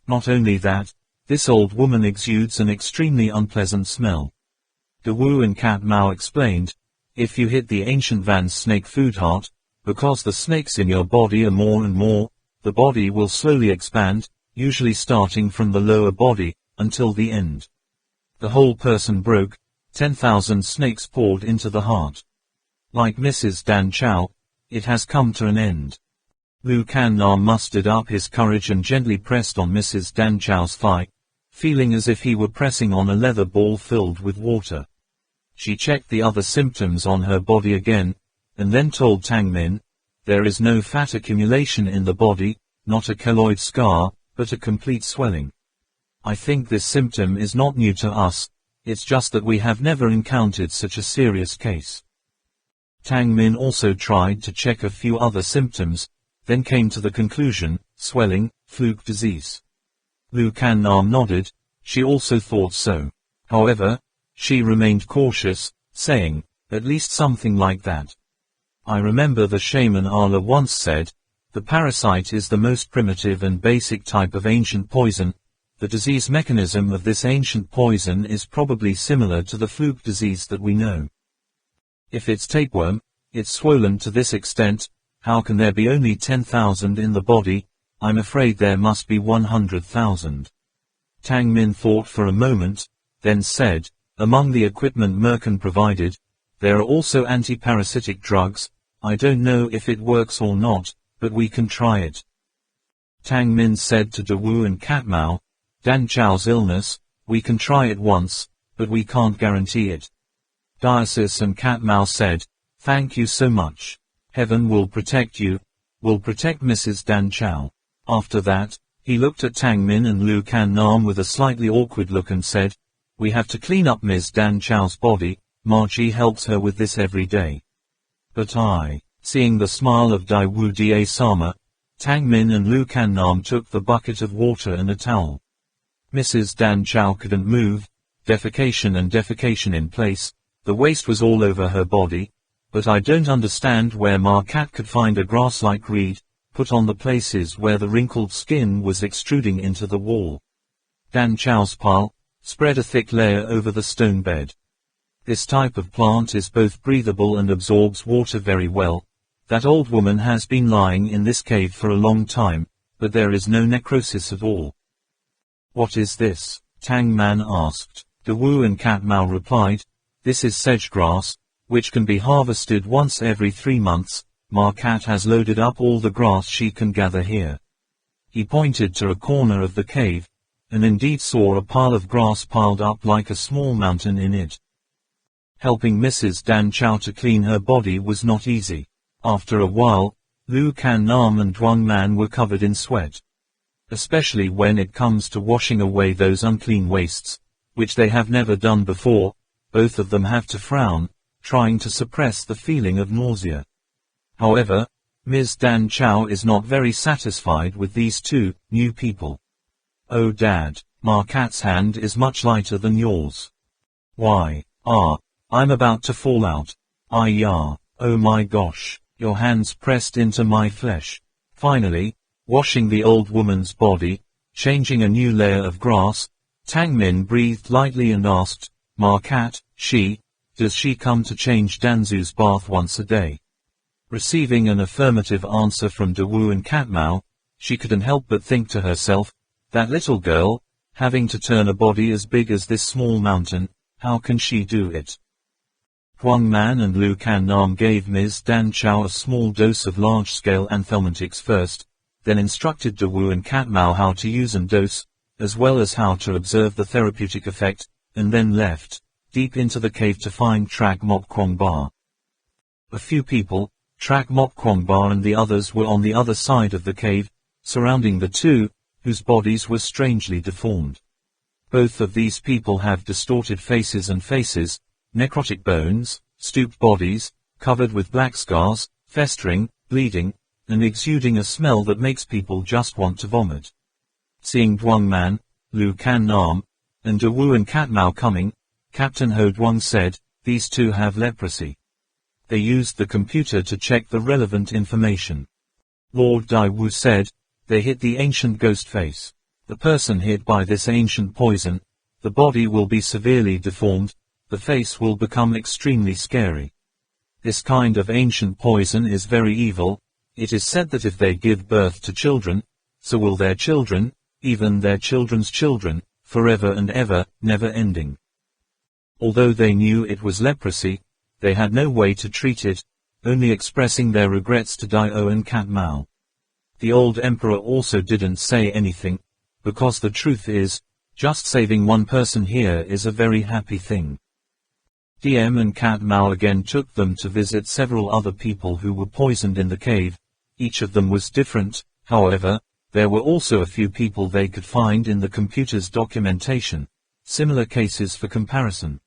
Not only that, this old woman exudes an extremely unpleasant smell. Dawu and Cat Mao explained, if you hit the ancient Van's snake food heart, because the snakes in your body are more and more, the body will slowly expand, usually starting from the lower body, until the end. The whole person broke, 10,000 snakes poured into the heart. Like Mrs. Dan Chow, it has come to an end. Lu Kan Nam mustered up his courage and gently pressed on Mrs. Dan Chow's thigh, feeling as if he were pressing on a leather ball filled with water. She checked the other symptoms on her body again, and then told Tang Min, there is no fat accumulation in the body, not a keloid scar, but a complete swelling. I think this symptom is not new to us, it's just that we have never encountered such a serious case. Tang Min also tried to check a few other symptoms, then came to the conclusion, swelling, fluke disease. Lu Kan Nam nodded, she also thought so. However, she remained cautious, saying, at least something like that. I remember the shaman Allah once said, the parasite is the most primitive and basic type of ancient poison. The disease mechanism of this ancient poison is probably similar to the fluke disease that we know. If it's tapeworm, it's swollen to this extent, how can there be only 10,000 in the body? I'm afraid there must be 100,000. Tang Min thought for a moment, then said, among the equipment Merkin provided, there are also anti-parasitic drugs. I don't know if it works or not, but we can try it. Tang Min said to Dawu and Cat Mao, Dan Chow's illness, we can try it once, but we can't guarantee it. Diocese and Cat Mao said, thank you so much. Heaven will protect you, will protect Mrs. Dan Chow. After that, he looked at Tang Min and Lu Kan Nam with a slightly awkward look and said, we have to clean up Ms. Dan Chow's body, Margie helps her with this every day. But seeing the smile of Dai Wu Da Sama, Tang Min and Lu Kan Nam took the bucket of water and a towel. Mrs. Dan Chow couldn't move, defecation in place, the waste was all over her body, but I don't understand where Ma Cat could find a grass-like reed, put on the places where the wrinkled skin was extruding into the wall. Dan Chow's pile spread a thick layer over the stone bed. This type of plant is both breathable and absorbs water very well. That old woman has been lying in this cave for a long time, but there is no necrosis at all. What is this? Tang Man asked. Dawu and Cat Mao replied, this is sedge grass, which can be harvested once every 3 months. Ma Cat has loaded up all the grass she can gather here. He pointed to a corner of the cave, and indeed saw a pile of grass piled up like a small mountain in it. Helping Mrs. Dan Chow to clean her body was not easy. After a while, Lu Kan Nam and Duang Man were covered in sweat. Especially when it comes to washing away those unclean wastes, which they have never done before, both of them have to frown, trying to suppress the feeling of nausea. However, Ms. Dan Chow is not very satisfied with these two new people. Oh Dad, Ma Cat's hand is much lighter than yours. Why, I'm about to fall out. Yeah, oh my gosh, your hands pressed into my flesh. Finally, washing the old woman's body, changing a new layer of grass, Tang Min breathed lightly and asked, Ma Cat, does she come to change Danzu's bath once a day? Receiving an affirmative answer from Dawu and Cat Mao, she couldn't help but think to herself, that little girl, having to turn a body as big as this small mountain, how can she do it? Huang Man and Lu Kan Nam gave Ms. Dan Chow a small dose of large-scale anthelmintics first, then instructed Dawu and Cat Mao how to use and dose, as well as how to observe the therapeutic effect, and then left, deep into the cave to find Trak Mok Kwong Ba. A few people, Trak Mok Kwong Ba and the others were on the other side of the cave, surrounding the two, whose bodies were strangely deformed. Both of these people have distorted faces and faces, necrotic bones, stooped bodies, covered with black scars, festering, bleeding, and exuding a smell that makes people just want to vomit. Seeing Duang Man, Lu Kan Nam, and Dawu and Cat Mao coming, Captain Ho Duang said, these two have leprosy. They used the computer to check the relevant information. Lord Daiwu said, they hit the ancient ghost face. The person hit by this ancient poison, the body will be severely deformed, the face will become extremely scary. This kind of ancient poison is very evil. It is said that if they give birth to children, so will their children, even their children's children, forever and ever, never ending. Although they knew it was leprosy, they had no way to treat it, only expressing their regrets to Dio and Cat Mao. The old emperor also didn't say anything, because the truth is, just saving one person here is a very happy thing. DM and Cat Mao again took them to visit several other people who were poisoned in the cave. Each of them was different, however, there were also a few people they could find in the computer's documentation, similar cases for comparison.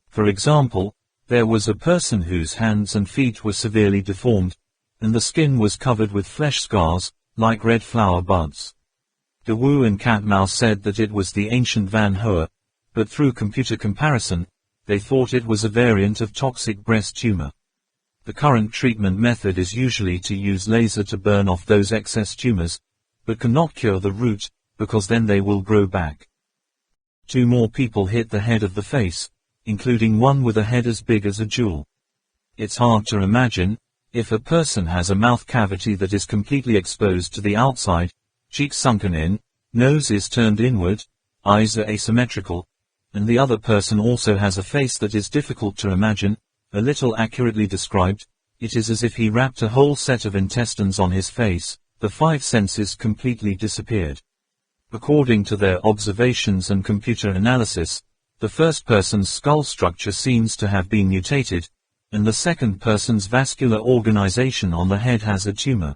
For example, there was a person whose hands and feet were severely deformed, and the skin was covered with flesh scars, like red flower buds. Dawu and Cat Mao said that it was the ancient Van Hoa, but through computer comparison, they thought it was a variant of toxic breast tumor. The current treatment method is usually to use laser to burn off those excess tumors, but cannot cure the root, because then they will grow back. 2 more people hit the head of the face, including one with a head as big as a jewel. It's hard to imagine, if a person has a mouth cavity that is completely exposed to the outside, cheeks sunken in, nose is turned inward, eyes are asymmetrical, and the other person also has a face that is difficult to imagine, a little accurately described, it is as if he wrapped a whole set of intestines on his face, the 5 senses completely disappeared. According to their observations and computer analysis, the first person's skull structure seems to have been mutated, and the second person's vascular organization on the head has a tumor.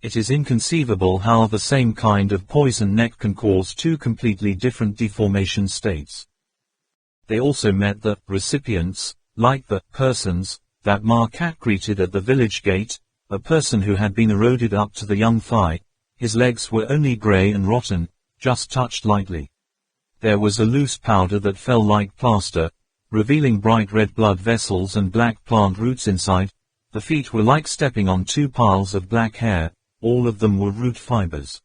It is inconceivable how the same kind of poison neck can cause 2 completely different deformation states. They also met the recipients, like the persons that Ma Cat greeted at the village gate, a person who had been eroded up to the young thigh. His legs were only grey and rotten, just touched lightly. There was a loose powder that fell like plaster, revealing bright red blood vessels and black plant roots inside. The feet were like stepping on 2 piles of black hair, all of them were root fibers.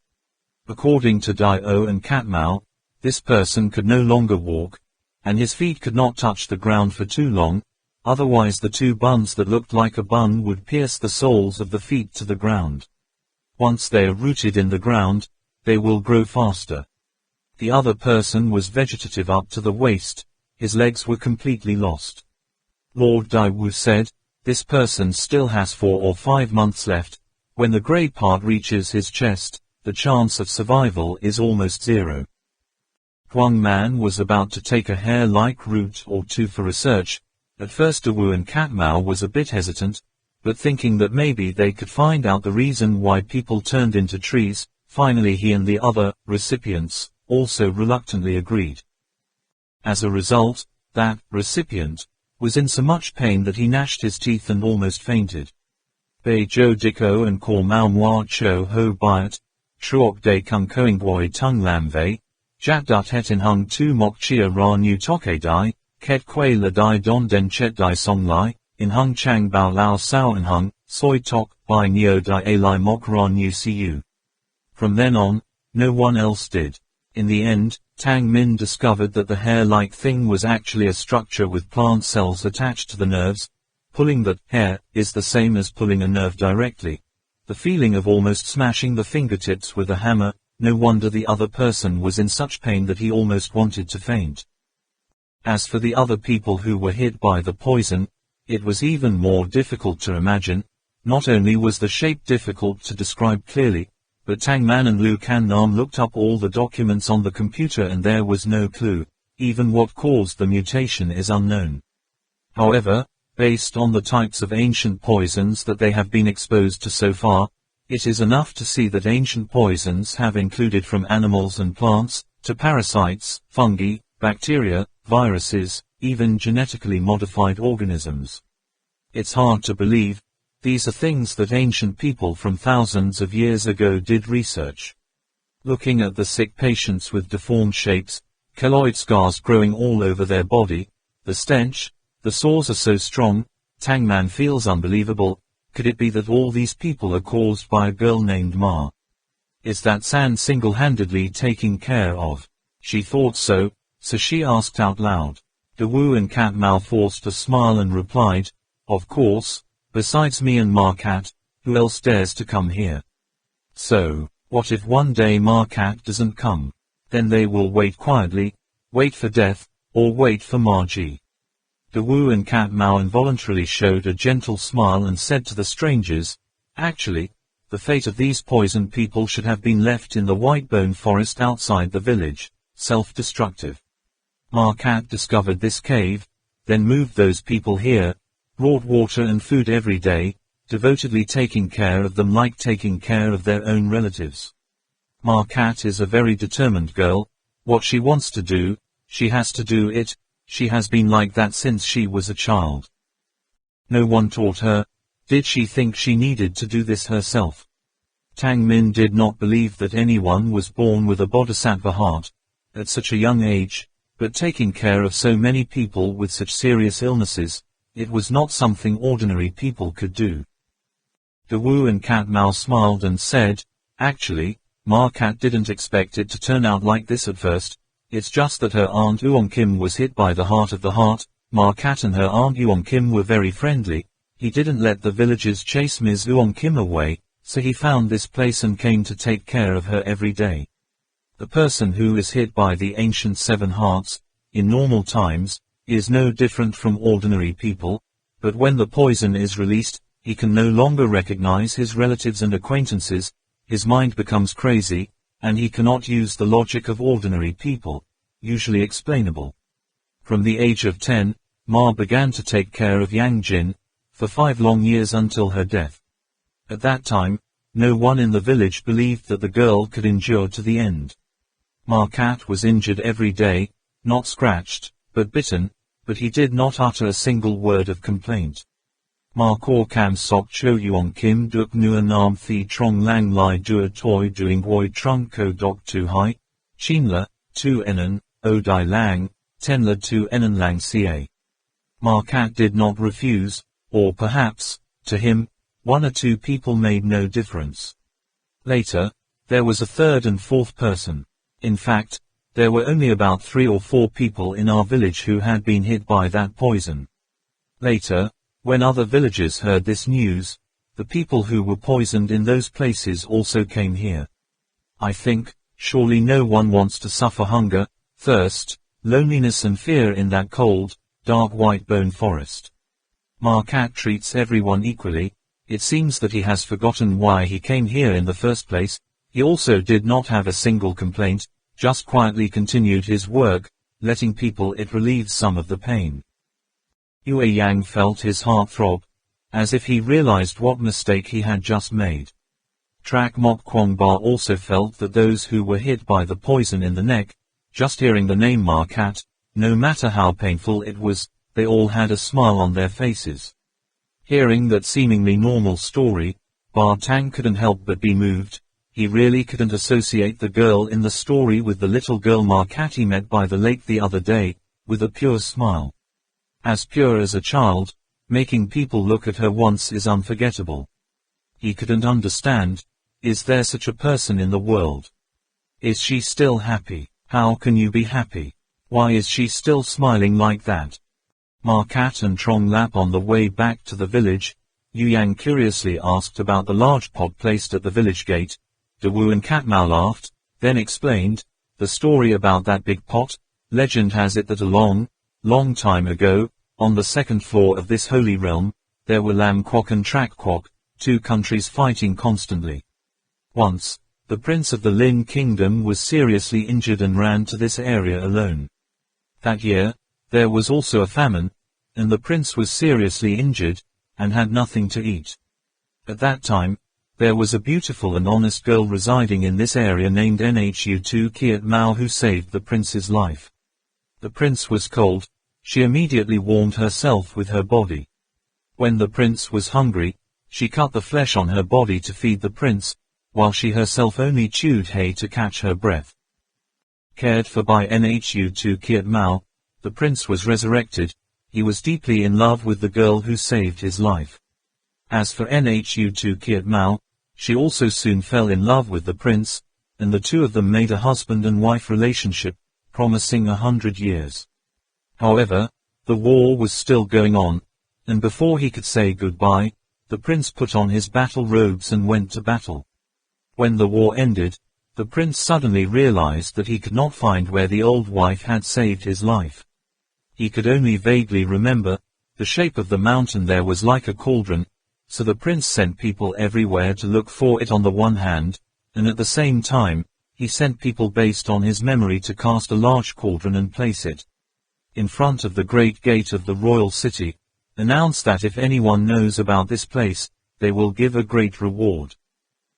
According to Dio and Cat Mao, this person could no longer walk, and his feet could not touch the ground for too long. otherwise the two buns that looked like a bun would pierce the soles of the feet to the ground. Once they are rooted in the ground, they will grow faster. The other person was vegetative up to the waist, his legs were completely lost. Lord Daiwu said, "This person still has 4 or 5 months left. When the grey part reaches his chest, the chance of survival is almost zero." Huang Man was about to take a hair-like root or two for research. At first Dawu and Katmao was a bit hesitant, but thinking that maybe they could find out the reason why people turned into trees, finally he and the other recipients also reluctantly agreed. As a result, that recipient was in so much pain that he gnashed his teeth and almost fainted. Bei Jo Diko and Kor Mao Mua Cho Ho Biat, Truok De Kung Koing Boi Tung Lam Vei, Jat Dut Het In Hung Tu Mok Chia Ra Nu Toke Dai, Ket Kwe La Dai Don Den Chet Dai Song Lai, In Hung Chang Bao Lao Sao In Hung, Soi Tok, Bai Neo Dai A Lai Mok Ra Nu Siu. From then on, no one else did. In the end, Tang Min discovered that the hair-like thing was actually a structure with plant cells attached to the nerves. Pulling that hair is the same as pulling a nerve directly. The feeling of almost smashing the fingertips with a hammer, no wonder the other person was in such pain that he almost wanted to faint. As for the other people who were hit by the poison, it was even more difficult to imagine. Not only was the shape difficult to describe clearly, but Tang Man and Lu Kan Nam looked up all the documents on the computer and there was no clue. Even what caused the mutation is unknown. However, based on the types of ancient poisons that they have been exposed to so far, it is enough to see that ancient poisons have included from animals and plants, to parasites, fungi, bacteria, viruses, even genetically modified organisms. It's hard to believe. These are things that ancient people from thousands of years ago did research. Looking at the sick patients with deformed shapes, keloid scars growing all over their body, the stench, the sores are so strong, Tang Man feels unbelievable. Could it be that all these people are caused by a girl named Ma? Is that San single-handedly taking care of? She thought so she asked out loud. Dawu and Cat Mao forced a smile and replied, "Of course. Besides me and Ma Cat, who else dares to come here?" So, what if one day Ma Cat doesn't come? Then they will wait quietly, wait for death, or wait for Ma Ji. Dawu and Cat Mao involuntarily showed a gentle smile and said to the strangers, "Actually, the fate of these poisoned people should have been left in the white bone forest outside the village, self-destructive. Ma Cat discovered this cave, then moved those people here, brought water and food every day, devotedly taking care of them like taking care of their own relatives. Ma Cat is a very determined girl. What she wants to do, she has to do it. She has been like that since she was a child. No one taught her. Did she think she needed to do this herself?" Tang Min did not believe that anyone was born with a bodhisattva heart at such a young age, but taking care of so many people with such serious illnesses, it was not something ordinary people could do. Dawu and Cat Mao smiled and said, "Actually, Ma Cat didn't expect it to turn out like this at first. It's just that her Aunt Uong Kim was hit by the heart of the heart. Ma Cat and her Aunt Uong Kim were very friendly. He didn't let the villagers chase Ms. Uong Kim away, so he found this place and came to take care of her every day. The person who is hit by the ancient 7 hearts, in normal times, is no different from ordinary people, but when the poison is released, he can no longer recognize his relatives and acquaintances, his mind becomes crazy, and he cannot use the logic of ordinary people, usually explainable. From the age of 10, Ma began to take care of Yang Jin, for 5 long years until her death. At that time, no one in the village believed that the girl could endure to the end. Ma Cat was injured every day, not scratched, but bitten, but he did not utter a single word of complaint. Ma Kor Kam Sok Cho Yuong Kim Duk Nua Nam Thi Trong Lang Lai Dua Toi Doing Woi Trung Ko Dok Tu Hai, Chinla, Tu Enan, O Dai Lang, Tenla Tu Enan Lang Ca. Ma Cat did not refuse, or perhaps, to him, 1 or 2 people made no difference. Later, there was a 3rd and 4th person. In fact, there were only about 3 or 4 people in our village who had been hit by that poison. Later, when other villagers heard this news, the people who were poisoned in those places also came here. I think, surely no one wants to suffer hunger, thirst, loneliness and fear in that cold, dark white bone forest. Markat treats everyone equally. It seems that he has forgotten why he came here in the first place. He also did not have a single complaint, just quietly continued his work, letting people it relieves some of the pain. Yue Yang felt his heart throb, as if he realized what mistake he had just made. Trak Mok Kwongba also felt that those who were hit by the poison in the neck, just hearing the name Markat, no matter how painful it was, they all had a smile on their faces. Hearing that seemingly normal story, Ba Tang couldn't help but be moved. He really couldn't associate the girl in the story with the little girl Markat he met by the lake the other day, with a pure smile. As pure as a child, making people look at her once is unforgettable. He couldn't understand, is there such a person in the world? Is she still happy? How can you be happy? Why is she still smiling like that? Markat and Trong Lap on the way back to the village, Yu Yang curiously asked about the large pot placed at the village gate. Dawu and Katmao laughed, then explained, the story about that big pot. Legend has it that a long, long time ago, on the second floor of this holy realm, there were Lam Kwok and Trak Kwok, two countries fighting constantly. Once, the prince of the Lin kingdom was seriously injured and ran to this area alone. That year, there was also a famine, and the prince was seriously injured, and had nothing to eat. At that time, there was a beautiful and honest girl residing in this area named Nhu Kiat Mao who saved the prince's life. The prince was cold. She immediately warmed herself with her body. When the prince was hungry, she cut the flesh on her body to feed the prince, while she herself only chewed hay to catch her breath. Cared for by Nhu Kiat Mao, the prince was resurrected. He was deeply in love with the girl who saved his life. As for Nhu Kiat Mao, she also soon fell in love with the prince, and the two of them made a husband and wife relationship, promising 100 years. However, the war was still going on, and before he could say goodbye, the prince put on his battle robes and went to battle. When the war ended, the prince suddenly realized that he could not find where the old wife had saved his life. He could only vaguely remember, the shape of the mountain there was like a cauldron, so the prince sent people everywhere to look for it on the one hand, and at the same time, he sent people based on his memory to cast a large cauldron and place it in front of the great gate of the royal city, announce that if anyone knows about this place, they will give a great reward.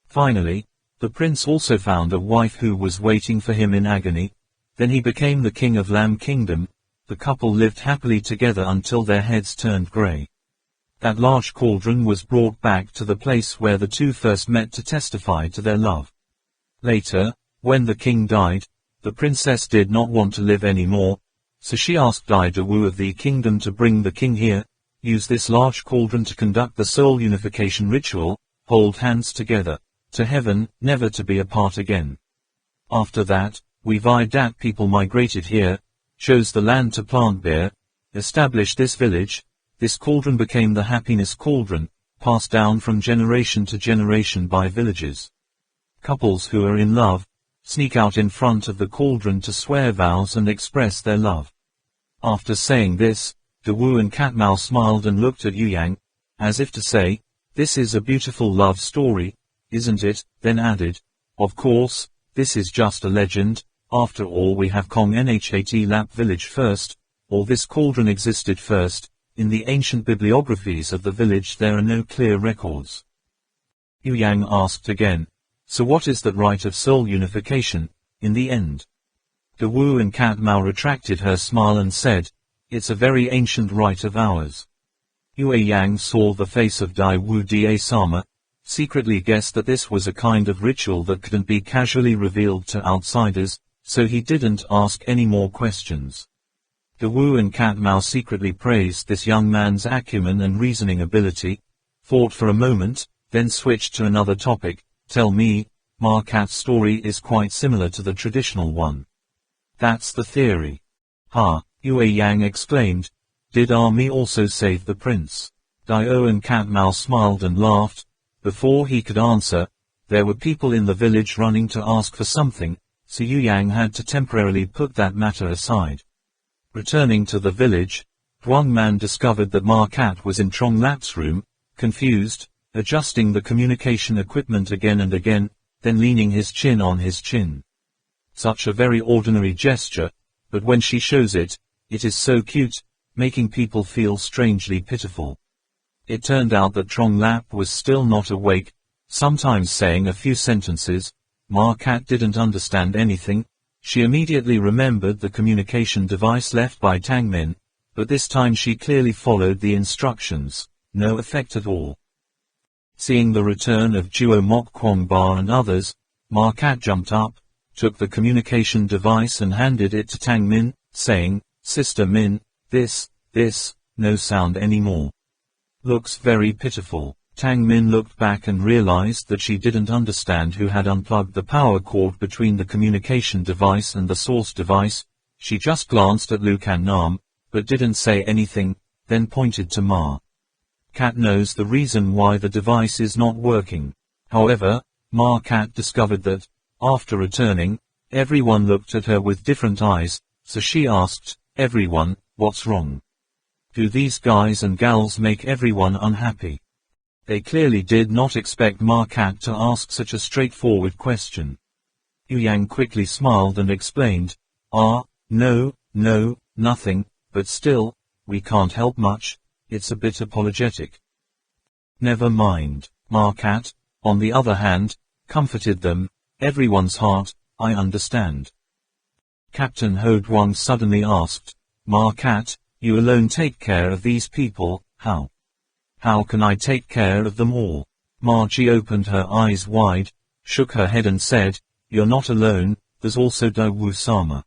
Finally, the prince also found a wife who was waiting for him in agony. Then he became the king of Lam Kingdom. The couple lived happily together until their heads turned grey. That large cauldron was brought back to the place where the two first met to testify to their love. Later, when the king died, the princess did not want to live anymore, so she asked Dai Dawu of the kingdom to bring the king here, use this large cauldron to conduct the soul unification ritual, hold hands together, to heaven, never to be apart again. After that, we Vidat people migrated here, chose the land to plant beer, established this village. This cauldron became the happiness cauldron, passed down from generation to generation by villagers. Couples who are in love sneak out in front of the cauldron to swear vows and express their love. After saying this, Dawu and Katmao smiled and looked at Yu Yang, as if to say, this is a beautiful love story, isn't it? Then added, of course, this is just a legend. After all, we have Kong Nhat Lap village first, or this cauldron existed first. In the ancient bibliographies of the village there are no clear records. Yu Yang asked again, so what is that rite of soul unification, in the end? Dawu and Katmao retracted her smile and said, it's a very ancient rite of ours. Yue Yang saw the face of Dai Wu Da Sama, secretly guessed that this was a kind of ritual that couldn't be casually revealed to outsiders, so he didn't ask any more questions. Dawu and Katmao secretly praised this young man's acumen and reasoning ability, thought for a moment, then switched to another topic. Tell me, Markat's story is quite similar to the traditional one. That's the theory. Ha, Yue Yang exclaimed. Did army also save the prince? Dio and Katmao smiled and laughed. Before he could answer, there were people in the village running to ask for something, so Yu Yang had to temporarily put that matter aside. Returning to the village, Huang Man discovered that Ma Cat was in Trong Lap's room, confused, adjusting the communication equipment again and again, then leaning his chin on his chin. Such a very ordinary gesture, but when she shows it, it is so cute, making people feel strangely pitiful. It turned out that Trong Lap was still not awake, sometimes saying a few sentences. Ma Cat didn't understand anything. She immediately remembered the communication device left by Tang Min, but this time she clearly followed the instructions. No effect at all. Seeing the return of Duo Mok Kwong Ba and others, Ma Cat jumped up, took the communication device and handed it to Tang Min, saying, "Sister Min, this, no sound anymore. Looks very pitiful." Tang Min looked back and realized that she didn't understand who had unplugged the power cord between the communication device and the source device. She just glanced at Lu Kan Nam, but didn't say anything, then pointed to Ma. Cat knows the reason why the device is not working. However, Ma Cat discovered that, after returning, everyone looked at her with different eyes, so she asked, "Everyone, what's wrong? Do these guys and gals make everyone unhappy?" They clearly did not expect Ma Cat to ask such a straightforward question. Yu Yang quickly smiled and explained, No, nothing, but still, we can't help much, it's a bit apologetic." Never mind. Ma Cat, on the other hand, comforted them. "Everyone's heart, I understand." Captain Ho Duang suddenly asked, "Ma Cat, you alone take care of these people, how? How can I take care of them all?" Ma Ji opened her eyes wide, shook her head and said, "You're not alone, there's also Dawu Sama.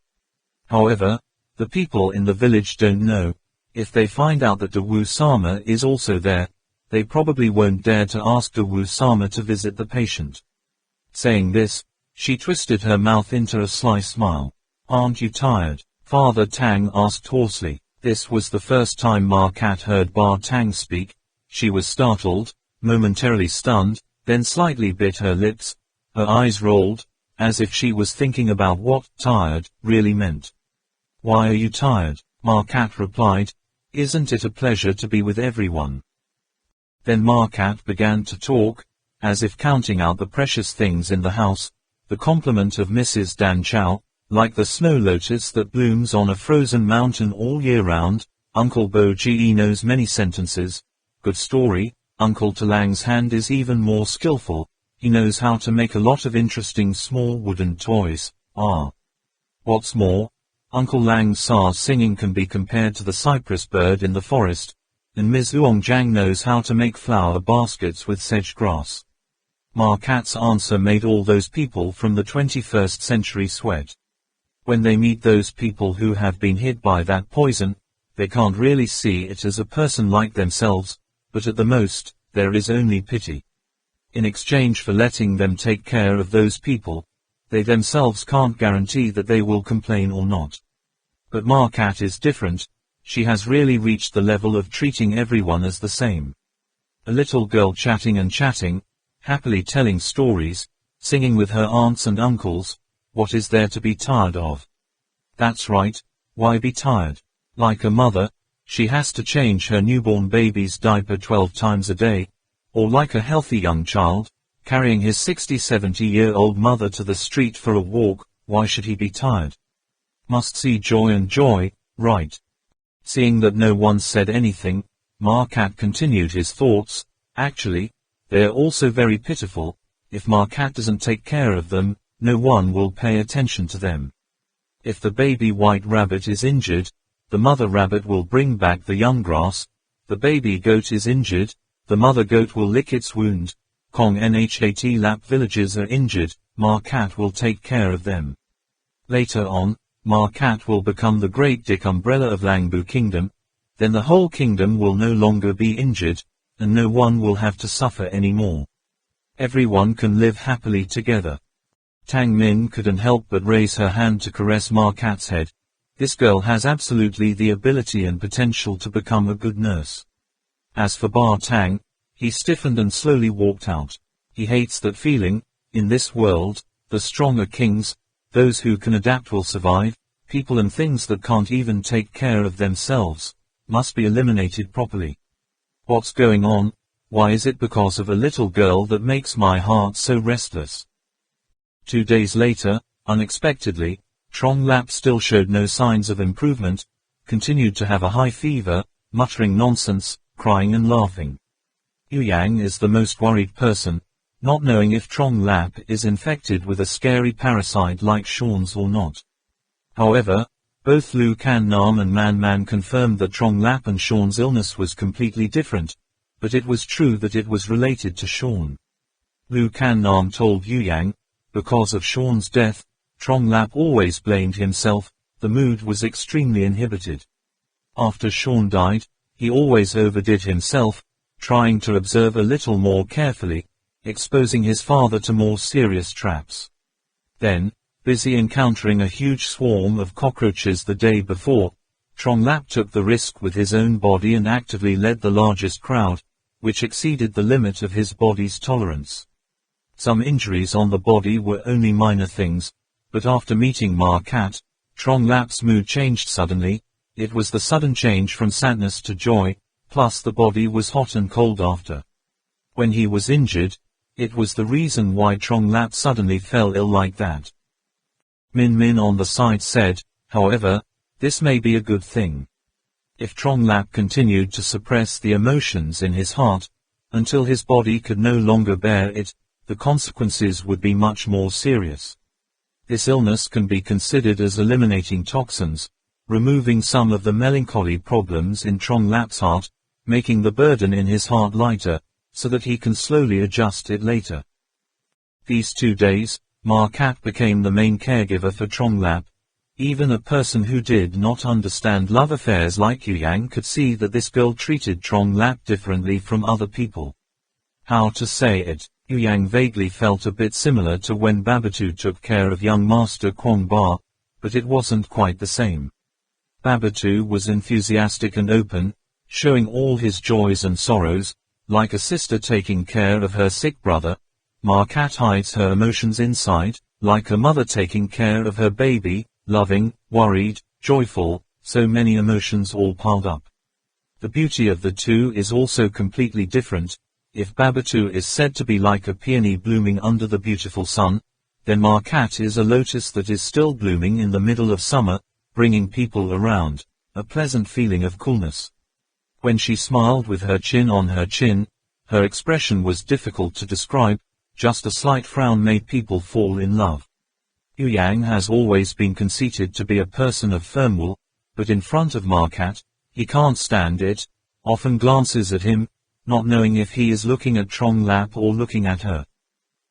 However, the people in the village don't know. If they find out that Dawu Sama is also there, they probably won't dare to ask Dawu Sama to visit the patient." Saying this, she twisted her mouth into a sly smile. "Aren't you tired?" Father Tang asked hoarsely. This was the first time Ma Cat heard Ba Tang speak. She was startled, momentarily stunned, then slightly bit her lips. Her eyes rolled, as if she was thinking about what "tired" really meant. "Why are you tired?" Ma Cat replied. "Isn't it a pleasure to be with everyone?" Then Ma Cat began to talk, as if counting out the precious things in the house, the compliment of Mrs. Dan Chow, like the snow lotus that blooms on a frozen mountain all year round. Uncle Bo Ge knows many sentences. Good story. Uncle Talang's hand is even more skillful. He knows how to make a lot of interesting small wooden toys. What's more, Uncle Lang Sa's singing can be compared to the cypress bird in the forest, and Ms. Uong Jiang knows how to make flower baskets with sedge grass. Ma Cat's answer made all those people from the 21st century sweat. When they meet those people who have been hit by that poison, they can't really see it as a person like themselves, but at the most, there is only pity. In exchange for letting them take care of those people, they themselves can't guarantee that they will complain or not. But Ma Cat is different. She has really reached the level of treating everyone as the same. A little girl chatting and chatting, happily telling stories, singing with her aunts and uncles. What is there to be tired of? That's right, why be tired? Like a mother, she has to change her newborn baby's diaper 12 times a day, or like a healthy young child, carrying his 60-70-year-old mother to the street for a walk. Why should he be tired? Must see joy and joy, right? Seeing that no one said anything, Ma Cat continued his thoughts. Actually, they're also very pitiful. If Ma Cat doesn't take care of them, no one will pay attention to them. If the baby white rabbit is injured, the mother rabbit will bring back the young grass. The baby goat is injured, the mother goat will lick its wound. Kong Nhat Lap villages are injured, Ma Cat will take care of them. Later on, Ma Cat will become the great Dick Umbrella of Langbu Kingdom. Then the whole kingdom will no longer be injured, and no one will have to suffer anymore. Everyone can live happily together. Tang Min couldn't help but raise her hand to caress Ma Cat's head. This girl has absolutely the ability and potential to become a good nurse. As for Ba Tang, he stiffened and slowly walked out. He hates that feeling. In this world, the strong are kings, those who can adapt will survive, people and things that can't even take care of themselves must be eliminated properly. What's going on? Why is it because of a little girl that makes my heart so restless? 2 days later, unexpectedly, Trong Lap still showed no signs of improvement, continued to have a high fever, muttering nonsense, crying and laughing. Yu Yang is the most worried person, not knowing if Trong Lap is infected with a scary parasite like Sean's or not. However, both Lu Can Nam and Man Man confirmed that Trong Lap and Sean's illness was completely different, but it was true that it was related to Sean. Lu Can Nam told Yu Yang, because of Sean's death, Trong Lap always blamed himself, the mood was extremely inhibited. After Sean died, he always overdid himself, trying to observe a little more carefully, exposing his father to more serious traps. Then, busy encountering a huge swarm of cockroaches the day before, Trong Lap took the risk with his own body and actively led the largest crowd, which exceeded the limit of his body's tolerance. Some injuries on the body were only minor things, but after meeting Ma Cat, Trong Lap's mood changed suddenly. It was the sudden change from sadness to joy, plus the body was hot and cold after. When he was injured, it was the reason why Trong Lap suddenly fell ill like that. Min Min on the side said, however, this may be a good thing. If Trong Lap continued to suppress the emotions in his heart, until his body could no longer bear it, the consequences would be much more serious. This illness can be considered as eliminating toxins, removing some of the melancholy problems in Trong Lap's heart, making the burden in his heart lighter, so that he can slowly adjust it later. These 2 days, Ma Cat became the main caregiver for Trong Lap. Even a person who did not understand love affairs like Yu Yang could see that this girl treated Trong Lap differently from other people. How to say it? Yu Yang vaguely felt a bit similar to when Babatu took care of young Master Kwong Ba, but it wasn't quite the same. Babatu was enthusiastic and open, showing all his joys and sorrows, like a sister taking care of her sick brother. Ma Cat hides her emotions inside, like a mother taking care of her baby, loving, worried, joyful, so many emotions all piled up. The beauty of the two is also completely different. If Babatu is said to be like a peony blooming under the beautiful sun, then Ma Cat is a lotus that is still blooming in the middle of summer, bringing people around, a pleasant feeling of coolness. When she smiled with her chin on her chin, her expression was difficult to describe, just a slight frown made people fall in love. Yu Yang has always been conceited to be a person of firm will, but in front of Ma Cat, he can't stand it, often glances at him, not knowing if he is looking at Trong Lap or looking at her.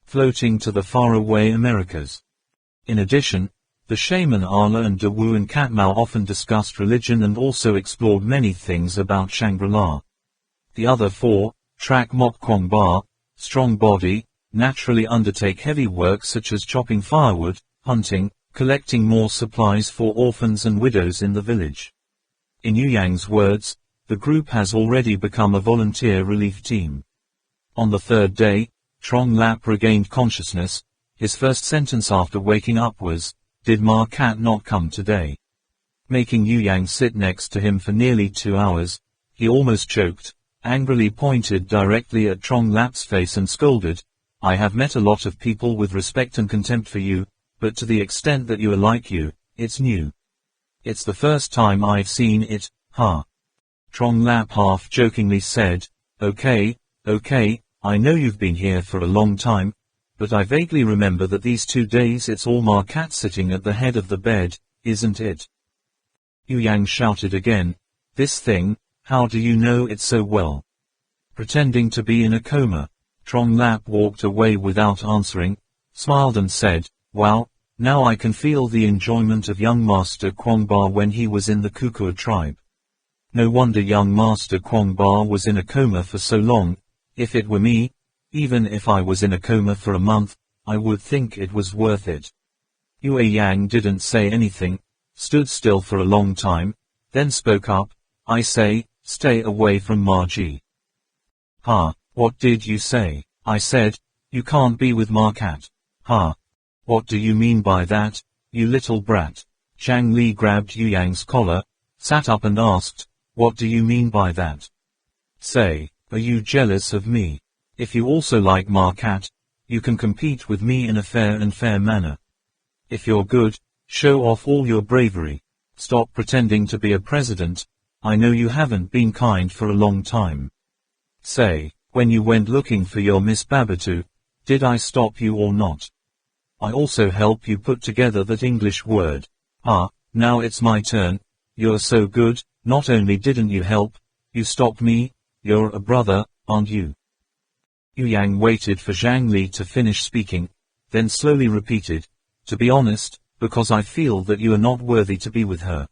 Floating to the faraway Americas. In addition, the shaman Ala and Dawu and Katmao often discussed religion and also explored many things about Shangri-La. The other 4, Trak Mok Kwong Ba, strong body, naturally undertake heavy work such as chopping firewood, hunting, collecting more supplies for orphans and widows in the village. In Yu Yang's words, the group has already become a volunteer relief team. On the 3rd day, Trong Lap regained consciousness. His first sentence after waking up was, "Did Ma Cat not come today?" Making Yu Yang sit next to him for nearly 2 hours, he almost choked, angrily pointed directly at Trong Lap's face and scolded, "I have met a lot of people with respect and contempt for you, but to the extent that you are like you, it's new. It's the first time I've seen it, huh?" Trong Lap half-jokingly said, okay, I know you've been here for a long time, but I vaguely remember that these 2 days it's all Ma Cat sitting at the head of the bed, isn't it?" Yu Yang shouted again, "This thing, how do you know it so well?" Pretending to be in a coma, Trong Lap walked away without answering, smiled and said, "Wow, now I can feel the enjoyment of young Master Kwong Ba when he was in the Kukua tribe. No wonder young Master Kwong Ba was in a coma for so long. If it were me, even if I was in a coma for a month, I would think it was worth it." Yue Yang didn't say anything, stood still for a long time, then spoke up. I say, stay away from Margie. Ha, what did you say? I said, you can't be with Markat. Ha. What do you mean by that, you little brat? Zhang Li grabbed Yu Yang's collar, sat up and asked, what do you mean by that? Say, are you jealous of me? If you also like Markat, you can compete with me in a fair manner. If you're good, show off all your bravery. Stop pretending to be a president. I know you haven't been kind for a long time. Say, when you went looking for your Miss Babatu, did I stop you or not? I also help you put together that English word. Ah, now it's my turn. You're so good, not only didn't you help, you stopped me. You're a brother, aren't you? Yu Yang waited for Zhang Li to finish speaking, then slowly repeated, to be honest, because I feel that you are not worthy to be with her.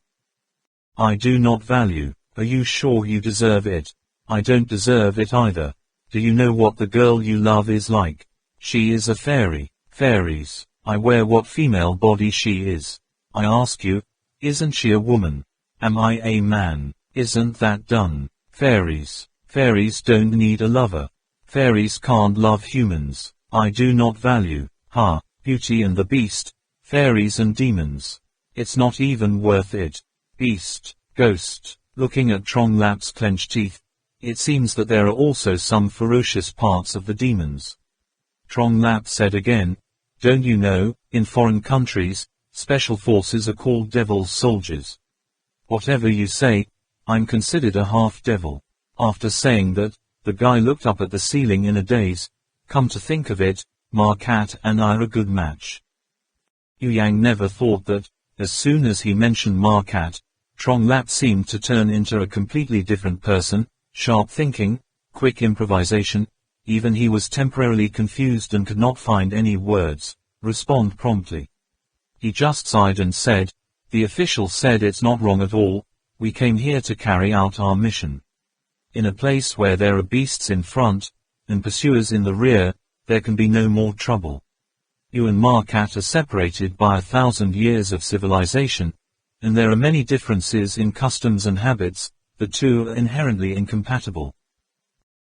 I do not value. Are you sure you deserve it? I don't deserve it either. Do you know what the girl you love is like? She is a fairy. Fairies. I wear what female body she is. I ask you, isn't she a woman? Am I a man? Isn't that done? Fairies. Fairies don't need a lover. Fairies can't love humans. I do not value. Ha, Beauty and the Beast. Fairies and demons. It's not even worth it. Beast. Ghost. Looking at Trong Lap's clenched teeth, it seems that there are also some ferocious parts of the demons. Trong Lap said again, don't you know, in foreign countries, special forces are called devil's soldiers. Whatever you say, I'm considered a half-devil. After saying that, the guy looked up at the ceiling in a daze. Come to think of it, Markat and I are a good match. Yu Yang never thought that, as soon as he mentioned Markat, Trong Lap seemed to turn into a completely different person, sharp thinking, quick improvisation, even he was temporarily confused and could not find any words, respond promptly. He just sighed and said, the official said it's not wrong at all, we came here to carry out our mission. In a place where there are beasts in front, and pursuers in the rear, there can be no more trouble. You and Markat are separated by 1,000 years of civilization, and there are many differences in customs and habits, the two are inherently incompatible.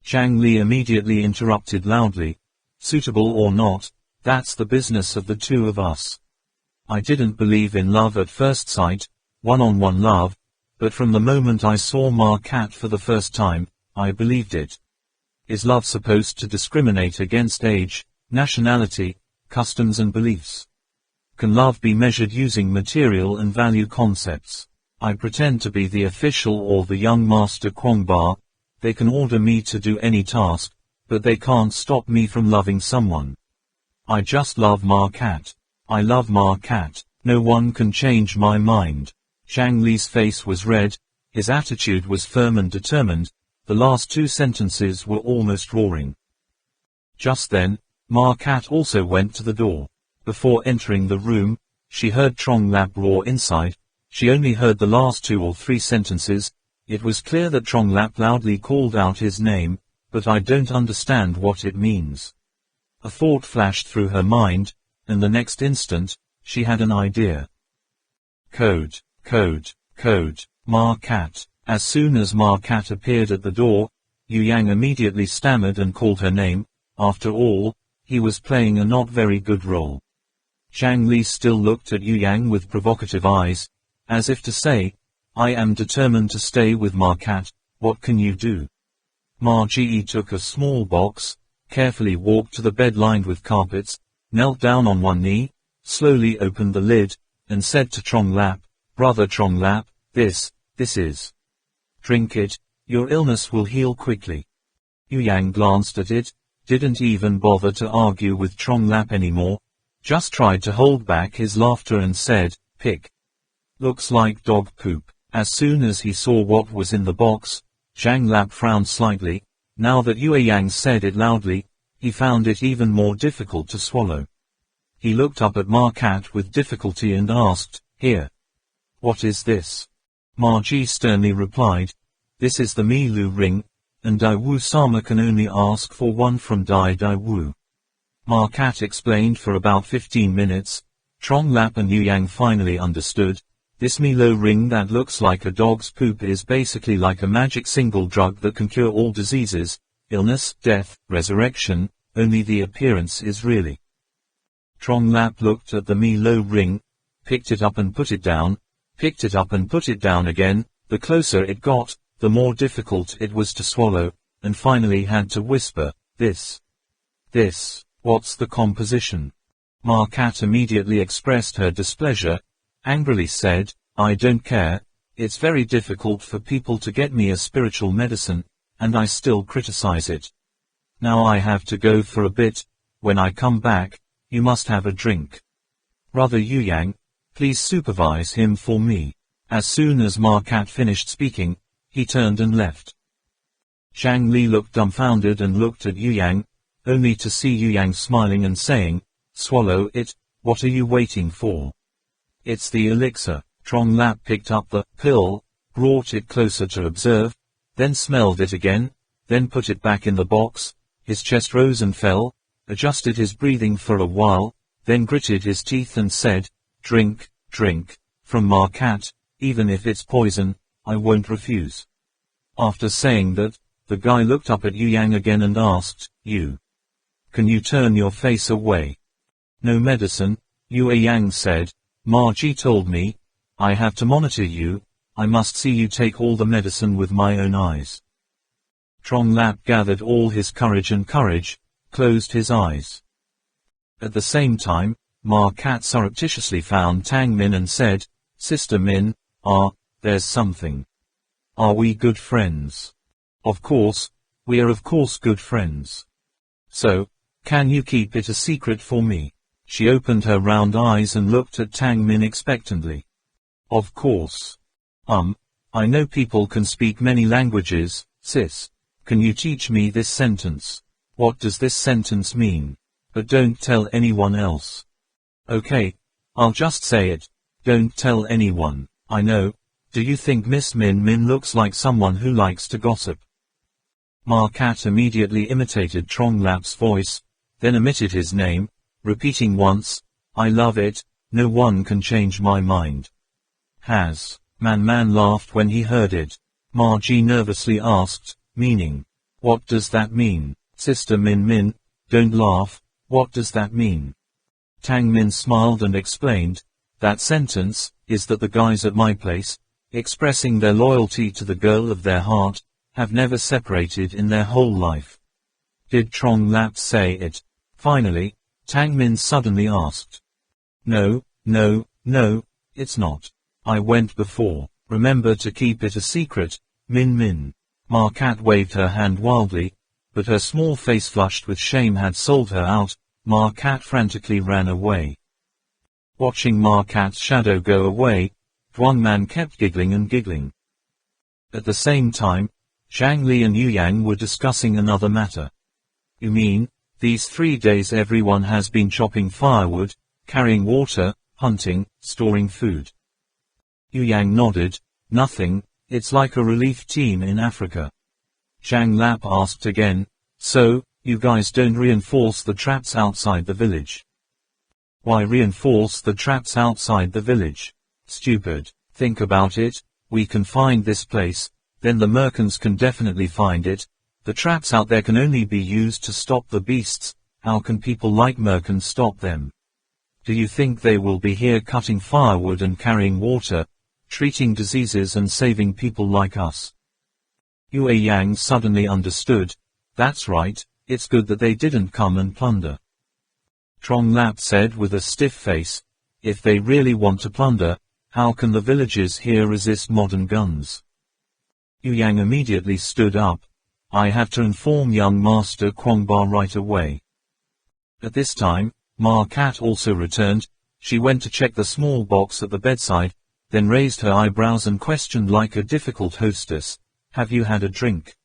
Zhang Li immediately interrupted loudly, suitable or not, that's the business of the two of us. I didn't believe in love at first sight, one-on-one love, but from the moment I saw Markat for the first time, I believed it. Is love supposed to discriminate against age, nationality, customs and beliefs? Can love be measured using material and value concepts? I pretend to be the official or the young master Kwangba. They can order me to do any task, but they can't stop me from loving someone. I just love Markat. I love Markat. No one can change my mind. Zhang Li's face was red, his attitude was firm and determined, the last two sentences were almost roaring. Just then, Markat also went to the door. Before entering the room, she heard Trong Lap roar inside. She only heard the last 2 or 3 sentences. It was clear that Trong Lap loudly called out his name, but I don't understand what it means. A thought flashed through her mind, and the next instant, she had an idea. Code, code, code, Markat. As soon as Markat appeared at the door, Yu Yang immediately stammered and called her name. After all, he was playing a not very good role. Zhang Li still looked at Yu Yang with provocative eyes, as if to say, I am determined to stay with Markat, what can you do? Margie took a small box, carefully walked to the bed lined with carpets, knelt down on one knee, slowly opened the lid, and said to Trong Lap, Brother Trong Lap, this is. Drink it, your illness will heal quickly. Yu Yang glanced at it, didn't even bother to argue with Trong Lap anymore, just tried to hold back his laughter and said, pick. Looks like dog poop. As soon as he saw what was in the box, Zhang Lap frowned slightly. Now that Yu Yang said it loudly, he found it even more difficult to swallow. He looked up at Markat with difficulty and asked, Here. What is this? Margie sternly replied, This is the Milu ring, and Daiwu Sama can only ask for one from Daiwu. Markat explained for about 15 minutes. Trong Lap and Yu Yang finally understood. This Milo ring that looks like a dog's poop is basically like a magic single drug that can cure all diseases, illness, death, resurrection, only the appearance is really. Tronglap looked at the Milo ring, picked it up and put it down, picked it up and put it down again. The closer it got, the more difficult it was to swallow, and finally had to whisper, This, what's the composition? Markat immediately expressed her displeasure, angrily said, I don't care, it's very difficult for people to get me a spiritual medicine, and I still criticize it. Now I have to go for a bit, when I come back, you must have a drink. Brother Yuyang, please supervise him for me. As soon as Markat finished speaking, he turned and left. Zhang Li looked dumbfounded and looked at Yuyang, only to see Yuyang smiling and saying, Swallow it, what are you waiting for? It's the elixir. Tronglap picked up the pill, brought it closer to observe, then smelled it again, then put it back in the box. His chest rose and fell, adjusted his breathing for a while, then gritted his teeth and said, Drink, drink, from Markat, even if it's poison, I won't refuse. After saying that, the guy looked up at Yuyang again and asked, Can you turn your face away? No medicine, Yuyang said, Ma Ji told me, I have to monitor you, I must see you take all the medicine with my own eyes. Tronglap gathered all his courage and closed his eyes. At the same time, Markat surreptitiously found Tang Min and said, Sister Min, there's something. Are we good friends? Of course, we are of course good friends. So, can you keep it a secret for me? She opened her round eyes and looked at Tang Min expectantly. Of course. I know people can speak many languages, sis. Can you teach me this sentence? What does this sentence mean? But don't tell anyone else. Okay, I'll just say it. Don't tell anyone. I know. Do you think Miss Min Min looks like someone who likes to gossip? Markat immediately imitated Tronglap's voice, then omitted his name, repeating once, I love it, no one can change my mind. Man laughed when he heard it. Ma Ji nervously asked, meaning? What does that mean? Sister Min Min, don't laugh, what does that mean? Tang Min smiled and explained, that sentence, is that the guys at my place, expressing their loyalty to the girl of their heart, have never separated in their whole life. Did Tronglap say it? Finally, Tang Min suddenly asked. No, it's not. I went before. Remember to keep it a secret, Min Min. Markat waved her hand wildly, but her small face flushed with shame had sold her out. Markat frantically ran away. Watching Markat's shadow go away, Duangman kept giggling and giggling. At the same time, Zhang Li and Yuyang were discussing another matter. You mean, these 3 days everyone has been chopping firewood, carrying water, hunting, storing food? Yuyang nodded, nothing, it's like a relief team in Africa. Zhang Lap asked again, so, you guys don't reinforce the traps outside the village? Why reinforce the traps outside the village? Stupid. Think about it, we can find this place, then the merchants can definitely find it. The traps out there can only be used to stop the beasts. How can people like merchants stop them? Do you think they will be here cutting firewood and carrying water, treating diseases and saving people like us? Yue Yang suddenly understood. That's right, it's good that they didn't come and plunder. Tronglap said with a stiff face, if they really want to plunder, how can the villagers here resist modern guns? Yuyang immediately stood up. I have to inform young Master Kwangba right away. At this time, Markat also returned. She went to check the small box at the bedside, then raised her eyebrows and questioned like a difficult hostess, have you had a drink?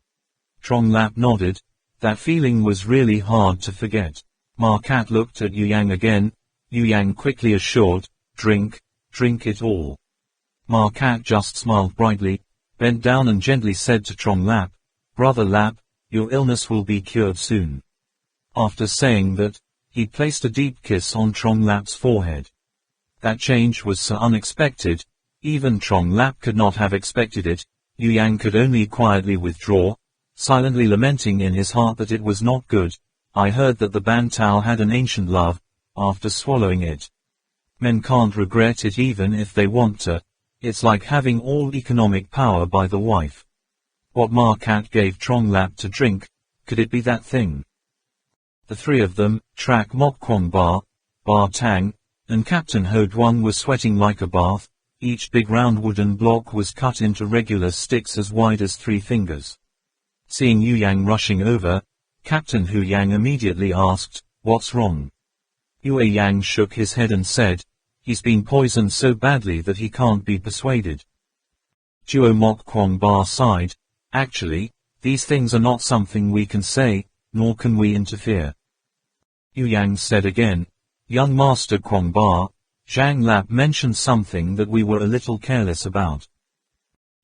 Tronglap nodded. That feeling was really hard to forget. Markat looked at Yuyang again. Yuyang quickly assured, drink it all. Markat just smiled brightly, bent down and gently said to Tronglap, Brother Lap, your illness will be cured soon. After saying that, he placed a deep kiss on Tronglap's forehead. That change was so unexpected, Even Trong Lap could not have expected it. Yu Yang could only quietly withdraw, silently lamenting in his heart that it was not good. I heard that the Bantal had an ancient love, after swallowing it. Men can't regret it even if they want to. It's like having all economic power by the wife. What Ma Cat gave Trong Lap to drink, could it be that thing? The three of them, Trak Mok Kwong Ba Tang, and Captain Ho Duong were sweating like a bath. Each big round wooden block was cut into regular sticks as wide as 3 fingers. Seeing Yu Yang rushing over, Captain Hu Yang immediately asked, "What's wrong?" Yu Yang shook his head and said, "He's been poisoned so badly that he can't be persuaded." Duo Mok Kwong Ba sighed, "Actually, these things are not something we can say, nor can we interfere." Yu Yang said again, "Young Master Kwong Ba, Zhang Lap mentioned something that we were a little careless about."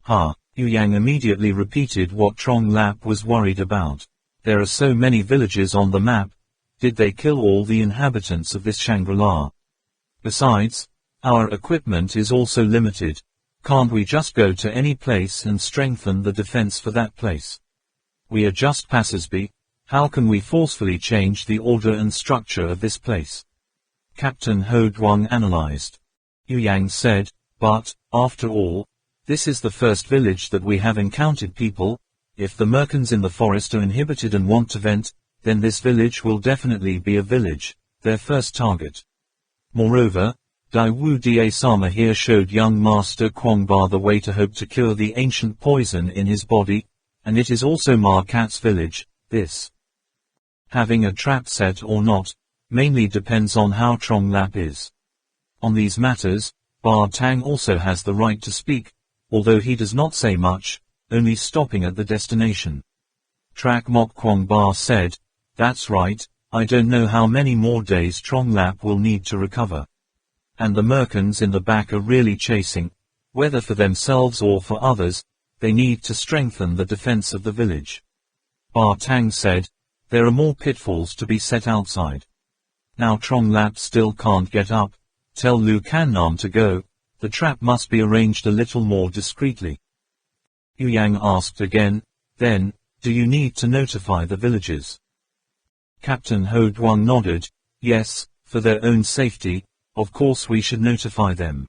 Yu Yang immediately repeated what Trong Lap was worried about. There are so many villages on the map. Did they kill all the inhabitants of this Shangri-La? Besides, our equipment is also limited. Can't we just go to any place and strengthen the defense for that place? We are just passersby. How can we forcefully change the order and structure of this place? Captain Ho Duong analyzed. Yu Yang said, "But, after all, this is the first village that we have encountered people. If the merkins in the forest are inhibited and want to vent, then this village will definitely be a village, their first target. Moreover, Dai Wu Da Sama here showed young Master Kwong Ba the way to hope to cure the ancient poison in his body, and it is also Ma Cat's village. This having a trap set or not, mainly depends on how Trong Lap is. On these matters, Ba Tang also has the right to speak, although he does not say much, only stopping at the destination." Trak Mok Kwong Ba said, "That's right, I don't know how many more days Trong Lap will need to recover. And the merkins in the back are really chasing, whether for themselves or for others, they need to strengthen the defense of the village." Ba Tang said, "There are more pitfalls to be set outside. Now Trong Lap still can't get up. Tell Lu Can Nam to go. The trap must be arranged a little more discreetly." Yu Yang asked again, "Then, do you need to notify the villagers?" Captain Ho Duong nodded, "Yes, for their own safety, of course we should notify them."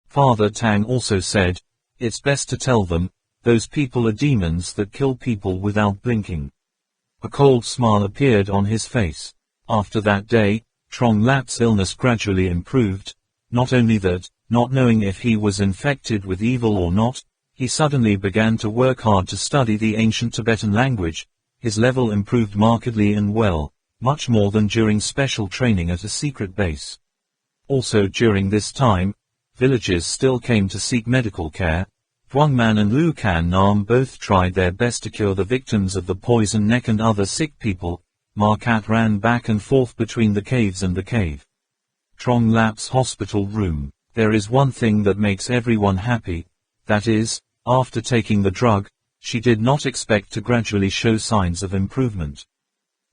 Father Tang also said, "It's best to tell them, those people are demons that kill people without blinking." A cold smile appeared on his face. After that day, Trong Lap's illness gradually improved. Not only that, not knowing if he was infected with evil or not, he suddenly began to work hard to study the ancient Tibetan language. His level improved markedly and well, much more than during special training at a secret base. Also during this time, villagers still came to seek medical care. Duongman and Lu Can Nam both tried their best to cure the victims of the poison neck and other sick people. Ma Cat ran back and forth between the caves and the cave. Trong Lap's hospital room. There is one thing that makes everyone happy. That is, after taking the drug, she did not expect to gradually show signs of improvement.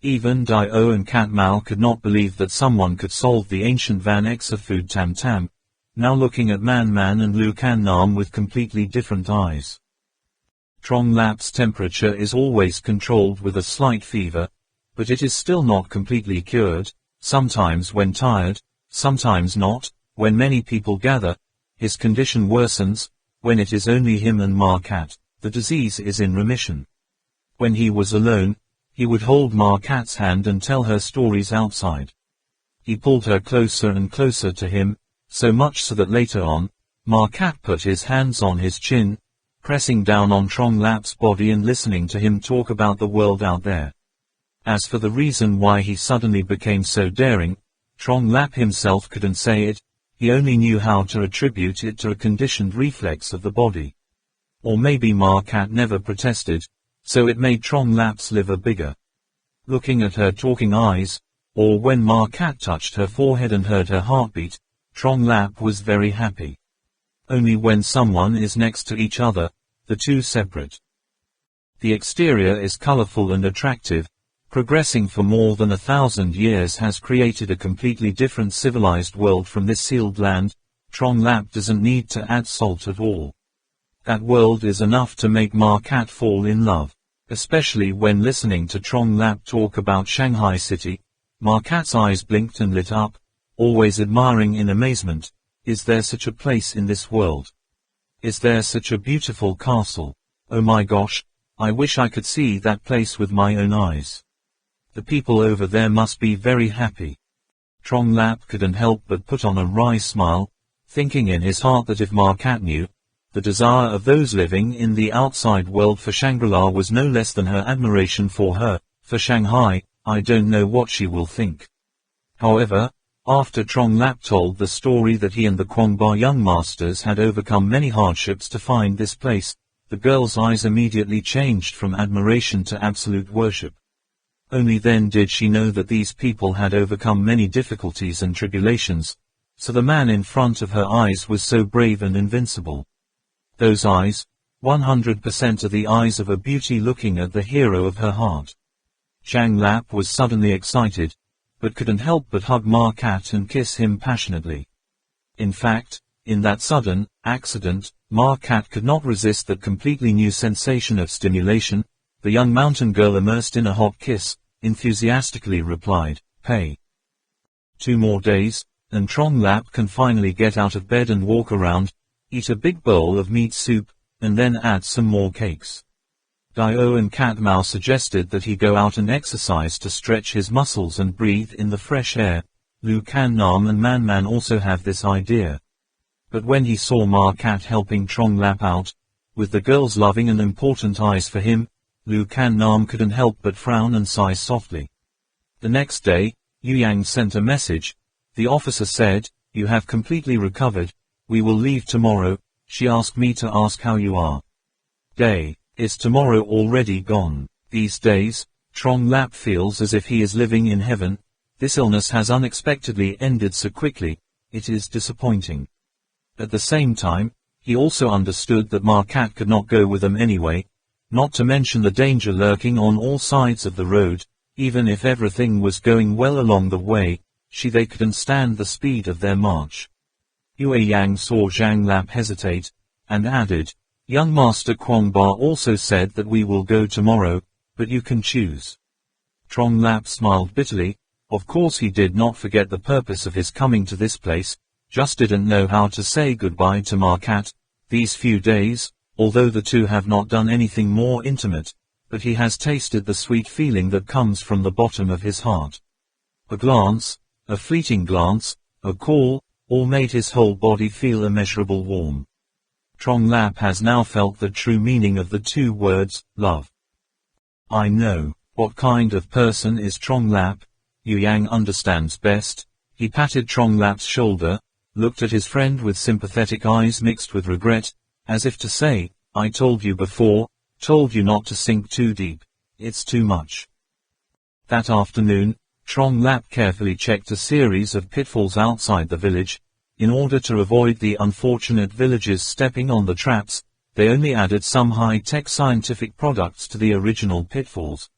Even Dio and Cat Mal could not believe that someone could solve the ancient Van Exa food Tam Tam, now looking at Man Man and Lu Can Nam with completely different eyes. Trong Lap's temperature is always controlled with a slight fever, but it is still not completely cured, sometimes when tired, sometimes not, when many people gather, his condition worsens, when it is only him and Ma Cat, the disease is in remission. When he was alone, he would hold Ma Cat's hand and tell her stories outside. He pulled her closer and closer to him, so much so that later on, Ma Cat put his hands on his chin, pressing down on Trong Lap's body and listening to him talk about the world out there. As for the reason why he suddenly became so daring, Trong Lap himself couldn't say it, he only knew how to attribute it to a conditioned reflex of the body. Or maybe Ma Cat never protested, so it made Trong Lap's liver bigger. Looking at her talking eyes, or when Ma Cat touched her forehead and heard her heartbeat, Trong Lap was very happy. Only when someone is next to each other, the two separate. The exterior is colorful and attractive. Progressing for more than 1,000 years has created a completely different civilized world from this sealed land. Trong Lap doesn't need to add salt at all. That world is enough to make Ma Cat fall in love. Especially when listening to Trong Lap talk about Shanghai City, Ma Cat's eyes blinked and lit up, always admiring in amazement. Is there such a place in this world? Is there such a beautiful castle? Oh my gosh, I wish I could see that place with my own eyes. The people over there must be very happy. Trong Lap couldn't help but put on a wry smile, thinking in his heart that if Ma Cat knew, the desire of those living in the outside world for Shangri-La was no less than her admiration for her, for Shanghai, I don't know what she will think. However, after Trong Lap told the story that he and the Kwangba young masters had overcome many hardships to find this place, the girl's eyes immediately changed from admiration to absolute worship. Only then did she know that these people had overcome many difficulties and tribulations, so the man in front of her eyes was so brave and invincible. Those eyes, 100% are the eyes of a beauty looking at the hero of her heart. Trong Lap was suddenly excited, but couldn't help but hug Ma Cat and kiss him passionately. In fact, in that sudden accident, Ma Cat could not resist that completely new sensation of stimulation. The young mountain girl, immersed in a hot kiss, enthusiastically replied, "Pay." 2 more days, and Trong Lap can finally get out of bed and walk around, eat a big bowl of meat soup, and then add some more cakes. Dio and Cat Mao suggested that he go out and exercise to stretch his muscles and breathe in the fresh air. Lu Can Nam and Man Man also have this idea. But when he saw Ma Cat helping Trong Lap out, with the girl's loving and important eyes for him, Lu Can Nam couldn't help but frown and sigh softly. The next day, Yu Yang sent a message. The officer said, "You have completely recovered. We will leave tomorrow." She asked me to ask how you are. Day. Is tomorrow already gone? These days, Trong Lap feels as if he is living in heaven. This illness has unexpectedly ended so quickly. It is disappointing. At the same time, he also understood that Ma Cat could not go with them anyway, not to mention the danger lurking on all sides of the road. Even if everything was going well along the way, they couldn't stand the speed of their march. Yue Yang saw Trong Lap hesitate, and added, "Young Master Kwangba also said that we will go tomorrow, but you can choose." Trong Lap smiled bitterly. Of course he did not forget the purpose of his coming to this place, just didn't know how to say goodbye to Ma Cat these few days, although the two have not done anything more intimate, but he has tasted the sweet feeling that comes from the bottom of his heart. A glance, a fleeting glance, a call, all made his whole body feel immeasurable warm. Trong Lap has now felt the true meaning of the 2 words, love. I know. What kind of person is Trong Lap? Yu Yang understands best. He patted Trong Lap's shoulder, looked at his friend with sympathetic eyes mixed with regret, as if to say, "I told you before, told you not to sink too deep. It's too much." That afternoon, Trong Lap carefully checked a series of pitfalls outside the village. In order to avoid the unfortunate villagers stepping on the traps, they only added some high-tech scientific products to the original pitfalls.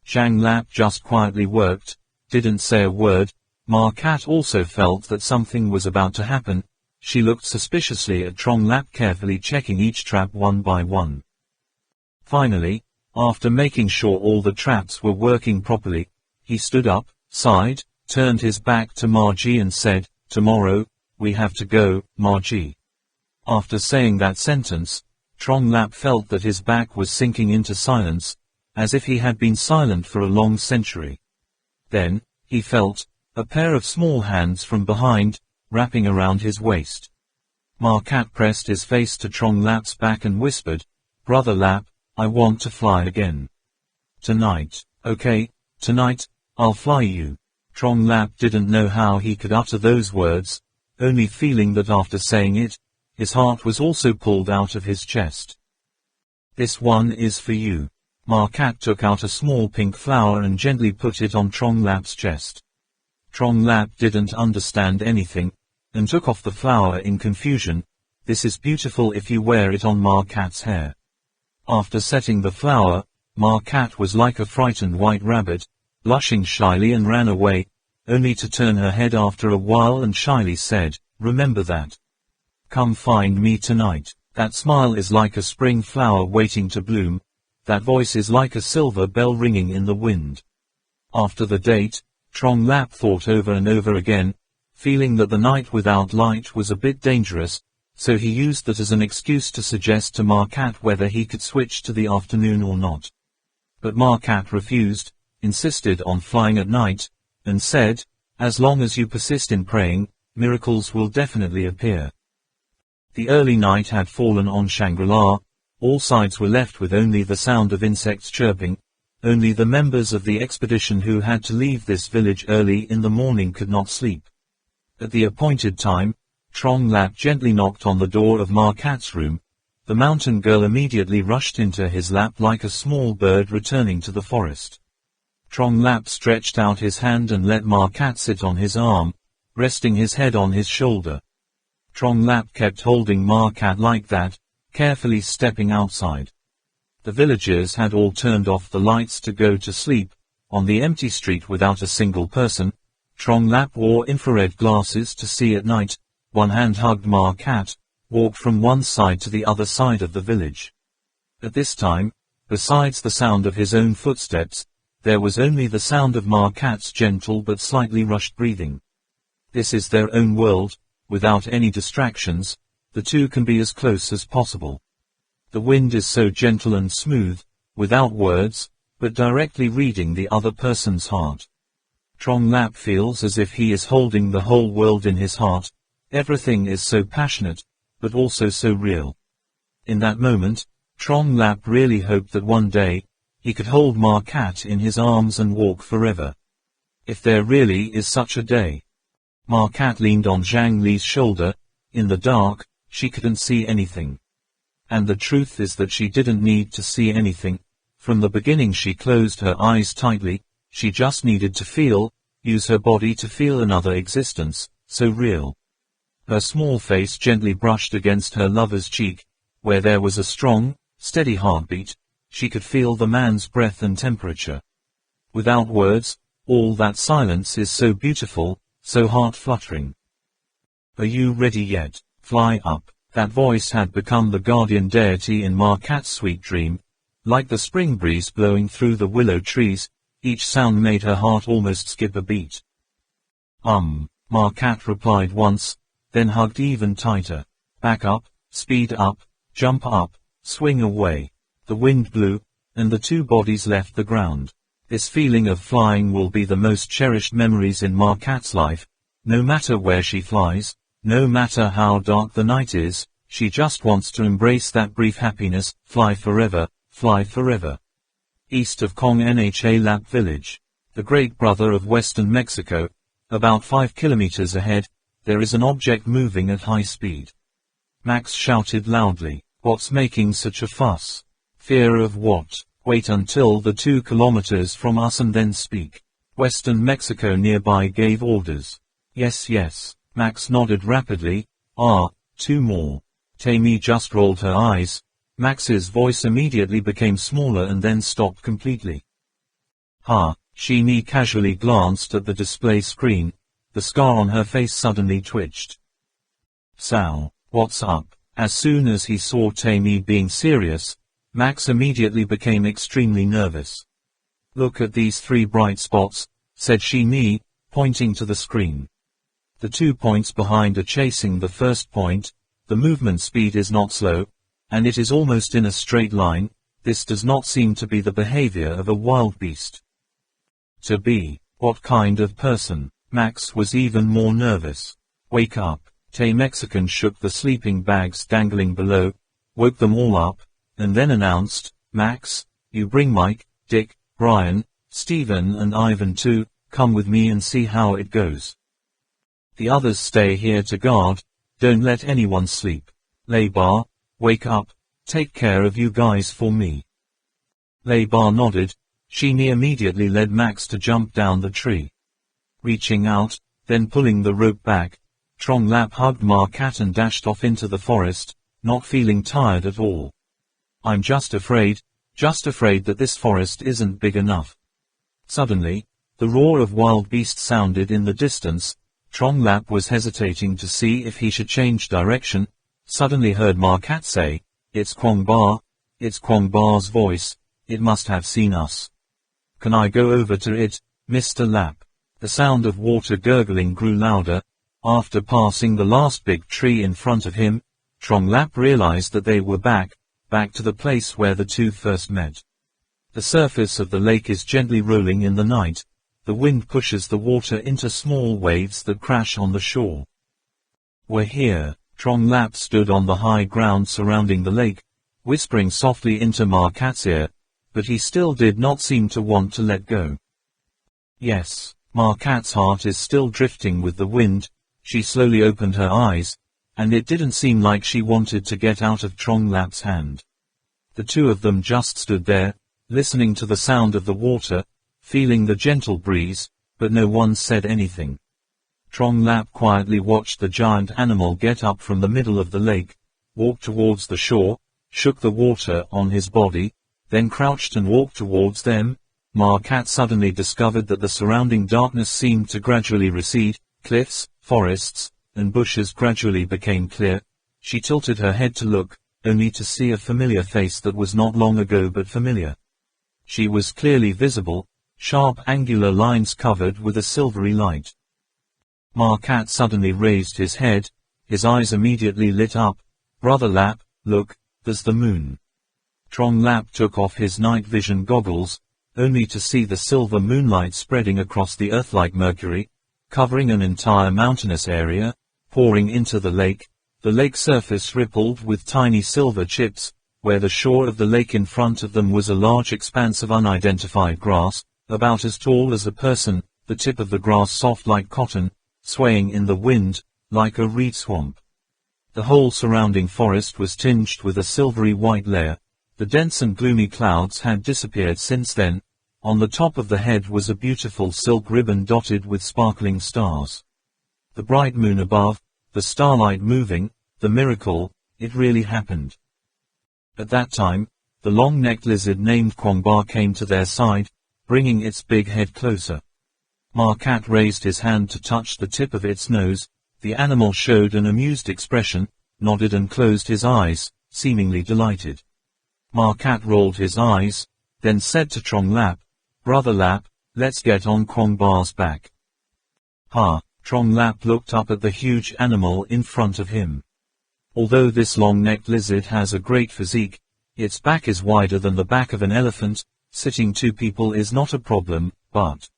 Trong Lap just quietly worked, didn't say a word. Ma Cat also felt that something was about to happen. She looked suspiciously at Trong Lap, carefully checking each trap one by one. Finally, after making sure all the traps were working properly, he stood up, sighed, turned his back to Margie and said, "Tomorrow, we have to go, Margie." After saying that sentence, Trong Lap felt that his back was sinking into silence, as if he had been silent for a long century. Then, he felt a pair of small hands from behind, wrapping around his waist. Ma Cat pressed his face to Trong Lap's back and whispered, "Brother Lap, I want to fly again. Tonight, okay, tonight, I'll fly you." Trong Lap didn't know how he could utter those words, only feeling that after saying it, his heart was also pulled out of his chest. "This one is for you." Ma Cat took out a small pink flower and gently put it on Trong Lap's chest. Trong Lap didn't understand anything, and took off the flower in confusion. "This is beautiful if you wear it on Ma Cat's hair." After setting the flower, Ma Cat was like a frightened white rabbit, blushing shyly and ran away, only to turn her head after a while and shyly said, remember that. Come find me tonight. That smile is like a spring flower waiting to bloom. That voice is like a silver bell ringing in the wind. After the date, Trong Lap thought over and over again, feeling that the night without light was a bit dangerous, so he used that as an excuse to suggest to Markat whether he could switch to the afternoon or not. But Markat refused, insisted on flying at night, and said, as long as you persist in praying, miracles will definitely appear. The early night had fallen on Shangri-La. All sides were left with only the sound of insects chirping. Only the members of the expedition who had to leave this village early in the morning could not sleep. At the appointed time, Trong Lap gently knocked on the door of Markat's room. The mountain girl immediately rushed into his lap like a small bird returning to the forest. Trong Lap stretched out his hand and let Markat sit on his arm, resting his head on his shoulder. Trong Lap kept holding Markat like that, carefully stepping outside. The villagers had all turned off the lights to go to sleep. On the empty street without a single person, Trong Lap wore infrared glasses to see at night. One hand hugged Markat, walked from one side to the other side of the village. At this time, besides the sound of his own footsteps, there was only the sound of Markat's gentle but slightly rushed breathing. This is their own world, without any distractions. The two can be as close as possible. The wind is so gentle and smooth, without words, but directly reading the other person's heart. Trong Lap feels as if he is holding the whole world in his heart. Everything is so passionate, but also so real. In that moment, Trong Lap really hoped that one day, he could hold Markat in his arms and walk forever. If there really is such a day. Markat leaned on Zhang Li's shoulder. In the dark, she couldn't see anything. And the truth is that she didn't need to see anything. From the beginning she closed her eyes tightly. She just needed to feel, use her body to feel another existence, so real. Her small face gently brushed against her lover's cheek, where there was a strong, steady heartbeat. She could feel the man's breath and temperature. Without words, all that silence is so beautiful, so heart-fluttering. Are you ready yet? Fly up. That voice had become the guardian deity in Markat's sweet dream. Like the spring breeze blowing through the willow trees, each sound made her heart almost skip a beat. Markat replied once, then hugged even tighter. Back up, speed up, jump up, swing away. The wind blew, and the two bodies left the ground. This feeling of flying will be the most cherished memories in Markat's life. No matter where she flies, no matter how dark the night is, she just wants to embrace that brief happiness, fly forever, fly forever. East of Kong Nha Lap Village, the great brother of western Mexico, about 5 kilometers ahead, there is an object moving at high speed. Max shouted loudly, "What's making such a fuss? Fear of what? Wait until the 2 kilometers from us and then speak." Western Mexico nearby gave orders. Yes, yes. Max nodded rapidly. 2 more. Tammy just rolled her eyes. Max's voice immediately became smaller and then stopped completely. Sheeny casually glanced at the display screen. The scar on her face suddenly twitched. Sal, what's up? As soon as he saw Tammy being serious, Max immediately became extremely nervous. Look at these 3 bright spots, said Sheeny, pointing to the screen. The 2 points behind are chasing the first point. The movement speed is not slow, and it is almost in a straight line. This does not seem to be the behavior of a wild beast. To be, what kind of person? Max was even more nervous. Wake up. Tay Mexican shook the sleeping bags dangling below, woke them all up, and then announced, Max, you bring Mike, Dick, Brian, Steven and Ivan too. Come with me and see how it goes. The others stay here to guard. Don't let anyone sleep. Laybar, wake up. Take care of you guys for me. Laybar nodded. Sheeny immediately led Max to jump down the tree. Reaching out, then pulling the rope back, Trong Lap hugged Markat and dashed off into the forest, not feeling tired at all. I'm just afraid that this forest isn't big enough. Suddenly, the roar of wild beasts sounded in the distance. Trong Lap was hesitating to see if he should change direction, suddenly heard Ma Cat say, "It's Kwong Ba." It's Kwong Ba's voice. It must have seen us. "Can I go over to it, Mr. Lap?" The sound of water gurgling grew louder. After passing the last big tree in front of him, Trong Lap realized that they were back to the place where the two first met. The surface of the lake is gently rolling in the night. The wind pushes the water into small waves that crash on the shore. "We're here." Trong Lap stood on the high ground surrounding the lake, whispering softly into Ma Cat's ear, but he still did not seem to want to let go. "Yes." Ma Cat's heart is still drifting with the wind. She slowly opened her eyes, and it didn't seem like she wanted to get out of Trong Lap's hand. The two of them just stood there, listening to the sound of the water, feeling the gentle breeze, but no one said anything. Trong Lap quietly watched the giant animal get up from the middle of the lake, walk towards the shore, shook the water on his body, then crouched and walked towards them. Ma Cat suddenly discovered that the surrounding darkness seemed to gradually recede. Cliffs, forests, and bushes gradually became clear. She tilted her head to look, only to see a familiar face that was not long ago but familiar. She was clearly visible, sharp angular lines covered with a silvery light. Ma Cat suddenly raised his head, his eyes immediately lit up. "Brother Lap, look, there's the moon." Trong Lap took off his night vision goggles, only to see the silver moonlight spreading across the earth like mercury, covering an entire mountainous area, pouring into the lake. The lake surface rippled with tiny silver chips. Where the shore of the lake in front of them was a large expanse of unidentified grass, about as tall as a person, the tip of the grass soft like cotton, swaying in the wind, like a reed swamp. The whole surrounding forest was tinged with a silvery white layer. The dense and gloomy clouds had disappeared since then. On the top of the head was a beautiful silk ribbon dotted with sparkling stars. The bright moon above, the starlight moving, the miracle, it really happened. At that time, the long-necked lizard named Kwong Ba came to their side, bringing its big head closer. Ma Cat raised his hand to touch the tip of its nose. The animal showed an amused expression, nodded and closed his eyes, seemingly delighted. Ma Cat rolled his eyes, then said to Trong Lap, "Brother Lap, let's get on Kwong Ba's back." "Ha!" Trong Lap looked up at the huge animal in front of him. Although this long-necked lizard has a great physique, its back is wider than the back of an elephant. Sitting two people is not a problem, but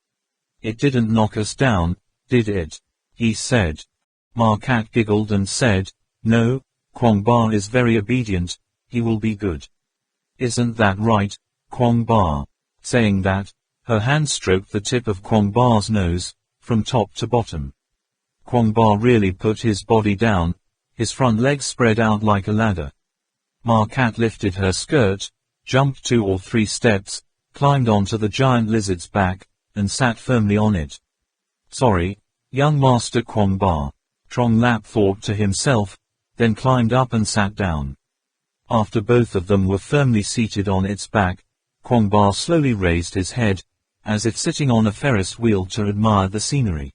it didn't knock us down, did it? He said. Ma Cat giggled and said, "No, Kwong Ba is very obedient, he will be good. Isn't that right, Kwong Ba?" Saying that, her hand stroked the tip of Kwong Ba's nose, from top to bottom. Kwong Ba really put his body down, his front legs spread out like a ladder. Ma Cat lifted her skirt, jumped 2 or 3 steps, climbed onto the giant lizard's back, and sat firmly on it. "Sorry, young Master Kwong Ba," Trong Lap thought to himself, then climbed up and sat down. After both of them were firmly seated on its back, Kwong Ba slowly raised his head, as if sitting on a Ferris wheel to admire the scenery.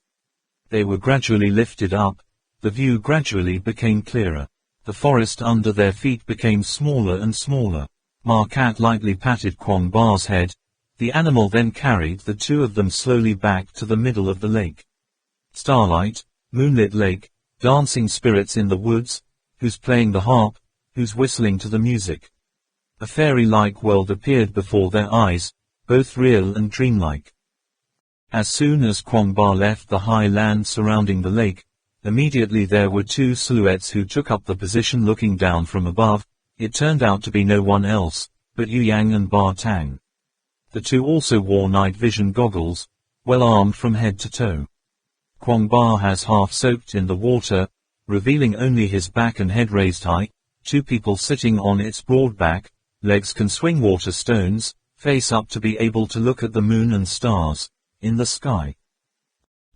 They were gradually lifted up. The view gradually became clearer. The forest under their feet became smaller and smaller. Ma Cat lightly patted Kwong Ba's head. The animal then carried the two of them slowly back to the middle of the lake. Starlight, moonlit lake, dancing spirits in the woods, who's playing the harp, who's whistling to the music. A fairy-like world appeared before their eyes, both real and dreamlike. As soon as Kwong Ba left the high land surrounding the lake, immediately there were 2 silhouettes who took up the position looking down from above. It turned out to be no one else, but Yu Yang and Ba Tang. The two also wore night vision goggles, well armed from head to toe. Kwong Ba has half soaked in the water, revealing only his back and head raised high. 2 people sitting on its broad back, legs can swing water stones, face up to be able to look at the moon and stars in the sky.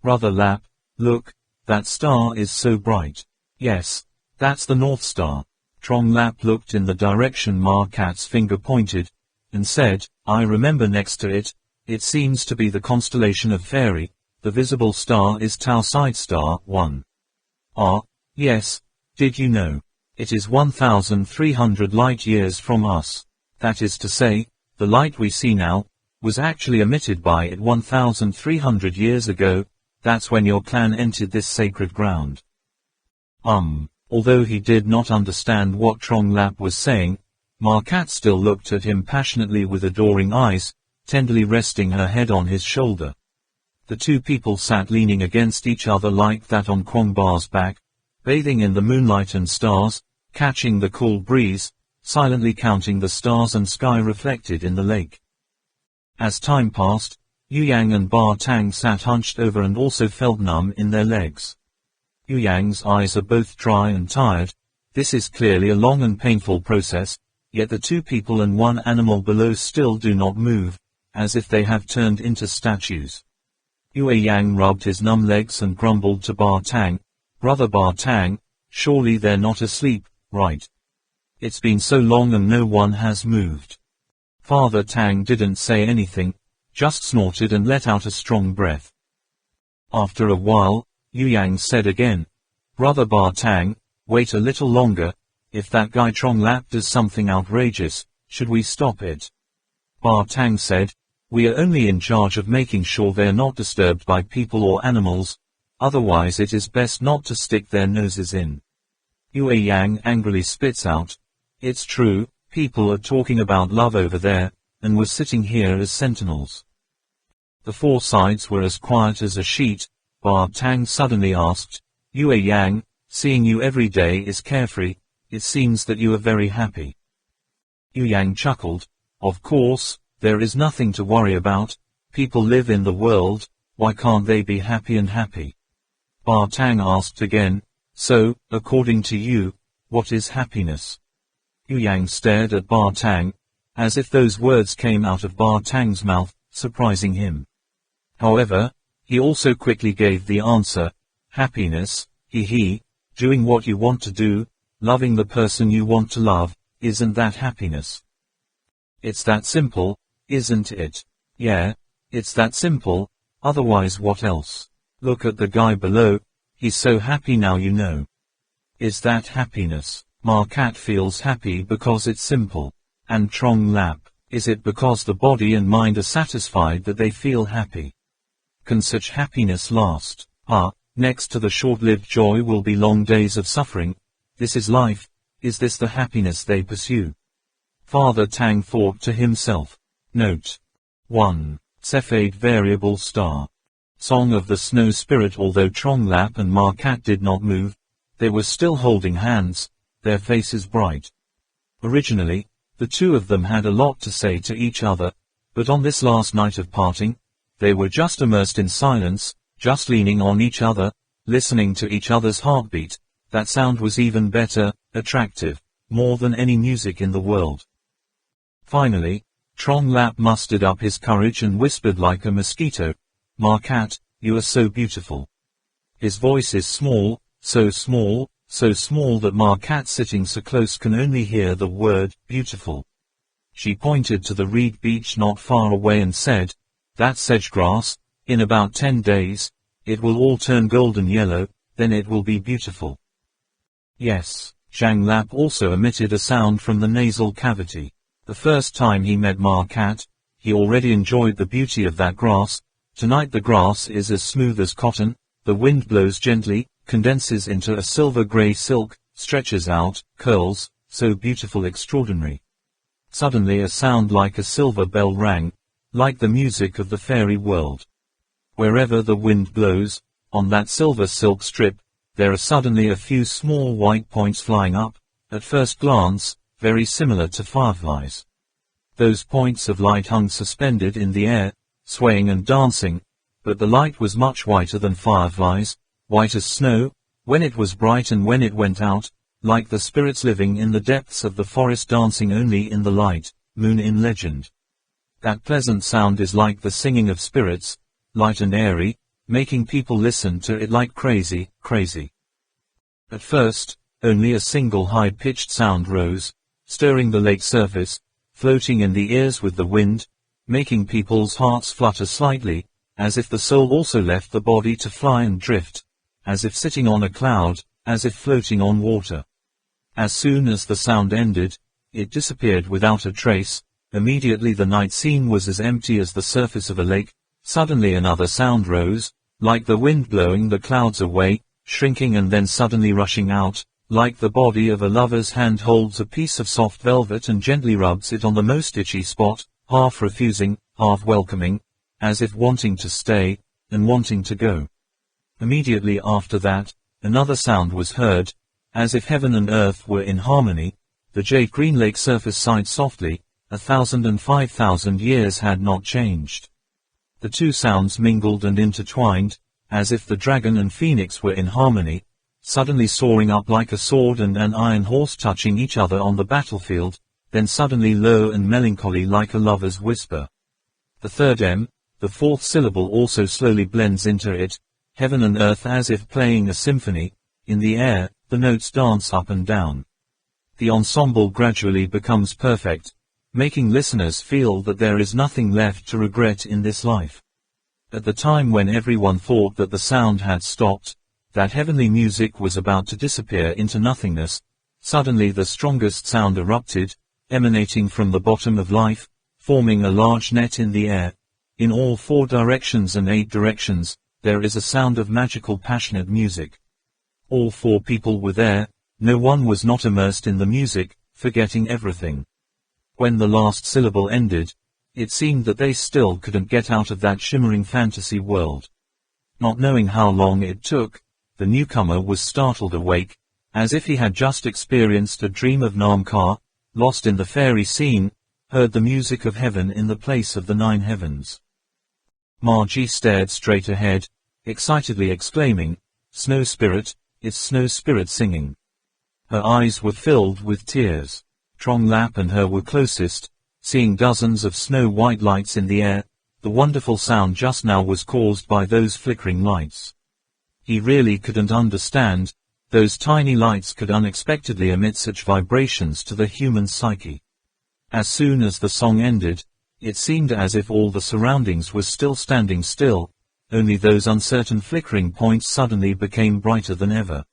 "Brother Lap, look, that star is so bright." "Yes, that's the North Star." Trong Lap looked in the direction Ma Cat's finger pointed, and said, "I remember next to it, it seems to be the constellation of Fairy, The visible star is Tau Side Star 1. Ah, yes, did you know? It is 1,300 light-years from us. That is to say, the light we see now, was actually emitted by it 1,300 years ago. That's when your clan entered this sacred ground. Although he did not understand what Trong Lap was saying, Markat still looked at him passionately with adoring eyes, tenderly resting her head on his shoulder. The two people sat leaning against each other like that on Kwong Ba's back, bathing in the moonlight and stars, catching the cool breeze, silently counting the stars and sky reflected in the lake. As time passed, Yu Yang and Ba Tang sat hunched over and also felt numb in their legs. Yu Yang's eyes are both dry and tired. This is clearly a long and painful process, yet the two people and one animal below still do not move, as if they have turned into statues. Yu Yang rubbed his numb legs and grumbled to Ba Tang, "Brother Ba Tang, surely they're not asleep, right? It's been so long and no one has moved." Father Tang didn't say anything, just snorted and let out a strong breath. After a while, Yu Yang said again, "Brother Ba Tang, wait a little longer. If that guy Trong Lap does something outrageous, should we stop it?" Ba Tang said, "We are only in charge of making sure they're not disturbed by people or animals, otherwise it is best not to stick their noses in." Yu Yang angrily spits out, "It's true, people are talking about love over there, and we're sitting here as sentinels." The four sides were as quiet as a sheet. Ba Tang suddenly asked, "Yu Yang, seeing you every day is carefree, it seems that you are very happy." Yu Yang chuckled, "Of course, there is nothing to worry about. People live in the world, why can't they be happy and happy?" Ba Tang asked again, "So, according to you, what is happiness?" Yu Yang stared at Ba Tang, as if those words came out of Ba Tang's mouth, surprising him. However, he also quickly gave the answer, "Happiness, doing what you want to do, loving the person you want to love, isn't that happiness?" "It's that simple, isn't it?" "Yeah, it's that simple, otherwise what else? Look at the guy below, he's so happy now, you know." "Is that happiness?" Markat feels happy because it's simple. And Trong Lap, is it because the body and mind are satisfied that they feel happy? Can such happiness last? Next to the short-lived joy will be long days of suffering. This is life. Is this the happiness they pursue? Father Tang thought to himself. Note 1. Cephade variable star. Song of the Snow Spirit. Although Trong Lap and Markat did not move, they were still holding hands, their faces bright. Originally, the two of them had a lot to say to each other, but on this last night of parting, they were just immersed in silence, just leaning on each other, listening to each other's heartbeat. That sound was even better, attractive, more than any music in the world. Finally, Trong Lap mustered up his courage and whispered like a mosquito, "Markat, you are so beautiful." His voice is small that Markat sitting so close can only hear the word, beautiful. She pointed to the reed beach not far away and said, "That sedge grass, in about 10 days, it will all turn golden yellow, then it will be beautiful." Yes, Zhang Lap also emitted a sound from the nasal cavity. The first time he met Markat, he already enjoyed the beauty of that grass. Tonight the grass is as smooth as cotton, the wind blows gently, condenses into a silver-gray silk, stretches out, curls, so beautiful, extraordinary. Suddenly a sound like a silver bell rang, like the music of the fairy world. Wherever the wind blows, on that silver silk strip, there are suddenly a few small white points flying up, at first glance, very similar to fireflies. Those points of light hung suspended in the air, swaying and dancing, but the light was much whiter than fireflies, white as snow, when it was bright and when it went out, like the spirits living in the depths of the forest dancing only in the light, moon in legend. That pleasant sound is like the singing of spirits, light and airy, making people listen to it like crazy. At first, only a single high-pitched sound rose, stirring the lake surface, floating in the ears with the wind, making people's hearts flutter slightly, as if the soul also left the body to fly and drift, as if sitting on a cloud, as if floating on water. As soon as the sound ended, it disappeared without a trace. Immediately the night scene was as empty as the surface of a lake. Suddenly another sound rose, like the wind blowing the clouds away, shrinking and then suddenly rushing out, like the body of a lover's hand holds a piece of soft velvet and gently rubs it on the most itchy spot, half refusing, half welcoming, as if wanting to stay, and wanting to go. Immediately after that, another sound was heard, as if heaven and earth were in harmony. The jade green lake surface sighed softly. 1,005,000 years had not changed. The two sounds mingled and intertwined, as if the dragon and phoenix were in harmony, suddenly soaring up like a sword and an iron horse touching each other on the battlefield, then suddenly low and melancholy like a lover's whisper. The third M, the fourth syllable also slowly blends into it, heaven and earth as if playing a symphony. In the air, the notes dance up and down. The ensemble gradually becomes perfect, making listeners feel that there is nothing left to regret in this life. At the time when everyone thought that the sound had stopped, that heavenly music was about to disappear into nothingness, suddenly the strongest sound erupted, emanating from the bottom of life, forming a large net in the air. In all 4 directions and 8 directions, there is a sound of magical passionate music. All 4 people were there, no one was not immersed in the music, forgetting everything. When the last syllable ended, it seemed that they still couldn't get out of that shimmering fantasy world. Not knowing how long it took, the newcomer was startled awake, as if he had just experienced a dream of Namkar, lost in the fairy scene, heard the music of heaven in the place of the 9 heavens. Margie stared straight ahead, excitedly exclaiming, "Snow Spirit, it's Snow Spirit singing." Her eyes were filled with tears. Trong Lap and her were closest, seeing dozens of snow-white lights in the air. The wonderful sound just now was caused by those flickering lights. He really couldn't understand, those tiny lights could unexpectedly emit such vibrations to the human psyche. As soon as the song ended, it seemed as if all the surroundings were still standing still, only those uncertain flickering points suddenly became brighter than ever.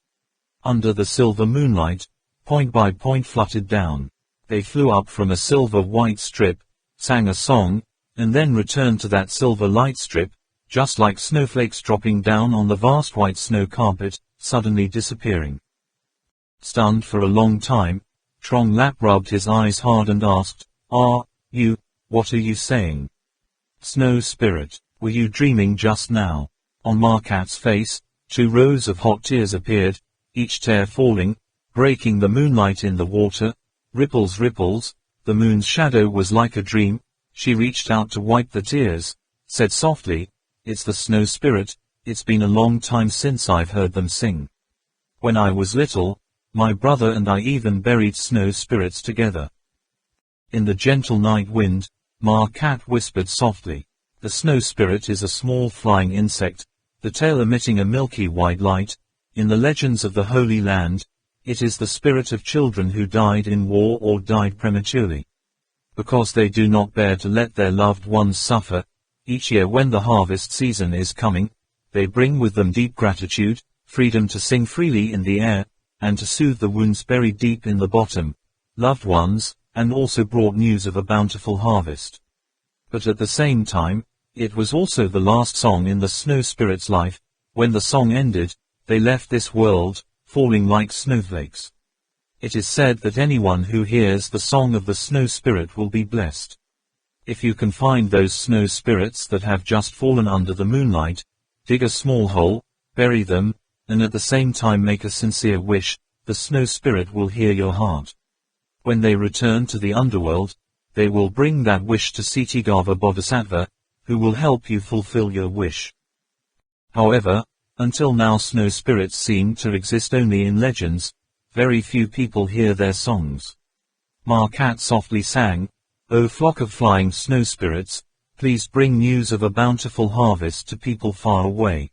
Under the silver moonlight, point by point fluttered down. They flew up from a silver-white strip, sang a song, and then returned to that silver light strip, just like snowflakes dropping down on the vast white snow carpet, suddenly disappearing. Stunned for a long time, Trong Lap rubbed his eyes hard and asked, what are you saying? Snow Spirit, were you dreaming just now? On Markat's face, 2 rows of hot tears appeared, each tear falling, breaking the moonlight in the water. Ripples, ripples, the moon's shadow was like a dream. She reached out to wipe the tears, said softly, "It's the Snow Spirit, it's been a long time since I've heard them sing. When I was little, my brother and I even buried snow spirits together." In the gentle night wind, Markat whispered softly, "The Snow Spirit is a small flying insect, the tail emitting a milky white light. In the legends of the Holy Land, it is the spirit of children who died in war or died prematurely. Because they do not bear to let their loved ones suffer, each year when the harvest season is coming, they bring with them deep gratitude, freedom to sing freely in the air, and to soothe the wounds buried deep in the bottom, loved ones, and also brought news of a bountiful harvest. But at the same time, it was also the last song in the Snow Spirit's life. When the song ended, they left this world, falling like snowflakes. It is said that anyone who hears the song of the Snow Spirit will be blessed. If you can find those snow spirits that have just fallen under the moonlight, dig a small hole, bury them, and at the same time make a sincere wish, the Snow Spirit will hear your heart. When they return to the underworld, they will bring that wish to Ksitigava Bodhisattva, who will help you fulfill your wish. However, until now snow spirits seem to exist only in legends. Very few people hear their songs. Markat softly sang, "O flock of flying snow spirits, please bring news of a bountiful harvest to people far away."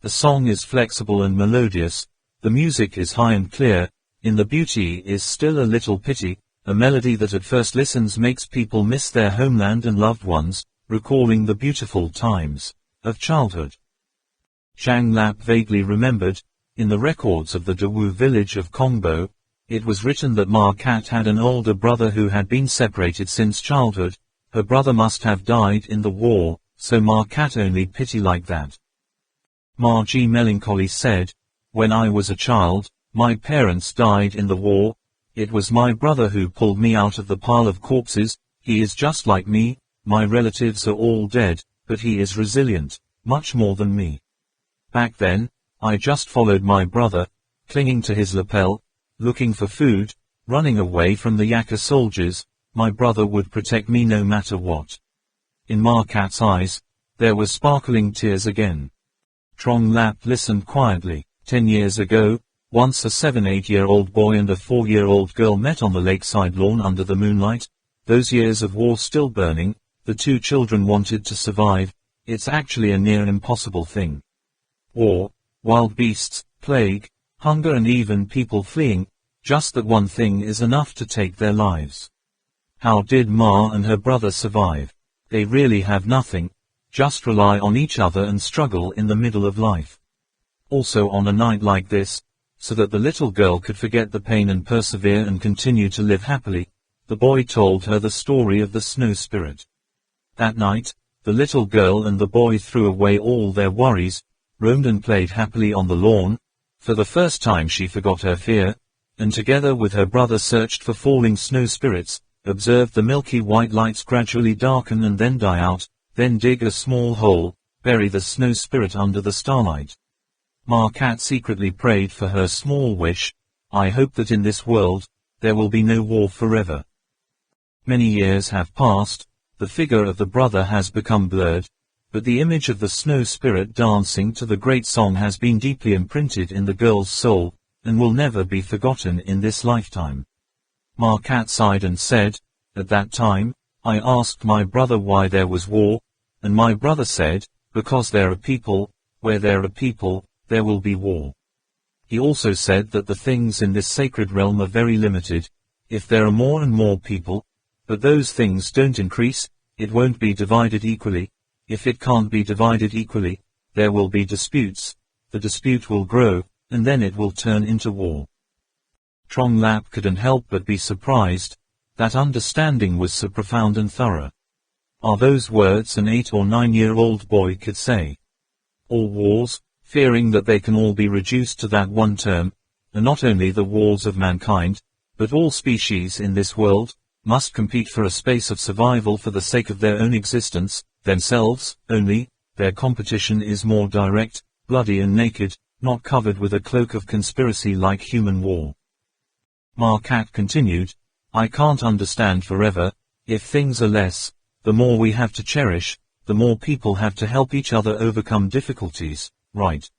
The song is flexible and melodious, the music is high and clear, in the beauty is still a little pity, a melody that at first listens makes people miss their homeland and loved ones, recalling the beautiful times. of childhood. Zhang Lap vaguely remembered, in the records of the Dawu village of Kongbo, it was written that Ma Cat had an older brother who had been separated since childhood. Her brother must have died in the war, so Ma Cat only pity like that. Ma Ji melancholy said, "When I was a child, my parents died in the war. It was my brother who pulled me out of the pile of corpses. He is just like me. My relatives are all dead, but he is resilient, much more than me. Back then, I just followed my brother, clinging to his lapel, looking for food, running away from the Yaka soldiers. My brother would protect me no matter what." In Ma Cat's eyes, there were sparkling tears again. Trong Lap listened quietly. 10 years ago, once a 7-8-year-old boy and a 4-year-old girl met on the lakeside lawn under the moonlight. Those years of war still burning, the two children wanted to survive. It's actually a near impossible thing. War, wild beasts, plague, hunger and even people fleeing, just that one thing is enough to take their lives. How did Ma and her brother survive? They really have nothing, just rely on each other and struggle in the middle of life. Also on a night like this, so that the little girl could forget the pain and persevere and continue to live happily, the boy told her the story of the snow spirit. That night, the little girl and the boy threw away all their worries, roamed and played happily on the lawn. For the first time she forgot her fear, and together with her brother searched for falling snow spirits, observed the milky white lights gradually darken and then die out, then dig a small hole, bury the snow spirit under the starlight. Ma Cat secretly prayed for her small wish, "I hope that in this world, there will be no war forever." Many years have passed, the figure of the brother has become blurred, but the image of the snow spirit dancing to the great song has been deeply imprinted in the girl's soul, and will never be forgotten in this lifetime. Ma Cat sighed and said, "At that time, I asked my brother why there was war, and my brother said, because there are people, where there are people, there will be war. He also said that the things in this sacred realm are very limited. If there are more and more people, but those things don't increase, it won't be divided equally. If it can't be divided equally, there will be disputes, the dispute will grow, and then it will turn into war." Trong Lap couldn't help but be surprised. That understanding was so profound and thorough. Are those words an 8 or 9-year-old boy could say? All wars, fearing that they can all be reduced to that one term, and not only the wars of mankind, but all species in this world, must compete for a space of survival for the sake of their own existence, themselves, only. Their competition is more direct, bloody and naked, not covered with a cloak of conspiracy like human war. Ma Cat continued, "I can't understand forever. If things are less, the more we have to cherish, the more people have to help each other overcome difficulties, right?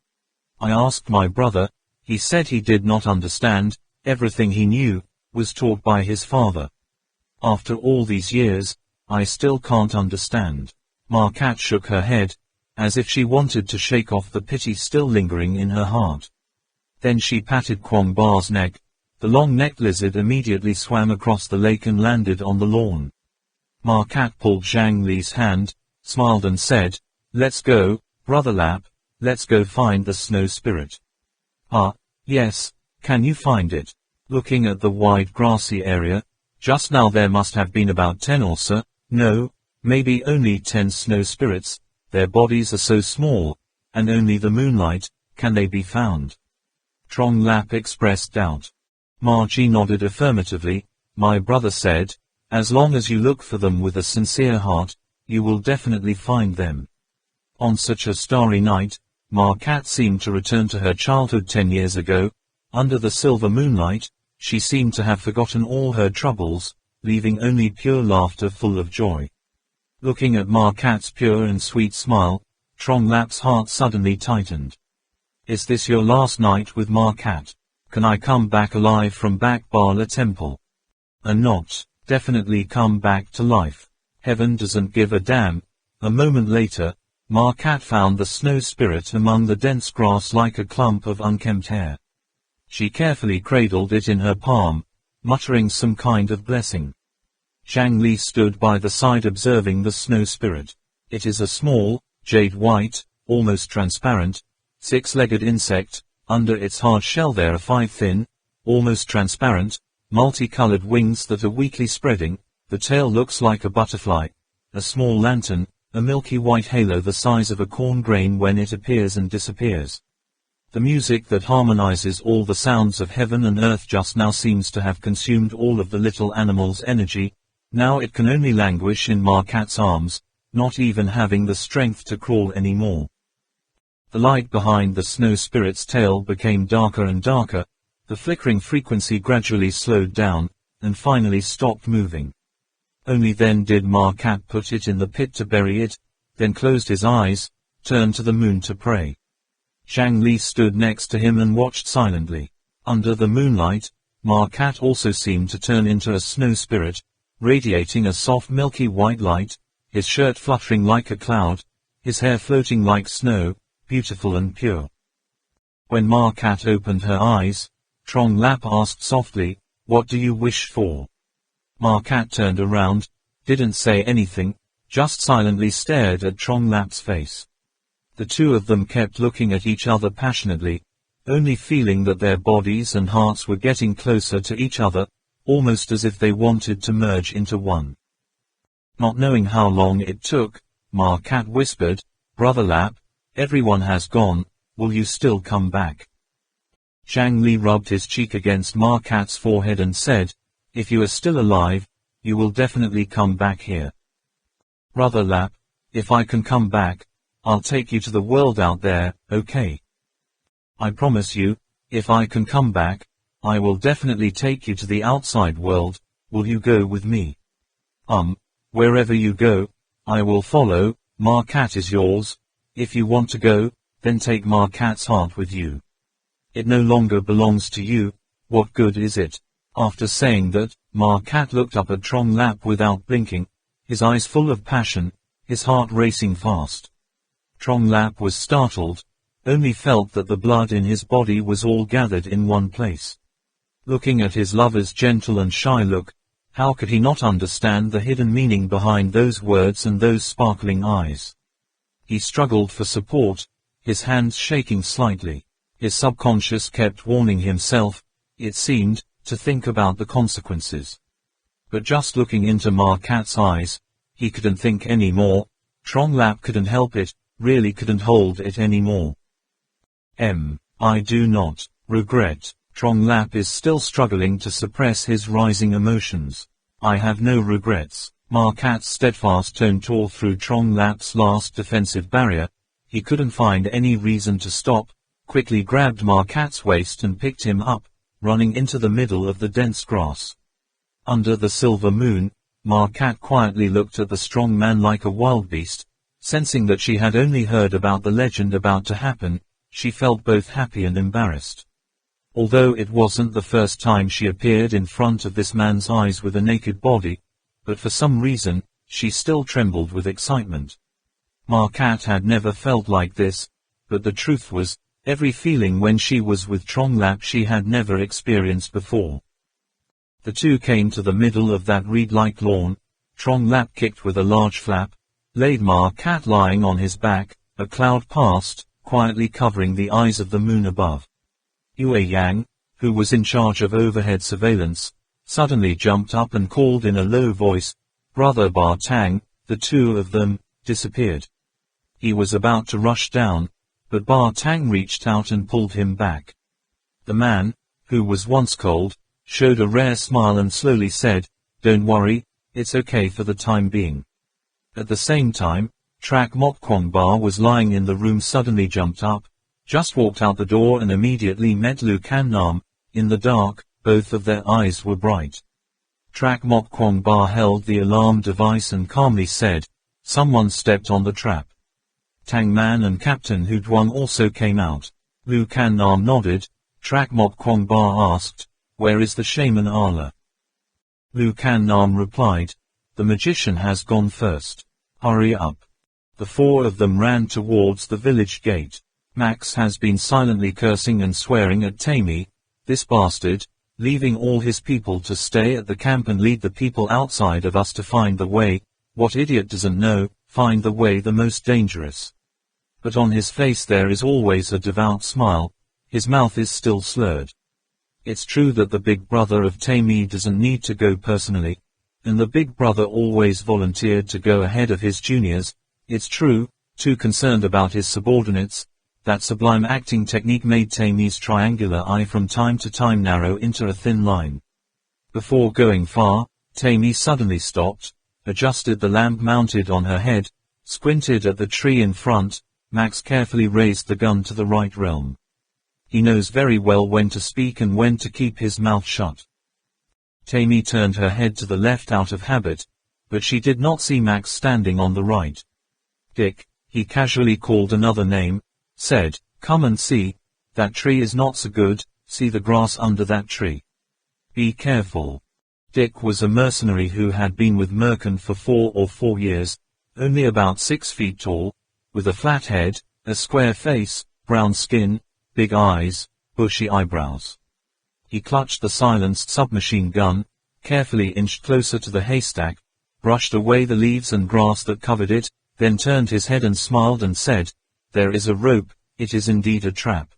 I asked my brother, he said he did not understand, everything he knew, was taught by his father. After all these years, I still can't understand." Ma Cat shook her head, as if she wanted to shake off the pity still lingering in her heart. Then she patted Kwong Ba's neck. The long-necked lizard immediately swam across the lake and landed on the lawn. Ma Cat pulled Zhang Li's hand, smiled and said, "Let's go, Brother Lap, let's go find the snow spirit." "Ah, yes, can you find it?" Looking at the wide grassy area, just now there must have been about 10 or so, no, maybe only 10 snow spirits. Their bodies are so small, and only the moonlight, can they be found? Trong Lap expressed doubt. Ma Ji nodded affirmatively. "My brother said, as long as you look for them with a sincere heart, you will definitely find them." On such a starry night, Ma Cat seemed to return to her childhood 10 years ago. Under the silver moonlight, she seemed to have forgotten all her troubles, leaving only pure laughter full of joy. Looking at Ma Cat's pure and sweet smile, Trong Lap's heart suddenly tightened. "Is this your last night with Ma Cat? Can I come back alive from Back Bala Temple?" "And not, definitely come back to life. Heaven doesn't give a damn." A moment later, Ma Cat found the snow spirit among the dense grass like a clump of unkempt hair. She carefully cradled it in her palm, muttering some kind of blessing. Zhang Li stood by the side observing the snow spirit. It is a small, jade white, almost transparent, six-legged insect. Under its hard shell there are 5 thin, almost transparent, multicolored wings that are weakly spreading. The tail looks like a butterfly, a small lantern, a milky white halo the size of a corn grain when it appears and disappears. The music that harmonizes all the sounds of heaven and earth just now seems to have consumed all of the little animal's energy. Now it can only languish in Markat's arms, not even having the strength to crawl anymore. The light behind the snow spirit's tail became darker and darker. The flickering frequency gradually slowed down, and finally stopped moving. Only then did Markat put it in the pit to bury it, then closed his eyes, turned to the moon to pray. Zhang Li stood next to him and watched silently. Under the moonlight, Markat also seemed to turn into a snow spirit, radiating a soft milky white light, his shirt fluttering like a cloud, his hair floating like snow, beautiful and pure. When Markat opened her eyes, Trong Lap asked softly, "What do you wish for?" Markat turned around, didn't say anything, just silently stared at Trong Lap's face. The two of them kept looking at each other passionately, only feeling that their bodies and hearts were getting closer to each other, almost as if they wanted to merge into one. Not knowing how long it took, Markat whispered, "Brother Lap, everyone has gone, will you still come back?" Zhang Li rubbed his cheek against Markat's forehead and said, "If you are still alive, you will definitely come back here. Brother Lap, if I can come back, I'll take you to the world out there, okay? I promise you, if I can come back, I will definitely take you to the outside world. Will you go with me?" Wherever you go, I will follow. Markat is yours. If you want to go, then take Markat's heart with you. It no longer belongs to you. What good is it?" After saying that, Markat looked up at Trong Lap without blinking, his eyes full of passion, his heart racing fast. Trong Lap was startled, only felt that the blood in his body was all gathered in one place. Looking at his lover's gentle and shy look, how could he not understand the hidden meaning behind those words and those sparkling eyes? He struggled for support, his hands shaking slightly. His subconscious kept warning himself, it seemed, to think about the consequences. But just looking into Markat's eyes, he couldn't think anymore. Trong Lap couldn't help it, really couldn't hold it anymore. I do not regret. Trong Lap is still struggling to suppress his rising emotions. I have no regrets. Markat's steadfast tone tore through Trong Lap's last defensive barrier. He couldn't find any reason to stop, quickly grabbed Markat's waist and picked him up, running into the middle of the dense grass. Under the silver moon, Markat quietly looked at the strong man like a wild beast. Sensing that she had only heard about the legend about to happen, she felt both happy and embarrassed. Although it wasn't the first time she appeared in front of this man's eyes with a naked body, but for some reason, she still trembled with excitement. Markat had never felt like this, but the truth was, every feeling when she was with Trong Lap she had never experienced before. The two came to the middle of that reed-like lawn. Trong Lap kicked with a large flap, laid Markat lying on his back. A cloud passed, quietly covering the eyes of the moon above. Yue Yang, who was in charge of overhead surveillance, suddenly jumped up and called in a low voice, "Brother Ba Tang." The two of them disappeared. He was about to rush down, but Ba Tang reached out and pulled him back. The man, who was once cold, showed a rare smile and slowly said, "Don't worry, it's okay for the time being." At the same time, Trak Mok Kwong Ba was lying in the room, suddenly jumped up, just walked out the door and immediately met Lu Kan Nam. In the dark, both of their eyes were bright. Trak Mok Kwong Ba held the alarm device and calmly said, "Someone stepped on the trap." Tang Man and Captain Hu Duan also came out. Lu Kan Nam nodded. Trak Mok Kwong Ba asked, "Where is the shaman Allah?" Lu Kan Nam replied, "The magician has gone first. Hurry up." The four of them ran towards the village gate. Max has been silently cursing and swearing at Tammy, this bastard, leaving all his people to stay at the camp and lead the people outside of us to find the way. What idiot doesn't know, find the way the most dangerous. But on his face there is always a devout smile, his mouth is still slurred. It's true that the big brother of Tammy doesn't need to go personally, and the big brother always volunteered to go ahead of his juniors. It's true, too concerned about his subordinates, that sublime acting technique made Tammy's triangular eye from time to time narrow into a thin line. Before going far, Tammy suddenly stopped, adjusted the lamp mounted on her head, squinted at the tree in front. Max carefully raised the gun to the right realm. He knows very well when to speak and when to keep his mouth shut. Tammy turned her head to the left out of habit, but she did not see Max standing on the right. Dick, he casually called another name, said, "Come and see, that tree is not so good, see the grass under that tree. Be careful." Dick was a mercenary who had been with Merkin for 4 years, only about 6 feet tall, with a flat head, a square face, brown skin, big eyes, bushy eyebrows. He clutched the silenced submachine gun, carefully inched closer to the haystack, brushed away the leaves and grass that covered it, then turned his head and smiled and said, "There is a rope, it is indeed a trap."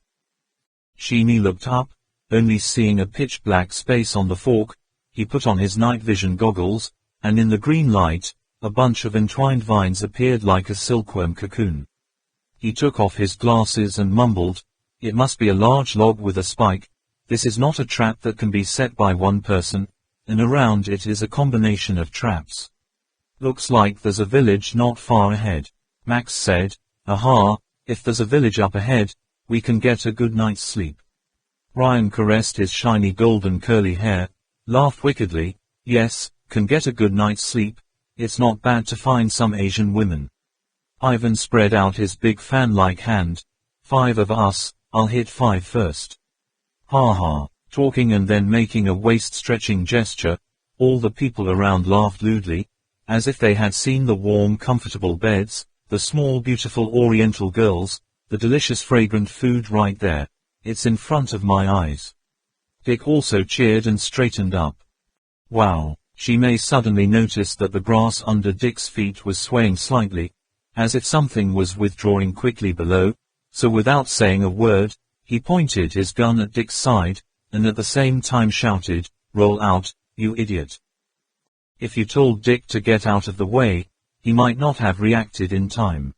Sheeny looked up, only seeing a pitch-black space on the fork. He put on his night vision goggles, and in the green light, a bunch of entwined vines appeared like a silkworm cocoon. He took off his glasses and mumbled, "It must be a large log with a spike. This is not a trap that can be set by one person, and around it is a combination of traps. Looks like there's a village not far ahead." Max said, "Aha, if there's a village up ahead, we can get a good night's sleep." Ryan caressed his shiny golden curly hair, laughed wickedly, "Yes, can get a good night's sleep. It's not bad to find some Asian women." Ivan spread out his big fan-like hand. "5 of us, I'll hit 5 first. Ha ha," talking and then making a waist-stretching gesture. All the people around laughed lewdly, as if they had seen the warm, comfortable beds, the small, beautiful Oriental girls, the delicious, fragrant food right there. It's in front of my eyes. Dick also cheered and straightened up. Wow. She may suddenly noticed that the grass under Dick's feet was swaying slightly, as if something was withdrawing quickly below, so without saying a word, he pointed his gun at Dick's side, and at the same time shouted, "Roll out, you idiot." If you told Dick to get out of the way, he might not have reacted in time.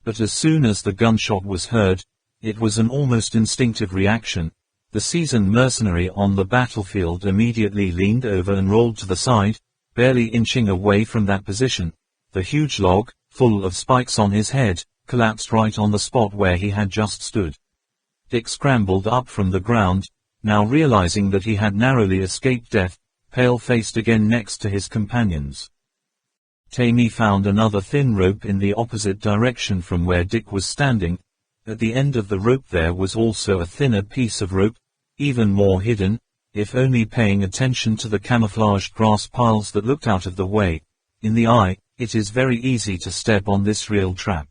But as soon as the gunshot was heard, it was an almost instinctive reaction. The seasoned mercenary on the battlefield immediately leaned over and rolled to the side, barely inching away from that position. The huge log, full of spikes on his head, collapsed right on the spot where he had just stood. Dick scrambled up from the ground, now realizing that he had narrowly escaped death, pale-faced again next to his companions. Tammy found another thin rope in the opposite direction from where Dick was standing. At the end of the rope there was also a thinner piece of rope, even more hidden, if only paying attention to the camouflaged grass piles that looked out of the way. In the eye, it is very easy to step on this real trap.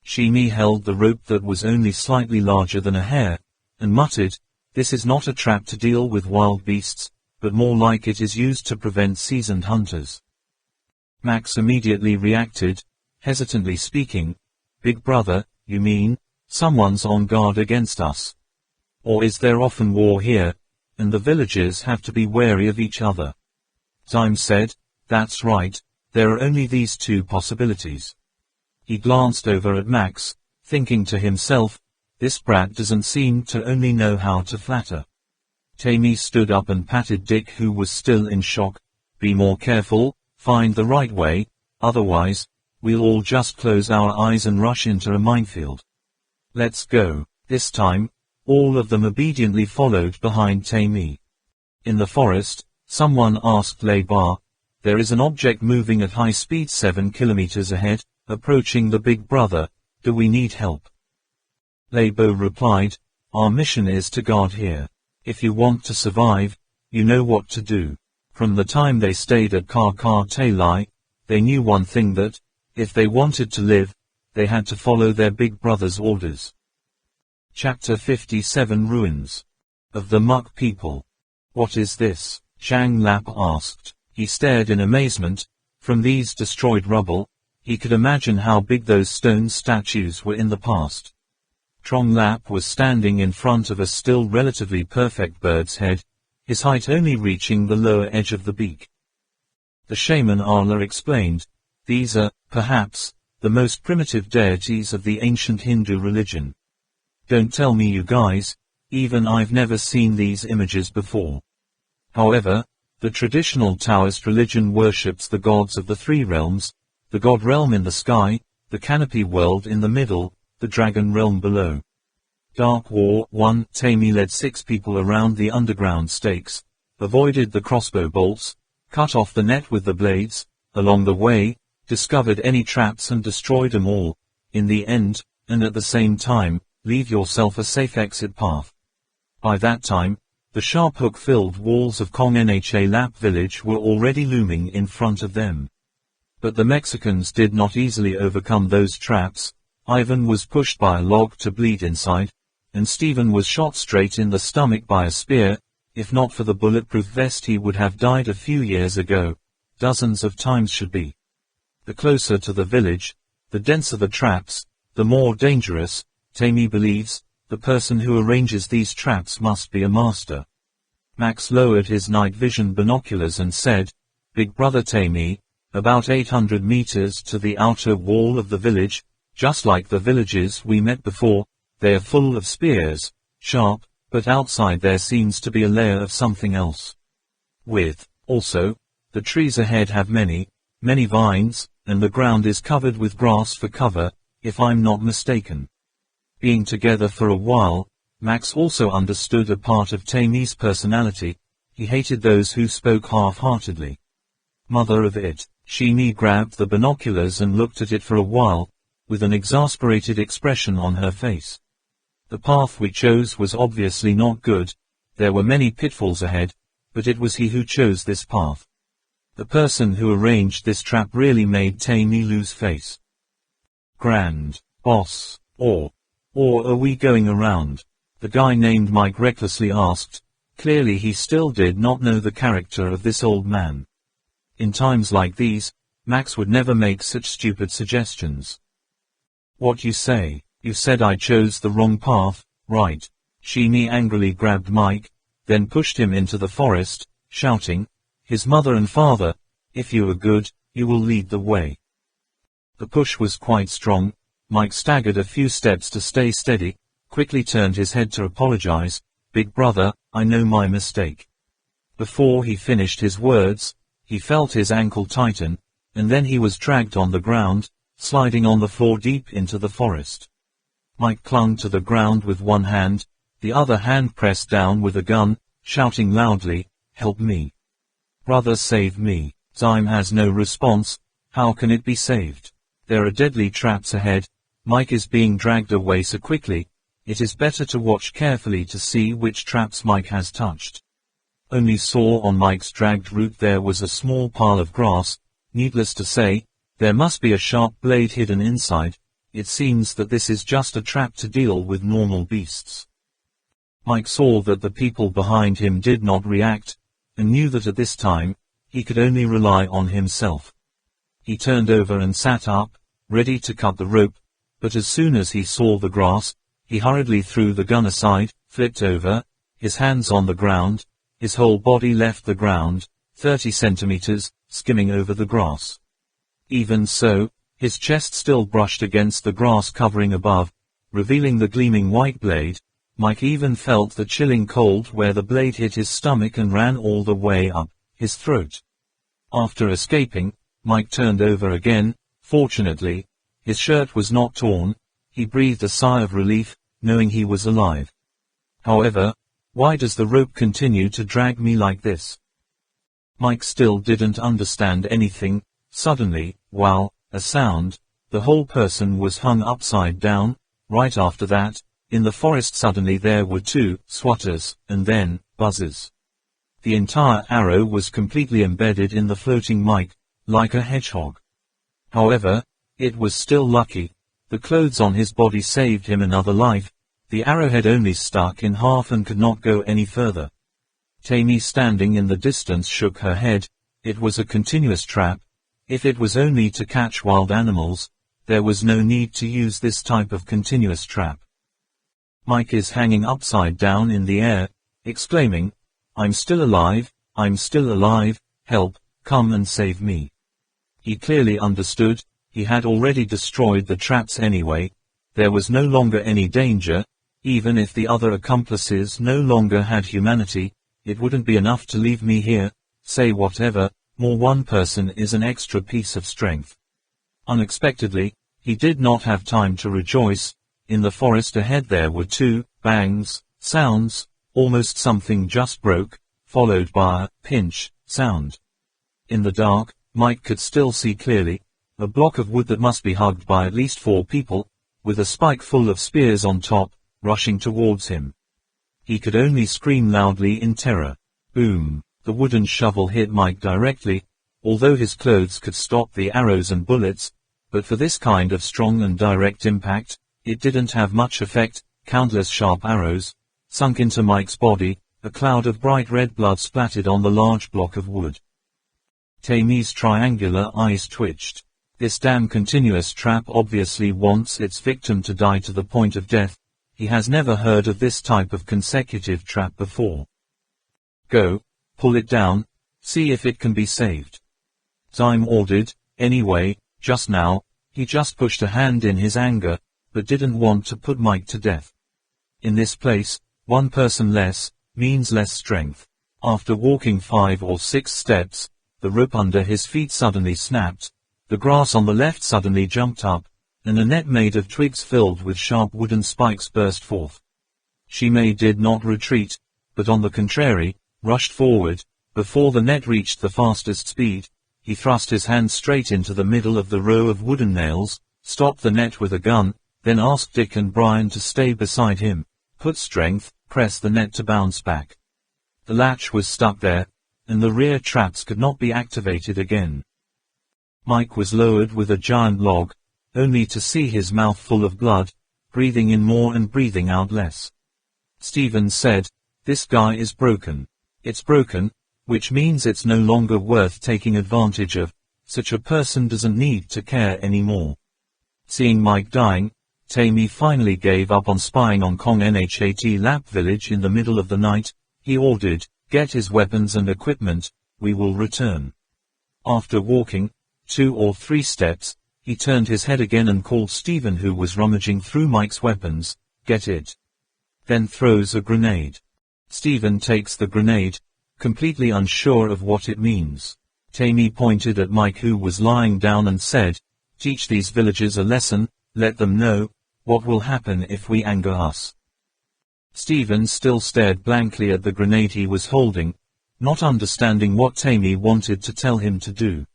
Sheeny held the rope that was only slightly larger than a hair, and muttered, "This is not a trap to deal with wild beasts, but more like it is used to prevent seasoned hunters." Max immediately reacted, hesitantly speaking, "Big brother, you mean? Someone's on guard against us? Or is there often war here, and the villagers have to be wary of each other?" Zyme said, "That's right, there are only these 2 possibilities." He glanced over at Max, thinking to himself, "This brat doesn't seem to only know how to flatter." Tammy stood up and patted Dick, who was still in shock. "Be more careful, find the right way, otherwise, we'll all just close our eyes and rush into a minefield. Let's go." This time, all of them obediently followed behind Tammy. In the forest, someone asked Leibar, "There is an object moving at high speed 7 kilometers ahead, approaching the big brother. Do we need help?" Leibar replied, "Our mission is to guard here. If you want to survive, you know what to do." From the time they stayed at Talai, they knew one thing, that, if they wanted to live, they had to follow their big brother's orders. Chapter 57 Ruins of the Muck People. "What is this?" Zhang Lap asked. He stared in amazement. From these destroyed rubble, He could imagine how big those stone statues were in the past. Trong Lap was standing in front of a still relatively perfect bird's head, his height only reaching the lower edge of the beak. The shaman Arla explained, "These are, perhaps, the most primitive deities of the ancient Hindu religion. Don't tell me you guys, even I've never seen these images before. However, the traditional Taoist religion worships the gods of the three realms, the god realm in the sky, the canopy world in the middle, the dragon realm below." Dark War 1. Tammy led 6 people around the underground stakes, avoided the crossbow bolts, cut off the net with the blades, along the way, discovered any traps and destroyed them all, in the end, and at the same time, leave yourself a safe exit path. By that time, the sharp hook-filled walls of Confronting Lap village were already looming in front of them. But the Mexicans did not easily overcome those traps. Ivan was pushed by a log to bleed inside, and Stephen was shot straight in the stomach by a spear. If not for the bulletproof vest he would have died a few years ago. Dozens of times should be. The closer to the village, the denser the traps, the more dangerous. Tammy believes, the person who arranges these traps must be a master. Max lowered his night vision binoculars and said, "Big brother Tammy, about 800 meters to the outer wall of the village, just like the villages we met before, they are full of spears, sharp, but outside there seems to be a layer of something else. Also, the trees ahead have many vines, and the ground is covered with grass for cover, if I'm not mistaken." Being together for a while, Max also understood a part of Tammy's personality. He hated those who spoke half-heartedly. Mother of it, Shimi grabbed the binoculars and looked at it for a while, with an exasperated expression on her face. The path we chose was obviously not good. There were many pitfalls ahead, but it was he who chose this path. The person who arranged this trap really made Tammy lose face. "Grand boss, or are we going around?" the guy named Mike recklessly asked. Clearly he still did not know the character of this old man. In times like these, Max would never make such stupid suggestions. "What you say? You said I chose the wrong path, right?" Shimi angrily grabbed Mike, then pushed him into the forest, shouting, "His mother and father, if you are good, you will lead the way." The push was quite strong. Mike staggered a few steps to stay steady, quickly turned his head to apologize. "Big brother, I know my mistake." Before he finished his words, he felt his ankle tighten, and then he was dragged on the ground, sliding on the floor deep into the forest. Mike clung to the ground with one hand, the other hand pressed down with a gun, shouting loudly, "Help me. Brother, save me." Time has no response. How can it be saved? There are deadly traps ahead. Mike is being dragged away so quickly. It is better to watch carefully to see which traps Mike has touched. Only saw on Mike's dragged route there was a small pile of grass. Needless to say, there must be a sharp blade hidden inside. It seems that this is just a trap to deal with normal beasts. Mike saw that the people behind him did not react, and knew that at this time, he could only rely on himself. He turned over and sat up, ready to cut the rope, but as soon as he saw the grass, he hurriedly threw the gun aside, flipped over, his hands on the ground, his whole body left the ground, 30 centimeters, skimming over the grass. Even so, his chest still brushed against the grass covering above, revealing the gleaming white blade. Mike even felt the chilling cold where the blade hit his stomach and ran all the way up his throat. After escaping, Mike turned over again. Fortunately, his shirt was not torn. He breathed a sigh of relief, knowing he was alive. However, why does the rope continue to drag me like this? Mike still didn't understand anything. Suddenly, wow, a sound. The whole person was hung upside down. Right after that, in the forest suddenly there were 2 swatters, and then buzzers. The entire arrow was completely embedded in the floating Mike, like a hedgehog. However, it was still lucky. The clothes on his body saved him another life. The arrowhead only stuck in half and could not go any further. Tammy, standing in the distance, shook her head. It was a continuous trap. If it was only to catch wild animals, there was no need to use this type of continuous trap. Mike is hanging upside down in the air, exclaiming, "I'm still alive, I'm still alive, help, come and save me." He clearly understood, he had already destroyed the traps anyway, there was no longer any danger, even if the other accomplices no longer had humanity, it wouldn't be enough to leave me here, say whatever, more one person is an extra piece of strength. Unexpectedly, he did not have time to rejoice, in the forest ahead there were two bangs, sounds, almost something just broke, followed by a pinch sound. In the dark, Mike could still see clearly, a block of wood that must be hugged by at least 4 people, with a spike full of spears on top, rushing towards him. He could only scream loudly in terror. Boom! The wooden shovel hit Mike directly, although his clothes could stop the arrows and bullets, but for this kind of strong and direct impact, it didn't have much effect. Countless sharp arrows sunk into Mike's body, a cloud of bright red blood splattered on the large block of wood. Tammy's triangular eyes twitched. This damn continuous trap obviously wants its victim to die to the point of death. He has never heard of this type of consecutive trap before. Go, pull it down, see if it can be saved. Time ordered, anyway, just now, he just pushed a hand in his anger, but didn't want to put Mike to death. In this place, one person less, means less strength. After walking 5 or 6 steps, the rope under his feet suddenly snapped, the grass on the left suddenly jumped up, and a net made of twigs filled with sharp wooden spikes burst forth. Shimei did not retreat, but on the contrary, rushed forward. Before the net reached the fastest speed, he thrust his hand straight into the middle of the row of wooden nails, stopped the net with a gun, then asked Dick and Brian to stay beside him, put strength, press the net to bounce back. The latch was stuck there, and the rear traps could not be activated again. Mike was lowered with a giant log, only to see his mouth full of blood, breathing in more and breathing out less. Stephen said, "This guy is broken. It's broken, which means it's no longer worth taking advantage of. Such a person doesn't need to care anymore." Seeing Mike dying, Tammy finally gave up on spying on Kong Nhat Lap village in the middle of the night. He ordered, "Get his weapons and equipment, we will return." After walking 2 or 3 steps, he turned his head again and called Stephen, who was rummaging through Mike's weapons, "Get it." Then throws a grenade. Stephen takes the grenade, completely unsure of what it means. Tammy pointed at Mike, who was lying down, and said, "Teach these villagers a lesson, let them know what will happen if we anger us." Stephen still stared blankly at the grenade he was holding, not understanding what Tammy wanted to tell him to do.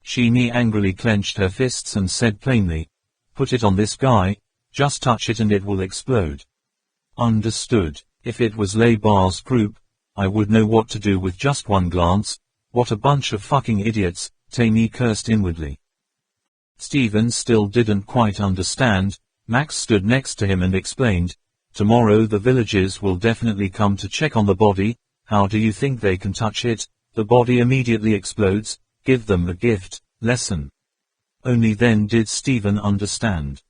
Shimi angrily clenched her fists and said plainly, "Put it on this guy, just touch it and it will explode." Understood. If it was Leibar's group, I would know what to do with just one glance. What a bunch of fucking idiots, Tammy cursed inwardly. Stephen still didn't quite understand. Max stood next to him and explained, "Tomorrow the villagers will definitely come to check on the body. How do you think they can touch it? The body immediately explodes. Give them a gift lesson." Only then did Stephen understand.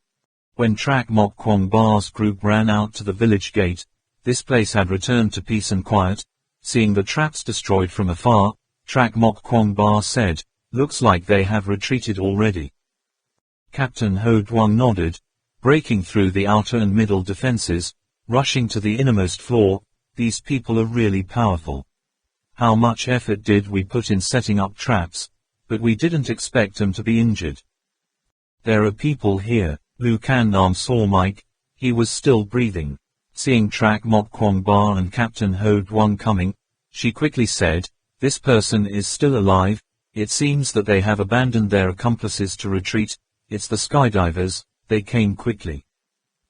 When Trak Mok Kwong Bar's group ran out to the village gate, this place had returned to peace and quiet. Seeing the traps destroyed from afar, Trak Mok Kwong Bar said, "Looks like they have retreated already." Captain Ho Duong nodded. Breaking through the outer and middle defenses, rushing to the innermost floor, these people are really powerful. How much effort did we put in setting up traps, but we didn't expect them to be injured. There are people here. Lu Kan Nam saw Mike, he was still breathing. Seeing Trak Mok Kwong Bar and Captain Ho Duong coming, she quickly said, "This person is still alive. It seems that they have abandoned their accomplices to retreat. It's the skydivers, they came quickly."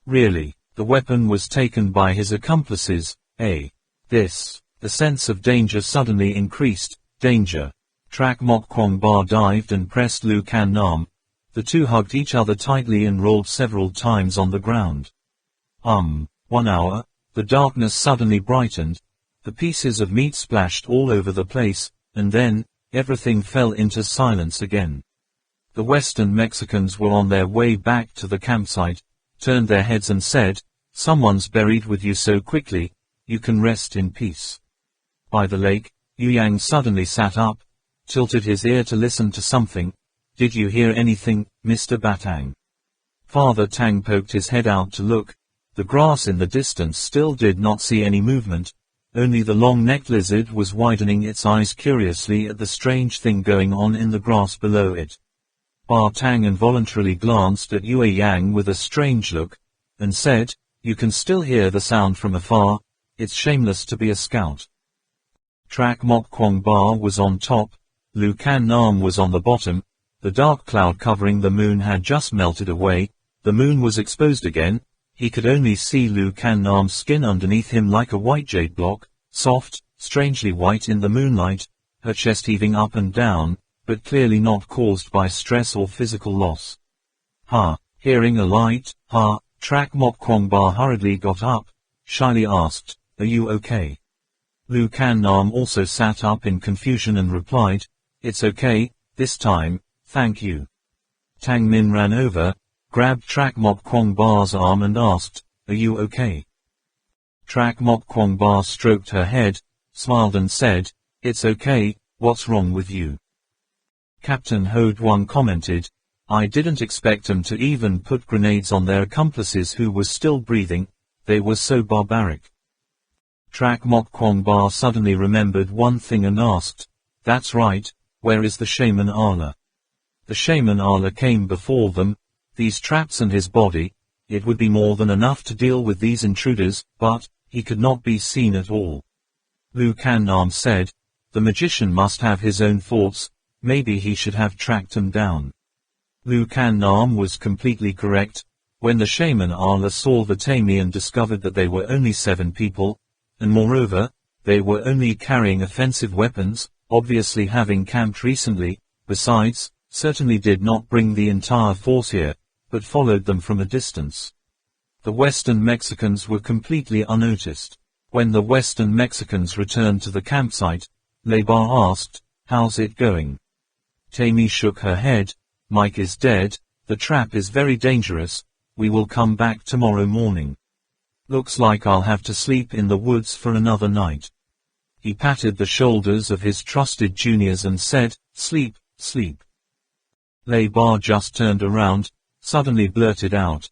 Really, the weapon was taken by his accomplices, eh? The sense of danger suddenly increased. Danger. Trak Mok Kwong Bar dived and pressed Lu Kan Nam. The two hugged each other tightly and rolled several times on the ground. 1 hour, the darkness suddenly brightened, the pieces of meat splashed all over the place, and then, everything fell into silence again. The Western Mexicans were on their way back to the campsite, turned their heads and said, "Someone's buried with you so quickly, you can rest in peace." By the lake, Yu Yang suddenly sat up, tilted his ear to listen to something. "Did you hear anything, Mr. Batang?" Father Tang poked his head out to look. The grass in the distance still did not see any movement, only the long-necked lizard was widening its eyes curiously at the strange thing going on in the grass below it. Ba Tang involuntarily glanced at Yue Yang with a strange look, and said, "You can still hear the sound from afar, it's shameless to be a scout." Trak Mok Kwong Ba was on top, Lu Kan Nam was on the bottom. The dark cloud covering the moon had just melted away, the moon was exposed again. He could only see Lu Kan Nam's skin underneath him like a white jade block, soft, strangely white in the moonlight, her chest heaving up and down, but clearly not caused by stress or physical loss. Hearing a light, Trak Mok Kwong Ba hurriedly got up, shyly asked, "Are you okay?" Lu Kan Nam also sat up in confusion and replied, "It's okay, this time, thank you." Tang Min ran over, grabbed Trak Mok Kwong Ba's arm and asked, "Are you okay?" Trak Mok Kwong Ba stroked her head, smiled and said, "It's okay, what's wrong with you?" Captain Ho Duong commented, "I didn't expect them to even put grenades on their accomplices who were still breathing, they were so barbaric." Trak Mok Kwong Ba suddenly remembered one thing and asked, "That's right, where is the shaman Allah?" The shaman Allah came before them, these traps and his body, it would be more than enough to deal with these intruders, but he could not be seen at all. Lu Kan Nam said, "The magician must have his own thoughts, maybe he should have tracked them down." Lu Kan Nam was completely correct. When the shaman Allah saw the Taimi and discovered that they were only 7 people, and moreover, they were only carrying offensive weapons, obviously having camped recently, besides, certainly did not bring the entire force here, but followed them from a distance. The Western Mexicans were completely unnoticed. When the Western Mexicans returned to the campsite, Leiba asked, "How's it going?" Taimi shook her head, "Mike is dead, the trap is very dangerous, we will come back tomorrow morning. Looks like I'll have to sleep in the woods for another night." He patted the shoulders of his trusted juniors and said, "Sleep, sleep." Leiba just turned around, suddenly blurted out,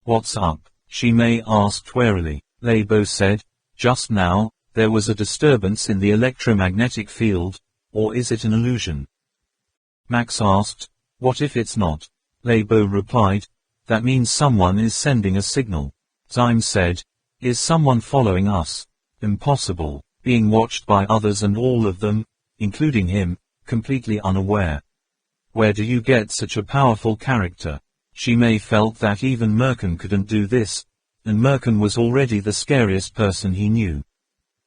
"What's up?" Shimei asked warily. Leibo said, "Just now, there was a disturbance in the electromagnetic field, or is it an illusion?" Max asked, "What if it's not?" Leibo replied, "That means someone is sending a signal." Zyme said, "Is someone following us?" "Impossible, being watched by others and all of them, including him, completely unaware. Where do you get such a powerful character?" Shimei felt that even Merkin couldn't do this, and Merkin was already the scariest person he knew.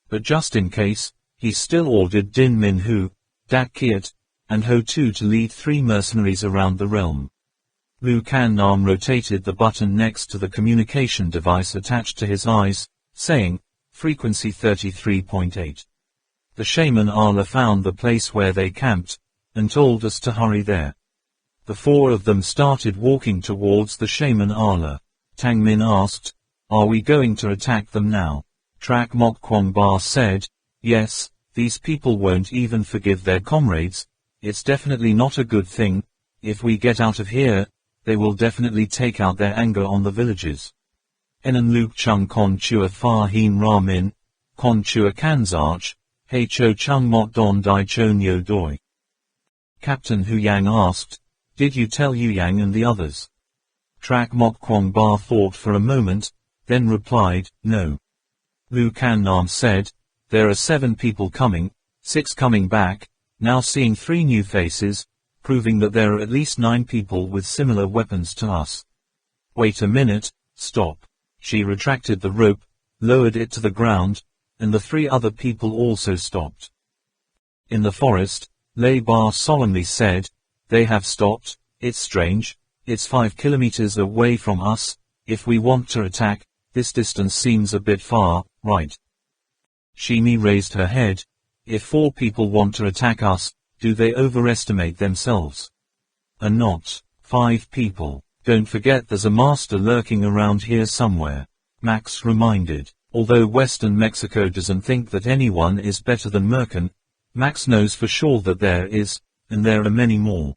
But just in case, he still ordered Din Min Hu, Dak Kiat, and Ho Tu to lead 3 mercenaries around the realm. Lu Kan Nam rotated the button next to the communication device attached to his eyes, saying, "Frequency 33.8. The shaman Allah found the place where they camped, and told us to hurry there." The 4 of them started walking towards the shaman Allah. Tang Min asked, "Are we going to attack them now?" Trak Mok Kwong Ba said, "Yes, these people won't even forgive their comrades, it's definitely not a good thing. If we get out of here, they will definitely take out their anger on the villages." Enan Luke Chung Kon Chua Fa Heen Ra Min, Kon Chua Kanzarch, Hei Cho Chung Mot Don Dai Cho Nyo Doi. Captain Hu Yang asked, "Did you tell Yu Yang and the others?" Trak Mok Kwong Ba thought for a moment, then replied, "No." Lu Kan Nam said, "There are 7 people coming, 6 coming back, now seeing 3 new faces, proving that there are at least 9 people with similar weapons to us." "Wait a minute, stop." She retracted the rope, lowered it to the ground, and the 3 other people also stopped. In the forest, Leiba solemnly said, "They have stopped, it's strange, it's 5 kilometers away from us, if we want to attack, this distance seems a bit far, right?" Shimi raised her head, "If 4 people want to attack us, do they overestimate themselves?" and not 5 people. Don't forget there's a master lurking around here somewhere, Max reminded. Although Western Mexico doesn't think that anyone is better than Merkin, Max knows for sure that there is, and there are many more.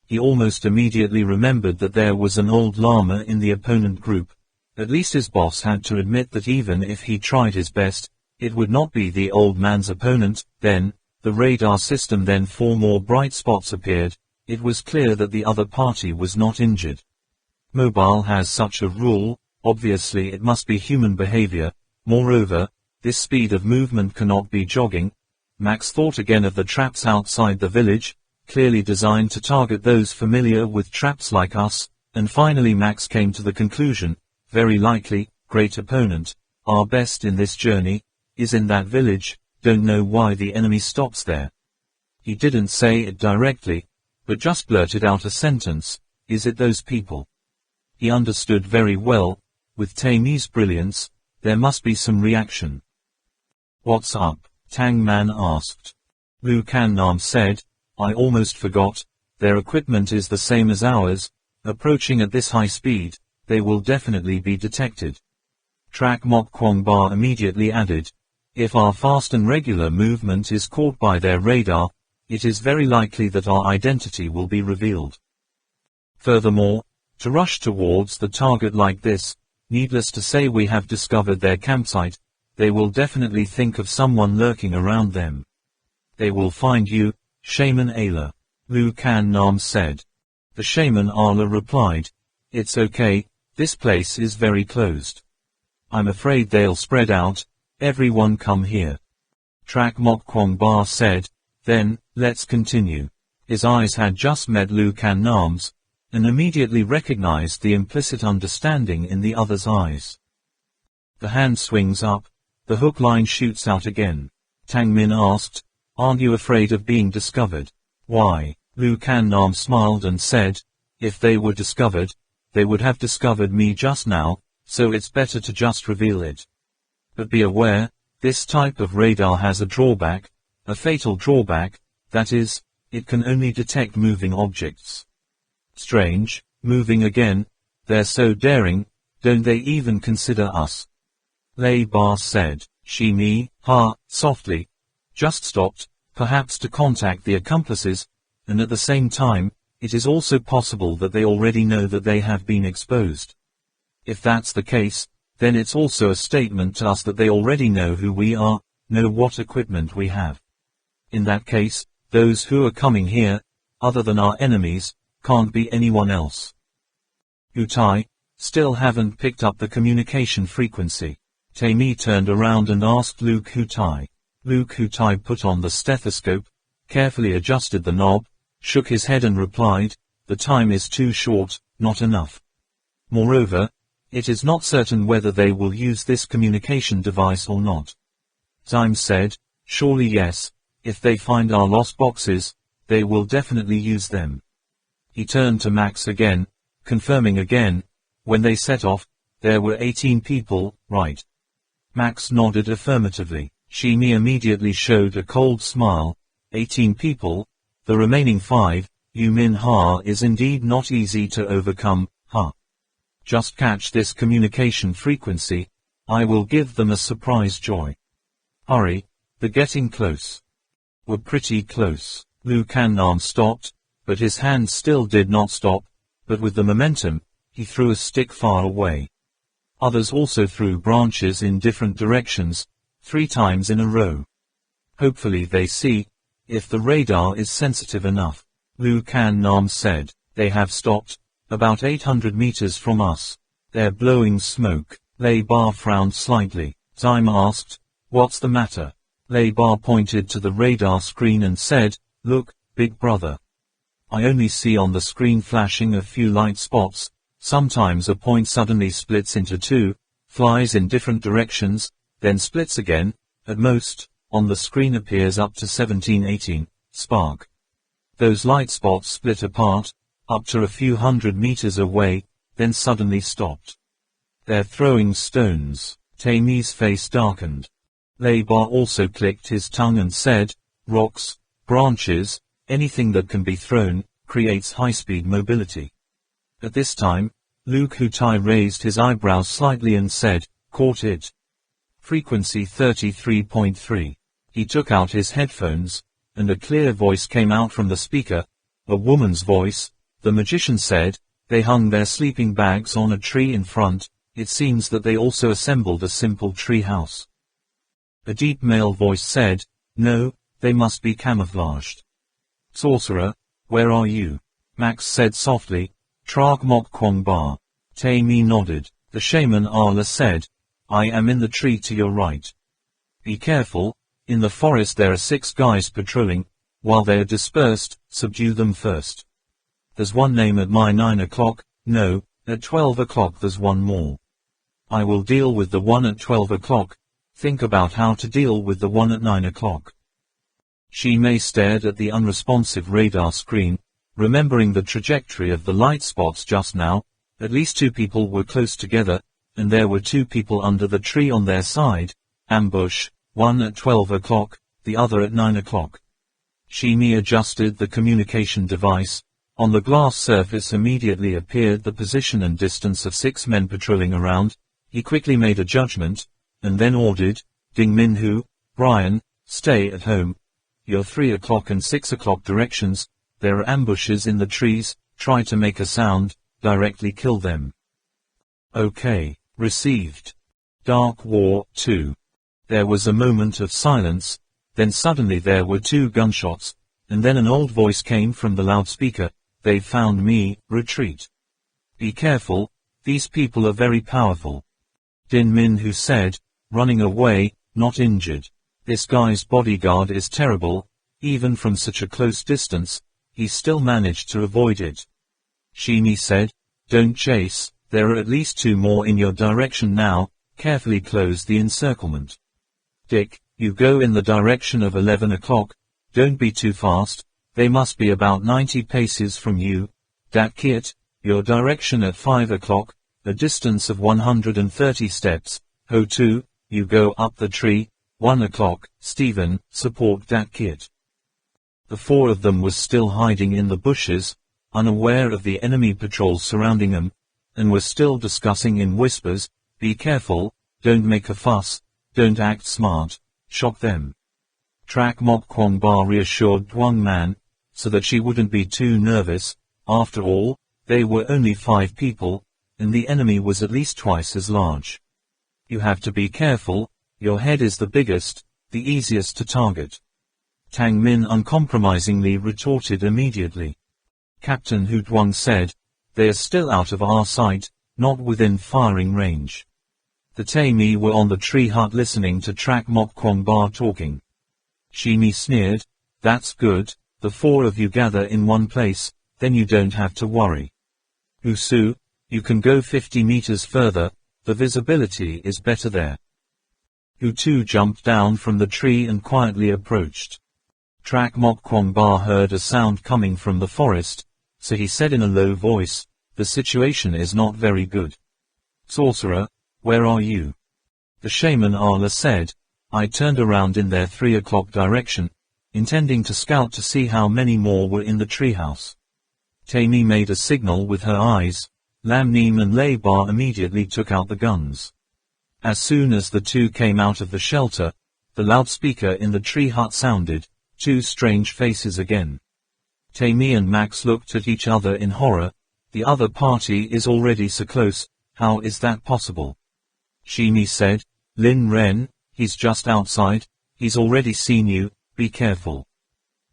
He almost immediately remembered that there was an old llama in the opponent group. At least his boss had to admit that even if he tried his best, it would not be the old man's opponent. Then, the radar system, then 4 more bright spots appeared. It was clear that the other party was not injured. Mobile has such a rule, obviously it must be human behavior. Moreover, this speed of movement cannot be jogging. Max thought again of the traps outside the village, clearly designed to target those familiar with traps like us, and finally Max came to the conclusion, very likely, great opponent, our best in this journey, is in that village. Don't know why the enemy stops there. He didn't say it directly, but just blurted out a sentence, is it those people? He understood very well, with Tammy's brilliance, there must be some reaction. What's up? Tang Man asked. Lu Kan-nam said, I almost forgot, their equipment is the same as ours, approaching at this high speed, they will definitely be detected. Trak Mok Kwong Ba immediately added, if our fast and regular movement is caught by their radar, it is very likely that our identity will be revealed. Furthermore, to rush towards the target like this, needless to say we have discovered their campsite, they will definitely think of someone lurking around them. They will find you, Shaman Ayla, Lu Kan-nam said. The Shaman Ayla replied, it's okay, this place is very closed. I'm afraid they'll spread out, everyone come here. Trak Mok Kwong Ba said, then, let's continue. His eyes had just met Lu Kan-nam's, and immediately recognized the implicit understanding in the other's eyes. The hand swings up, the hook line shoots out again. Tang Min asked, aren't you afraid of being discovered? Why? Lu Kan-nam smiled and said, if they were discovered, they would have discovered me just now, so it's better to just reveal it. But be aware, this type of radar has a drawback, a fatal drawback, that is, it can only detect moving objects. Strange, moving again, they're so daring, don't they even consider us? Lei Ba said, she me, ha, softly, just stopped, perhaps to contact the accomplices, and at the same time, it is also possible that they already know that they have been exposed. If that's the case, then it's also a statement to us that they already know who we are, know what equipment we have. In that case, those who are coming here, other than our enemies, can't be anyone else. Hutai, still haven't picked up the communication frequency. Tammy turned around and asked Luke Hutai. Luke Hutai put on the stethoscope, carefully adjusted the knob, shook his head and replied, the time is too short, not enough. Moreover, it is not certain whether they will use this communication device or not. Time said, surely yes, if they find our lost boxes, they will definitely use them. He turned to Max again, confirming again, when they set off, there were 18 people, right? Max nodded affirmatively. Shimi immediately showed a cold smile. 18 people, the remaining 5, Yu Min Ha is indeed not easy to overcome, ha. Just catch this communication frequency, I will give them a surprise joy. Hurry, they're getting close. We're pretty close. Lu Kan-nam stopped, but his hand still did not stop, but with the momentum, he threw a stick far away. Others also threw branches in different directions, 3 times in a row. Hopefully they see, if the radar is sensitive enough. Lu Kan-nam said, they have stopped, about 800 meters from us. They're blowing smoke. Lei Ba frowned slightly. Time asked, what's the matter? Lei Ba pointed to the radar screen and said, look, big brother. I only see on the screen flashing a few light spots, sometimes a point suddenly splits into 2, flies in different directions, then splits again, at most, on the screen appears up to 17-18, spark. Those light spots split apart, up to a few hundred meters away, then suddenly stopped. They're throwing stones. Tammy's face darkened. Lei Ba also clicked his tongue and said, rocks, branches, anything that can be thrown, creates high-speed mobility. At this time, Luke Hutai raised his eyebrows slightly and said, "Caught it. Frequency 33.3. He took out his headphones, and a clear voice came out from the speaker, a woman's voice. The magician said, "They hung their sleeping bags on a tree in front. It seems that they also assembled a simple tree house." A deep male voice said, "No, they must be camouflaged." "Sorcerer, where are you?" Max said softly, "Trag Mok Kwong Ba." Taimi nodded. The shaman Arla said, "I am in the tree to your right. Be careful, in the forest there are 6 guys patrolling. While they are dispersed, subdue them first. There's one name at my 9 o'clock, no, at 12 o'clock there's one more. I will deal with the one at 12 o'clock, think about how to deal with the one at 9 o'clock." Shimei stared at the unresponsive radar screen, remembering the trajectory of the light spots just now. At least 2 people were close together, and there were 2 people under the tree on their side. Ambush, one at 12 o'clock, the other at 9 o'clock. Shimei adjusted the communication device. On the glass surface immediately appeared the position and distance of 6 men patrolling around. He quickly made a judgment, and then ordered, "Ding Minhu, Brian, stay at home. Your 3 o'clock and 6 o'clock directions, there are ambushes in the trees, try to make a sound, directly kill them." "Okay, received." Dark War 2. There was a moment of silence, then suddenly there were 2 gunshots, and then an old voice came from the loudspeaker, "They've found me, retreat. Be careful, these people are very powerful." Din Min who said, "Running away, not injured. This guy's bodyguard is terrible, even from such a close distance, he still managed to avoid it." Shimi said, "Don't chase, there are at least 2 more in your direction now, carefully close the encirclement. Dick, you go in the direction of 11 o'clock, don't be too fast, they must be about 90 paces from you. Dat Kit, your direction at 5 o'clock, a distance of 130 steps. Ho 2, you go up the tree, 1 o'clock, Stephen, support Dat Kit." The 4 of them was still hiding in the bushes, unaware of the enemy patrols surrounding them, and were still discussing in whispers, "Be careful, don't make a fuss, don't act smart, shock them." Trak Mok Kwong Ba reassured Duang Man, so that she wouldn't be too nervous. After all, they were only 5 people, and the enemy was at least twice as large. "You have to be careful, your head is the biggest, the easiest to target." Tang Min uncompromisingly retorted immediately. Captain Hu Duang said, "They are still out of our sight, not within firing range." The Taimi were on the tree hut listening to Trak Mok Kwong Ba talking. Shimi sneered, "That's good, the 4 of you gather in one place, then you don't have to worry. Usu, you can go 50 meters further, the visibility is better there." Utu jumped down from the tree and quietly approached. Trak Mok Kwong Ba heard a sound coming from the forest, so he said in a low voice, "The situation is not very good. Sorcerer, where are you?" The shaman Arla said, "I turned around in their 3 o'clock direction, intending to scout to see how many more were in the treehouse." Taimi made a signal with her eyes. Lam Neem and Lei Ba immediately took out the guns. As soon as the 2 came out of the shelter, the loudspeaker in the tree hut sounded, "2 strange faces again." Taimi and Max looked at each other in horror. "The other party is already so close, how is that possible?" Shimi said, "Lin Ren, he's just outside, he's already seen you, be careful."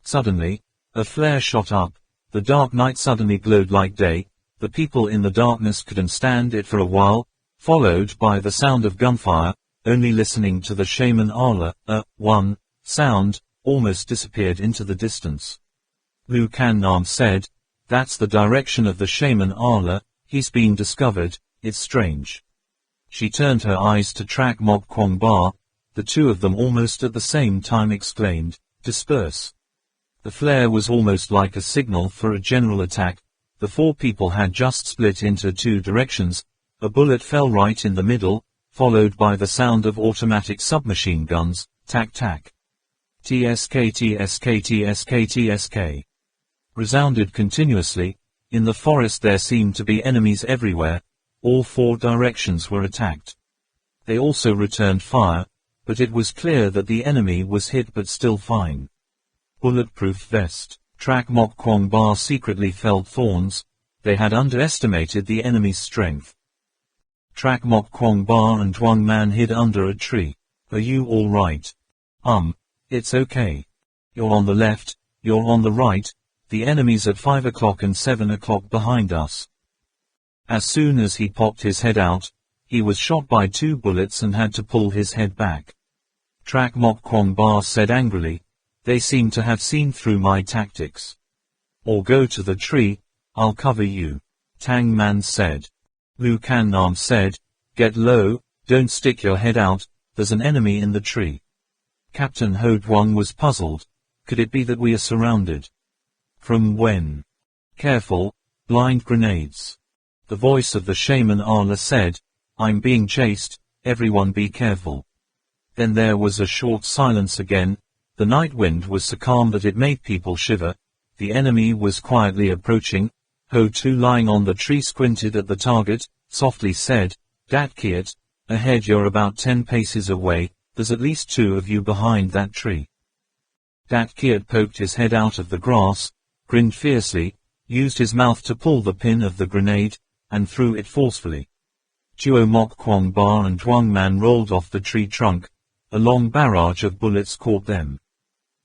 Suddenly, a flare shot up, the dark night suddenly glowed like day, the people in the darkness couldn't stand it for a while, followed by the sound of gunfire, only listening to the shaman Arla, one sound, almost disappeared into the distance. Lu Kan Nam said, "That's the direction of the shaman Arla, he's been discovered, it's strange." She turned her eyes to Trak Mok Kwong Ba. The 2 of them almost at the same time exclaimed, "Disperse." The flare was almost like a signal for a general attack. The 4 people had just split into 2 directions. A bullet fell right in the middle, followed by the sound of automatic submachine guns, tac tac. TSK TSK TSK TSK. resounded continuously. In the forest there seemed to be enemies everywhere. All 4 directions were attacked. They also returned fire, but it was clear that the enemy was hit but still fine. Bulletproof vest. Trak Mok Kwong Ba secretly felled thorns. They had underestimated the enemy's strength. Trak Mok Kwong Ba and Dwang Man hid under a tree. Are you all right? It's okay. You're on the left, you're on the right, the enemy's at 5 o'clock and 7 o'clock behind us. As soon as he popped his head out, he was shot by 2 bullets and had to pull his head back. Trak Mok Kwong Ba said angrily, they seem to have seen through my tactics. Or go to the tree, I'll cover you. Tang Man said. Lu Kan Nam said, get low, don't stick your head out, there's an enemy in the tree. Captain Ho Duong was puzzled. Could it be that we are surrounded? From when? Careful, blind grenades. The voice of the shaman Arla said, I'm being chased, everyone be careful. Then there was a short silence again. The night wind was so calm that it made people shiver. The enemy was quietly approaching. Ho Tu lying on the tree squinted at the target, softly said, Dat Kiet, ahead you're about 10 paces away, there's at least 2 of you behind that tree. Dat Kiet poked his head out of the grass, grinned fiercely, used his mouth to pull the pin of the grenade, and threw it forcefully. Tuo Mok Kwong Ba and Dwang Man rolled off the tree trunk. A long barrage of bullets caught them.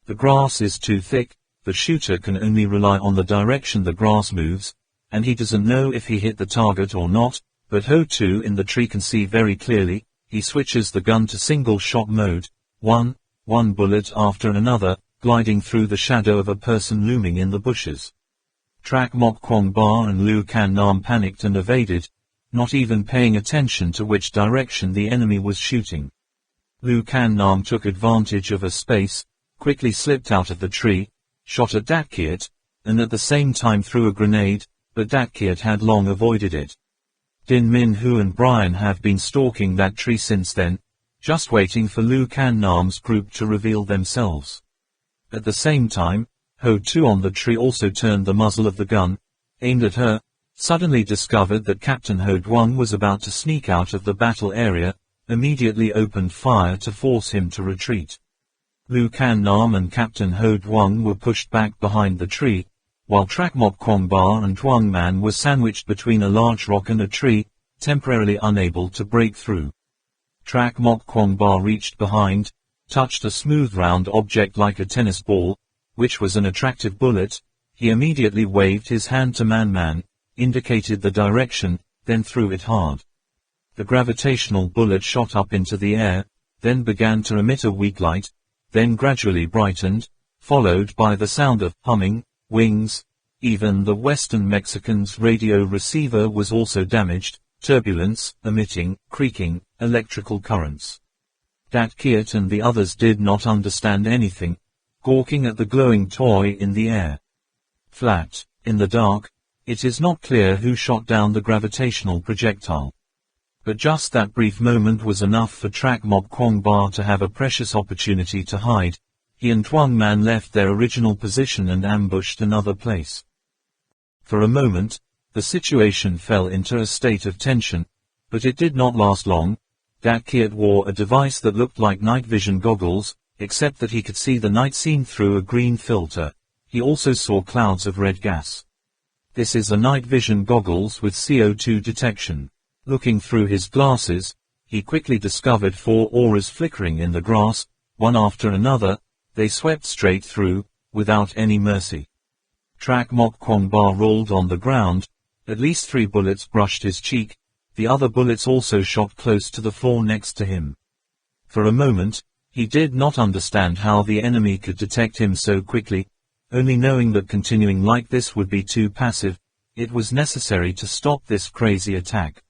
The grass is too thick, the shooter can only rely on the direction the grass moves, and he doesn't know if he hit the target or not, but Ho Tu in the tree can see very clearly. He switches the gun to single shot mode, one bullet after another, gliding through the shadow of a person looming in the bushes. Trak Mok Kwong Ba and Lu Kan Nam panicked and evaded, not even paying attention to which direction the enemy was shooting. Lu Kan Nam took advantage of a space, quickly slipped out of the tree, shot at Dat Kiet, and at the same time threw a grenade, but Dat Kiet had long avoided it. Din Min Hu and Brian have been stalking that tree since then, just waiting for Lu Kan Nam's group to reveal themselves. At the same time, Ho Tu on the tree also turned the muzzle of the gun, aimed at her, suddenly discovered that Captain Ho Duong was about to sneak out of the battle area, immediately opened fire to force him to retreat. Lu Kan Nam and Captain Ho Duong were pushed back behind the tree, while Trak Mok Kwong Ba and Dwang Man were sandwiched between a large rock and a tree, temporarily unable to break through. Trak Mok Kwong Ba reached behind, touched a smooth round object like a tennis ball, which was an attractive bullet. He immediately waved his hand to Man, indicated the direction, then threw it hard. The gravitational bullet shot up into the air, then began to emit a weak light, then gradually brightened, followed by the sound of humming wings. Even the Western Mexican's radio receiver was also damaged, turbulence, emitting, creaking, electrical currents. Dat Kiet and the others did not understand anything, gawking at the glowing toy in the air. Flat, in the dark, it is not clear who shot down the gravitational projectile. But just that brief moment was enough for Trak Mok Kwong Ba to have a precious opportunity to hide. He and Dwang Man left their original position and ambushed another place. For a moment, the situation fell into a state of tension, but it did not last long. Dat Kiet wore a device that looked like night vision goggles, except that he could see the night scene through a green filter. He also saw clouds of red gas. This is a night vision goggles with CO2 detection. Looking through his glasses, he quickly discovered 4 auras flickering in the grass, one after another. They swept straight through, without any mercy. Trak Mok Kwong Ba rolled on the ground. At least 3 bullets brushed his cheek. The other bullets also shot close to the floor next to him. For a moment, he did not understand how the enemy could detect him so quickly, only knowing that continuing like this would be too passive. It was necessary to stop this crazy attack.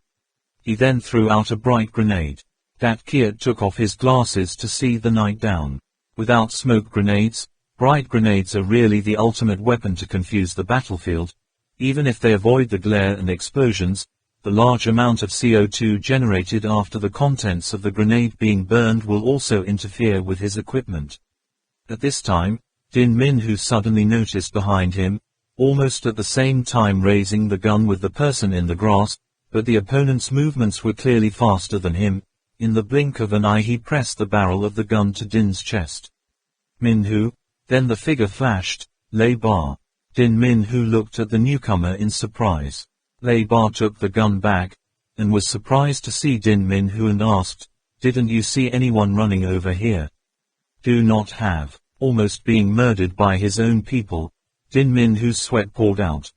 He then threw out a bright grenade. Dat Kiet took off his glasses to see the night down. Without smoke grenades, bright grenades are really the ultimate weapon to confuse the battlefield. Even if they avoid the glare and explosions, the large amount of CO2 generated after the contents of the grenade being burned will also interfere with his equipment. At this time, Din Min Hu suddenly noticed behind him, almost at the same time raising the gun with the person in the grass, but the opponent's movements were clearly faster than him. In the blink of an eye he pressed the barrel of the gun to Din's chest. Minhu, then the figure flashed, Lei Ba. Din Minhu looked at the newcomer in surprise. Lei Ba took the gun back, and was surprised to see Din Minhu and asked, "Didn't you see anyone running over here?" "Do not have." Almost being murdered by his own people, Din Minhu's sweat poured out.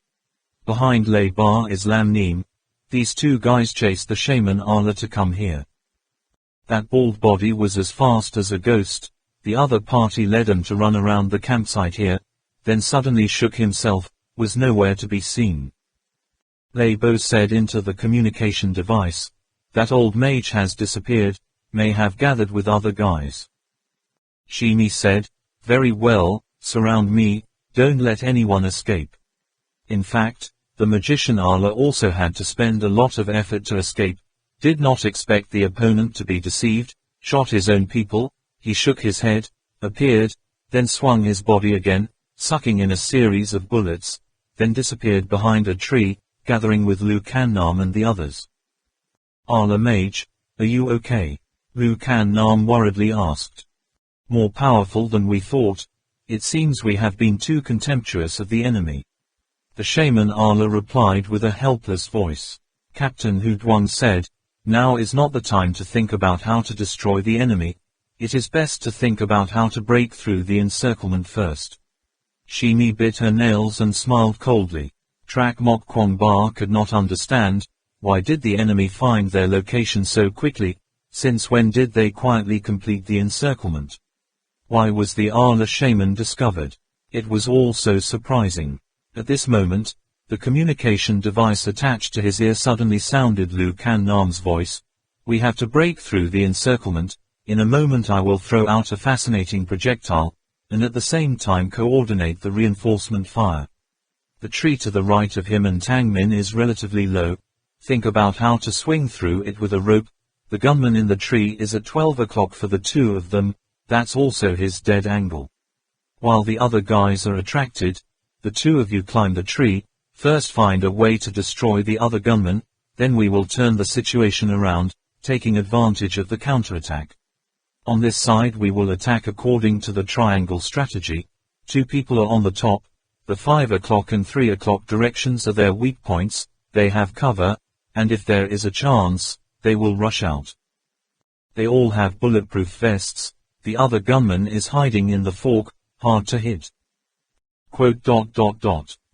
Behind Lei Ba is Lam Neem. These two guys chased the shaman Ala to come here. That bald body was as fast as a ghost. The other party led him to run around the campsite here, then suddenly shook himself, was nowhere to be seen. Lei Bo said into the communication device, "That old mage has disappeared, may have gathered with other guys." Shimi said, "Very well, surround me, don't let anyone escape." In fact, the magician Ala also had to spend a lot of effort to escape, did not expect the opponent to be deceived, shot his own people, he shook his head, appeared, then swung his body again, sucking in a series of bullets, then disappeared behind a tree, gathering with Lu Kan Nam and the others. "Ala Mage, are you okay?" Lu Kan Nam worriedly asked. "More powerful than we thought. It seems we have been too contemptuous of the enemy." The shaman Ala replied with a helpless voice. Captain Hu Duang said, "Now is not the time to think about how to destroy the enemy. It is best to think about how to break through the encirclement first." Shimi bit her nails and smiled coldly. Trak Mok Kwong Ba could not understand, why did the enemy find their location so quickly, since when did they quietly complete the encirclement? Why was the Ala shaman discovered? It was all so surprising. At this moment, the communication device attached to his ear suddenly sounded Lu Kan Nam's voice. "We have to break through the encirclement. In a moment I will throw out a fascinating projectile, and at the same time coordinate the reinforcement fire. The tree to the right of him and Tang Min is relatively low. Think about how to swing through it with a rope. The gunman in the tree is at 12 o'clock for the two of them, that's also his dead angle. While the other guys are attracted, the two of you climb the tree, first find a way to destroy the other gunman, then we will turn the situation around, taking advantage of the counterattack. On this side we will attack according to the triangle strategy. Two people are on the top, the 5 o'clock and 3 o'clock directions are their weak points, they have cover, and if there is a chance, they will rush out. They all have bulletproof vests, the other gunman is hiding in the fork, hard to hit.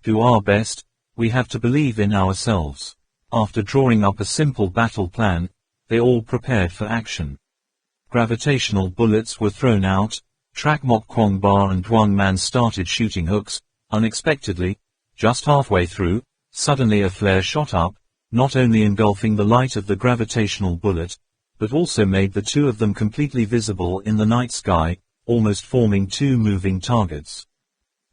Do our best, we have to believe in ourselves." After drawing up a simple battle plan, they all prepared for action. Gravitational bullets were thrown out, Trak Mok Kwong Ba and Duang Man started shooting hooks. Unexpectedly, just halfway through, suddenly a flare shot up, not only engulfing the light of the gravitational bullet, but also made the two of them completely visible in the night sky, almost forming two moving targets.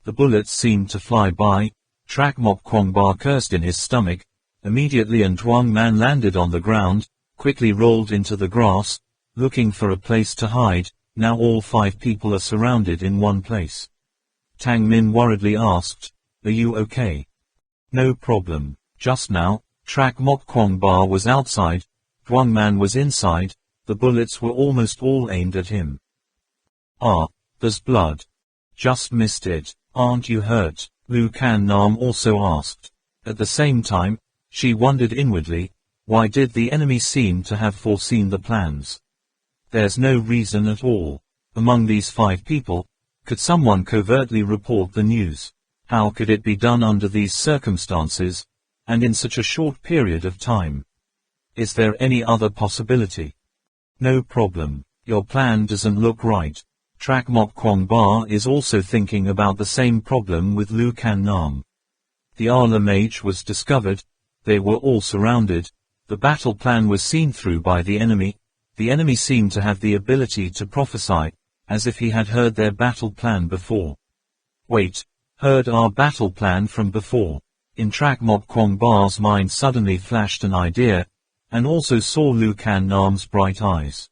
The bullets seemed to fly by. Trak Mok Kwong Ba cursed in his stomach. Immediately and Duang Man landed on the ground, quickly rolled into the grass, looking for a place to hide. Now all 5 people are surrounded in one place. Tang Min worriedly asked, "Are you okay?" "No problem. Just now, Trak Mok Kwong Ba was outside, Duang Man was inside, the bullets were almost all aimed at him." "Ah, there's blood. Just missed it. Aren't you hurt?" Lu Kan Nam also asked. At the same time, she wondered inwardly, why did the enemy seem to have foreseen the plans? There's no reason at all. Among these 5 people, could someone covertly report the news? How could it be done under these circumstances, and in such a short period of time? Is there any other possibility? "No problem. Your plan doesn't look right." Trak Mok Kwong Ba is also thinking about the same problem with Lu Kan Nam. The Ala Mage was discovered, they were all surrounded, the battle plan was seen through by the enemy seemed to have the ability to prophesy, as if he had heard their battle plan before. Wait, heard our battle plan from before? In Trak Mok Kwong Ba's mind suddenly flashed an idea, and also saw Lu Kan Nam's bright eyes.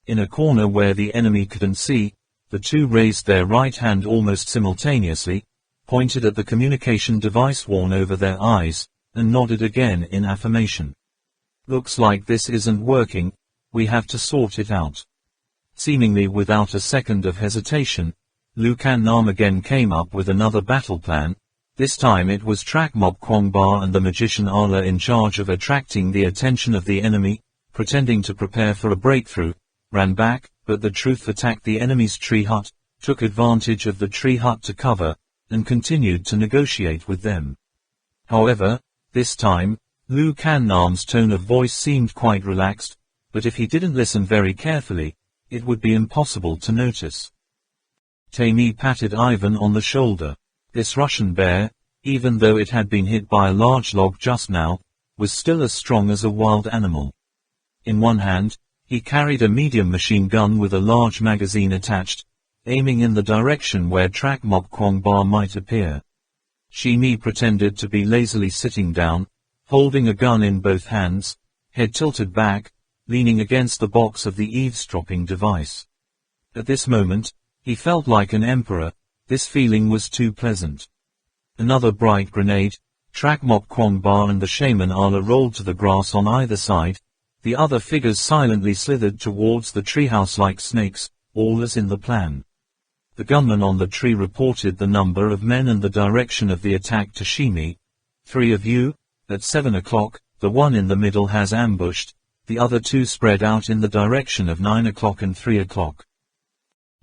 In a corner where the enemy couldn't see, the two raised their right hand almost simultaneously. pointed at the communication device worn over their eyes, and nodded again in affirmation. Looks like this isn't working, we have to sort it out. Seemingly without a second of hesitation, Lu Kan Nam again came up with another battle plan. This time it was Trak Mok Kwong Ba and the magician Ala in charge of attracting the attention of the enemy, pretending to prepare for a breakthrough, ran back, but the truth attacked the enemy's tree hut, took advantage of the tree hut to cover, and continued to negotiate with them. However, this time, Lu Kan Nam's tone of voice seemed quite relaxed, but if he didn't listen very carefully, it would be impossible to notice. Taimi patted Ivan on the shoulder. This Russian bear, even though it had been hit by a large log just now, was still as strong as a wild animal. In one hand, he carried a medium machine gun with a large magazine attached, aiming in the direction where Trak Mok Kwong Ba might appear. Shimi pretended to be lazily sitting down, holding a gun in both hands, head tilted back, leaning against the box of the eavesdropping device. At this moment, he felt like an emperor. This feeling was too pleasant. Another bright grenade, Trak Mok Kwong Ba and the shaman Ala rolled to the grass on either side. The other figures silently slithered towards the treehouse like snakes, all as in the plan. The gunman on the tree reported the number of men and the direction of the attack to Shimi. 3 of you, at 7 o'clock, the one in the middle has ambushed, the other 2 spread out in the direction of 9 o'clock and 3 o'clock.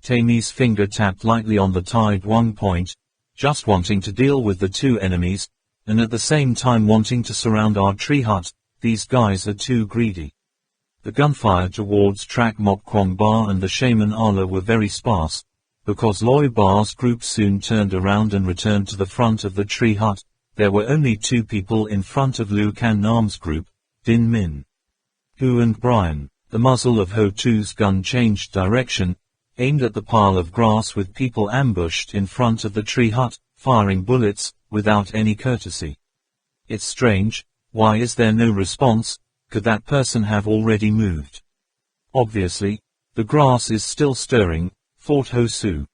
Taimi's finger tapped lightly on the tied one point, just wanting to deal with the 2 enemies, and at the same time wanting to surround our tree hut. These guys are too greedy. The gunfire towards Trak Mok Kwong Ba and the shaman Ala were very sparse, because Loy Ba's group soon turned around and returned to the front of the tree hut. There were only 2 people in front of Lu Kan Nam's group, Din Min, Hu and Brian. The muzzle of Ho Tu's gun changed direction, aimed at the pile of grass with people ambushed in front of the tree hut, firing bullets, without any courtesy. It's strange, why is there no response? Could that person have already moved? Obviously, the grass is still stirring, thought Ho Su.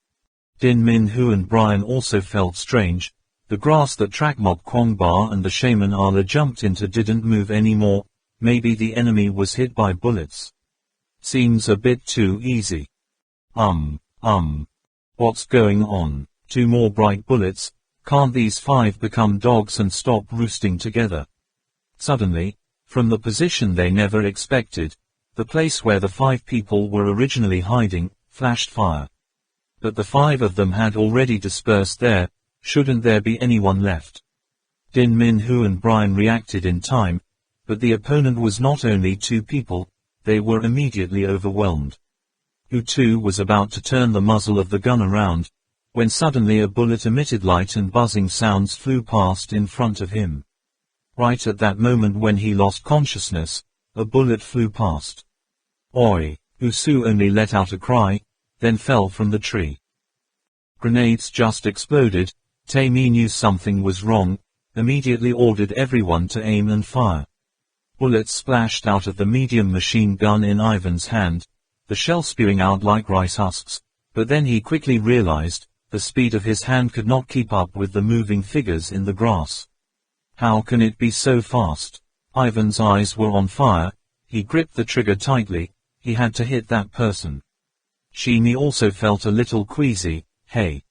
Din Min Hu and Brian also felt strange. The grass that Trak Mok Kwong Ba and the shaman Ala jumped into didn't move anymore. Maybe the enemy was hit by bullets. Seems a bit too easy. What's going on? 2 more bright bullets. Can't these 5 become dogs and stop roosting together? Suddenly, from the position they never expected, the place where the 5 people were originally hiding, flashed fire. But the 5 of them had already dispersed there. Shouldn't there be anyone left? Din Min Hu and Brian reacted in time, but the opponent was not only 2 people, they were immediately overwhelmed. Hu too was about to turn the muzzle of the gun around, when suddenly a bullet emitted light and buzzing sounds flew past in front of him. Right at that moment when he lost consciousness, a bullet flew past. Oi! Hu Su only let out a cry, then fell from the tree. Grenades just exploded. Taimi knew something was wrong, immediately ordered everyone to aim and fire. Bullets splashed out of the medium machine gun in Ivan's hand, the shell spewing out like rice husks, but then he quickly realized, the speed of his hand could not keep up with the moving figures in the grass. How can it be so fast? Ivan's eyes were on fire, he gripped the trigger tightly, he had to hit that person. Shimi also felt a little queasy. Hey,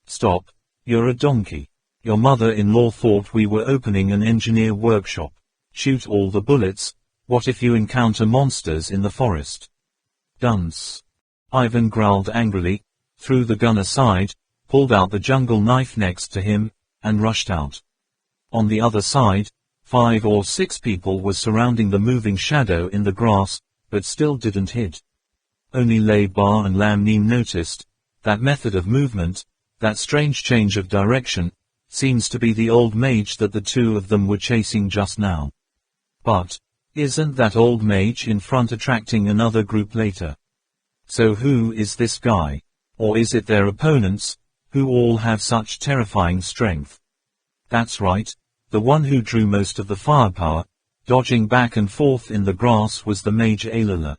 stop, you're a donkey. Your mother-in-law thought we were opening an engineer workshop. Shoot all the bullets. What if you encounter monsters in the forest? Dunce. Ivan growled angrily, threw the gun aside, pulled out the jungle knife next to him, and rushed out. On the other side, 5 or 6 people were surrounding the moving shadow in the grass, but still didn't hit. Only Lei Ba and Lam Nim noticed. That method of movement, that strange change of direction, seems to be the old mage that the 2 of them were chasing just now. But, isn't that old mage in front attracting another group later? So who is this guy? Or is it their opponents, who all have such terrifying strength? That's right, the one who drew most of the firepower, dodging back and forth in the grass was the mage Alala.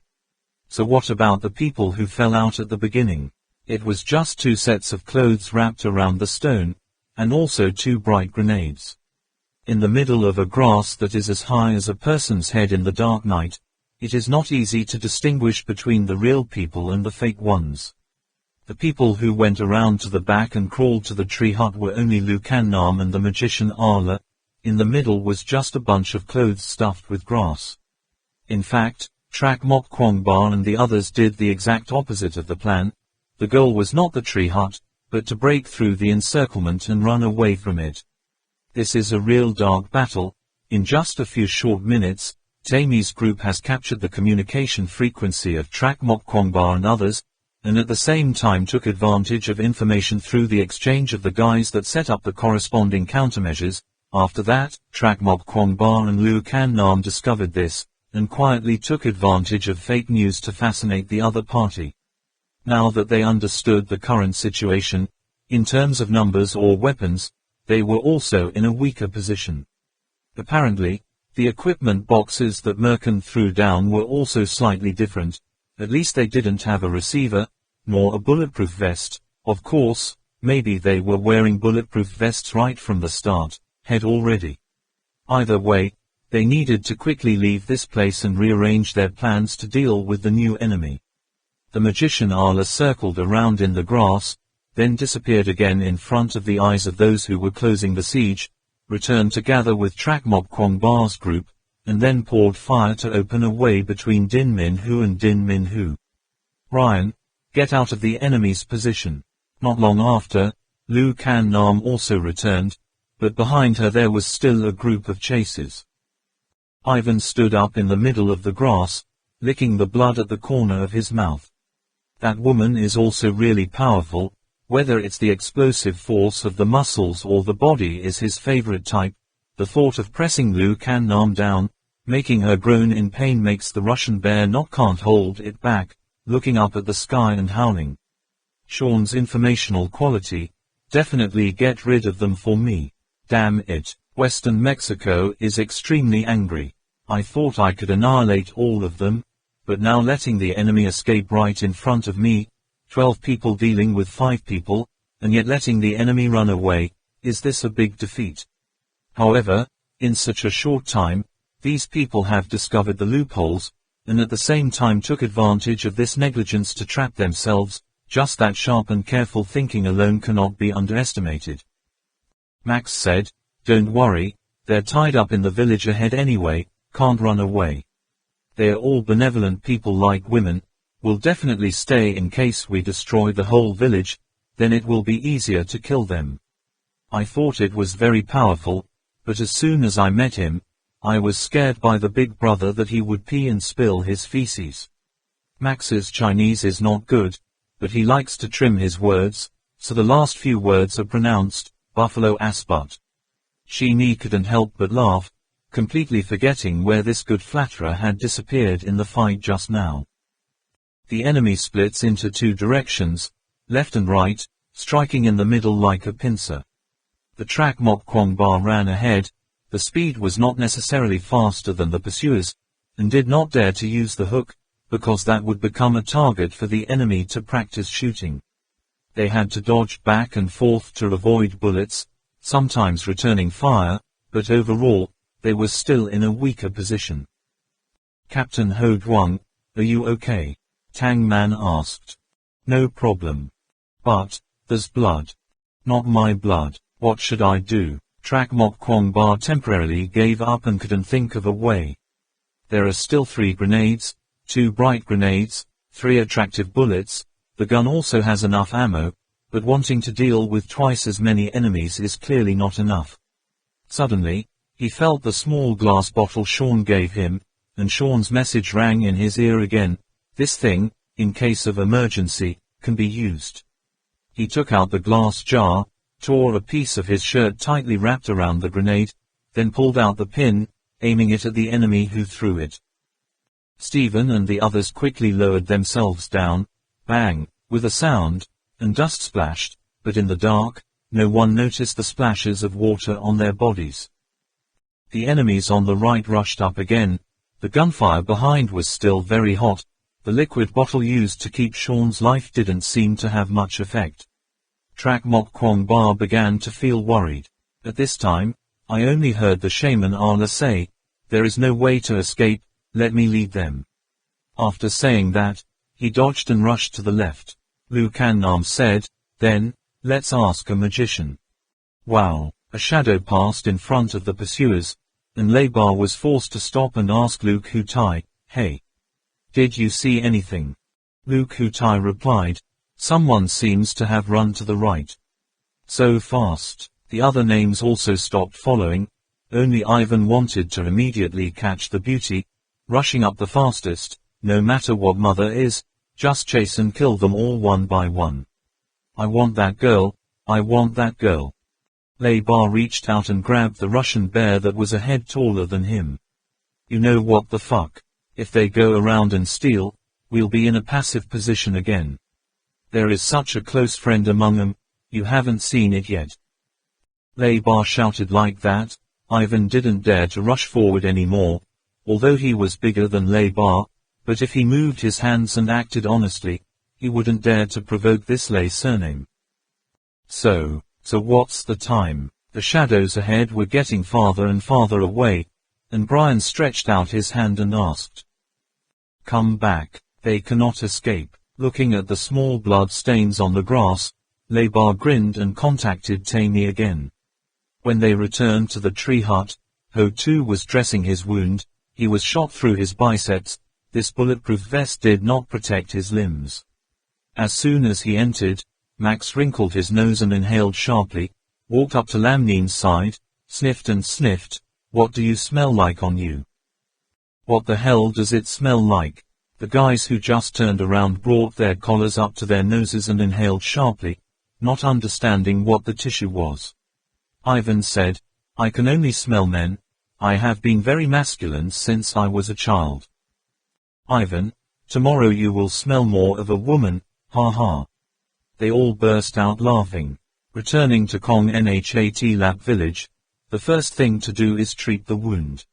So what about the people who fell out at the beginning? It was just 2 sets of clothes wrapped around the stone, and also 2 bright grenades. In the middle of a grass that is as high as a person's head in the dark night, it is not easy to distinguish between the real people and the fake ones. The people who went around to the back and crawled to the tree hut were only Lucan Nam and the magician Arla. In the middle was just a bunch of clothes stuffed with grass. In fact, Trak Mok Kwangba and the others did the exact opposite of the plan. The goal was not the tree hut, but to break through the encirclement and run away from it. This is a real dark battle. In just a few short minutes, Taimi's group has captured the communication frequency of Trak Mok Kwangba and others, and at the same time took advantage of information through the exchange of the guys that set up the corresponding countermeasures. After that, Trak Mok Kwangba and Lucan Nam discovered this, and quietly took advantage of fake news to fascinate the other party. Now that they understood the current situation, in terms of numbers or weapons, they were also in a weaker position. Apparently, the equipment boxes that Merkin threw down were also slightly different. At least they didn't have a receiver, nor a bulletproof vest. Of course, maybe they were wearing bulletproof vests right from the start, head already. Either way, they needed to quickly leave this place and rearrange their plans to deal with the new enemy. The magician Arla circled around in the grass, then disappeared again in front of the eyes of those who were closing the siege, returned to gather with Trak Mok Kwangba's group, and then poured fire to open a way between Din Min Hu and Din Min Hu. Ryan, get out of the enemy's position. Not long after, Lucan Nam also returned, but behind her there was still a group of chasers. Ivan stood up in the middle of the grass, licking the blood at the corner of his mouth. That woman is also really powerful. Whether it's the explosive force of the muscles or the body is his favorite type. The thought of pressing Lucan Nam down, making her groan in pain makes the Russian bear can't hold it back, looking up at the sky and howling. Sean's informational quality, definitely get rid of them for me. Damn it, Western Mexico is extremely angry. I thought I could annihilate all of them, but now letting the enemy escape right in front of me, 12 people dealing with 5 people, and yet letting the enemy run away, is this a big defeat? However, in such a short time, these people have discovered the loopholes, and at the same time took advantage of this negligence to trap themselves. Just that sharp and careful thinking alone cannot be underestimated. Max said, "Don't worry, they're tied up in the village ahead anyway, can't run away. They're all benevolent people like women, will definitely stay in case we destroy the whole village, then it will be easier to kill them." I thought it was very powerful, but as soon as I met him, I was scared by the big brother that he would pee and spill his feces. Max's Chinese is not good, but he likes to trim his words, so the last few words are pronounced, buffalo ass butt. She couldn't help but laugh, completely forgetting where this good flatterer had disappeared in the fight just now. The enemy splits into 2 directions, left and right, striking in the middle like a pincer. The Trak Mok Kwangba ran ahead. The speed was not necessarily faster than the pursuers, and did not dare to use the hook, because that would become a target for the enemy to practice shooting. They had to dodge back and forth to avoid bullets, sometimes returning fire, but overall, they were still in a weaker position. "Captain Ho Duong, are you okay?" Tang Man asked. "No problem. But, there's blood. Not my blood. What should I do?" Trak Mok Kwangba temporarily gave up and couldn't think of a way. There are still 3 grenades, 2 bright grenades, 3 attractive bullets. The gun also has enough ammo, but wanting to deal with twice as many enemies is clearly not enough. Suddenly, he felt the small glass bottle Sean gave him, and Sean's message rang in his ear again. This thing, in case of emergency, can be used. He took out the glass jar, tore a piece of his shirt tightly wrapped around the grenade, then pulled out the pin, aiming it at the enemy who threw it. Stephen and the others quickly lowered themselves down, bang, with a sound, and dust splashed, but in the dark, no one noticed the splashes of water on their bodies. The enemies on the right rushed up again. The gunfire behind was still very hot, The liquid bottle used to keep Sean's life didn't seem to have much effect. Trak Mok Kwong Ba began to feel worried. At this time, I only heard the shaman Allah say, "There is no way to escape, let me lead them." After saying that, he dodged and rushed to the left. Lu Kannam said, "Then, let's ask a magician." Wow! A shadow passed in front of the pursuers, and Leibar was forced to stop and ask Luke Hutai, "Hey, did you see anything?" Luke Hutai replied, "Someone seems to have run to the right. So fast." The other names also stopped following, only Ivan wanted to immediately catch the beauty, rushing up the fastest, no matter what mother is, just chase and kill them all one by one. "I want that girl, I want that girl." Leibar reached out and grabbed the Russian bear that was a head taller than him. "You know what the fuck? If they go around and steal, we'll be in a passive position again. There is such a close friend among them, you haven't seen it yet." Leibar shouted like that, Ivan didn't dare to rush forward anymore, although he was bigger than Leibar, but if he moved his hands and acted honestly, he wouldn't dare to provoke this Lei surname. So what's the time? The shadows ahead were getting farther and farther away, and Brian stretched out his hand and asked, "Come back, they cannot escape." Looking at the small blood stains on the grass, Leibar grinned and contacted Tammy again. When they returned to the tree hut, Ho too was dressing his wound. He was shot through his biceps. This bulletproof vest did not protect his limbs. As soon as he entered, Max wrinkled his nose and inhaled sharply, walked up to Lamnin's side, sniffed and sniffed. "What do you smell like on you?" "What the hell does it smell like?" The guys who just turned around brought their collars up to their noses and inhaled sharply, not understanding what the tissue was. Ivan said, "I can only smell men. I have been very masculine since I was a child." "Ivan, tomorrow you will smell more of a woman, ha ha." They all burst out laughing. Returning to Kong Nhat Lap village, the first thing to do is treat the wound.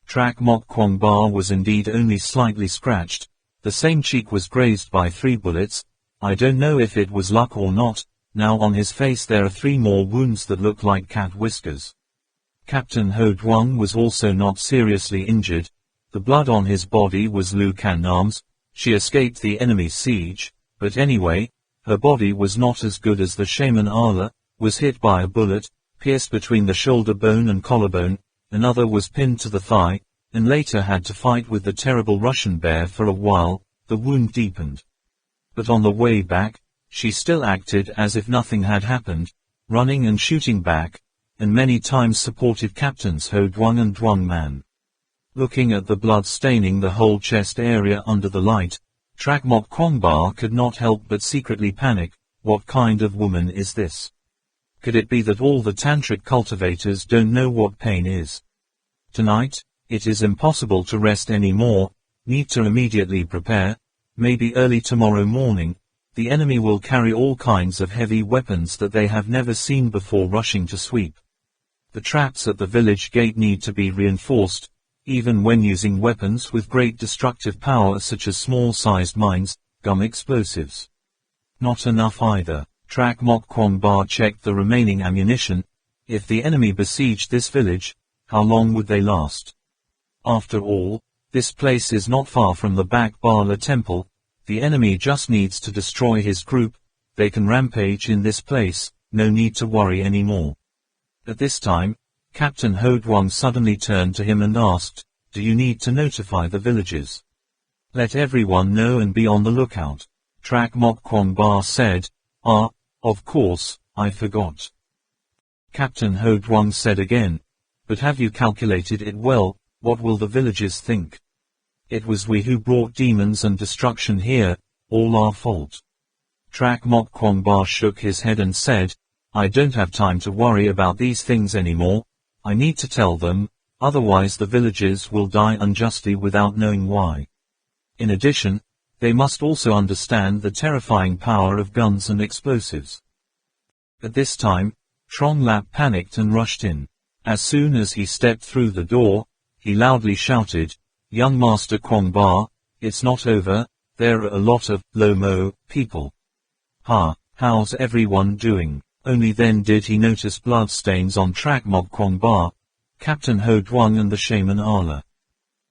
Trak Mok Kwong Ba was indeed only slightly scratched. The same cheek was grazed by 3 bullets. I don't know if it was luck or not. Now on his face there are 3 more wounds that look like cat whiskers. Captain Ho Duong was also not seriously injured. The blood on his body was Lu Kannam's. She escaped the enemy's siege, but anyway, her body was not as good as the shaman Allah, was hit by a bullet, pierced between the shoulder bone and collarbone, another was pinned to the thigh, and later had to fight with the terrible Russian bear for a while. The wound deepened. But on the way back, she still acted as if nothing had happened, running and shooting back, and many times supported Captains Ho Duong and Duong Man. Looking at the blood staining the whole chest area under the light, Trak Mok Kwong Ba could not help but secretly panic. What kind of woman is this? Could it be that all the tantric cultivators don't know what pain is? Tonight, it is impossible to rest anymore, need to immediately prepare, maybe early tomorrow morning. The enemy will carry all kinds of heavy weapons that they have never seen before rushing to sweep. The traps at the village gate need to be reinforced, even when using weapons with great destructive power such as small-sized mines, gum explosives. Not enough either. Trak Mok Kwong Ba checked the remaining ammunition. If the enemy besieged this village, how long would they last? After all, this place is not far from the Back Bala temple. The enemy just needs to destroy his group. They can rampage in this place, no need to worry anymore. At this time, Captain Ho Duong suddenly turned to him and asked, "Do you need to notify the villagers? Let everyone know and be on the lookout." Trak Mok Kwong Ba said, Of course, I forgot." Captain Ho Duong said again, "But have you calculated it well? What will the villagers think? It was we who brought demons and destruction here, all our fault." Trak Mok Kwong Ba shook his head and said, "I don't have time to worry about these things anymore. I need to tell them, otherwise the villagers will die unjustly without knowing why. In addition, they must also understand the terrifying power of guns and explosives." At this time, Trong Lap panicked and rushed in. As soon as he stepped through the door, he loudly shouted, "Young Master Kwong Ba, it's not over, There are a lot of Lomo people. How's everyone doing? Only then did he notice bloodstains on Trak Mok Kwong Ba, Captain Ho Duong and the shaman Ala.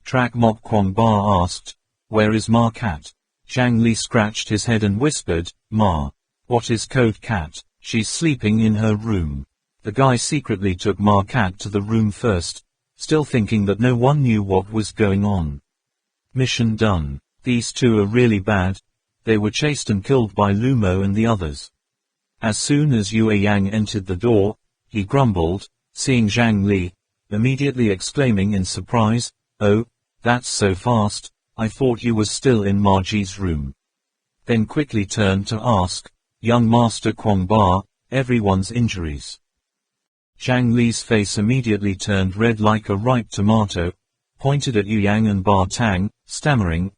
Trak Mok Kwong Ba asked, "Where is Ma Cat?" Zhang Li scratched his head and whispered, "Ma. What is Code Cat? She's sleeping in her room." The guy secretly took Ma Cat to the room first, still thinking that no one knew what was going on. Mission done. These two are really bad. They were chased and killed by Lumo and the others. As soon as Yue Yang entered the door, he grumbled, seeing Zhang Li, immediately exclaiming in surprise, "Oh, that's so fast, I thought you were still in Marji's room." Then quickly turned to ask, "Young Master Kwong Ba, everyone's injuries?" Zhang Li's face immediately turned red like a ripe tomato, pointed at Yu Yang and Ba Tang, stammering,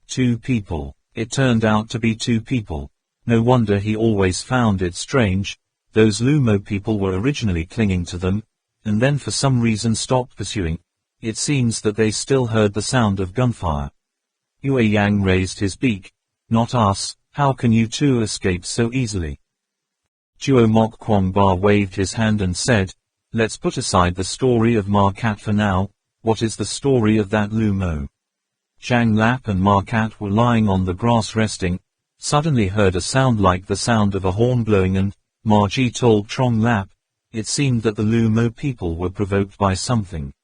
Two people. It turned out to be 2 people. No wonder he always found it strange. Those Lumo people were originally clinging to them, and then for some reason stopped pursuing. It seems that they still heard the sound of gunfire. Yue Yang raised his beak. "Not us, how can you two escape so easily?" Duo Mok Kwong Ba waved his hand and said, "Let's put aside the story of Ma Cat for now. What is the story of that Lumo?" Zhang Lap and Ma Cat were lying on the grass resting, suddenly heard a sound like the sound of a horn blowing and, Ma Ji told Trong Lap, it seemed that the Lumo people were provoked by something.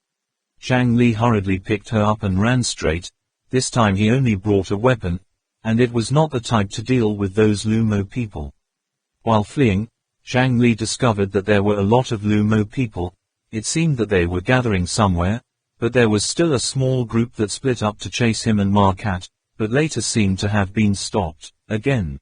Zhang Li hurriedly picked her up and ran straight. This time he only brought a weapon, and it was not the type to deal with those Lumo people. While fleeing, Zhang Li discovered that there were a lot of Lumo people. It seemed that they were gathering somewhere, but there was still a small group that split up to chase him and Ma Cat, but later seemed to have been stopped, again.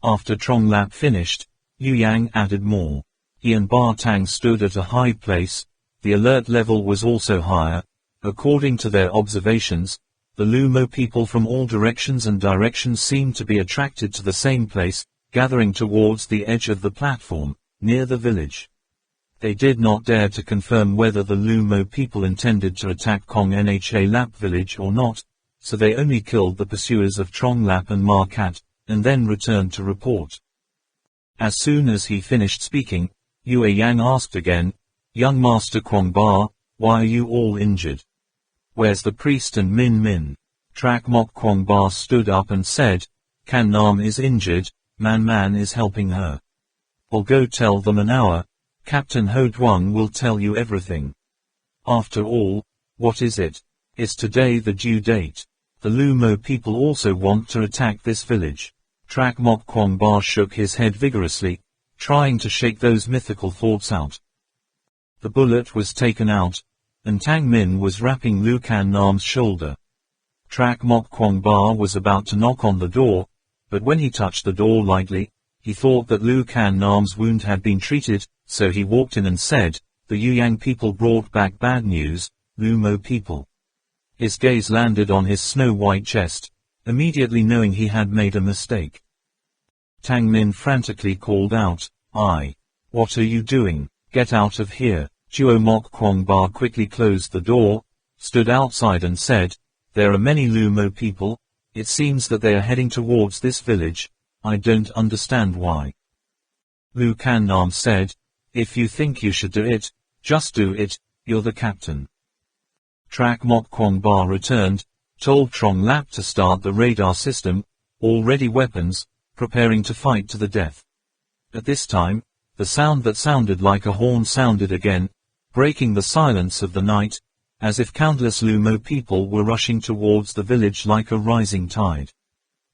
After Trong Lap finished, Yu Yang added more. He and Ba Tang stood at a high place. The alert level was also higher. According to their observations, the Lumo people from all directions seemed to be attracted to the same place, gathering towards the edge of the platform, near the village. They did not dare to confirm whether the Lumo people intended to attack Kong Nha Lap village or not, so they only killed the pursuers of Trong Lap and Ma Cat, and then returned to report. As soon as he finished speaking, Yue Yang asked again, "Young Master Kwong Ba, why are you all injured? Where's the priest and Min Min?" Trak Mok Kwong Ba stood up and said, "Kan Nam is injured, Man is helping her. I'll go tell them an hour. Captain Ho Duong will tell you everything. After all, what is it? Is today the due date? The Lumo people also want to attack this village." Trak Mok Kwong Ba shook his head vigorously, trying to shake those mythical thoughts out. The bullet was taken out, and Tang Min was wrapping Lu Kan Nam's shoulder. Trak Mok Kwong Ba was about to knock on the door, but when he touched the door lightly, he thought that Lu Kan Nam's wound had been treated, so he walked in and said, "The Yu Yang people brought back bad news, Lumo people." His gaze landed on his snow-white chest, immediately knowing he had made a mistake. Tang Min frantically called out, What are you doing? Get out of here." Duo Mok Kwong Ba quickly closed the door, stood outside and said, "There are many Lumo people. It seems that they are heading towards this village. I don't understand why." Lu Kan Nam said, "If you think you should do it, just do it, you're the captain." Trak Mok Kwong Ba returned, told Trong Lap to start the radar system, all ready weapons, preparing to fight to the death. At this time, the sound that sounded like a horn sounded again, breaking the silence of the night, as if countless Lumo people were rushing towards the village like a rising tide.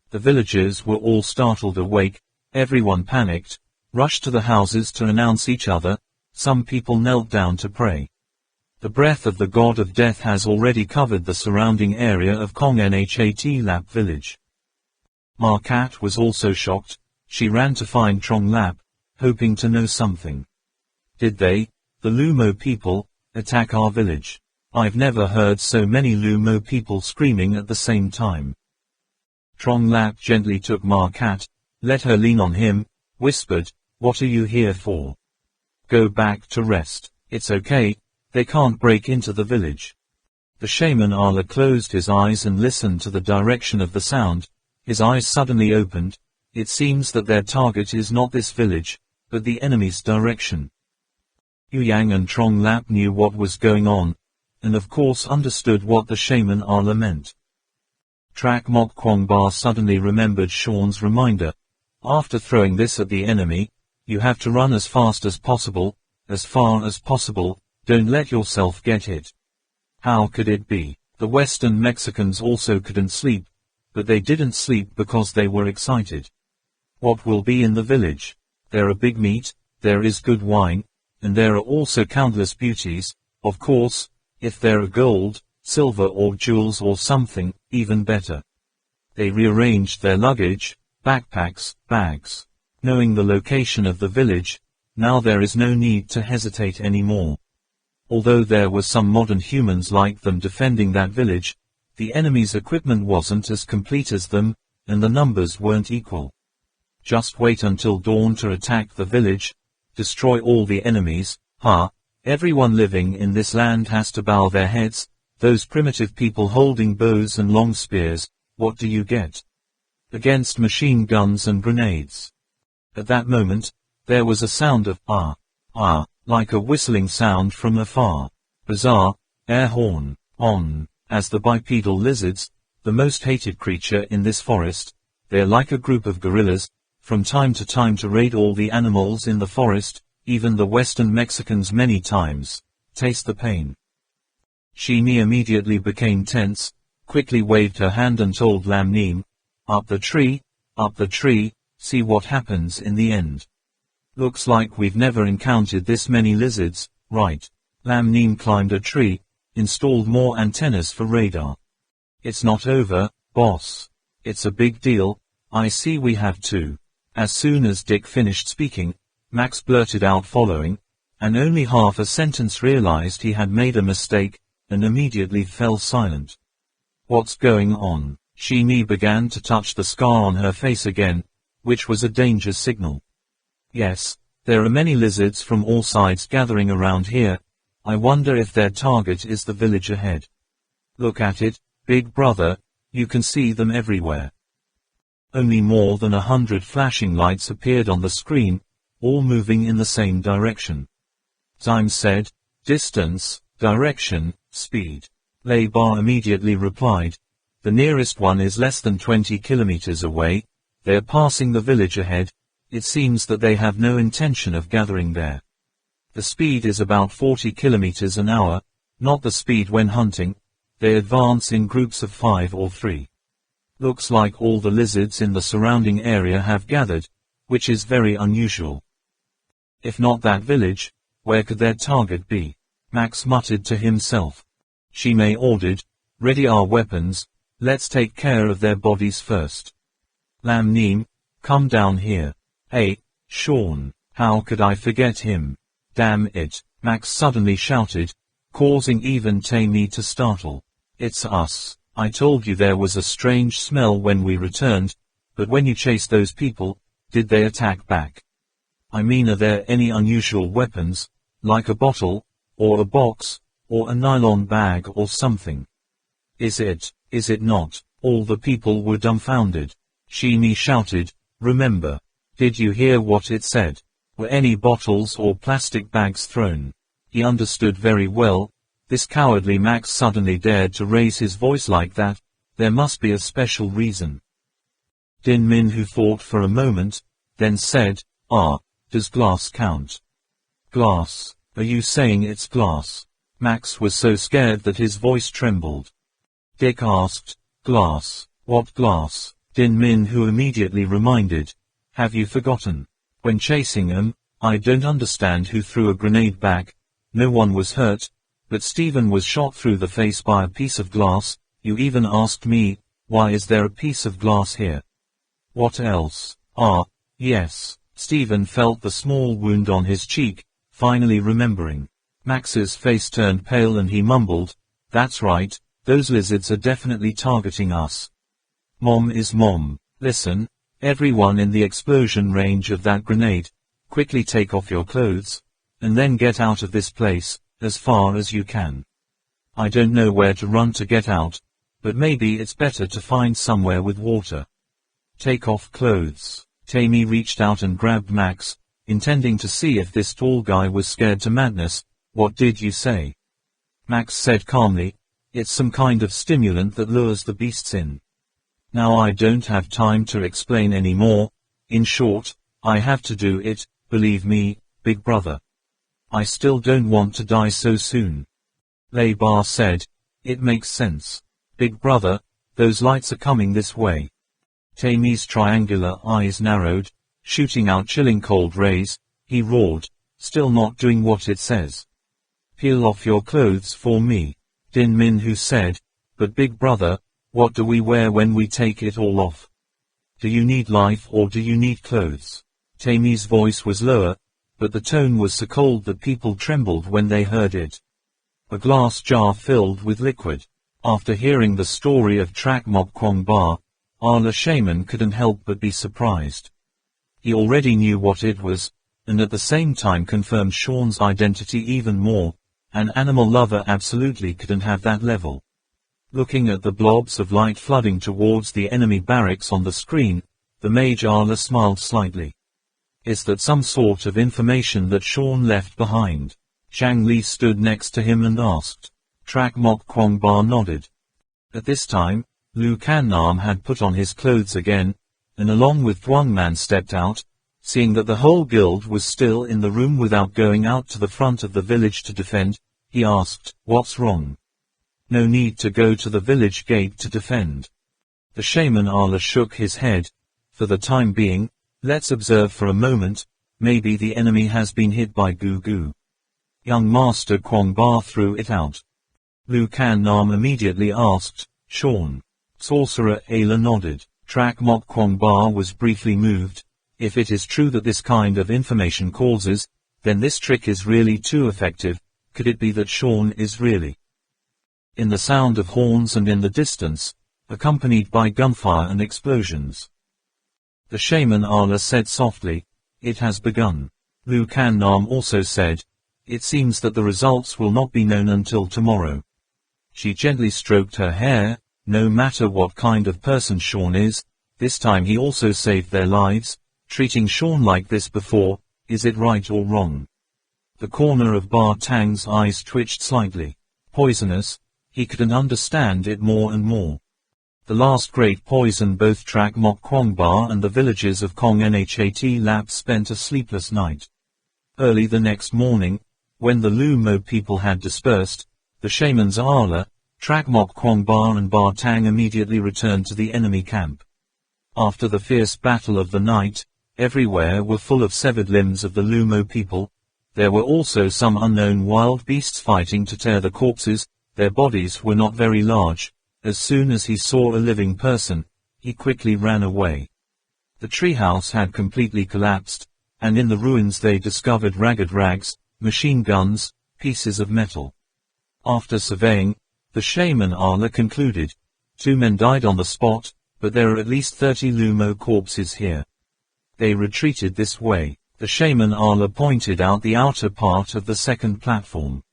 The villagers were all startled awake, everyone panicked, rushed to the houses to announce each other, some people knelt down to pray. The breath of the god of death has already covered the surrounding area of Kong Nhat Lap village. Ma Cat was also shocked. She ran to find Trong Lap, hoping to know something. "Did they, the Lumo people, attack our village? I've never heard so many Lumo people screaming at the same time." Trong Lap gently took Ma Cat, let her lean on him, whispered, "What are you here for? Go back to rest. It's okay, they can't break into the village." The shaman Allah closed his eyes and listened to the direction of the sound. His eyes suddenly opened. It seems that their target is not this village, but the enemy's direction. Yu Yang and Trong Lap knew what was going on, and of course understood what the shaman Allah meant. Trak Mok Kwong Ba suddenly remembered Sean's reminder. After throwing this at the enemy, you have to run as fast as possible, as far as possible, don't let yourself get hit. How could it be? The Western Mexicans also couldn't sleep, but they didn't sleep because they were excited. What will be in the village? There are big meat, there is good wine, and there are also countless beauties. Of course, if there are gold, silver or jewels or something, even better. They rearranged their luggage, backpacks, bags. Knowing the location of the village, now there is no need to hesitate anymore. Although there were some modern humans like them defending that village, the enemy's equipment wasn't as complete as them, and the numbers weren't equal. Just wait until dawn to attack the village, destroy all the enemies. Everyone living in this land has to bow their heads. Those primitive people holding bows and long spears, what do you get? Against machine guns and grenades. At that moment, there was a sound of like a whistling sound from afar. Bizarre, air horn, on, as the bipedal lizards, the most hated creature in this forest. They're like a group of gorillas, from time to raid all the animals in the forest, even the Western Mexicans many times. Taste the pain. Shimi immediately became tense, quickly waved her hand and told Lam Nim, up the tree, see what happens in the end. Looks like we've never encountered this many lizards, right? Lam Nim climbed a tree, installed more antennas for radar. It's not over, boss. It's a big deal. I see we have two. As soon as Dick finished speaking, Max blurted out following, and only half a sentence realized he had made a mistake, and immediately fell silent. What's going on? Shimi began to touch the scar on her face again, which was a danger signal. Yes, there are many lizards from all sides gathering around here. I wonder if their target is the village ahead. Look at it, big brother, you can see them everywhere. Only more than 100 flashing lights appeared on the screen, all moving in the same direction. Time said, distance, direction, speed. Lei Ba immediately replied, the nearest one is less than 20 kilometers away. They're passing the village ahead. It seems that they have no intention of gathering there. The speed is about 40 kilometers an hour, not the speed when hunting. They advance in groups of 5 or 3. Looks like all the lizards in the surrounding area have gathered, which is very unusual. If not that village, where could their target be? Max muttered to himself. Shimei ordered, ready our weapons, let's take care of their bodies first. Lam Nim, come down here. Hey, Sean, how could I forget him? Damn it, Max suddenly shouted, causing even Tammy to startle. It's us. I told you there was a strange smell when we returned, but when you chased those people, did they attack back? I mean, are there any unusual weapons, like a bottle, or a box, or a nylon bag or something? Is it not? All the people were dumbfounded. Shimi shouted, remember. Did you hear what it said? Were any bottles or plastic bags thrown? He understood very well. This cowardly Max suddenly dared to raise his voice like that. There must be a special reason. Din Min, who thought for a moment, then said, does glass count? Glass? Are you saying it's glass? Max was so scared that his voice trembled. Dick asked, glass? What glass? Din Min, who immediately reminded, have you forgotten? When chasing them, I don't understand who threw a grenade back. No one was hurt, but Stephen was shot through the face by a piece of glass. You even asked me, why is there a piece of glass here? What else? Yes. Stephen felt the small wound on his cheek, finally remembering. Max's face turned pale and he mumbled, that's right, those lizards are definitely targeting us. Mom is mom. Listen, everyone in the explosion range of that grenade, quickly take off your clothes, and then get out of this place, as far as you can. I don't know where to run to get out, but maybe it's better to find somewhere with water. Take off clothes. Tammy reached out and grabbed Max, intending to see if this tall guy was scared to madness. What did you say? Max said calmly, it's some kind of stimulant that lures the beasts in. Now I don't have time to explain any more. In short, I have to do it, believe me, big brother. I still don't want to die so soon. Laybar said, it makes sense. Big brother, those lights are coming this way. Tammy's triangular eyes narrowed, shooting out chilling cold rays. He roared, still not doing what it says. Peel off your clothes for me. Din Minhu said, but big brother, what do we wear when we take it all off? Do you need life or do you need clothes? Tammy's voice was lower, but the tone was so cold that people trembled when they heard it. A glass jar filled with liquid. After hearing the story of Trak Mok Kwong Ba, Arla Shaman couldn't help but be surprised. He already knew what it was, and at the same time confirmed Sean's identity even more. An animal lover absolutely couldn't have that level. Looking at the blobs of light flooding towards the enemy barracks on the screen, the mage Arla smiled slightly. Is that some sort of information that Sean left behind? Zhang Li stood next to him and asked. Trak Mok Kwong Ba nodded. At this time, Lu Kannam had put on his clothes again, and along with Thuangman stepped out, seeing that the whole guild was still in the room without going out to the front of the village to defend. He asked, what's wrong? No need to go to the village gate to defend. The shaman Arla shook his head. For the time being, let's observe for a moment, maybe the enemy has been hit by Goo Goo. Young Master Kwong Ba threw it out. Lu Kannam immediately asked, Sean. Sorcerer Ayla nodded. Trak Mok Kwong Ba was briefly moved. If it is true that this kind of information causes, then this trick is really too effective. Could it be that Sean is really? In the sound of horns and in the distance, accompanied by gunfire and explosions. The shaman Arla said softly, it has begun. Lu Kannam also said, it seems that the results will not be known until tomorrow. She gently stroked her hair. No matter what kind of person Sean is, this time he also saved their lives. Treating Sean like this before, is it right or wrong? The corner of Ba Tang's eyes twitched slightly. Poisonous, he couldn't understand it more and more. The last great poison both Trak Mok Kwong Ba and the villagers of Kong Nhat Lap spent a sleepless night. Early the next morning, when the Lu Mo people had dispersed, the shamans Arla, Trak Mok Kwong Ba and Ba Tang immediately returned to the enemy camp. After the fierce battle of the night, everywhere were full of severed limbs of the Lu Mo people. There were also some unknown wild beasts fighting to tear the corpses. Their bodies were not very large. As soon as he saw a living person, he quickly ran away. The treehouse had completely collapsed, and in the ruins they discovered ragged rags, machine guns, pieces of metal. After surveying, the shaman Arla concluded, 2 men died on the spot, but there are at least 30 Lu Mo corpses here. They retreated this way. The shaman Arla pointed out the outer part of the second platform.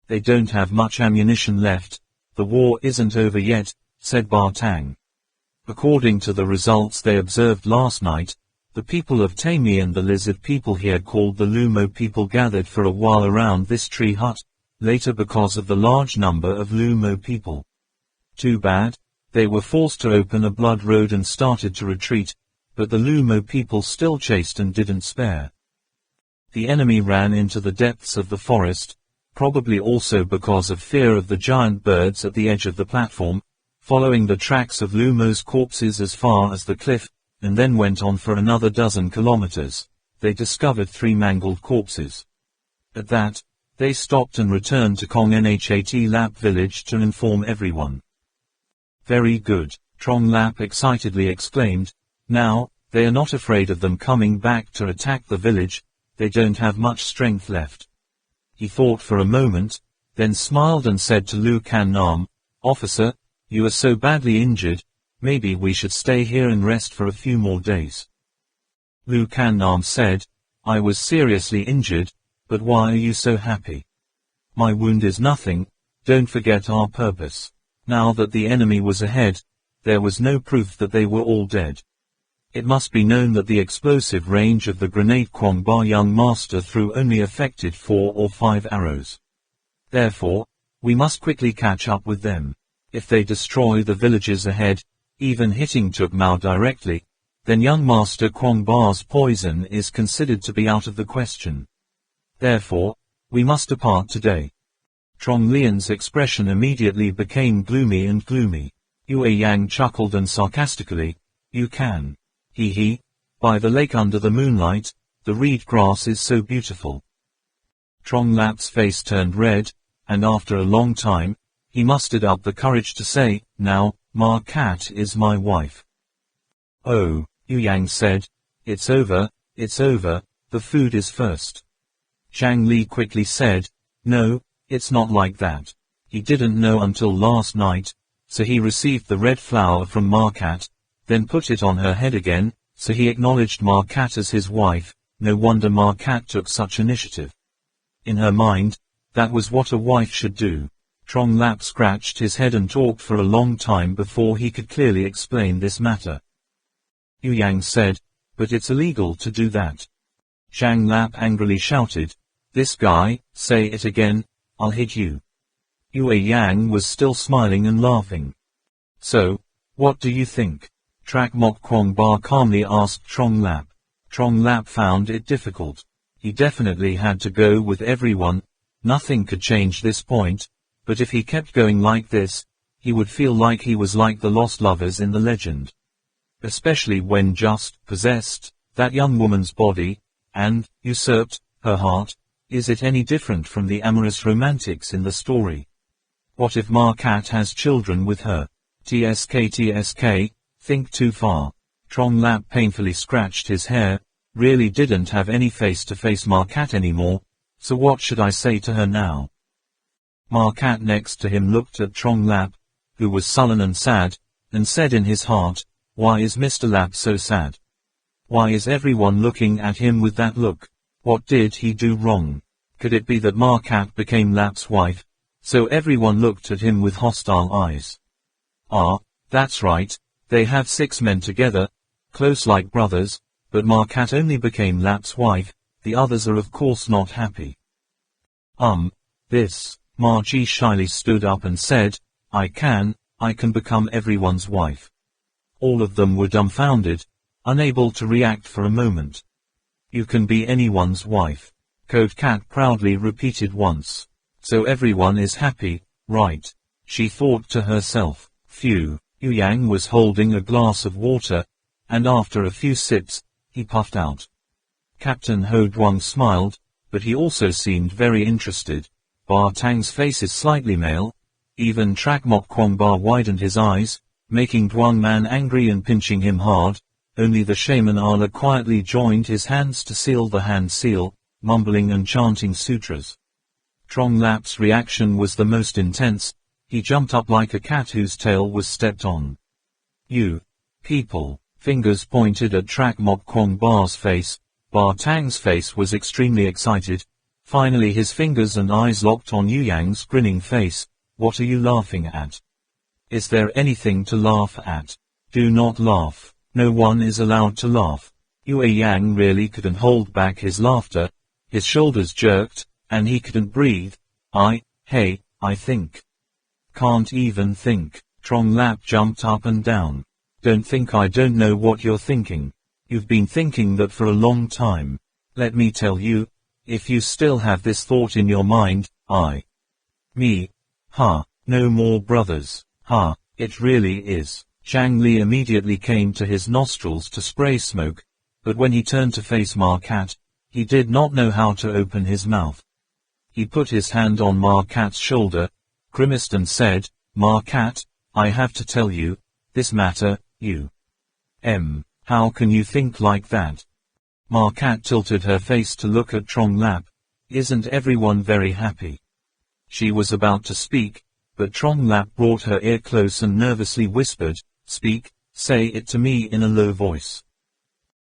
They don't have much ammunition left. The war isn't over yet, said Ba Tang. According to the results they observed last night, the people of Tammy and the lizard people here called the Lu Mo people gathered for a while around this tree hut, later because of the large number of Lu Mo people. Too bad, they were forced to open a blood road and started to retreat, but the Lu Mo people still chased and didn't spare. The enemy ran into the depths of the forest, probably also because of fear of the giant birds at the edge of the platform, following the tracks of Lu Mo's corpses as far as the cliff, and then went on for another dozen kilometers. They discovered 3 mangled corpses. At that, they stopped and returned to Kong Nhat Lap village to inform everyone. Very good, Trong Lap excitedly exclaimed. Now, they are not afraid of them coming back to attack the village. They don't have much strength left. He thought for a moment, then smiled and said to Lu Kannam, Officer, you are so badly injured, maybe we should stay here and rest for a few more days. Lu Kannam said, I was seriously injured, but why are you so happy? My wound is nothing, don't forget our purpose. Now that the enemy was ahead, there was no proof that they were all dead. It must be known that the explosive range of the grenade Kwong Ba young master threw only affected 4 or 5 arrows. Therefore, we must quickly catch up with them. If they destroy the villages ahead, even hitting Tuk Mao directly, then young master Kwong Ba's poison is considered to be out of the question. Therefore, we must depart today. Trong Lian's expression immediately became gloomy and gloomy. Yue Yang chuckled and sarcastically, "You can. He. By the lake under the moonlight, the reed grass is so beautiful." Trong Lap's face turned red, and after a long time, he mustered up the courage to say, "Now, Ma Cat is my wife." "Oh," Yu Yang said, it's over, the food is first." Zhang Li quickly said, "No, it's not like that. He didn't know until last night, so he received the red flower from Ma Cat, then put it on her head again, so he acknowledged Ma Cat as his wife. No wonder Ma Cat took such initiative. In her mind, that was what a wife should do." Trong Lap scratched his head and talked for a long time before he could clearly explain this matter. Yu Yang said, "But it's illegal to do that." Zhang Lap angrily shouted, "This guy, say it again, I'll hit you." Yue Yang was still smiling and laughing. "So, what do you think?" Trak Mok Kwong Ba calmly asked Trong Lap. Trong Lap found it difficult. He definitely had to go with everyone, nothing could change this point, but if he kept going like this, he would feel like he was like the lost lovers in the legend. Especially when just possessed that young woman's body, and usurped her heart. Is it any different from the amorous romantics in the story? What if Ma Cat has children with her? TSK, think too far. Trong Lap painfully scratched his hair, really didn't have any face-to-face Ma Cat anymore, so what should I say to her now? Ma Cat next to him looked at Trong Lap, who was sullen and sad, and said in his heart, "Why is Mr. Lap so sad? Why is everyone looking at him with that look? What did he do wrong? Could it be that Ma Cat became Lap's wife, so everyone looked at him with hostile eyes? Ah, that's right, they have 6 men together, close like brothers, but Ma Cat only became Lap's wife, the others are of course not happy." This, Ma Ji shyly stood up and said, I can become everyone's wife." All of them were dumbfounded, unable to react for a moment. "You can be anyone's wife," Code Cat proudly repeated once. "So everyone is happy, right?" she thought to herself. Phew. Yu Yang was holding a glass of water, and after a few sips, he puffed out. Captain Ho Duang smiled, but he also seemed very interested. Ba Tang's face is slightly male. Even Trak Mok Kwong Ba widened his eyes, making Duang Man angry and pinching him hard. Only the shaman Ala quietly joined his hands to seal the hand seal, mumbling and chanting sutras. Trong Lap's reaction was the most intense. He jumped up like a cat whose tail was stepped on. "You people," fingers pointed at Trak Mok Kwong Ba's face. Ba Tang's face was extremely excited. Finally his fingers and eyes locked on Yu Yang's grinning face. "What are you laughing at? Is there anything to laugh at? Do not laugh. No one is allowed to laugh." Yue Yang really couldn't hold back his laughter. His shoulders jerked, and he couldn't breathe. I think. Can't even think." Trong Lap jumped up and down. "Don't think I don't know what you're thinking. You've been thinking that for a long time. Let me tell you, if you still have this thought in your mind, no more brothers. It really is." Zhang Li immediately came to his nostrils to spray smoke, but when he turned to face Ma Cat, he did not know how to open his mouth. He put his hand on Ma Cat's shoulder, grimaced and said, "Ma Cat, I have to tell you, this matter, how can you think like that?" Ma Cat tilted her face to look at Trong Lap. "Isn't everyone very happy?" She was about to speak, but Trong Lap brought her ear close and nervously whispered, "Speak, say it to me in a low voice."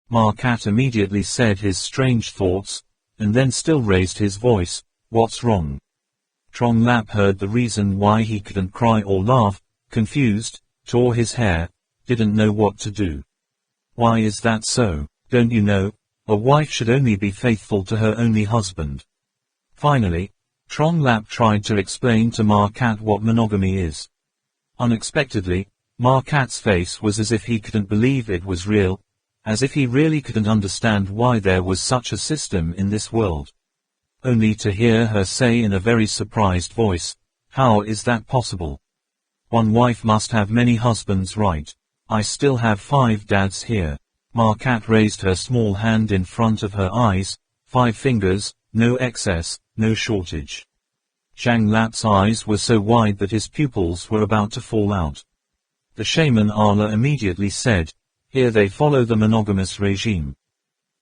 Ma Cat immediately said his strange thoughts, and then still raised his voice, "What's wrong?" Trong Lap heard the reason why he couldn't cry or laugh, confused, tore his hair, didn't know what to do. Why is that so? Don't you know? A wife should only be faithful to her only husband. Finally, Trong Lap tried to explain to Ma Cat what monogamy is. Unexpectedly, Ma Cat's face was as if he couldn't believe it was real, as if he really couldn't understand why there was such a system in this world. Only to hear her say in a very surprised voice, "How is that possible? One wife must have many husbands, right? I still have 5 dads here." Ma Cat raised her small hand in front of her eyes, 5 fingers, no excess, no shortage. Zhang Lap's eyes were so wide that his pupils were about to fall out. The shaman Allah immediately said, "Here they follow the monogamous regime."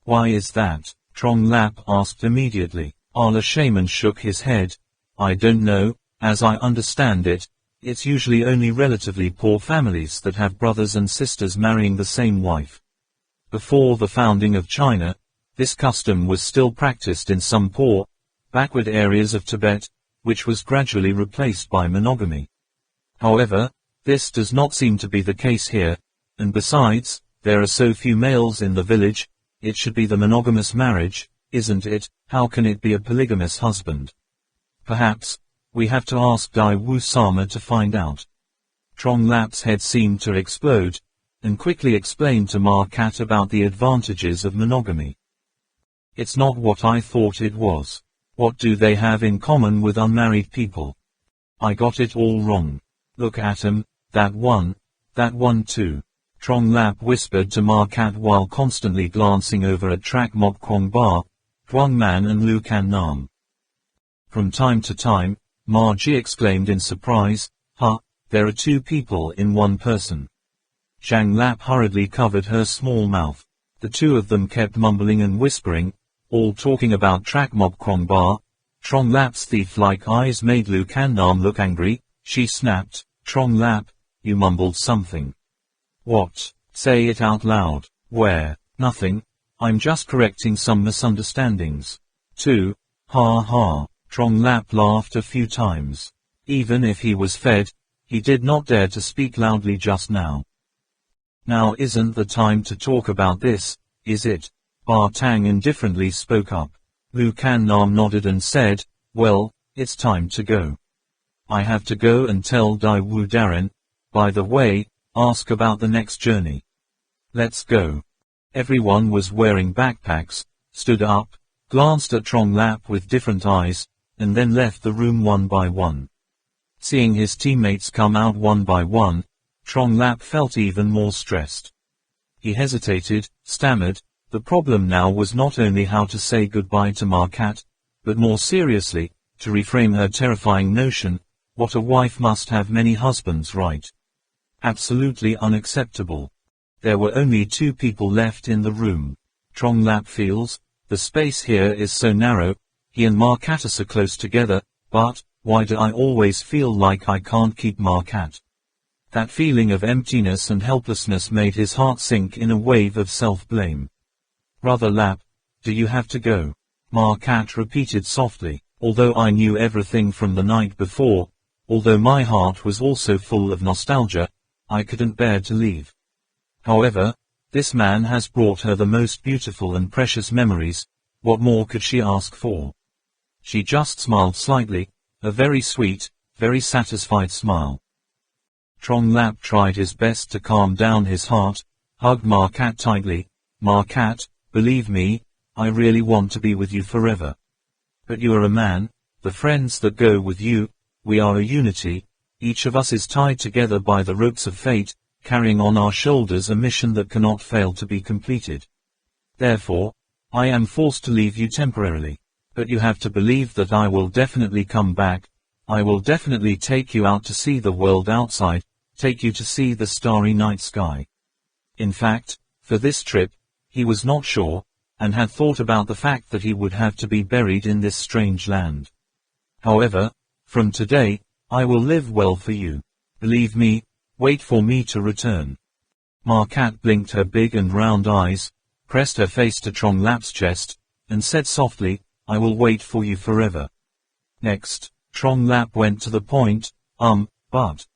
"Why is that?" Trong Lap asked immediately. Allah shaman shook his head. "I don't know, as I understand it, it's usually only relatively poor families that have brothers and sisters marrying the same wife. Before the founding of China, this custom was still practiced in some poor, backward areas of Tibet, which was gradually replaced by monogamy. However, this does not seem to be the case here, and besides, there are so few males in the village, it should be the monogamous marriage, isn't it? How can it be a polygamous husband? Perhaps, we have to ask Dai Wu Sama to find out." Trong Lap's head seemed to explode, and quickly explained to Ma Cat about the advantages of monogamy. "It's not what I thought it was. What do they have in common with unmarried people? I got it all wrong. Look at 'em, that one too." Trong Lap whispered to Ma Cat while constantly glancing over at Trak Mok Kwong Ba, Tuong Man and Lu Can Nam. From time to time, Ma Ji exclaimed in surprise, "Huh, there are 2 people in one person." Zhang Lap hurriedly covered her small mouth. The 2 of them kept mumbling and whispering, all talking about Trak Mok Kwong Ba. Trong Lap's thief-like eyes made Lu Can Nam look angry. She snapped, "Trong Lap, you mumbled something." "What? Say it out loud." "Where?" "Nothing. I'm just correcting some misunderstandings." 2. Ha ha. Trong Lap laughed a few times. Even if he was fed, he did not dare to speak loudly just now. "Now isn't the time to talk about this, is it?" Ba Tang indifferently spoke up. Lu Can Nam nodded and said, "Well, it's time to go. I have to go and tell Dai Wu Darren. By the way, ask about the next journey. Let's go." Everyone was wearing backpacks, stood up, glanced at Trong Lap with different eyes, and then left the room one by one. Seeing his teammates come out one by one, Trong Lap felt even more stressed. He hesitated, stammered. The problem now was not only how to say goodbye to Ma Cat, but more seriously, to reframe her terrifying notion, what a wife must have many husbands, right? Absolutely unacceptable. There were only 2 people left in the room. Trong Lap feels, the space here is so narrow, he and Ma Cat are so close together, but, why do I always feel like I can't keep Ma Cat? That feeling of emptiness and helplessness made his heart sink in a wave of self-blame. "Brother Lap, do you have to go?" Ma Cat repeated softly. Although I knew everything from the night before, although my heart was also full of nostalgia, I couldn't bear to leave. However, this man has brought her the most beautiful and precious memories. What more could she ask for? She just smiled slightly, a very sweet, very satisfied smile. Trong Lap tried his best to calm down his heart, hugged Ma Cat tightly. "Ma Cat, believe me, I really want to be with you forever. But you are a man, the friends that go with you, we are a unity, each of us is tied together by the ropes of fate, carrying on our shoulders a mission that cannot fail to be completed. Therefore, I am forced to leave you temporarily. But you have to believe that I will definitely come back. I will definitely take you out to see the world outside, take you to see the starry night sky." In fact, for this trip, he was not sure, and had thought about the fact that he would have to be buried in this strange land. "However, from today, I will live well for you. Believe me, wait for me to return." Ma Cat blinked her big and round eyes, pressed her face to Trong Lap's chest, and said softly, "I will wait for you forever." Next, Trong Lap went to the point, but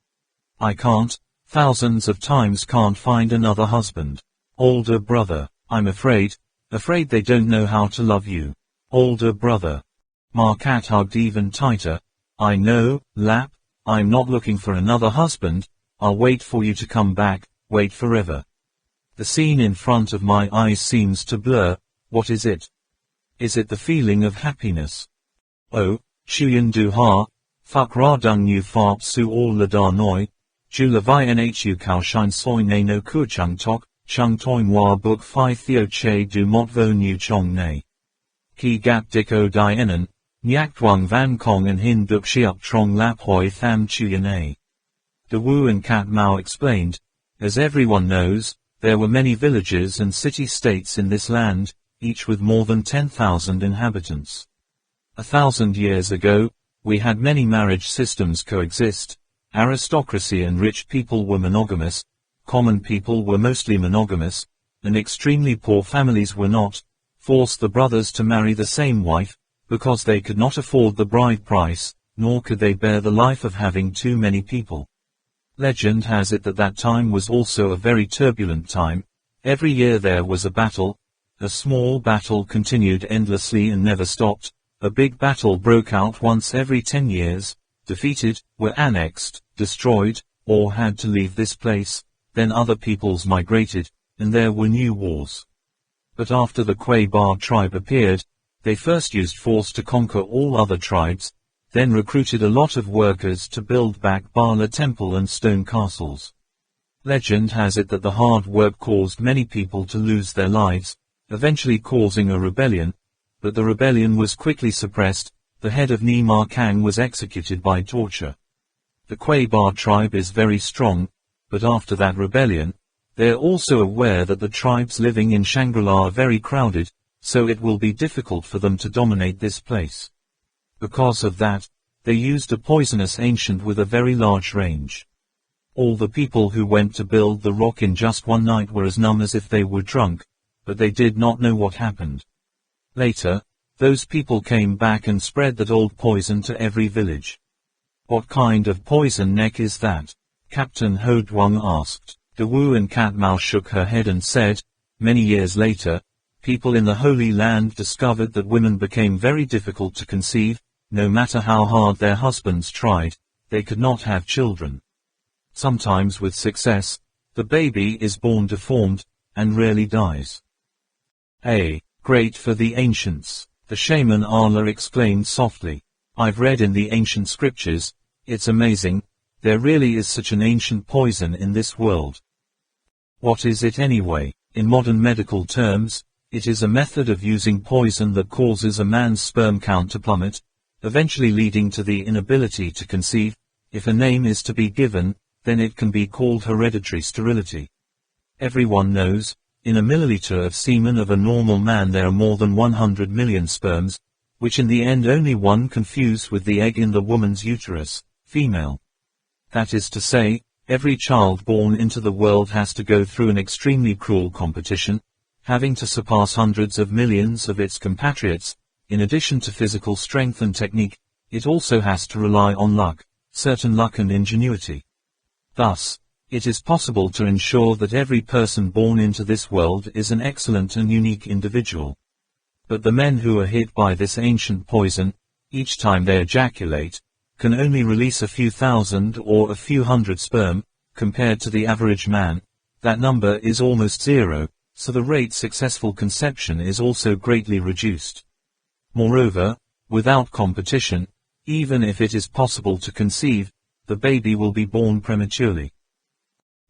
I can't, thousands of times can't find another husband. Older brother, I'm afraid they don't know how to love you. Older brother. Ma Cat hugged even tighter. I know, Lap, I'm not looking for another husband, I'll wait for you to come back, wait forever. The scene in front of my eyes seems to blur. What is it? Is it the feeling of happiness? Oh, Chuyen Du Ha, Phuk Ra Dung Nu Pharp Su All La Da Noi, Ju La Vi Nhu Kao Shine Soi Ne No Ku Chung Tok, Chung Toi Moi Book Phi Theo Che Du Mot Vo Nu Chong Ne. Ki Gap Dik O Dai Enan, Nyak Duong Van Kong and Hin Duk Shiup Trong Lap Hoi Tham Chuyen A. De Wu and Cat Mao explained, as everyone knows, there were many villages and city-states in this land, each with more than 10,000 inhabitants. 1,000 years ago, we had many marriage systems coexist. Aristocracy and rich people were monogamous, common people were mostly monogamous, and extremely poor families were not, forced the brothers to marry the same wife, because they could not afford the bride price, nor could they bear the life of having too many people. Legend has it that that time was also a very turbulent time. Every year there was a battle. A small battle continued endlessly and never stopped. A big battle broke out once every 10 years. Defeated, were annexed, destroyed, or had to leave this place. Then other peoples migrated, and there were new wars. But after the Kwai Ba tribe appeared, they first used force to conquer all other tribes, then recruited a lot of workers to build back Bala Temple and stone castles. Legend has it that the hard work caused many people to lose their lives, eventually causing a rebellion, but the rebellion was quickly suppressed. The head of Nima Kang was executed by torture. The Kwai Ba tribe is very strong, but after that rebellion, they are also aware that the tribes living in Shangri-La are very crowded, so it will be difficult for them to dominate this place. Because of that, they used a poisonous ancient with a very large range. All the people who went to build the rock in just one night were as numb as if they were drunk, but they did not know what happened. Later, those people came back and spread that old poison to every village. What kind of poison neck is that? Captain Ho Duong asked. De Wu and Cat Mao shook her head and said, many years later, people in the Holy Land discovered that women became very difficult to conceive. No matter how hard their husbands tried, they could not have children. Sometimes with success, the baby is born deformed, and rarely dies. Great for the ancients, the shaman Allah explained softly. I've read in the ancient scriptures, it's amazing, there really is such an ancient poison in this world. What is it anyway? In modern medical terms, it is a method of using poison that causes a man's sperm count to plummet, eventually leading to the inability to conceive. If a name is to be given, then it can be called hereditary sterility. Everyone knows, in a milliliter of semen of a normal man there are more than 100 million sperms, which in the end only one can fuse with the egg in the woman's uterus, female. That is to say, every child born into the world has to go through an extremely cruel competition, having to surpass hundreds of millions of its compatriots. In addition to physical strength and technique, it also has to rely on luck, certain luck and ingenuity. Thus, it is possible to ensure that every person born into this world is an excellent and unique individual. But the men who are hit by this ancient poison, each time they ejaculate, can only release a few thousand or a few hundred sperm. Compared to the average man, that number is almost zero, so the rate successful conception is also greatly reduced. Moreover, without competition, even if it is possible to conceive, the baby will be born prematurely.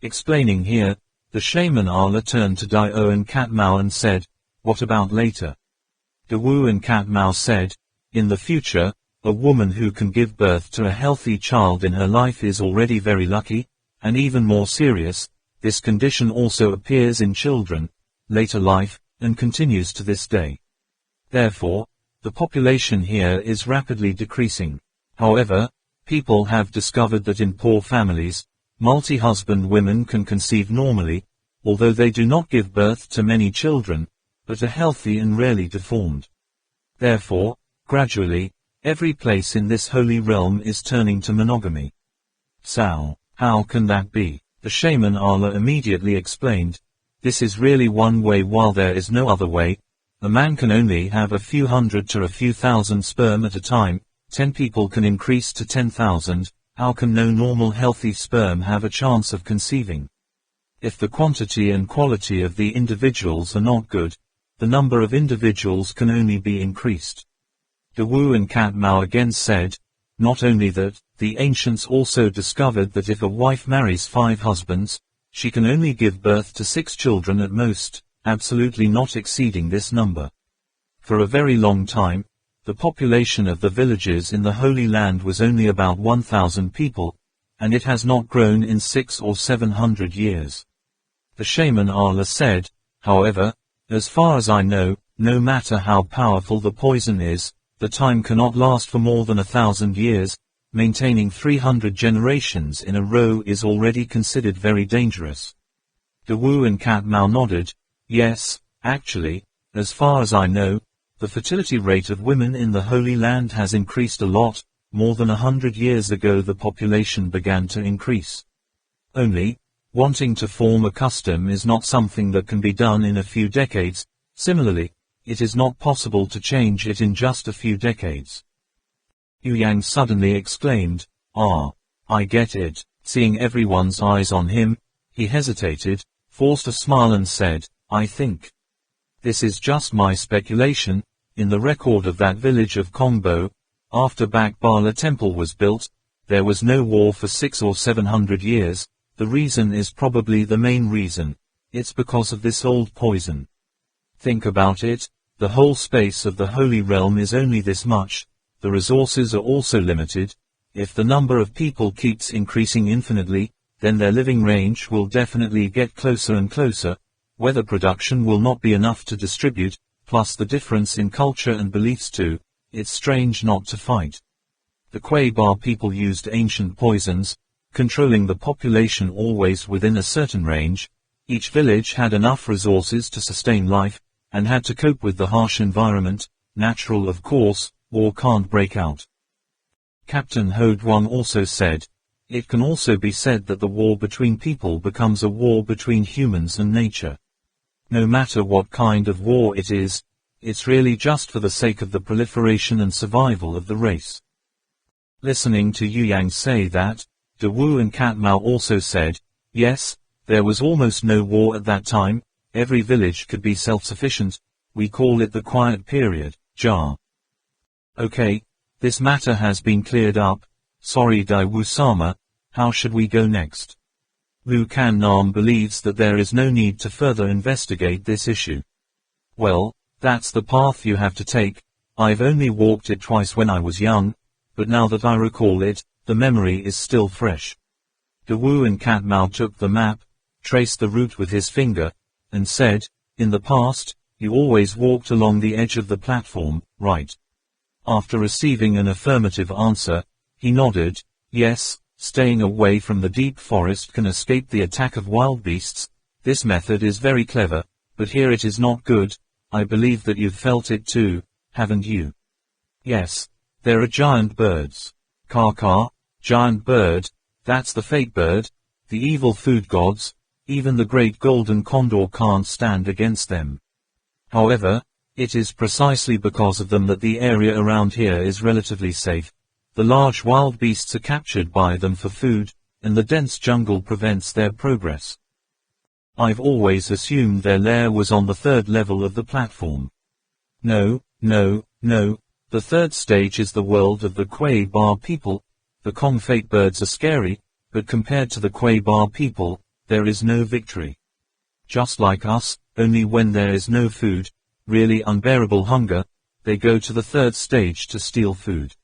Explaining here, the shaman Allah turned to Dio and Cat Mao and said, what about later? De Wu and Cat Mao said, in the future, a woman who can give birth to a healthy child in her life is already very lucky, and even more serious, this condition also appears in children, later life, and continues to this day. Therefore, the population here is rapidly decreasing. However, people have discovered that in poor families, multi-husband women can conceive normally, although they do not give birth to many children, but are healthy and rarely deformed. Therefore, gradually, Every place in this holy realm is turning to monogamy. Sao, how can that be? The shaman Allah immediately explained, this is really one way while there is no other way. A man can only have a few hundred to a few thousand sperm at a time, 10 people can increase to 10,000, how can no normal healthy sperm have a chance of conceiving? If the quantity and quality of the individuals are not good, the number of individuals can only be increased. De Wu and Cat Mao again said, not only that, the ancients also discovered that if a wife marries 5 husbands, she can only give birth to 6 children at most, absolutely not exceeding this number. For a very long time, the population of the villages in the Holy Land was only about 1,000 people, and it has not grown in 600 or 700 years. The shaman Allah said, however, as far as I know, no matter how powerful the poison is, the time cannot last for more than 1,000 years. Maintaining 300 generations in a row is already considered very dangerous. De Wu and Cat Mao nodded, yes, actually, as far as I know, the fertility rate of women in the Holy Land has increased a lot. More than 100 years ago the population began to increase. Only, wanting to form a custom is not something that can be done in a few decades. Similarly, it is not possible to change it in just a few decades. Yu Yang suddenly exclaimed, ah, I get it. Seeing everyone's eyes on him, he hesitated, forced a smile and said, I think. This is just my speculation. In the record of that village of Kongbo, after Bakbala Temple was built, there was no war for 600 or 700 years. The reason is probably the main reason. It's because of this old poison. Think about it, the whole space of the Holy Realm is only this much. The resources are also limited. If the number of people keeps increasing infinitely, then their living range will definitely get closer and closer. Weather production will not be enough to distribute, plus the difference in culture and beliefs too. It's strange not to fight. The Quabar people used ancient poisons, controlling the population always within a certain range. Each village had enough resources to sustain life, and had to cope with the harsh environment. Natural of course, war can't break out. Captain Ho Duong also said, it can also be said that the war between people becomes a war between humans and nature. No matter what kind of war it is, it's really just for the sake of the proliferation and survival of the race. Listening to Yu Yang say that, De Wu and Cat Mao also said, yes, there was almost no war at that time, every village could be self-sufficient, we call it the quiet period, Jia. Okay, this matter has been cleared up. Sorry Dai Wu-sama, how should we go next? Lu Kan Nam believes that there is no need to further investigate this issue. Well, that's the path you have to take. I've only walked it twice when I was young, but now that I recall it, the memory is still fresh. De Wu and Cat Mao took the map, traced the route with his finger, and said, in the past, you always walked along the edge of the platform, right? After receiving an affirmative answer, he nodded, yes, staying away from the deep forest can escape the attack of wild beasts. This method is very clever, but here it is not good. I believe that you've felt it too, haven't you? Yes, there are giant birds. Kaka, giant bird, that's the fate bird, the evil food gods, even the great golden condor can't stand against them. However, it is precisely because of them that the area around here is relatively safe. The large wild beasts are captured by them for food, and the dense jungle prevents their progress. I've always assumed their lair was on the 3rd level of the platform. No, no, no, the 3rd stage is the world of the Quabar people. The Kong fate birds are scary, but compared to the Quabar people, there is no victory. Just like us, only when there is no food, really unbearable hunger, they go to the 3rd stage to steal food.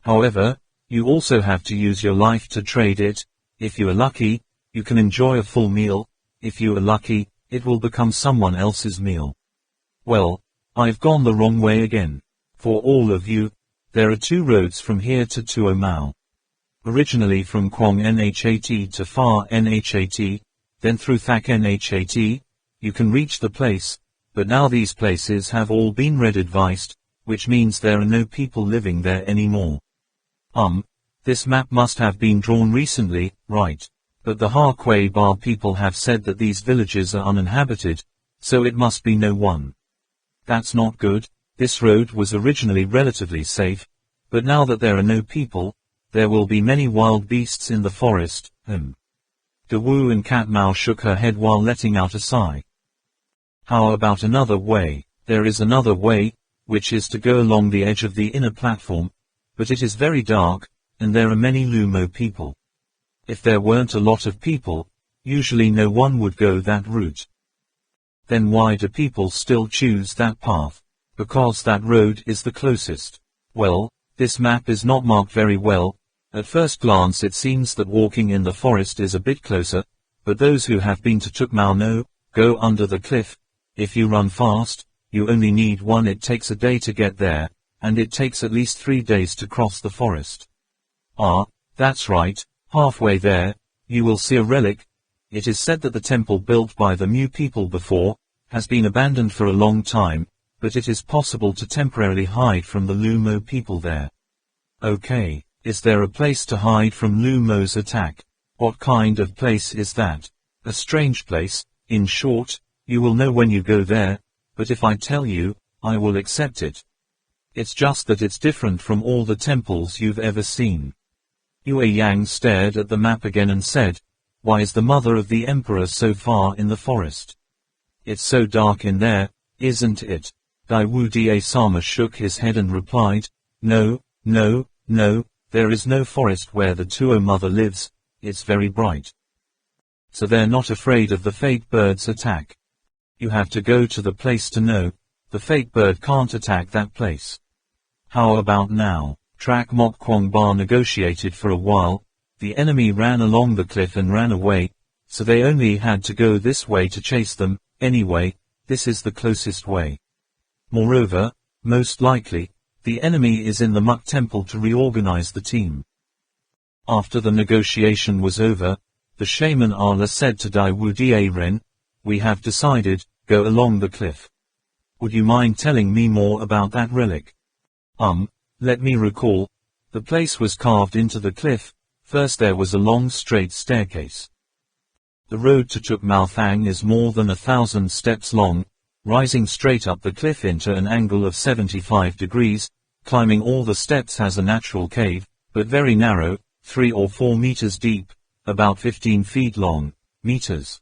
However, you also have to use your life to trade it. If you are lucky, you can enjoy a full meal. If you are lucky, it will become someone else's meal. Well, I've gone the wrong way again. For all of you, there are 2 roads from here to Tuo Mao. Originally from Quang Nhat to Far Nhat, then through Thak Nhat, you can reach the place, but now these places have all been red-advised. which means there are no people living there anymore. This map must have been drawn recently, right? But the Harquay Bar people have said that these villages are uninhabited, so it must be no one. That's not good. This road was originally relatively safe, but now that there are no people, there will be many wild beasts in the forest. Dawu and Katmao shook her head while letting out a sigh. How about another way? There is another way, which is to go along the edge of the inner platform, but it is very dark, and there are many Lumo people. If there weren't a lot of people, usually no one would go that route. Then why do people still choose that path? Because that road is the closest. Well, this map is not marked very well. At first glance it seems that walking in the forest is a bit closer, but those who have been to Tukmao know, go under the cliff. If you run fast, you only need one. It takes a day to get there, and it takes at least 3 days to cross the forest. That's right, halfway there, you will see a relic. It is said that the temple built by the Mu people before, has been abandoned for a long time, but it is possible to temporarily hide from the Lumo people there. Okay, is there a place to hide from Lumo's attack? What kind of place is that? A strange place. In short, you will know when you go there, but if I tell you, I will accept it. It's just that it's different from all the temples you've ever seen. Yue Yang stared at the map again and said, why is the mother of the emperor so far in the forest? It's so dark in there, isn't it? Daiwu Die-sama shook his head and replied, no, there is no forest where the Tuo mother lives. It's very bright. So they're not afraid of the fate bird's attack. You have to go to the place to know. The fate bird can't attack that place. How about now? Trak Mok Kwong Bar negotiated for a while. The enemy ran along the cliff and ran away, so they only had to go this way to chase them. Anyway, this is the closest way. Moreover, most likely, the enemy is in the Muk Temple to reorganize the team. After the negotiation was over, the shaman Ala said to Daiwu Die-ren, we have decided, go along the cliff. Would you mind telling me more about that relic? Let me recall. The place was carved into the cliff. First there was a long straight staircase. The road to Tukmao Thang is more than 1,000 steps long, rising straight up the cliff into an angle of 75 degrees. Climbing all the steps has a natural cave, but very narrow, 3 or 4 meters deep, about 15 feet long, meters.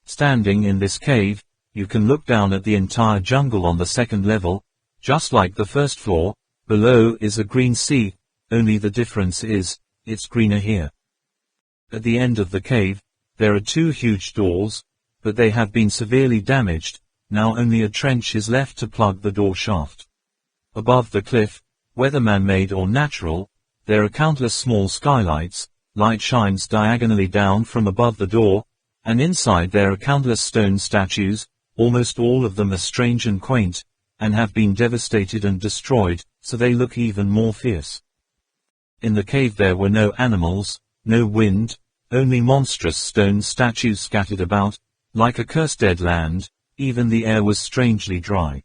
Standing in this cave, you can look down at the entire jungle on the second level, just like the first floor. Below is a green sea, only the difference is, it's greener here. At the end of the cave, there are 2 huge doors, but they have been severely damaged. Now only a trench is left to plug the door shaft. Above the cliff, whether man-made or natural, there are countless small skylights. Light shines diagonally down from above the door, and inside there are countless stone statues. Almost all of them are strange and quaint, and have been devastated and destroyed, so they look even more fierce. In the cave there were no animals, no wind, only monstrous stone statues scattered about, like a cursed dead land. Even the air was strangely dry.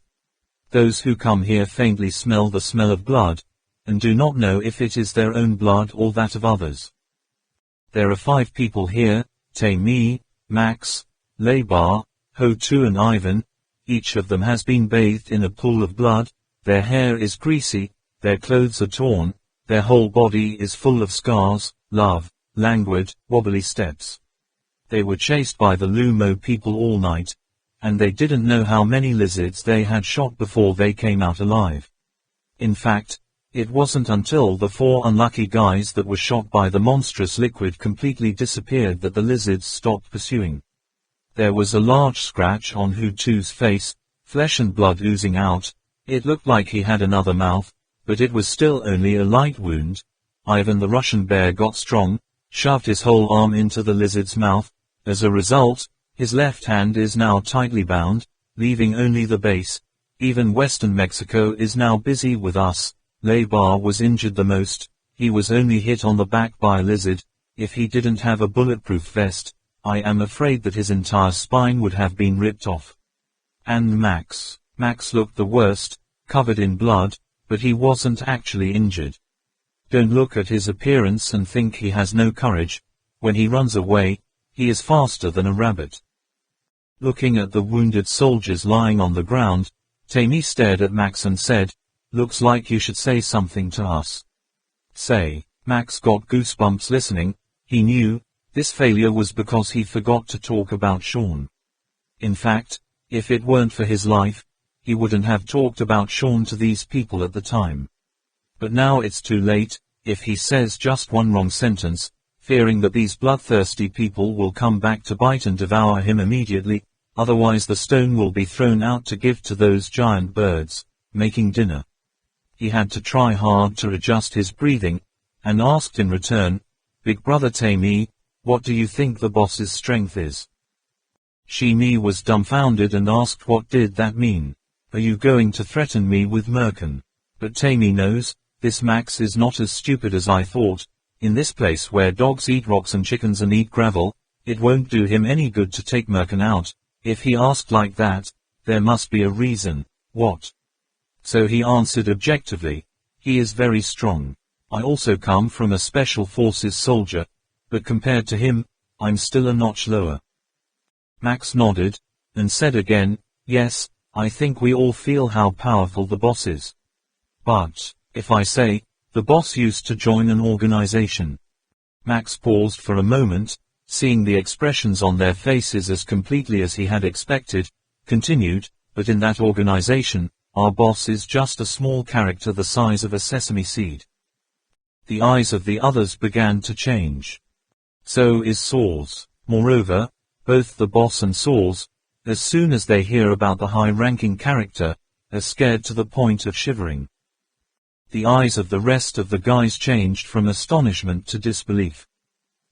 Those who come here faintly smell the smell of blood, and do not know if it is their own blood or that of others. There are 5 people here, Tae-mi, Max, Leibar, Ho-Tu and Ivan. Each of them has been bathed in a pool of blood. Their hair is greasy, their clothes are torn, their whole body is full of scars, languid, wobbly steps. They were chased by the Lumo people all night, and they didn't know how many lizards they had shot before they came out alive. In fact, it wasn't until the 4 unlucky guys that were shot by the monstrous liquid completely disappeared that the lizards stopped pursuing. There was a large scratch on Hu-Tu's face, flesh and blood oozing out. It looked like he had another mouth, but it was still only a light wound. Ivan the Russian bear got strong, shoved his whole arm into the lizard's mouth. As a result, his left hand is now tightly bound, leaving only the base. Even Western Mexico is now busy with us. Leibar was injured the most. He was only hit on the back by a lizard. If he didn't have a bulletproof vest, I am afraid that his entire spine would have been ripped off. And Max looked the worst. covered in blood, but he wasn't actually injured. Don't look at his appearance and think he has no courage. When he runs away, he is faster than a rabbit. Looking at the wounded soldiers lying on the ground, Tammy stared at Max and said, "Looks like you should say something to us." Say. Max got goosebumps listening. He knew this failure was because he forgot to talk about Sean. In fact, if it weren't for his life, he wouldn't have talked about Sean to these people at the time. But now it's too late. If he says just one wrong sentence, fearing that these bloodthirsty people will come back to bite and devour him immediately, otherwise the stone will be thrown out to give to those giant birds, making dinner. He had to try hard to adjust his breathing, and asked in return, "Big brother Tammy, what do you think the boss's strength is?" She was dumbfounded and asked what did that mean. "Are you going to threaten me with Merkin?" But Tammy knows, this Max is not as stupid as I thought. In this place where dogs eat rocks and chickens and eat gravel, it won't do him any good to take Merkin out. If he asked like that, there must be a reason. What? So he answered objectively, "He is very strong. I also come from a special forces soldier, but compared to him, I'm still a notch lower." Max nodded, and said again, "Yes, I think we all feel how powerful the boss is. But, if I say, the boss used to join an organization." Max paused for a moment, seeing the expressions on their faces as completely as he had expected, continued, "But in that organization, our boss is just a small character the size of a sesame seed." The eyes of the others began to change. So is Saul's. Moreover, both the boss and Saul's, as soon as they hear about the high-ranking character, are scared to the point of shivering. The eyes of the rest of the guys changed from astonishment to disbelief.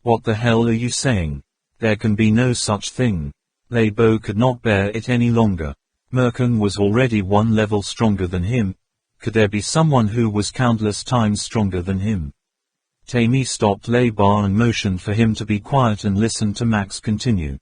"What the hell are you saying? There can be no such thing." Lebo could not bear it any longer. Merkin was already one level stronger than him. Could there be someone who was countless times stronger than him? Tammy stopped Lebo and motioned for him to be quiet and listen to Max continue.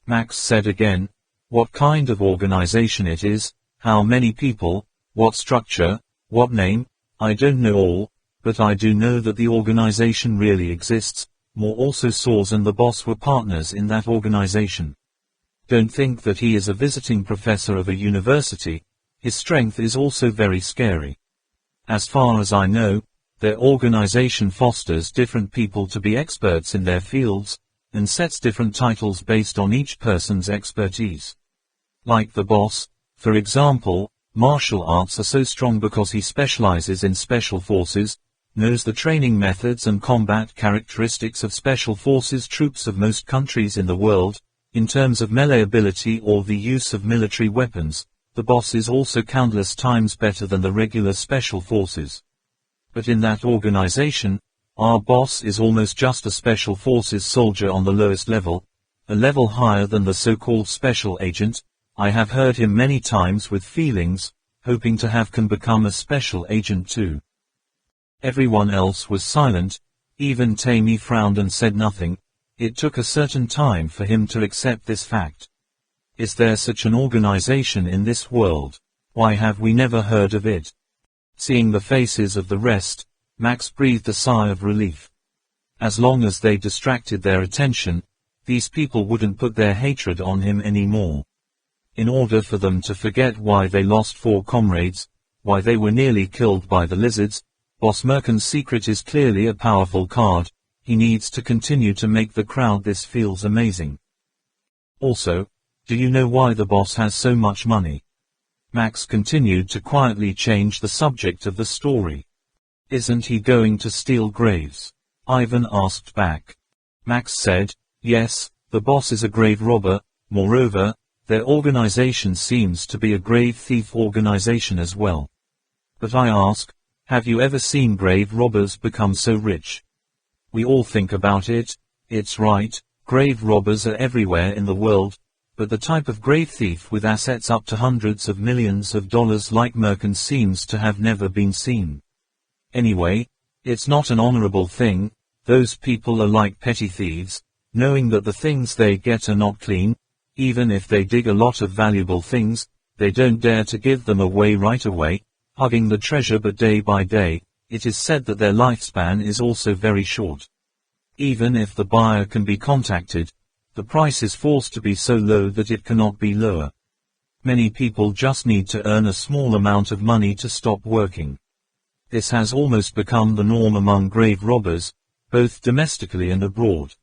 Max said again, "What kind of organization it is, how many people, what structure, what name, I don't know all, but I do know that the organization really exists. More also Saws and the boss were partners in that organization. Don't think that he is a visiting professor of a university. His strength is also very scary. As far as I know, their organization fosters different people to be experts in their fields, and sets different titles based on each person's expertise. Like the boss, for example, martial arts are so strong because he specializes in special forces, knows the training methods and combat characteristics of special forces troops of most countries in the world. In terms of melee ability or the use of military weapons, the boss is also countless times better than the regular special forces. But in that organization, our boss is almost just a special forces soldier on the lowest level, a level higher than the so-called special agent. I have heard him many times with feelings, hoping to have can become a special agent too." Everyone else was silent. Even Tammy frowned and said nothing. It took a certain time for him to accept this fact. Is there such an organization in this world? Why have we never heard of it? Seeing the faces of the rest, Max breathed a sigh of relief. As long as they distracted their attention, these people wouldn't put their hatred on him anymore. In order for them to forget why they lost 4 comrades, why they were nearly killed by the lizards, Boss Merkin's secret is clearly a powerful card. He needs to continue to make the crowd this feels amazing. Also, do you know why the boss has so much money? Max continued to quietly change the subject of the story. Isn't he going to steal graves? Ivan asked back. Max said, yes, the boss is a grave robber. Moreover, their organization seems to be a grave thief organization as well. But I ask, have you ever seen grave robbers become so rich? We all think about it. It's right, grave robbers are everywhere in the world, but the type of grave thief with assets up to hundreds of millions of dollars like Merkin seems to have never been seen. Anyway, it's not an honorable thing. Those people are like petty thieves, knowing that the things they get are not clean. Even if they dig a lot of valuable things, They don't dare to give them away right away, hugging the treasure, but day by day, it is said that their lifespan is also very short. Even if the buyer can be contacted, the price is forced to be so low that it cannot be lower. Many people just need to earn a small amount of money to stop working. This has almost become the norm among grave robbers, both domestically and abroad.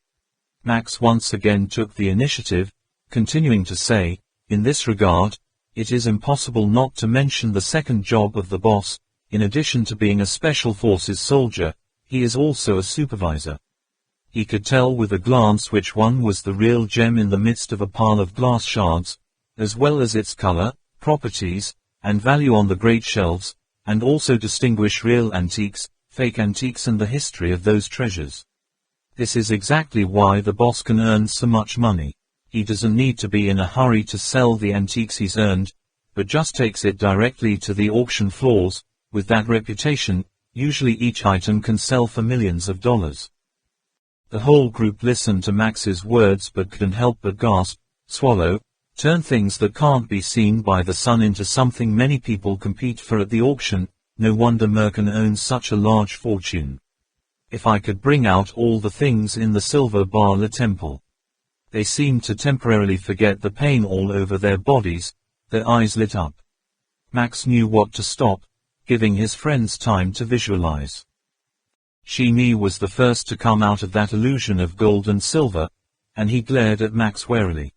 Max once again took the initiative, continuing to say, in this regard, it is impossible not to mention the second job of the boss. In addition to being a special forces soldier, he is also a supervisor. He could tell with a glance which one was the real gem in the midst of a pile of glass shards, as well as its color, properties, and value on the great shelves, and also distinguish real antiques, fake antiques, and the history of those treasures. This is exactly why the boss can earn so much money. He doesn't need to be in a hurry to sell the antiques he's earned, but just takes it directly to the auction floors. With that reputation, usually each item can sell for millions of dollars. The whole group listened to Max's words but couldn't help but gasp, swallow, turn things that can't be seen by the sun into something many people compete for at the auction. No wonder Merkin owns such a large fortune. If I could bring out all the things in the silver Bala temple. They seemed to temporarily forget the pain all over their bodies, their eyes lit up. Max knew what to stop, giving his friends time to visualize. Shimi was the first to come out of that illusion of gold and silver, and he glared at Max warily.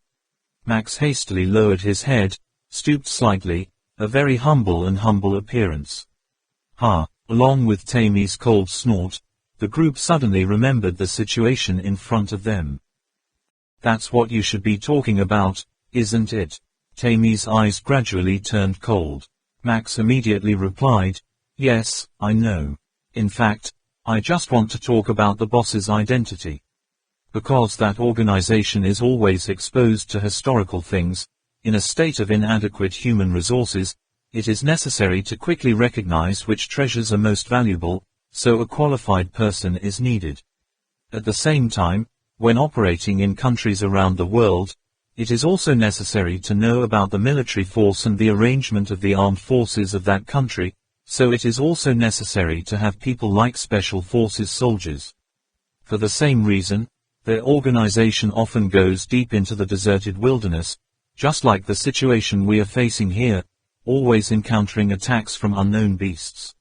Max hastily lowered his head, stooped slightly, a very humble appearance. Along with Tammy's cold snort, the group suddenly remembered the situation in front of them. That's what you should be talking about, isn't it? Tammy's eyes gradually turned cold. Max immediately replied, yes, I know. In fact, I just want to talk about the boss's identity. Because that organization is always exposed to historical things, in a state of inadequate human resources, it is necessary to quickly recognize which treasures are most valuable, so a qualified person is needed. At the same time, when operating in countries around the world, it is also necessary to know about the military force and the arrangement of the armed forces of that country, so it is also necessary to have people like special forces soldiers. For the same reason, their organization often goes deep into the deserted wilderness, just like the situation we are facing here, always encountering attacks from unknown beasts.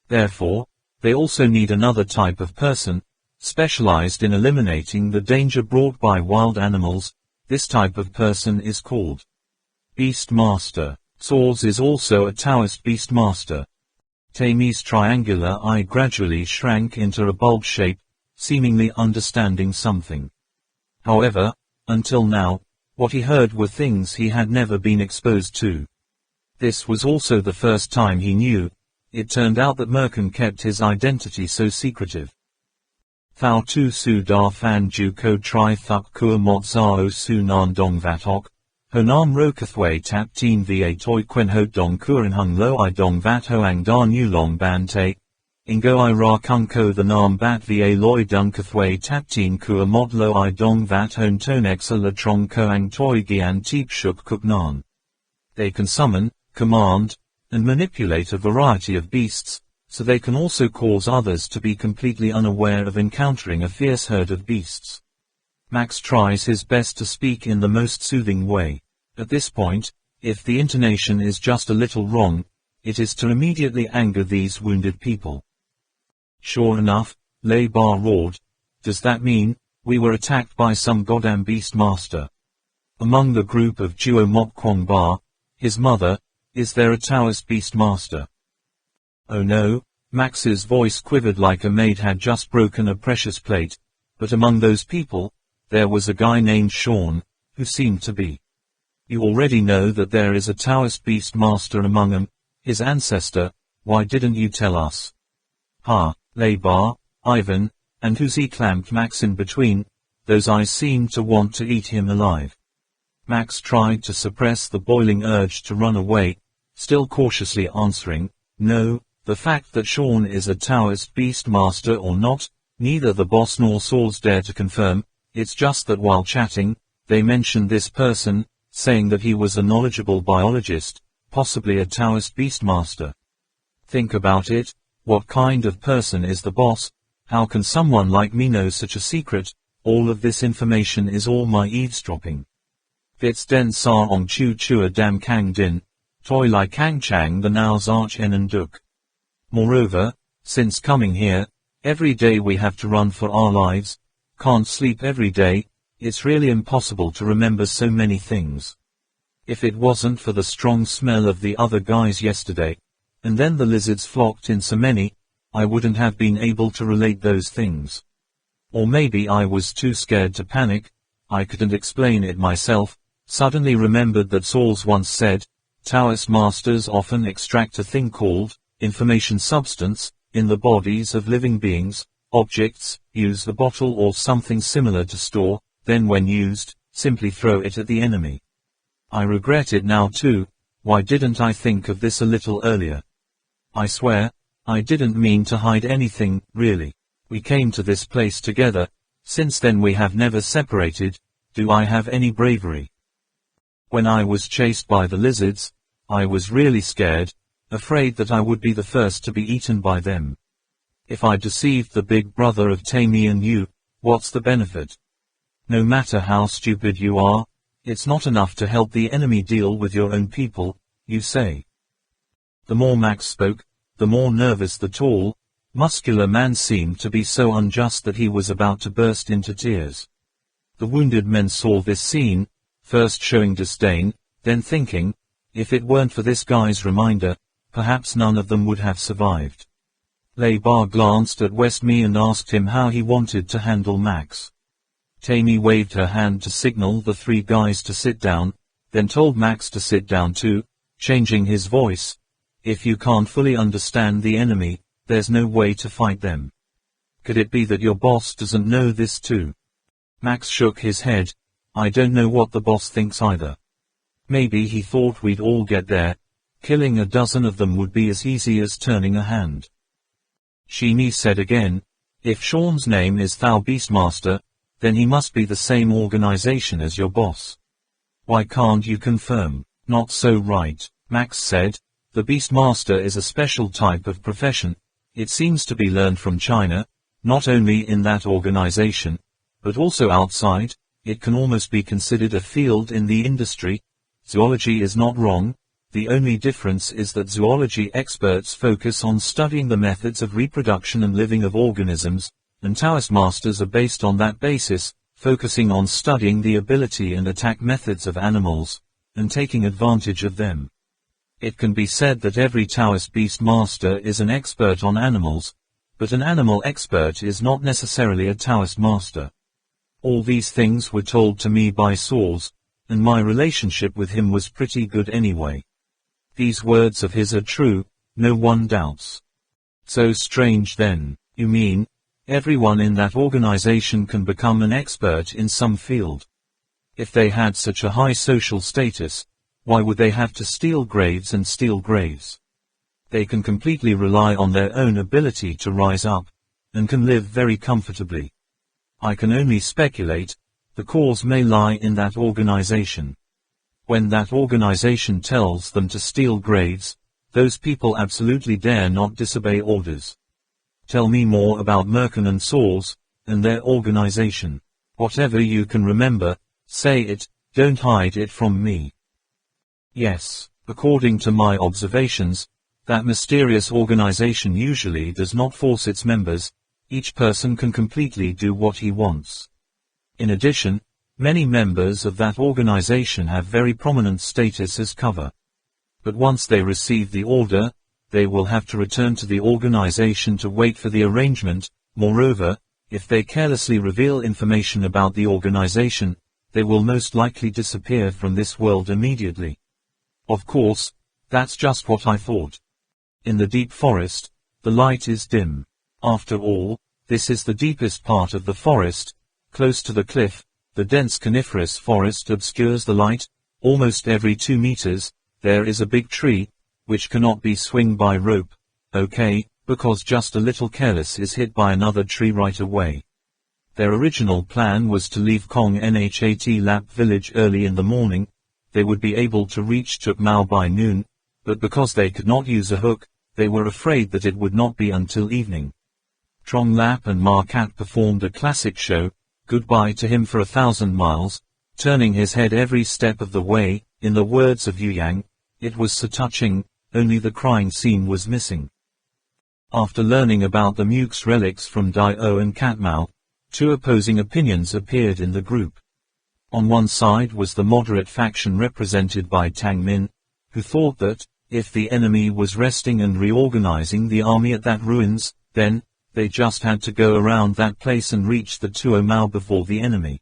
Therefore, they also need another type of person, specialized in eliminating the danger brought by wild animals. This type of person is called Beastmaster. Swords is also a Taoist Beastmaster. Tammy's triangular eye gradually shrank into a bulb shape, seemingly understanding something. However, until now, what he heard were things he had never been exposed to. This was also the first time he knew. It turned out that Merkin kept his identity so secretive. Thou tu su da fan ju ko tri thuk kur mot zao su nan dong vatok, honam ro kathway tap teen va toi quen ho dong kurin hung lo I dong vat hoang da nu long ban te, ingo I ra kung ko the nam bat va loy dung kathway tap teen kur mod lo I dong vat hon tonexa la trong koang toi gian teep shuk kuk nan. They can summon, command, and manipulate a variety of beasts, so they can also cause others to be completely unaware of encountering a fierce herd of beasts. Max tries his best to speak in the most soothing way. At this point, if the intonation is just a little wrong, it is to immediately anger these wounded people. Sure enough, Lei Bar roared, does that mean we were attacked by some goddamn beastmaster? Among the group of Duo Mok Kwong Ba, his mother, is there a Taoist beastmaster? Oh no, Max's voice quivered like a maid had just broken a precious plate, but among those people, there was a guy named Sean, who seemed to be. You already know that there is a Taoist beastmaster among them, his ancestor, why didn't you tell us? Lei Bar, Ivan, and Huzi clamped Max in between, those eyes seemed to want to eat him alive. Max tried to suppress the boiling urge to run away, still cautiously answering, no. The fact that Sean is a Taoist beastmaster or not, neither the boss nor Swords dare to confirm, it's just that while chatting, they mentioned this person, saying that he was a knowledgeable biologist, possibly a Taoist beastmaster. Think about it, what kind of person is the boss? How can someone like me know such a secret? All of this information is all my eavesdropping. Vits den sa ong chu chua dam kang din, toi lai kang chang the now's arch en duk. Moreover, since coming here, every day we have to run for our lives, can't sleep every day, it's really impossible to remember so many things. If it wasn't for the strong smell of the other guys yesterday, and then the lizards flocked in so many, I wouldn't have been able to relate those things. Or maybe I was too scared to panic, I couldn't explain it myself, suddenly remembered that Sauls once said, Taoist masters often extract a thing called information substance in the bodies of living beings, objects, use a bottle or something similar to store, then when used, simply throw it at the enemy. I regret it now too, why didn't I think of this a little earlier? I swear, I didn't mean to hide anything, really. We came to this place together, since then we have never separated. Do I have any bravery? When I was chased by the lizards, I was really scared, afraid that I would be the first to be eaten by them. If I deceived the big brother of Tammy and you, what's the benefit? No matter how stupid you are, it's not enough to help the enemy deal with your own people, you say. The more Max spoke, the more nervous the tall, muscular man seemed to be so unjust that he was about to burst into tears. The wounded men saw this scene, first showing disdain, then thinking, if it weren't for this guy's reminder, perhaps none of them would have survived. Leibar glanced at Westme and asked him how he wanted to handle Max. Tammy waved her hand to signal the three guys to sit down, then told Max to sit down too, changing his voice. If you can't fully understand the enemy, there's no way to fight them. Could it be that your boss doesn't know this too? Max shook his head. I don't know what the boss thinks either. Maybe he thought we'd all get there. Killing a dozen of them would be as easy as turning a hand. Sheeny said again, if Sean's name is Thou Beastmaster, then he must be the same organization as your boss. Why can't you confirm? Not so right, Max said. The Beastmaster is a special type of profession. It seems to be learned from China, not only in that organization, but also outside. It can almost be considered a field in the industry. Zoology is not wrong. The only difference is that zoology experts focus on studying the methods of reproduction and living of organisms, and Taoist masters are based on that basis, focusing on studying the ability and attack methods of animals, and taking advantage of them. It can be said that every Taoist beast master is an expert on animals, but an animal expert is not necessarily a Taoist master. All these things were told to me by Sauls, and my relationship with him was pretty good anyway. These words of his are true, no one doubts. So strange then, you mean, everyone in that organization can become an expert in some field. If they had such a high social status, why would they have to steal graves and steal graves? They can completely rely on their own ability to rise up, and can live very comfortably. I can only speculate, the cause may lie in that organization. When that organization tells them to steal graves, those people absolutely dare not disobey orders. Tell me more about Merkin and Sauls, and their organization. Whatever you can remember, say it, don't hide it from me. Yes, according to my observations, that mysterious organization usually does not force its members. Each person can completely do what he wants. In addition, many members of that organization have very prominent status as cover. But once they receive the order, they will have to return to the organization to wait for the arrangement. Moreover, if they carelessly reveal information about the organization, they will most likely disappear from this world immediately. Of course, that's just what I thought. In the deep forest, the light is dim. After all, this is the deepest part of the forest, close to the cliff. The dense coniferous forest obscures the light. Almost every 2 meters, there is a big tree, which cannot be swung by rope. Okay, because just a little careless is hit by another tree right away. Their original plan was to leave Kong Nhat Lap village early in the morning. they would be able to reach Tuk Mao by noon, but because they could not use a hook, they were afraid that it would not be until evening. Trong Lap and Ma Cat performed a classic show, Goodbye to Him for 1,000 Miles, turning his head every step of the way. In the words of Yu Yang, it was so touching, only the crying scene was missing. After learning about the Muke's relics from Dio and Katmao, two opposing opinions appeared in the group. On one side was the moderate faction represented by Tang Min, who thought that, if the enemy was resting and reorganizing the army at that ruins, then, they just had to go around that place and reach the Tuo Mao before the enemy.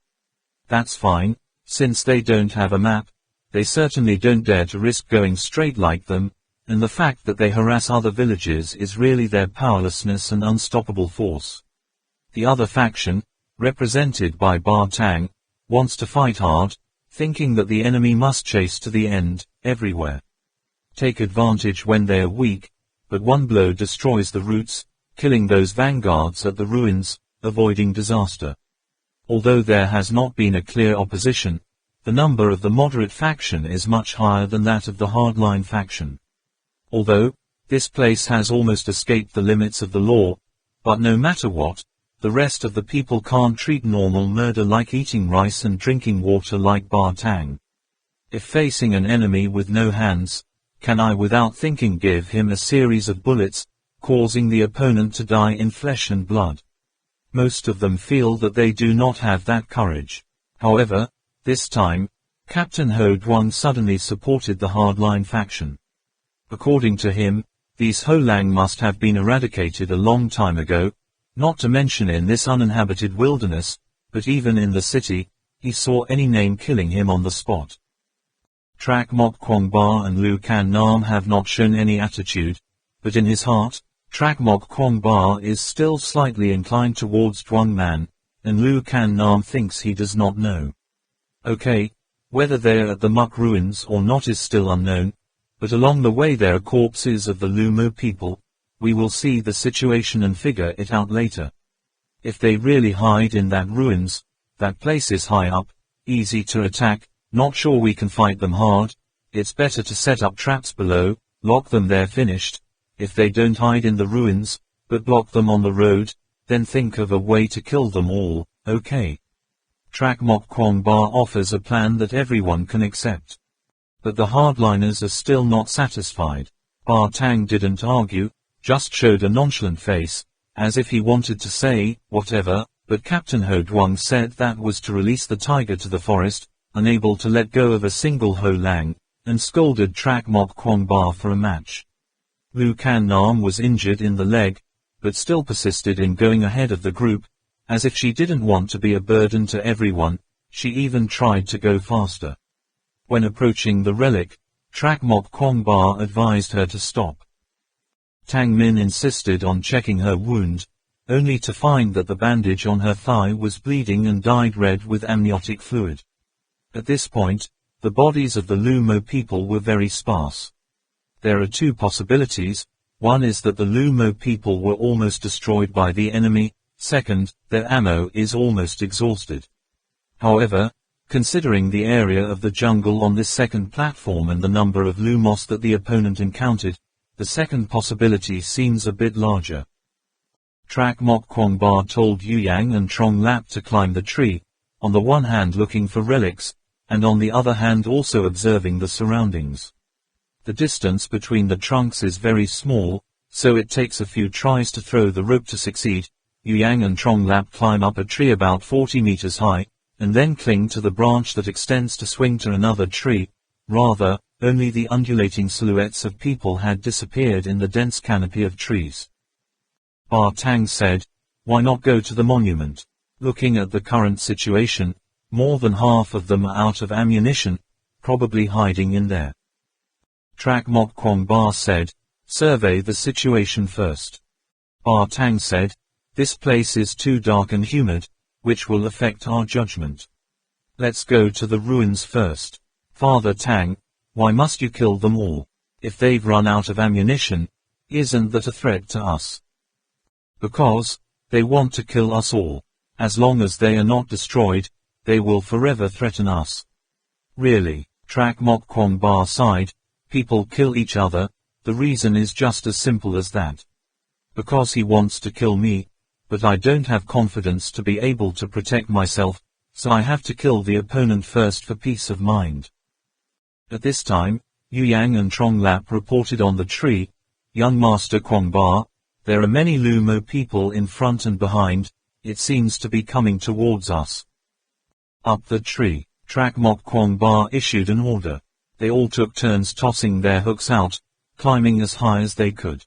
That's fine, since they don't have a map, they certainly don't dare to risk going straight like them, and the fact that they harass other villages is really their powerlessness and unstoppable force. The other faction, represented by Ba Tang, wants to fight hard, thinking that the enemy must chase to the end, everywhere. Take advantage when they are weak, but one blow destroys the roots, killing those vanguards at the ruins, avoiding disaster. Although there has not been a clear opposition, the number of the moderate faction is much higher than that of the hardline faction. Although, this place has almost escaped the limits of the law, but no matter what, the rest of the people can't treat normal murder like eating rice and drinking water like Ba Tang. If facing an enemy with no hands, can I without thinking give him a series of bullets, causing the opponent to die in flesh and blood? Most of them feel that they do not have that courage. However, this time, Captain Ho Duong suddenly supported the hardline faction. According to him, these Holang must have been eradicated a long time ago, not to mention in this uninhabited wilderness, but even in the city, he saw any name killing him on the spot. Trak Mok Kwong Ba and Lu Can Nam have not shown any attitude, but in his heart, Trak Mok Kwong Ba is still slightly inclined towards Duong Man, and Lu Can Nam thinks he does not know. Okay, whether they're at the Muk ruins or not is still unknown, but along the way there are corpses of the Lu Mo people. We will see the situation and figure it out later. If they really hide in that ruins, that place is high up, easy to attack, not sure we can fight them hard, it's better to set up traps below, lock them there finished. If they don't hide in the ruins, but block them on the road, then think of a way to kill them all, okay? Trak Mok Kwong Ba offers a plan that everyone can accept. But the hardliners are still not satisfied. Ba Tang didn't argue, just showed a nonchalant face, as if he wanted to say, whatever, but Captain Ho Duong said that was to release the tiger to the forest, unable to let go of a single Ho Lang, and scolded Trak Mok Kwong Ba for a match. Lu Can Nam was injured in the leg, but still persisted in going ahead of the group, as if she didn't want to be a burden to everyone. She even tried to go faster. When approaching the relic, Trak Mok Kwong Ba advised her to stop. Tang Min insisted on checking her wound, only to find that the bandage on her thigh was bleeding and dyed red with amniotic fluid. At this point, the bodies of the Lu Mo people were very sparse. There are two possibilities. One is that the Lu Mo people were almost destroyed by the enemy. Second, their ammo is almost exhausted. However, considering the area of the jungle on this second platform and the number of Lumos that the opponent encountered, the second possibility seems a bit larger. Trak Mok Kwong Ba told Yu Yang and Trong Lap to climb the tree, on the one hand looking for relics, and on the other hand also observing the surroundings. The distance between the trunks is very small, so it takes a few tries to throw the rope to succeed. Yu Yang and Trong Lap climb up a tree about 40 meters high, and then cling to the branch that extends to swing to another tree. Rather, only the undulating silhouettes of people had disappeared in the dense canopy of trees. Ba Tang said, "Why not go to the monument? Looking at the current situation, more than half of them are out of ammunition, probably hiding in there." Trak Mok Kwong Ba said, "Survey the situation first." Ba Tang said, "This place is too dark and humid, which will affect our judgment. Let's go to the ruins first." Father Tang, why must you kill them all? If they've run out of ammunition, isn't that a threat to us? Because, they want to kill us all. As long as they are not destroyed, they will forever threaten us. Really? Trak Mok Kwong Ba sighed, people kill each other, the reason is just as simple as that. Because he wants to kill me, but I don't have confidence to be able to protect myself, so I have to kill the opponent first for peace of mind. At this time, Yu Yang and Trong Lap reported on the tree. Young Master Kwong Ba, there are many Lumo people in front and behind, it seems to be coming towards us. Up the tree, Trak Mok Kwong Ba issued an order. They all took turns tossing their hooks out, climbing as high as they could.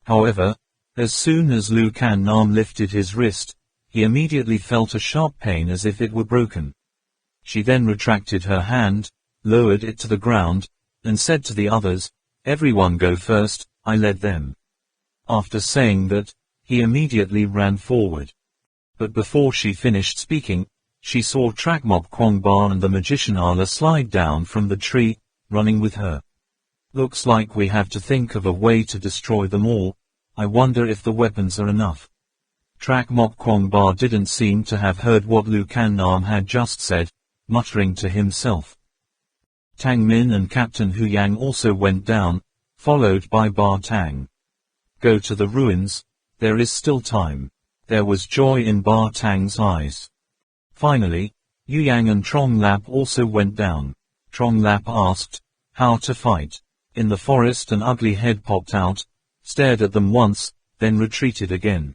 However, as soon as Lu Kan Nam lifted his wrist, he immediately felt a sharp pain as if it were broken. She then retracted her hand, lowered it to the ground, and said to the others, "Everyone go first, I led them." After saying that, he immediately ran forward. But before she finished speaking, she saw Trak Mok Kwong Ba and the magician Ala slide down from the tree, running with her. Looks like we have to think of a way to destroy them all. I wonder if the weapons are enough. Trak Mok Kwong Ba didn't seem to have heard what Lu Kan Nam had just said, muttering to himself. Tang Min and Captain Hu Yang also went down, followed by Ba Tang. Go to the ruins, there is still time. There was joy in Ba Tang's eyes. Finally, Yu Yang and Trong Lap also went down. Trong Lap asked, how to fight. In the forest an ugly head popped out, stared at them once, then retreated again.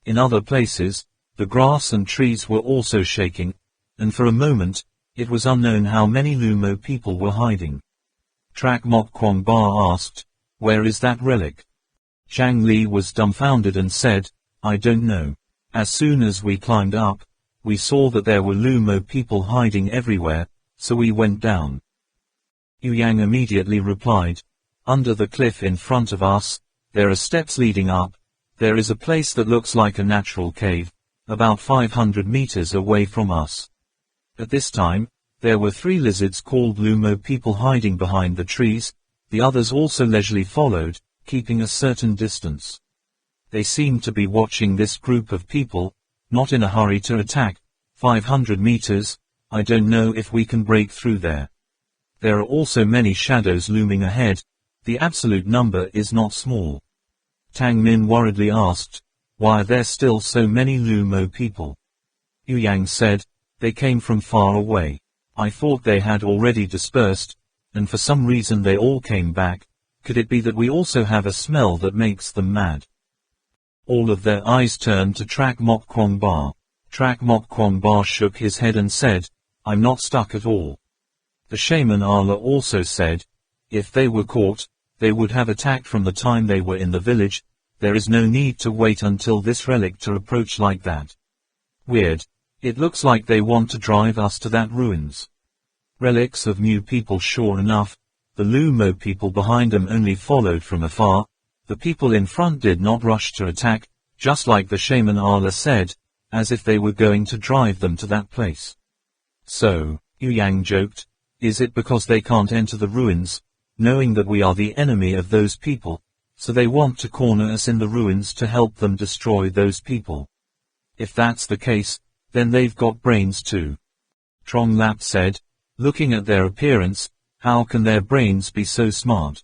In other places, the grass and trees were also shaking, and for a moment, it was unknown how many Lumo people were hiding. Trak Mok Kwong Ba asked, where is that relic? Zhang Li was dumbfounded and said, I don't know. As soon as we climbed up, we saw that there were Lumo people hiding everywhere, so we went down. Yu Yang immediately replied, under the cliff in front of us, there are steps leading up. There is a place that looks like a natural cave, about 500 meters away from us. At this time, there were 3 lizards called Lumo people hiding behind the trees, the others also leisurely followed, keeping a certain distance. They seemed to be watching this group of people, not in a hurry to attack. 500 meters, I don't know if we can break through there. There are also many shadows looming ahead, the absolute number is not small. Tang Min worriedly asked, why are there still so many Lumo people? Yu Yang said, they came from far away. I thought they had already dispersed, and for some reason they all came back. Could it be that we also have a smell that makes them mad? All of their eyes turned to Trak Mok Kwong Ba. Trak Mok Kwong Ba shook his head and said, I'm not stuck at all. The shaman Ala also said, if they were caught, they would have attacked from the time they were in the village. There is no need to wait until this relic to approach like that. Weird. It looks like they want to drive us to that ruins. Relics of new people sure enough. The Lumo people behind them only followed from afar. The people in front did not rush to attack, just like the shaman Ala said, as if they were going to drive them to that place. So, Yu Yang joked, is it because they can't enter the ruins, knowing that we are the enemy of those people, so they want to corner us in the ruins to help them destroy those people? If that's the case, then they've got brains too. Trong Lap said, looking at their appearance, how can their brains be so smart?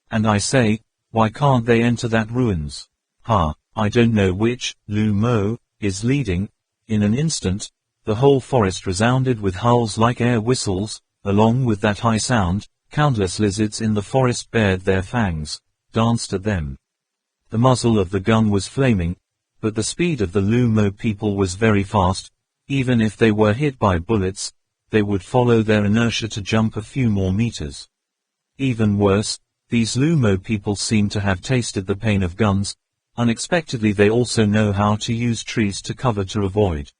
And I say, why can't they enter that ruins? I don't know which Lumo is leading. In an instant, the whole forest resounded with howls like air whistles. Along with that high sound, countless lizards in the forest bared their fangs, danced at them. The muzzle of the gun was flaming, but the speed of the Lumo people was very fast. Even if they were hit by bullets, they would follow their inertia to jump a few more meters. Even worse, these Lumo people seem to have tasted the pain of guns. Unexpectedly they also know how to use trees to cover to avoid.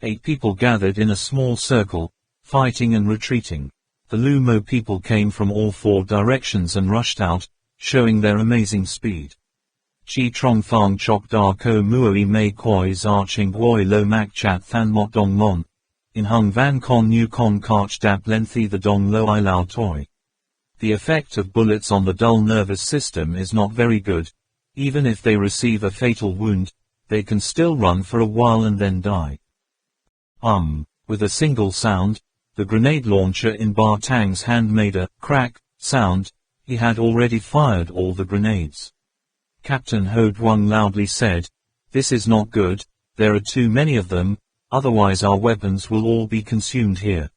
8 people gathered in a small circle, fighting and retreating. The Lumo people came from all 4 directions and rushed out, showing their amazing speed. Chi trong thang chok da ko muoi mei koi za ching woi lo mak chat than mot dong mon. In hung van con nu con karch dap lengthy the dong lo I lao toi. The effect of bullets on the dull nervous system is not very good. Even if they receive a fatal wound, they can still run for a while and then die. With a single sound, The grenade launcher in Bartang's hand made a crack sound. He had already fired all the grenades. Captain Ho Duong loudly said, "This is not good, there are too many of them, otherwise our weapons will all be consumed here."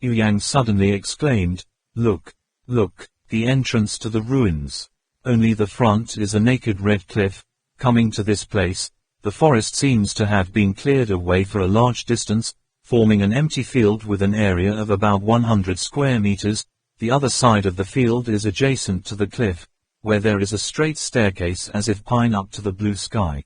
Yu Yang suddenly exclaimed, "Look, look, the entrance to the ruins. Only the front is a naked red cliff. Coming to this place, the forest seems to have been cleared away for a large distance, forming an empty field with an area of about 100 square meters. The other side of the field is adjacent to the cliff, where there is a straight staircase as if pine up to the blue sky.